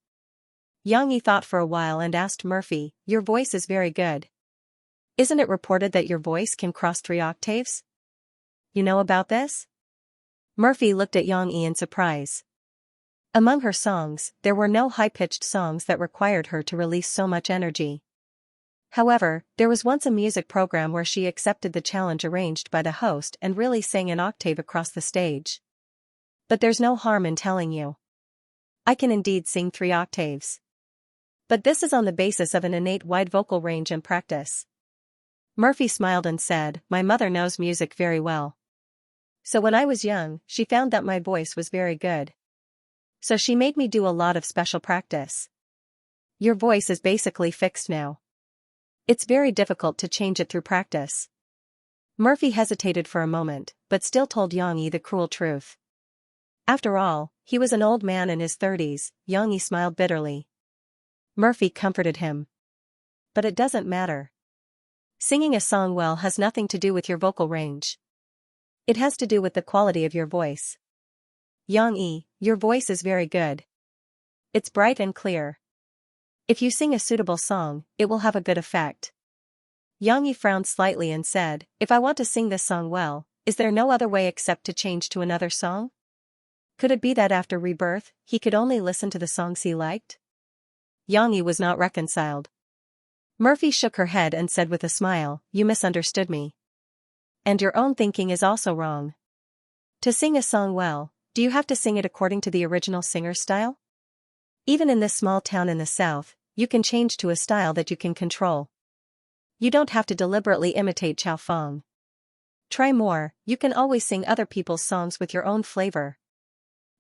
Xianxia thought for a while and asked Murphy, your voice is very good. Isn't it reported that your voice can cross 3 octaves? You know about this? Murphy looked at Xianxia in surprise. Among her songs, there were no high-pitched songs that required her to release so much energy. However, there was once a music program where she accepted the challenge arranged by the host and really sang an octave across the stage. But there's no harm in telling you. I can indeed sing 3 octaves. But this is on the basis of an innate wide vocal range and practice. Murphy smiled and said, my mother knows music very well. So when I was young, she found that my voice was very good. So she made me do a lot of special practice. Your voice is basically fixed now. It's very difficult to change it through practice. Murphy hesitated for a moment, but still told Xianxia the cruel truth. After all, he was an old man in his 30s, Xianxia smiled bitterly. Murphy comforted him. But it doesn't matter. Singing a song well has nothing to do with your vocal range. It has to do with the quality of your voice. Xianxia, your voice is very good. It's bright and clear. If you sing a suitable song, it will have a good effect. Xianxia frowned slightly and said, if I want to sing this song well, is there no other way except to change to another song? Could it be that after rebirth, he could only listen to the songs he liked? Xianxia was not reconciled. Murphy shook her head and said with a smile, you misunderstood me. And your own thinking is also wrong. To sing a song well, do you have to sing it according to the original singer's style? Even in this small town in the south, you can change to a style that you can control. You don't have to deliberately imitate Chow Fong. Try more, you can always sing other people's songs with your own flavor.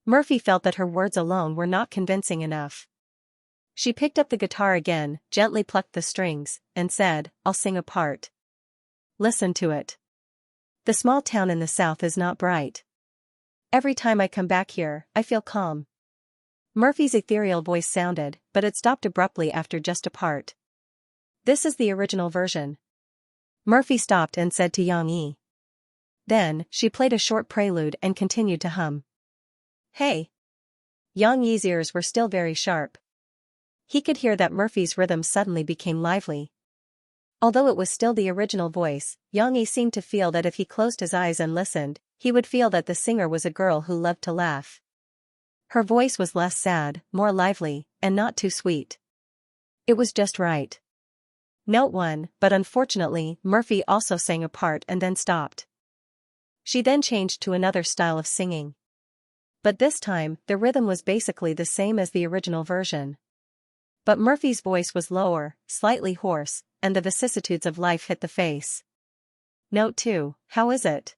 Murphy felt that her words alone were not convincing enough. She picked up the guitar again, gently plucked the strings, and said, I'll sing a part. Listen to it. The small town in the south is not bright. Every time I come back here, I feel calm. Murphy's ethereal voice sounded, but it stopped abruptly after just a part. This is the original version. Murphy stopped and said to Xianxia. Then, she played a short prelude and continued to hum. Hey! Xianxia's ears were still very sharp. He could hear that Murphy's rhythm suddenly became lively. Although it was still the original voice, Xianxia seemed to feel that if he closed his eyes and listened, he would feel that the singer was a girl who loved to laugh. Her voice was less sad, more lively, and not too sweet. It was just right. Note 1, but unfortunately, Murphy also sang a part and then stopped. She then changed to another style of singing. But this time, the rhythm was basically the same as the original version. But Murphy's voice was lower, slightly hoarse, and the vicissitudes of life hit the face. Note 2, how is it?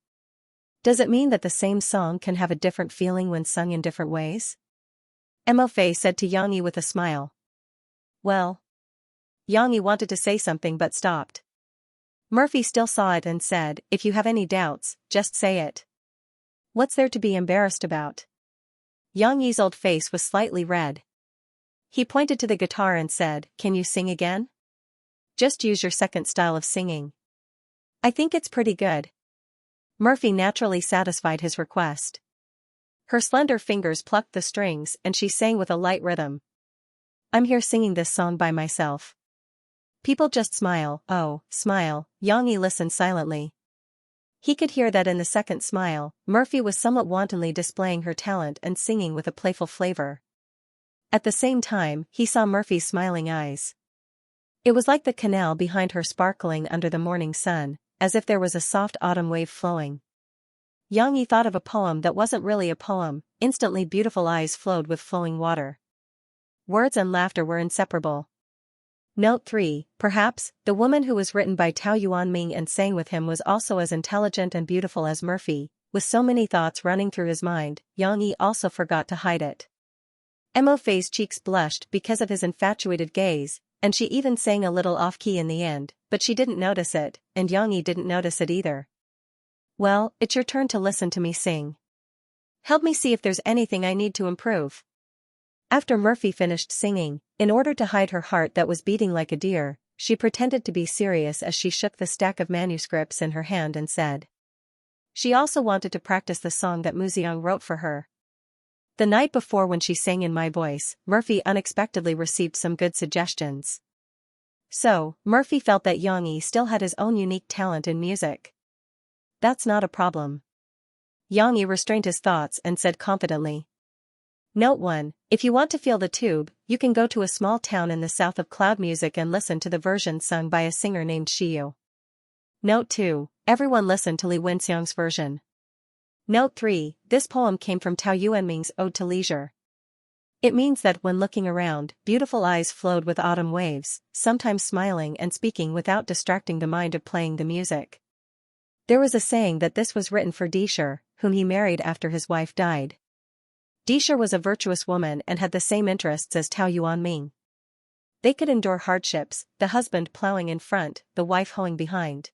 Does it mean that the same song can have a different feeling when sung in different ways? Mo Fei said to Xianxia with a smile. Well. Xianxia wanted to say something but stopped. Murphy still saw it and said, if you have any doubts, just say it. What's there to be embarrassed about? Xianxia's old face was slightly red. He pointed to the guitar and said, can you sing again? Just use your second style of singing. I think it's pretty good. Murphy naturally satisfied his request. Her slender fingers plucked the strings and she sang with a light rhythm. I'm here singing this song by myself. People just smile, oh, smile. Xianxia listened silently. He could hear that in the second smile, Murphy was somewhat wantonly displaying her talent and singing with a playful flavor. At the same time, he saw Murphy's smiling eyes. It was like the canal behind her sparkling under the morning sun, as if there was a soft autumn wave flowing. Xianxia thought of a poem that wasn't really a poem, instantly beautiful eyes flowed with flowing water. Words and laughter were inseparable. Note 3, perhaps, the woman who was written by Tao Yuanming and sang with him was also as intelligent and beautiful as Murphy. With so many thoughts running through his mind, Xianxia also forgot to hide it. Mo Fei's cheeks blushed because of his infatuated gaze, and she even sang a little off-key in the end, but she didn't notice it, and Xianxia didn't notice it either. Well, it's your turn to listen to me sing. Help me see if there's anything I need to improve. After Murphy finished singing, in order to hide her heart that was beating like a deer, she pretended to be serious as she shook the stack of manuscripts in her hand and said. She also wanted to practice the song that Muziang wrote for her. The night before when she sang in my voice, Murphy unexpectedly received some good suggestions. So, Murphy felt that Xianxia still had his own unique talent in music. That's not a problem. Xianxia restrained his thoughts and said confidently. Note 1, if you want to feel the tube, you can go to a small town in the south of cloud music and listen to the version sung by a singer named Xiyu. Note 2, everyone listen to Li Wenxiang's version. Note 3, this poem came from Tao Yuanming's Ode to Leisure. It means that when looking around, beautiful eyes flowed with autumn waves, sometimes smiling and speaking without distracting the mind of playing the music. There was a saying that this was written for Disher, whom he married after his wife died. Disher was a virtuous woman and had the same interests as Tao Yuanming. They could endure hardships, the husband plowing in front, the wife hoeing behind.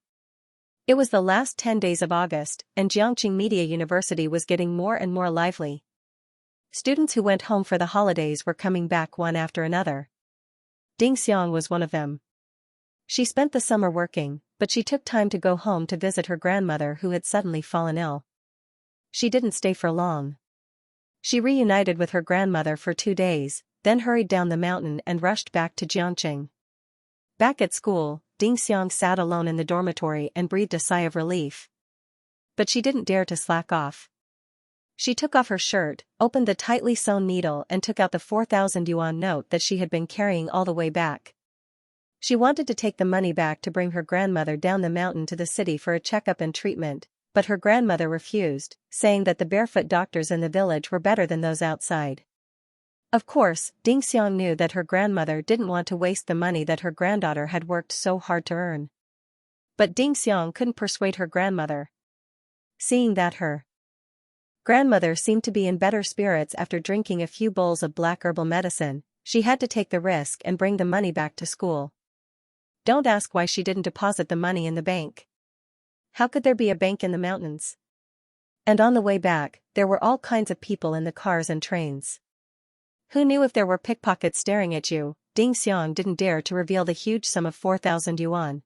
It was the last 10 days of August, and Jiangqing Media University was getting more and more lively. Students who went home for the holidays were coming back one after another. Ding Xiang was one of them. She spent the summer working, but she took time to go home to visit her grandmother who had suddenly fallen ill. She didn't stay for long. She reunited with her grandmother for 2 days, then hurried down the mountain and rushed back to Jiangqing. Back at school, Ding Xiang sat alone in the dormitory and breathed a sigh of relief. But she didn't dare to slack off. She took off her shirt, opened the tightly sewn needle and took out the 4,000 yuan note that she had been carrying all the way back. She wanted to take the money back to bring her grandmother down the mountain to the city for a checkup and treatment, but her grandmother refused, saying that the barefoot doctors in the village were better than those outside. Of course, Ding Xiang knew that her grandmother didn't want to waste the money that her granddaughter had worked so hard to earn. But Ding Xiang couldn't persuade her grandmother. Seeing that her grandmother seemed to be in better spirits after drinking a few bowls of black herbal medicine, she had to take the risk and bring the money back to school. Don't ask why she didn't deposit the money in the bank. How could there be a bank in the mountains? And on the way back, there were all kinds of people in the cars and trains. Who knew if there were pickpockets staring at you? Ding Xiang didn't dare to reveal the huge sum of 4,000 yuan.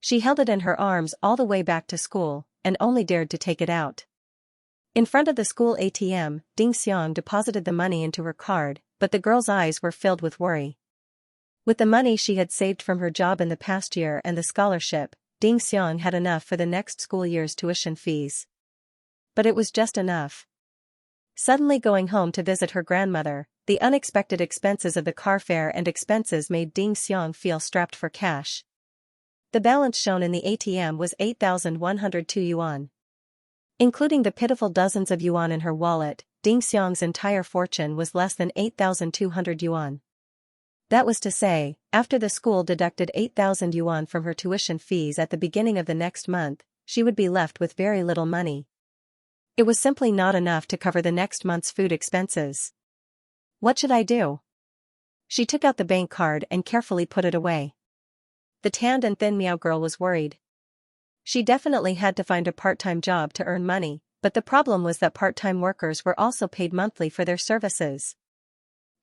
She held it in her arms all the way back to school, and only dared to take it out. In front of the school ATM, Ding Xiang deposited the money into her card, but the girl's eyes were filled with worry. With the money she had saved from her job in the past year and the scholarship, Ding Xiang had enough for the next school year's tuition fees. But it was just enough. Suddenly going home to visit her grandmother, the unexpected expenses of the car fare and expenses made Ding Xiang feel strapped for cash. The balance shown in the ATM was 8,102 yuan. Including the pitiful dozens of yuan in her wallet, Ding Xiang's entire fortune was less than 8,200 yuan. That was to say, after the school deducted 8,000 yuan from her tuition fees at the beginning of the next month, she would be left with very little money. It was simply not enough to cover the next month's food expenses. What should I do? She took out the bank card and carefully put it away. The tanned and thin Meow girl was worried. She definitely had to find a part-time job to earn money, but the problem was that part-time workers were also paid monthly for their services.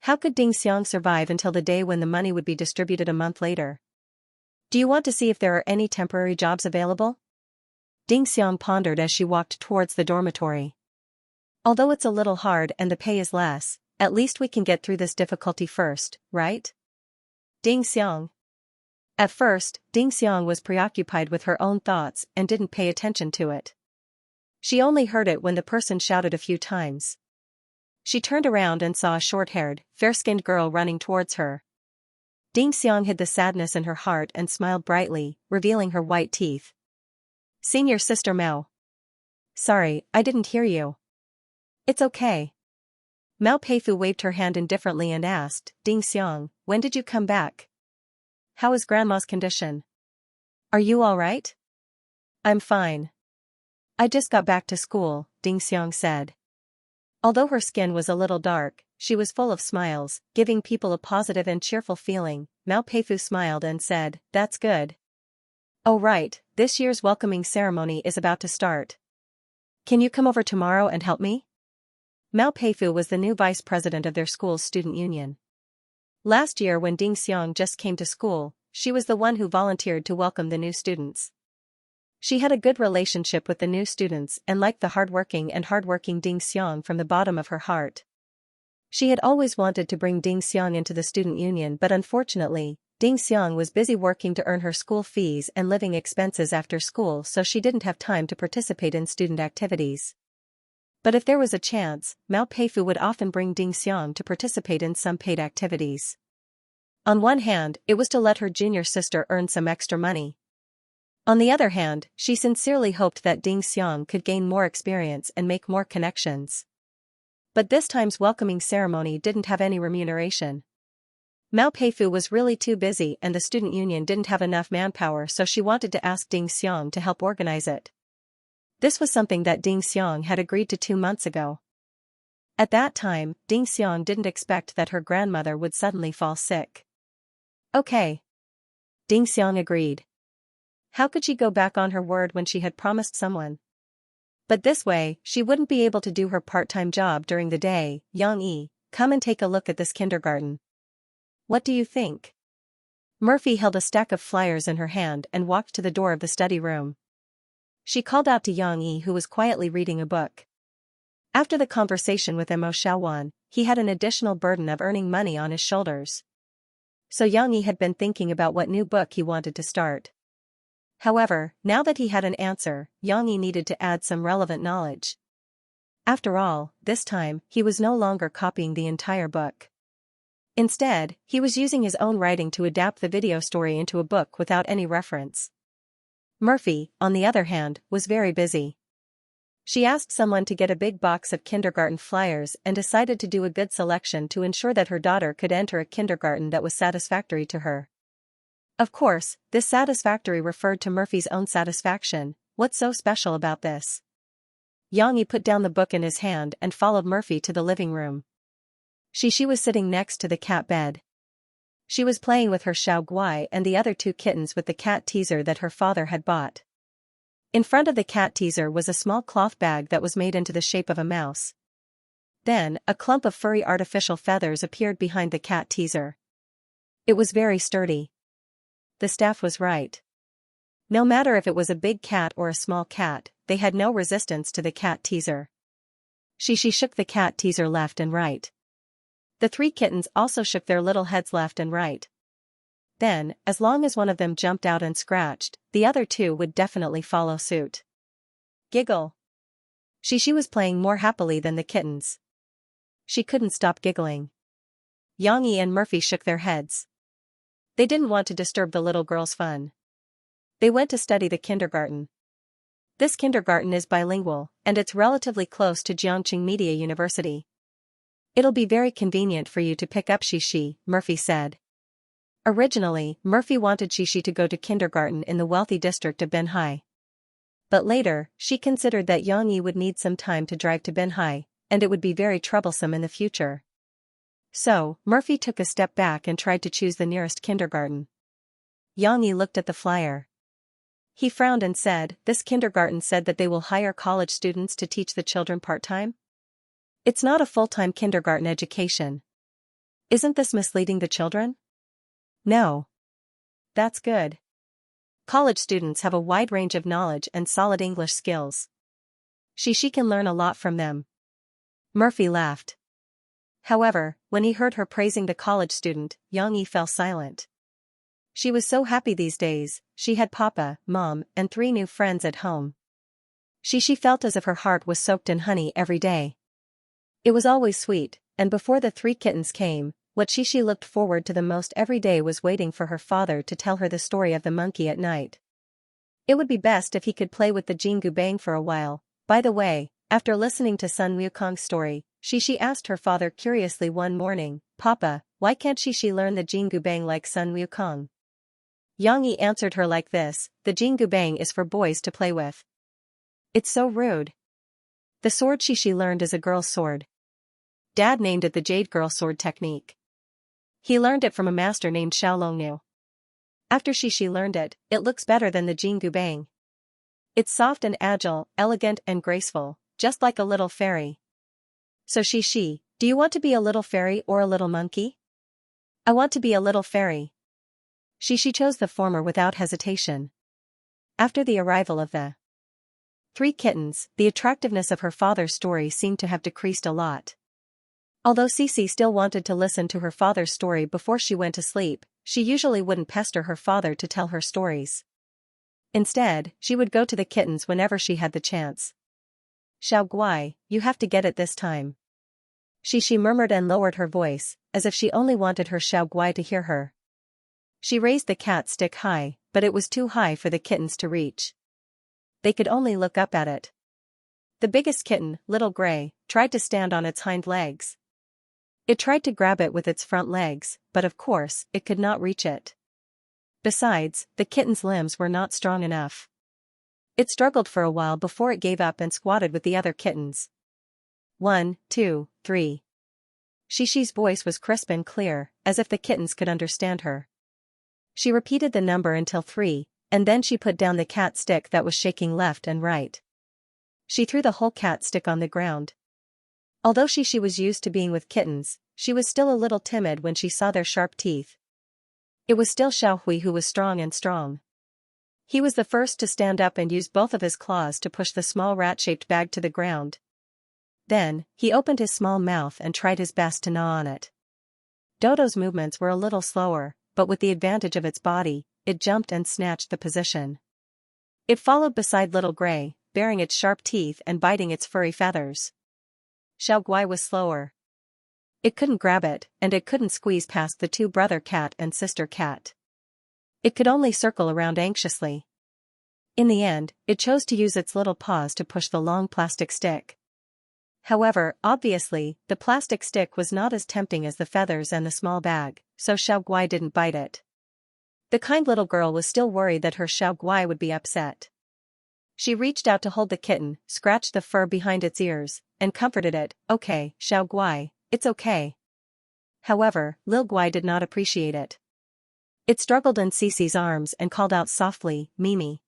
How could Ding Xiang survive until the day when the money would be distributed a month later? Do you want to see if there are any temporary jobs available? Ding Xiang pondered as she walked towards the dormitory. Although it's a little hard and the pay is less, at least we can get through this difficulty first, right? Ding Xiang. At first, Ding Xiang was preoccupied with her own thoughts and didn't pay attention to it. She only heard it when the person shouted a few times. She turned around and saw a short-haired, fair-skinned girl running towards her. Ding Xiang hid the sadness in her heart and smiled brightly, revealing her white teeth. Senior Sister Mao. Sorry, I didn't hear you. It's okay. Mao Peifu waved her hand indifferently and asked, Ding Xiang, when did you come back? How is Grandma's condition? Are you all right? I'm fine. I just got back to school, Ding Xiang said. Although her skin was a little dark, she was full of smiles, giving people a positive and cheerful feeling. Mao Peifu smiled and said, That's good. Oh right, this year's welcoming ceremony is about to start. Can you come over tomorrow and help me? Mao Peifu was the new vice president of their school's student union. Last year when Ding Xiang just came to school, she was the one who volunteered to welcome the new students. She had a good relationship with the new students and liked the hardworking Ding Xiang from the bottom of her heart. She had always wanted to bring Ding Xiang into the student union, but unfortunately, Ding Xiang was busy working to earn her school fees and living expenses after school, so she didn't have time to participate in student activities. But if there was a chance, Mao Peifu would often bring Ding Xiang to participate in some paid activities. On one hand, it was to let her junior sister earn some extra money. On the other hand, she sincerely hoped that Ding Xiang could gain more experience and make more connections. But this time's welcoming ceremony didn't have any remuneration. Mao Peifu was really too busy and the student union didn't have enough manpower, so she wanted to ask Ding Xiang to help organize it. This was something that Ding Xiang had agreed to 2 months ago. At that time, Ding Xiang didn't expect that her grandmother would suddenly fall sick. Okay. Ding Xiang agreed. How could she go back on her word when she had promised someone? But this way, she wouldn't be able to do her part-time job during the day. Yang Yi, come and take a look at this kindergarten. What do you think? Murphy held a stack of flyers in her hand and walked to the door of the study room. She called out to Yang Yi, who was quietly reading a book. After the conversation with Mo Xiaowan, he had an additional burden of earning money on his shoulders. So Yang Yi had been thinking about what new book he wanted to start. However, now that he had an answer, Yang Yi needed to add some relevant knowledge. After all, this time, he was no longer copying the entire book. Instead, he was using his own writing to adapt the video story into a book without any reference. Murphy, on the other hand, was very busy. She asked someone to get a big box of kindergarten flyers and decided to do a good selection to ensure that her daughter could enter a kindergarten that was satisfactory to her. Of course, this satisfactory referred to Murphy's own satisfaction. What's so special about this? Yang Yi put down the book in his hand and followed Murphy to the living room. She was sitting next to the cat bed. She was playing with her Xiao Guai and the other 2 kittens with the cat teaser that her father had bought. In front of the cat teaser was a small cloth bag that was made into the shape of a mouse. Then, a clump of furry artificial feathers appeared behind the cat teaser. It was very sturdy. The staff was right. No matter if it was a big cat or a small cat, they had no resistance to the cat teaser. She shook the cat teaser left and right. The 3 kittens also shook their little heads left and right. Then, as long as one of them jumped out and scratched, the other 2 would definitely follow suit. Giggle. She was playing more happily than the kittens. She couldn't stop giggling. Yang Yi and Murphy shook their heads. They didn't want to disturb the little girl's fun. They went to study the kindergarten. This kindergarten is bilingual, and it's relatively close to Jiangqing Media University. It'll be very convenient for you to pick up Shishi, Murphy said. Originally, Murphy wanted Shishi to go to kindergarten in the wealthy district of Benhai. But later, she considered that Yang Yi would need some time to drive to Benhai, and it would be very troublesome in the future. So, Murphy took a step back and tried to choose the nearest kindergarten. Yang Yi looked at the flyer. He frowned and said, "This kindergarten said that they will hire college students to teach the children part-time? It's not a full-time kindergarten education. Isn't this misleading the children?" "No. That's good. College students have a wide range of knowledge and solid English skills. She can learn a lot from them." Murphy laughed. However, when he heard her praising the college student, Yang Yi fell silent. She was so happy these days. She had Papa, Mom, and 3 new friends at home. She felt as if her heart was soaked in honey every day. It was always sweet, and before the 3 kittens came, what she looked forward to the most every day was waiting for her father to tell her the story of the monkey at night. It would be best if he could play with the Jingu Bang for a while. By the way, after listening to Sun Wukong's story, she asked her father curiously one morning, "Papa, why can't she learn the Jingu Bang like Sun Wukong?" Yang Yi answered her like this, "The Jingu Bang is for boys to play with. It's so rude. The sword she learned is a girl's sword. Dad named it the Jade Girl Sword Technique. He learned it from a master named Xiaolongnu. After she learned it, it looks better than the Jingu Bang. It's soft and agile, elegant and graceful, just like a little fairy. So do you want to be a little fairy or a little monkey?" "I want to be a little fairy." She chose the former without hesitation. After the arrival of the 3 kittens, the attractiveness of her father's story seemed to have decreased a lot. Although Cece still wanted to listen to her father's story before she went to sleep, she usually wouldn't pester her father to tell her stories. Instead, she would go to the kittens whenever she had the chance. "Xiao Guai, you have to get it this time." She murmured and lowered her voice, as if she only wanted her Xiao Guai to hear her. She raised the cat stick high, but it was too high for the kittens to reach. They could only look up at it. The biggest kitten, Little Gray, tried to stand on its hind legs. It tried to grab it with its front legs, but of course, it could not reach it. Besides, the kitten's limbs were not strong enough. It struggled for a while before it gave up and squatted with the other kittens. 1, 2, 3. Shishi's voice was crisp and clear, as if the kittens could understand her. She repeated the number until 3, and then she put down the cat stick that was shaking left and right. She threw the whole cat stick on the ground. Although Shishi was used to being with kittens, she was still a little timid when she saw their sharp teeth. It was still Xiaohui who was strong. He was the first to stand up and use both of his claws to push the small rat-shaped bag to the ground. Then, he opened his small mouth and tried his best to gnaw on it. Dodo's movements were a little slower, but with the advantage of its body, it jumped and snatched the position. It followed beside Little Gray, baring its sharp teeth and biting its furry feathers. Xiao Guai was slower. It couldn't grab it, and it couldn't squeeze past the 2 brother cat and sister cat. It could only circle around anxiously. In the end, it chose to use its little paws to push the long plastic stick. However, obviously, the plastic stick was not as tempting as the feathers and the small bag, so Xiao Guai didn't bite it. The kind little girl was still worried that her Xiao Guai would be upset. She reached out to hold the kitten, scratched the fur behind its ears, and comforted it. "Okay, Xiao Guai, it's okay." However, Lil Guai did not appreciate it. It struggled in Cece's arms and called out softly, "Mimi.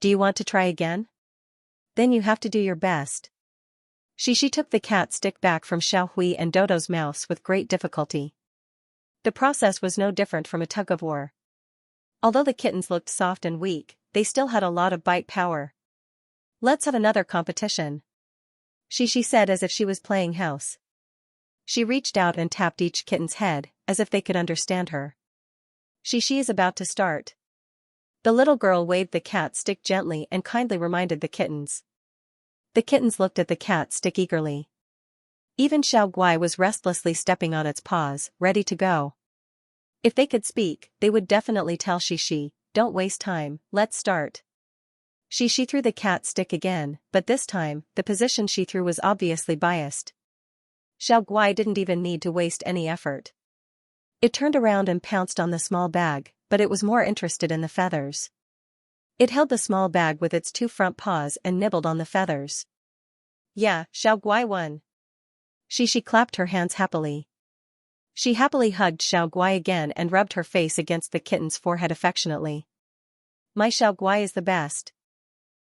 Do you want to try again? Then you have to do your best." She took the cat stick back from Xiaohui and Dodo's mouths with great difficulty. The process was no different from a tug-of-war. Although the kittens looked soft and weak, they still had a lot of bite power. "Let's have another competition," she said as if she was playing house. She reached out and tapped each kitten's head, as if they could understand her. "She is about to start." The little girl waved the cat stick gently and kindly reminded the kittens. The kittens looked at the cat stick eagerly. Even Xiao Guai was restlessly stepping on its paws, ready to go. If they could speak, they would definitely tell Shishi, "Don't waste time, let's start." Shishi threw the cat stick again, but this time, the position she threw was obviously biased. Xiao Guai didn't even need to waste any effort. It turned around and pounced on the small bag, but it was more interested in the feathers. It held the small bag with its 2 front paws and nibbled on the feathers. "Yeah, Xiao Guai won." Shishi clapped her hands happily. She happily hugged Xiao Guai again and rubbed her face against the kitten's forehead affectionately. "My Xiao Guai is the best.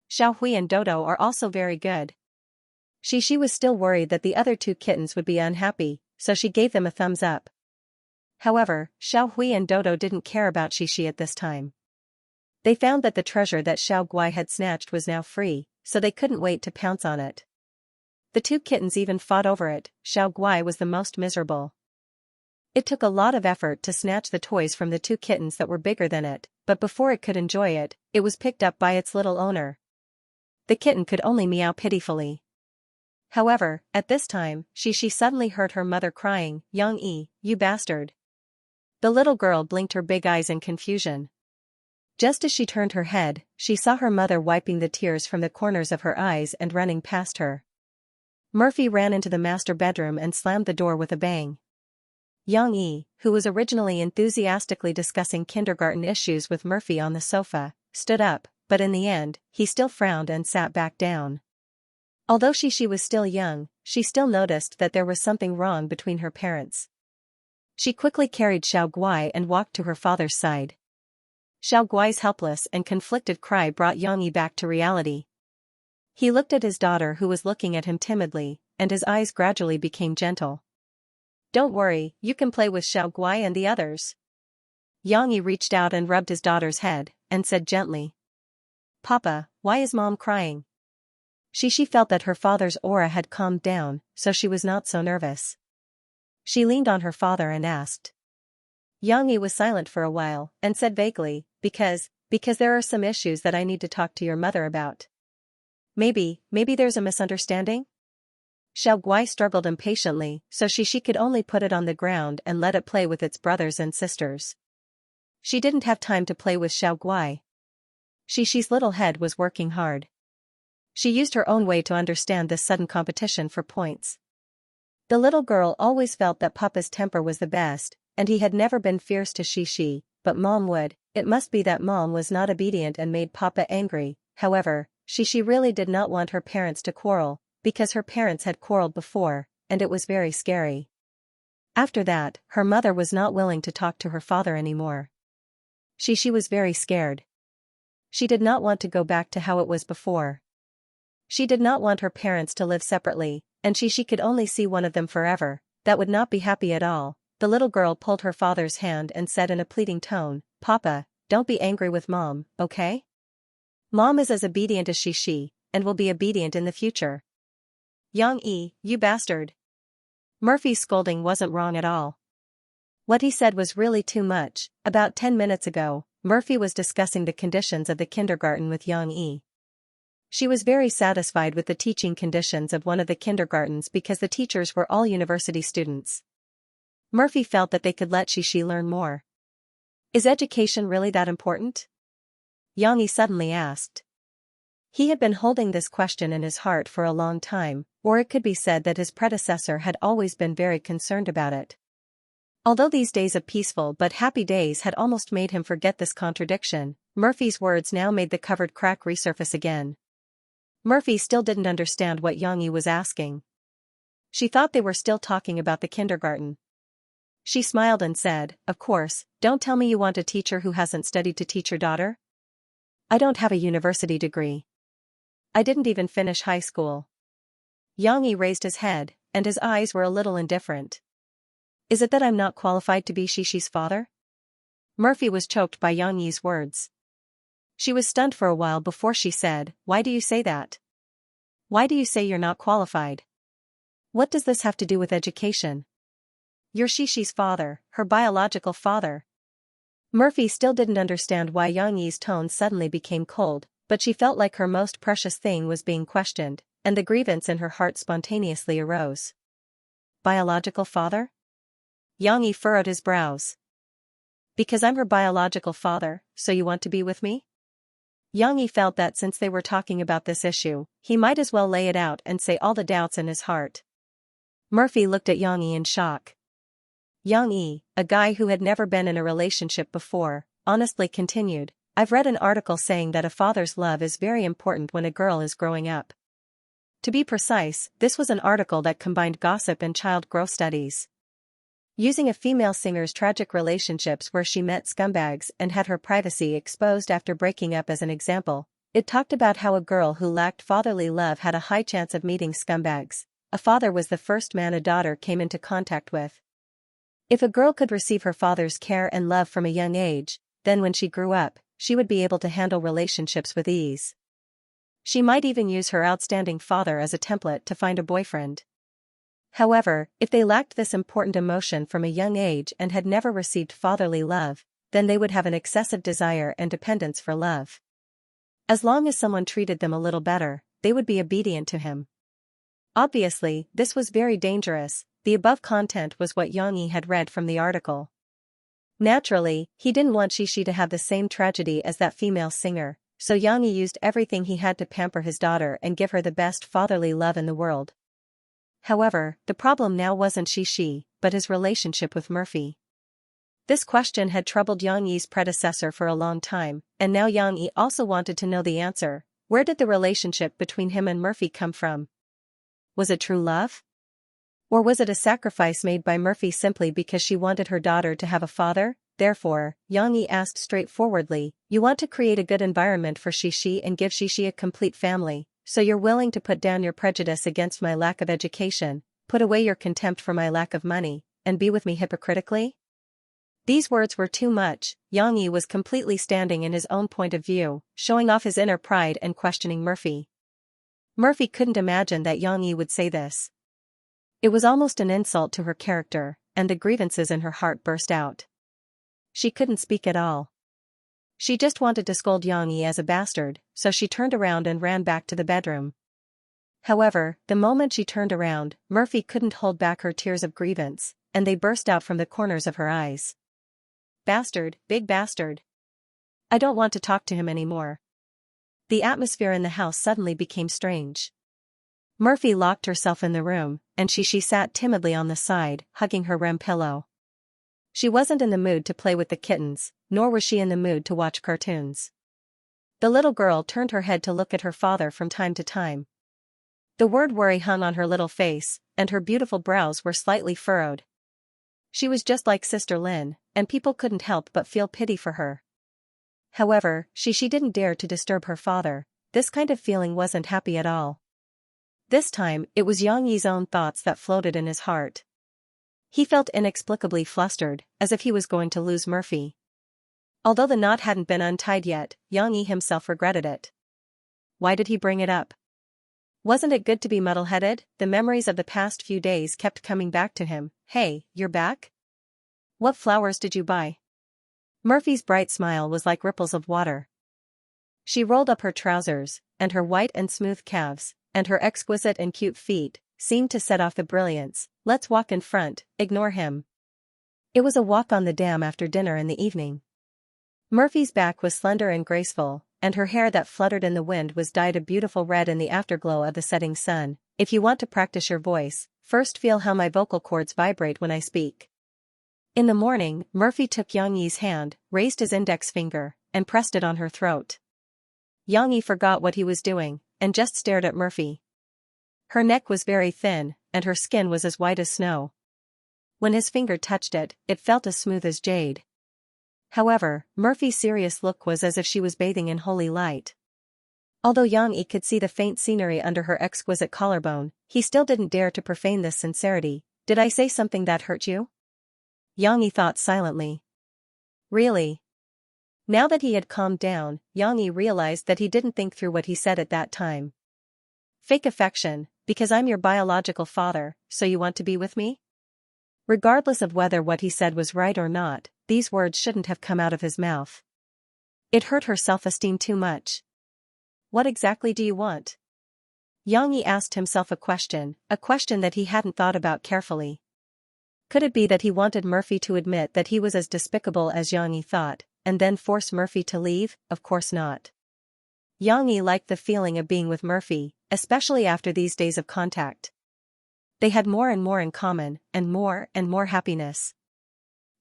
Xiaohui and Dodo are also very good." She was still worried that the other 2 kittens would be unhappy, so she gave them a thumbs up. However, Xiaohui and Dodo didn't care about Shishi at this time. They found that the treasure that Xiao Guai had snatched was now free, so they couldn't wait to pounce on it. The 2 kittens even fought over it. Xiao Guai was the most miserable. It took a lot of effort to snatch the toys from the 2 kittens that were bigger than it, but before it could enjoy it, it was picked up by its little owner. The kitten could only meow pitifully. However, at this time, Shishi suddenly heard her mother crying, "Yang-yi, you bastard." The little girl blinked her big eyes in confusion. Just as she turned her head, she saw her mother wiping the tears from the corners of her eyes and running past her. Murphy ran into the master bedroom and slammed the door with a bang. Yang-yi, who was originally enthusiastically discussing kindergarten issues with Murphy on the sofa, stood up, but in the end, he still frowned and sat back down. Although she was still young, she still noticed that there was something wrong between her parents. She quickly carried Xiao Guai and walked to her father's side. Xiao Guai's helpless and conflicted cry brought Yang-yi back to reality. He looked at his daughter who was looking at him timidly, and his eyes gradually became gentle. "Don't worry, you can play with Xiao Guai and the others. Yang Yi reached out and rubbed his daughter's head, and said gently. Papa, why is Mom crying? She felt that her father's aura had calmed down, so she was not so nervous. She leaned on her father and asked. Yang Yi was silent for a while, and said vaguely, because there are some issues that I need to talk to your mother about. Maybe there's a misunderstanding? Xiao Guai struggled impatiently, so she could only put it on the ground and let it play with its brothers and sisters. She didn't have time to play with Xiao Guai. She's little head was working hard. She used her own way to understand this sudden competition for points. The little girl always felt that Papa's temper was the best, and he had never been fierce to Xi, but Mom would. It must be that Mom was not obedient and made Papa angry. However, Xi really did not want her parents to quarrel, because her parents had quarreled before, and it was very scary. After that, her mother was not willing to talk to her father anymore. She was very scared. She did not want to go back to how it was before. She did not want her parents to live separately, and she could only see one of them forever. That would not be happy at all. The little girl pulled her father's hand and said in a pleading tone, Papa, don't be angry with Mom, okay? Mom is as obedient as she, and will be obedient in the future. Yang Yi, you bastard. Murphy's scolding wasn't wrong at all. What he said was really too much. About 10 minutes ago, Murphy was discussing the conditions of the kindergarten with Yang Yi. She was very satisfied with the teaching conditions of one of the kindergartens because the teachers were all university students. Murphy felt that they could let Xi learn more. Is education really that important? Yang Yi suddenly asked. He had been holding this question in his heart for a long time, or it could be said that his predecessor had always been very concerned about it. Although these days of peaceful but happy days had almost made him forget this contradiction, Murphy's words now made the covered crack resurface again. Murphy still didn't understand what Yang Yi was asking. She thought they were still talking about the kindergarten. She smiled and said, Of course, don't tell me you want a teacher who hasn't studied to teach your daughter? I don't have a university degree. I didn't even finish high school. Yang Yi raised his head, and his eyes were a little indifferent. Is it that I'm not qualified to be Xi's father? Murphy was choked by Yang Yi's words. She was stunned for a while before she said, Why do you say that? Why do you say you're not qualified? What does this have to do with education? You're Xi's father, her biological father. Murphy still didn't understand why Yang Yi's tone suddenly became cold, but she felt like her most precious thing was being questioned, and the grievance in her heart spontaneously arose. Biological father? Yang Yi furrowed his brows. Because I'm her biological father, so you want to be with me? Yang Yi felt that since they were talking about this issue, he might as well lay it out and say all the doubts in his heart. Murphy looked at Yang Yi in shock. Yang Yi, a guy who had never been in a relationship before, honestly continued, I've read an article saying that a father's love is very important when a girl is growing up. To be precise, this was an article that combined gossip and child growth studies. Using a female singer's tragic relationships where she met scumbags and had her privacy exposed after breaking up as an example, it talked about how a girl who lacked fatherly love had a high chance of meeting scumbags. A father was the first man a daughter came into contact with. If a girl could receive her father's care and love from a young age, then when she grew up, she would be able to handle relationships with ease. She might even use her outstanding father as a template to find a boyfriend. However, if they lacked this important emotion from a young age and had never received fatherly love, then they would have an excessive desire and dependence for love. As long as someone treated them a little better, they would be obedient to him. Obviously, this was very dangerous. The above content was what Yang Yi had read from the article. Naturally, he didn't want Xi to have the same tragedy as that female singer, so Yang Yi used everything he had to pamper his daughter and give her the best fatherly love in the world. However, the problem now wasn't Xi, but his relationship with Murphy. This question had troubled Yang Yi's predecessor for a long time, and now Yang Yi also wanted to know the answer. Where did the relationship between him and Murphy come from? Was it true love? Or was it a sacrifice made by Murphy simply because she wanted her daughter to have a father? Therefore, Yang Yi asked straightforwardly, You want to create a good environment for Xi and give Xi a complete family, so you're willing to put down your prejudice against my lack of education, put away your contempt for my lack of money, and be with me hypocritically? These words were too much. Xianxia was completely standing in his own point of view, showing off his inner pride and questioning Murphy. Murphy couldn't imagine that Xianxia would say this. It was almost an insult to her character, and the grievances in her heart burst out. She couldn't speak at all. She just wanted to scold Xianxia as a bastard, so she turned around and ran back to the bedroom. However, the moment she turned around, Murphy couldn't hold back her tears of grievance, and they burst out from the corners of her eyes. Bastard, big bastard. I don't want to talk to him anymore. The atmosphere in the house suddenly became strange. Murphy locked herself in the room, and she sat timidly on the side, hugging her REM pillow. She wasn't in the mood to play with the kittens, nor was she in the mood to watch cartoons. The little girl turned her head to look at her father from time to time. The word worry hung on her little face, and her beautiful brows were slightly furrowed. She was just like Sister Lin, and people couldn't help but feel pity for her. However, she didn't dare to disturb her father. This kind of feeling wasn't happy at all. This time, it was Xianxi's own thoughts that floated in his heart. He felt inexplicably flustered, as if he was going to lose Murphy. Although the knot hadn't been untied yet, Xianxia himself regretted it. Why did he bring it up? Wasn't it good to be muddle-headed? The memories of the past few days kept coming back to him. Hey, you're back? What flowers did you buy? Murphy's bright smile was like ripples of water. She rolled up her trousers, and her white and smooth calves, and her exquisite and cute feet, seemed to set off the brilliance. Let's walk in front, ignore him. It was a walk on the dam after dinner in the evening. Murphy's back was slender and graceful, and her hair that fluttered in the wind was dyed a beautiful red in the afterglow of the setting sun. If you want to practice your voice, first feel how my vocal cords vibrate when I speak. In the morning, Murphy took Xianxi's hand, raised his index finger, and pressed it on her throat. Xianxia forgot what he was doing, and just stared at Murphy. Her neck was very thin, and her skin was as white as snow. When his finger touched it, it felt as smooth as jade. However, Murphy's serious look was as if she was bathing in holy light. Although Xianxia could see the faint scenery under her exquisite collarbone, he still didn't dare to profane this sincerity. Did I say something that hurt you? Xianxia thought silently. Really? Now that he had calmed down, Xianxia realized that he didn't think through what he said at that time. Fake affection, because I'm your biological father, so you want to be with me? Regardless of whether what he said was right or not, these words shouldn't have come out of his mouth. It hurt her self-esteem too much. What exactly do you want? Xianxia asked himself a question that he hadn't thought about carefully. Could it be that he wanted Murphy to admit that he was as despicable as Xianxia thought, and then force Murphy to leave? Of course not. Xianxia liked the feeling of being with Murphy, especially after these days of contact. They had more and more in common, and more happiness.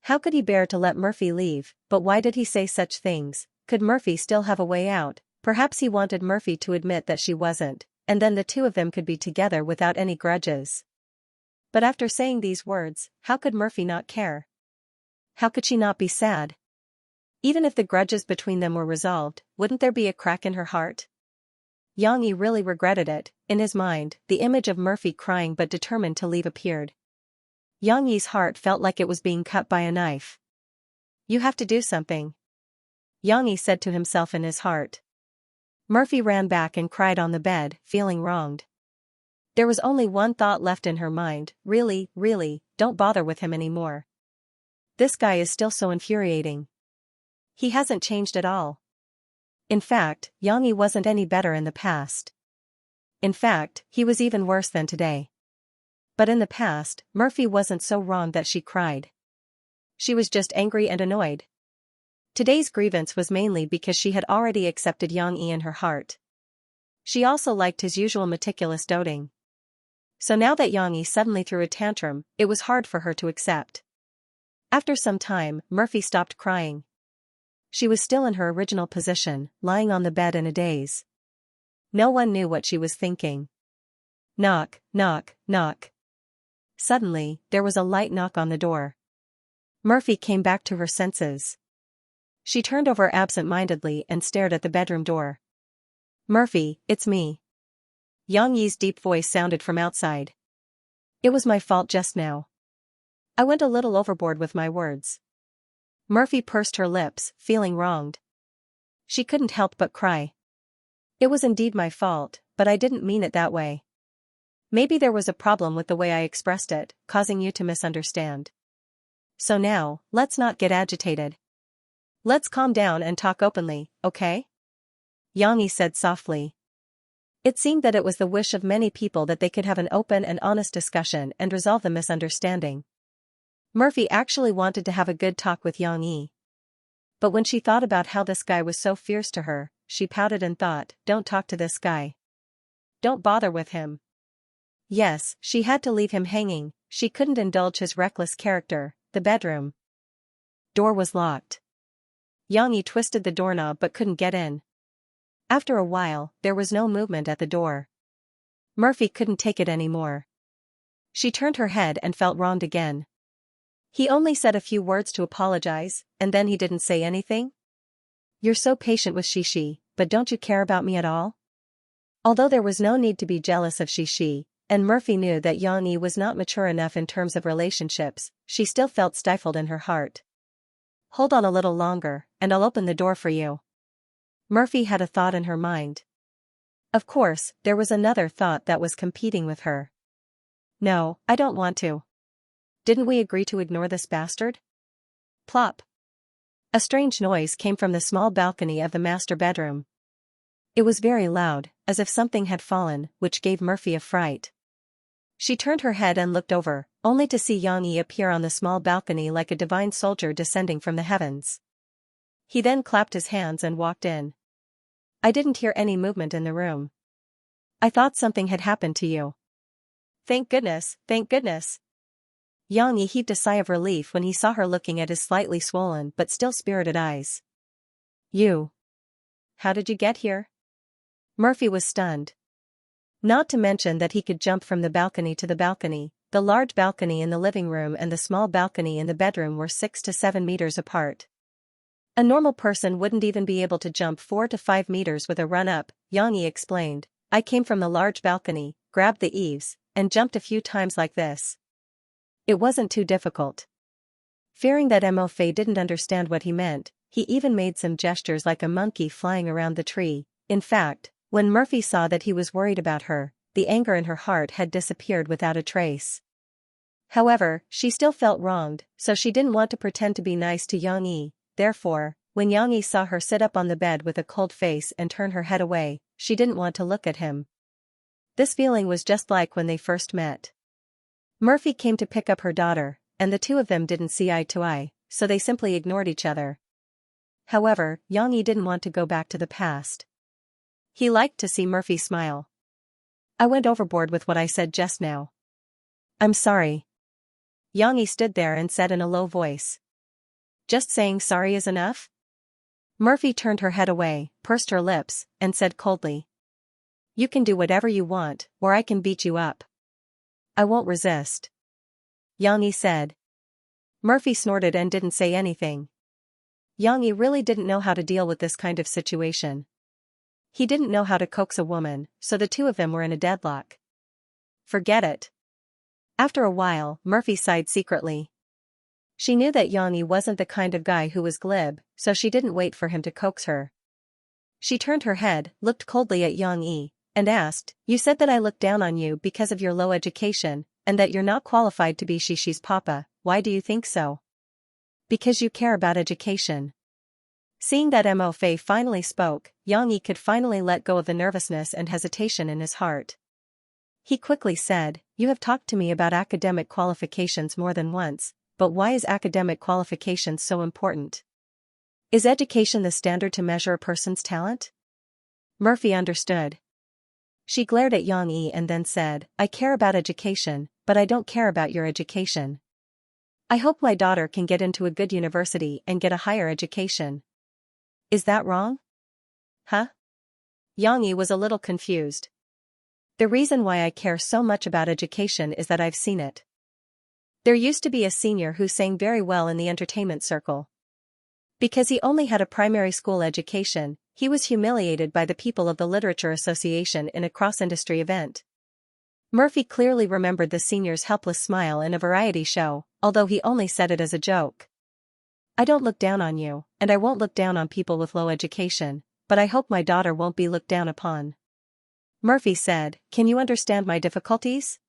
How could he bear to let Murphy leave? But why did he say such things? Could Murphy still have a way out? Perhaps he wanted Murphy to admit that she wasn't, and then the two of them could be together without any grudges. But after saying these words, how could Murphy not care? How could she not be sad? Even if the grudges between them were resolved, wouldn't there be a crack in her heart? Xianxia really regretted it. In his mind, the image of Murphy crying but determined to leave appeared. Xianxi's heart felt like it was being cut by a knife. You have to do something, Xianxia said to himself in his heart. Murphy ran back and cried on the bed, feeling wronged. There was only one thought left in her mind. Really, don't bother with him anymore. This guy is still so infuriating. He hasn't changed at all. In fact, Xianxia wasn't any better in the past. In fact, he was even worse than today. But in the past, Murphy wasn't so wrong that she cried. She was just angry and annoyed. Today's grievance was mainly because she had already accepted Xianxia in her heart. She also liked his usual meticulous doting. So now that Xianxia suddenly threw a tantrum, it was hard for her to accept. After some time, Murphy stopped crying. She was still in her original position, lying on the bed in a daze. No one knew what she was thinking. Knock, knock, knock. Suddenly, there was a light knock on the door. Murphy came back to her senses. She turned over absent-mindedly and stared at the bedroom door. Murphy, it's me. Xianxi's deep voice sounded from outside. It was my fault just now. I went a little overboard with my words. Murphy pursed her lips, feeling wronged. She couldn't help but cry. It was indeed my fault, but I didn't mean it that way. Maybe there was a problem with the way I expressed it, causing you to misunderstand. So now, let's not get agitated. Let's calm down and talk openly, okay? Xianxia said softly. It seemed that it was the wish of many people that they could have an open and honest discussion and resolve the misunderstanding. Murphy actually wanted to have a good talk with Xianxia. But when she thought about how this guy was so fierce to her, she pouted and thought, don't talk to this guy. Don't bother with him. Yes, she had to leave him hanging, she couldn't indulge his reckless character. The bedroom door was locked. Xianxia twisted the doorknob but couldn't get in. After a while, there was no movement at the door. Murphy couldn't take it anymore. She turned her head and felt wronged again. He only said a few words to apologize, and then he didn't say anything? You're so patient with Xianxia, but don't you care about me at all? Although there was no need to be jealous of Xianxia, and Murphy knew that Xianxia was not mature enough in terms of relationships, she still felt stifled in her heart. Hold on a little longer, and I'll open the door for you. Murphy had a thought in her mind. Of course, there was another thought that was competing with her. No, I don't want to. Didn't we agree to ignore this bastard? Plop. A strange noise came from the small balcony of the master bedroom. It was very loud, as if something had fallen, which gave Murphy a fright. She turned her head and looked over, only to see Xianxia appear on the small balcony like a divine soldier descending from the heavens. He then clapped his hands and walked in. I didn't hear any movement in the room. I thought something had happened to you. Thank goodness, thank goodness. Xianxia heaved a sigh of relief when he saw her looking at his slightly swollen but still spirited eyes. You. How did you get here? Murphy was stunned. Not to mention that he could jump from the balcony to the balcony. The large balcony in the living room and the small balcony in the bedroom were 6 to 7 meters apart. A normal person wouldn't even be able to jump 4 to 5 meters with a run-up, Xianxia explained. I came from the large balcony, grabbed the eaves, and jumped a few times like this. It wasn't too difficult. Fearing that Mo Fei didn't understand what he meant, he even made some gestures like a monkey flying around the tree. In fact, when Murphy saw that he was worried about her, the anger in her heart had disappeared without a trace. However, she still felt wronged, so she didn't want to pretend to be nice to Xianxia. Therefore, when Xianxia saw her sit up on the bed with a cold face and turn her head away, she didn't want to look at him. This feeling was just like when they first met. Murphy came to pick up her daughter, and the two of them didn't see eye to eye, so they simply ignored each other. However, Xianxia didn't want to go back to the past. He liked to see Murphy smile. I went overboard with what I said just now. I'm sorry. Xianxia stood there and said in a low voice. Just saying sorry is enough? Murphy turned her head away, pursed her lips, and said coldly. You can do whatever you want, or I can beat you up. I won't resist. Xianxia said. Murphy snorted and didn't say anything. Xianxia really didn't know how to deal with this kind of situation. He didn't know how to coax a woman, so the two of them were in a deadlock. Forget it. After a while, Murphy sighed secretly. She knew that Xianxia wasn't the kind of guy who was glib, so she didn't wait for him to coax her. She turned her head, looked coldly at Xianxia, and asked, You said that I looked down on you because of your low education, and that you're not qualified to be Xixi's papa. Why do you think so? Because you care about education. Seeing that Mo Fei finally spoke, Xianxia could finally let go of the nervousness and hesitation in his heart. He quickly said, You have talked to me about academic qualifications more than once, but why is academic qualifications so important? Is education the standard to measure a person's talent? Murphy understood. She glared at Xianxia and then said, I care about education, but I don't care about your education. I hope my daughter can get into a good university and get a higher education. Is that wrong? Huh? Xianxia was a little confused. The reason why I care so much about education is that I've seen it. There used to be a senior who sang very well in the entertainment circle. Because he only had a primary school education, he was humiliated by the people of the Literature Association in a cross-industry event. Murphy clearly remembered the senior's helpless smile in a variety show, although he only said it as a joke. I don't look down on you, and I won't look down on people with low education, but I hope my daughter won't be looked down upon. Murphy said, can you understand my difficulties?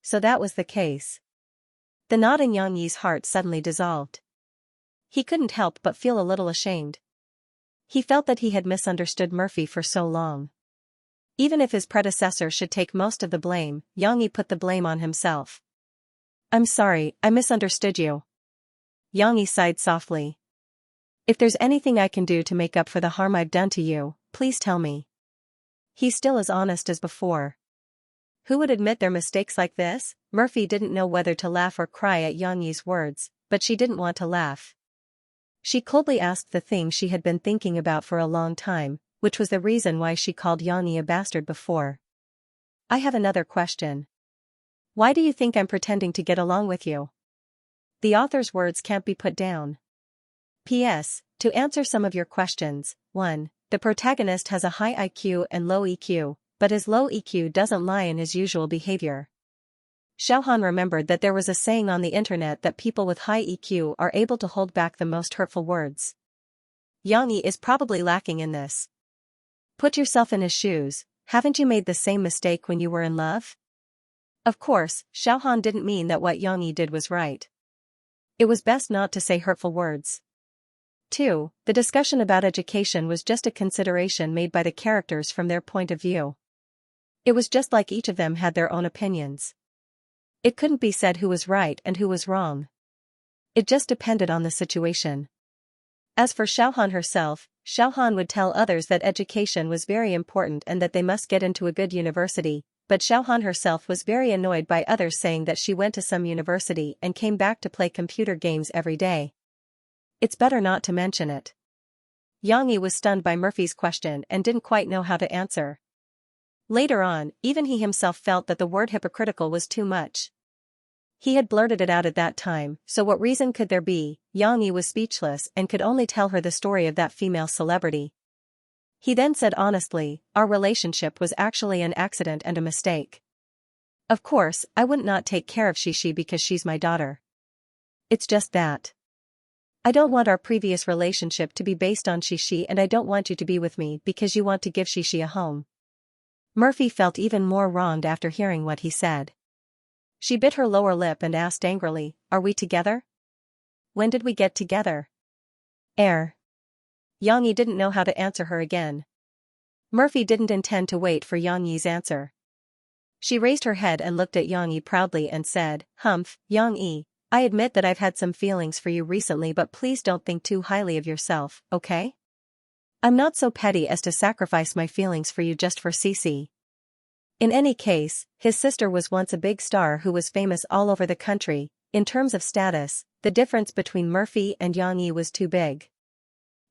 So that was the case. The knot in Yang Yi's heart suddenly dissolved. He couldn't help but feel a little ashamed. He felt that he had misunderstood Murphy for so long. Even if his predecessor should take most of the blame, Yang Yi put the blame on himself. I'm sorry, I misunderstood you. Yang Yi sighed softly. If there's anything I can do to make up for the harm I've done to you, please tell me. He's still as honest as before. Who would admit their mistakes like this? Murphy didn't know whether to laugh or cry at Yang Yi's words, but she didn't want to laugh. She coldly asked the thing she had been thinking about for a long time, which was the reason why she called Yang Yi a bastard before. I have another question. Why do you think I'm pretending to get along with you? The author's words can't be put down. P.S. To answer some of your questions, 1. The protagonist has a high IQ and low EQ, but his low EQ doesn't lie in his usual behavior. Xiaohan remembered that there was a saying on the internet that people with high EQ are able to hold back the most hurtful words. Yang Yi is probably lacking in this. Put yourself in his shoes, haven't you made the same mistake when you were in love? Of course, Xiaohan didn't mean that what Yang Yi did was right. It was best not to say hurtful words. 2. The discussion about education was just a consideration made by the characters from their point of view. It was just like each of them had their own opinions. It couldn't be said who was right and who was wrong. It just depended on the situation. As for Xiaohan herself, Xiaohan would tell others that education was very important and that they must get into a good university, but Xiaohan herself was very annoyed by others saying that she went to some university and came back to play computer games every day. It's better not to mention it. Yang Yi was stunned by Murphy's question and didn't quite know how to answer. Later on, even he himself felt that the word hypocritical was too much. He had blurted it out at that time, so what reason could there be? Yang Yi was speechless and could only tell her the story of that female celebrity. He then said honestly, our relationship was actually an accident and a mistake. Of course, I wouldn't not take care of Xixi because she's my daughter. It's just that. I don't want our previous relationship to be based on Xixi, and I don't want you to be with me because you want to give Xixi a home. Murphy felt even more wronged after hearing what he said. She bit her lower lip and asked angrily, are we together? When did we get together? Yang Yi didn't know how to answer her again. Murphy didn't intend to wait for Yang Yi's answer. She raised her head and looked at Yang Yi proudly and said, Humph, Yang Yi, I admit that I've had some feelings for you recently, but please don't think too highly of yourself, okay? I'm not so petty as to sacrifice my feelings for you just for Cici. In any case, his sister was once a big star who was famous all over the country. In terms of status, the difference between Murphy and Yang Yi was too big.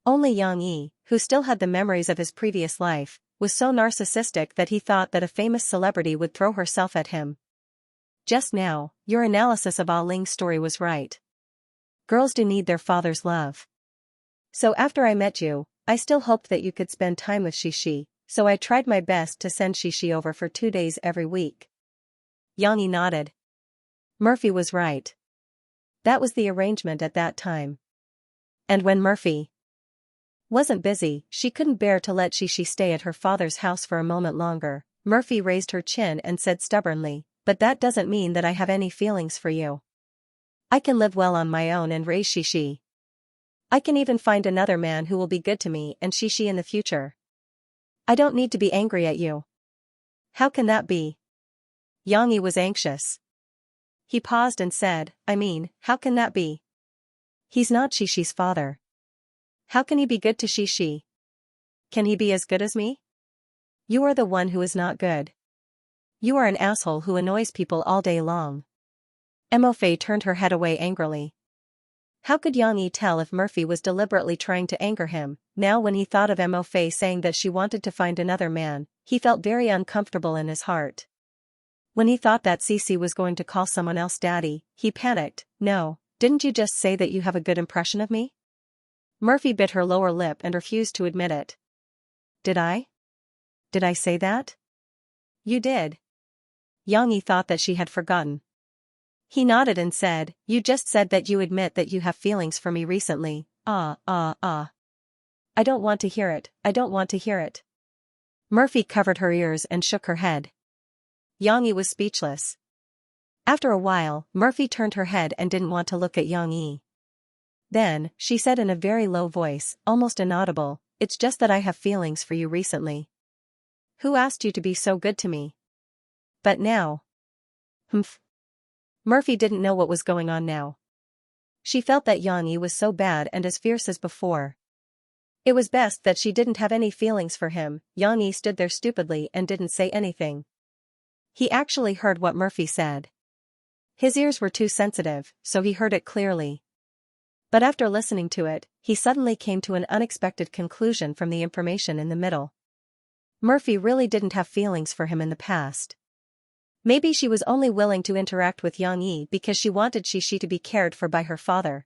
Only Yang Yi, who still had the memories of his previous life, was so narcissistic that he thought that a famous celebrity would throw herself at him. Just now, your analysis of Ah Ling's story was right. Girls do need their father's love. So after I met you, I still hoped that you could spend time with Xixi, so I tried my best to send Xixi over for 2 days every week. Yang Yi nodded. Murphy was right. That was the arrangement at that time. And when Murphy wasn't busy, she couldn't bear to let Xixi stay at her father's house for a moment longer. Murphy raised her chin and said stubbornly, but that doesn't mean that I have any feelings for you. I can live well on my own and raise Xixi. I can even find another man who will be good to me and Xixi in the future. I don't need to be angry at you. How can that be? Yang Yi was anxious. He paused and said, I mean, how can that be? He's not Xixi's father. How can he be good to Xixi? Can he be as good as me? You are the one who is not good. You are an asshole who annoys people all day long. Mo Fei turned her head away angrily. How could Yang Yi tell if Murphy was deliberately trying to anger him? Now when he thought of Mo Fei saying that she wanted to find another man, he felt very uncomfortable in his heart. When he thought that Cici was going to call someone else daddy, he panicked. No, didn't you just say that you have a good impression of me? Murphy bit her lower lip and refused to admit it. Did I? Did I say that? You did. Yang Yi thought that she had forgotten. He nodded and said, "You just said that you admit that you have feelings for me recently." I don't want to hear it, I don't want to hear it. Murphy covered her ears and shook her head. Xianxia was speechless. After a while, Murphy turned her head and didn't want to look at Xianxia. Then, she said in a very low voice, almost inaudible, "It's just that I have feelings for you recently." "Who asked you to be so good to me?" "But now." Humph. Murphy didn't know what was going on now. She felt that Xianxia was so bad and as fierce as before. It was best that she didn't have any feelings for him. Xianxia stood there stupidly and didn't say anything. He actually heard what Murphy said. His ears were too sensitive, so he heard it clearly. But after listening to it, he suddenly came to an unexpected conclusion from the information in the middle. Murphy really didn't have feelings for him in the past. Maybe she was only willing to interact with Xianxia because she wanted Xianxia to be cared for by her father.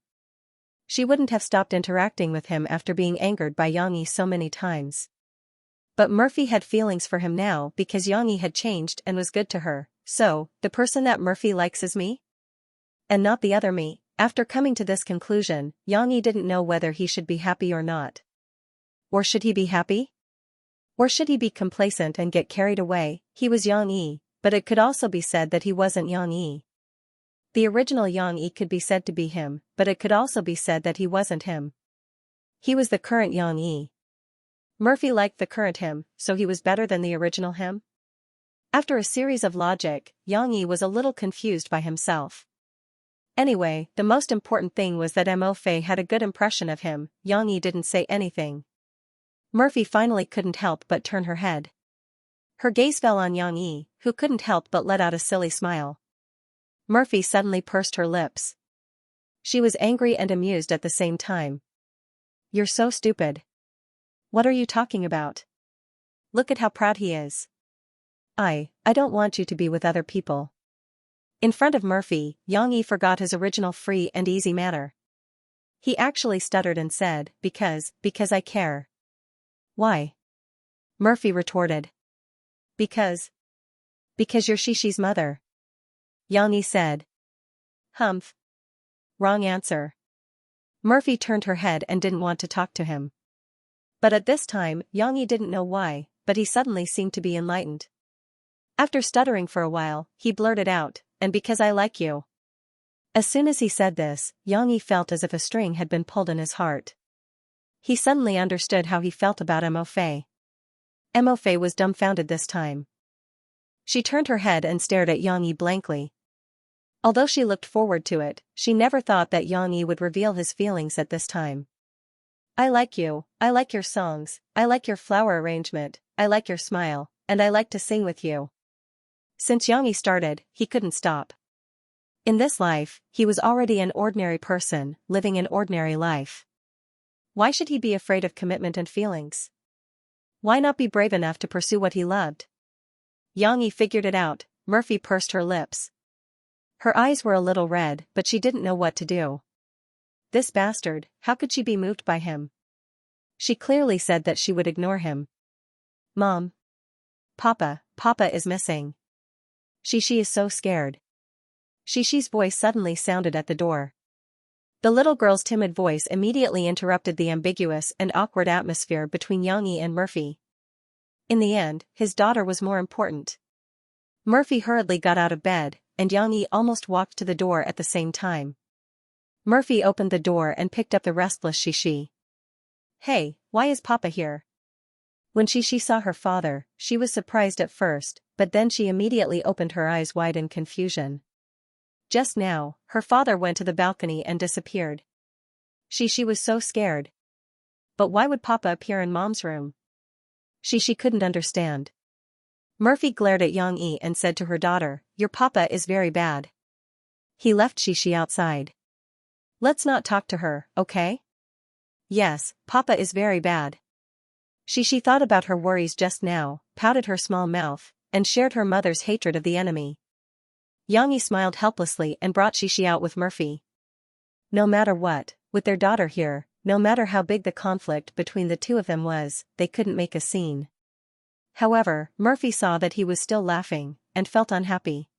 She wouldn't have stopped interacting with him after being angered by Xianxia so many times. But Murphy had feelings for him now because Xianxia had changed and was good to her. So, the person that Murphy likes is me? And not the other me. After coming to this conclusion, Xianxia didn't know whether he should be happy or not. Or should he be happy? Or should he be complacent and get carried away? He was Xianxia, but it could also be said that he wasn't Xianxia. The original Xianxia could be said to be him, but it could also be said that he wasn't him. He was the current Xianxia. Murphy liked the current him, so he was better than the original him? After a series of logic, Xianxia was a little confused by himself. Anyway, the most important thing was that Mo Fei had a good impression of him. Xianxia didn't say anything. Murphy finally couldn't help but turn her head. Her gaze fell on Xianxia, who couldn't help but let out a silly smile. Murphy suddenly pursed her lips. She was angry and amused at the same time. "You're so stupid. What are you talking about? Look at how proud he is. I don't want you to be with other people." In front of Murphy, Xianxia forgot his original free and easy manner. He actually stuttered and said, because I care." "Why?" Murphy retorted. Because you're Xixi's mother," Xianxia said. "Humph. Wrong answer." Murphy turned her head and didn't want to talk to him. But at this time, Xianxia didn't know why, but he suddenly seemed to be enlightened. After stuttering for a while, he blurted out, "And because I like you." As soon as he said this, Xianxia felt as if a string had been pulled in his heart. He suddenly understood how he felt about Mo Fei. Mo Fei was dumbfounded this time. She turned her head and stared at Xianxia blankly. Although she looked forward to it, she never thought that Xianxia would reveal his feelings at this time. "I like you, I like your songs, I like your flower arrangement, I like your smile, and I like to sing with you." Since Xianxia started, he couldn't stop. In this life, he was already an ordinary person, living an ordinary life. Why should he be afraid of commitment and feelings? Why not be brave enough to pursue what he loved? Xianxia figured it out. Murphy pursed her lips. Her eyes were a little red, but she didn't know what to do. This bastard, how could she be moved by him? She clearly said that she would ignore him. "Mom. Papa is missing. Xixi is so scared." Xixi's voice suddenly sounded at the door. The little girl's timid voice immediately interrupted the ambiguous and awkward atmosphere between Xianxia and Murphy. In the end, his daughter was more important. Murphy hurriedly got out of bed, and Xianxia almost walked to the door at the same time. Murphy opened the door and picked up the restless Xixi. "Hey, why is Papa here?" When Xixi saw her father, she was surprised at first, but then she immediately opened her eyes wide in confusion. Just now, her father went to the balcony and disappeared. Xixi was so scared. But why would Papa appear in Mom's room? Xixi couldn't understand. Murphy glared at Xianxia and said to her daughter, "Your Papa is very bad. He left Xixi outside. Let's not talk to her, okay?" "Yes, Papa is very bad." Xixi thought about her worries just now, pouted her small mouth, and shared her mother's hatred of the enemy. Xianxia smiled helplessly and brought Xixi out with Murphy. No matter what, with their daughter here, no matter how big the conflict between the two of them was, they couldn't make a scene. However, Murphy saw that he was still laughing, and felt unhappy.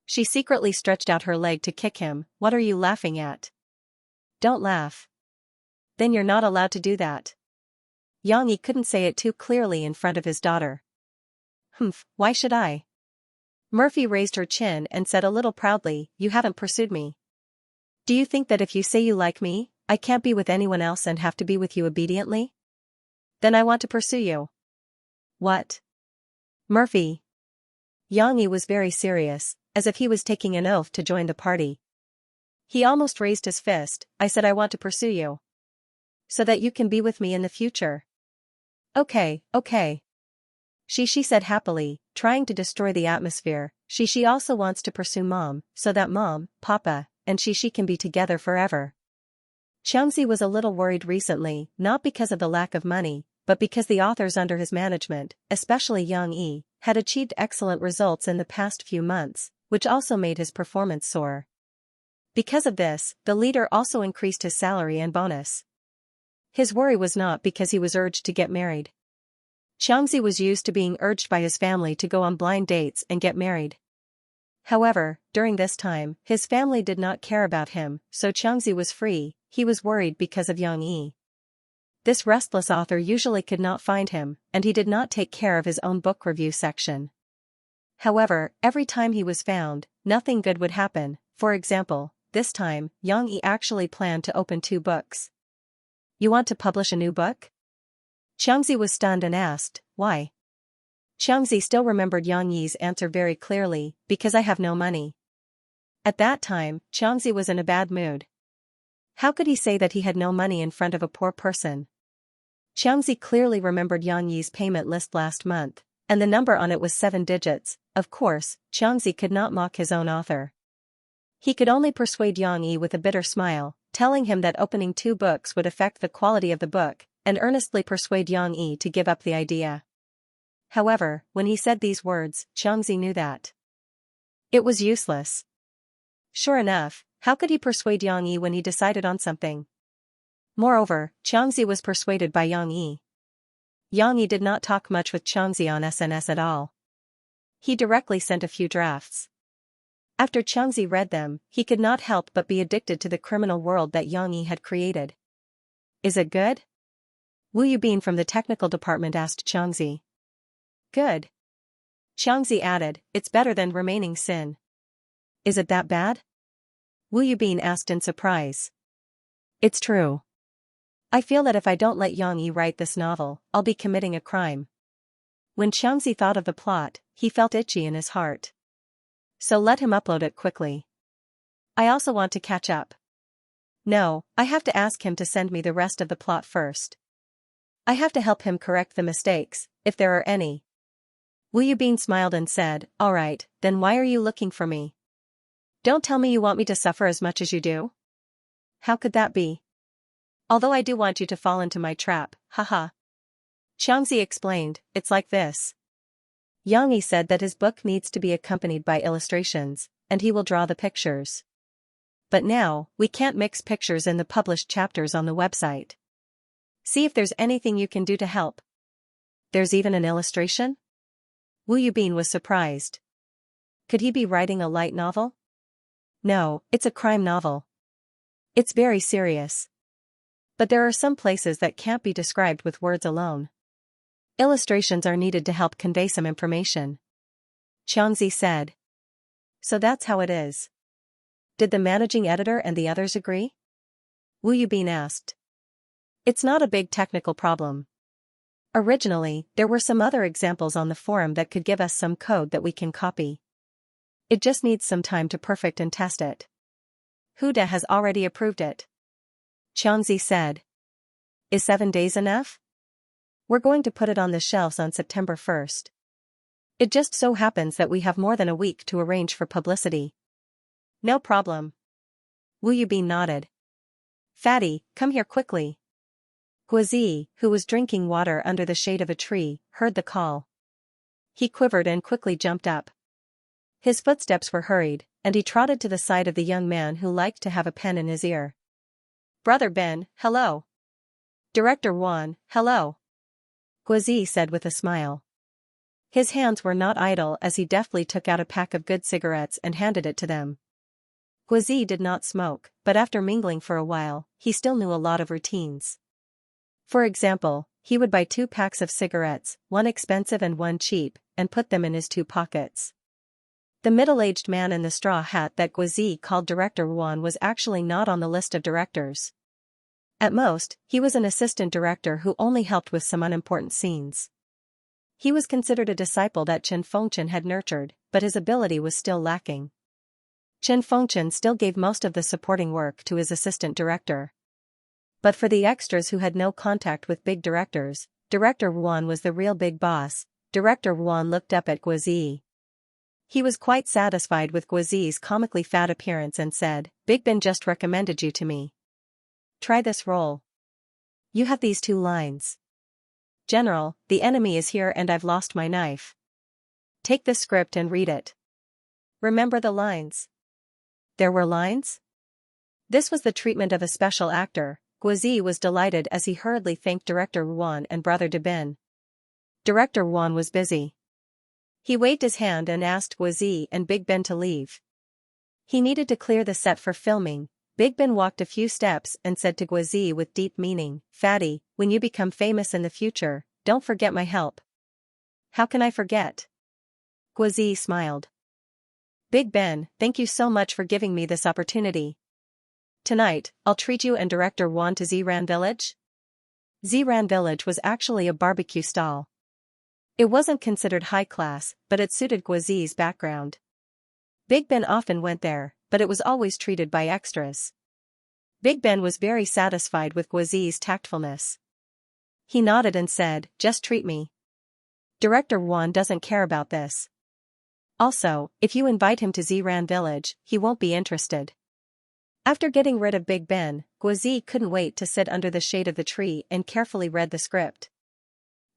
She secretly stretched out her leg to kick him. What are you laughing at? Don't laugh. Then you're not allowed to do that. Xianxia couldn't say it too clearly in front of his daughter. Humph, why should I? Murphy raised her chin and said a little proudly, you haven't pursued me. Do you think that if you say you like me, I can't be with anyone else and have to be with you obediently? Then I want to pursue you. What? Murphy. Xianxia was very serious, as if he was taking an oath to join the party. He almost raised his fist. I said I want to pursue you. So that you can be with me in the future. Okay. She said happily, trying to destroy the atmosphere. She also wants to pursue Mom, so that Mom, Papa, and she can be together forever. Xianxia was a little worried recently, not because of the lack of money, but because the authors under his management, especially Xianxia, had achieved excellent results in the past few months, which also made his performance soar. Because of this, the leader also increased his salary and bonus. His worry was not because he was urged to get married. Xianxia was used to being urged by his family to go on blind dates and get married. However, during this time, his family did not care about him, so Xianxia was free. He was worried because of Xianxia. This restless author usually could not find him, and he did not take care of his own book review section. However, every time he was found, nothing good would happen. For example, this time, Xianxia actually planned to open 2 books. You want to publish a new book? Xianxia was stunned and asked, why? Xianxia still remembered Xianxi's answer very clearly, because I have no money. At that time, Xianxia was in a bad mood. How could he say that he had no money in front of a poor person? Xianxia clearly remembered Xianxi's payment list last month, and the number on it was 7 digits. Of course, Xianxia could not mock his own author. He could only persuade Xianxia with a bitter smile, telling him that opening 2 books would affect the quality of the book, and earnestly persuade Xianxia to give up the idea. However, when he said these words, Xianxia knew that it was useless. Sure enough, how could he persuade Xianxia when he decided on something? Moreover, Xianxia was persuaded by Xianxia. Xianxia did not talk much with Xianxia on SNS at all. He directly sent a few drafts. After Xianxia read them, he could not help but be addicted to the criminal world that Xianxia had created. Is it good? Wu Yubin from the technical department asked Xianxia. Good. Xianxia added, it's better than Remaining Sin. Is it that bad? Wu Yubin asked in surprise. It's true. I feel that if I don't let Xianxia write this novel, I'll be committing a crime. When Xianxia thought of the plot, he felt itchy in his heart. So let him upload it quickly. I also want to catch up. No, I have to ask him to send me the rest of the plot first. I have to help him correct the mistakes, if there are any. Wu Yubin smiled and said, all right, then why are you looking for me? Don't tell me you want me to suffer as much as you do. How could that be? Although I do want you to fall into my trap, haha. Xianxia explained, it's like this. Xianxia said that his book needs to be accompanied by illustrations, and he will draw the pictures. But now, we can't mix pictures in the published chapters on the website. See if there's anything you can do to help. There's even an illustration? Wu Yubin was surprised. Could he be writing a light novel? No, it's a crime novel. It's very serious. But there are some places that can't be described with words alone. Illustrations are needed to help convey some information. Xianxia said. So that's how it is. Did the managing editor and the others agree? Wu Yubin asked. It's not a big technical problem. Originally, there were some other examples on the forum that could give us some code that we can copy. It just needs some time to perfect and test it. Huda has already approved it. Xianxia said. Is 7 days enough? We're going to put it on the shelves on September 1st. It just so happens that we have more than a week to arrange for publicity. No problem. Wu Yubin nodded. Fatty, come here quickly. Guazi, who was drinking water under the shade of a tree, heard the call. He quivered and quickly jumped up. His footsteps were hurried, and he trotted to the side of the young man who liked to have a pen in his ear. Brother Ben, hello. Director Juan, hello. Guazi said with a smile. His hands were not idle as he deftly took out a pack of good cigarettes and handed it to them. Guozi did not smoke, but after mingling for a while, he still knew a lot of routines. For example, he would buy 2 packs of cigarettes, one expensive and one cheap, and put them in his 2 pockets. The middle-aged man in the straw hat that Guozi called Director Juan was actually not on the list of directors. At most, he was an assistant director who only helped with some unimportant scenes. He was considered a disciple that Chen Fengchen had nurtured, but his ability was still lacking. Chen Fengchen still gave most of the supporting work to his assistant director. But for the extras who had no contact with big directors, Director Juan was the real big boss. Director Juan looked up at Guozi. He was quite satisfied with Guozi's comically fat appearance and said, "Big Ben just recommended you to me. Try this role. You have these 2 lines. General, the enemy is here and I've lost my knife. Take the script and read it. Remember the lines." There were lines? This was the treatment of a special actor. Guozi was delighted as he hurriedly thanked Director Juan and Brother de Ben. Director Juan was busy. He waved his hand and asked Guozi and Big Ben to leave. He needed to clear the set for filming. Big Ben walked a few steps and said to Guozi with deep meaning, "Fatty, when you become famous in the future, don't forget my help." "How can I forget?" Guozi smiled. "Big Ben, thank you so much for giving me this opportunity. Tonight, I'll treat you and Director Juan to Ziran Village." Ziran Village was actually a barbecue stall. It wasn't considered high class, but it suited Guozi's background. Big Ben often went there, but it was always treated by extras. Big Ben was very satisfied with Guozi's tactfulness. He nodded and said, "Just treat me. Director Juan doesn't care about this. Also, if you invite him to Ziran Village, he won't be interested." After getting rid of Big Ben, Guozi couldn't wait to sit under the shade of the tree and carefully read the script.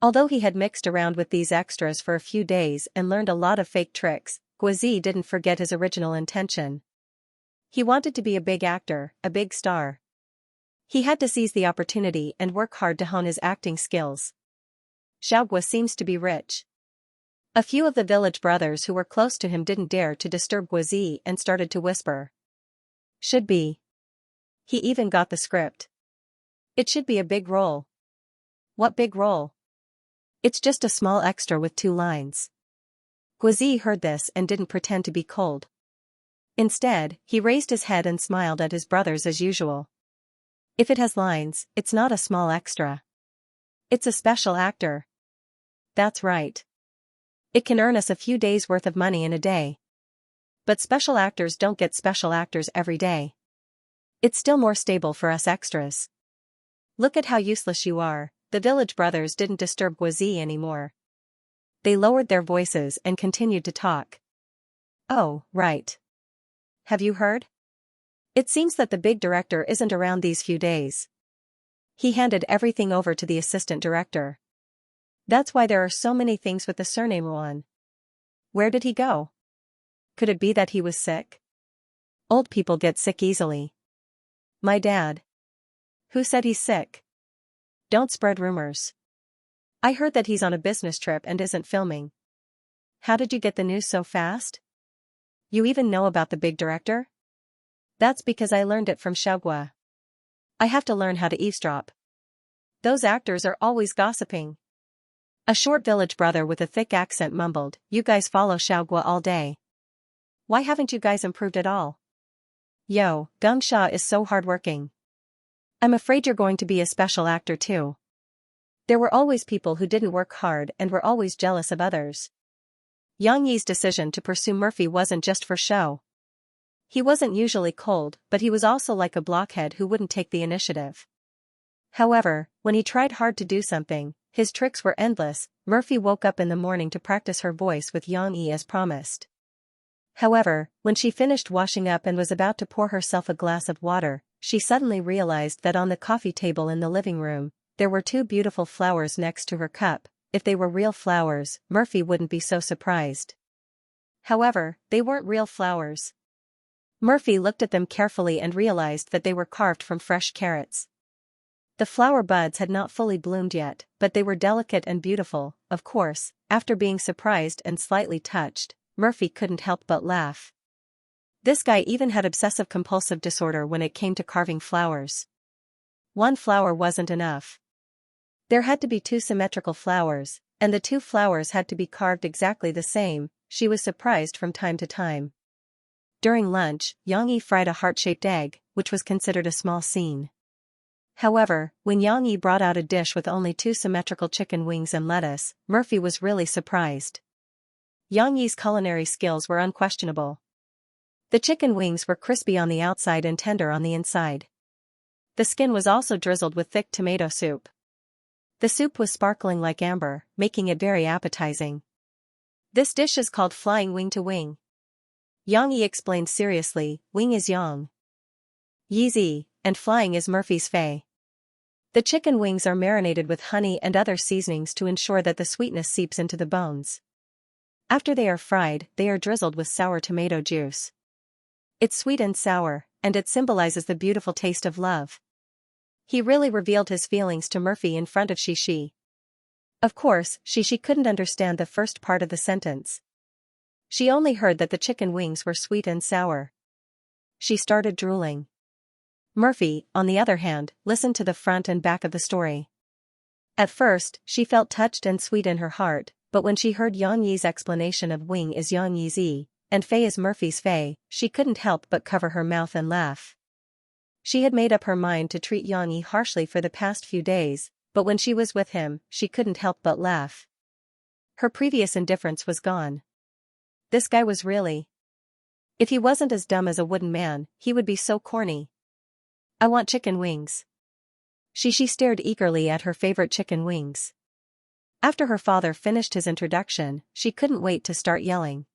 Although he had mixed around with these extras for a few days and learned a lot of fake tricks, Guozi didn't forget his original intention. He wanted to be a big actor, a big star. He had to seize the opportunity and work hard to hone his acting skills. Xiaoguo seems to be rich. A few of the village brothers who were close to him didn't dare to disturb Guozi and started to whisper. "Should be. He even got the script. It should be a big role." "What big role?" "It's just a small extra with 2 lines." Guozi heard this and didn't pretend to be cold. Instead, he raised his head and smiled at his brothers as usual. "If it has lines, it's not a small extra. It's a special actor." "That's right. It can earn us a few days' worth of money in a day. But special actors don't get special actors every day. It's still more stable for us extras." "Look at how useless you are." The village brothers didn't disturb Guozi anymore. They lowered their voices and continued to talk. "Oh, right. Have you heard? It seems that the big director isn't around these few days. He handed everything over to the assistant director. That's why there are so many things with the surname Juan." "Where did he go? Could it be that he was sick?" "Old people get sick easily." "My dad." "Who said he's sick? Don't spread rumors. I heard that he's on a business trip and isn't filming." "How did you get the news so fast? You even know about the big director?" "That's because I learned it from Xiaoguo. I have to learn how to eavesdrop. Those actors are always gossiping." A short village brother with a thick accent mumbled, "You guys follow Xiaoguo all day. Why haven't you guys improved at all? Yo, Xianxia is so hardworking. I'm afraid you're going to be a special actor too." There were always people who didn't work hard and were always jealous of others. Yang Yi's decision to pursue Murphy wasn't just for show. He wasn't usually cold, but he was also like a blockhead who wouldn't take the initiative. However, when he tried hard to do something, his tricks were endless. Murphy woke up in the morning to practice her voice with Yang Yi as promised. However, when she finished washing up and was about to pour herself a glass of water, she suddenly realized that on the coffee table in the living room, there were 2 beautiful flowers next to her cup. If they were real flowers, Murphy wouldn't be so surprised. However, they weren't real flowers. Murphy looked at them carefully and realized that they were carved from fresh carrots. The flower buds had not fully bloomed yet, but they were delicate and beautiful. Of course, after being surprised and slightly touched, Murphy couldn't help but laugh. This guy even had obsessive-compulsive disorder when it came to carving flowers. One flower wasn't enough. There had to be two symmetrical flowers, and the two flowers had to be carved exactly the same. She was surprised from time to time. During lunch, Xianxia fried a heart-shaped egg, which was considered a small scene. However, when Xianxia brought out a dish with only two symmetrical chicken wings and lettuce, Murphy was really surprised. Xianxia's culinary skills were unquestionable. The chicken wings were crispy on the outside and tender on the inside. The skin was also drizzled with thick tomato soup. The soup was sparkling like amber, making it very appetizing. This dish is called flying wing to wing. Xianxia explained seriously, wing is Yang Yizi, and flying is Murphy's Fei. The chicken wings are marinated with honey and other seasonings to ensure that the sweetness seeps into the bones. After they are fried, they are drizzled with sour tomato juice. It's sweet and sour, and it symbolizes the beautiful taste of love. He really revealed his feelings to Murphy in front of Xianxia. Of course, Xianxia couldn't understand the first part of the sentence. She only heard that the chicken wings were sweet and sour. She started drooling. Murphy, on the other hand, listened to the front and back of the story. At first, she felt touched and sweet in her heart, but when she heard Xianxia's explanation of wing is Yang Yizi, and Fei is Murphy's Fei, she couldn't help but cover her mouth and laugh. She had made up her mind to treat Xianxia harshly for the past few days, but when she was with him, she couldn't help but laugh. Her previous indifference was gone. This guy was really... If he wasn't as dumb as a wooden man, he would be so corny. I want chicken wings. Xianxia stared eagerly at her favorite chicken wings. After her father finished his introduction, she couldn't wait to start yelling.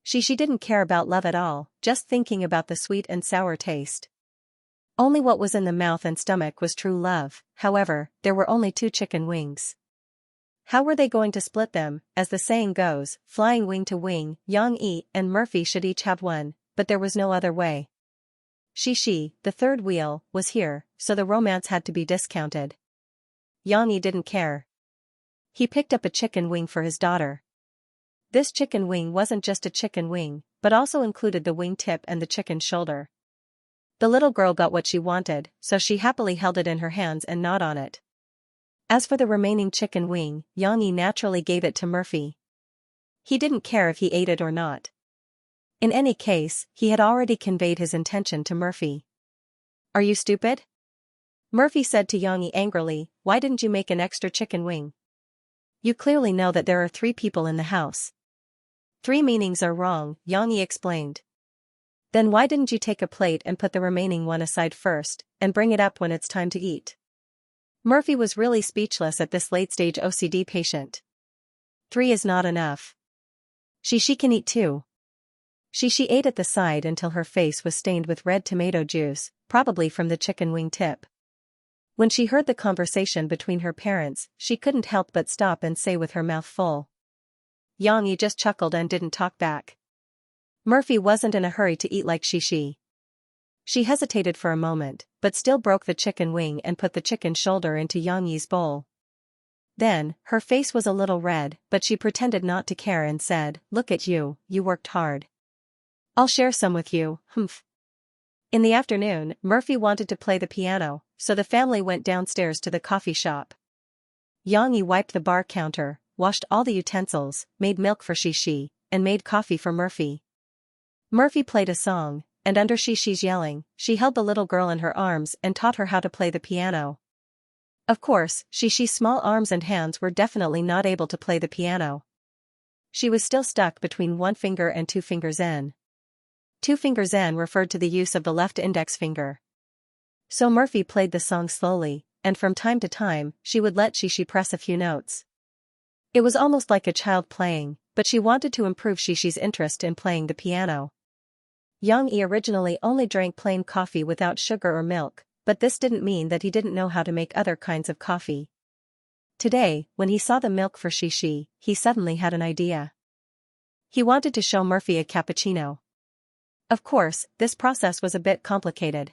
Xianxia didn't care about love at all, just thinking about the sweet and sour taste. Only what was in the mouth and stomach was true love. However, there were only two chicken wings. How were they going to split them? As the saying goes, flying wing to wing, Xianxia and Murphy should each have one, but there was no other way. Xianxia, the third wheel, was here, so the romance had to be discounted. Xianxia didn't care. He picked up a chicken wing for his daughter. This chicken wing wasn't just a chicken wing, but also included the wing tip and the chicken shoulder. The little girl got what she wanted, so she happily held it in her hands and gnawed on it. As for the remaining chicken wing, Xianxia naturally gave it to Murphy. He didn't care if he ate it or not. In any case, he had already conveyed his intention to Murphy. Are you stupid? Murphy said to Xianxia angrily, why didn't you make an extra chicken wing? You clearly know that there are 3 people in the house. 3 meanings are wrong, Xianxia explained. Then why didn't you take a plate and put the remaining one aside first, and bring it up when it's time to eat? Murphy was really speechless at this late-stage OCD patient. 3 is not enough. Xianxia can eat 2. Xianxia ate at the side until her face was stained with red tomato juice, probably from the chicken wing tip. When she heard the conversation between her parents, she couldn't help but stop and say with her mouth full. Xianxia just chuckled and didn't talk back. Murphy wasn't in a hurry to eat like Xianxia. She hesitated for a moment, but still broke the chicken wing and put the chicken shoulder into Xianxia's bowl. Then, her face was a little red, but she pretended not to care and said, look at you, you worked hard. I'll share some with you, humph. In the afternoon, Murphy wanted to play the piano, so the family went downstairs to the coffee shop. Xianxia wiped the bar counter, washed all the utensils, made milk for Xianxia, and made coffee for Murphy. Murphy played a song, and under Xianxia's yelling, she held the little girl in her arms and taught her how to play the piano. Of course, Xianxia's small arms and hands were definitely not able to play the piano. She was still stuck between 1 finger and 2 fingers N. 2 fingers N referred to the use of the left index finger. So Murphy played the song slowly, and from time to time, she would let Xianxia press a few notes. It was almost like a child playing, but she wanted to improve Xianxia's interest in playing the piano. Xianxia originally only drank plain coffee without sugar or milk, but this didn't mean that he didn't know how to make other kinds of coffee. Today, when he saw the milk for Xianxia, he suddenly had an idea. He wanted to show Murphy a cappuccino. Of course, this process was a bit complicated.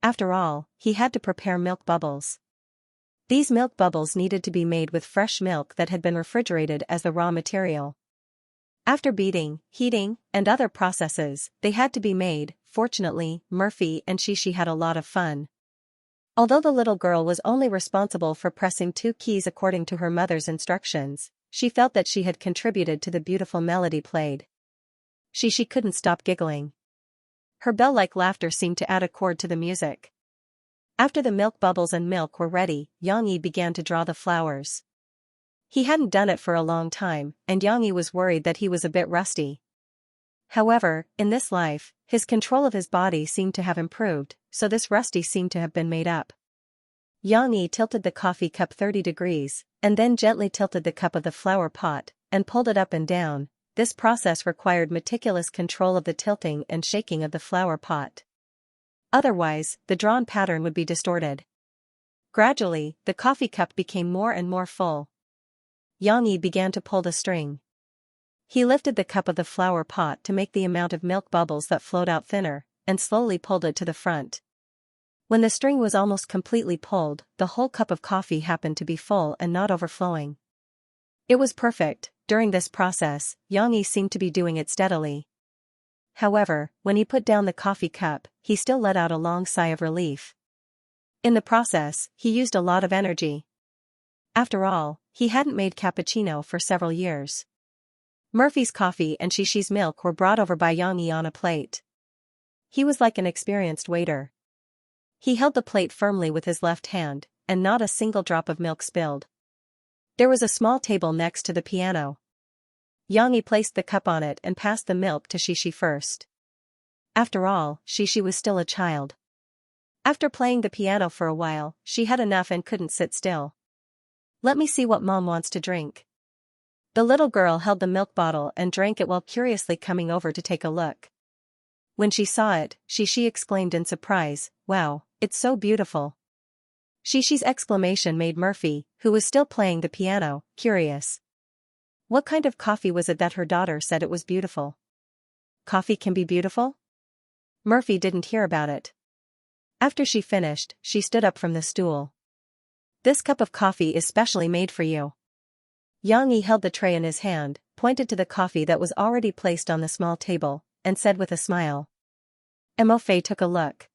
After all, he had to prepare milk bubbles. These milk bubbles needed to be made with fresh milk that had been refrigerated as the raw material. After beating, heating, and other processes, they had to be made. Fortunately, Murphy and Xianxia had a lot of fun. Although the little girl was only responsible for pressing 2 keys according to her mother's instructions, she felt that she had contributed to the beautiful melody played. Xianxia couldn't stop giggling. Her bell-like laughter seemed to add a chord to the music. After the milk bubbles and milk were ready, Xianxia began to draw the flowers. He hadn't done it for a long time, and Xianxia was worried that he was a bit rusty. However, in this life, his control of his body seemed to have improved, so this rusty seemed to have been made up. Xianxia tilted the coffee cup 30 degrees, and then gently tilted the cup of the flower pot, and pulled it up and down. This process required meticulous control of the tilting and shaking of the flower pot. Otherwise, the drawn pattern would be distorted. Gradually, the coffee cup became more and more full. Xianxia began to pull the string. He lifted the cup of the flower pot to make the amount of milk bubbles that flowed out thinner, and slowly pulled it to the front. When the string was almost completely pulled, the whole cup of coffee happened to be full and not overflowing. It was perfect. During this process, Xianxia seemed to be doing it steadily. However, when he put down the coffee cup, he still let out a long sigh of relief. In the process, he used a lot of energy. After all, he hadn't made cappuccino for several years. Murphy's coffee and Xianxia's milk were brought over by Xianxia on a plate. He was like an experienced waiter. He held the plate firmly with his left hand, and not a single drop of milk spilled. There was a small table next to the piano. Xianxia placed the cup on it and passed the milk to Xianxia first. After all, Xianxia was still a child. After playing the piano for a while, she had enough and couldn't sit still. "Let me see what Mom wants to drink." The little girl held the milk bottle and drank it while curiously coming over to take a look. When she saw it, Xianxia exclaimed in surprise, "Wow, it's so beautiful." Xianxia's exclamation made Murphy, who was still playing the piano, curious. What kind of coffee was it that her daughter said it was beautiful? Coffee can be beautiful? Murphy didn't hear about it. After she finished, she stood up from the stool. "This cup of coffee is specially made for you." Xianxia held the tray in his hand, pointed to the coffee that was already placed on the small table, and said with a smile. Mofei took a look.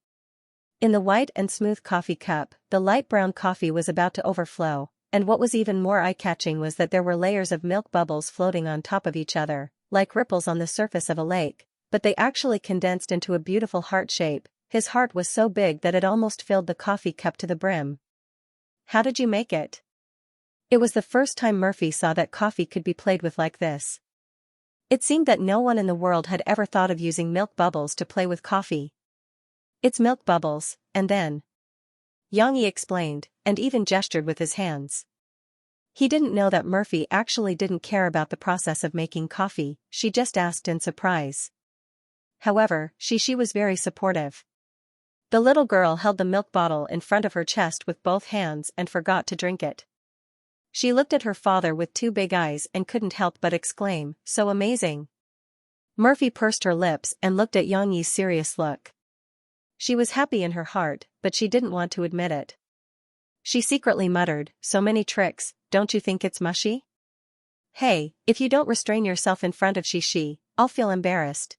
In the white and smooth coffee cup, the light brown coffee was about to overflow, and what was even more eye-catching was that there were layers of milk bubbles floating on top of each other, like ripples on the surface of a lake, but they actually condensed into a beautiful heart shape. His heart was so big that it almost filled the coffee cup to the brim. "How did you make it?" It was the first time Murphy saw that coffee could be played with like this. It seemed that no one in the world had ever thought of using milk bubbles to play with coffee. "It's milk bubbles," and then Xianxia explained, and even gestured with his hands. He didn't know that Murphy actually didn't care about the process of making coffee, she just asked in surprise. However, Xianxia was very supportive. The little girl held the milk bottle in front of her chest with both hands and forgot to drink it. She looked at her father with 2 big eyes and couldn't help but exclaim, "So amazing." Murphy pursed her lips and looked at Xianxia's serious look. She was happy in her heart, but she didn't want to admit it. She secretly muttered, "So many tricks, don't you think it's mushy?" "Hey, if you don't restrain yourself in front of Xianxia, I'll feel embarrassed.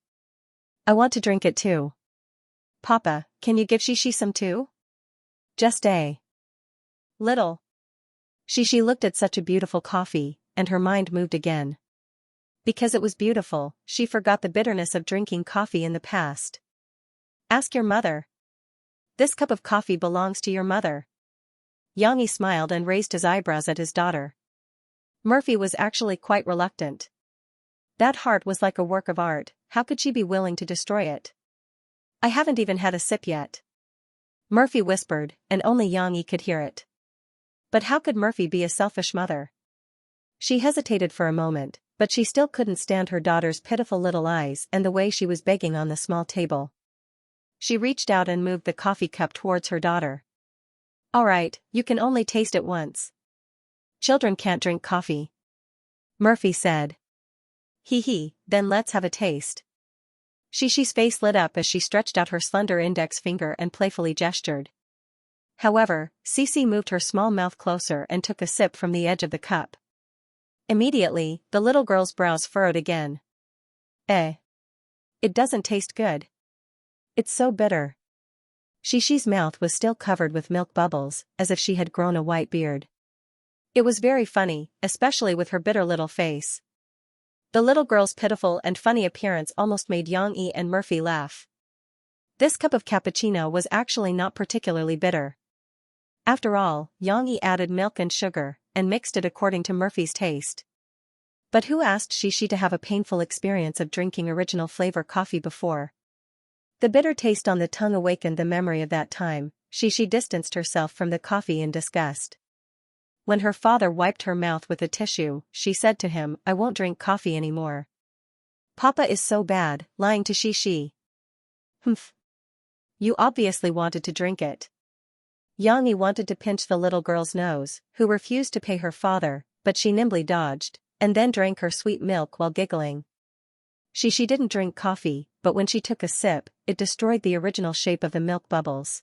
I want to drink it too." "Papa, can you give Xianxia some too?" "Just a little." Xianxia looked at such a beautiful coffee, and her mind moved again. Because it was beautiful, she forgot the bitterness of drinking coffee in the past. "Ask your mother. This cup of coffee belongs to your mother." Xianxia smiled and raised his eyebrows at his daughter. Murphy was actually quite reluctant. That heart was like a work of art, how could she be willing to destroy it? "I haven't even had a sip yet," Murphy whispered, and only Xianxia could hear it. But how could Murphy be a selfish mother? She hesitated for a moment, but she still couldn't stand her daughter's pitiful little eyes and the way she was begging on the small table. She reached out and moved the coffee cup towards her daughter. "All right, you can only taste it once. Children can't drink coffee," Murphy said. "Hee, then let's have a taste." Xianxia's face lit up as she stretched out her slender index finger and playfully gestured. However, Cece moved her small mouth closer and took a sip from the edge of the cup. Immediately, the little girl's brows furrowed again. Eh. It doesn't taste good. It's so bitter. Xixi's mouth was still covered with milk bubbles, as if she had grown a white beard. It was very funny, especially with her bitter little face. The little girl's pitiful and funny appearance almost made Xianxia and Murphy laugh. This cup of cappuccino was actually not particularly bitter. After all, Xianxia added milk and sugar, and mixed it according to Murphy's taste. But who asked Xixi to have a painful experience of drinking original flavor coffee before? The bitter taste on the tongue awakened the memory of that time. Xixi distanced herself from the coffee in disgust. When her father wiped her mouth with a tissue, she said to him, "I won't drink coffee anymore." "Papa is so bad," lying to Xixi. "Humph. You obviously wanted to drink it." Xianxia wanted to pinch the little girl's nose, who refused to pay her father, but she nimbly dodged, and then drank her sweet milk while giggling. Xixi didn't drink coffee, but when she took a sip, it destroyed the original shape of the milk bubbles.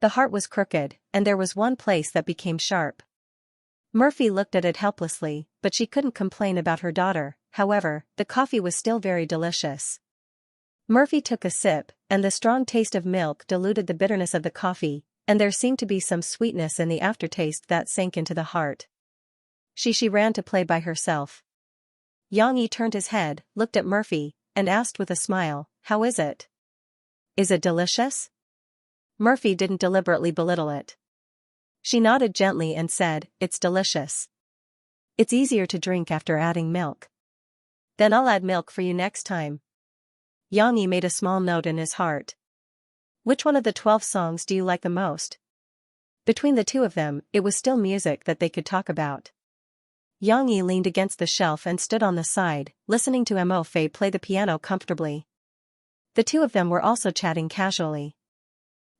The heart was crooked, and there was one place that became sharp. Murphy looked at it helplessly, but she couldn't complain about her daughter. However, the coffee was still very delicious. Murphy took a sip, and the strong taste of milk diluted the bitterness of the coffee, and there seemed to be some sweetness in the aftertaste that sank into the heart. Xixi ran to play by herself. Xianxia turned his head, looked at Murphy, and asked with a smile, "How is it? Is it delicious?" Murphy didn't deliberately belittle it. She nodded gently and said, "It's delicious. It's easier to drink after adding milk." "Then I'll add milk for you next time." Xianxia made a small note in his heart. "Which one of the 12 songs do you like the most?" Between the two of them, it was still music that they could talk about. Xianxia leaned against the shelf and stood on the side, listening to Mo Fei play the piano comfortably. The two of them were also chatting casually.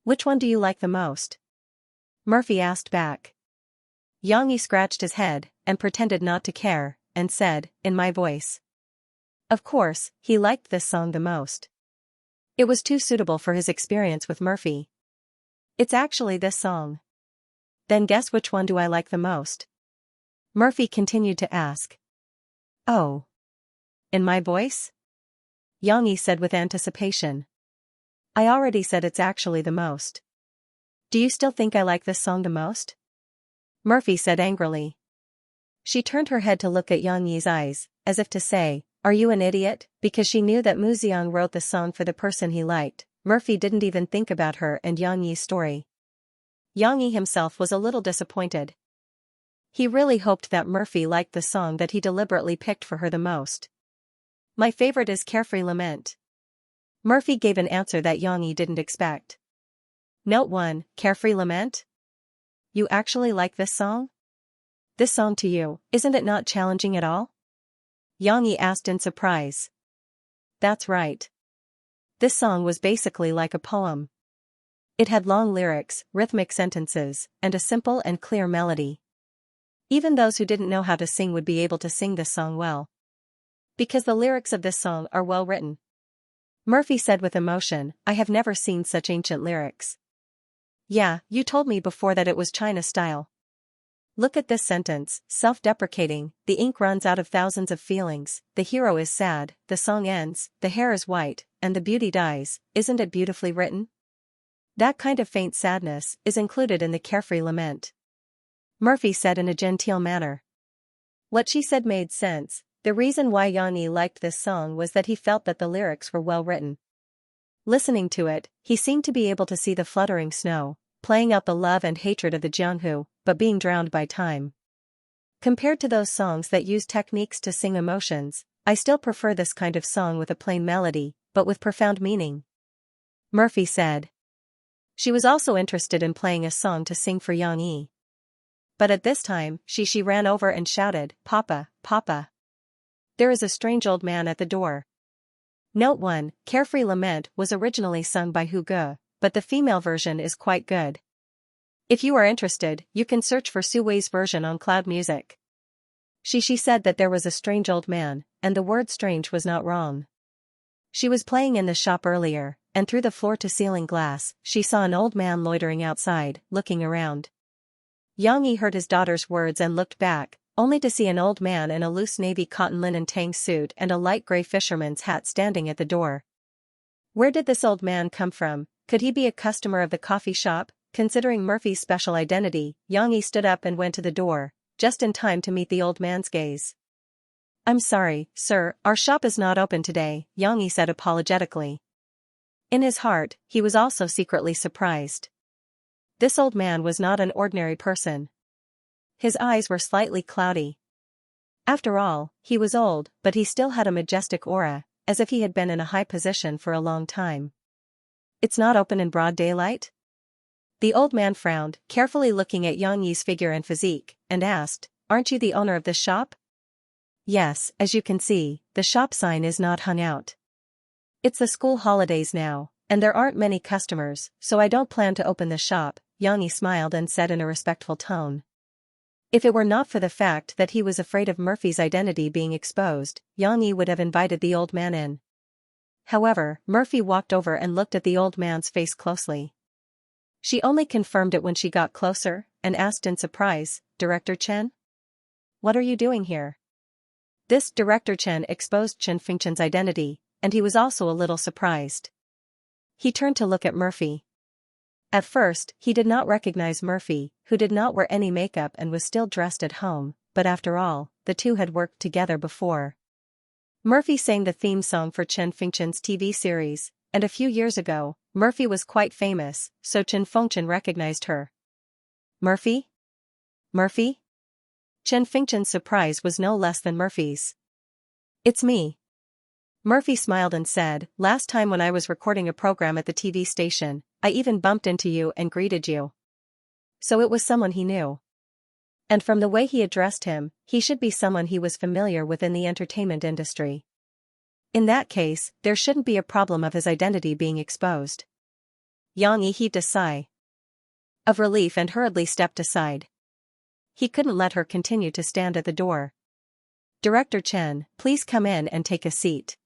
"Which one do you like the most?" Murphy asked back. Xianxia scratched his head, and pretended not to care, and said, in my voice. Of course, he liked this song the most. It was too suitable for his experience with Murphy. "It's actually this song." "Then guess which one do I like the most?" Murphy continued to ask. "Oh. In my voice?" Xianxia said with anticipation. "I already said it's actually the most." "Do you still think I like this song the most?" Murphy said angrily. She turned her head to look at Xianxia's eyes, as if to say, "Are you an idiot?" Because she knew that Muxiang wrote the song for the person he liked. Murphy didn't even think about her and Xianxia's story. Xianxia himself was a little disappointed. He really hoped that Murphy liked the song that he deliberately picked for her the most. "My favorite is Carefree Lament." Murphy gave an answer that Xianxia didn't expect. Note 1, Carefree Lament? You actually like this song? This song to you, isn't it not challenging at all? Xianxia asked in surprise. That's right. This song was basically like a poem. It had long lyrics, rhythmic sentences, and a simple and clear melody. Even those who didn't know how to sing would be able to sing this song well. Because the lyrics of this song are well written. Murphy said with emotion, I have never seen such ancient lyrics. Yeah, you told me before that it was China style. Look at this sentence, self-deprecating, the ink runs out of thousands of feelings, the hero is sad, the song ends, the hair is white, and the beauty dies. Isn't it beautifully written? That kind of faint sadness is included in the Carefree Lament. Murphy said in a genteel manner. What she said made sense. The reason why Xianxia liked this song was that he felt that the lyrics were well written. Listening to it, he seemed to be able to see the fluttering snow, playing out the love and hatred of the Jianghu, but being drowned by time. Compared to those songs that use techniques to sing emotions, I still prefer this kind of song with a plain melody, but with profound meaning. Murphy said. She was also interested in playing a song to sing for Xianxia. But at this time, she ran over and shouted, Papa, Papa. There is a strange old man at the door. Note 1, Carefree Lament was originally sung by Hu Ge, but the female version is quite good. If you are interested, you can search for Su Wei's version on Cloud Music. She said that there was a strange old man, and the word strange was not wrong. She was playing in the shop earlier, and through the floor-to-ceiling glass, she saw an old man loitering outside, looking around. Yang Yi heard his daughter's words and looked back, only to see an old man in a loose navy cotton linen tang suit and a light gray fisherman's hat standing at the door. Where did this old man come from? Could he be a customer of the coffee shop? Considering Murphy's special identity, Yang Yi stood up and went to the door, just in time to meet the old man's gaze. "I'm sorry, sir, our shop is not open today," Yang Yi said apologetically. In his heart, he was also secretly surprised. This old man was not an ordinary person. His eyes were slightly cloudy. After all, he was old, but he still had a majestic aura, as if he had been in a high position for a long time. "It's not open in broad daylight?" The old man frowned, carefully looking at Yang Yi's figure and physique, and asked, "Aren't you the owner of this shop?" "Yes, as you can see, the shop sign is not hung out. It's the school holidays now, and there aren't many customers, so I don't plan to open the shop," Yang Yi smiled and said in a respectful tone. If it were not for the fact that he was afraid of Murphy's identity being exposed, Yang Yi would have invited the old man in. However, Murphy walked over and looked at the old man's face closely. She only confirmed it when she got closer, and asked in surprise, "Director Chen? What are you doing here?" This Director Chen exposed Xianxia's identity, and he was also a little surprised. He turned to look at Murphy. At first, he did not recognize Murphy, who did not wear any makeup and was still dressed at home, but after all, the two had worked together before. Murphy sang the theme song for Xianxia's TV series, and a few years ago, Murphy was quite famous, so Xianxia recognized her. "Murphy? Murphy?" Xianxia's surprise was no less than Murphy's. "It's me." Murphy smiled and said, "Last time when I was recording a program at the TV station, I even bumped into you and greeted you." So it was someone he knew. And from the way he addressed him, he should be someone he was familiar with in the entertainment industry. In that case, there shouldn't be a problem of his identity being exposed. Yang Yi heaved a sigh of relief and hurriedly stepped aside. He couldn't let her continue to stand at the door. "Director Chen, please come in and take a seat."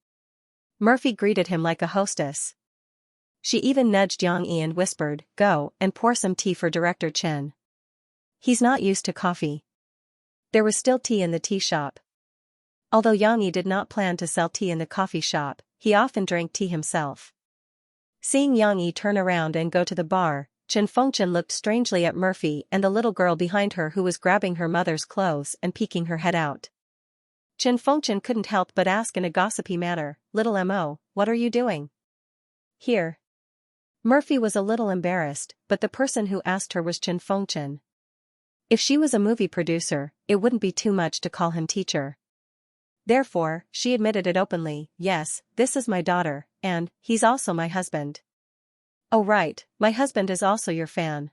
Murphy greeted him like a hostess. She even nudged Yang Yi and whispered, "Go and pour some tea for Director Chen. He's not used to coffee." There was still tea in the tea shop. Although Yang Yi did not plan to sell tea in the coffee shop, he often drank tea himself. Seeing Yang Yi turn around and go to the bar, Xianxian looked strangely at Murphy and the little girl behind her who was grabbing her mother's clothes and peeking her head out. Xianxian couldn't help but ask in a gossipy manner, "Little Mo, what are you doing here?" Murphy was a little embarrassed, but the person who asked her was Xianxian. If she was a movie producer, it wouldn't be too much to call him teacher. Therefore, she admitted it openly, "Yes, this is my daughter, and he's also my husband." "Oh right, my husband is also your fan.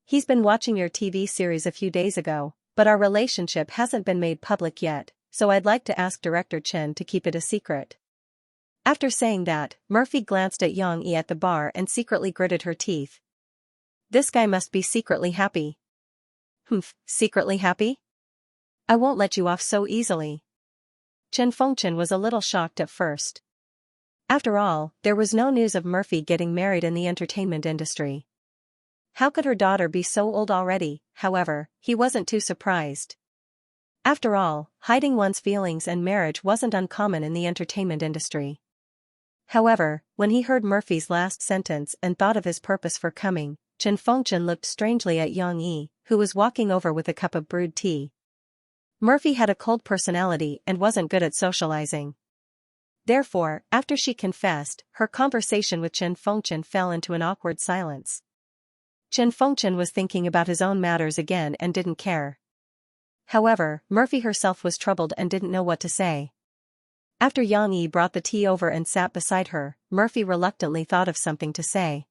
He's been watching your TV series a few days ago, but our relationship hasn't been made public yet, so I'd like to ask Director Chen to keep it a secret." After saying that, Murphy glanced at Yang Yi at the bar and secretly gritted her teeth. This guy must be secretly happy. "Humph, secretly happy? I won't let you off so easily." Xianxian was a little shocked at first. After all, there was no news of Murphy getting married in the entertainment industry. How could her daughter be so old already? However, he wasn't too surprised. After all, hiding one's feelings and marriage wasn't uncommon in the entertainment industry. However, when he heard Murphy's last sentence and thought of his purpose for coming, Xianxian looked strangely at Yang Yi, who was walking over with a cup of brewed tea. Murphy had a cold personality and wasn't good at socializing. Therefore, after she confessed, her conversation with Xianxian fell into an awkward silence. Xianxian was thinking about his own matters again and didn't care. However, Murphy herself was troubled and didn't know what to say. After Yang Yi brought the tea over and sat beside her, Murphy reluctantly thought of something to say.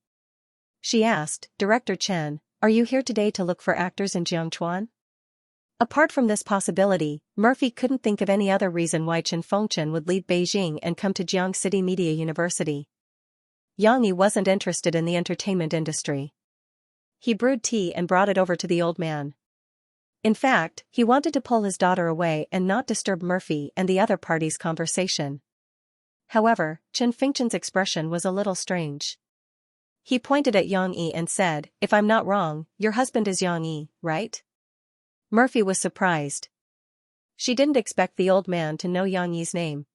She asked, "Director Chen, are you here today to look for actors in Jiangchuan?" Apart from this possibility, Murphy couldn't think of any other reason why Xianxian would leave Beijing and come to Jiang City Media University. Yang Yi wasn't interested in the entertainment industry. He brewed tea and brought it over to the old man. In fact, he wanted to pull his daughter away and not disturb Murphy and the other party's conversation. However, Chen Fengchen's expression was a little strange. He pointed at Yang Yi and said, "If I'm not wrong, your husband is Yang Yi, right?" Murphy was surprised. She didn't expect the old man to know Yang Yi's name.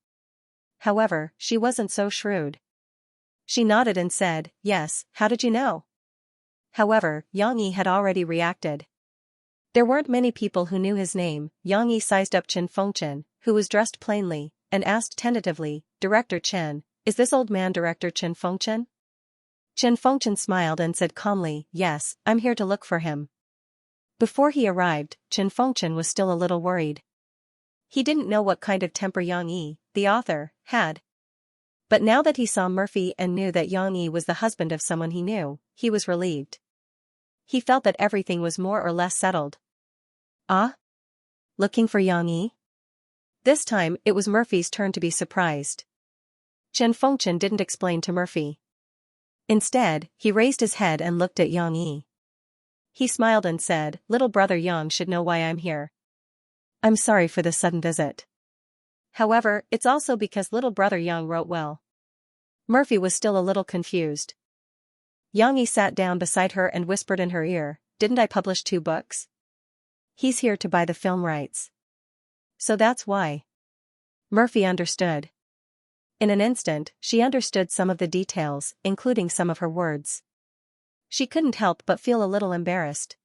However, she wasn't so shrewd. She nodded and said, "Yes, how did you know?" However, Yang Yi had already reacted. There weren't many people who knew his name. Yang Yi sized up Chen Fengchen, who was dressed plainly, and asked tentatively, "Director Chen, is this old man Director Chen Fengchen?" Chen Fengchen smiled and said calmly, "Yes, I'm here to look for him." Before he arrived, Chen Fengchen was still a little worried. He didn't know what kind of temper Yang Yi, the author, had. But now that he saw Murphy and knew that Yang Yi was the husband of someone he knew, he was relieved. He felt that everything was more or less settled. Ah? Looking for Yang Yi? This time, it was Murphy's turn to be surprised. Chen Fengchen didn't explain to Murphy. Instead, he raised his head and looked at Yang Yi. He smiled and said, "Little brother Yang should know why I'm here. I'm sorry for this sudden visit. However, it's also because little brother Yang wrote well." Murphy was still a little confused. Yang Yi sat down beside her and whispered in her ear, "Didn't I publish 2 books? He's here to buy the film rights. So that's why." Murphy understood. In an instant, she understood some of the details, including some of her words. She couldn't help but feel a little embarrassed.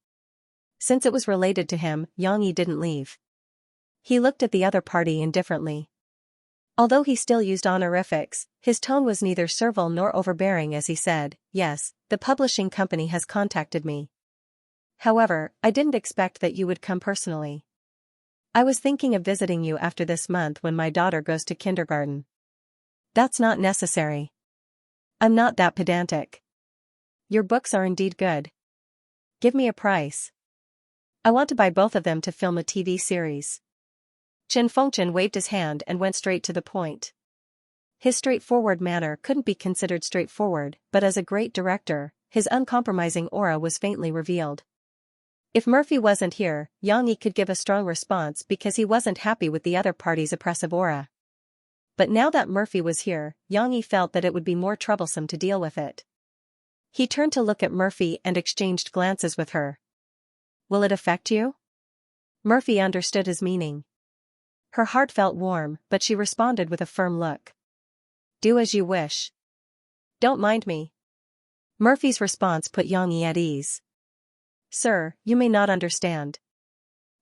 Since it was related to him, Yang Yi didn't leave. He looked at the other party indifferently. Although he still used honorifics, his tone was neither servile nor overbearing as he said, "Yes, the publishing company has contacted me. However, I didn't expect that you would come personally. I was thinking of visiting you after this month when my daughter goes to kindergarten." "That's not necessary. I'm not that pedantic. Your books are indeed good. Give me a price. I want to buy both of them to film a TV series." Chen Fengchen waved his hand and went straight to the point. His straightforward manner couldn't be considered straightforward, but as a great director, his uncompromising aura was faintly revealed. If Murphy wasn't here, Yang Yi could give a strong response because he wasn't happy with the other party's oppressive aura. But now that Murphy was here, Yang Yi felt that it would be more troublesome to deal with it. He turned to look at Murphy and exchanged glances with her. "Will it affect you?" Murphy understood his meaning. Her heart felt warm, but she responded with a firm look. "Do as you wish. Don't mind me." Murphy's response put Yang Yi at ease. "Sir, you may not understand.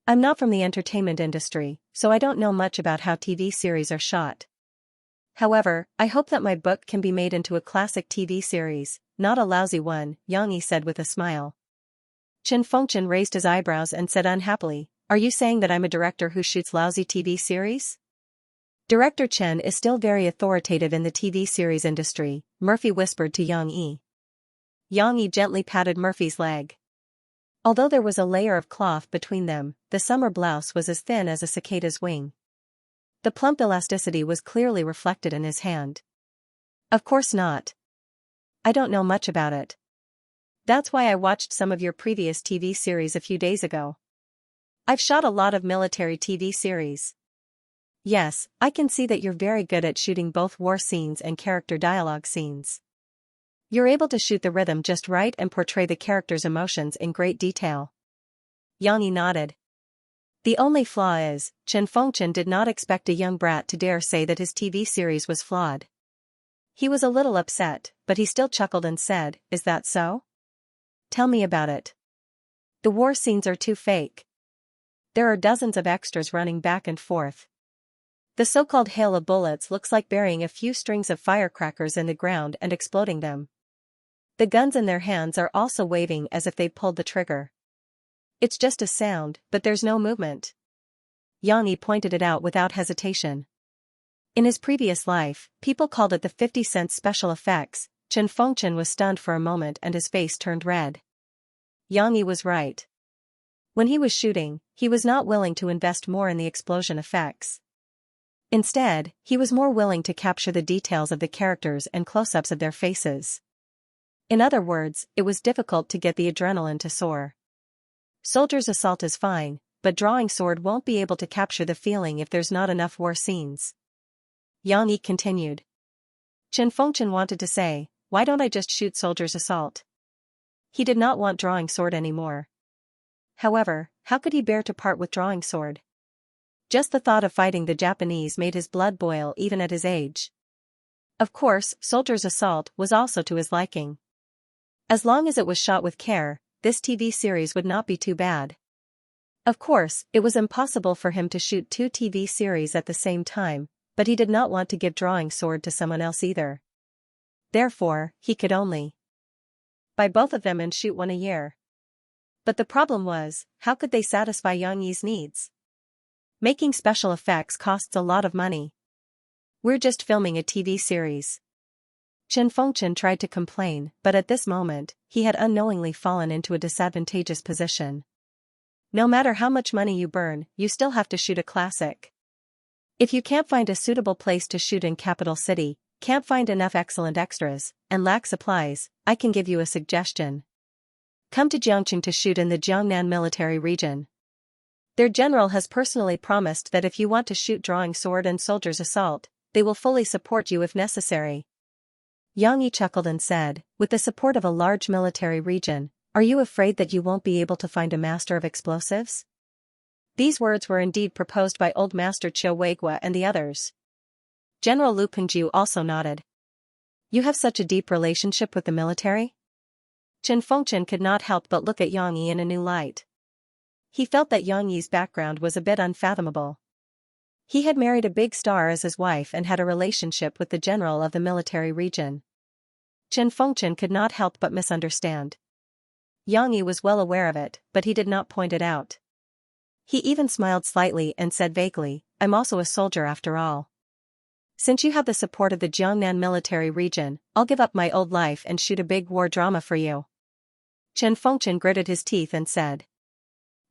I'm not from the entertainment industry, so I don't know much about how TV series are shot. However, I hope that my book can be made into a classic TV series, not a lousy one," Yang Yi said with a smile. Chen Fengchen raised his eyebrows and said unhappily, "Are you saying that I'm a director who shoots lousy TV series?" "Director Chen is still very authoritative in the TV series industry," Murphy whispered to Yang Yi. Yang Yi gently patted Murphy's leg. Although there was a layer of cloth between them, the summer blouse was as thin as a cicada's wing. The plump elasticity was clearly reflected in his hand. "Of course not. I don't know much about it. That's why I watched some of your previous TV series a few days ago. I've shot a lot of military TV series. Yes, I can see that you're very good at shooting both war scenes and character dialogue scenes. You're able to shoot the rhythm just right and portray the characters' emotions in great detail." Yang Yi nodded. The only flaw is, Chen Fengchen did not expect a young brat to dare say that his TV series was flawed. He was a little upset, but he still chuckled and said, "Is that so? Tell me about it. The war scenes are too fake. There are dozens of extras running back and forth. The so-called hail of bullets looks like burying a few strings of firecrackers in the ground and exploding them. The guns in their hands are also waving as if they'd pulled the trigger. It's just a sound, but there's no movement." Yang Yi pointed it out without hesitation. In his previous life, people called it the 50-cent special effects. Chen Fengchen was stunned for a moment and his face turned red. Yang Yi was right. When he was shooting, he was not willing to invest more in the explosion effects. Instead, he was more willing to capture the details of the characters and close-ups of their faces. In other words, it was difficult to get the adrenaline to soar. Soldiers' assault is fine, but drawing sword won't be able to capture the feeling if there's not enough war scenes. Yang Yi continued. Chen Fengchen wanted to say, why don't I just shoot Soldier's Assault? He did not want Drawing Sword anymore. However, how could he bear to part with Drawing Sword? Just the thought of fighting the Japanese made his blood boil even at his age. Of course, Soldier's Assault was also to his liking. As long as it was shot with care, this TV series would not be too bad. Of course, it was impossible for him to shoot two TV series at the same time, but he did not want to give Drawing Sword to someone else either. Therefore, he could only buy both of them and shoot one a year. But the problem was, how could they satisfy Yang Yi's needs? Making special effects costs a lot of money. We're just filming a TV series. Chen Fengchen tried to complain, but at this moment, he had unknowingly fallen into a disadvantageous position. No matter how much money you burn, you still have to shoot a classic. If you can't find a suitable place to shoot in capital city, can't find enough excellent extras, and lack supplies, I can give you a suggestion. Come to Jiangqing to shoot in the Jiangnan military region. Their general has personally promised that if you want to shoot Drawing Sword and Soldier's Assault, they will fully support you if necessary. Yang Yi chuckled and said, with the support of a large military region, are you afraid that you won't be able to find a master of explosives? These words were indeed proposed by Old Master Qiu Weigua and the others. General Lu Pengjiu also nodded. You have such a deep relationship with the military? Chen Fengchen could not help but look at Yang Yi in a new light. He felt that Yang Yi's background was a bit unfathomable. He had married a big star as his wife and had a relationship with the general of the military region. Chen Fengchen could not help but misunderstand. Yang Yi was well aware of it, but he did not point it out. He even smiled slightly and said vaguely, I'm also a soldier after all. Since you have the support of the Jiangnan military region, I'll give up my old life and shoot a big war drama for you. Chen Fengchen gritted his teeth and said.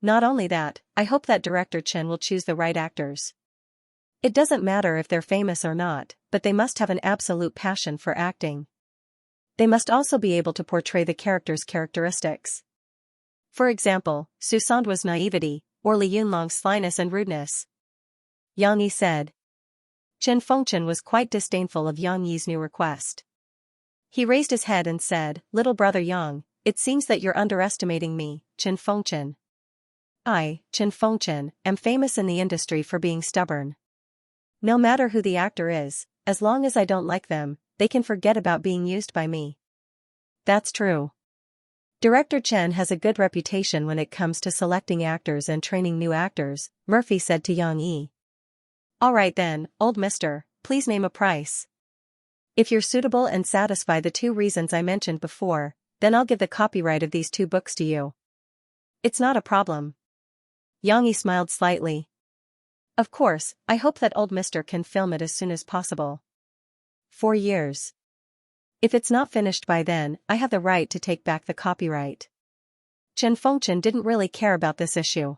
Not only that, I hope that director Chen will choose the right actors. It doesn't matter if they're famous or not, but they must have an absolute passion for acting. They must also be able to portray the character's characteristics. For example, Su Sandwa's naivety, or Li Yunlong's slyness and rudeness. Yang Yi said. Chen Fengchen was quite disdainful of Yang Yi's new request. He raised his head and said, Little brother Yang, it seems that you're underestimating me, Chen Fengchen. I, Chen Fengchen, am famous in the industry for being stubborn. No matter who the actor is, as long as I don't like them, they can forget about being used by me. That's true. Director Chen has a good reputation when it comes to selecting actors and training new actors, Murphy said to Yang Yi. All right then, old mister, please name a price. If you're suitable and satisfy the two reasons I mentioned before, then I'll give the copyright of these two books to you. It's not a problem. Yang Yi smiled slightly. Of course, I hope that old mister can film it as soon as possible. 4 years. If it's not finished by then, I have the right to take back the copyright. Chen Fengchen didn't really care about this issue.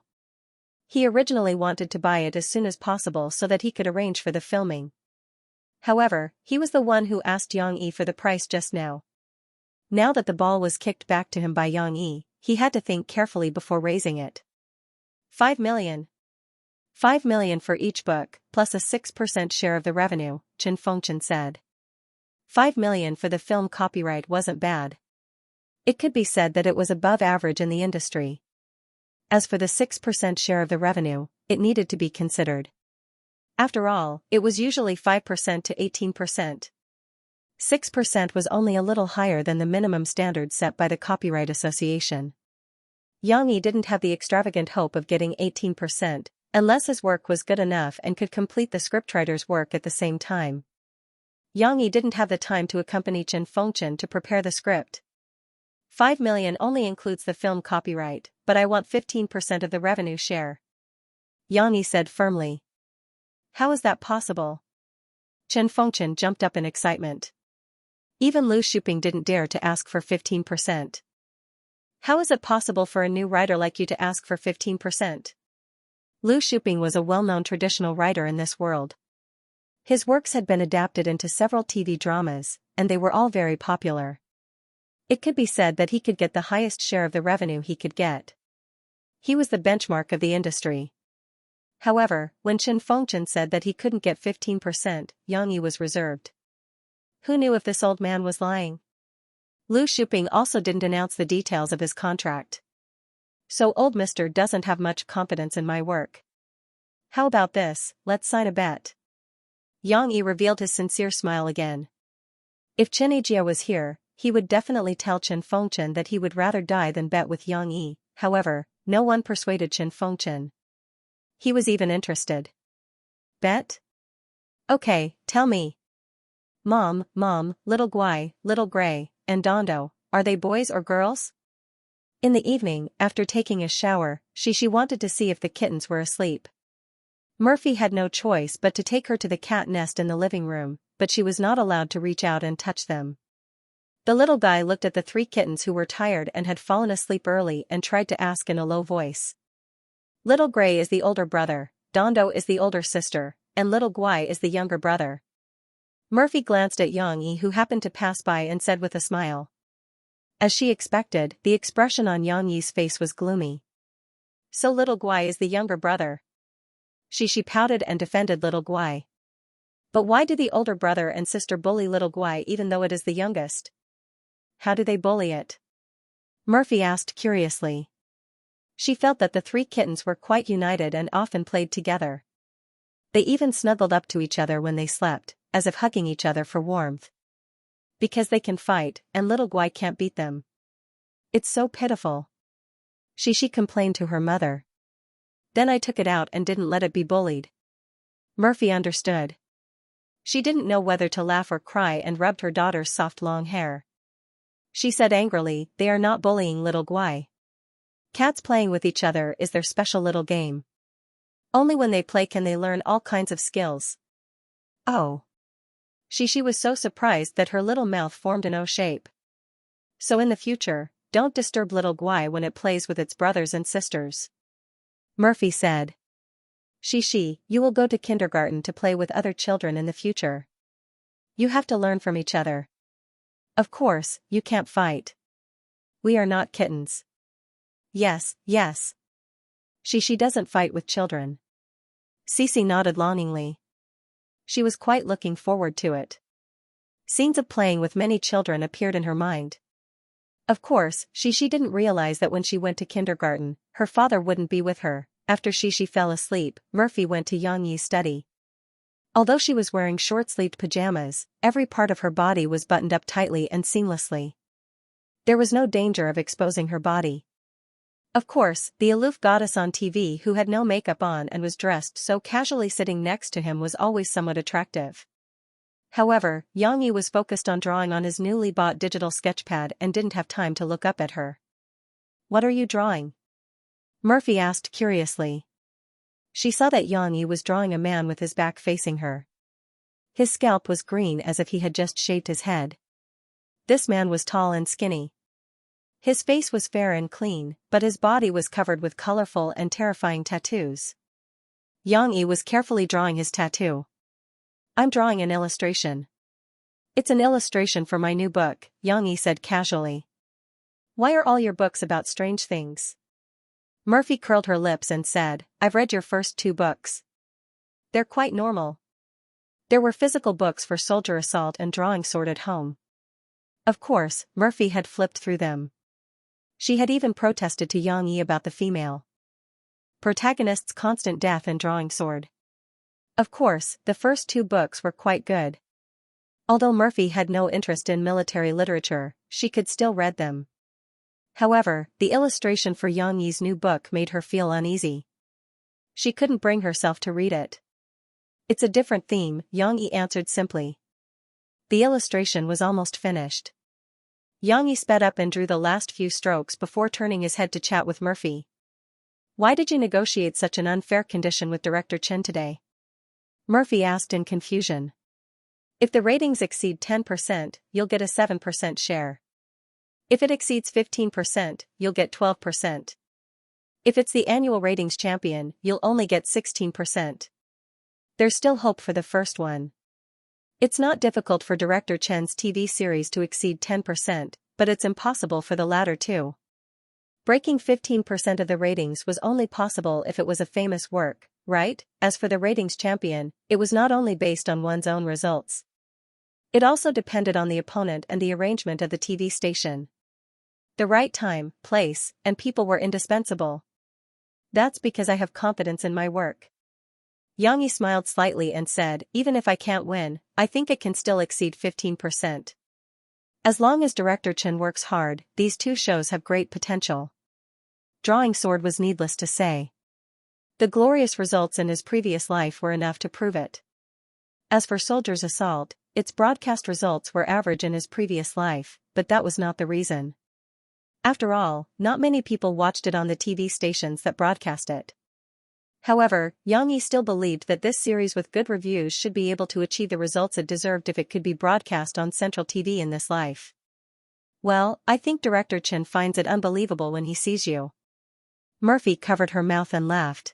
He originally wanted to buy it as soon as possible so that he could arrange for the filming. However, he was the one who asked Yang Yi for the price just now. Now that the ball was kicked back to him by Yang Yi, he had to think carefully before raising it. 5 million. 5 million for each book, plus a 6% share of the revenue, Chen Fengchen said. 5 million for the film copyright wasn't bad. It could be said that it was above average in the industry. As for the 6% share of the revenue, it needed to be considered. After all, it was usually 5% to 18%. 6% was only a little higher than the minimum standard set by the Copyright Association. Yang Yi didn't have the extravagant hope of getting 18%, unless his work was good enough and could complete the scriptwriter's work at the same time. Yang Yi didn't have the time to accompany Chen Fengchen to prepare the script. 5 million only includes the film copyright, but I want 15% of the revenue share. Yang Yi said firmly. How is that possible? Chen Fengchen jumped up in excitement. Even Lu Shuping didn't dare to ask for 15%. How is it possible for a new writer like you to ask for 15%? Lu Shuping was a well-known traditional writer in this world. His works had been adapted into several TV dramas, and they were all very popular. It could be said that he could get the highest share of the revenue he could get. He was the benchmark of the industry. However, when Chen Fengchen said that he couldn't get 15%, Yang Yi was reserved. Who knew if this old man was lying? Lu Shuping also didn't announce the details of his contract. So old mister doesn't have much confidence in my work. How about this, let's sign a bet. Yang Yi revealed his sincere smile again. If Xianxia was here, he would definitely tell Chen Fengchen that he would rather die than bet with Yang Yi. However, no one persuaded Chen Fengchen. He was even interested. Bet? Okay, tell me. Mom, little Guai, little Gray, and Dondo, are they boys or girls? In the evening, after taking a shower, she wanted to see if the kittens were asleep. Murphy had no choice but to take her to the cat nest in the living room, but she was not allowed to reach out and touch them. The little guy looked at the 3 kittens who were tired and had fallen asleep early and tried to ask in a low voice. Little Gray is the older brother, Dondo is the older sister, and little Guai is the younger brother. Murphy glanced at Yang Yi, who happened to pass by, and said with a smile. As she expected, the expression on Yang Yi's face was gloomy. So little Guai is the younger brother. She pouted and defended little Guai. But why do the older brother and sister bully little Guai even though it is the youngest? How do they bully it? Murphy asked curiously. She felt that the 3 kittens were quite united and often played together. They even snuggled up to each other when they slept, as if hugging each other for warmth. Because they can fight, and little Guai can't beat them. It's so pitiful. She complained to her mother. Then I took it out and didn't let it be bullied. Murphy understood. She didn't know whether to laugh or cry and rubbed her daughter's soft long hair. She said angrily, they are not bullying little Guai. Cats playing with each other is their special little game. Only when they play can they learn all kinds of skills. Oh. She was so surprised that her little mouth formed an O shape. So in the future, don't disturb little Guai when it plays with its brothers and sisters. Murphy said. You will go to kindergarten to play with other children in the future. You have to learn from each other. Of course, you can't fight. We are not kittens. Yes. She doesn't fight with children. Cece nodded longingly. She was quite looking forward to it. Scenes of playing with many children appeared in her mind. Of course, she didn't realize that when she went to kindergarten, her father wouldn't be with her. After she fell asleep, Murphy went to Yang Yi's study. Although she was wearing short-sleeved pajamas, every part of her body was buttoned up tightly and seamlessly. There was no danger of exposing her body. Of course, the aloof goddess on TV who had no makeup on and was dressed so casually sitting next to him was always somewhat attractive. However, Yang Yi was focused on drawing on his newly bought digital sketchpad and didn't have time to look up at her. What are you drawing? Murphy asked curiously. She saw that Yang Yi was drawing a man with his back facing her. His scalp was green as if he had just shaved his head. This man was tall and skinny. His face was fair and clean, but his body was covered with colorful and terrifying tattoos. Yang Yi was carefully drawing his tattoo. I'm drawing an illustration. It's an illustration for my new book, Yang Yi said casually. Why are all your books about strange things? Murphy curled her lips and said, I've read your first 2 books. They're quite normal. There were physical books for soldier assault and drawing sword at home. Of course, Murphy had flipped through them. She had even protested to Yang Yi about the female protagonist's constant death and drawing sword. Of course, the first 2 books were quite good. Although Murphy had no interest in military literature, she could still read them. However, the illustration for Yang Yi's new book made her feel uneasy. She couldn't bring herself to read it. It's a different theme, Yang Yi answered simply. The illustration was almost finished. Yang Yi sped up and drew the last few strokes before turning his head to chat with Murphy. Why did you negotiate such an unfair condition with Director Chen today? Murphy asked in confusion. If the ratings exceed 10%, you'll get a 7% share. If it exceeds 15%, you'll get 12%. If it's the annual ratings champion, you'll only get 16%. There's still hope for the first one. It's not difficult for Director Chen's TV series to exceed 10%, but it's impossible for the latter too. Breaking 15% of the ratings was only possible if it was a famous work, right? As for the ratings champion, it was not only based on one's own results. It also depended on the opponent and the arrangement of the TV station. The right time, place, and people were indispensable. That's because I have confidence in my work. Xianxia smiled slightly and said, even if I can't win, I think it can still exceed 15%. As long as Director Chen works hard, these two shows have great potential. Drawing Sword was needless to say. The glorious results in his previous life were enough to prove it. As for Soldier's Assault, its broadcast results were average in his previous life, but that was not the reason. After all, not many people watched it on the TV stations that broadcast it. However, Xianxia still believed that this series with good reviews should be able to achieve the results it deserved if it could be broadcast on Central TV in this life. Well, I think Director Chen finds it unbelievable when he sees you. Murphy covered her mouth and laughed.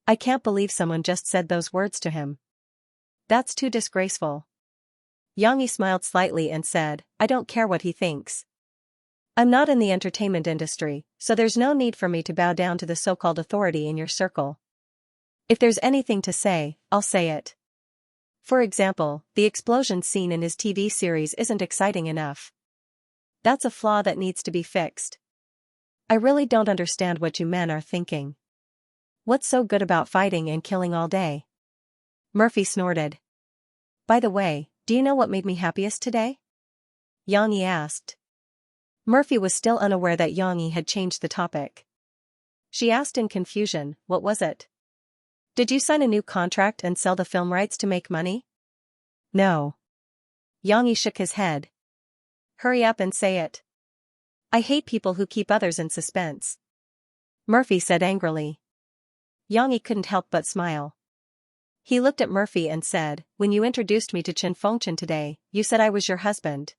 I can't believe someone just said those words to him. That's too disgraceful. Xianxia smiled slightly and said, I don't care what he thinks. I'm not in the entertainment industry, so there's no need for me to bow down to the so-called authority in your circle. If there's anything to say, I'll say it. For example, the explosion scene in his TV series isn't exciting enough. That's a flaw that needs to be fixed. I really don't understand what you men are thinking. What's so good about fighting and killing all day? Murphy snorted. By the way, do you know what made me happiest today? Xianxia asked. Murphy was still unaware that Xianxia had changed the topic. She asked in confusion, what was it? Did you sign a new contract and sell the film rights to make money? No. Xianxia shook his head. Hurry up and say it. I hate people who keep others in suspense. Murphy said angrily. Xianxia couldn't help but smile. He looked at Murphy and said, when you introduced me to Chen Fengchen today, you said I was your husband.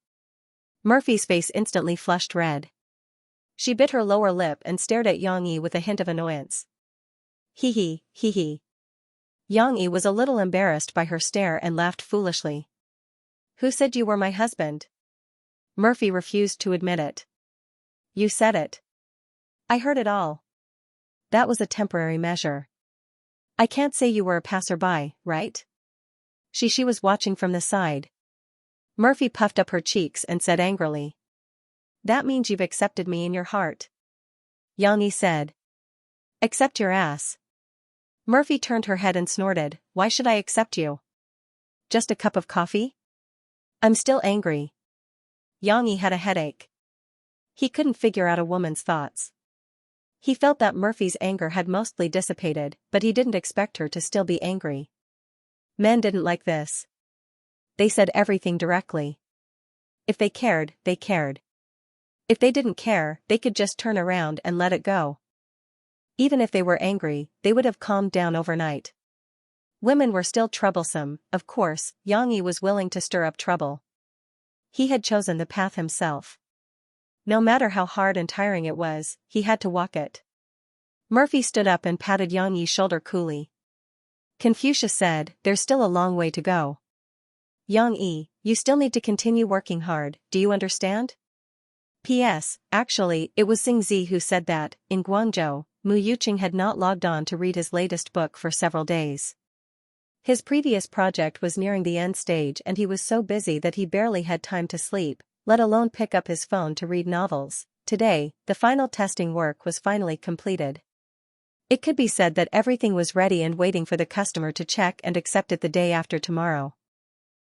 Murphy's face instantly flushed red. She bit her lower lip and stared at Xianxia with a hint of annoyance. Hee hee. Xianxia was a little embarrassed by her stare and laughed foolishly. Who said you were my husband? Murphy refused to admit it. You said it. I heard it all. That was a temporary measure. I can't say you were a passerby, right? She was watching from the side. Murphy puffed up her cheeks and said angrily. That means you've accepted me in your heart. Xianxia said. Accept your ass. Murphy turned her head and snorted, why should I accept you? Just a cup of coffee? I'm still angry. Xianxia had a headache. He couldn't figure out a woman's thoughts. He felt that Murphy's anger had mostly dissipated, but he didn't expect her to still be angry. Men didn't like this. They said everything directly. If they cared, they cared. If they didn't care, they could just turn around and let it go. Even if they were angry, they would have calmed down overnight. Women were still troublesome, of course. Xianxia was willing to stir up trouble. He had chosen the path himself. No matter how hard and tiring it was, he had to walk it. Murphy stood up and patted Xianxia's shoulder coolly. Confucius said, there's still a long way to go. Xianxia, you still need to continue working hard, do you understand? P.S. Actually, it was Xingzi who said that, in Guangzhou, Mu Yuqing had not logged on to read his latest book for several days. His previous project was nearing the end stage and he was so busy that he barely had time to sleep, let alone pick up his phone to read novels. Today, the final testing work was finally completed. It could be said that everything was ready and waiting for the customer to check and accept it the day after tomorrow.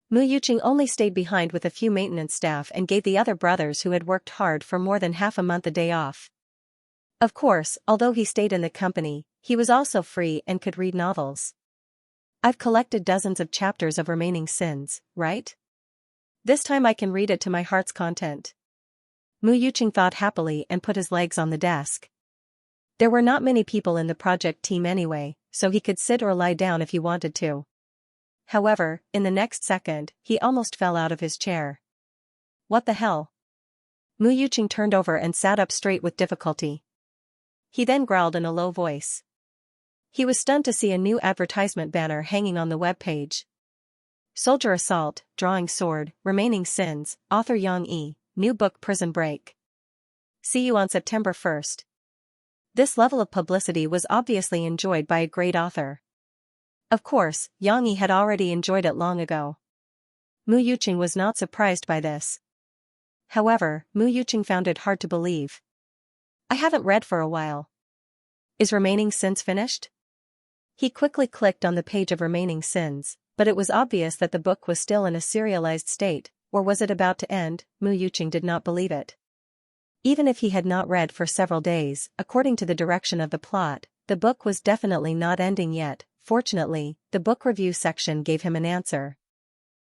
Mu Yuqing only stayed behind with a few maintenance staff and gave the other brothers who had worked hard for more than half a month a day off. Of course, although he stayed in the company, he was also free and could read novels. I've collected dozens of chapters of Remaining Sins, right? This time I can read it to my heart's content. Mu Yuqing thought happily and put his legs on the desk. There were not many people in the project team anyway, so he could sit or lie down if he wanted to. However, in the next second, he almost fell out of his chair. What the hell? Mu Yuqing turned over and sat up straight with difficulty. He then growled in a low voice. He was stunned to see a new advertisement banner hanging on the webpage. Soldier Assault, Drawing Sword, Remaining Sins, author Xianxia, new book Prison Break. See you on September 1st. This level of publicity was obviously enjoyed by a great author. Of course, Xianxia had already enjoyed it long ago. Mu Yuqing was not surprised by this. However, Mu Yuqing found it hard to believe. I haven't read for a while. Is Remaining Sins finished? He quickly clicked on the page of Remaining Sins, but it was obvious that the book was still in a serialized state, or was it about to end? Mu Yuqing did not believe it. Even if he had not read for several days, according to the direction of the plot, the book was definitely not ending yet. Fortunately, the book review section gave him an answer.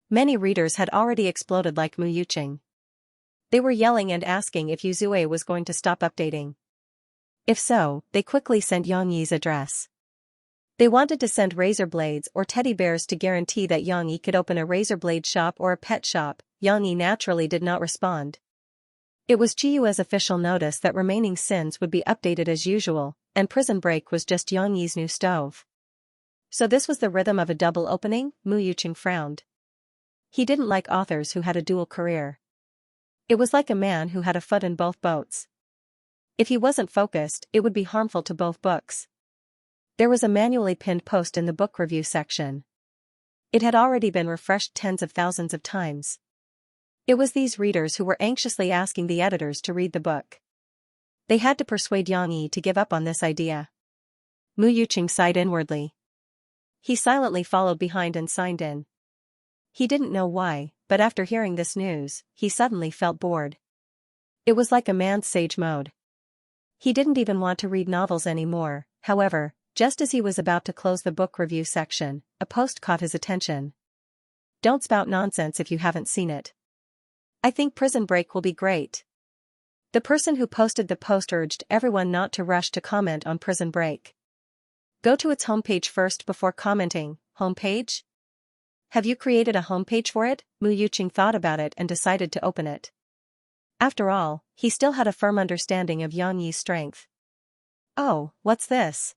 Many readers had already exploded like Mu Yuqing. They were yelling and asking if Yuzue was going to stop updating. If so, they quickly sent Yang Yi's address. They wanted to send razor blades or teddy bears to guarantee that Yang Yi could open a razor blade shop or a pet shop. Yang Yi naturally did not respond. It was Chiyue's official notice that Remaining Sins would be updated as usual, and Prison Break was just Yang Yi's new stove. So this was the rhythm of a double opening? Mu Yuqing frowned. He didn't like authors who had a dual career. It was like a man who had a foot in both boats. If he wasn't focused, it would be harmful to both books. There was a manually pinned post in the book review section. It had already been refreshed tens of thousands of times. It was these readers who were anxiously asking the editors to read the book. They had to persuade Yang Yi to give up on this idea. Mu Yuqing sighed inwardly. He silently followed behind and signed in. He didn't know why, but after hearing this news, he suddenly felt bored. It was like a man's sage mode. He didn't even want to read novels anymore. However, just as he was about to close the book review section, a post caught his attention. Don't spout nonsense if you haven't seen it. I think Prison Break will be great. The person who posted the post urged everyone not to rush to comment on Prison Break. Go to its homepage first before commenting. Homepage? Have you created a homepage for it? Mu Yuqing thought about it and decided to open it. After all, he still had a firm understanding of Yang Yi's strength. Oh, what's this?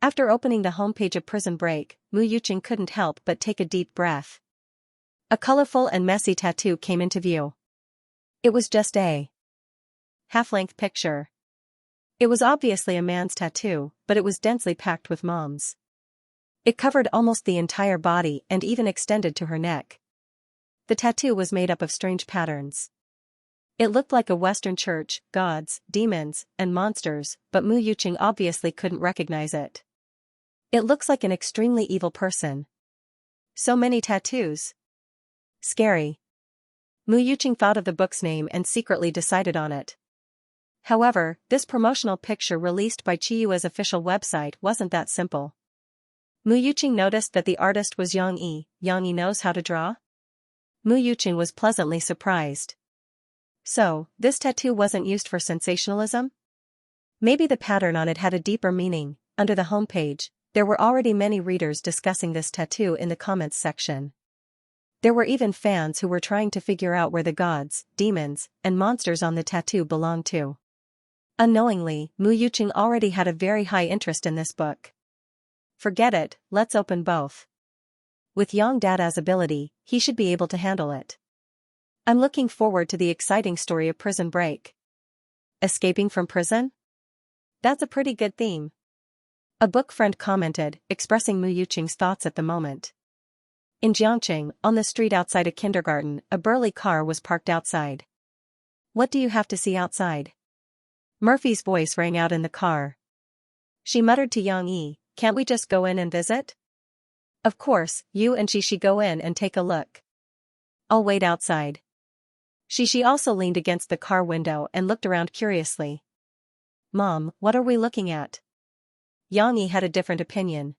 After opening the homepage of Prison Break, Mu Yuqing couldn't help but take a deep breath. A colorful and messy tattoo came into view. It was just a half-length picture. It was obviously a man's tattoo, but it was densely packed with moms. It covered almost the entire body and even extended to her neck. The tattoo was made up of strange patterns. It looked like a Western church, gods, demons, and monsters, but Mu Yuqing obviously couldn't recognize it. It looks like an extremely evil person. So many tattoos. Scary. Mu Yuqing thought of the book's name and secretly decided on it. However, this promotional picture released by Chiyue's official website wasn't that simple. Mu Yuqing noticed that the artist was Yang Yi. Yang Yi knows how to draw? Mu Yuqing was pleasantly surprised. So, this tattoo wasn't used for sensationalism? Maybe the pattern on it had a deeper meaning. Under the homepage, there were already many readers discussing this tattoo in the comments section. There were even fans who were trying to figure out where the gods, demons, and monsters on the tattoo belonged to. Unknowingly, Mu Yuqing already had a very high interest in this book. Forget it, let's open both. With Yang Dada's ability, he should be able to handle it. I'm looking forward to the exciting story of Prison Break. Escaping from prison? That's a pretty good theme. A book friend commented, expressing Mu Yuqing's thoughts at the moment. In Jiangqing, on the street outside a kindergarten, a burly car was parked outside. What do you have to see outside? Murphy's voice rang out in the car. She muttered to Yang Yi, can't we just go in and visit? Of course, you and Shishi go in and take a look. I'll wait outside. Shishi also leaned against the car window and looked around curiously. Mom, what are we looking at? Yang Yi had a different opinion.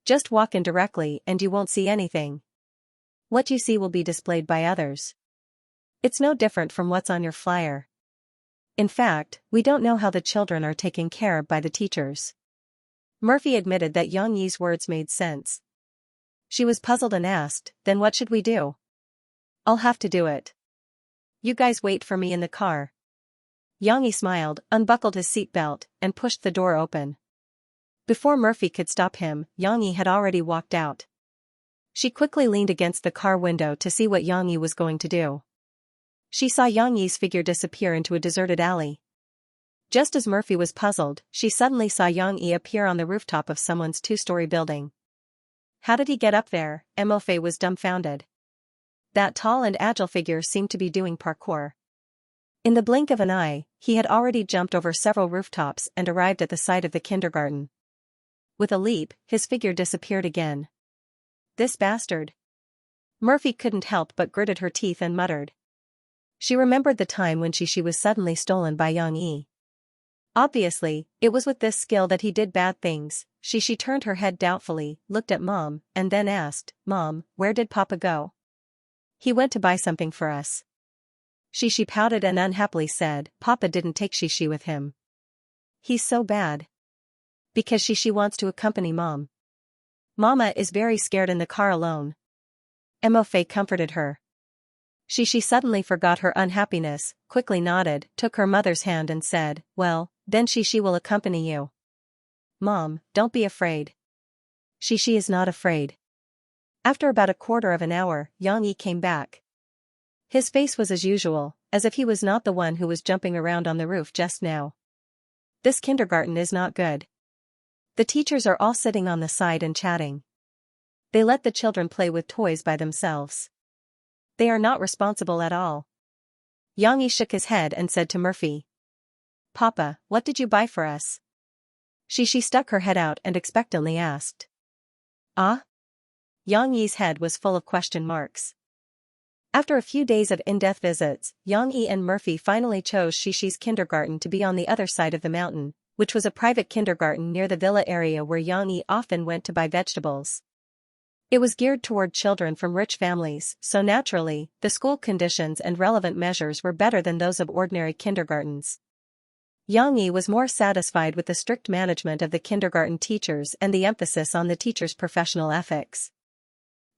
Just walk in directly and you won't see anything. What you see will be displayed by others. It's no different from what's on your flyer. In fact, we don't know how the children are taken care of by the teachers. Murphy admitted that Yang Yi's words made sense. She was puzzled and asked, then what should we do? I'll have to do it. You guys wait for me in the car. Yang Yi smiled, unbuckled his seatbelt, and pushed the door open. Before Murphy could stop him, Yang Yi had already walked out. She quickly leaned against the car window to see what Yang Yi was going to do. She saw Yang Yi's figure disappear into a deserted alley. Just as Murphy was puzzled, she suddenly saw Yang Yi appear on the rooftop of someone's two-story building. How did he get up there? Mofei was dumbfounded. That tall and agile figure seemed to be doing parkour. In the blink of an eye, he had already jumped over several rooftops and arrived at the site of the kindergarten. With a leap, his figure disappeared again. This bastard. Murphy couldn't help but gritted her teeth and muttered. She remembered the time when she was suddenly stolen by Xianxia. Obviously, it was with this skill that he did bad things. She turned her head doubtfully, looked at Mom, and then asked, Mom, where did Papa go? He went to buy something for us. She pouted and unhappily said, Papa didn't take Xianxia with him. He's so bad. Because Xianxia wants to accompany Mom. Mama is very scared in the car alone. Mo comforted her. Xianxia suddenly forgot her unhappiness, quickly nodded, took her mother's hand and said, well, then Xianxia will accompany you. Mom, don't be afraid. Xianxia is not afraid. After about a quarter of an hour, Xianxia came back. His face was as usual, as if he was not the one who was jumping around on the roof just now. This kindergarten is not good. The teachers are all sitting on the side and chatting. They let the children play with toys by themselves. They are not responsible at all. Xianxia shook his head and said to Murphy. Papa, what did you buy for us? Xianxia stuck her head out and expectantly asked. Ah? Xianxia's head was full of question marks. After a few days of in-depth visits, Xianxia and Murphy finally chose Xiaxia's kindergarten to be on the other side of the mountain, which was a private kindergarten near the villa area where Xianxia often went to buy vegetables. It was geared toward children from rich families, so naturally, the school conditions and relevant measures were better than those of ordinary kindergartens. Xianxia was more satisfied with the strict management of the kindergarten teachers and the emphasis on the teachers' professional ethics.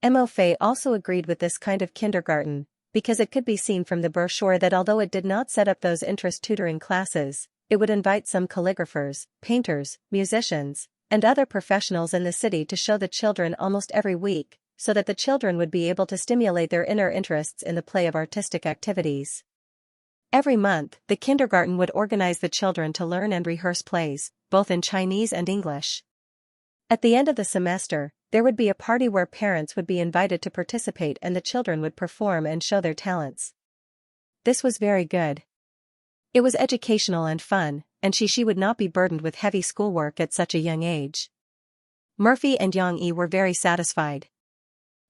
Mo also agreed with this kind of kindergarten, because it could be seen from the brochure that although it did not set up those interest tutoring classes, it would invite some calligraphers, painters, musicians, and other professionals in the city to show the children almost every week, so that the children would be able to stimulate their inner interests in the play of artistic activities. Every month, the kindergarten would organize the children to learn and rehearse plays, both in Chinese and English. At the end of the semester, there would be a party where parents would be invited to participate and the children would perform and show their talents. This was very good. It was educational and fun, and Xianxia would not be burdened with heavy schoolwork at such a young age. Murphy and Xianxia were very satisfied.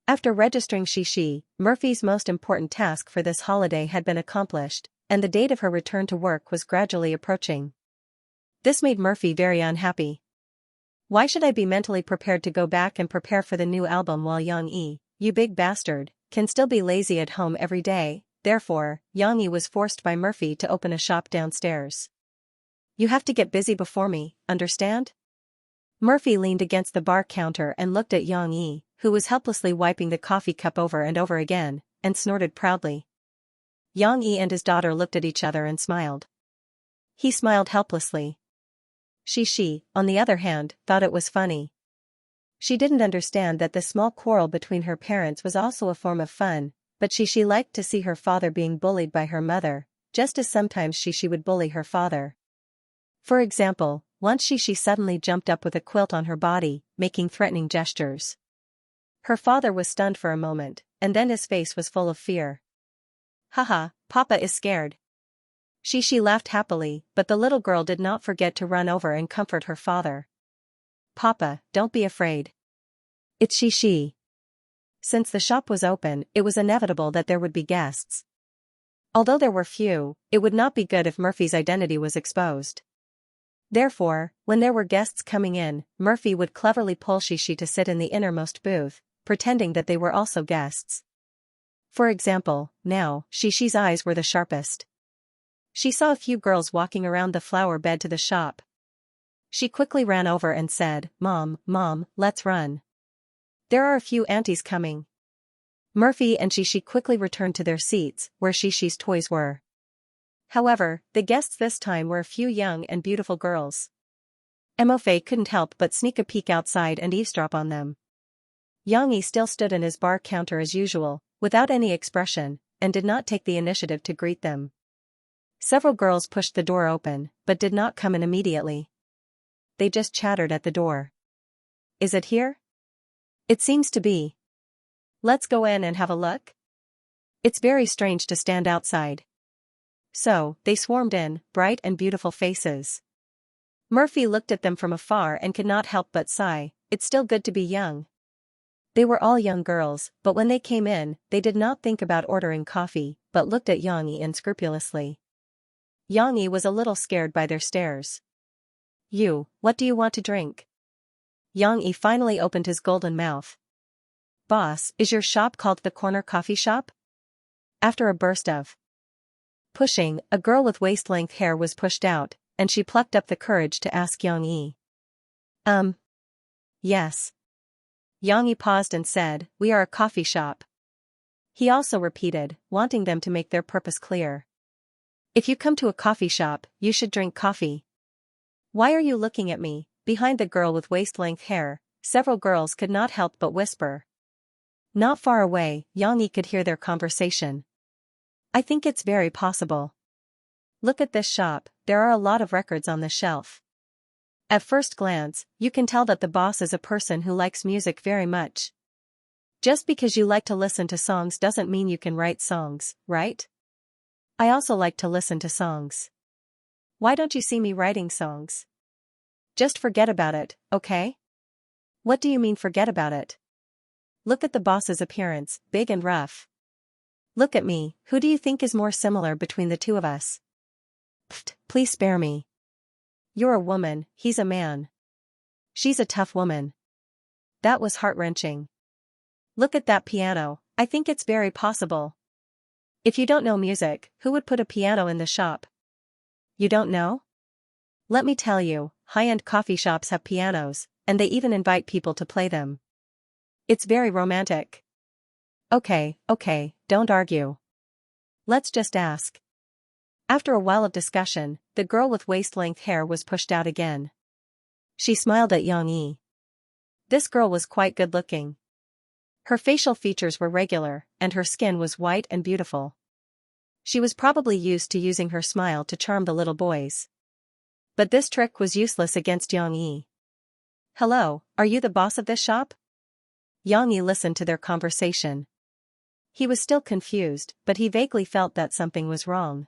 After registering Xianxia, Murphy's most important task for this holiday had been accomplished, and the date of her return to work was gradually approaching. This made Murphy very unhappy. Why should I be mentally prepared to go back and prepare for the new album while Xianxia, you big bastard, can still be lazy at home every day? Therefore, Xianxia was forced by Murphy to open a shop downstairs. You have to get busy before me, understand? Murphy leaned against the bar counter and looked at Xianxia, who was helplessly wiping the coffee cup over and over again, and snorted proudly. Xianxia and his daughter looked at each other and smiled. He smiled helplessly. Xianxia, on the other hand, thought it was funny. She didn't understand that the small quarrel between her parents was also a form of fun, but Xianxia liked to see her father being bullied by her mother, just as sometimes Xianxia would bully her father. For example, once Xianxia suddenly jumped up with a quilt on her body, making threatening gestures. Her father was stunned for a moment, and then his face was full of fear. Haha, Papa is scared. Xianxia laughed happily, but the little girl did not forget to run over and comfort her father. Papa, don't be afraid. It's Xianxia. Since the shop was open, it was inevitable that there would be guests. Although there were few, it would not be good if Murphy's identity was exposed. Therefore, when there were guests coming in, Murphy would cleverly pull Xianxia to sit in the innermost booth, pretending that they were also guests. For example, now, Xianxia's eyes were the sharpest. She saw a few girls walking around the flower bed to the shop. She quickly ran over and said, Mom, let's run. There are a few aunties coming. Murphy and Xianxia quickly returned to their seats, where Xiaxia's toys were. However, the guests this time were a few young and beautiful girls. Mo couldn't help but sneak a peek outside and eavesdrop on them. Xianxia still stood in his bar counter as usual, without any expression, and did not take the initiative to greet them. Several girls pushed the door open, but did not come in immediately. They just chattered at the door. Is it here? It seems to be. Let's go in and have a look? It's very strange to stand outside. So, they swarmed in, bright and beautiful faces. Murphy looked at them from afar and could not help but sigh, it's still good to be young. They were all young girls, but when they came in, they did not think about ordering coffee, but looked at Yang Yi unscrupulously. Yang Yi was a little scared by their stares. What do you want to drink? Yang Yi finally opened his golden mouth. Boss, is your shop called the Corner Coffee Shop? After a burst of pushing, a girl with waist-length hair was pushed out, and she plucked up the courage to ask Yang Yi. Yes. Yang Yi paused and said, we are a coffee shop. He also repeated, wanting them to make their purpose clear. If you come to a coffee shop, you should drink coffee. Why are you looking at me? Behind the girl with waist-length hair, several girls could not help but whisper. Not far away, Yang Yi could hear their conversation. I think it's very possible. Look at this shop, there are a lot of records on the shelf. At first glance, you can tell that the boss is a person who likes music very much. Just because you like to listen to songs doesn't mean you can write songs, right? I also like to listen to songs. Why don't you see me writing songs? Just forget about it, okay? What do you mean forget about it? Look at the boss's appearance, big and rough. Look at me, who do you think is more similar between the two of us? Pfft, please spare me. You're a woman, he's a man. She's a tough woman. That was heart-wrenching. Look at that piano, I think it's very possible. If you don't know music, who would put a piano in the shop? You don't know? Let me tell you, high-end coffee shops have pianos, and they even invite people to play them. It's very romantic. Okay, don't argue. Let's just ask. After a while of discussion, the girl with waist-length hair was pushed out again. She smiled at Yang Yi. This girl was quite good-looking. Her facial features were regular, and her skin was white and beautiful. She was probably used to using her smile to charm the little boys. But this trick was useless against Yang Yi. Hello, are you the boss of this shop? Yang Yi listened to their conversation. He was still confused, but he vaguely felt that something was wrong.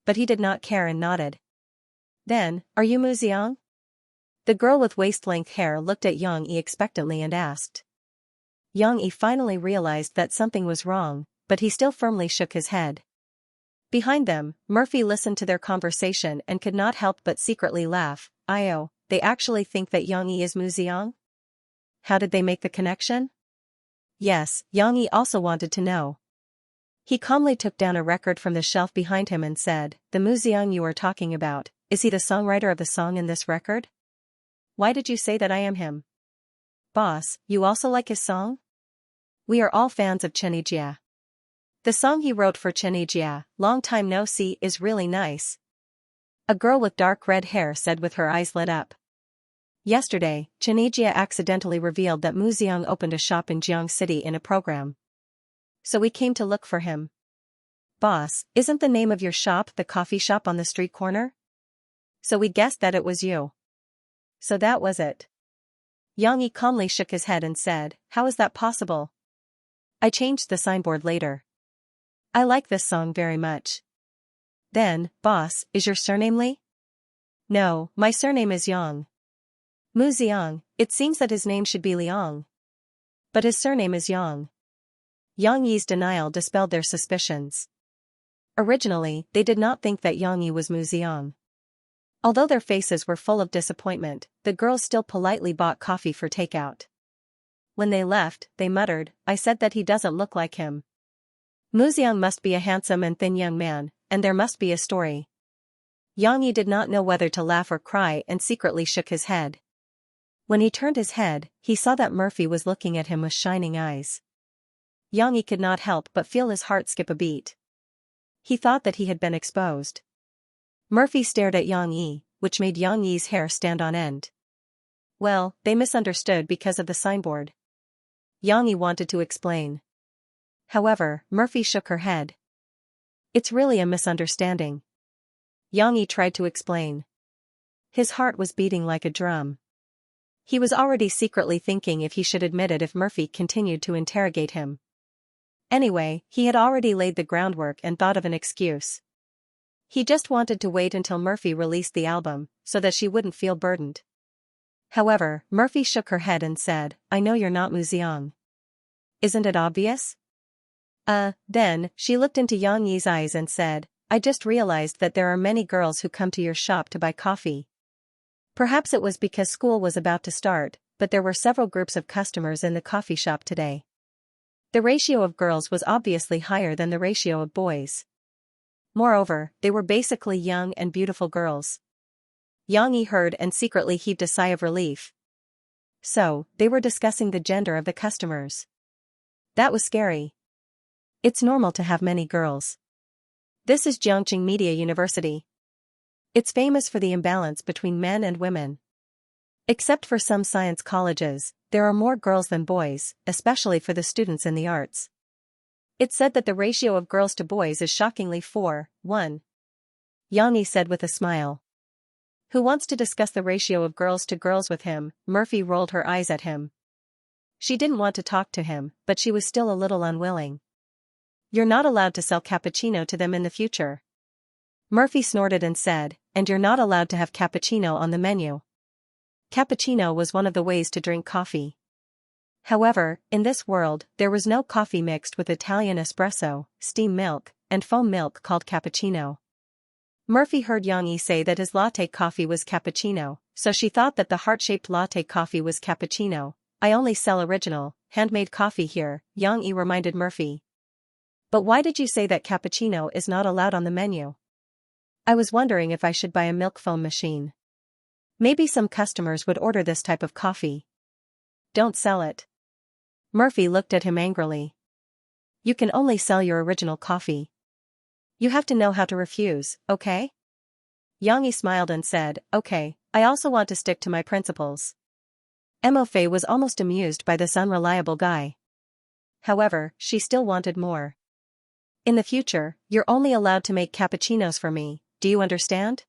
But he did not care and nodded. Then, are you Mu Xiang? The girl with waist-length hair looked at Yang Yi expectantly and asked. Yang Yi finally realized that something was wrong, but he still firmly shook his head. Behind them, Murphy listened to their conversation and could not help but secretly laugh. They actually think that Yang Yi is Mu Xiang? How did they make the connection? Yes, Yang Yi also wanted to know. He calmly took down a record from the shelf behind him and said, the Mu Xiang you are talking about, is he the songwriter of the song in this record? Why did you say that I am him? Boss, you also like his song? We are all fans of Xianxia. The song he wrote for Xianxia, Long Time No See, is really nice. A girl with dark red hair said with her eyes lit up. Yesterday, Xianxia accidentally revealed that Mu Xiang opened a shop in Jiang City in a program. So we came to look for him. Boss, isn't the name of your shop the coffee shop on the street corner? So we guessed that it was you. So that was it. Yang Yi calmly shook his head and said, how is that possible? I changed the signboard later. I like this song very much. Then, boss, is your surname Li? No, my surname is Yang. Mu Xiang, it seems that his name should be Liang. But his surname is Yang. Yang Yi's denial dispelled their suspicions. Originally, they did not think that Yang Yi was Mu Xiang. Although their faces were full of disappointment, the girls still politely bought coffee for takeout. When they left, they muttered, I said that he doesn't look like him. Mu Xiang must be a handsome and thin young man, and there must be a story. Yang Yi did not know whether to laugh or cry and secretly shook his head. When he turned his head, he saw that Murphy was looking at him with shining eyes. Yang Yi could not help but feel his heart skip a beat. He thought that he had been exposed. Murphy stared at Yang Yi, which made Yang Yi's hair stand on end. Well, they misunderstood because of the signboard. Yang Yi wanted to explain. However, Murphy shook her head. It's really a misunderstanding. Yang Yi tried to explain. His heart was beating like a drum. He was already secretly thinking if he should admit it if Murphy continued to interrogate him. Anyway, he had already laid the groundwork and thought of an excuse. He just wanted to wait until Murphy released the album, so that she wouldn't feel burdened. However, Murphy shook her head and said, I know you're not Mu Xiang. Isn't it obvious? Then, she looked into Yang Yi's eyes and said, I just realized that there are many girls who come to your shop to buy coffee. Perhaps it was because school was about to start, but there were several groups of customers in the coffee shop today. The ratio of girls was obviously higher than the ratio of boys. Moreover, they were basically young and beautiful girls. Yang Yi heard and secretly heaved a sigh of relief. So, they were discussing the gender of the customers. That was scary. It's normal to have many girls. This is Jiangqing Media University. It's famous for the imbalance between men and women. Except for some science colleges, there are more girls than boys, especially for the students in the arts. It's said that the ratio of girls to boys is shockingly 4:1. Yang Yi said with a smile. Who wants to discuss the ratio of girls to girls with him? Murphy rolled her eyes at him. She didn't want to talk to him, but she was still a little unwilling. You're not allowed to sell cappuccino to them in the future. Murphy snorted and said, and you're not allowed to have cappuccino on the menu. Cappuccino was one of the ways to drink coffee. However, in this world, there was no coffee mixed with Italian espresso, steam milk, and foam milk called cappuccino. Murphy heard Yang Yi say that his latte coffee was cappuccino, so she thought that the heart-shaped latte coffee was cappuccino. I only sell original, handmade coffee here, Yang Yi reminded Murphy. But why did you say that cappuccino is not allowed on the menu? I was wondering if I should buy a milk foam machine. Maybe some customers would order this type of coffee. Don't sell it. Murphy looked at him angrily. You can only sell your original coffee. You have to know how to refuse, okay? Yang Yi smiled and said, okay, I also want to stick to my principles. Mo Fei was almost amused by this unreliable guy. However, she still wanted more. In the future, you're only allowed to make cappuccinos for me, do you understand?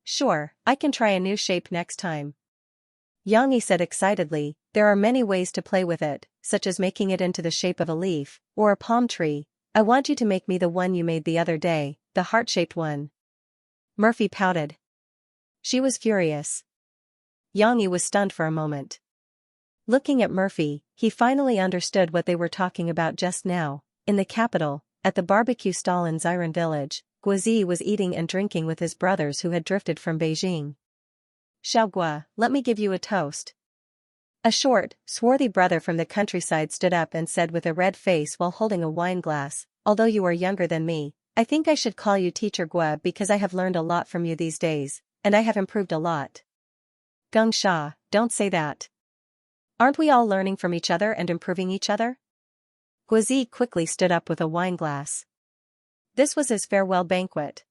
Sure, I can try a new shape next time. Yang Yi said excitedly, there are many ways to play with it, such as making it into the shape of a leaf, or a palm tree. I want you to make me the one you made the other day, the heart-shaped one. Murphy pouted. She was furious. Yang Yi was stunned for a moment. Looking at Murphy, he finally understood what they were talking about just now. In the capital, at the barbecue stall in Xiren village, Guozi was eating and drinking with his brothers who had drifted from Beijing. Xiaogua, let me give you a toast. A short, swarthy brother from the countryside stood up and said with a red face while holding a wine glass, although you are younger than me, I think I should call you Teacher Gua because I have learned a lot from you these days, and I have improved a lot. Xianxia, don't say that. Aren't we all learning from each other and improving each other? Guozi quickly stood up with a wine glass. This was his farewell banquet.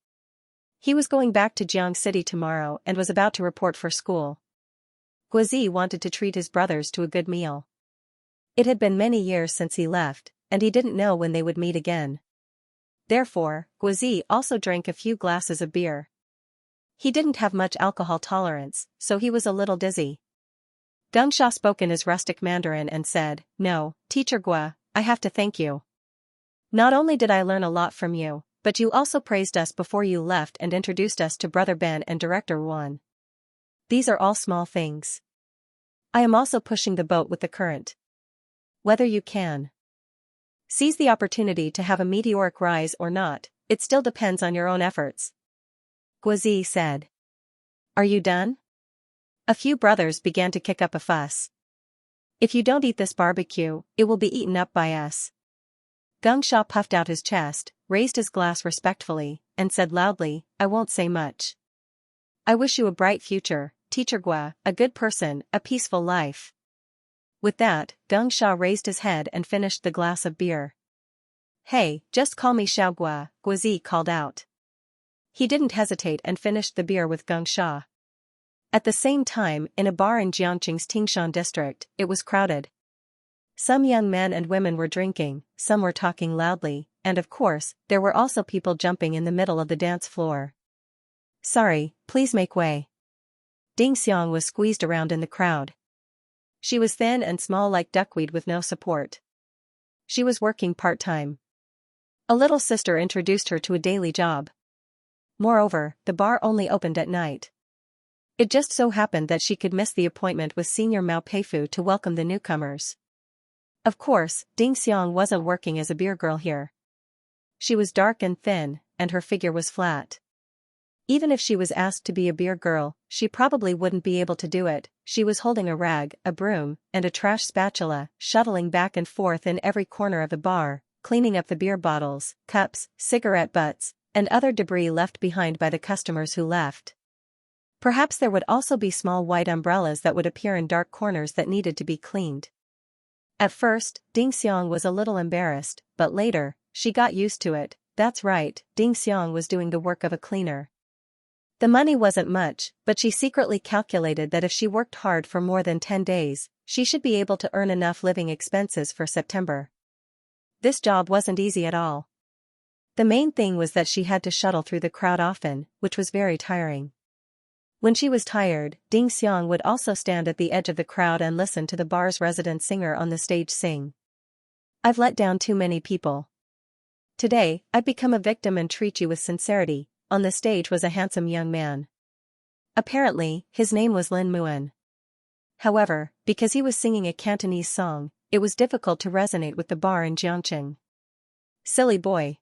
He was going back to Jiang City tomorrow and was about to report for school. Guozi wanted to treat his brothers to a good meal. It had been many years since he left, and he didn't know when they would meet again. Therefore, Guozi also drank a few glasses of beer. He didn't have much alcohol tolerance, so he was a little dizzy. Xianxia spoke in his rustic Mandarin and said, no, Teacher Gua, I have to thank you. Not only did I learn a lot from you, but you also praised us before you left and introduced us to Brother Ben and Director Wan. These are all small things. I am also pushing the boat with the current. Whether you can seize the opportunity to have a meteoric rise or not, it still depends on your own efforts. Guozi said. Are you done? A few brothers began to kick up a fuss. If you don't eat this barbecue, it will be eaten up by us. Xianxia puffed out his chest, raised his glass respectfully, and said loudly, I won't say much. I wish you a bright future, Teacher Gua, a good person, a peaceful life. With that, Xianxia raised his head and finished the glass of beer. Hey, just call me Xiaogua, Guozi called out. He didn't hesitate and finished the beer with Xianxia. At the same time, in a bar in Jiangqing's Tingshan district, it was crowded. Some young men and women were drinking, some were talking loudly, and of course, there were also people jumping in the middle of the dance floor. Sorry, please make way. Ding Xiang was squeezed around in the crowd. She was thin and small like duckweed with no support. She was working part-time. A little sister introduced her to a daily job. Moreover, the bar only opened at night. It just so happened that she could miss the appointment with Senior Mao Peifu to welcome the newcomers. Of course, Ding Xiang wasn't working as a beer girl here. She was dark and thin, and her figure was flat. Even if she was asked to be a beer girl, she probably wouldn't be able to do it. She was holding a rag, a broom, and a trash spatula, shuttling back and forth in every corner of the bar, cleaning up the beer bottles, cups, cigarette butts, and other debris left behind by the customers who left. Perhaps there would also be small white umbrellas that would appear in dark corners that needed to be cleaned. At first, Ding Xiang was a little embarrassed, but later, she got used to it. That's right, Ding Xiang was doing the work of a cleaner. The money wasn't much, but she secretly calculated that if she worked hard for more than 10 days, she should be able to earn enough living expenses for September. This job wasn't easy at all. The main thing was that she had to shuttle through the crowd often, which was very tiring. When she was tired, Ding Xiang would also stand at the edge of the crowd and listen to the bar's resident singer on the stage sing. I've let down too many people. Today, I've become a victim and treat you with sincerity. On the stage was a handsome young man. Apparently, his name was Lin Muan. However, because he was singing a Cantonese song, it was difficult to resonate with the bar in Jiangqing. Silly boy.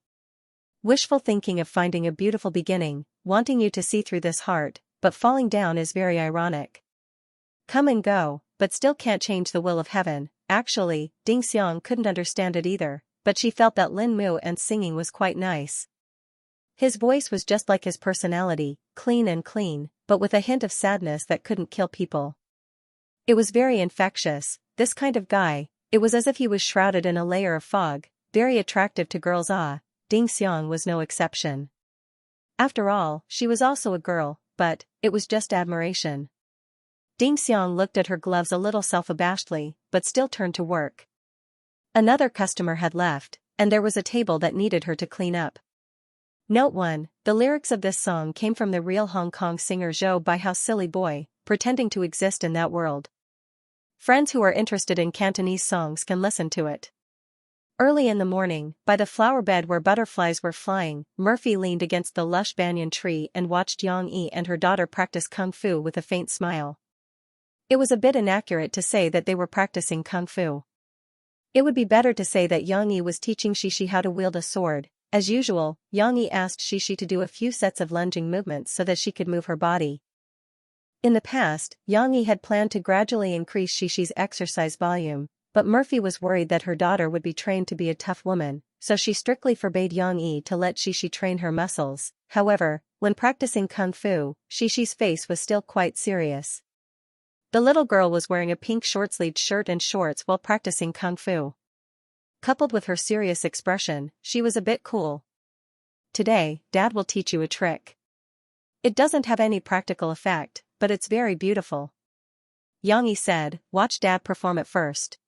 Wishful thinking of finding a beautiful beginning, wanting you to see through this heart, but falling down is very ironic. Come and go, but still can't change the will of heaven. Actually, Ding Xiang couldn't understand it either, but she felt that Lin Muan's singing was quite nice. His voice was just like his personality, clean, but with a hint of sadness that couldn't kill people. It was very infectious, this kind of guy. It was as if he was shrouded in a layer of fog, very attractive to girls. Ding Xiang was no exception. After all, she was also a girl, but it was just admiration. Ding Xiang looked at her gloves a little self-abashedly, but still turned to work. Another customer had left, and there was a table that needed her to clean up. Note 1, the lyrics of this song came from the real Hong Kong singer Zhou Baihao's Silly Boy, pretending to exist in that world. Friends who are interested in Cantonese songs can listen to it. Early in the morning, by the flower bed where butterflies were flying, Murphy leaned against the lush banyan tree and watched Yang Yi and her daughter practice kung fu with a faint smile. It was a bit inaccurate to say that they were practicing kung fu. It would be better to say that Yang Yi was teaching Xishi how to wield a sword. As usual, Yang Yi asked Xishi to do a few sets of lunging movements so that she could move her body. In the past, Yang Yi had planned to gradually increase Xishi's exercise volume, but Murphy was worried that her daughter would be trained to be a tough woman, so she strictly forbade Yang Yi to let Xishi train her muscles. However, when practicing kung fu, Xishi's face was still quite serious. The little girl was wearing a pink short-sleeved shirt and shorts while practicing kung fu. Coupled with her serious expression, she was a bit cool. Today, Dad will teach you a trick. It doesn't have any practical effect, but it's very beautiful. Yang Yi said, watch Dad perform it first.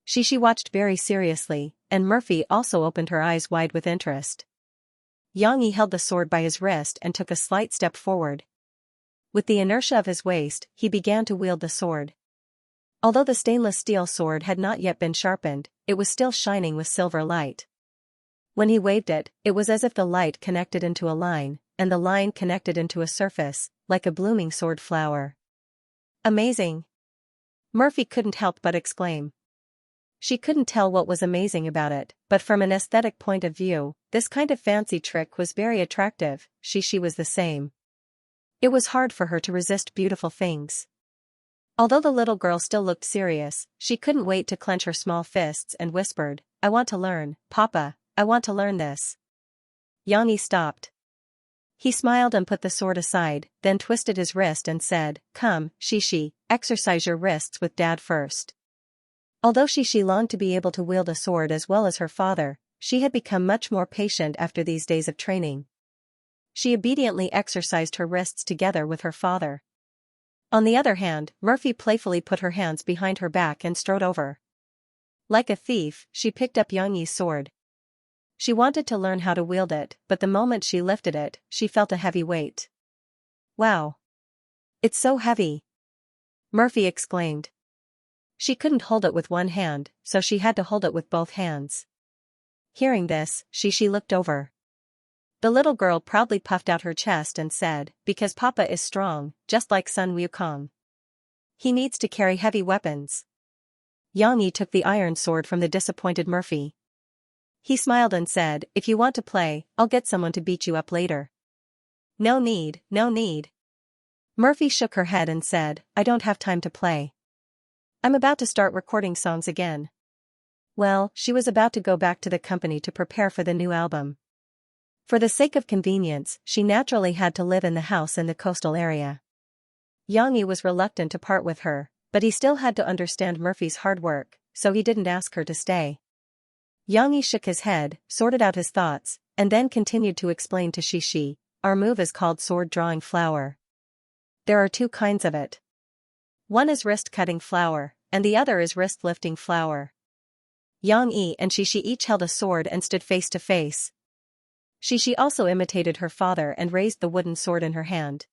Xishi watched very seriously, and Murphy also opened her eyes wide with interest. Yang Yi held the sword by his wrist and took a slight step forward. With the inertia of his waist, he began to wield the sword. Although the stainless steel sword had not yet been sharpened, it was still shining with silver light. When he waved it, it was as if the light connected into a line, and the line connected into a surface, like a blooming sword flower. Amazing! Murphy couldn't help but exclaim. She couldn't tell what was amazing about it, but from an aesthetic point of view, this kind of fancy trick was very attractive. Xishi was the same. It was hard for her to resist beautiful things. Although the little girl still looked serious, she couldn't wait to clench her small fists and whispered, I want to learn, Papa, I want to learn this. Yang Yi stopped. He smiled and put the sword aside, then twisted his wrist and said, Come, Xishi, exercise your wrists with Dad first. Although Xishi longed to be able to wield a sword as well as her father, she had become much more patient after these days of training. She obediently exercised her wrists together with her father. On the other hand, Murphy playfully put her hands behind her back and strode over. Like a thief, she picked up Yang Yi's sword. She wanted to learn how to wield it, but the moment she lifted it, she felt a heavy weight. Wow! It's so heavy! Murphy exclaimed. She couldn't hold it with one hand, so she had to hold it with both hands. Hearing this, Xianxia looked over. The little girl proudly puffed out her chest and said, because Papa is strong, just like Sun Wukong. He needs to carry heavy weapons. Xianxia took the iron sword from the disappointed Murphy. He smiled and said, if you want to play, I'll get someone to beat you up later. No need, no need. Murphy shook her head and said, I don't have time to play. I'm about to start recording songs again. Well, she was about to go back to the company to prepare for the new album. For the sake of convenience, she naturally had to live in the house in the coastal area. Xianxia was reluctant to part with her, but he still had to understand Murphy's hard work, so he didn't ask her to stay. Xianxia shook his head, sorted out his thoughts, and then continued to explain to Xianxia, our move is called sword drawing flower. There are two kinds of it. One is wrist cutting flower, and the other is wrist lifting flower. Xianxia and Xianxia each held a sword and stood face to face. Xianxia also imitated her father and raised the wooden sword in her hand.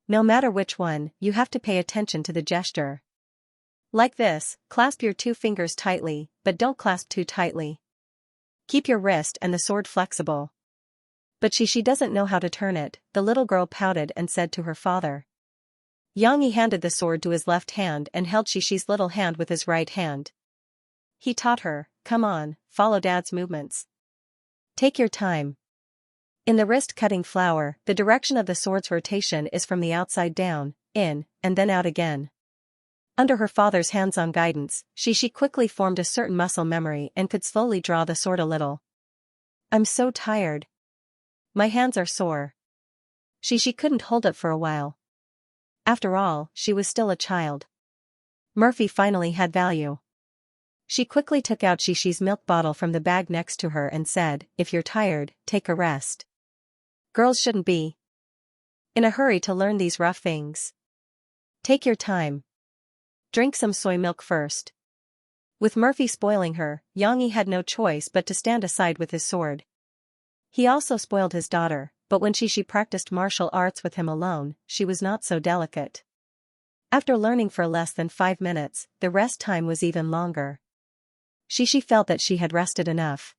No matter which one, you have to pay attention to the gesture. Like this, clasp your two fingers tightly, but don't clasp too tightly. Keep your wrist and the sword flexible. But Xianxia doesn't know how to turn it, the little girl pouted and said to her father. Xianxia handed the sword to his left hand and held Xianxia's little hand with his right hand. He taught her, come on, follow Dad's movements. Take your time. In the wrist-cutting flower, the direction of the sword's rotation is from the outside down, in, and then out again. Under her father's hands-on guidance, Xianxia quickly formed a certain muscle memory and could slowly draw the sword a little. I'm so tired. My hands are sore. Xianxia couldn't hold it for a while. After all, she was still a child. Murphy finally had value. She quickly took out Xianxia's milk bottle from the bag next to her and said, if you're tired, take a rest. Girls shouldn't be in a hurry to learn these rough things. Take your time. Drink some soy milk first. With Murphy spoiling her, Xianxia had no choice but to stand aside with his sword. He also spoiled his daughter, but when Xianxia practiced martial arts with him alone, she was not so delicate. After learning for less than 5 minutes, the rest time was even longer. Xianxia felt that she had rested enough.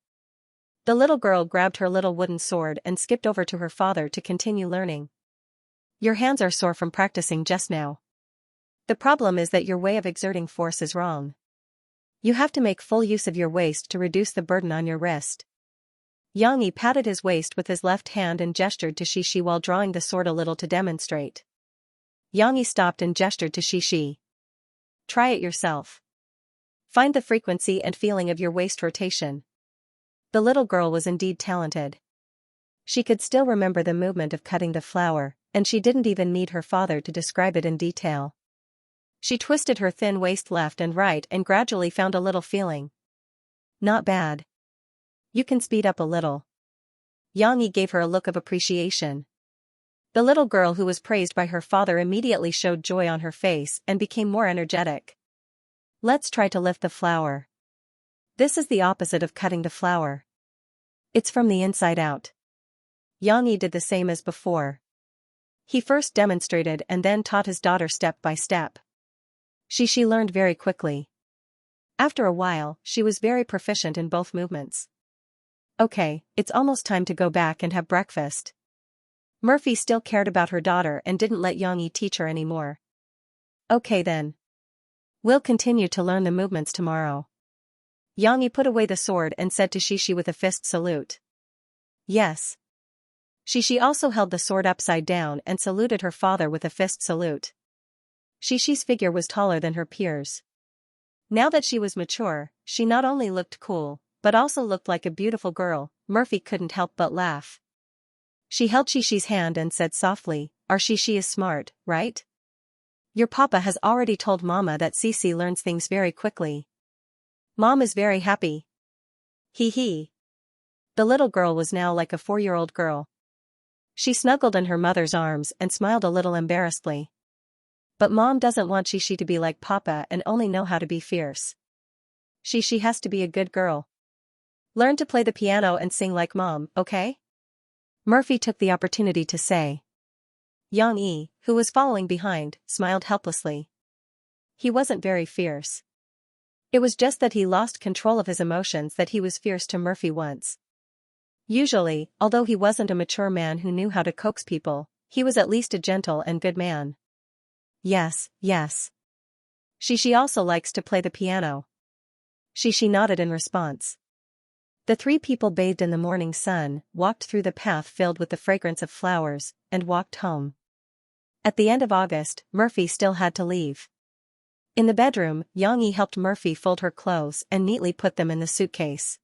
The little girl grabbed her little wooden sword and skipped over to her father to continue learning. Your hands are sore from practicing just now. The problem is that your way of exerting force is wrong. You have to make full use of your waist to reduce the burden on your wrist. Xianxia patted his waist with his left hand and gestured to Xianxia while drawing the sword a little to demonstrate. Xianxia stopped and gestured to Xianxia. Try it yourself. Find the frequency and feeling of your waist rotation. The little girl was indeed talented. She could still remember the movement of cutting the flower, and she didn't even need her father to describe it in detail. She twisted her thin waist left and right and gradually found a little feeling. Not bad. You can speed up a little. Xianxia gave her a look of appreciation. The little girl who was praised by her father immediately showed joy on her face and became more energetic. Let's try to lift the flower. This is the opposite of cutting the flower. It's from the inside out. Xianxia did the same as before. He first demonstrated and then taught his daughter step by step. Xianxia learned very quickly. After a while, she was very proficient in both movements. Okay, it's almost time to go back and have breakfast. Murphy still cared about her daughter and didn't let Xianxia teach her anymore. Okay then. We'll continue to learn the movements tomorrow. Xianxia put away the sword and said to Xianxia with a fist salute. Yes. Xianxia also held the sword upside down and saluted her father with a fist salute. Xianxia's figure was taller than her peers. Now that she was mature, she not only looked cool, but also looked like a beautiful girl. Murphy couldn't help but laugh. She held Xianxia's hand and said softly, our Xianxia is smart, right? Your papa has already told Mama that Cici learns things very quickly. Mom is very happy. Hee hee. The little girl was now like a 4-year-old girl. She snuggled in her mother's arms and smiled a little embarrassedly. But Mom doesn't want Xianxia to be like Papa and only know how to be fierce. Xianxia has to be a good girl. Learn to play the piano and sing like Mom, okay? Murphy took the opportunity to say. Xianxia, who was following behind, smiled helplessly. He wasn't very fierce. It was just that he lost control of his emotions that he was fierce to Murphy once. Usually, although he wasn't a mature man who knew how to coax people, he was at least a gentle and good man. Yes, yes. She also likes to play the piano. She nodded in response. The three people bathed in the morning sun, walked through the path filled with the fragrance of flowers, and walked home. At the end of August, Murphy still had to leave. In the bedroom, Xianxia helped Murphy fold her clothes and neatly put them in the suitcase.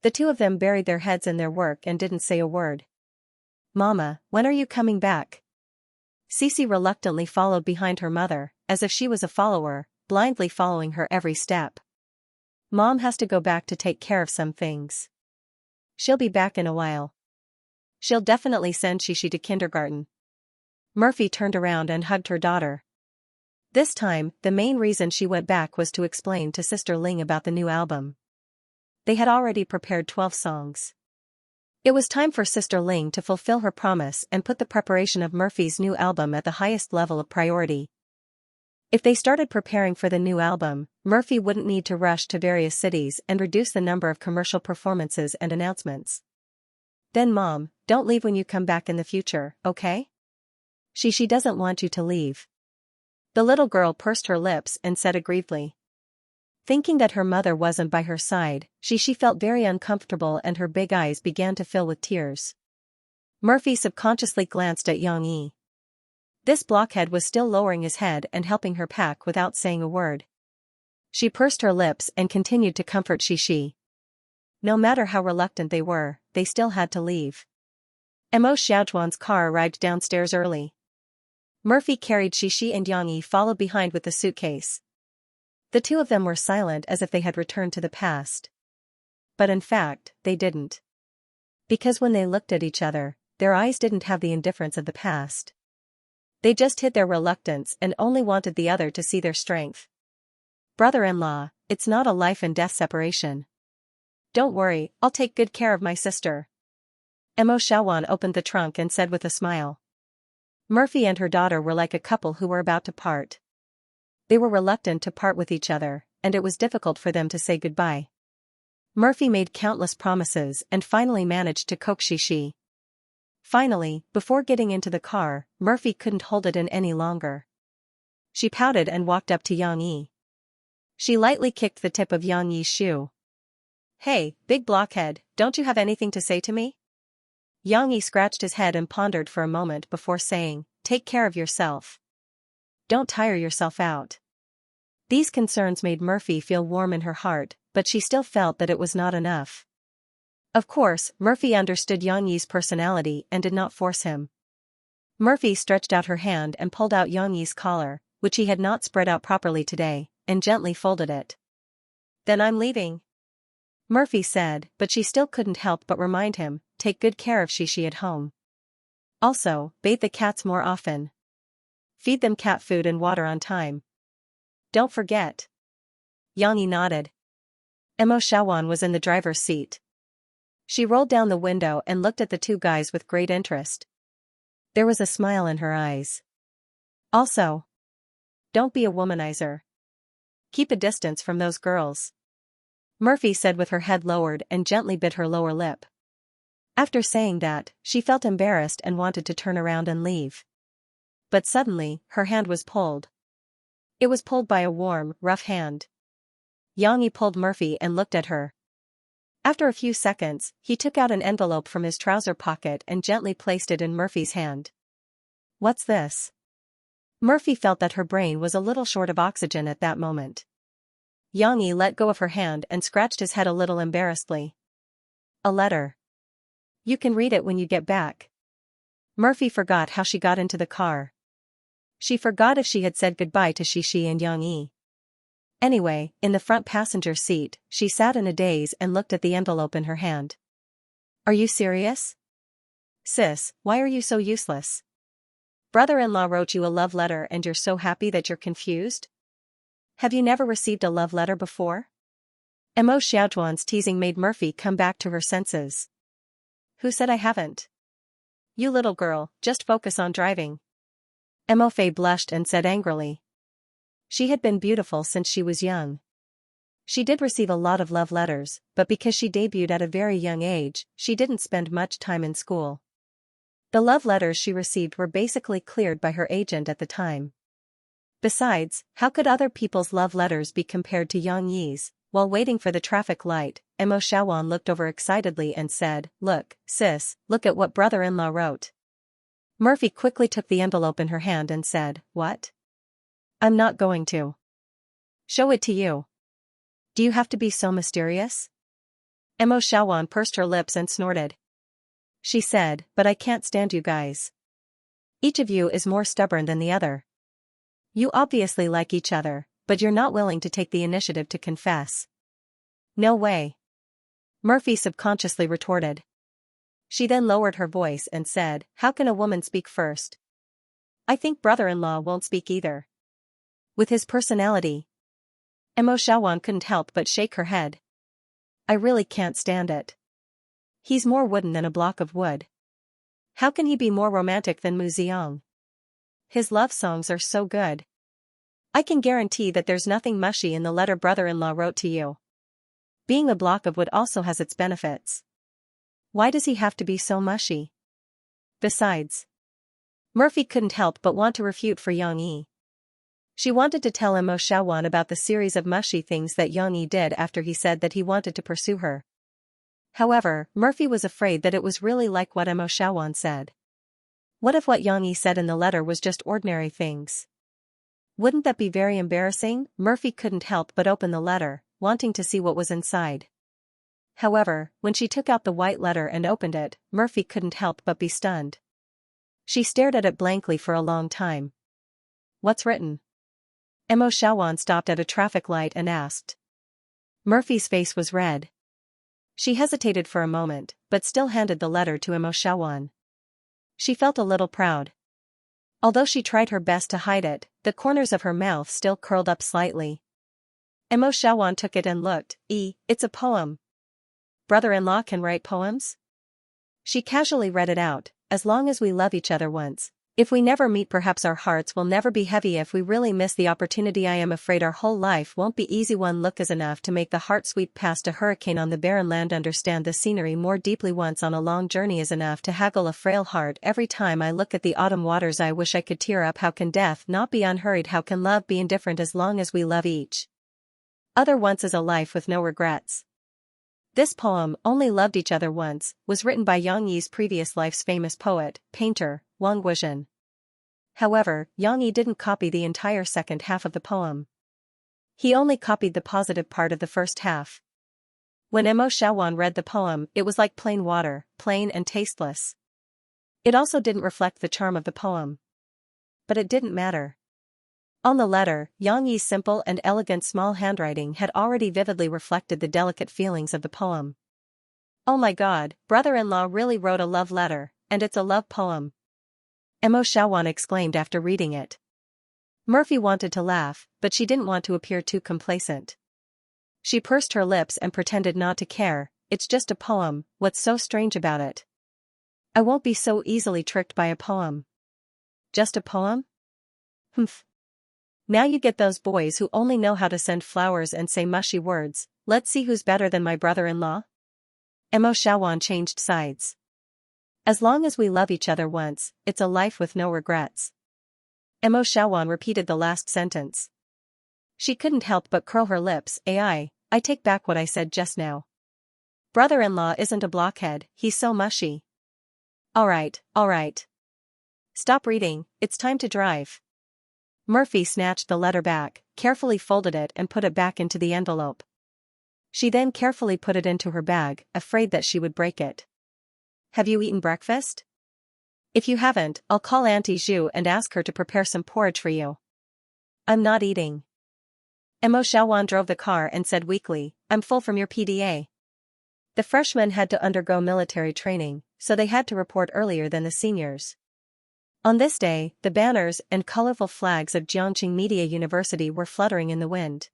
The two of them buried their heads in their work and didn't say a word. "Mama, when are you coming back?" Cece reluctantly followed behind her mother, as if she was a follower, blindly following her every step. "Mom has to go back to take care of some things. She'll be back in a while. She'll definitely send Shishi to kindergarten." Murphy turned around and hugged her daughter. This time, the main reason she went back was to explain to Sister Ling about the new album. They had already prepared 12 songs. It was time for Sister Ling to fulfill her promise and put the preparation of Murphy's new album at the highest level of priority. If they started preparing for the new album, Murphy wouldn't need to rush to various cities and reduce the number of commercial performances and announcements. "Then Mom, don't leave when you come back in the future, okay? She doesn't want you to leave." The little girl pursed her lips and said aggrievedly. Thinking that her mother wasn't by her side, she felt very uncomfortable and her big eyes began to fill with tears. Murphy subconsciously glanced at Xianxia. This blockhead was still lowering his head and helping her pack without saying a word. She pursed her lips and continued to comfort Shishi. No matter how reluctant they were, they still had to leave. Mo Xiaozhuan's car arrived downstairs early. Murphy carried Shishi and Xianxia followed behind with the suitcase. The two of them were silent as if they had returned to the past. But in fact, they didn't. Because when they looked at each other, their eyes didn't have the indifference of the past. They just hid their reluctance and only wanted the other to see their strength. "Brother-in-law, it's not a life and death separation. Don't worry, I'll take good care of my sister." Mo Xiaowan opened the trunk and said with a smile. Murphy and her daughter were like a couple who were about to part. They were reluctant to part with each other, and it was difficult for them to say goodbye. Murphy made countless promises and finally managed to coax Shishi. Finally, before getting into the car, Murphy couldn't hold it in any longer. She pouted and walked up to Xianxia. She lightly kicked the tip of Xianxi's shoe. "Hey, big blockhead, don't you have anything to say to me?" Xianxia scratched his head and pondered for a moment before saying, "Take care of yourself. Don't tire yourself out." These concerns made Murphy feel warm in her heart, but she still felt that it was not enough. Of course, Murphy understood Xianxi's personality and did not force him. Murphy stretched out her hand and pulled out Xianxi's collar, which he had not spread out properly today, and gently folded it. "Then I'm leaving," Murphy said, but she still couldn't help but remind him, take good care of Shishi at home. Also, bathe the cats more often. Feed them cat food and water on time. Don't forget. Xianxia nodded. Mo Xiaowan was in the driver's seat. She rolled down the window and looked at the two guys with great interest. There was a smile in her eyes. Also, don't be a womanizer. Keep a distance from those girls, Murphy said with her head lowered and gently bit her lower lip. After saying that, she felt embarrassed and wanted to turn around and leave. But suddenly, her hand was pulled. It was pulled by a warm, rough hand. Xianxia pulled Murphy and looked at her. After a few seconds, he took out an envelope from his trouser pocket and gently placed it in Murphy's hand. "What's this?" Murphy felt that her brain was a little short of oxygen at that moment. Xianxia let go of her hand and scratched his head a little embarrassedly. "A letter. You can read it when you get back." Murphy forgot how she got into the car. She forgot if she had said goodbye to Shishi and Xianxia. Anyway, in the front passenger seat, she sat in a daze and looked at the envelope in her hand. "Are you serious? Sis, why are you so useless? Brother-in-law wrote you a love letter and you're so happy that you're confused? Have you never received a love letter before?" Mo Xiaozhuan's teasing made Murphy come back to her senses. "Who said I haven't? You little girl, just focus on driving." Mo Fei blushed and said angrily. She had been beautiful since she was young. She did receive a lot of love letters, but because she debuted at a very young age, she didn't spend much time in school. The love letters she received were basically cleared by her agent at the time. Besides, how could other people's love letters be compared to Yang Yi's? While waiting for the traffic light, Mo Xiaowan looked over excitedly and said, "Look, sis, look at what brother-in-law wrote." Murphy quickly took the envelope in her hand and said, "What? I'm not going to show it to you. Do you have to be so mysterious?" Mo Xiaowan pursed her lips and snorted. She said, "But I can't stand you guys. Each of you is more stubborn than the other. You obviously like each other, but you're not willing to take the initiative to confess." "No way," Murphy subconsciously retorted. She then lowered her voice and said, "How can a woman speak first? I think brother-in-law won't speak either. With his personality." Mo Xiaowan couldn't help but shake her head. "I really can't stand it. He's more wooden than a block of wood. How can he be more romantic than Mu Ziang? His love songs are so good. I can guarantee that there's nothing mushy in the letter brother-in-law wrote to you. Being a block of wood also has its benefits. Why does he have to be so mushy? Besides," Murphy couldn't help but want to refute for Yang Yi. She wanted to tell Mo Xiaowan about the series of mushy things that Yang Yi did after he said that he wanted to pursue her. However, Murphy was afraid that it was really like what Mo Xiaowan said. What if what Yang Yi said in the letter was just ordinary things? Wouldn't that be very embarrassing? Murphy couldn't help but open the letter, wanting to see what was inside. However, when she took out the white letter and opened it, Murphy couldn't help but be stunned. She stared at it blankly for a long time. "What's written?" Mo Xiaowan stopped at a traffic light and asked. Murphy's face was red. She hesitated for a moment, but still handed the letter to Mo Xiaowan. She felt a little proud. Although she tried her best to hide it, the corners of her mouth still curled up slightly. Mo Xiaowan took it and looked. It's a poem. Brother-in-law can write poems? She casually read it out. "As long as we love each other once. If we never meet, perhaps our hearts will never be heavy. If we really miss the opportunity, I am afraid our whole life won't be easy. One look is enough to make the heart sweep past a hurricane on the barren land. Understand the scenery more deeply. Once on a long journey is enough to haggle a frail heart. Every time I look at the autumn waters, I wish I could tear up. How can death not be unhurried? How can love be indifferent? As long as we love each other once is a life with no regrets." This poem, Only Loved Each Other Once, was written by Yang Yi's previous life's famous poet, painter, Wang Guozhen. However, Yang Yi didn't copy the entire second half of the poem. He only copied the positive part of the first half. When Mo Xiaowan read the poem, it was like plain water, plain and tasteless. It also didn't reflect the charm of the poem. But it didn't matter. On the letter, Yang Yi's simple and elegant small handwriting had already vividly reflected the delicate feelings of the poem. "Oh my God, brother-in-law really wrote a love letter, and it's a love poem," Mo Xiaowan exclaimed after reading it. Murphy wanted to laugh, but she didn't want to appear too complacent. She pursed her lips and pretended not to care. "It's just a poem, what's so strange about it? I won't be so easily tricked by a poem." "Just a poem? Humph. Now you get those boys who only know how to send flowers and say mushy words. Let's see who's better than my brother-in-law." Mo Xiaowan changed sides. "As long as we love each other once, it's a life with no regrets." Mo Xiaowan repeated the last sentence. She couldn't help but curl her lips. I take back what I said just now. Brother-in-law isn't a blockhead, he's so mushy." Alright. Stop reading, it's time to drive." Murphy snatched the letter back, carefully folded it and put it back into the envelope. She then carefully put it into her bag, afraid that she would break it. "Have you eaten breakfast? If you haven't, I'll call Auntie Zhu and ask her to prepare some porridge for you." "I'm not eating." Mo Xiaowan drove the car and said weakly, "I'm full from your PDA." The freshmen had to undergo military training, so they had to report earlier than the seniors. On this day, the banners and colorful flags of Jiangxing Media University were fluttering in the wind.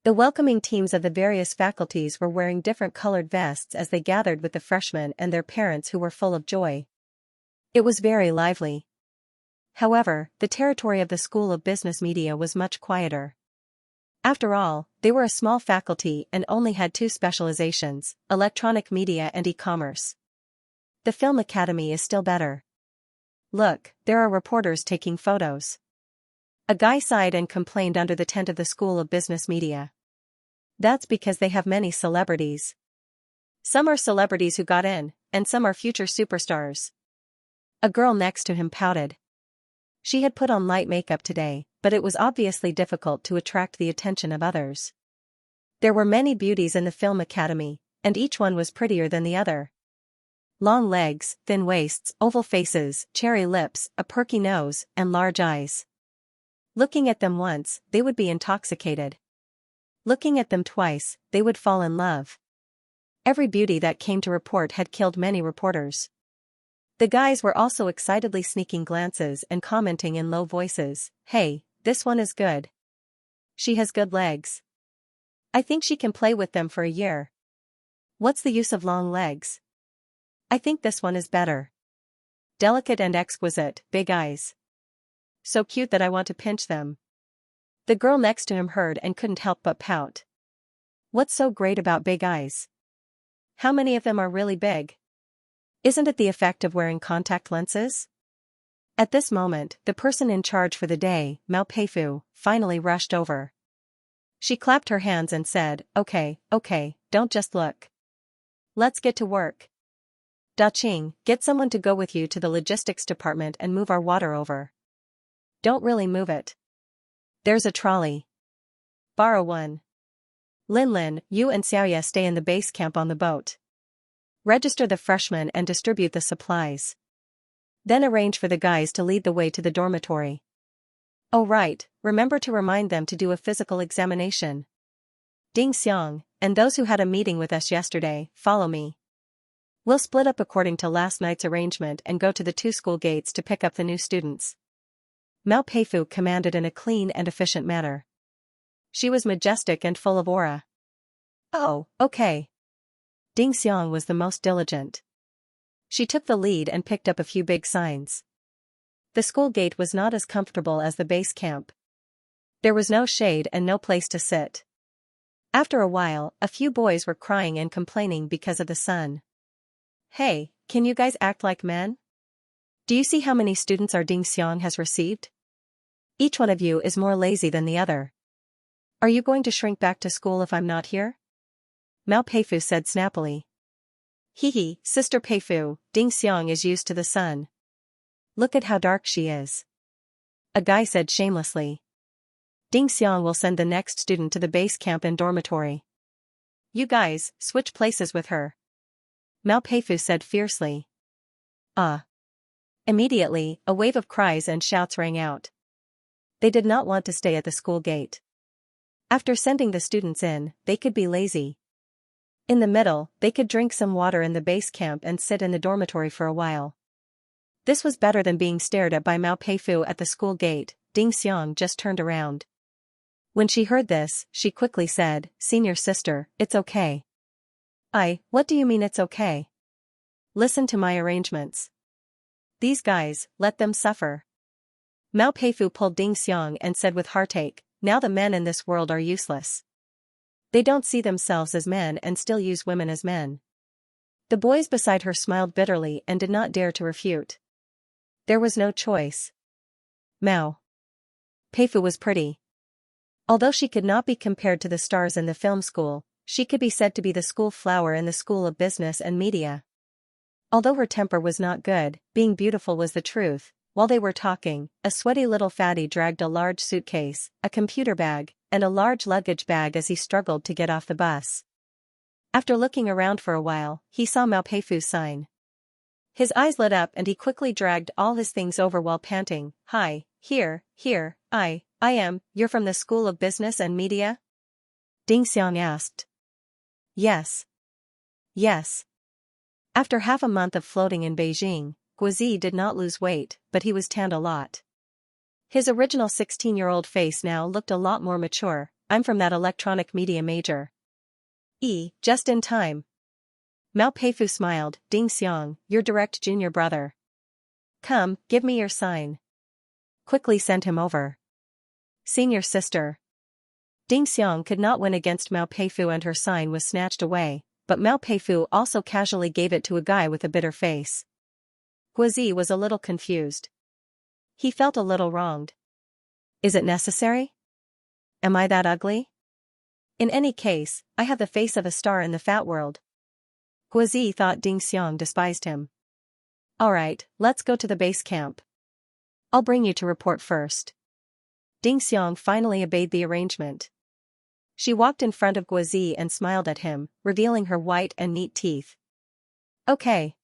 The welcoming teams of the various faculties were wearing different colored vests as they gathered with the freshmen and their parents who were full of joy. It was very lively. However, the territory of the School of Business Media was much quieter. After all, they were a small faculty and only had two specializations, electronic media and e-commerce. The Film Academy is still better. Look, there are reporters taking photos. A guy sighed and complained under the tent of the School of Business Media. That's because they have many celebrities. Some are celebrities who got in, and some are future superstars. A girl next to him pouted. She had put on light makeup today, but it was obviously difficult to attract the attention of others. There were many beauties in the Film Academy, and each one was prettier than the other. Long legs, thin waists, oval faces, cherry lips, a perky nose, and large eyes. Looking at them once, they would be intoxicated. Looking at them twice, they would fall in love. Every beauty that came to report had killed many reporters. The guys were also excitedly sneaking glances and commenting in low voices, "Hey, this one is good. She has good legs. I think she can play with them for a year. What's the use of long legs? I think this one is better. Delicate and exquisite, big eyes. So cute that I want to pinch them." The girl next to him heard and couldn't help but pout. What's so great about big eyes? How many of them are really big? Isn't it the effect of wearing contact lenses? At this moment, the person in charge for the day, Mao Peifu, finally rushed over. She clapped her hands and said, okay, don't just look. Let's get to work. Da Qing, get someone to go with you to the logistics department and move our water over. Don't really move it. There's a trolley. Borrow one. Lin, you and Xiaoya stay in the base camp on the boat. Register the freshmen and distribute the supplies. Then arrange for the guys to lead the way to the dormitory. Oh right, remember to remind them to do a physical examination. Ding Xiang, and those who had a meeting with us yesterday, follow me. We'll split up according to last night's arrangement and go to the two school gates to pick up the new students. Mao Peifu commanded in a clean and efficient manner. She was majestic and full of aura. Oh, okay. Ding Xiang was the most diligent. She took the lead and picked up a few big signs. The school gate was not as comfortable as the base camp. There was no shade and no place to sit. After a while, a few boys were crying and complaining because of the sun. Hey, can you guys act like men? Do you see how many students our Ding Xiang has received? Each one of you is more lazy than the other. Are you going to shrink back to school if I'm not here? Mao Peifu said snappily. Hee, Sister Peifu, Ding Xiang is used to the sun. Look at how dark she is. A guy said shamelessly. Ding Xiang will send the next student to the base camp and dormitory. You guys, switch places with her. Mao Peifu said fiercely. Immediately, a wave of cries and shouts rang out. They did not want to stay at the school gate. After sending the students in, they could be lazy. In the middle, they could drink some water in the base camp and sit in the dormitory for a while. This was better than being stared at by Mao Peifu at the school gate. Ding Xiang just turned around. When she heard this, she quickly said, Senior sister, it's okay. What do you mean it's okay? Listen to my arrangements. These guys, let them suffer. Mao Peifu pulled Ding Xiang and said with heartache, now the men in this world are useless. They don't see themselves as men and still use women as men. The boys beside her smiled bitterly and did not dare to refute. There was no choice. Mao Peifu was pretty. Although she could not be compared to the stars in the film school, she could be said to be the school flower in the School of Business and Media. Although her temper was not good, being beautiful was the truth. While they were talking, a sweaty little fatty dragged a large suitcase, a computer bag, and a large luggage bag as he struggled to get off the bus. After looking around for a while, he saw Mao Peifu's sign. His eyes lit up and he quickly dragged all his things over while panting, Hi, here, I am, you're from the School of Business and Media? Ding Xiang asked. Yes. After half a month of floating in Beijing, Guozi did not lose weight, but he was tanned a lot. His original 16-year-old face now looked a lot more mature. I'm from that electronic media major. Just in time. Mao Peifu smiled, Ding Xiang, your direct junior brother. Come, give me your sign. quickly send him over. Senior sister. Ding Xiang could not win against Mao Peifu and her sign was snatched away, but Mao Peifu also casually gave it to a guy with a bitter face. Guozi was a little confused. He felt a little wronged. Is it necessary? Am I that ugly? In any case, I have the face of a star in the fat world. Guozi thought Ding Xiang despised him. Alright, let's go to the base camp. I'll bring you to report first. Ding Xiang finally obeyed the arrangement. She walked in front of Guozi and smiled at him, revealing her white and neat teeth. Okay.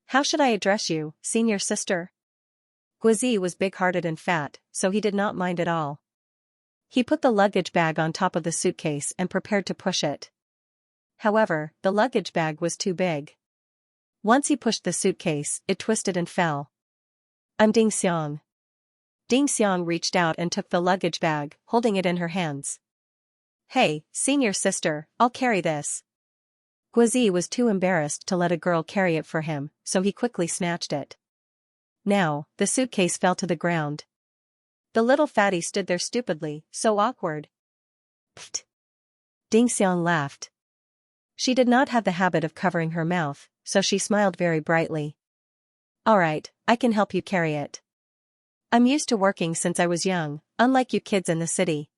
How should I address you, senior sister? Guozi was big-hearted and fat, so he did not mind at all. He put the luggage bag on top of the suitcase and prepared to push it. However, the luggage bag was too big. Once he pushed the suitcase, it twisted and fell. I'm Ding Xiang. Ding Xiang reached out and took the luggage bag, holding it in her hands. Hey, senior sister, I'll carry this. Guozi was too embarrassed to let a girl carry it for him, so he quickly snatched it. Now, the suitcase fell to the ground. The little fatty stood there stupidly, so awkward. Pfft. Ding Xiang laughed. She did not have the habit of covering her mouth, so she smiled very brightly. Alright, I can help you carry it. I'm used to working since I was young, unlike you kids in the city.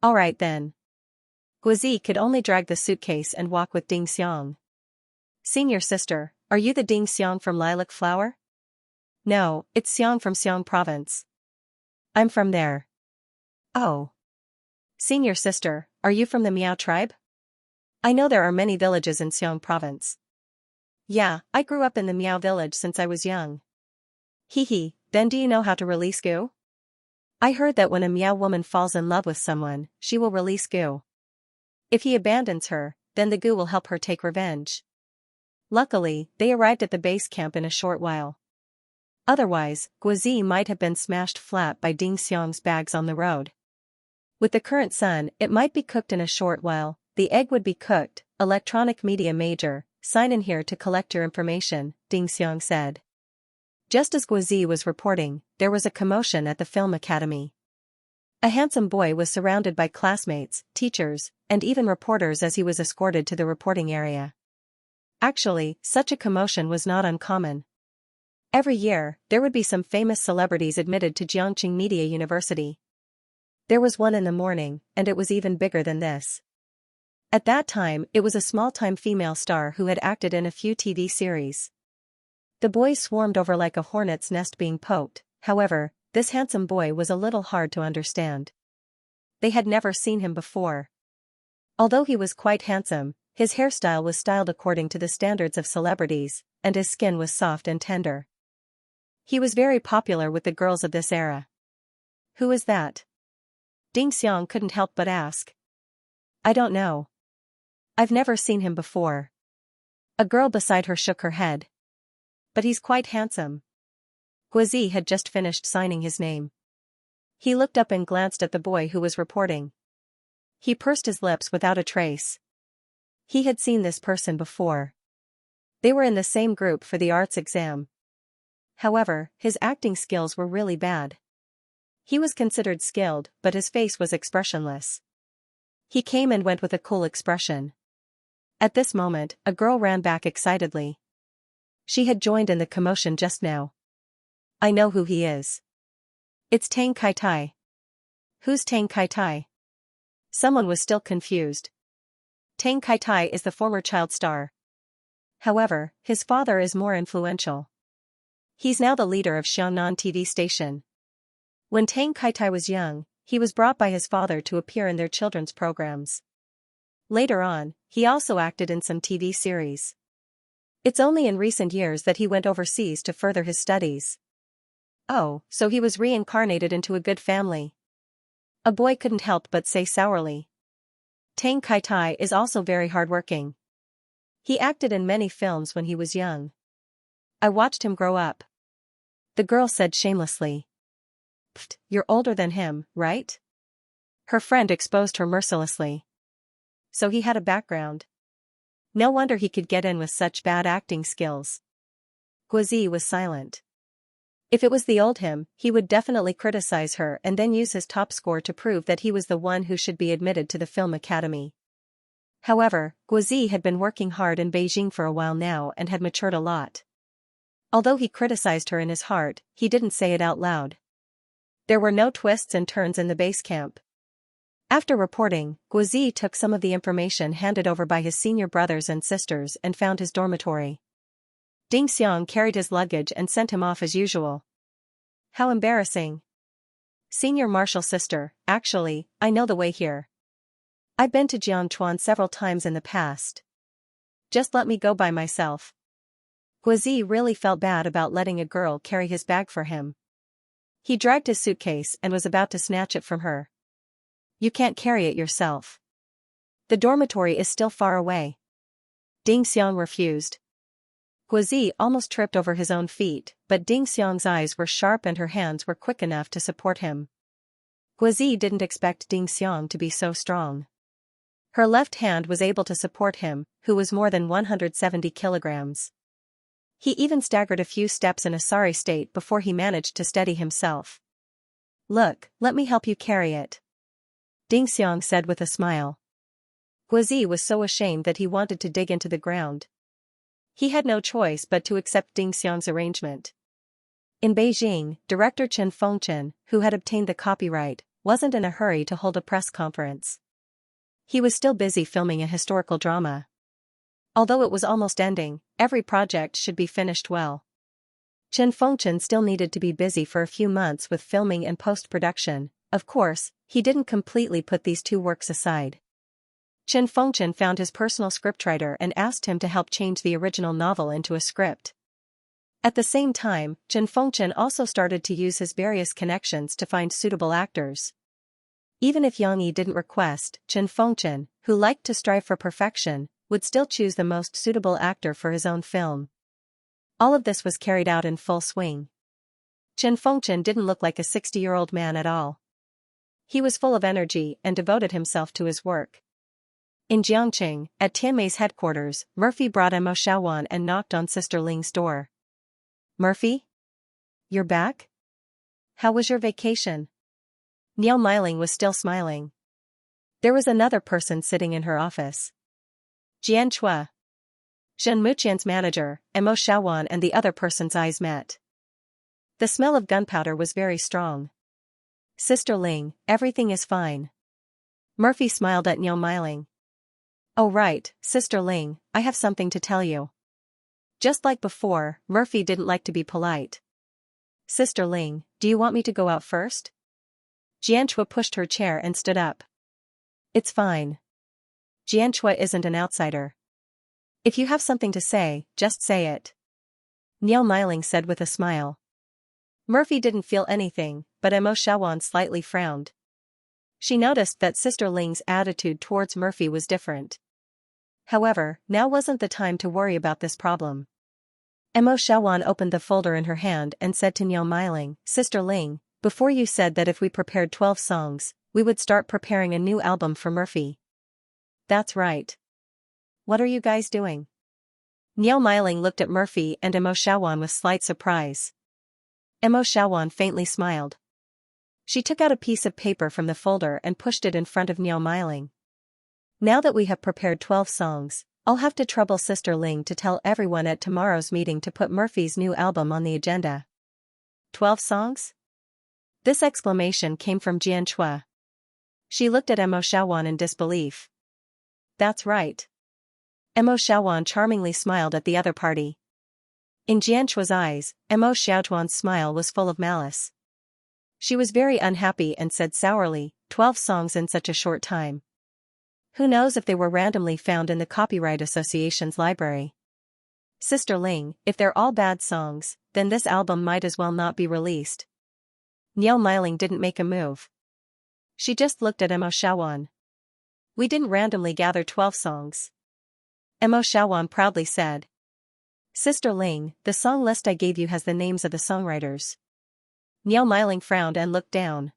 Alright then. Guozi could only drag the suitcase and walk with Ding Xiang. Senior sister, are you the Ding Xiang from Lilac Flower? No, it's Xiang from Xiang Province. I'm from there. Oh. Senior sister, are you from the Miao tribe? I know there are many villages in Xiang Province. Yeah, I grew up in the Miao village since I was young. Hee, then do you know how to release goo? I heard that when a Miao woman falls in love with someone, she will release goo. If he abandons her, then the goo will help her take revenge. Luckily, they arrived at the base camp in a short while. Otherwise, Guozi might have been smashed flat by Ding Xiang's bags on the road. With the current sun, it might be cooked in a short while. The egg would be cooked. Electronic media major, sign in here to collect your information, Ding Xiang said. Just as Guozi was reporting, there was a commotion at the film academy. A handsome boy was surrounded by classmates, teachers, and even reporters as he was escorted to the reporting area. Actually, such a commotion was not uncommon. Every year, there would be some famous celebrities admitted to Jiangqing Media University. There was one in the morning, and it was even bigger than this. At that time, it was a small-time female star who had acted in a few TV series. The boys swarmed over like a hornet's nest being poked. However, this handsome boy was a little hard to understand. They had never seen him before. Although he was quite handsome, his hairstyle was styled according to the standards of celebrities, and his skin was soft and tender. He was very popular with the girls of this era. Who is that? Ding Xiang couldn't help but ask. I don't know. I've never seen him before. A girl beside her shook her head. But he's quite handsome. Guozi had just finished signing his name. He looked up and glanced at the boy who was reporting. He pursed his lips without a trace. He had seen this person before. They were in the same group for the arts exam. However, his acting skills were really bad. He was considered skilled, but his face was expressionless. He came and went with a cool expression. At this moment, a girl ran back excitedly. She had joined in the commotion just now. I know who he is. It's Tang Kai-tai. Who's Tang Kai-tai? Someone was still confused. Tang Kai-tai is the former child star. However, his father is more influential. He's now the leader of Xiangnan TV station. When Tang Kai-tai was young, he was brought by his father to appear in their children's programs. Later on, he also acted in some TV series. It's only in recent years that he went overseas to further his studies. Oh, so he was reincarnated into a good family. A boy couldn't help but say sourly. Tang Kai-tai is also very hardworking. He acted in many films when he was young. I watched him grow up. The girl said shamelessly. Pfft, you're older than him, right? Her friend exposed her mercilessly. So he had a background. No wonder he could get in with such bad acting skills. Guozi was silent. If it was the old him, he would definitely criticize her and then use his top score to prove that he was the one who should be admitted to the film academy. However, Guozi had been working hard in Beijing for a while now and had matured a lot. Although he criticized her in his heart, he didn't say it out loud. There were no twists and turns in the base camp. After reporting, Guozi took some of the information handed over by his senior brothers and sisters and found his dormitory. Ding Xiang carried his luggage and sent him off as usual. How embarrassing. Senior Marshal sister, actually, I know the way here. I've been to Jiangchuan several times in the past. Just let me go by myself. Guozi really felt bad about letting a girl carry his bag for him. He dragged his suitcase and was about to snatch it from her. You can't carry it yourself. The dormitory is still far away. Ding Xiang refused. Guozi almost tripped over his own feet, but Ding Xiang's eyes were sharp and her hands were quick enough to support him. Guozi didn't expect Ding Xiang to be so strong. Her left hand was able to support him, who was more than 170 kilograms. He even staggered a few steps in a sorry state before he managed to steady himself. Look, let me help you carry it. Ding Xiang said with a smile. Guozi was so ashamed that he wanted to dig into the ground. He had no choice but to accept Ding Xiang's arrangement. In Beijing, director Chen Fengchen, who had obtained the copyright, wasn't in a hurry to hold a press conference. He was still busy filming a historical drama. Although it was almost ending, every project should be finished well. Chen Fengchen still needed to be busy for a few months with filming and post-production. Of course, he didn't completely put these two works aside. Chen Fengchen found his personal scriptwriter and asked him to help change the original novel into a script. At the same time, Chen Fengchen also started to use his various connections to find suitable actors. Even if Yang Yi didn't request, Chen Fengchen, who liked to strive for perfection, would still choose the most suitable actor for his own film. All of this was carried out in full swing. Chen Fengchen didn't look like a 60-year-old man at all. He was full of energy and devoted himself to his work. In Jiangqing, at Tianmei's headquarters, Murphy brought Mo Xiaowan and knocked on Sister Ling's door. Murphy? You're back? How was your vacation? Niao Meiling was still smiling. There was another person sitting in her office. Xianxia. Zhen Muqian's manager, Mo Xiaowan and the other person's eyes met. The smell of gunpowder was very strong. Sister Ling, everything is fine. Murphy smiled at Niao Meiling. Oh right, Sister Ling, I have something to tell you. Just like before, Murphy didn't like to be polite. Sister Ling, do you want me to go out first? Xianxia pushed her chair and stood up. It's fine. Xianxia isn't an outsider. If you have something to say, just say it. Niao Meiling said with a smile. Murphy didn't feel anything, but Mo Xiaowan slightly frowned. She noticed that Sister Ling's attitude towards Murphy was different. However, now wasn't the time to worry about this problem. Mo Xiaowan opened the folder in her hand and said to Niao Meiling, Sister Ling, before you said that if we prepared 12 songs, we would start preparing a new album for Murphy. That's right. What are you guys doing? Niao Meiling looked at Murphy and Mo Xiaowan with slight surprise. Mo Xiaowan faintly smiled. She took out a piece of paper from the folder and pushed it in front of Niao Meiling. Now that we have prepared 12 songs, I'll have to trouble Sister Ling to tell everyone at tomorrow's meeting to put Murphy's new album on the agenda. 12 songs? This exclamation came from Xianxia. She looked at Mo Xiaowan in disbelief. That's right. Mo Xiaowan charmingly smiled at the other party. In Xianxua's eyes, Mo Xiaowan's smile was full of malice. She was very unhappy and said sourly, 12 songs in such a short time. Who knows if they were randomly found in the Copyright Association's library. Sister Ling, if they're all bad songs, then this album might as well not be released. Niao Meiling didn't make a move. She just looked at Mo Xiaowan. We didn't randomly gather 12 songs. Mo Xiaowan proudly said. Sister Ling, the song list I gave you has the names of the songwriters. Niao Meiling frowned and looked down.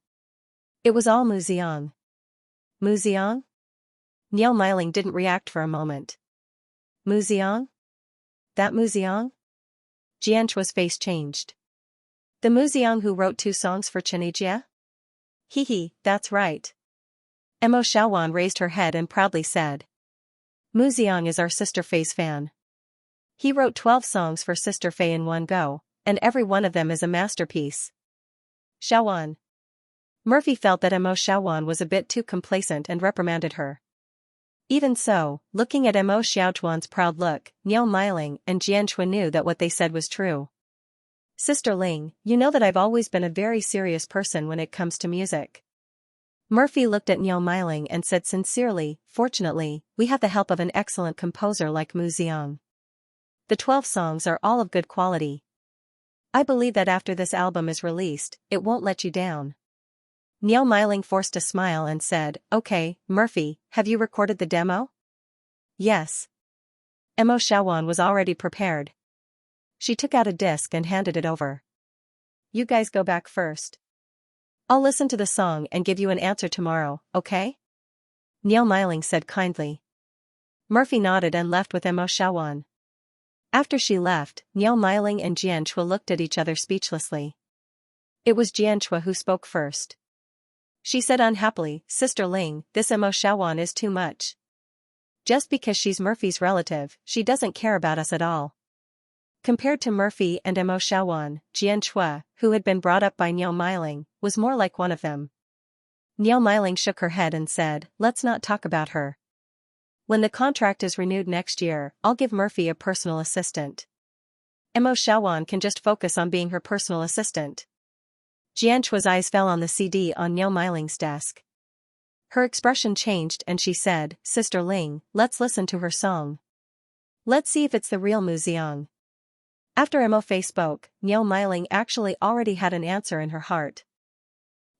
It was all Mu Xiang. Mu Xiang? Niao Meiling didn't react for a moment. Mu Xiang? That Mu Xiang? Jianchua's face changed. The Muziang who wrote 2 songs for Xianxia? Hee, that's right. Mo Xiaowan raised her head and proudly said. Muziang is our Sister Fei's fan. He wrote 12 songs for Sister Fei in one go, and every one of them is a masterpiece. Xiaowan. Murphy felt that Mo Xiaowan was a bit too complacent and reprimanded her. Even so, looking at Mo Xiaochuan's proud look, Niao Meiling and Xianxia knew that what they said was true. Sister Ling, you know that I've always been a very serious person when it comes to music. Murphy looked at Niao Meiling and said sincerely, fortunately, we have the help of an excellent composer like Mu Xiang. The 12 songs are all of good quality. I believe that after this album is released, it won't let you down. Niao Meiling forced a smile and said, okay, Murphy, have you recorded the demo? Yes. Mo Xiaowan was already prepared. She took out a disc and handed it over. You guys go back first. I'll listen to the song and give you an answer tomorrow, okay? Niao Meiling said kindly. Murphy nodded and left with Mo Xiaowan. After she left, Niao Meiling and Xianxia looked at each other speechlessly. It was Xianxia who spoke first. She said unhappily, Sister Ling, this Mo Xiaowan is too much. Just because she's Murphy's relative, she doesn't care about us at all. Compared to Murphy and Mo Xiaowan, Xianxia, who had been brought up by Niao Meiling, was more like one of them. Niao Meiling shook her head and said, let's not talk about her. When the contract is renewed next year, I'll give Murphy a personal assistant. Mo Xiaowan can just focus on being her personal assistant. Xianxua's eyes fell on the CD on Niao Meiling's desk. Her expression changed and she said, Sister Ling, let's listen to her song. Let's see if it's the real Mu Xiang. After Mo Fei spoke, Niao Meiling actually already had an answer in her heart.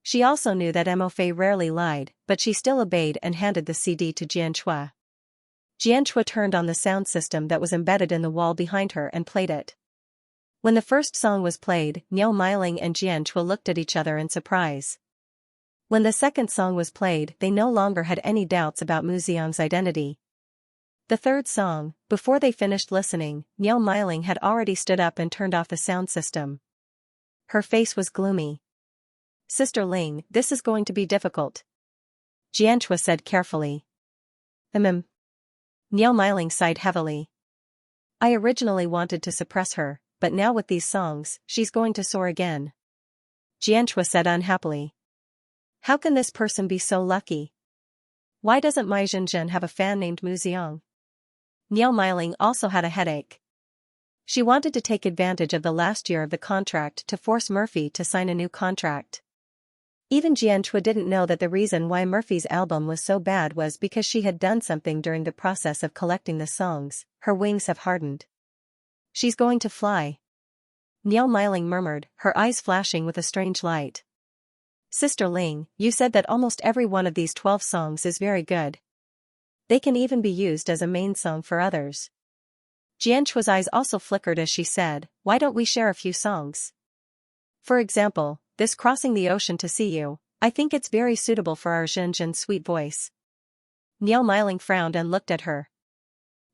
She also knew that Mo Fei rarely lied, but she still obeyed and handed the CD to Xianxia. Xianxia turned on the sound system that was embedded in the wall behind her and played it. When the first song was played, Niao Meiling and Xianxia looked at each other in surprise. When the second song was played, they no longer had any doubts about Mu Xiang's identity. The third song, before they finished listening, Niao Meiling had already stood up and turned off the sound system. Her face was gloomy. Sister Ling, this is going to be difficult. Xianxia said carefully. Niao Meiling sighed heavily. I originally wanted to suppress her, but now with these songs, she's going to soar again. Xianxia said unhappily. How can this person be so lucky? Why doesn't Mai Zhenzhen have a fan named Mu Xiang? Niao Meiling also had a headache. She wanted to take advantage of the last year of the contract to force Murphy to sign a new contract. Even Xianxia didn't know that the reason why Murphy's album was so bad was because she had done something during the process of collecting the songs. Her wings have hardened. She's going to fly. Niao Meiling murmured, her eyes flashing with a strange light. Sister Ling, you said that almost every one of these 12 songs is very good. They can even be used as a main song for others. Xianxua's eyes also flickered as she said, why don't we share a few songs? For example, this Crossing the Ocean to See You, I think it's very suitable for our Zhenzhen's sweet voice. Niao Meiling frowned and looked at her.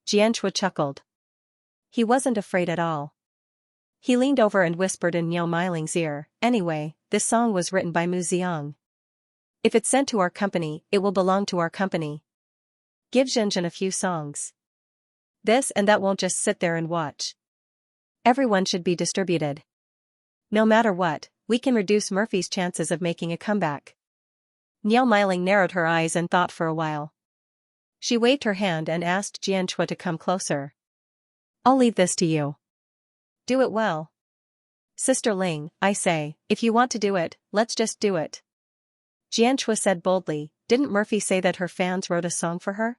Xianxia chuckled. He wasn't afraid at all. He leaned over and whispered in Niao Meiling's ear, anyway, this song was written by Mu Xiang. If it's sent to our company, it will belong to our company. Give Zhenzhen a few songs. This and that won't just sit there and watch. Everyone should be distributed. No matter what, we can reduce Murphy's chances of making a comeback. Niao Meiling narrowed her eyes and thought for a while. She waved her hand and asked Xianxia to come closer. I'll leave this to you. Do it well. Sister Ling, I say, if you want to do it, let's just do it. Xianxia said boldly, didn't Murphy say that her fans wrote a song for her?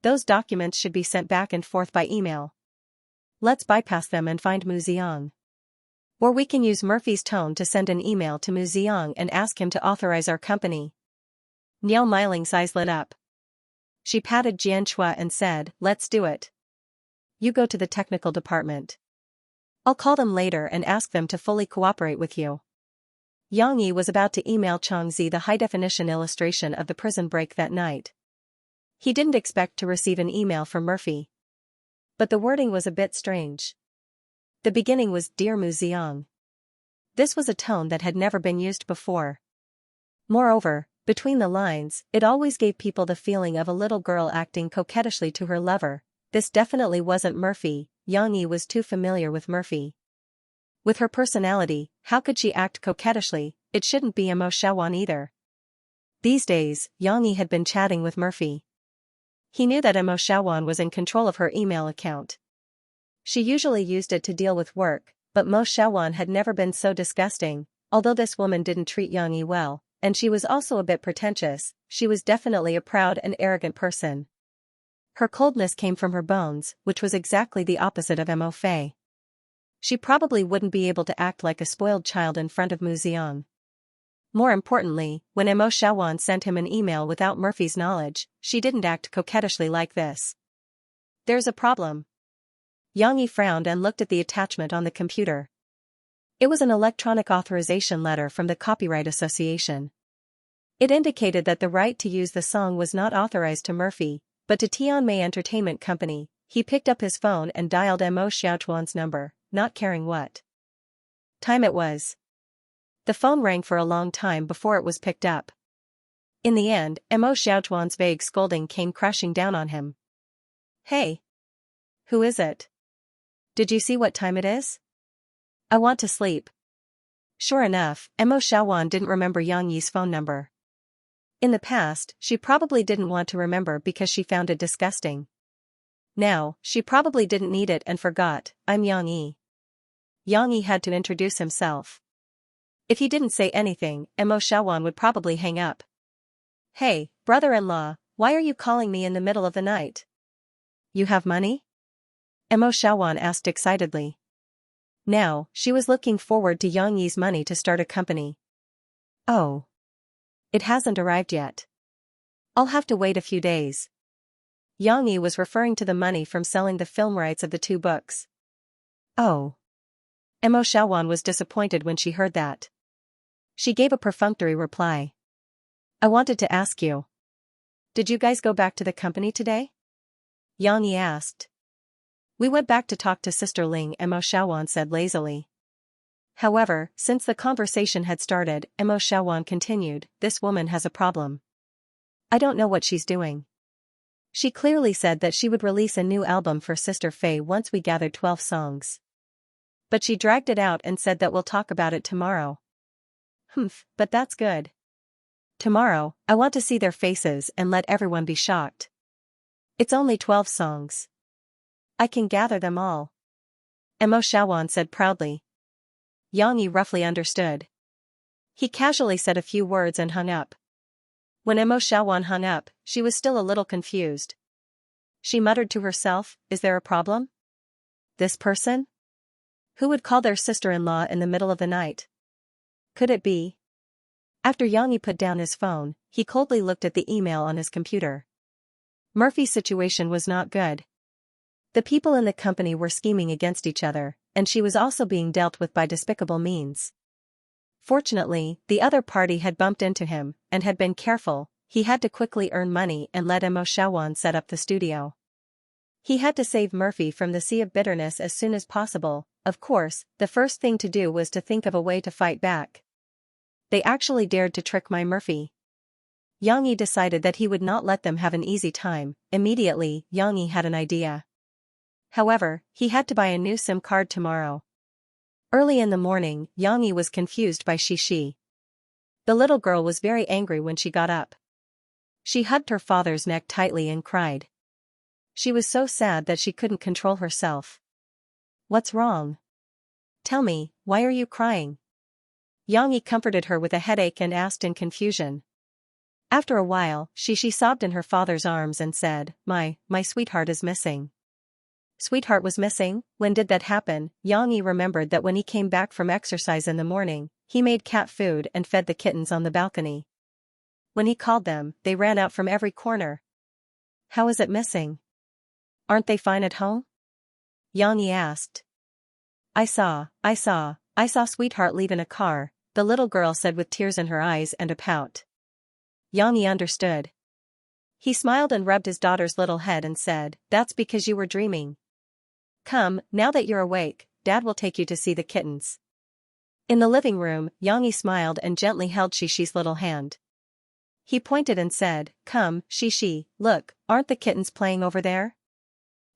Those documents should be sent back and forth by email. Let's bypass them and find Mu Xiang. Or we can use Murphy's tone to send an email to Mu Xiang and ask him to authorize our company. Niao Meiling's eyes lit up. She patted Xianxia and said, let's do it. You go to the technical department. I'll call them later and ask them to fully cooperate with you. Yang Yi was about to email Changzi the high-definition illustration of the prison break that night. He didn't expect to receive an email from Murphy. But the wording was a bit strange. The beginning was Dear Mu Xiang. This was a tone that had never been used before. Moreover, between the lines, it always gave people the feeling of a little girl acting coquettishly to her lover. This definitely wasn't Murphy. Xianxia was too familiar with Murphy. With her personality, how could she act coquettishly? It shouldn't be Mo Xiaowan either. These days, Xianxia had been chatting with Murphy. He knew that Mo Xiaowan was in control of her email account. She usually used it to deal with work, but Mo Xiaowan had never been so disgusting. Although this woman didn't treat Xianxia well, and she was also a bit pretentious, she was definitely a proud and arrogant person. Her coldness came from her bones, which was exactly the opposite of Mo Fei. She probably wouldn't be able to act like a spoiled child in front of Mu Xiang. More importantly, when Mo Xiaowan sent him an email without Murphy's knowledge, she didn't act coquettishly like this. There's a problem. Xianxia frowned and looked at the attachment on the computer. It was an electronic authorization letter from the Copyright Association. It indicated that the right to use the song was not authorized to Murphy, but to Tianmei Entertainment Company. He picked up his phone and dialed Mo Xiaowan's number, not caring what time it was. The phone rang for a long time before it was picked up. In the end, Mo Xiaowan's vague scolding came crashing down on him. Hey! Who is it? Did you see what time it is? I want to sleep. Sure enough, Mo Xiaowan didn't remember Xianxia's phone number. In the past, she probably didn't want to remember because she found it disgusting. Now, she probably didn't need it and forgot. I'm Xianxia. Xianxia had to introduce himself. If he didn't say anything, Mo Xiaowan would probably hang up. Hey, brother-in-law, why are you calling me in the middle of the night? You have money? Mo Xiaowan asked excitedly. Now, she was looking forward to Xianxia's money to start a company. Oh. It hasn't arrived yet. I'll have to wait a few days. Xianxia was referring to the money from selling the film rights of the 2 books. Oh. Mo Xiaowan was disappointed when she heard that. She gave a perfunctory reply. I wanted to ask you. Did you guys go back to the company today? Xianxia asked. We went back to talk to Sister Ling, Mo Xiaowan said lazily. However, since the conversation had started, Mo Xiaowan continued, this woman has a problem. I don't know what she's doing. She clearly said that she would release a new album for Sister Fei once we gathered 12 songs. But she dragged it out and said that we'll talk about it tomorrow. But that's good. Tomorrow, I want to see their faces and let everyone be shocked. It's only 12 songs. I can gather them all. Mo Xiaowan said proudly. Xianxia roughly understood. He casually said a few words and hung up. When Mo Xiaowan hung up, she was still a little confused. She muttered to herself, is there a problem? This person? Who would call their sister-in-law in the middle of the night? Could it be? After Xianxia put down his phone, he coldly looked at the email on his computer. Murphy's situation was not good. The people in the company were scheming against each other, and she was also being dealt with by despicable means. Fortunately, the other party had bumped into him, and had been careful. He had to quickly earn money and let Mo Xiaowan set up the studio. He had to save Murphy from the sea of bitterness as soon as possible. Of course, the first thing to do was to think of a way to fight back. They actually dared to trick my Murphy. Xianxia decided that he would not let them have an easy time. Immediately, Xianxia had an idea. However, he had to buy a new SIM card tomorrow. Early in the morning, Xianxia was confused by Xi. The little girl was very angry when she got up. She hugged her father's neck tightly and cried. She was so sad that she couldn't control herself. What's wrong? Tell me, why are you crying? Xianxia comforted her with a headache and asked in confusion. After a while, Xi sobbed in her father's arms and said, My sweetheart is missing. Sweetheart was missing? When did that happen? Xianxia remembered that when he came back from exercise in the morning, he made cat food and fed the kittens on the balcony. When he called them, they ran out from every corner. How is it missing? Aren't they fine at home? Xianxia asked. I saw sweetheart leave in a car, the little girl said with tears in her eyes and a pout. Xianxia understood. He smiled and rubbed his daughter's little head and said, That's because you were dreaming. Come, now that you're awake, Dad will take you to see the kittens. In the living room, Xianxia smiled and gently held Xixi's little hand. He pointed and said, "Come, Xixi, look, aren't the kittens playing over there?"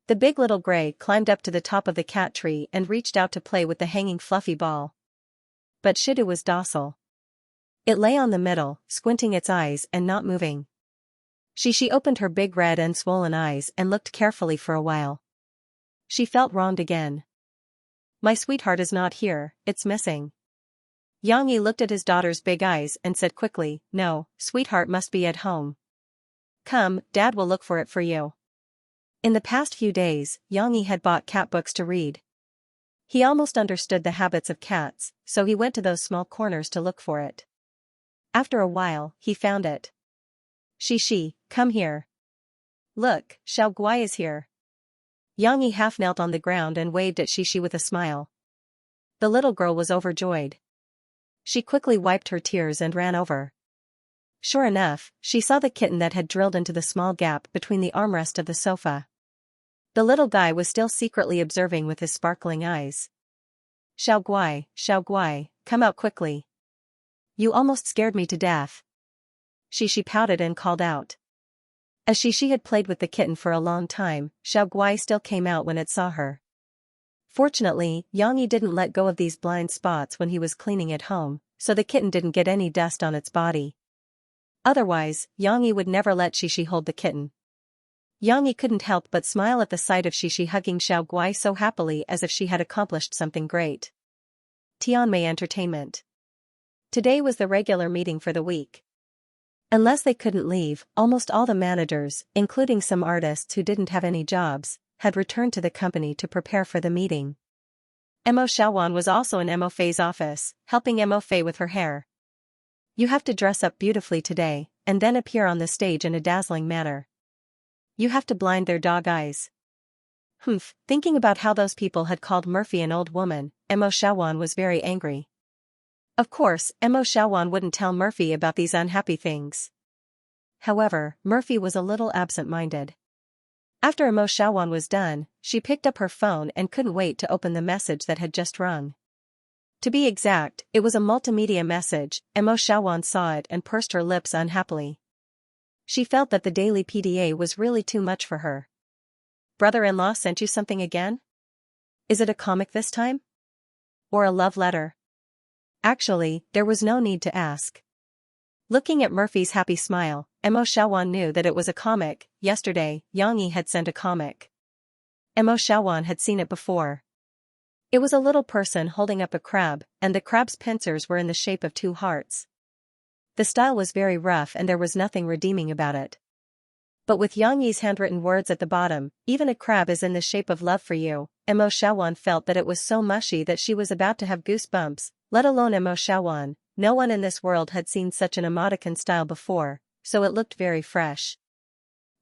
The big little gray climbed up to the top of the cat tree and reached out to play with the hanging fluffy ball. But Shidu was docile. It lay on the middle, squinting its eyes and not moving. Xixi opened her big red and swollen eyes and looked carefully for a while. She felt wronged again. "My sweetheart is not here, it's missing." Xianxia looked at his daughter's big eyes and said quickly, "No, sweetheart must be at home. Come, Dad will look for it for you." In the past few days, Xianxia had bought cat books to read. He almost understood the habits of cats, so he went to those small corners to look for it. After a while, he found it. "Xixi, come here. Look, Xiao Guai is here." Xianxia half knelt on the ground and waved at Xixi with a smile. The little girl was overjoyed. She quickly wiped her tears and ran over. Sure enough, she saw the kitten that had drilled into the small gap between the armrest of the sofa. The little guy was still secretly observing with his sparkling eyes. Xiao Guai, come out quickly. You almost scared me to death." Xixi pouted and called out. As Xixi had played with the kitten for a long time, Xiao Guai still came out when it saw her. Fortunately, Xianxia didn't let go of these blind spots when he was cleaning at home, so the kitten didn't get any dust on its body. Otherwise, Xianxia would never let Xixi hold the kitten. Xianxia couldn't help but smile at the sight of Xixi hugging Xiao Guai so happily as if she had accomplished something great. Tianmei Entertainment. Today was the regular meeting for the week. Unless they couldn't leave, almost all the managers, including some artists who didn't have any jobs, had returned to the company to prepare for the meeting. Mo Xiaowan was also in Mo Fei's office, helping Mo Fei with her hair. "You have to dress up beautifully today, and then appear on the stage in a dazzling manner. You have to blind their dog eyes." Thinking about how those people had called Murphy an old woman, Mo Xiaowan was very angry. Of course, Mo Xiaowan wouldn't tell Murphy about these unhappy things. However, Murphy was a little absent-minded. After Mo Xiaowan was done, she picked up her phone and couldn't wait to open the message that had just rung. To be exact, it was a multimedia message. Mo Xiaowan saw it and pursed her lips unhappily. She felt that the daily PDA was really too much for her. "Brother-in-law sent you something again? Is it a comic this time? Or a love letter?" Actually, there was no need to ask. Looking at Murphy's happy smile, Mo Xiaowan knew that it was a comic. Yesterday, Xianxia had sent a comic. Mo Xiaowan had seen it before. It was a little person holding up a crab, and the crab's pincers were in the shape of two hearts. The style was very rough and there was nothing redeeming about it. But with Xianxi's handwritten words at the bottom, "Even a crab is in the shape of love for you," Mo Xiaowan felt that it was so mushy that she was about to have goosebumps, let alone Mo Xiaowan. No one in this world had seen such an emoticon style before, so it looked very fresh.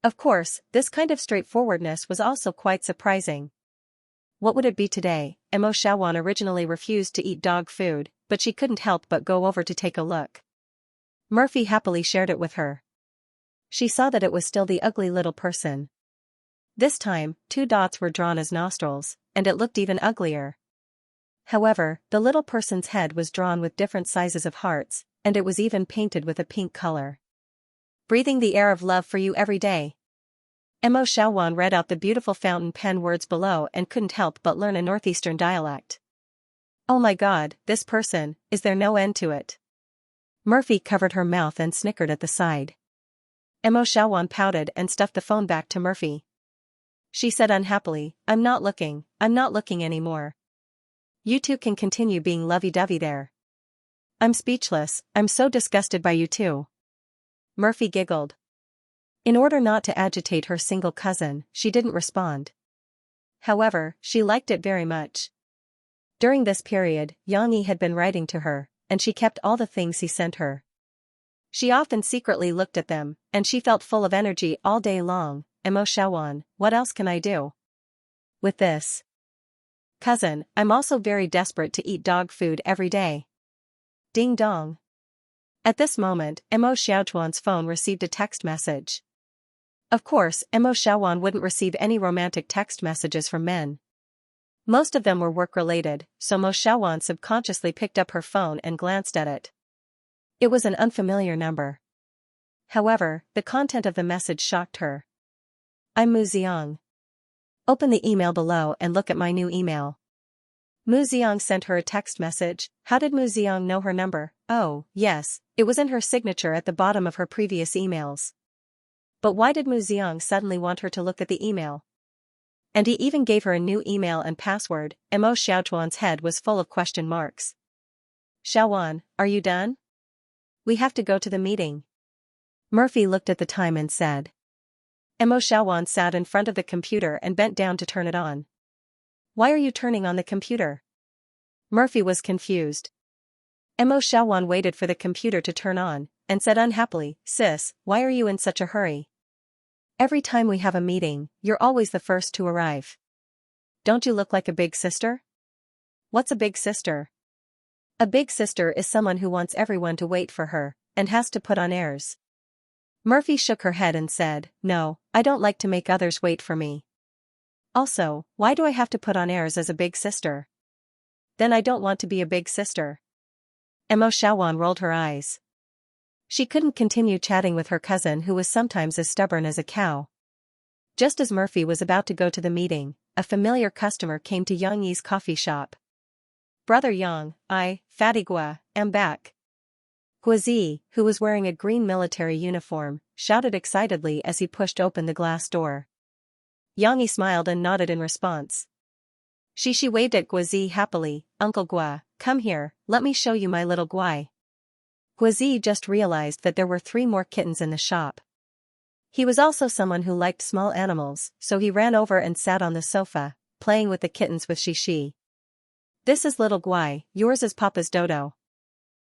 Of course, this kind of straightforwardness was also quite surprising. What would it be today? Mo Xiaowan originally refused to eat dog food, but she couldn't help but go over to take a look. Murphy happily shared it with her. She saw that it was still the ugly little person. This time, two dots were drawn as nostrils, and it looked even uglier. However, the little person's head was drawn with different sizes of hearts, and it was even painted with a pink color. "Breathing the air of love for you every day." Mo Xiaowan read out the beautiful fountain pen words below and couldn't help but learn a northeastern dialect. "Oh my God, this person, is there no end to it?" Murphy covered her mouth and snickered at the side. Mo Xiaowan pouted and stuffed the phone back to Murphy. She said unhappily, I'm not looking anymore. You two can continue being lovey-dovey there." "I'm speechless, I'm so disgusted by you two." Murphy giggled. In order not to agitate her single cousin, she didn't respond. However, she liked it very much. During this period, Xianxia had been writing to her, and she kept all the things he sent her. She often secretly looked at them, and she felt full of energy all day long. Mo Xiaowan, what else can I do with this? Cousin, I'm also very desperate to eat dog food every day. Ding dong. At this moment, Mo Xiaochuan's phone received a text message. Of course, Mo Xiaowan wouldn't receive any romantic text messages from men. Most of them were work-related, so Mo Xiaowan subconsciously picked up her phone and glanced at it. It was an unfamiliar number. However, the content of the message shocked her. I'm Mu Xiang. Open the email below and look at my new email. Mu Xiang sent her a text message. How did Mu Xiang know her number? Oh, yes, it was in her signature at the bottom of her previous emails. But why did Mu Xiang suddenly want her to look at the email? And he even gave her a new email and password. Mo Xiaochuan's head was full of question marks. Xiaowan, are you done? We have to go to the meeting. Murphy looked at the time and said. Mo Xiaowan sat in front of the computer and bent down to turn it on. Why are you turning on the computer? Murphy was confused. Mo Xiaowan waited for the computer to turn on, and said unhappily, Sis, why are you in such a hurry? Every time we have a meeting, you're always the first to arrive. Don't you look like a big sister? What's a big sister? A big sister is someone who wants everyone to wait for her, and has to put on airs. Murphy shook her head and said, No, I don't like to make others wait for me. Also, why do I have to put on airs as a big sister? Then I don't want to be a big sister. Mo Xiaowan rolled her eyes. She couldn't continue chatting with her cousin who was sometimes as stubborn as a cow. Just as Murphy was about to go to the meeting, a familiar customer came to Yang Yi's coffee shop. Brother Yang, Fatty Gua, am back. Guazi, who was wearing a green military uniform, shouted excitedly as he pushed open the glass door. Yang Yi smiled and nodded in response. She waved at Guazi happily. Uncle Gua, come here, let me show you my little Guai. Guazi just realized that there were 3 more kittens in the shop. He was also someone who liked small animals, so he ran over and sat on the sofa, playing with the kittens with Shishi. This is little Guai, yours is Papa's Dodo.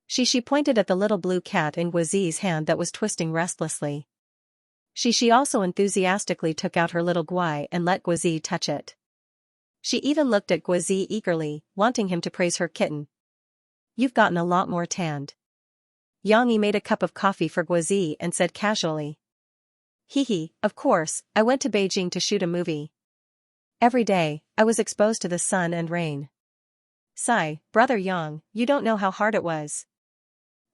Shishi pointed at the little blue cat in Guazi's hand that was twisting restlessly. Shishi also enthusiastically took out her little Guai and let Guazi touch it. She even looked at Guazi eagerly, wanting him to praise her kitten. You've gotten a lot more tanned. Yang Yi made a cup of coffee for Guazi and said casually. Hee, of course, I went to Beijing to shoot a movie. Every day, I was exposed to the sun and rain. Sigh, Brother Yang, you don't know how hard it was.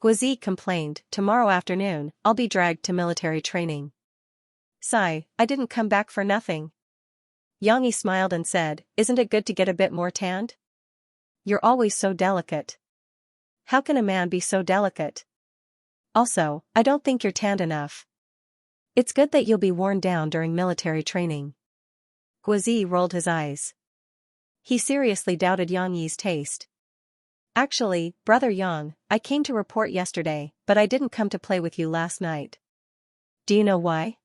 Guazi complained, tomorrow afternoon, I'll be dragged to military training. Sigh, I didn't come back for nothing. Yang Yi smiled and said, isn't it good to get a bit more tanned? You're always so delicate. How can a man be so delicate? Also, I don't think you're tanned enough. It's good that you'll be worn down during military training. Guazi rolled his eyes. He seriously doubted Yang Yi's taste. Actually, Brother Yang, I came to report yesterday, but I didn't come to play with you last night. Do you know why?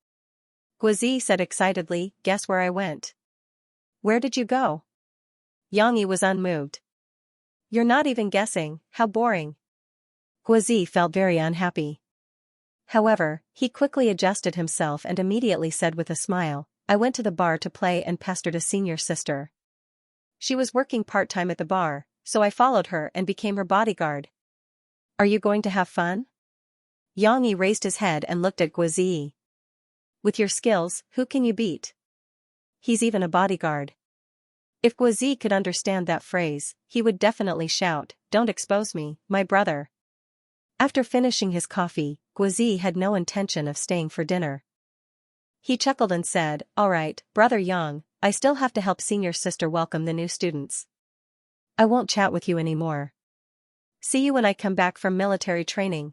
Guazi said excitedly, guess where I went. Where did you go? Yang Yi was unmoved. You're not even guessing, how boring. Guazi felt very unhappy. However, he quickly adjusted himself and immediately said with a smile, I went to the bar to play and pestered a senior sister. She was working part-time at the bar, so I followed her and became her bodyguard. Are you going to have fun? Yang Yi raised his head and looked at Guazi. With your skills, who can you beat? He's even a bodyguard. If Guazi could understand that phrase, he would definitely shout, don't expose me, my brother. After finishing his coffee, Guazi had no intention of staying for dinner. He chuckled and said, all right, Brother Yang, I still have to help senior sister welcome the new students. I won't chat with you anymore. See you when I come back from military training.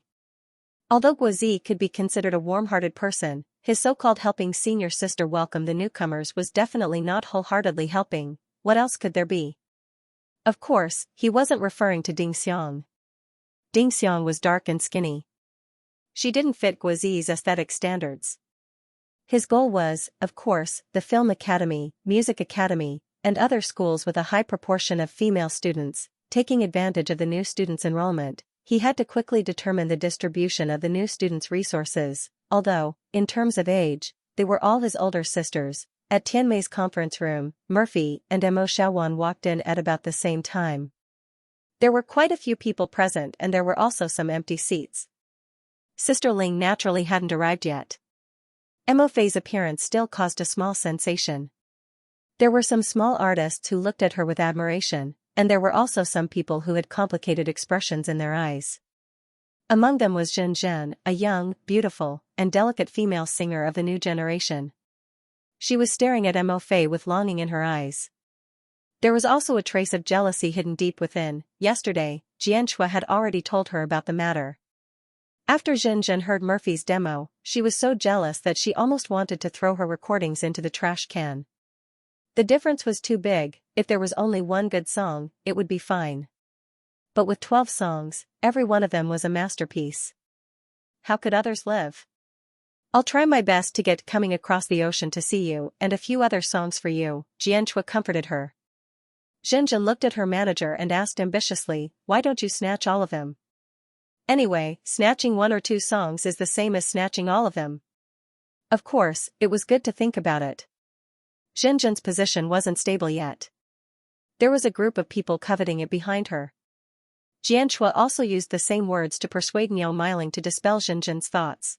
Although Guazi could be considered a warm-hearted person, his so-called helping senior sister welcome the newcomers was definitely not wholeheartedly helping. What else could there be? Of course, he wasn't referring to Ding Xiang. Ding Xiang was dark and skinny. She didn't fit Guazi's aesthetic standards. His goal was, of course, the Film Academy, Music Academy, and other schools with a high proportion of female students. Taking advantage of the new students' enrollment, he had to quickly determine the distribution of the new students' resources, although, in terms of age, they were all his older sisters. At Tianmei's conference room, Murphy and Mo Xiaowan walked in at about the same time. There were quite a few people present and there were also some empty seats. Sister Ling naturally hadn't arrived yet. Mo Fei's appearance still caused a small sensation. There were some small artists who looked at her with admiration, and there were also some people who had complicated expressions in their eyes. Among them was Xianxia, a young, beautiful, and delicate female singer of the new generation. She was staring at Mo Fei with longing in her eyes. There was also a trace of jealousy hidden deep within. Yesterday, Xianxia had already told her about the matter. After Xianxia heard Murphy's demo, she was so jealous that she almost wanted to throw her recordings into the trash can. The difference was too big. If there was only one good song, it would be fine. But with 12 songs, every one of them was a masterpiece. How could others live? I'll try my best to get Coming Across the Ocean to See You and a few other songs for you, Xianxia comforted her. Xianxia looked at her manager and asked ambitiously, why don't you snatch all of them? Anyway, snatching one or two songs is the same as snatching all of them. Of course, it was good to think about it. Xianxia's position wasn't stable yet. There was a group of people coveting it behind her. Xianxia also used the same words to persuade Niu Miling to dispel Xianxia's thoughts.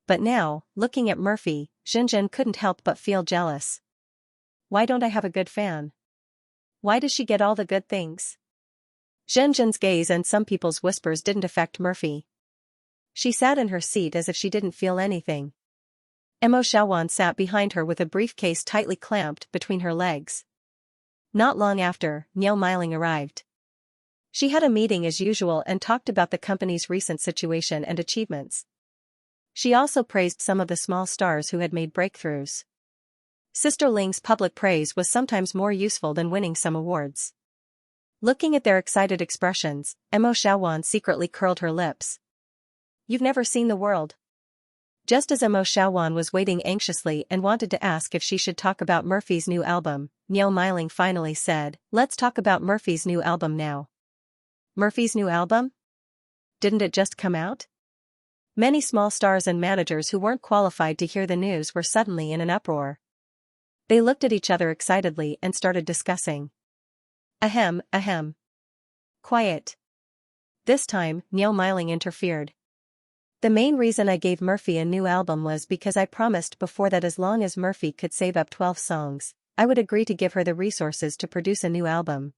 But now, looking at Murphy, Xianxia couldn't help but feel jealous. Why don't I have a good fan? Why does she get all the good things? Xianxia's gaze and some people's whispers didn't affect Murphy. She sat in her seat as if she didn't feel anything. Mo Xiaowan sat behind her with a briefcase tightly clamped between her legs. Not long after, Niu Miling arrived. She had a meeting as usual and talked about the company's recent situation and achievements. She also praised some of the small stars who had made breakthroughs. Sister Ling's public praise was sometimes more useful than winning some awards. Looking at their excited expressions, Mo Xiaowan secretly curled her lips. You've never seen the world. Just as Mo Xiaowan was waiting anxiously and wanted to ask if she should talk about Murphy's new album, Niu Miling finally said, let's talk about Murphy's new album now. Murphy's new album? Didn't it just come out? Many small stars and managers who weren't qualified to hear the news were suddenly in an uproar. They looked at each other excitedly and started discussing. Ahem, ahem. Quiet. This time, Niu Miling interfered. The main reason I gave Murphy a new album was because I promised before that as long as Murphy could save up 12 songs, I would agree to give her the resources to produce a new album.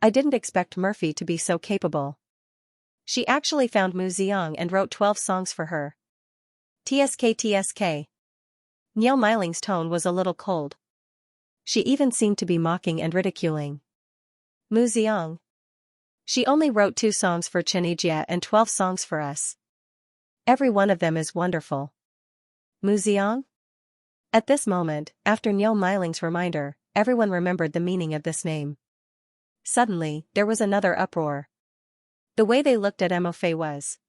I didn't expect Murphy to be so capable. She actually found Mu Xiang and wrote 12 songs for her. TSK. Niu Miling's tone was a little cold. She even seemed to be mocking and ridiculing. Mu Xiang. She only wrote 2 songs for Xianxia and 12 songs for us. Every one of them is wonderful. Mu Xiang? At this moment, after Niu Miling's reminder, everyone remembered the meaning of this name. Suddenly, there was another uproar. The way they looked at Mo Fei was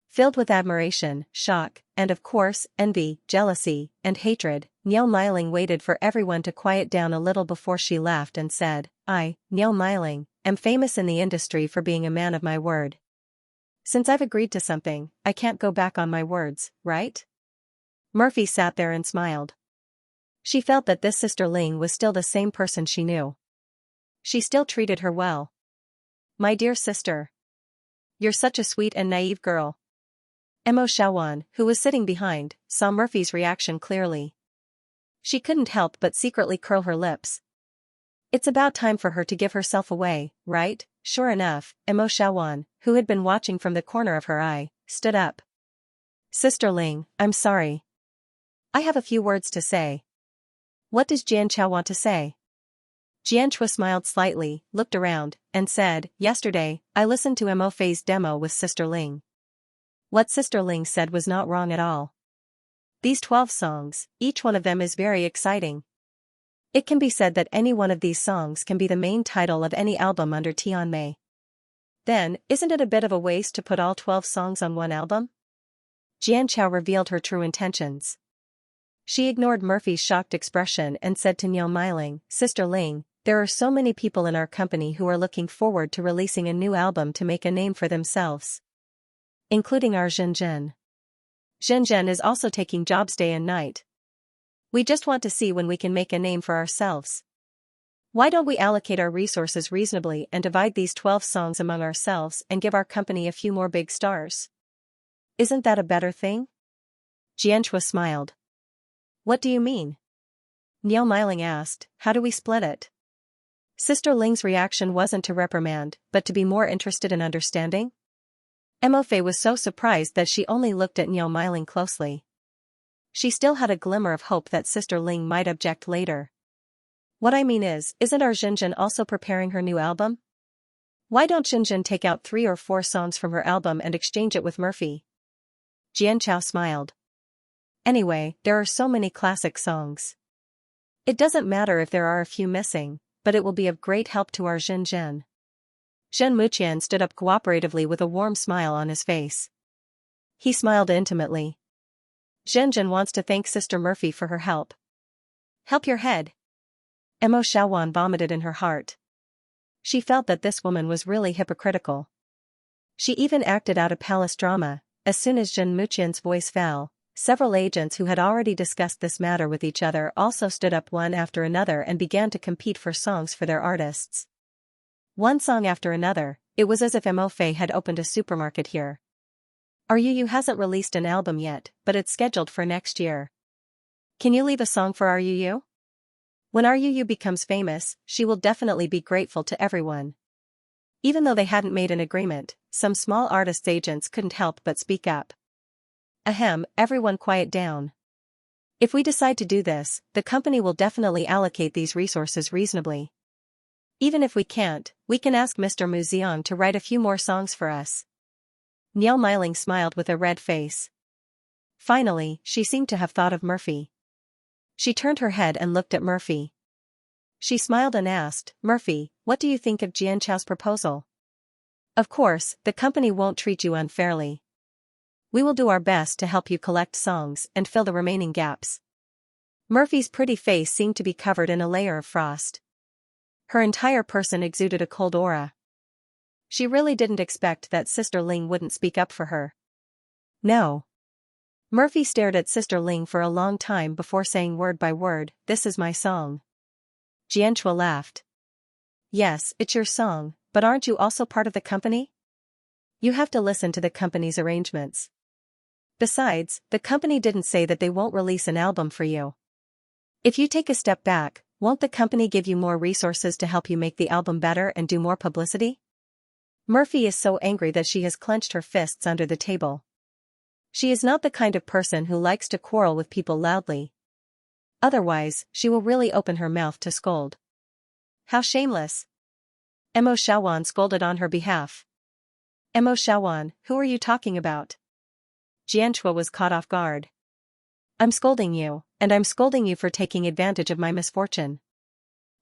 filled with admiration, shock, and of course, envy, jealousy, and hatred. Niu Miling waited for everyone to quiet down a little before she laughed and said, I, Niu Miling, am famous in the industry for being a man of my word. Since I've agreed to something, I can't go back on my words, right? Murphy sat there and smiled. She felt that this Sister Ling was still the same person she knew. She still treated her well. My dear sister. You're such a sweet and naive girl. Mo Xiaowan, who was sitting behind, saw Murphy's reaction clearly. She couldn't help but secretly curl her lips. It's about time for her to give herself away, right? Sure enough, Mo Xiaowan, who had been watching from the corner of her eye, stood up. Sister Ling, I'm sorry. I have a few words to say. What does Xianxia want to say? Xianxia smiled slightly, looked around, and said, yesterday, I listened to Mo Fei's demo with Sister Ling. What Sister Ling said was not wrong at all. These 12 songs, each one of them is very exciting. It can be said that any one of these songs can be the main title of any album under Tianmei. Then, isn't it a bit of a waste to put all 12 songs on one album? Xianxia revealed her true intentions. She ignored Murphy's shocked expression and said to Niu Miling, Sister Ling, there are so many people in our company who are looking forward to releasing a new album to make a name for themselves. Including our Xianxia. Xianxia is also taking jobs day and night. We just want to see when we can make a name for ourselves. Why don't we allocate our resources reasonably and divide these 12 songs among ourselves and give our company a few more big stars? Isn't that a better thing? Xianxia smiled. What do you mean? Niao Miling asked, how do we split it? Sister Ling's reaction wasn't to reprimand, but to be more interested in understanding. Mo Fei was so surprised that she only looked at Niao Miling closely. She still had a glimmer of hope that Sister Ling might object later. What I mean is, isn't our Xinjin also preparing her new album? Why don't Xinjin take out 3 or 4 songs from her album and exchange it with Murphy? Xianxia smiled. Anyway, there are so many classic songs. It doesn't matter if there are a few missing, but it will be of great help to our Xinjin. Zhen Muqian stood up cooperatively with a warm smile on his face. He smiled intimately. Zhenjin wants to thank Sister Murphy for her help. Help your head. Mo Shaowan vomited in her heart. She felt that this woman was really hypocritical. She even acted out a palace drama. As soon as Zhen Muqian's voice fell, several agents who had already discussed this matter with each other also stood up one after another and began to compete for songs for their artists. One song after another, it was as if Mo Fei had opened a supermarket here. RUU hasn't released an album yet, but it's scheduled for next year. Can you leave a song for RUU? When RUU becomes famous, she will definitely be grateful to everyone. Even though they hadn't made an agreement, some small artists' agents couldn't help but speak up. Ahem, everyone quiet down. If we decide to do this, the company will definitely allocate these resources reasonably. Even if we can't, we can ask Mr. Mu Xiang to write a few more songs for us. Niao Miling smiled with a red face. Finally, she seemed to have thought of Murphy. She turned her head and looked at Murphy. She smiled and asked, Murphy, what do you think of Jianchao's proposal? Of course, the company won't treat you unfairly. We will do our best to help you collect songs and fill the remaining gaps. Murphy's pretty face seemed to be covered in a layer of frost. Her entire person exuded a cold aura. She really didn't expect that Sister Ling wouldn't speak up for her. No. Murphy stared at Sister Ling for a long time before saying word by word, this is my song. Jianchua laughed. Yes, it's your song, but aren't you also part of the company? You have to listen to the company's arrangements. Besides, the company didn't say that they won't release an album for you. If you take a step back, won't the company give you more resources to help you make the album better and do more publicity? Murphy is so angry that she has clenched her fists under the table. She is not the kind of person who likes to quarrel with people loudly. Otherwise, she will really open her mouth to scold. How shameless! Mo Shaowan scolded on her behalf. Mo Shaowan, who are you talking about? Jianchua was caught off guard. I'm scolding you, and I'm scolding you for taking advantage of my misfortune.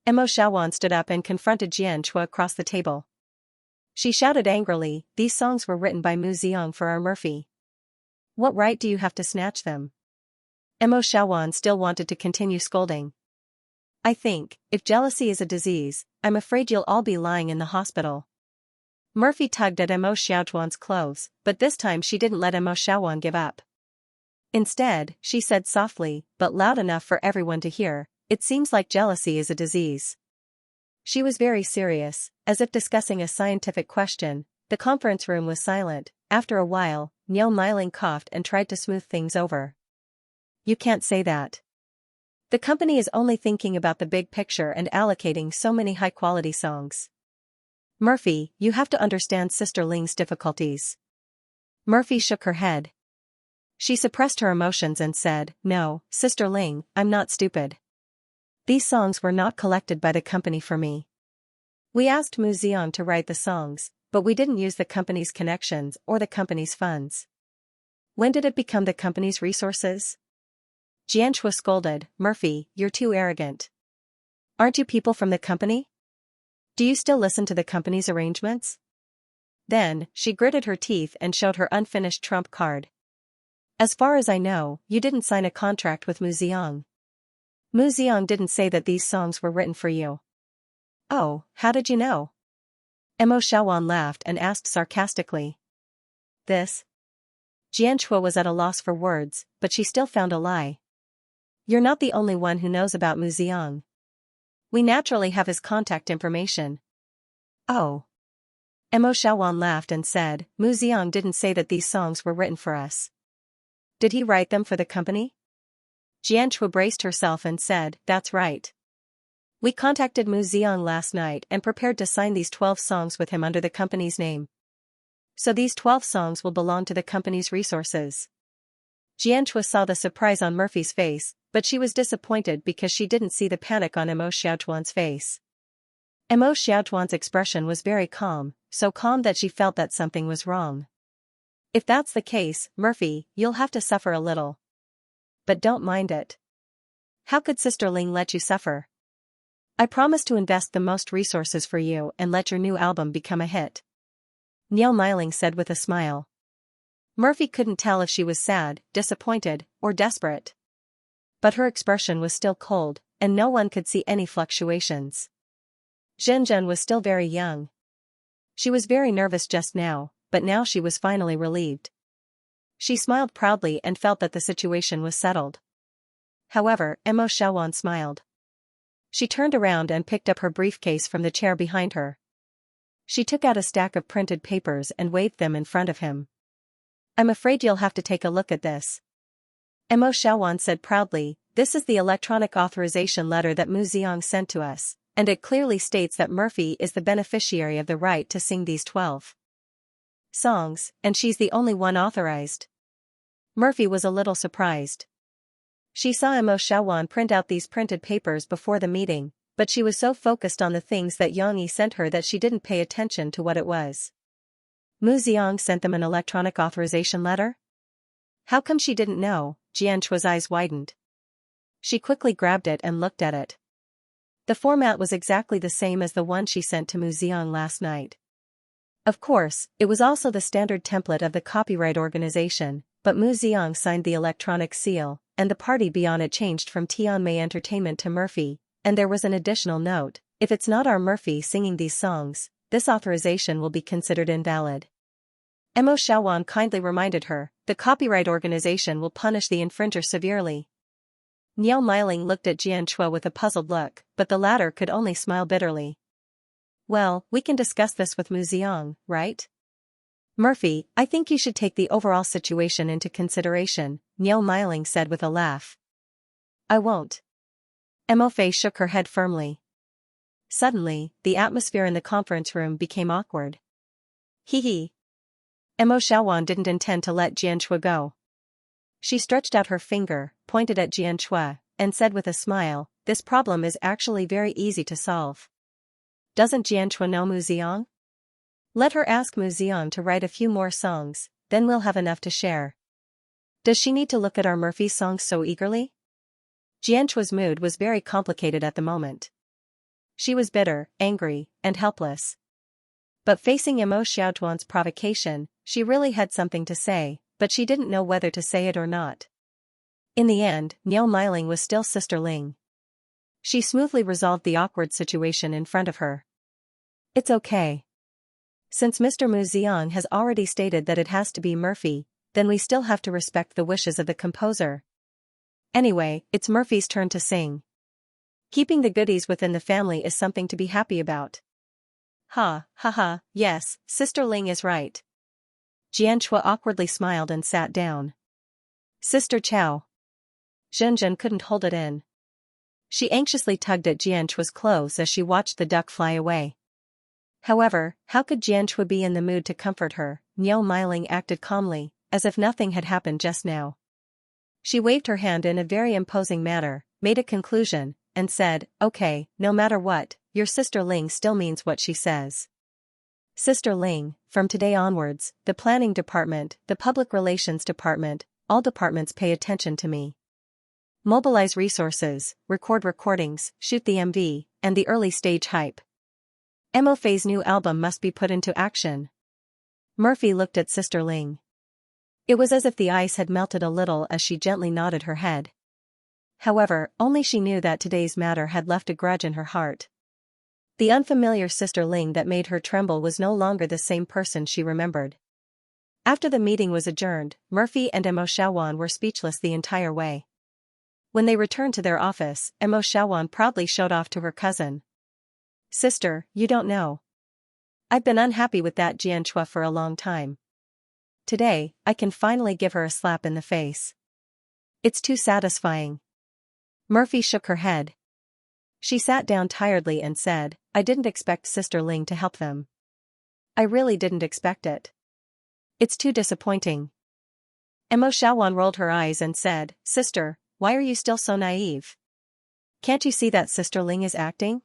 Mo Shaowan stood up and confronted Jianchua across the table. She shouted angrily, these songs were written by Mu Xiang for our Murphy. What right do you have to snatch them? Mo Shaowan still wanted to continue scolding. I think, if jealousy is a disease, I'm afraid you'll all be lying in the hospital. Murphy tugged at Mo Xiaojuan's clothes, but this time she didn't let Mo Xiaowan give up. Instead, she said softly, but loud enough for everyone to hear, it seems like jealousy is a disease. She was very serious, as if discussing a scientific question. The conference room was silent. After a while, Niao Miling coughed and tried to smooth things over. You can't say that. The company is only thinking about the big picture and allocating so many high-quality songs. Murphy, you have to understand Sister Ling's difficulties. Murphy shook her head. She suppressed her emotions and said, no, Sister Ling, I'm not stupid. These songs were not collected by the company for me. We asked Mu Xiang to write the songs, but we didn't use the company's connections or the company's funds. When did it become the company's resources? Jianchua scolded, Murphy, you're too arrogant. Aren't you people from the company? Do you still listen to the company's arrangements? Then, she gritted her teeth and showed her unfinished trump card. As far as I know, you didn't sign a contract with Mu Xiang. Mu Xiang didn't say that these songs were written for you. Oh, how did you know? Mo Shaowan laughed and asked sarcastically. This? Jianchua was at a loss for words, but she still found a lie. You're not the only one who knows about Mu Xiang. We naturally have his contact information. Oh. Mo Shaowan laughed and said, Mu Xiang didn't say that these songs were written for us. Did he write them for the company? Xianxia braced herself and said, "That's right. We contacted Mu Ziang last night and prepared to sign these 12 songs with him under the company's name. So these 12 songs will belong to the company's resources." Xianxia saw the surprise on Murphy's face, but she was disappointed because she didn't see the panic on Mo Xiaotuan's face. Mo Xiaotuan's expression was very calm, so calm that she felt that something was wrong. "If that's the case, Murphy, you'll have to suffer a little. But don't mind it. How could Sister Ling let you suffer? I promise to invest the most resources for you and let your new album become a hit," Niao Miling said with a smile. Murphy couldn't tell if she was sad, disappointed, or desperate. But her expression was still cold, and no one could see any fluctuations. Zhenzhen was still very young. She was very nervous just now, but now she was finally relieved. She smiled proudly and felt that the situation was settled. However, Mo Xiaowan smiled. She turned around and picked up her briefcase from the chair behind her. She took out a stack of printed papers and waved them in front of him. "I'm afraid you'll have to take a look at this," Mo Xiaowan said proudly. "This is the electronic authorization letter that Mu Ziang sent to us, and it clearly states that Murphy is the beneficiary of the right to sing these 12 songs, and she's the only one authorized." Murphy was a little surprised. She saw Mo Xiaowan print out these printed papers before the meeting, but she was so focused on the things that Yang Yi sent her that she didn't pay attention to what it was. Mu Ziang sent them an electronic authorization letter? How come she didn't know? Jianchua's eyes widened. She quickly grabbed it and looked at it. The format was exactly the same as the one she sent to Mu Ziang last night. Of course, it was also the standard template of the copyright organization, but Mu Ziang signed the electronic seal, and the party beyond it changed from Tianmei Entertainment to Murphy, and there was an additional note: "If it's not our Murphy singing these songs, this authorization will be considered invalid." Mo Xiaowan kindly reminded her, "The copyright organization will punish the infringer severely." Niao Miling looked at Jianchua with a puzzled look, but the latter could only smile bitterly. "Well, we can discuss this with Mu Ziang, right? Murphy, I think you should take the overall situation into consideration," Niao Miling said with a laugh. "I won't." Mo Fei shook her head firmly. Suddenly, the atmosphere in the conference room became awkward. Hee. Mo Xiaowan didn't intend to let Jianchua go. She stretched out her finger, pointed at Jianchua, and said with a smile, "This problem is actually very easy to solve. Doesn't Jianchua know Mu Ziang? Let her ask Mu Ziang to write a few more songs, then we'll have enough to share. Does she need to look at our Murphy songs so eagerly?" Jianchua's mood was very complicated at the moment. She was bitter, angry, and helpless. But facing Mo Xiaotuan's provocation, she really had something to say, but she didn't know whether to say it or not. In the end, Niao Miling was still Sister Ling. She smoothly resolved the awkward situation in front of her. "It's okay. Since Mr. Mu Ziang has already stated that it has to be Murphy, then we still have to respect the wishes of the composer. Anyway, it's Murphy's turn to sing. Keeping the goodies within the family is something to be happy about." Ha, yes, Sister Ling is right. Jianchua awkwardly smiled and sat down. "Sister Chow." Zhenzhen couldn't hold it in. She anxiously tugged at Jianchua's clothes as she watched the duck fly away. However, how could Jianchua be in the mood to comfort her? Niao Miling acted calmly, as if nothing had happened just now. She waved her hand in a very imposing manner, made a conclusion, and said, "Okay, no matter what, your Sister Ling still means what she says. Sister Ling, from today onwards, the planning department, the public relations department, all departments pay attention to me. Mobilize resources, record recordings, shoot the MV, and the early stage hype. Mo Fei's new album must be put into action." Murphy looked at Sister Ling. It was as if the ice had melted a little as she gently nodded her head. However, only she knew that today's matter had left a grudge in her heart. The unfamiliar Sister Ling that made her tremble was no longer the same person she remembered. After the meeting was adjourned, Murphy and Mo Xiaowan were speechless the entire way. When they returned to their office, Mo Xiaowan proudly showed off to her cousin. "Sister, you don't know. I've been unhappy with that Jianchua for a long time. Today, I can finally give her a slap in the face. It's too satisfying." Murphy shook her head. She sat down tiredly and said, I didn't expect Sister Ling to help them. I really didn't expect it. It's too disappointing. Mo Xiaowan rolled her eyes and said, Sister, why are you still so naive? Can't you see that Sister Ling is acting?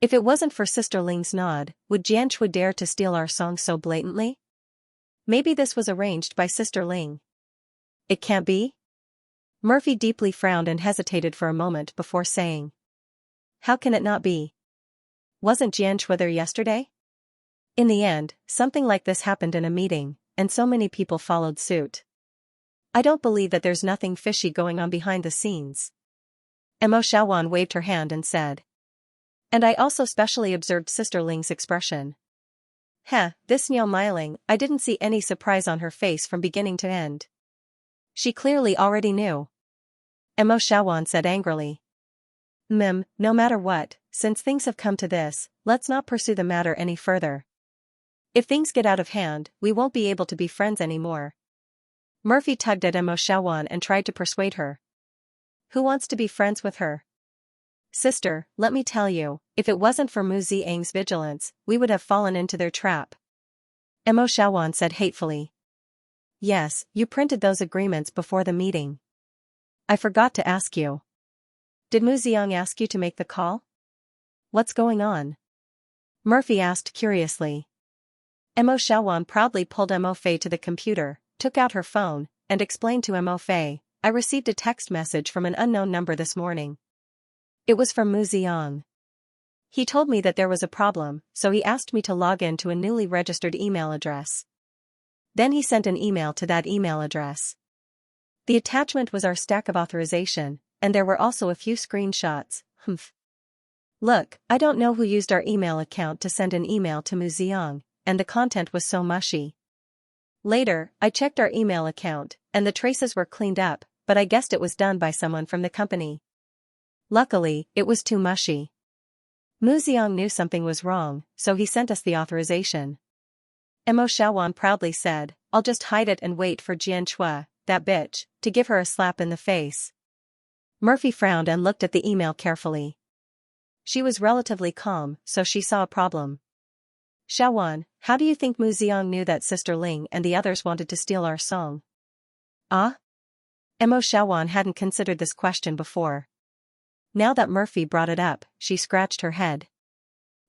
If it wasn't for Sister Ling's nod, would Xianxia dare to steal our song so blatantly? Maybe this was arranged by Sister Ling. It can't be? Murphy deeply frowned and hesitated for a moment before saying. How can it not be? Wasn't Xianxia there yesterday? In the end, something like this happened in a meeting, and so many people followed suit. I don't believe that there's nothing fishy going on behind the scenes. Mo Xiaowan waved her hand and said. And I also specially observed Sister Ling's expression. This Niao Miling, I didn't see any surprise on her face from beginning to end. She clearly already knew. Mo Xiaowan said angrily. No matter what, since things have come to this, let's not pursue the matter any further. If things get out of hand, we won't be able to be friends anymore. Murphy tugged at Mo Xiaowan and tried to persuade her. Who wants to be friends with her? Sister, let me tell you, if it wasn't for Mu Ziang's vigilance, we would have fallen into their trap. Mo Xiaowan said hatefully. Yes, you printed those agreements before the meeting. I forgot to ask you. Did Mu Ziang ask you to make the call? What's going on? Murphy asked curiously. Mo Xiaowan proudly pulled Mo Fei to the computer, took out her phone, and explained to Mo Fei, I received a text message from an unknown number this morning. It was from Mu Ziang. He told me that there was a problem, so he asked me to log in to a newly registered email address. Then he sent an email to that email address. The attachment was our stack of authorization, and there were also a few screenshots. Look, I don't know who used our email account to send an email to Mu Ziang, and the content was so mushy. Later, I checked our email account, and the traces were cleaned up, but I guessed it was done by someone from the company. Luckily, it was too mushy. Mu Ziang knew something was wrong, so he sent us the authorization. Mo Xiaowan proudly said, I'll just hide it and wait for Xianxia, that bitch, to give her a slap in the face. Murphy frowned and looked at the email carefully. She was relatively calm, so she saw a problem. Xiaowan, how do you think Mu Ziang knew that Sister Ling and the others wanted to steal our song? Mo Xiaowan hadn't considered this question before. Now that Murphy brought it up, she scratched her head.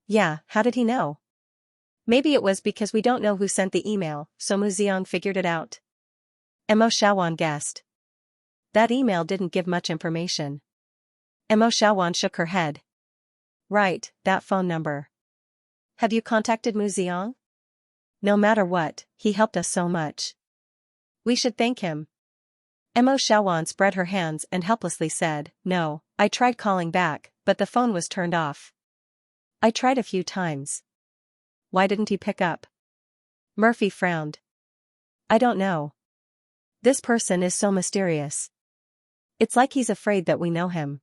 Yeah, how did he know? Maybe it was because we don't know who sent the email, so Mu Ziang figured it out. Mo Xiaowan guessed. That email didn't give much information. Mo Xiaowan shook her head. Right, that phone number. Have you contacted Mu Ziang? No matter what, he helped us so much. We should thank him. Mo Xiaowan spread her hands and helplessly said, No, I tried calling back, but the phone was turned off. I tried a few times. Why didn't he pick up? Murphy frowned. I don't know. This person is so mysterious. It's like he's afraid that we know him.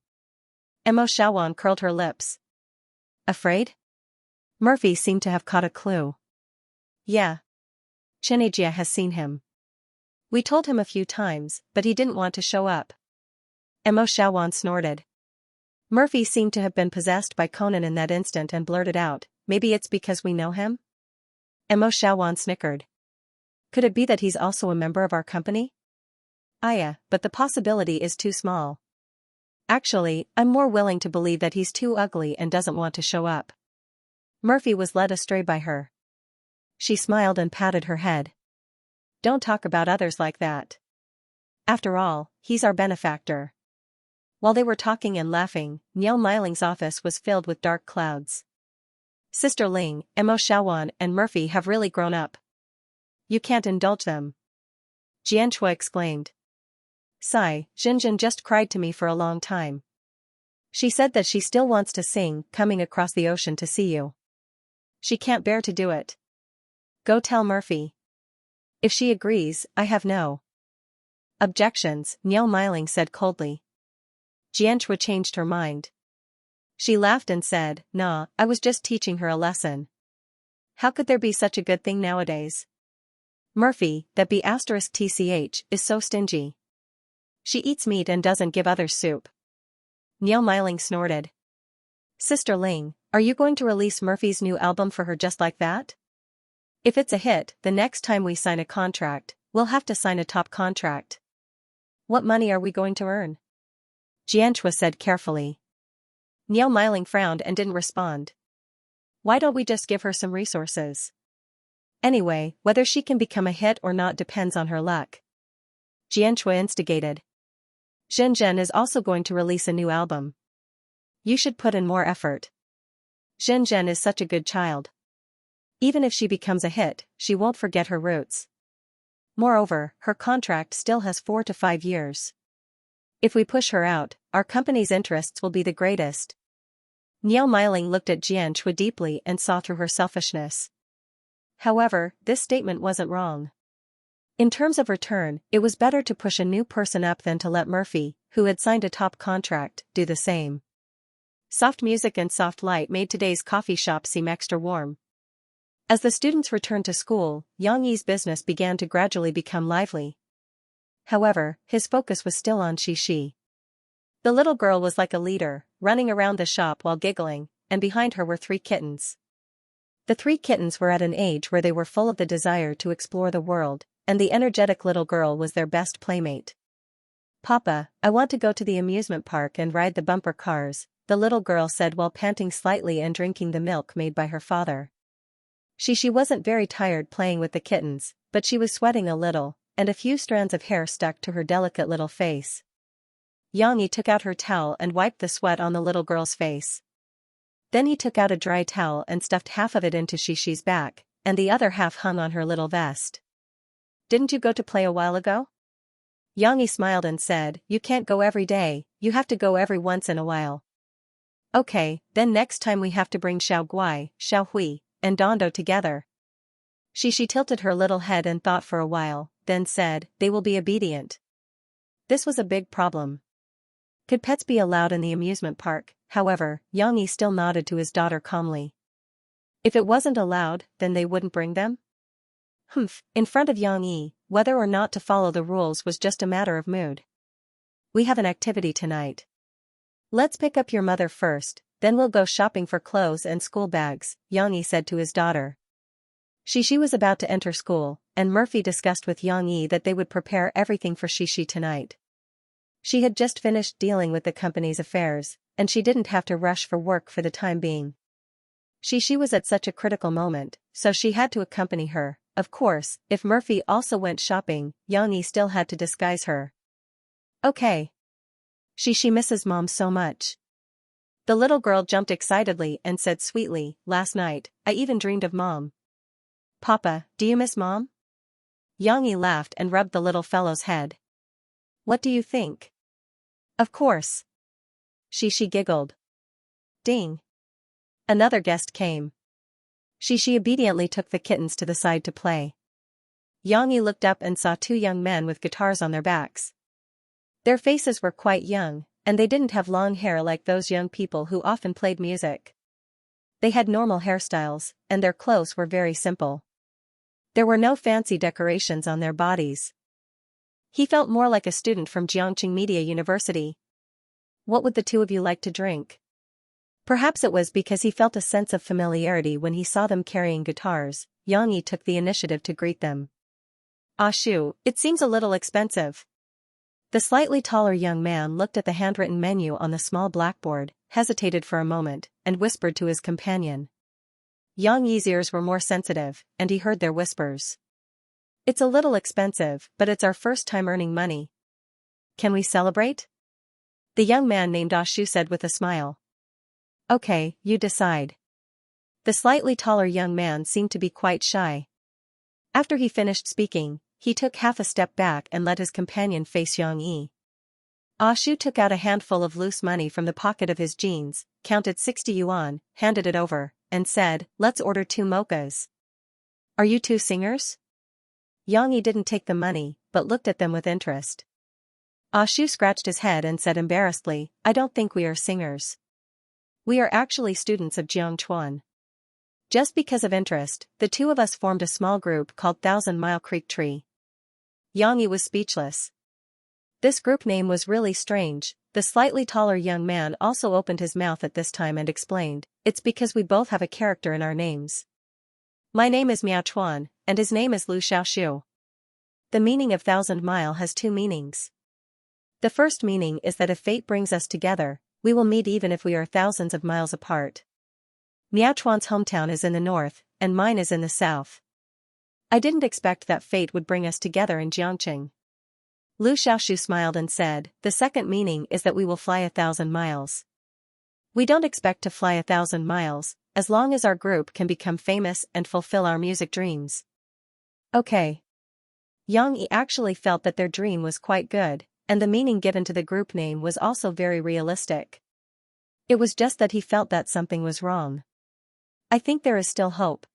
Mo Xiaowan curled her lips. Afraid? Murphy seemed to have caught a clue. Yeah. Xianxia has seen him. We told him a few times, but he didn't want to show up. Mo Xiaowan snorted. Murphy seemed to have been possessed by Conan in that instant and blurted out, maybe it's because we know him? Mo Xiaowan snickered. Could it be that he's also a member of our company? But the possibility is too small. Actually, I'm more willing to believe that he's too ugly and doesn't want to show up. Murphy was led astray by her. She smiled and patted her head. Don't talk about others like that. After all, he's our benefactor. While they were talking and laughing, Niao Miling's office was filled with dark clouds. Sister Ling, Mo Xiaowan and Murphy have really grown up. You can't indulge them. Xianxia exclaimed. Xinjin just cried to me for a long time. She said that she still wants to sing Coming Across the Ocean to See You. She can't bear to do it. Go tell Murphy. If she agrees, I have no objections, Niao Miling said coldly. Xianxia changed her mind. She laughed and said, Nah, I was just teaching her a lesson. How could there be such a good thing nowadays? Murphy, that B***tch, is so stingy. She eats meat and doesn't give others soup. Niao Miling snorted. Sister Ling, are you going to release Murphy's new album for her just like that? If it's a hit, the next time we sign a contract, we'll have to sign a top contract. What money are we going to earn? Xianxia said carefully. Niao Miling frowned and didn't respond. Why don't we just give her some resources? Anyway, whether she can become a hit or not depends on her luck. Xianxia instigated. Zhenzhen is also going to release a new album. You should put in more effort. Zhenzhen is such a good child. Even if she becomes a hit, she won't forget her roots. Moreover, her contract still has 4 to 5 years. If we push her out, our company's interests will be the greatest. Niao Miling looked at Xianxia deeply and saw through her selfishness. However, this statement wasn't wrong. In terms of return, it was better to push a new person up than to let Murphy, who had signed a top contract, do the same. Soft music and soft light made today's coffee shop seem extra warm. As the students returned to school, Yang Yi's business began to gradually become lively. However, his focus was still on Xi. The little girl was like a leader, running around the shop while giggling, and behind her were 3 kittens. The 3 kittens were at an age where they were full of the desire to explore the world, and the energetic little girl was their best playmate. Papa, I want to go to the amusement park and ride the bumper cars, the little girl said while panting slightly and drinking the milk made by her father. She wasn't very tired playing with the kittens, but she was sweating a little, and a few strands of hair stuck to her delicate little face. Yang Yi took out her towel and wiped the sweat on the little girl's face. Then he took out a dry towel and stuffed half of it into Xi back, and the other half hung on her little vest. Didn't you go to play a while ago? Yang Yi smiled and said, you can't go every day, you have to go every once in a while. Okay, then next time we have to bring Xiao Guai, Xiao Hui, and Dondo together. She tilted her little head and thought for a while, then said, they will be obedient. This was a big problem. Could pets be allowed in the amusement park? However, Yang Yi still nodded to his daughter calmly. If it wasn't allowed, then they wouldn't bring them? In front of Yang Yi, whether or not to follow the rules was just a matter of mood. We have an activity tonight. Let's pick up your mother first, then we'll go shopping for clothes and school bags, Yang Yi said to his daughter. Xi was about to enter school, and Murphy discussed with Yang Yi that they would prepare everything for Xi tonight. She had just finished dealing with the company's affairs, and she didn't have to rush for work for the time being. Xi was at such a critical moment, so she had to accompany her. Of course, if Murphy also went shopping, Yang Yi still had to disguise her. Okay. Xi misses Mom so much. The little girl jumped excitedly and said sweetly, last night, I even dreamed of Mom. Papa, do you miss Mom? Yang Yi laughed and rubbed the little fellow's head. What do you think? Of course. Xi giggled. Ding. Another guest came. Xi obediently took the kittens to the side to play. Yang Yi looked up and saw 2 young men with guitars on their backs. Their faces were quite young, and they didn't have long hair like those young people who often played music. They had normal hairstyles, and their clothes were very simple. There were no fancy decorations on their bodies. He felt more like a student from Jiangqing Media University. What would the 2 of you like to drink? Perhaps it was because he felt a sense of familiarity when he saw them carrying guitars. Yang Yi took the initiative to greet them. Ah Shu, it seems a little expensive. The slightly taller young man looked at the handwritten menu on the small blackboard, hesitated for a moment, and whispered to his companion. Yang Yi's ears were more sensitive, and he heard their whispers. It's a little expensive, but it's our first time earning money. Can we celebrate? The young man named Ah Shu said with a smile. Okay, you decide. The slightly taller young man seemed to be quite shy. After he finished speaking, he took half a step back and let his companion face Yang Yi. Ah Shu took out a handful of loose money from the pocket of his jeans, counted 60 yuan, handed it over, and said, let's order 2 mochas. Are you 2 singers? Yang Yi didn't take the money, but looked at them with interest. Ah Shu scratched his head and said embarrassedly, I don't think we are singers. We are actually students of Jiangchuan. Just because of interest, the 2 of us formed a small group called 1,000 Mile Creek Tree. Yang Yi was speechless. This group name was really strange. The slightly taller young man also opened his mouth at this time and explained, it's because we both have a character in our names. My name is Miao Chuan, and his name is Lu Xiaoxiu. The meaning of 1,000 mile has two meanings. The first meaning is that if fate brings us together, we will meet even if we are thousands of miles apart. Miao Chuan's hometown is in the north, and mine is in the south. I didn't expect that fate would bring us together in Jiangqing. Lu Xiaoxiu smiled and said, the second meaning is that we will fly 1,000 miles. We don't expect to fly 1,000 miles, as long as our group can become famous and fulfill our music dreams. Okay. Yang Yi actually felt that their dream was quite good, and the meaning given to the group name was also very realistic. It was just that he felt that something was wrong. I think there is still hope.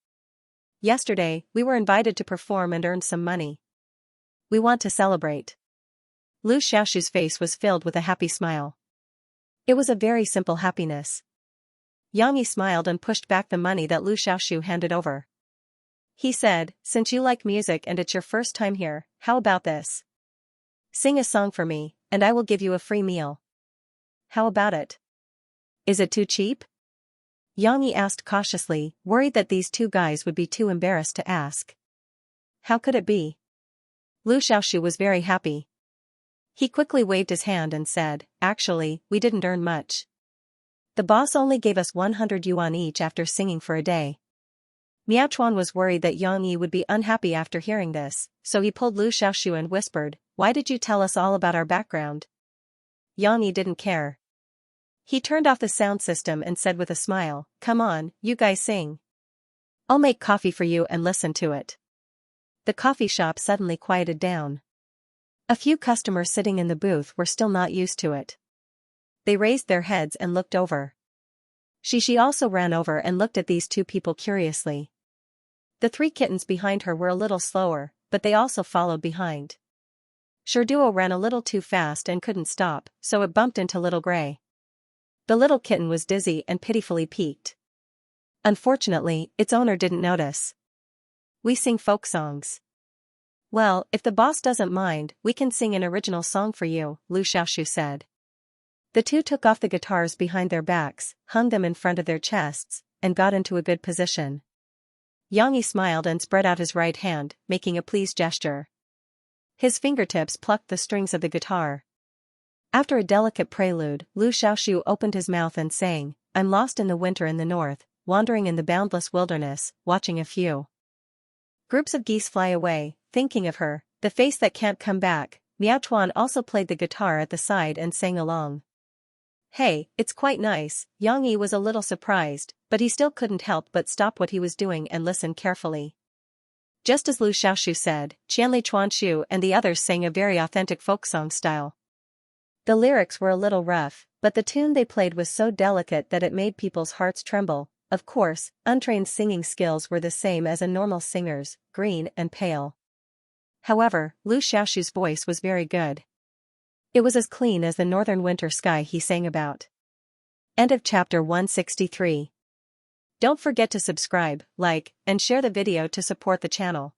Yesterday, we were invited to perform and earned some money. We want to celebrate. Lu Xiaoxiu's face was filled with a happy smile. It was a very simple happiness. Yang Yi smiled and pushed back the money that Lu Xiaoxiu handed over. He said, since you like music and it's your first time here, how about this? Sing a song for me, and I will give you a free meal. How about it? Is it too cheap? Yang Yi asked cautiously, worried that these two guys would be too embarrassed to ask. How could it be? Lu Xiaoxiu was very happy. He quickly waved his hand and said, actually, we didn't earn much. The boss only gave us 100 yuan each after singing for a day. Miao Chuan was worried that Yang Yi would be unhappy after hearing this, so he pulled Lu Xiaoxiu and whispered, why did you tell us all about our background? Yang Yi didn't care. He turned off the sound system and said with a smile, come on, you guys sing. I'll make coffee for you and listen to it. The coffee shop suddenly quieted down. A few customers sitting in the booth were still not used to it. They raised their heads and looked over. Shishi also ran over and looked at these two people curiously. The three kittens behind her were a little slower, but they also followed behind. Sherduo ran a little too fast and couldn't stop, so it bumped into Little Gray. The little kitten was dizzy and pitifully peaked. Unfortunately, its owner didn't notice. We sing folk songs. Well, if the boss doesn't mind, we can sing an original song for you, Lu Xiaoxiu said. The two took off the guitars behind their backs, hung them in front of their chests, and got into a good position. Yang Yi smiled and spread out his right hand, making a pleased gesture. His fingertips plucked the strings of the guitar. After a delicate prelude, Lu Xiaoxiu opened his mouth and sang, I'm lost in the winter in the north, wandering in the boundless wilderness, watching a few groups of geese fly away, thinking of her, the face that can't come back. Miao Chuan also played the guitar at the side and sang along. Hey, it's quite nice. Yang Yi was a little surprised, but he still couldn't help but stop what he was doing and listen carefully. Just as Lu Xiaoxiu said, Qianli Chuanshu and the others sang a very authentic folk song style. The lyrics were a little rough, but the tune they played was so delicate that it made people's hearts tremble. Of course, untrained singing skills were the same as a normal singer's, green and pale. However, Lu Xiaoxiu's voice was very good. It was as clean as the northern winter sky he sang about. End of chapter 163. Don't forget to subscribe, like, and share the video to support the channel.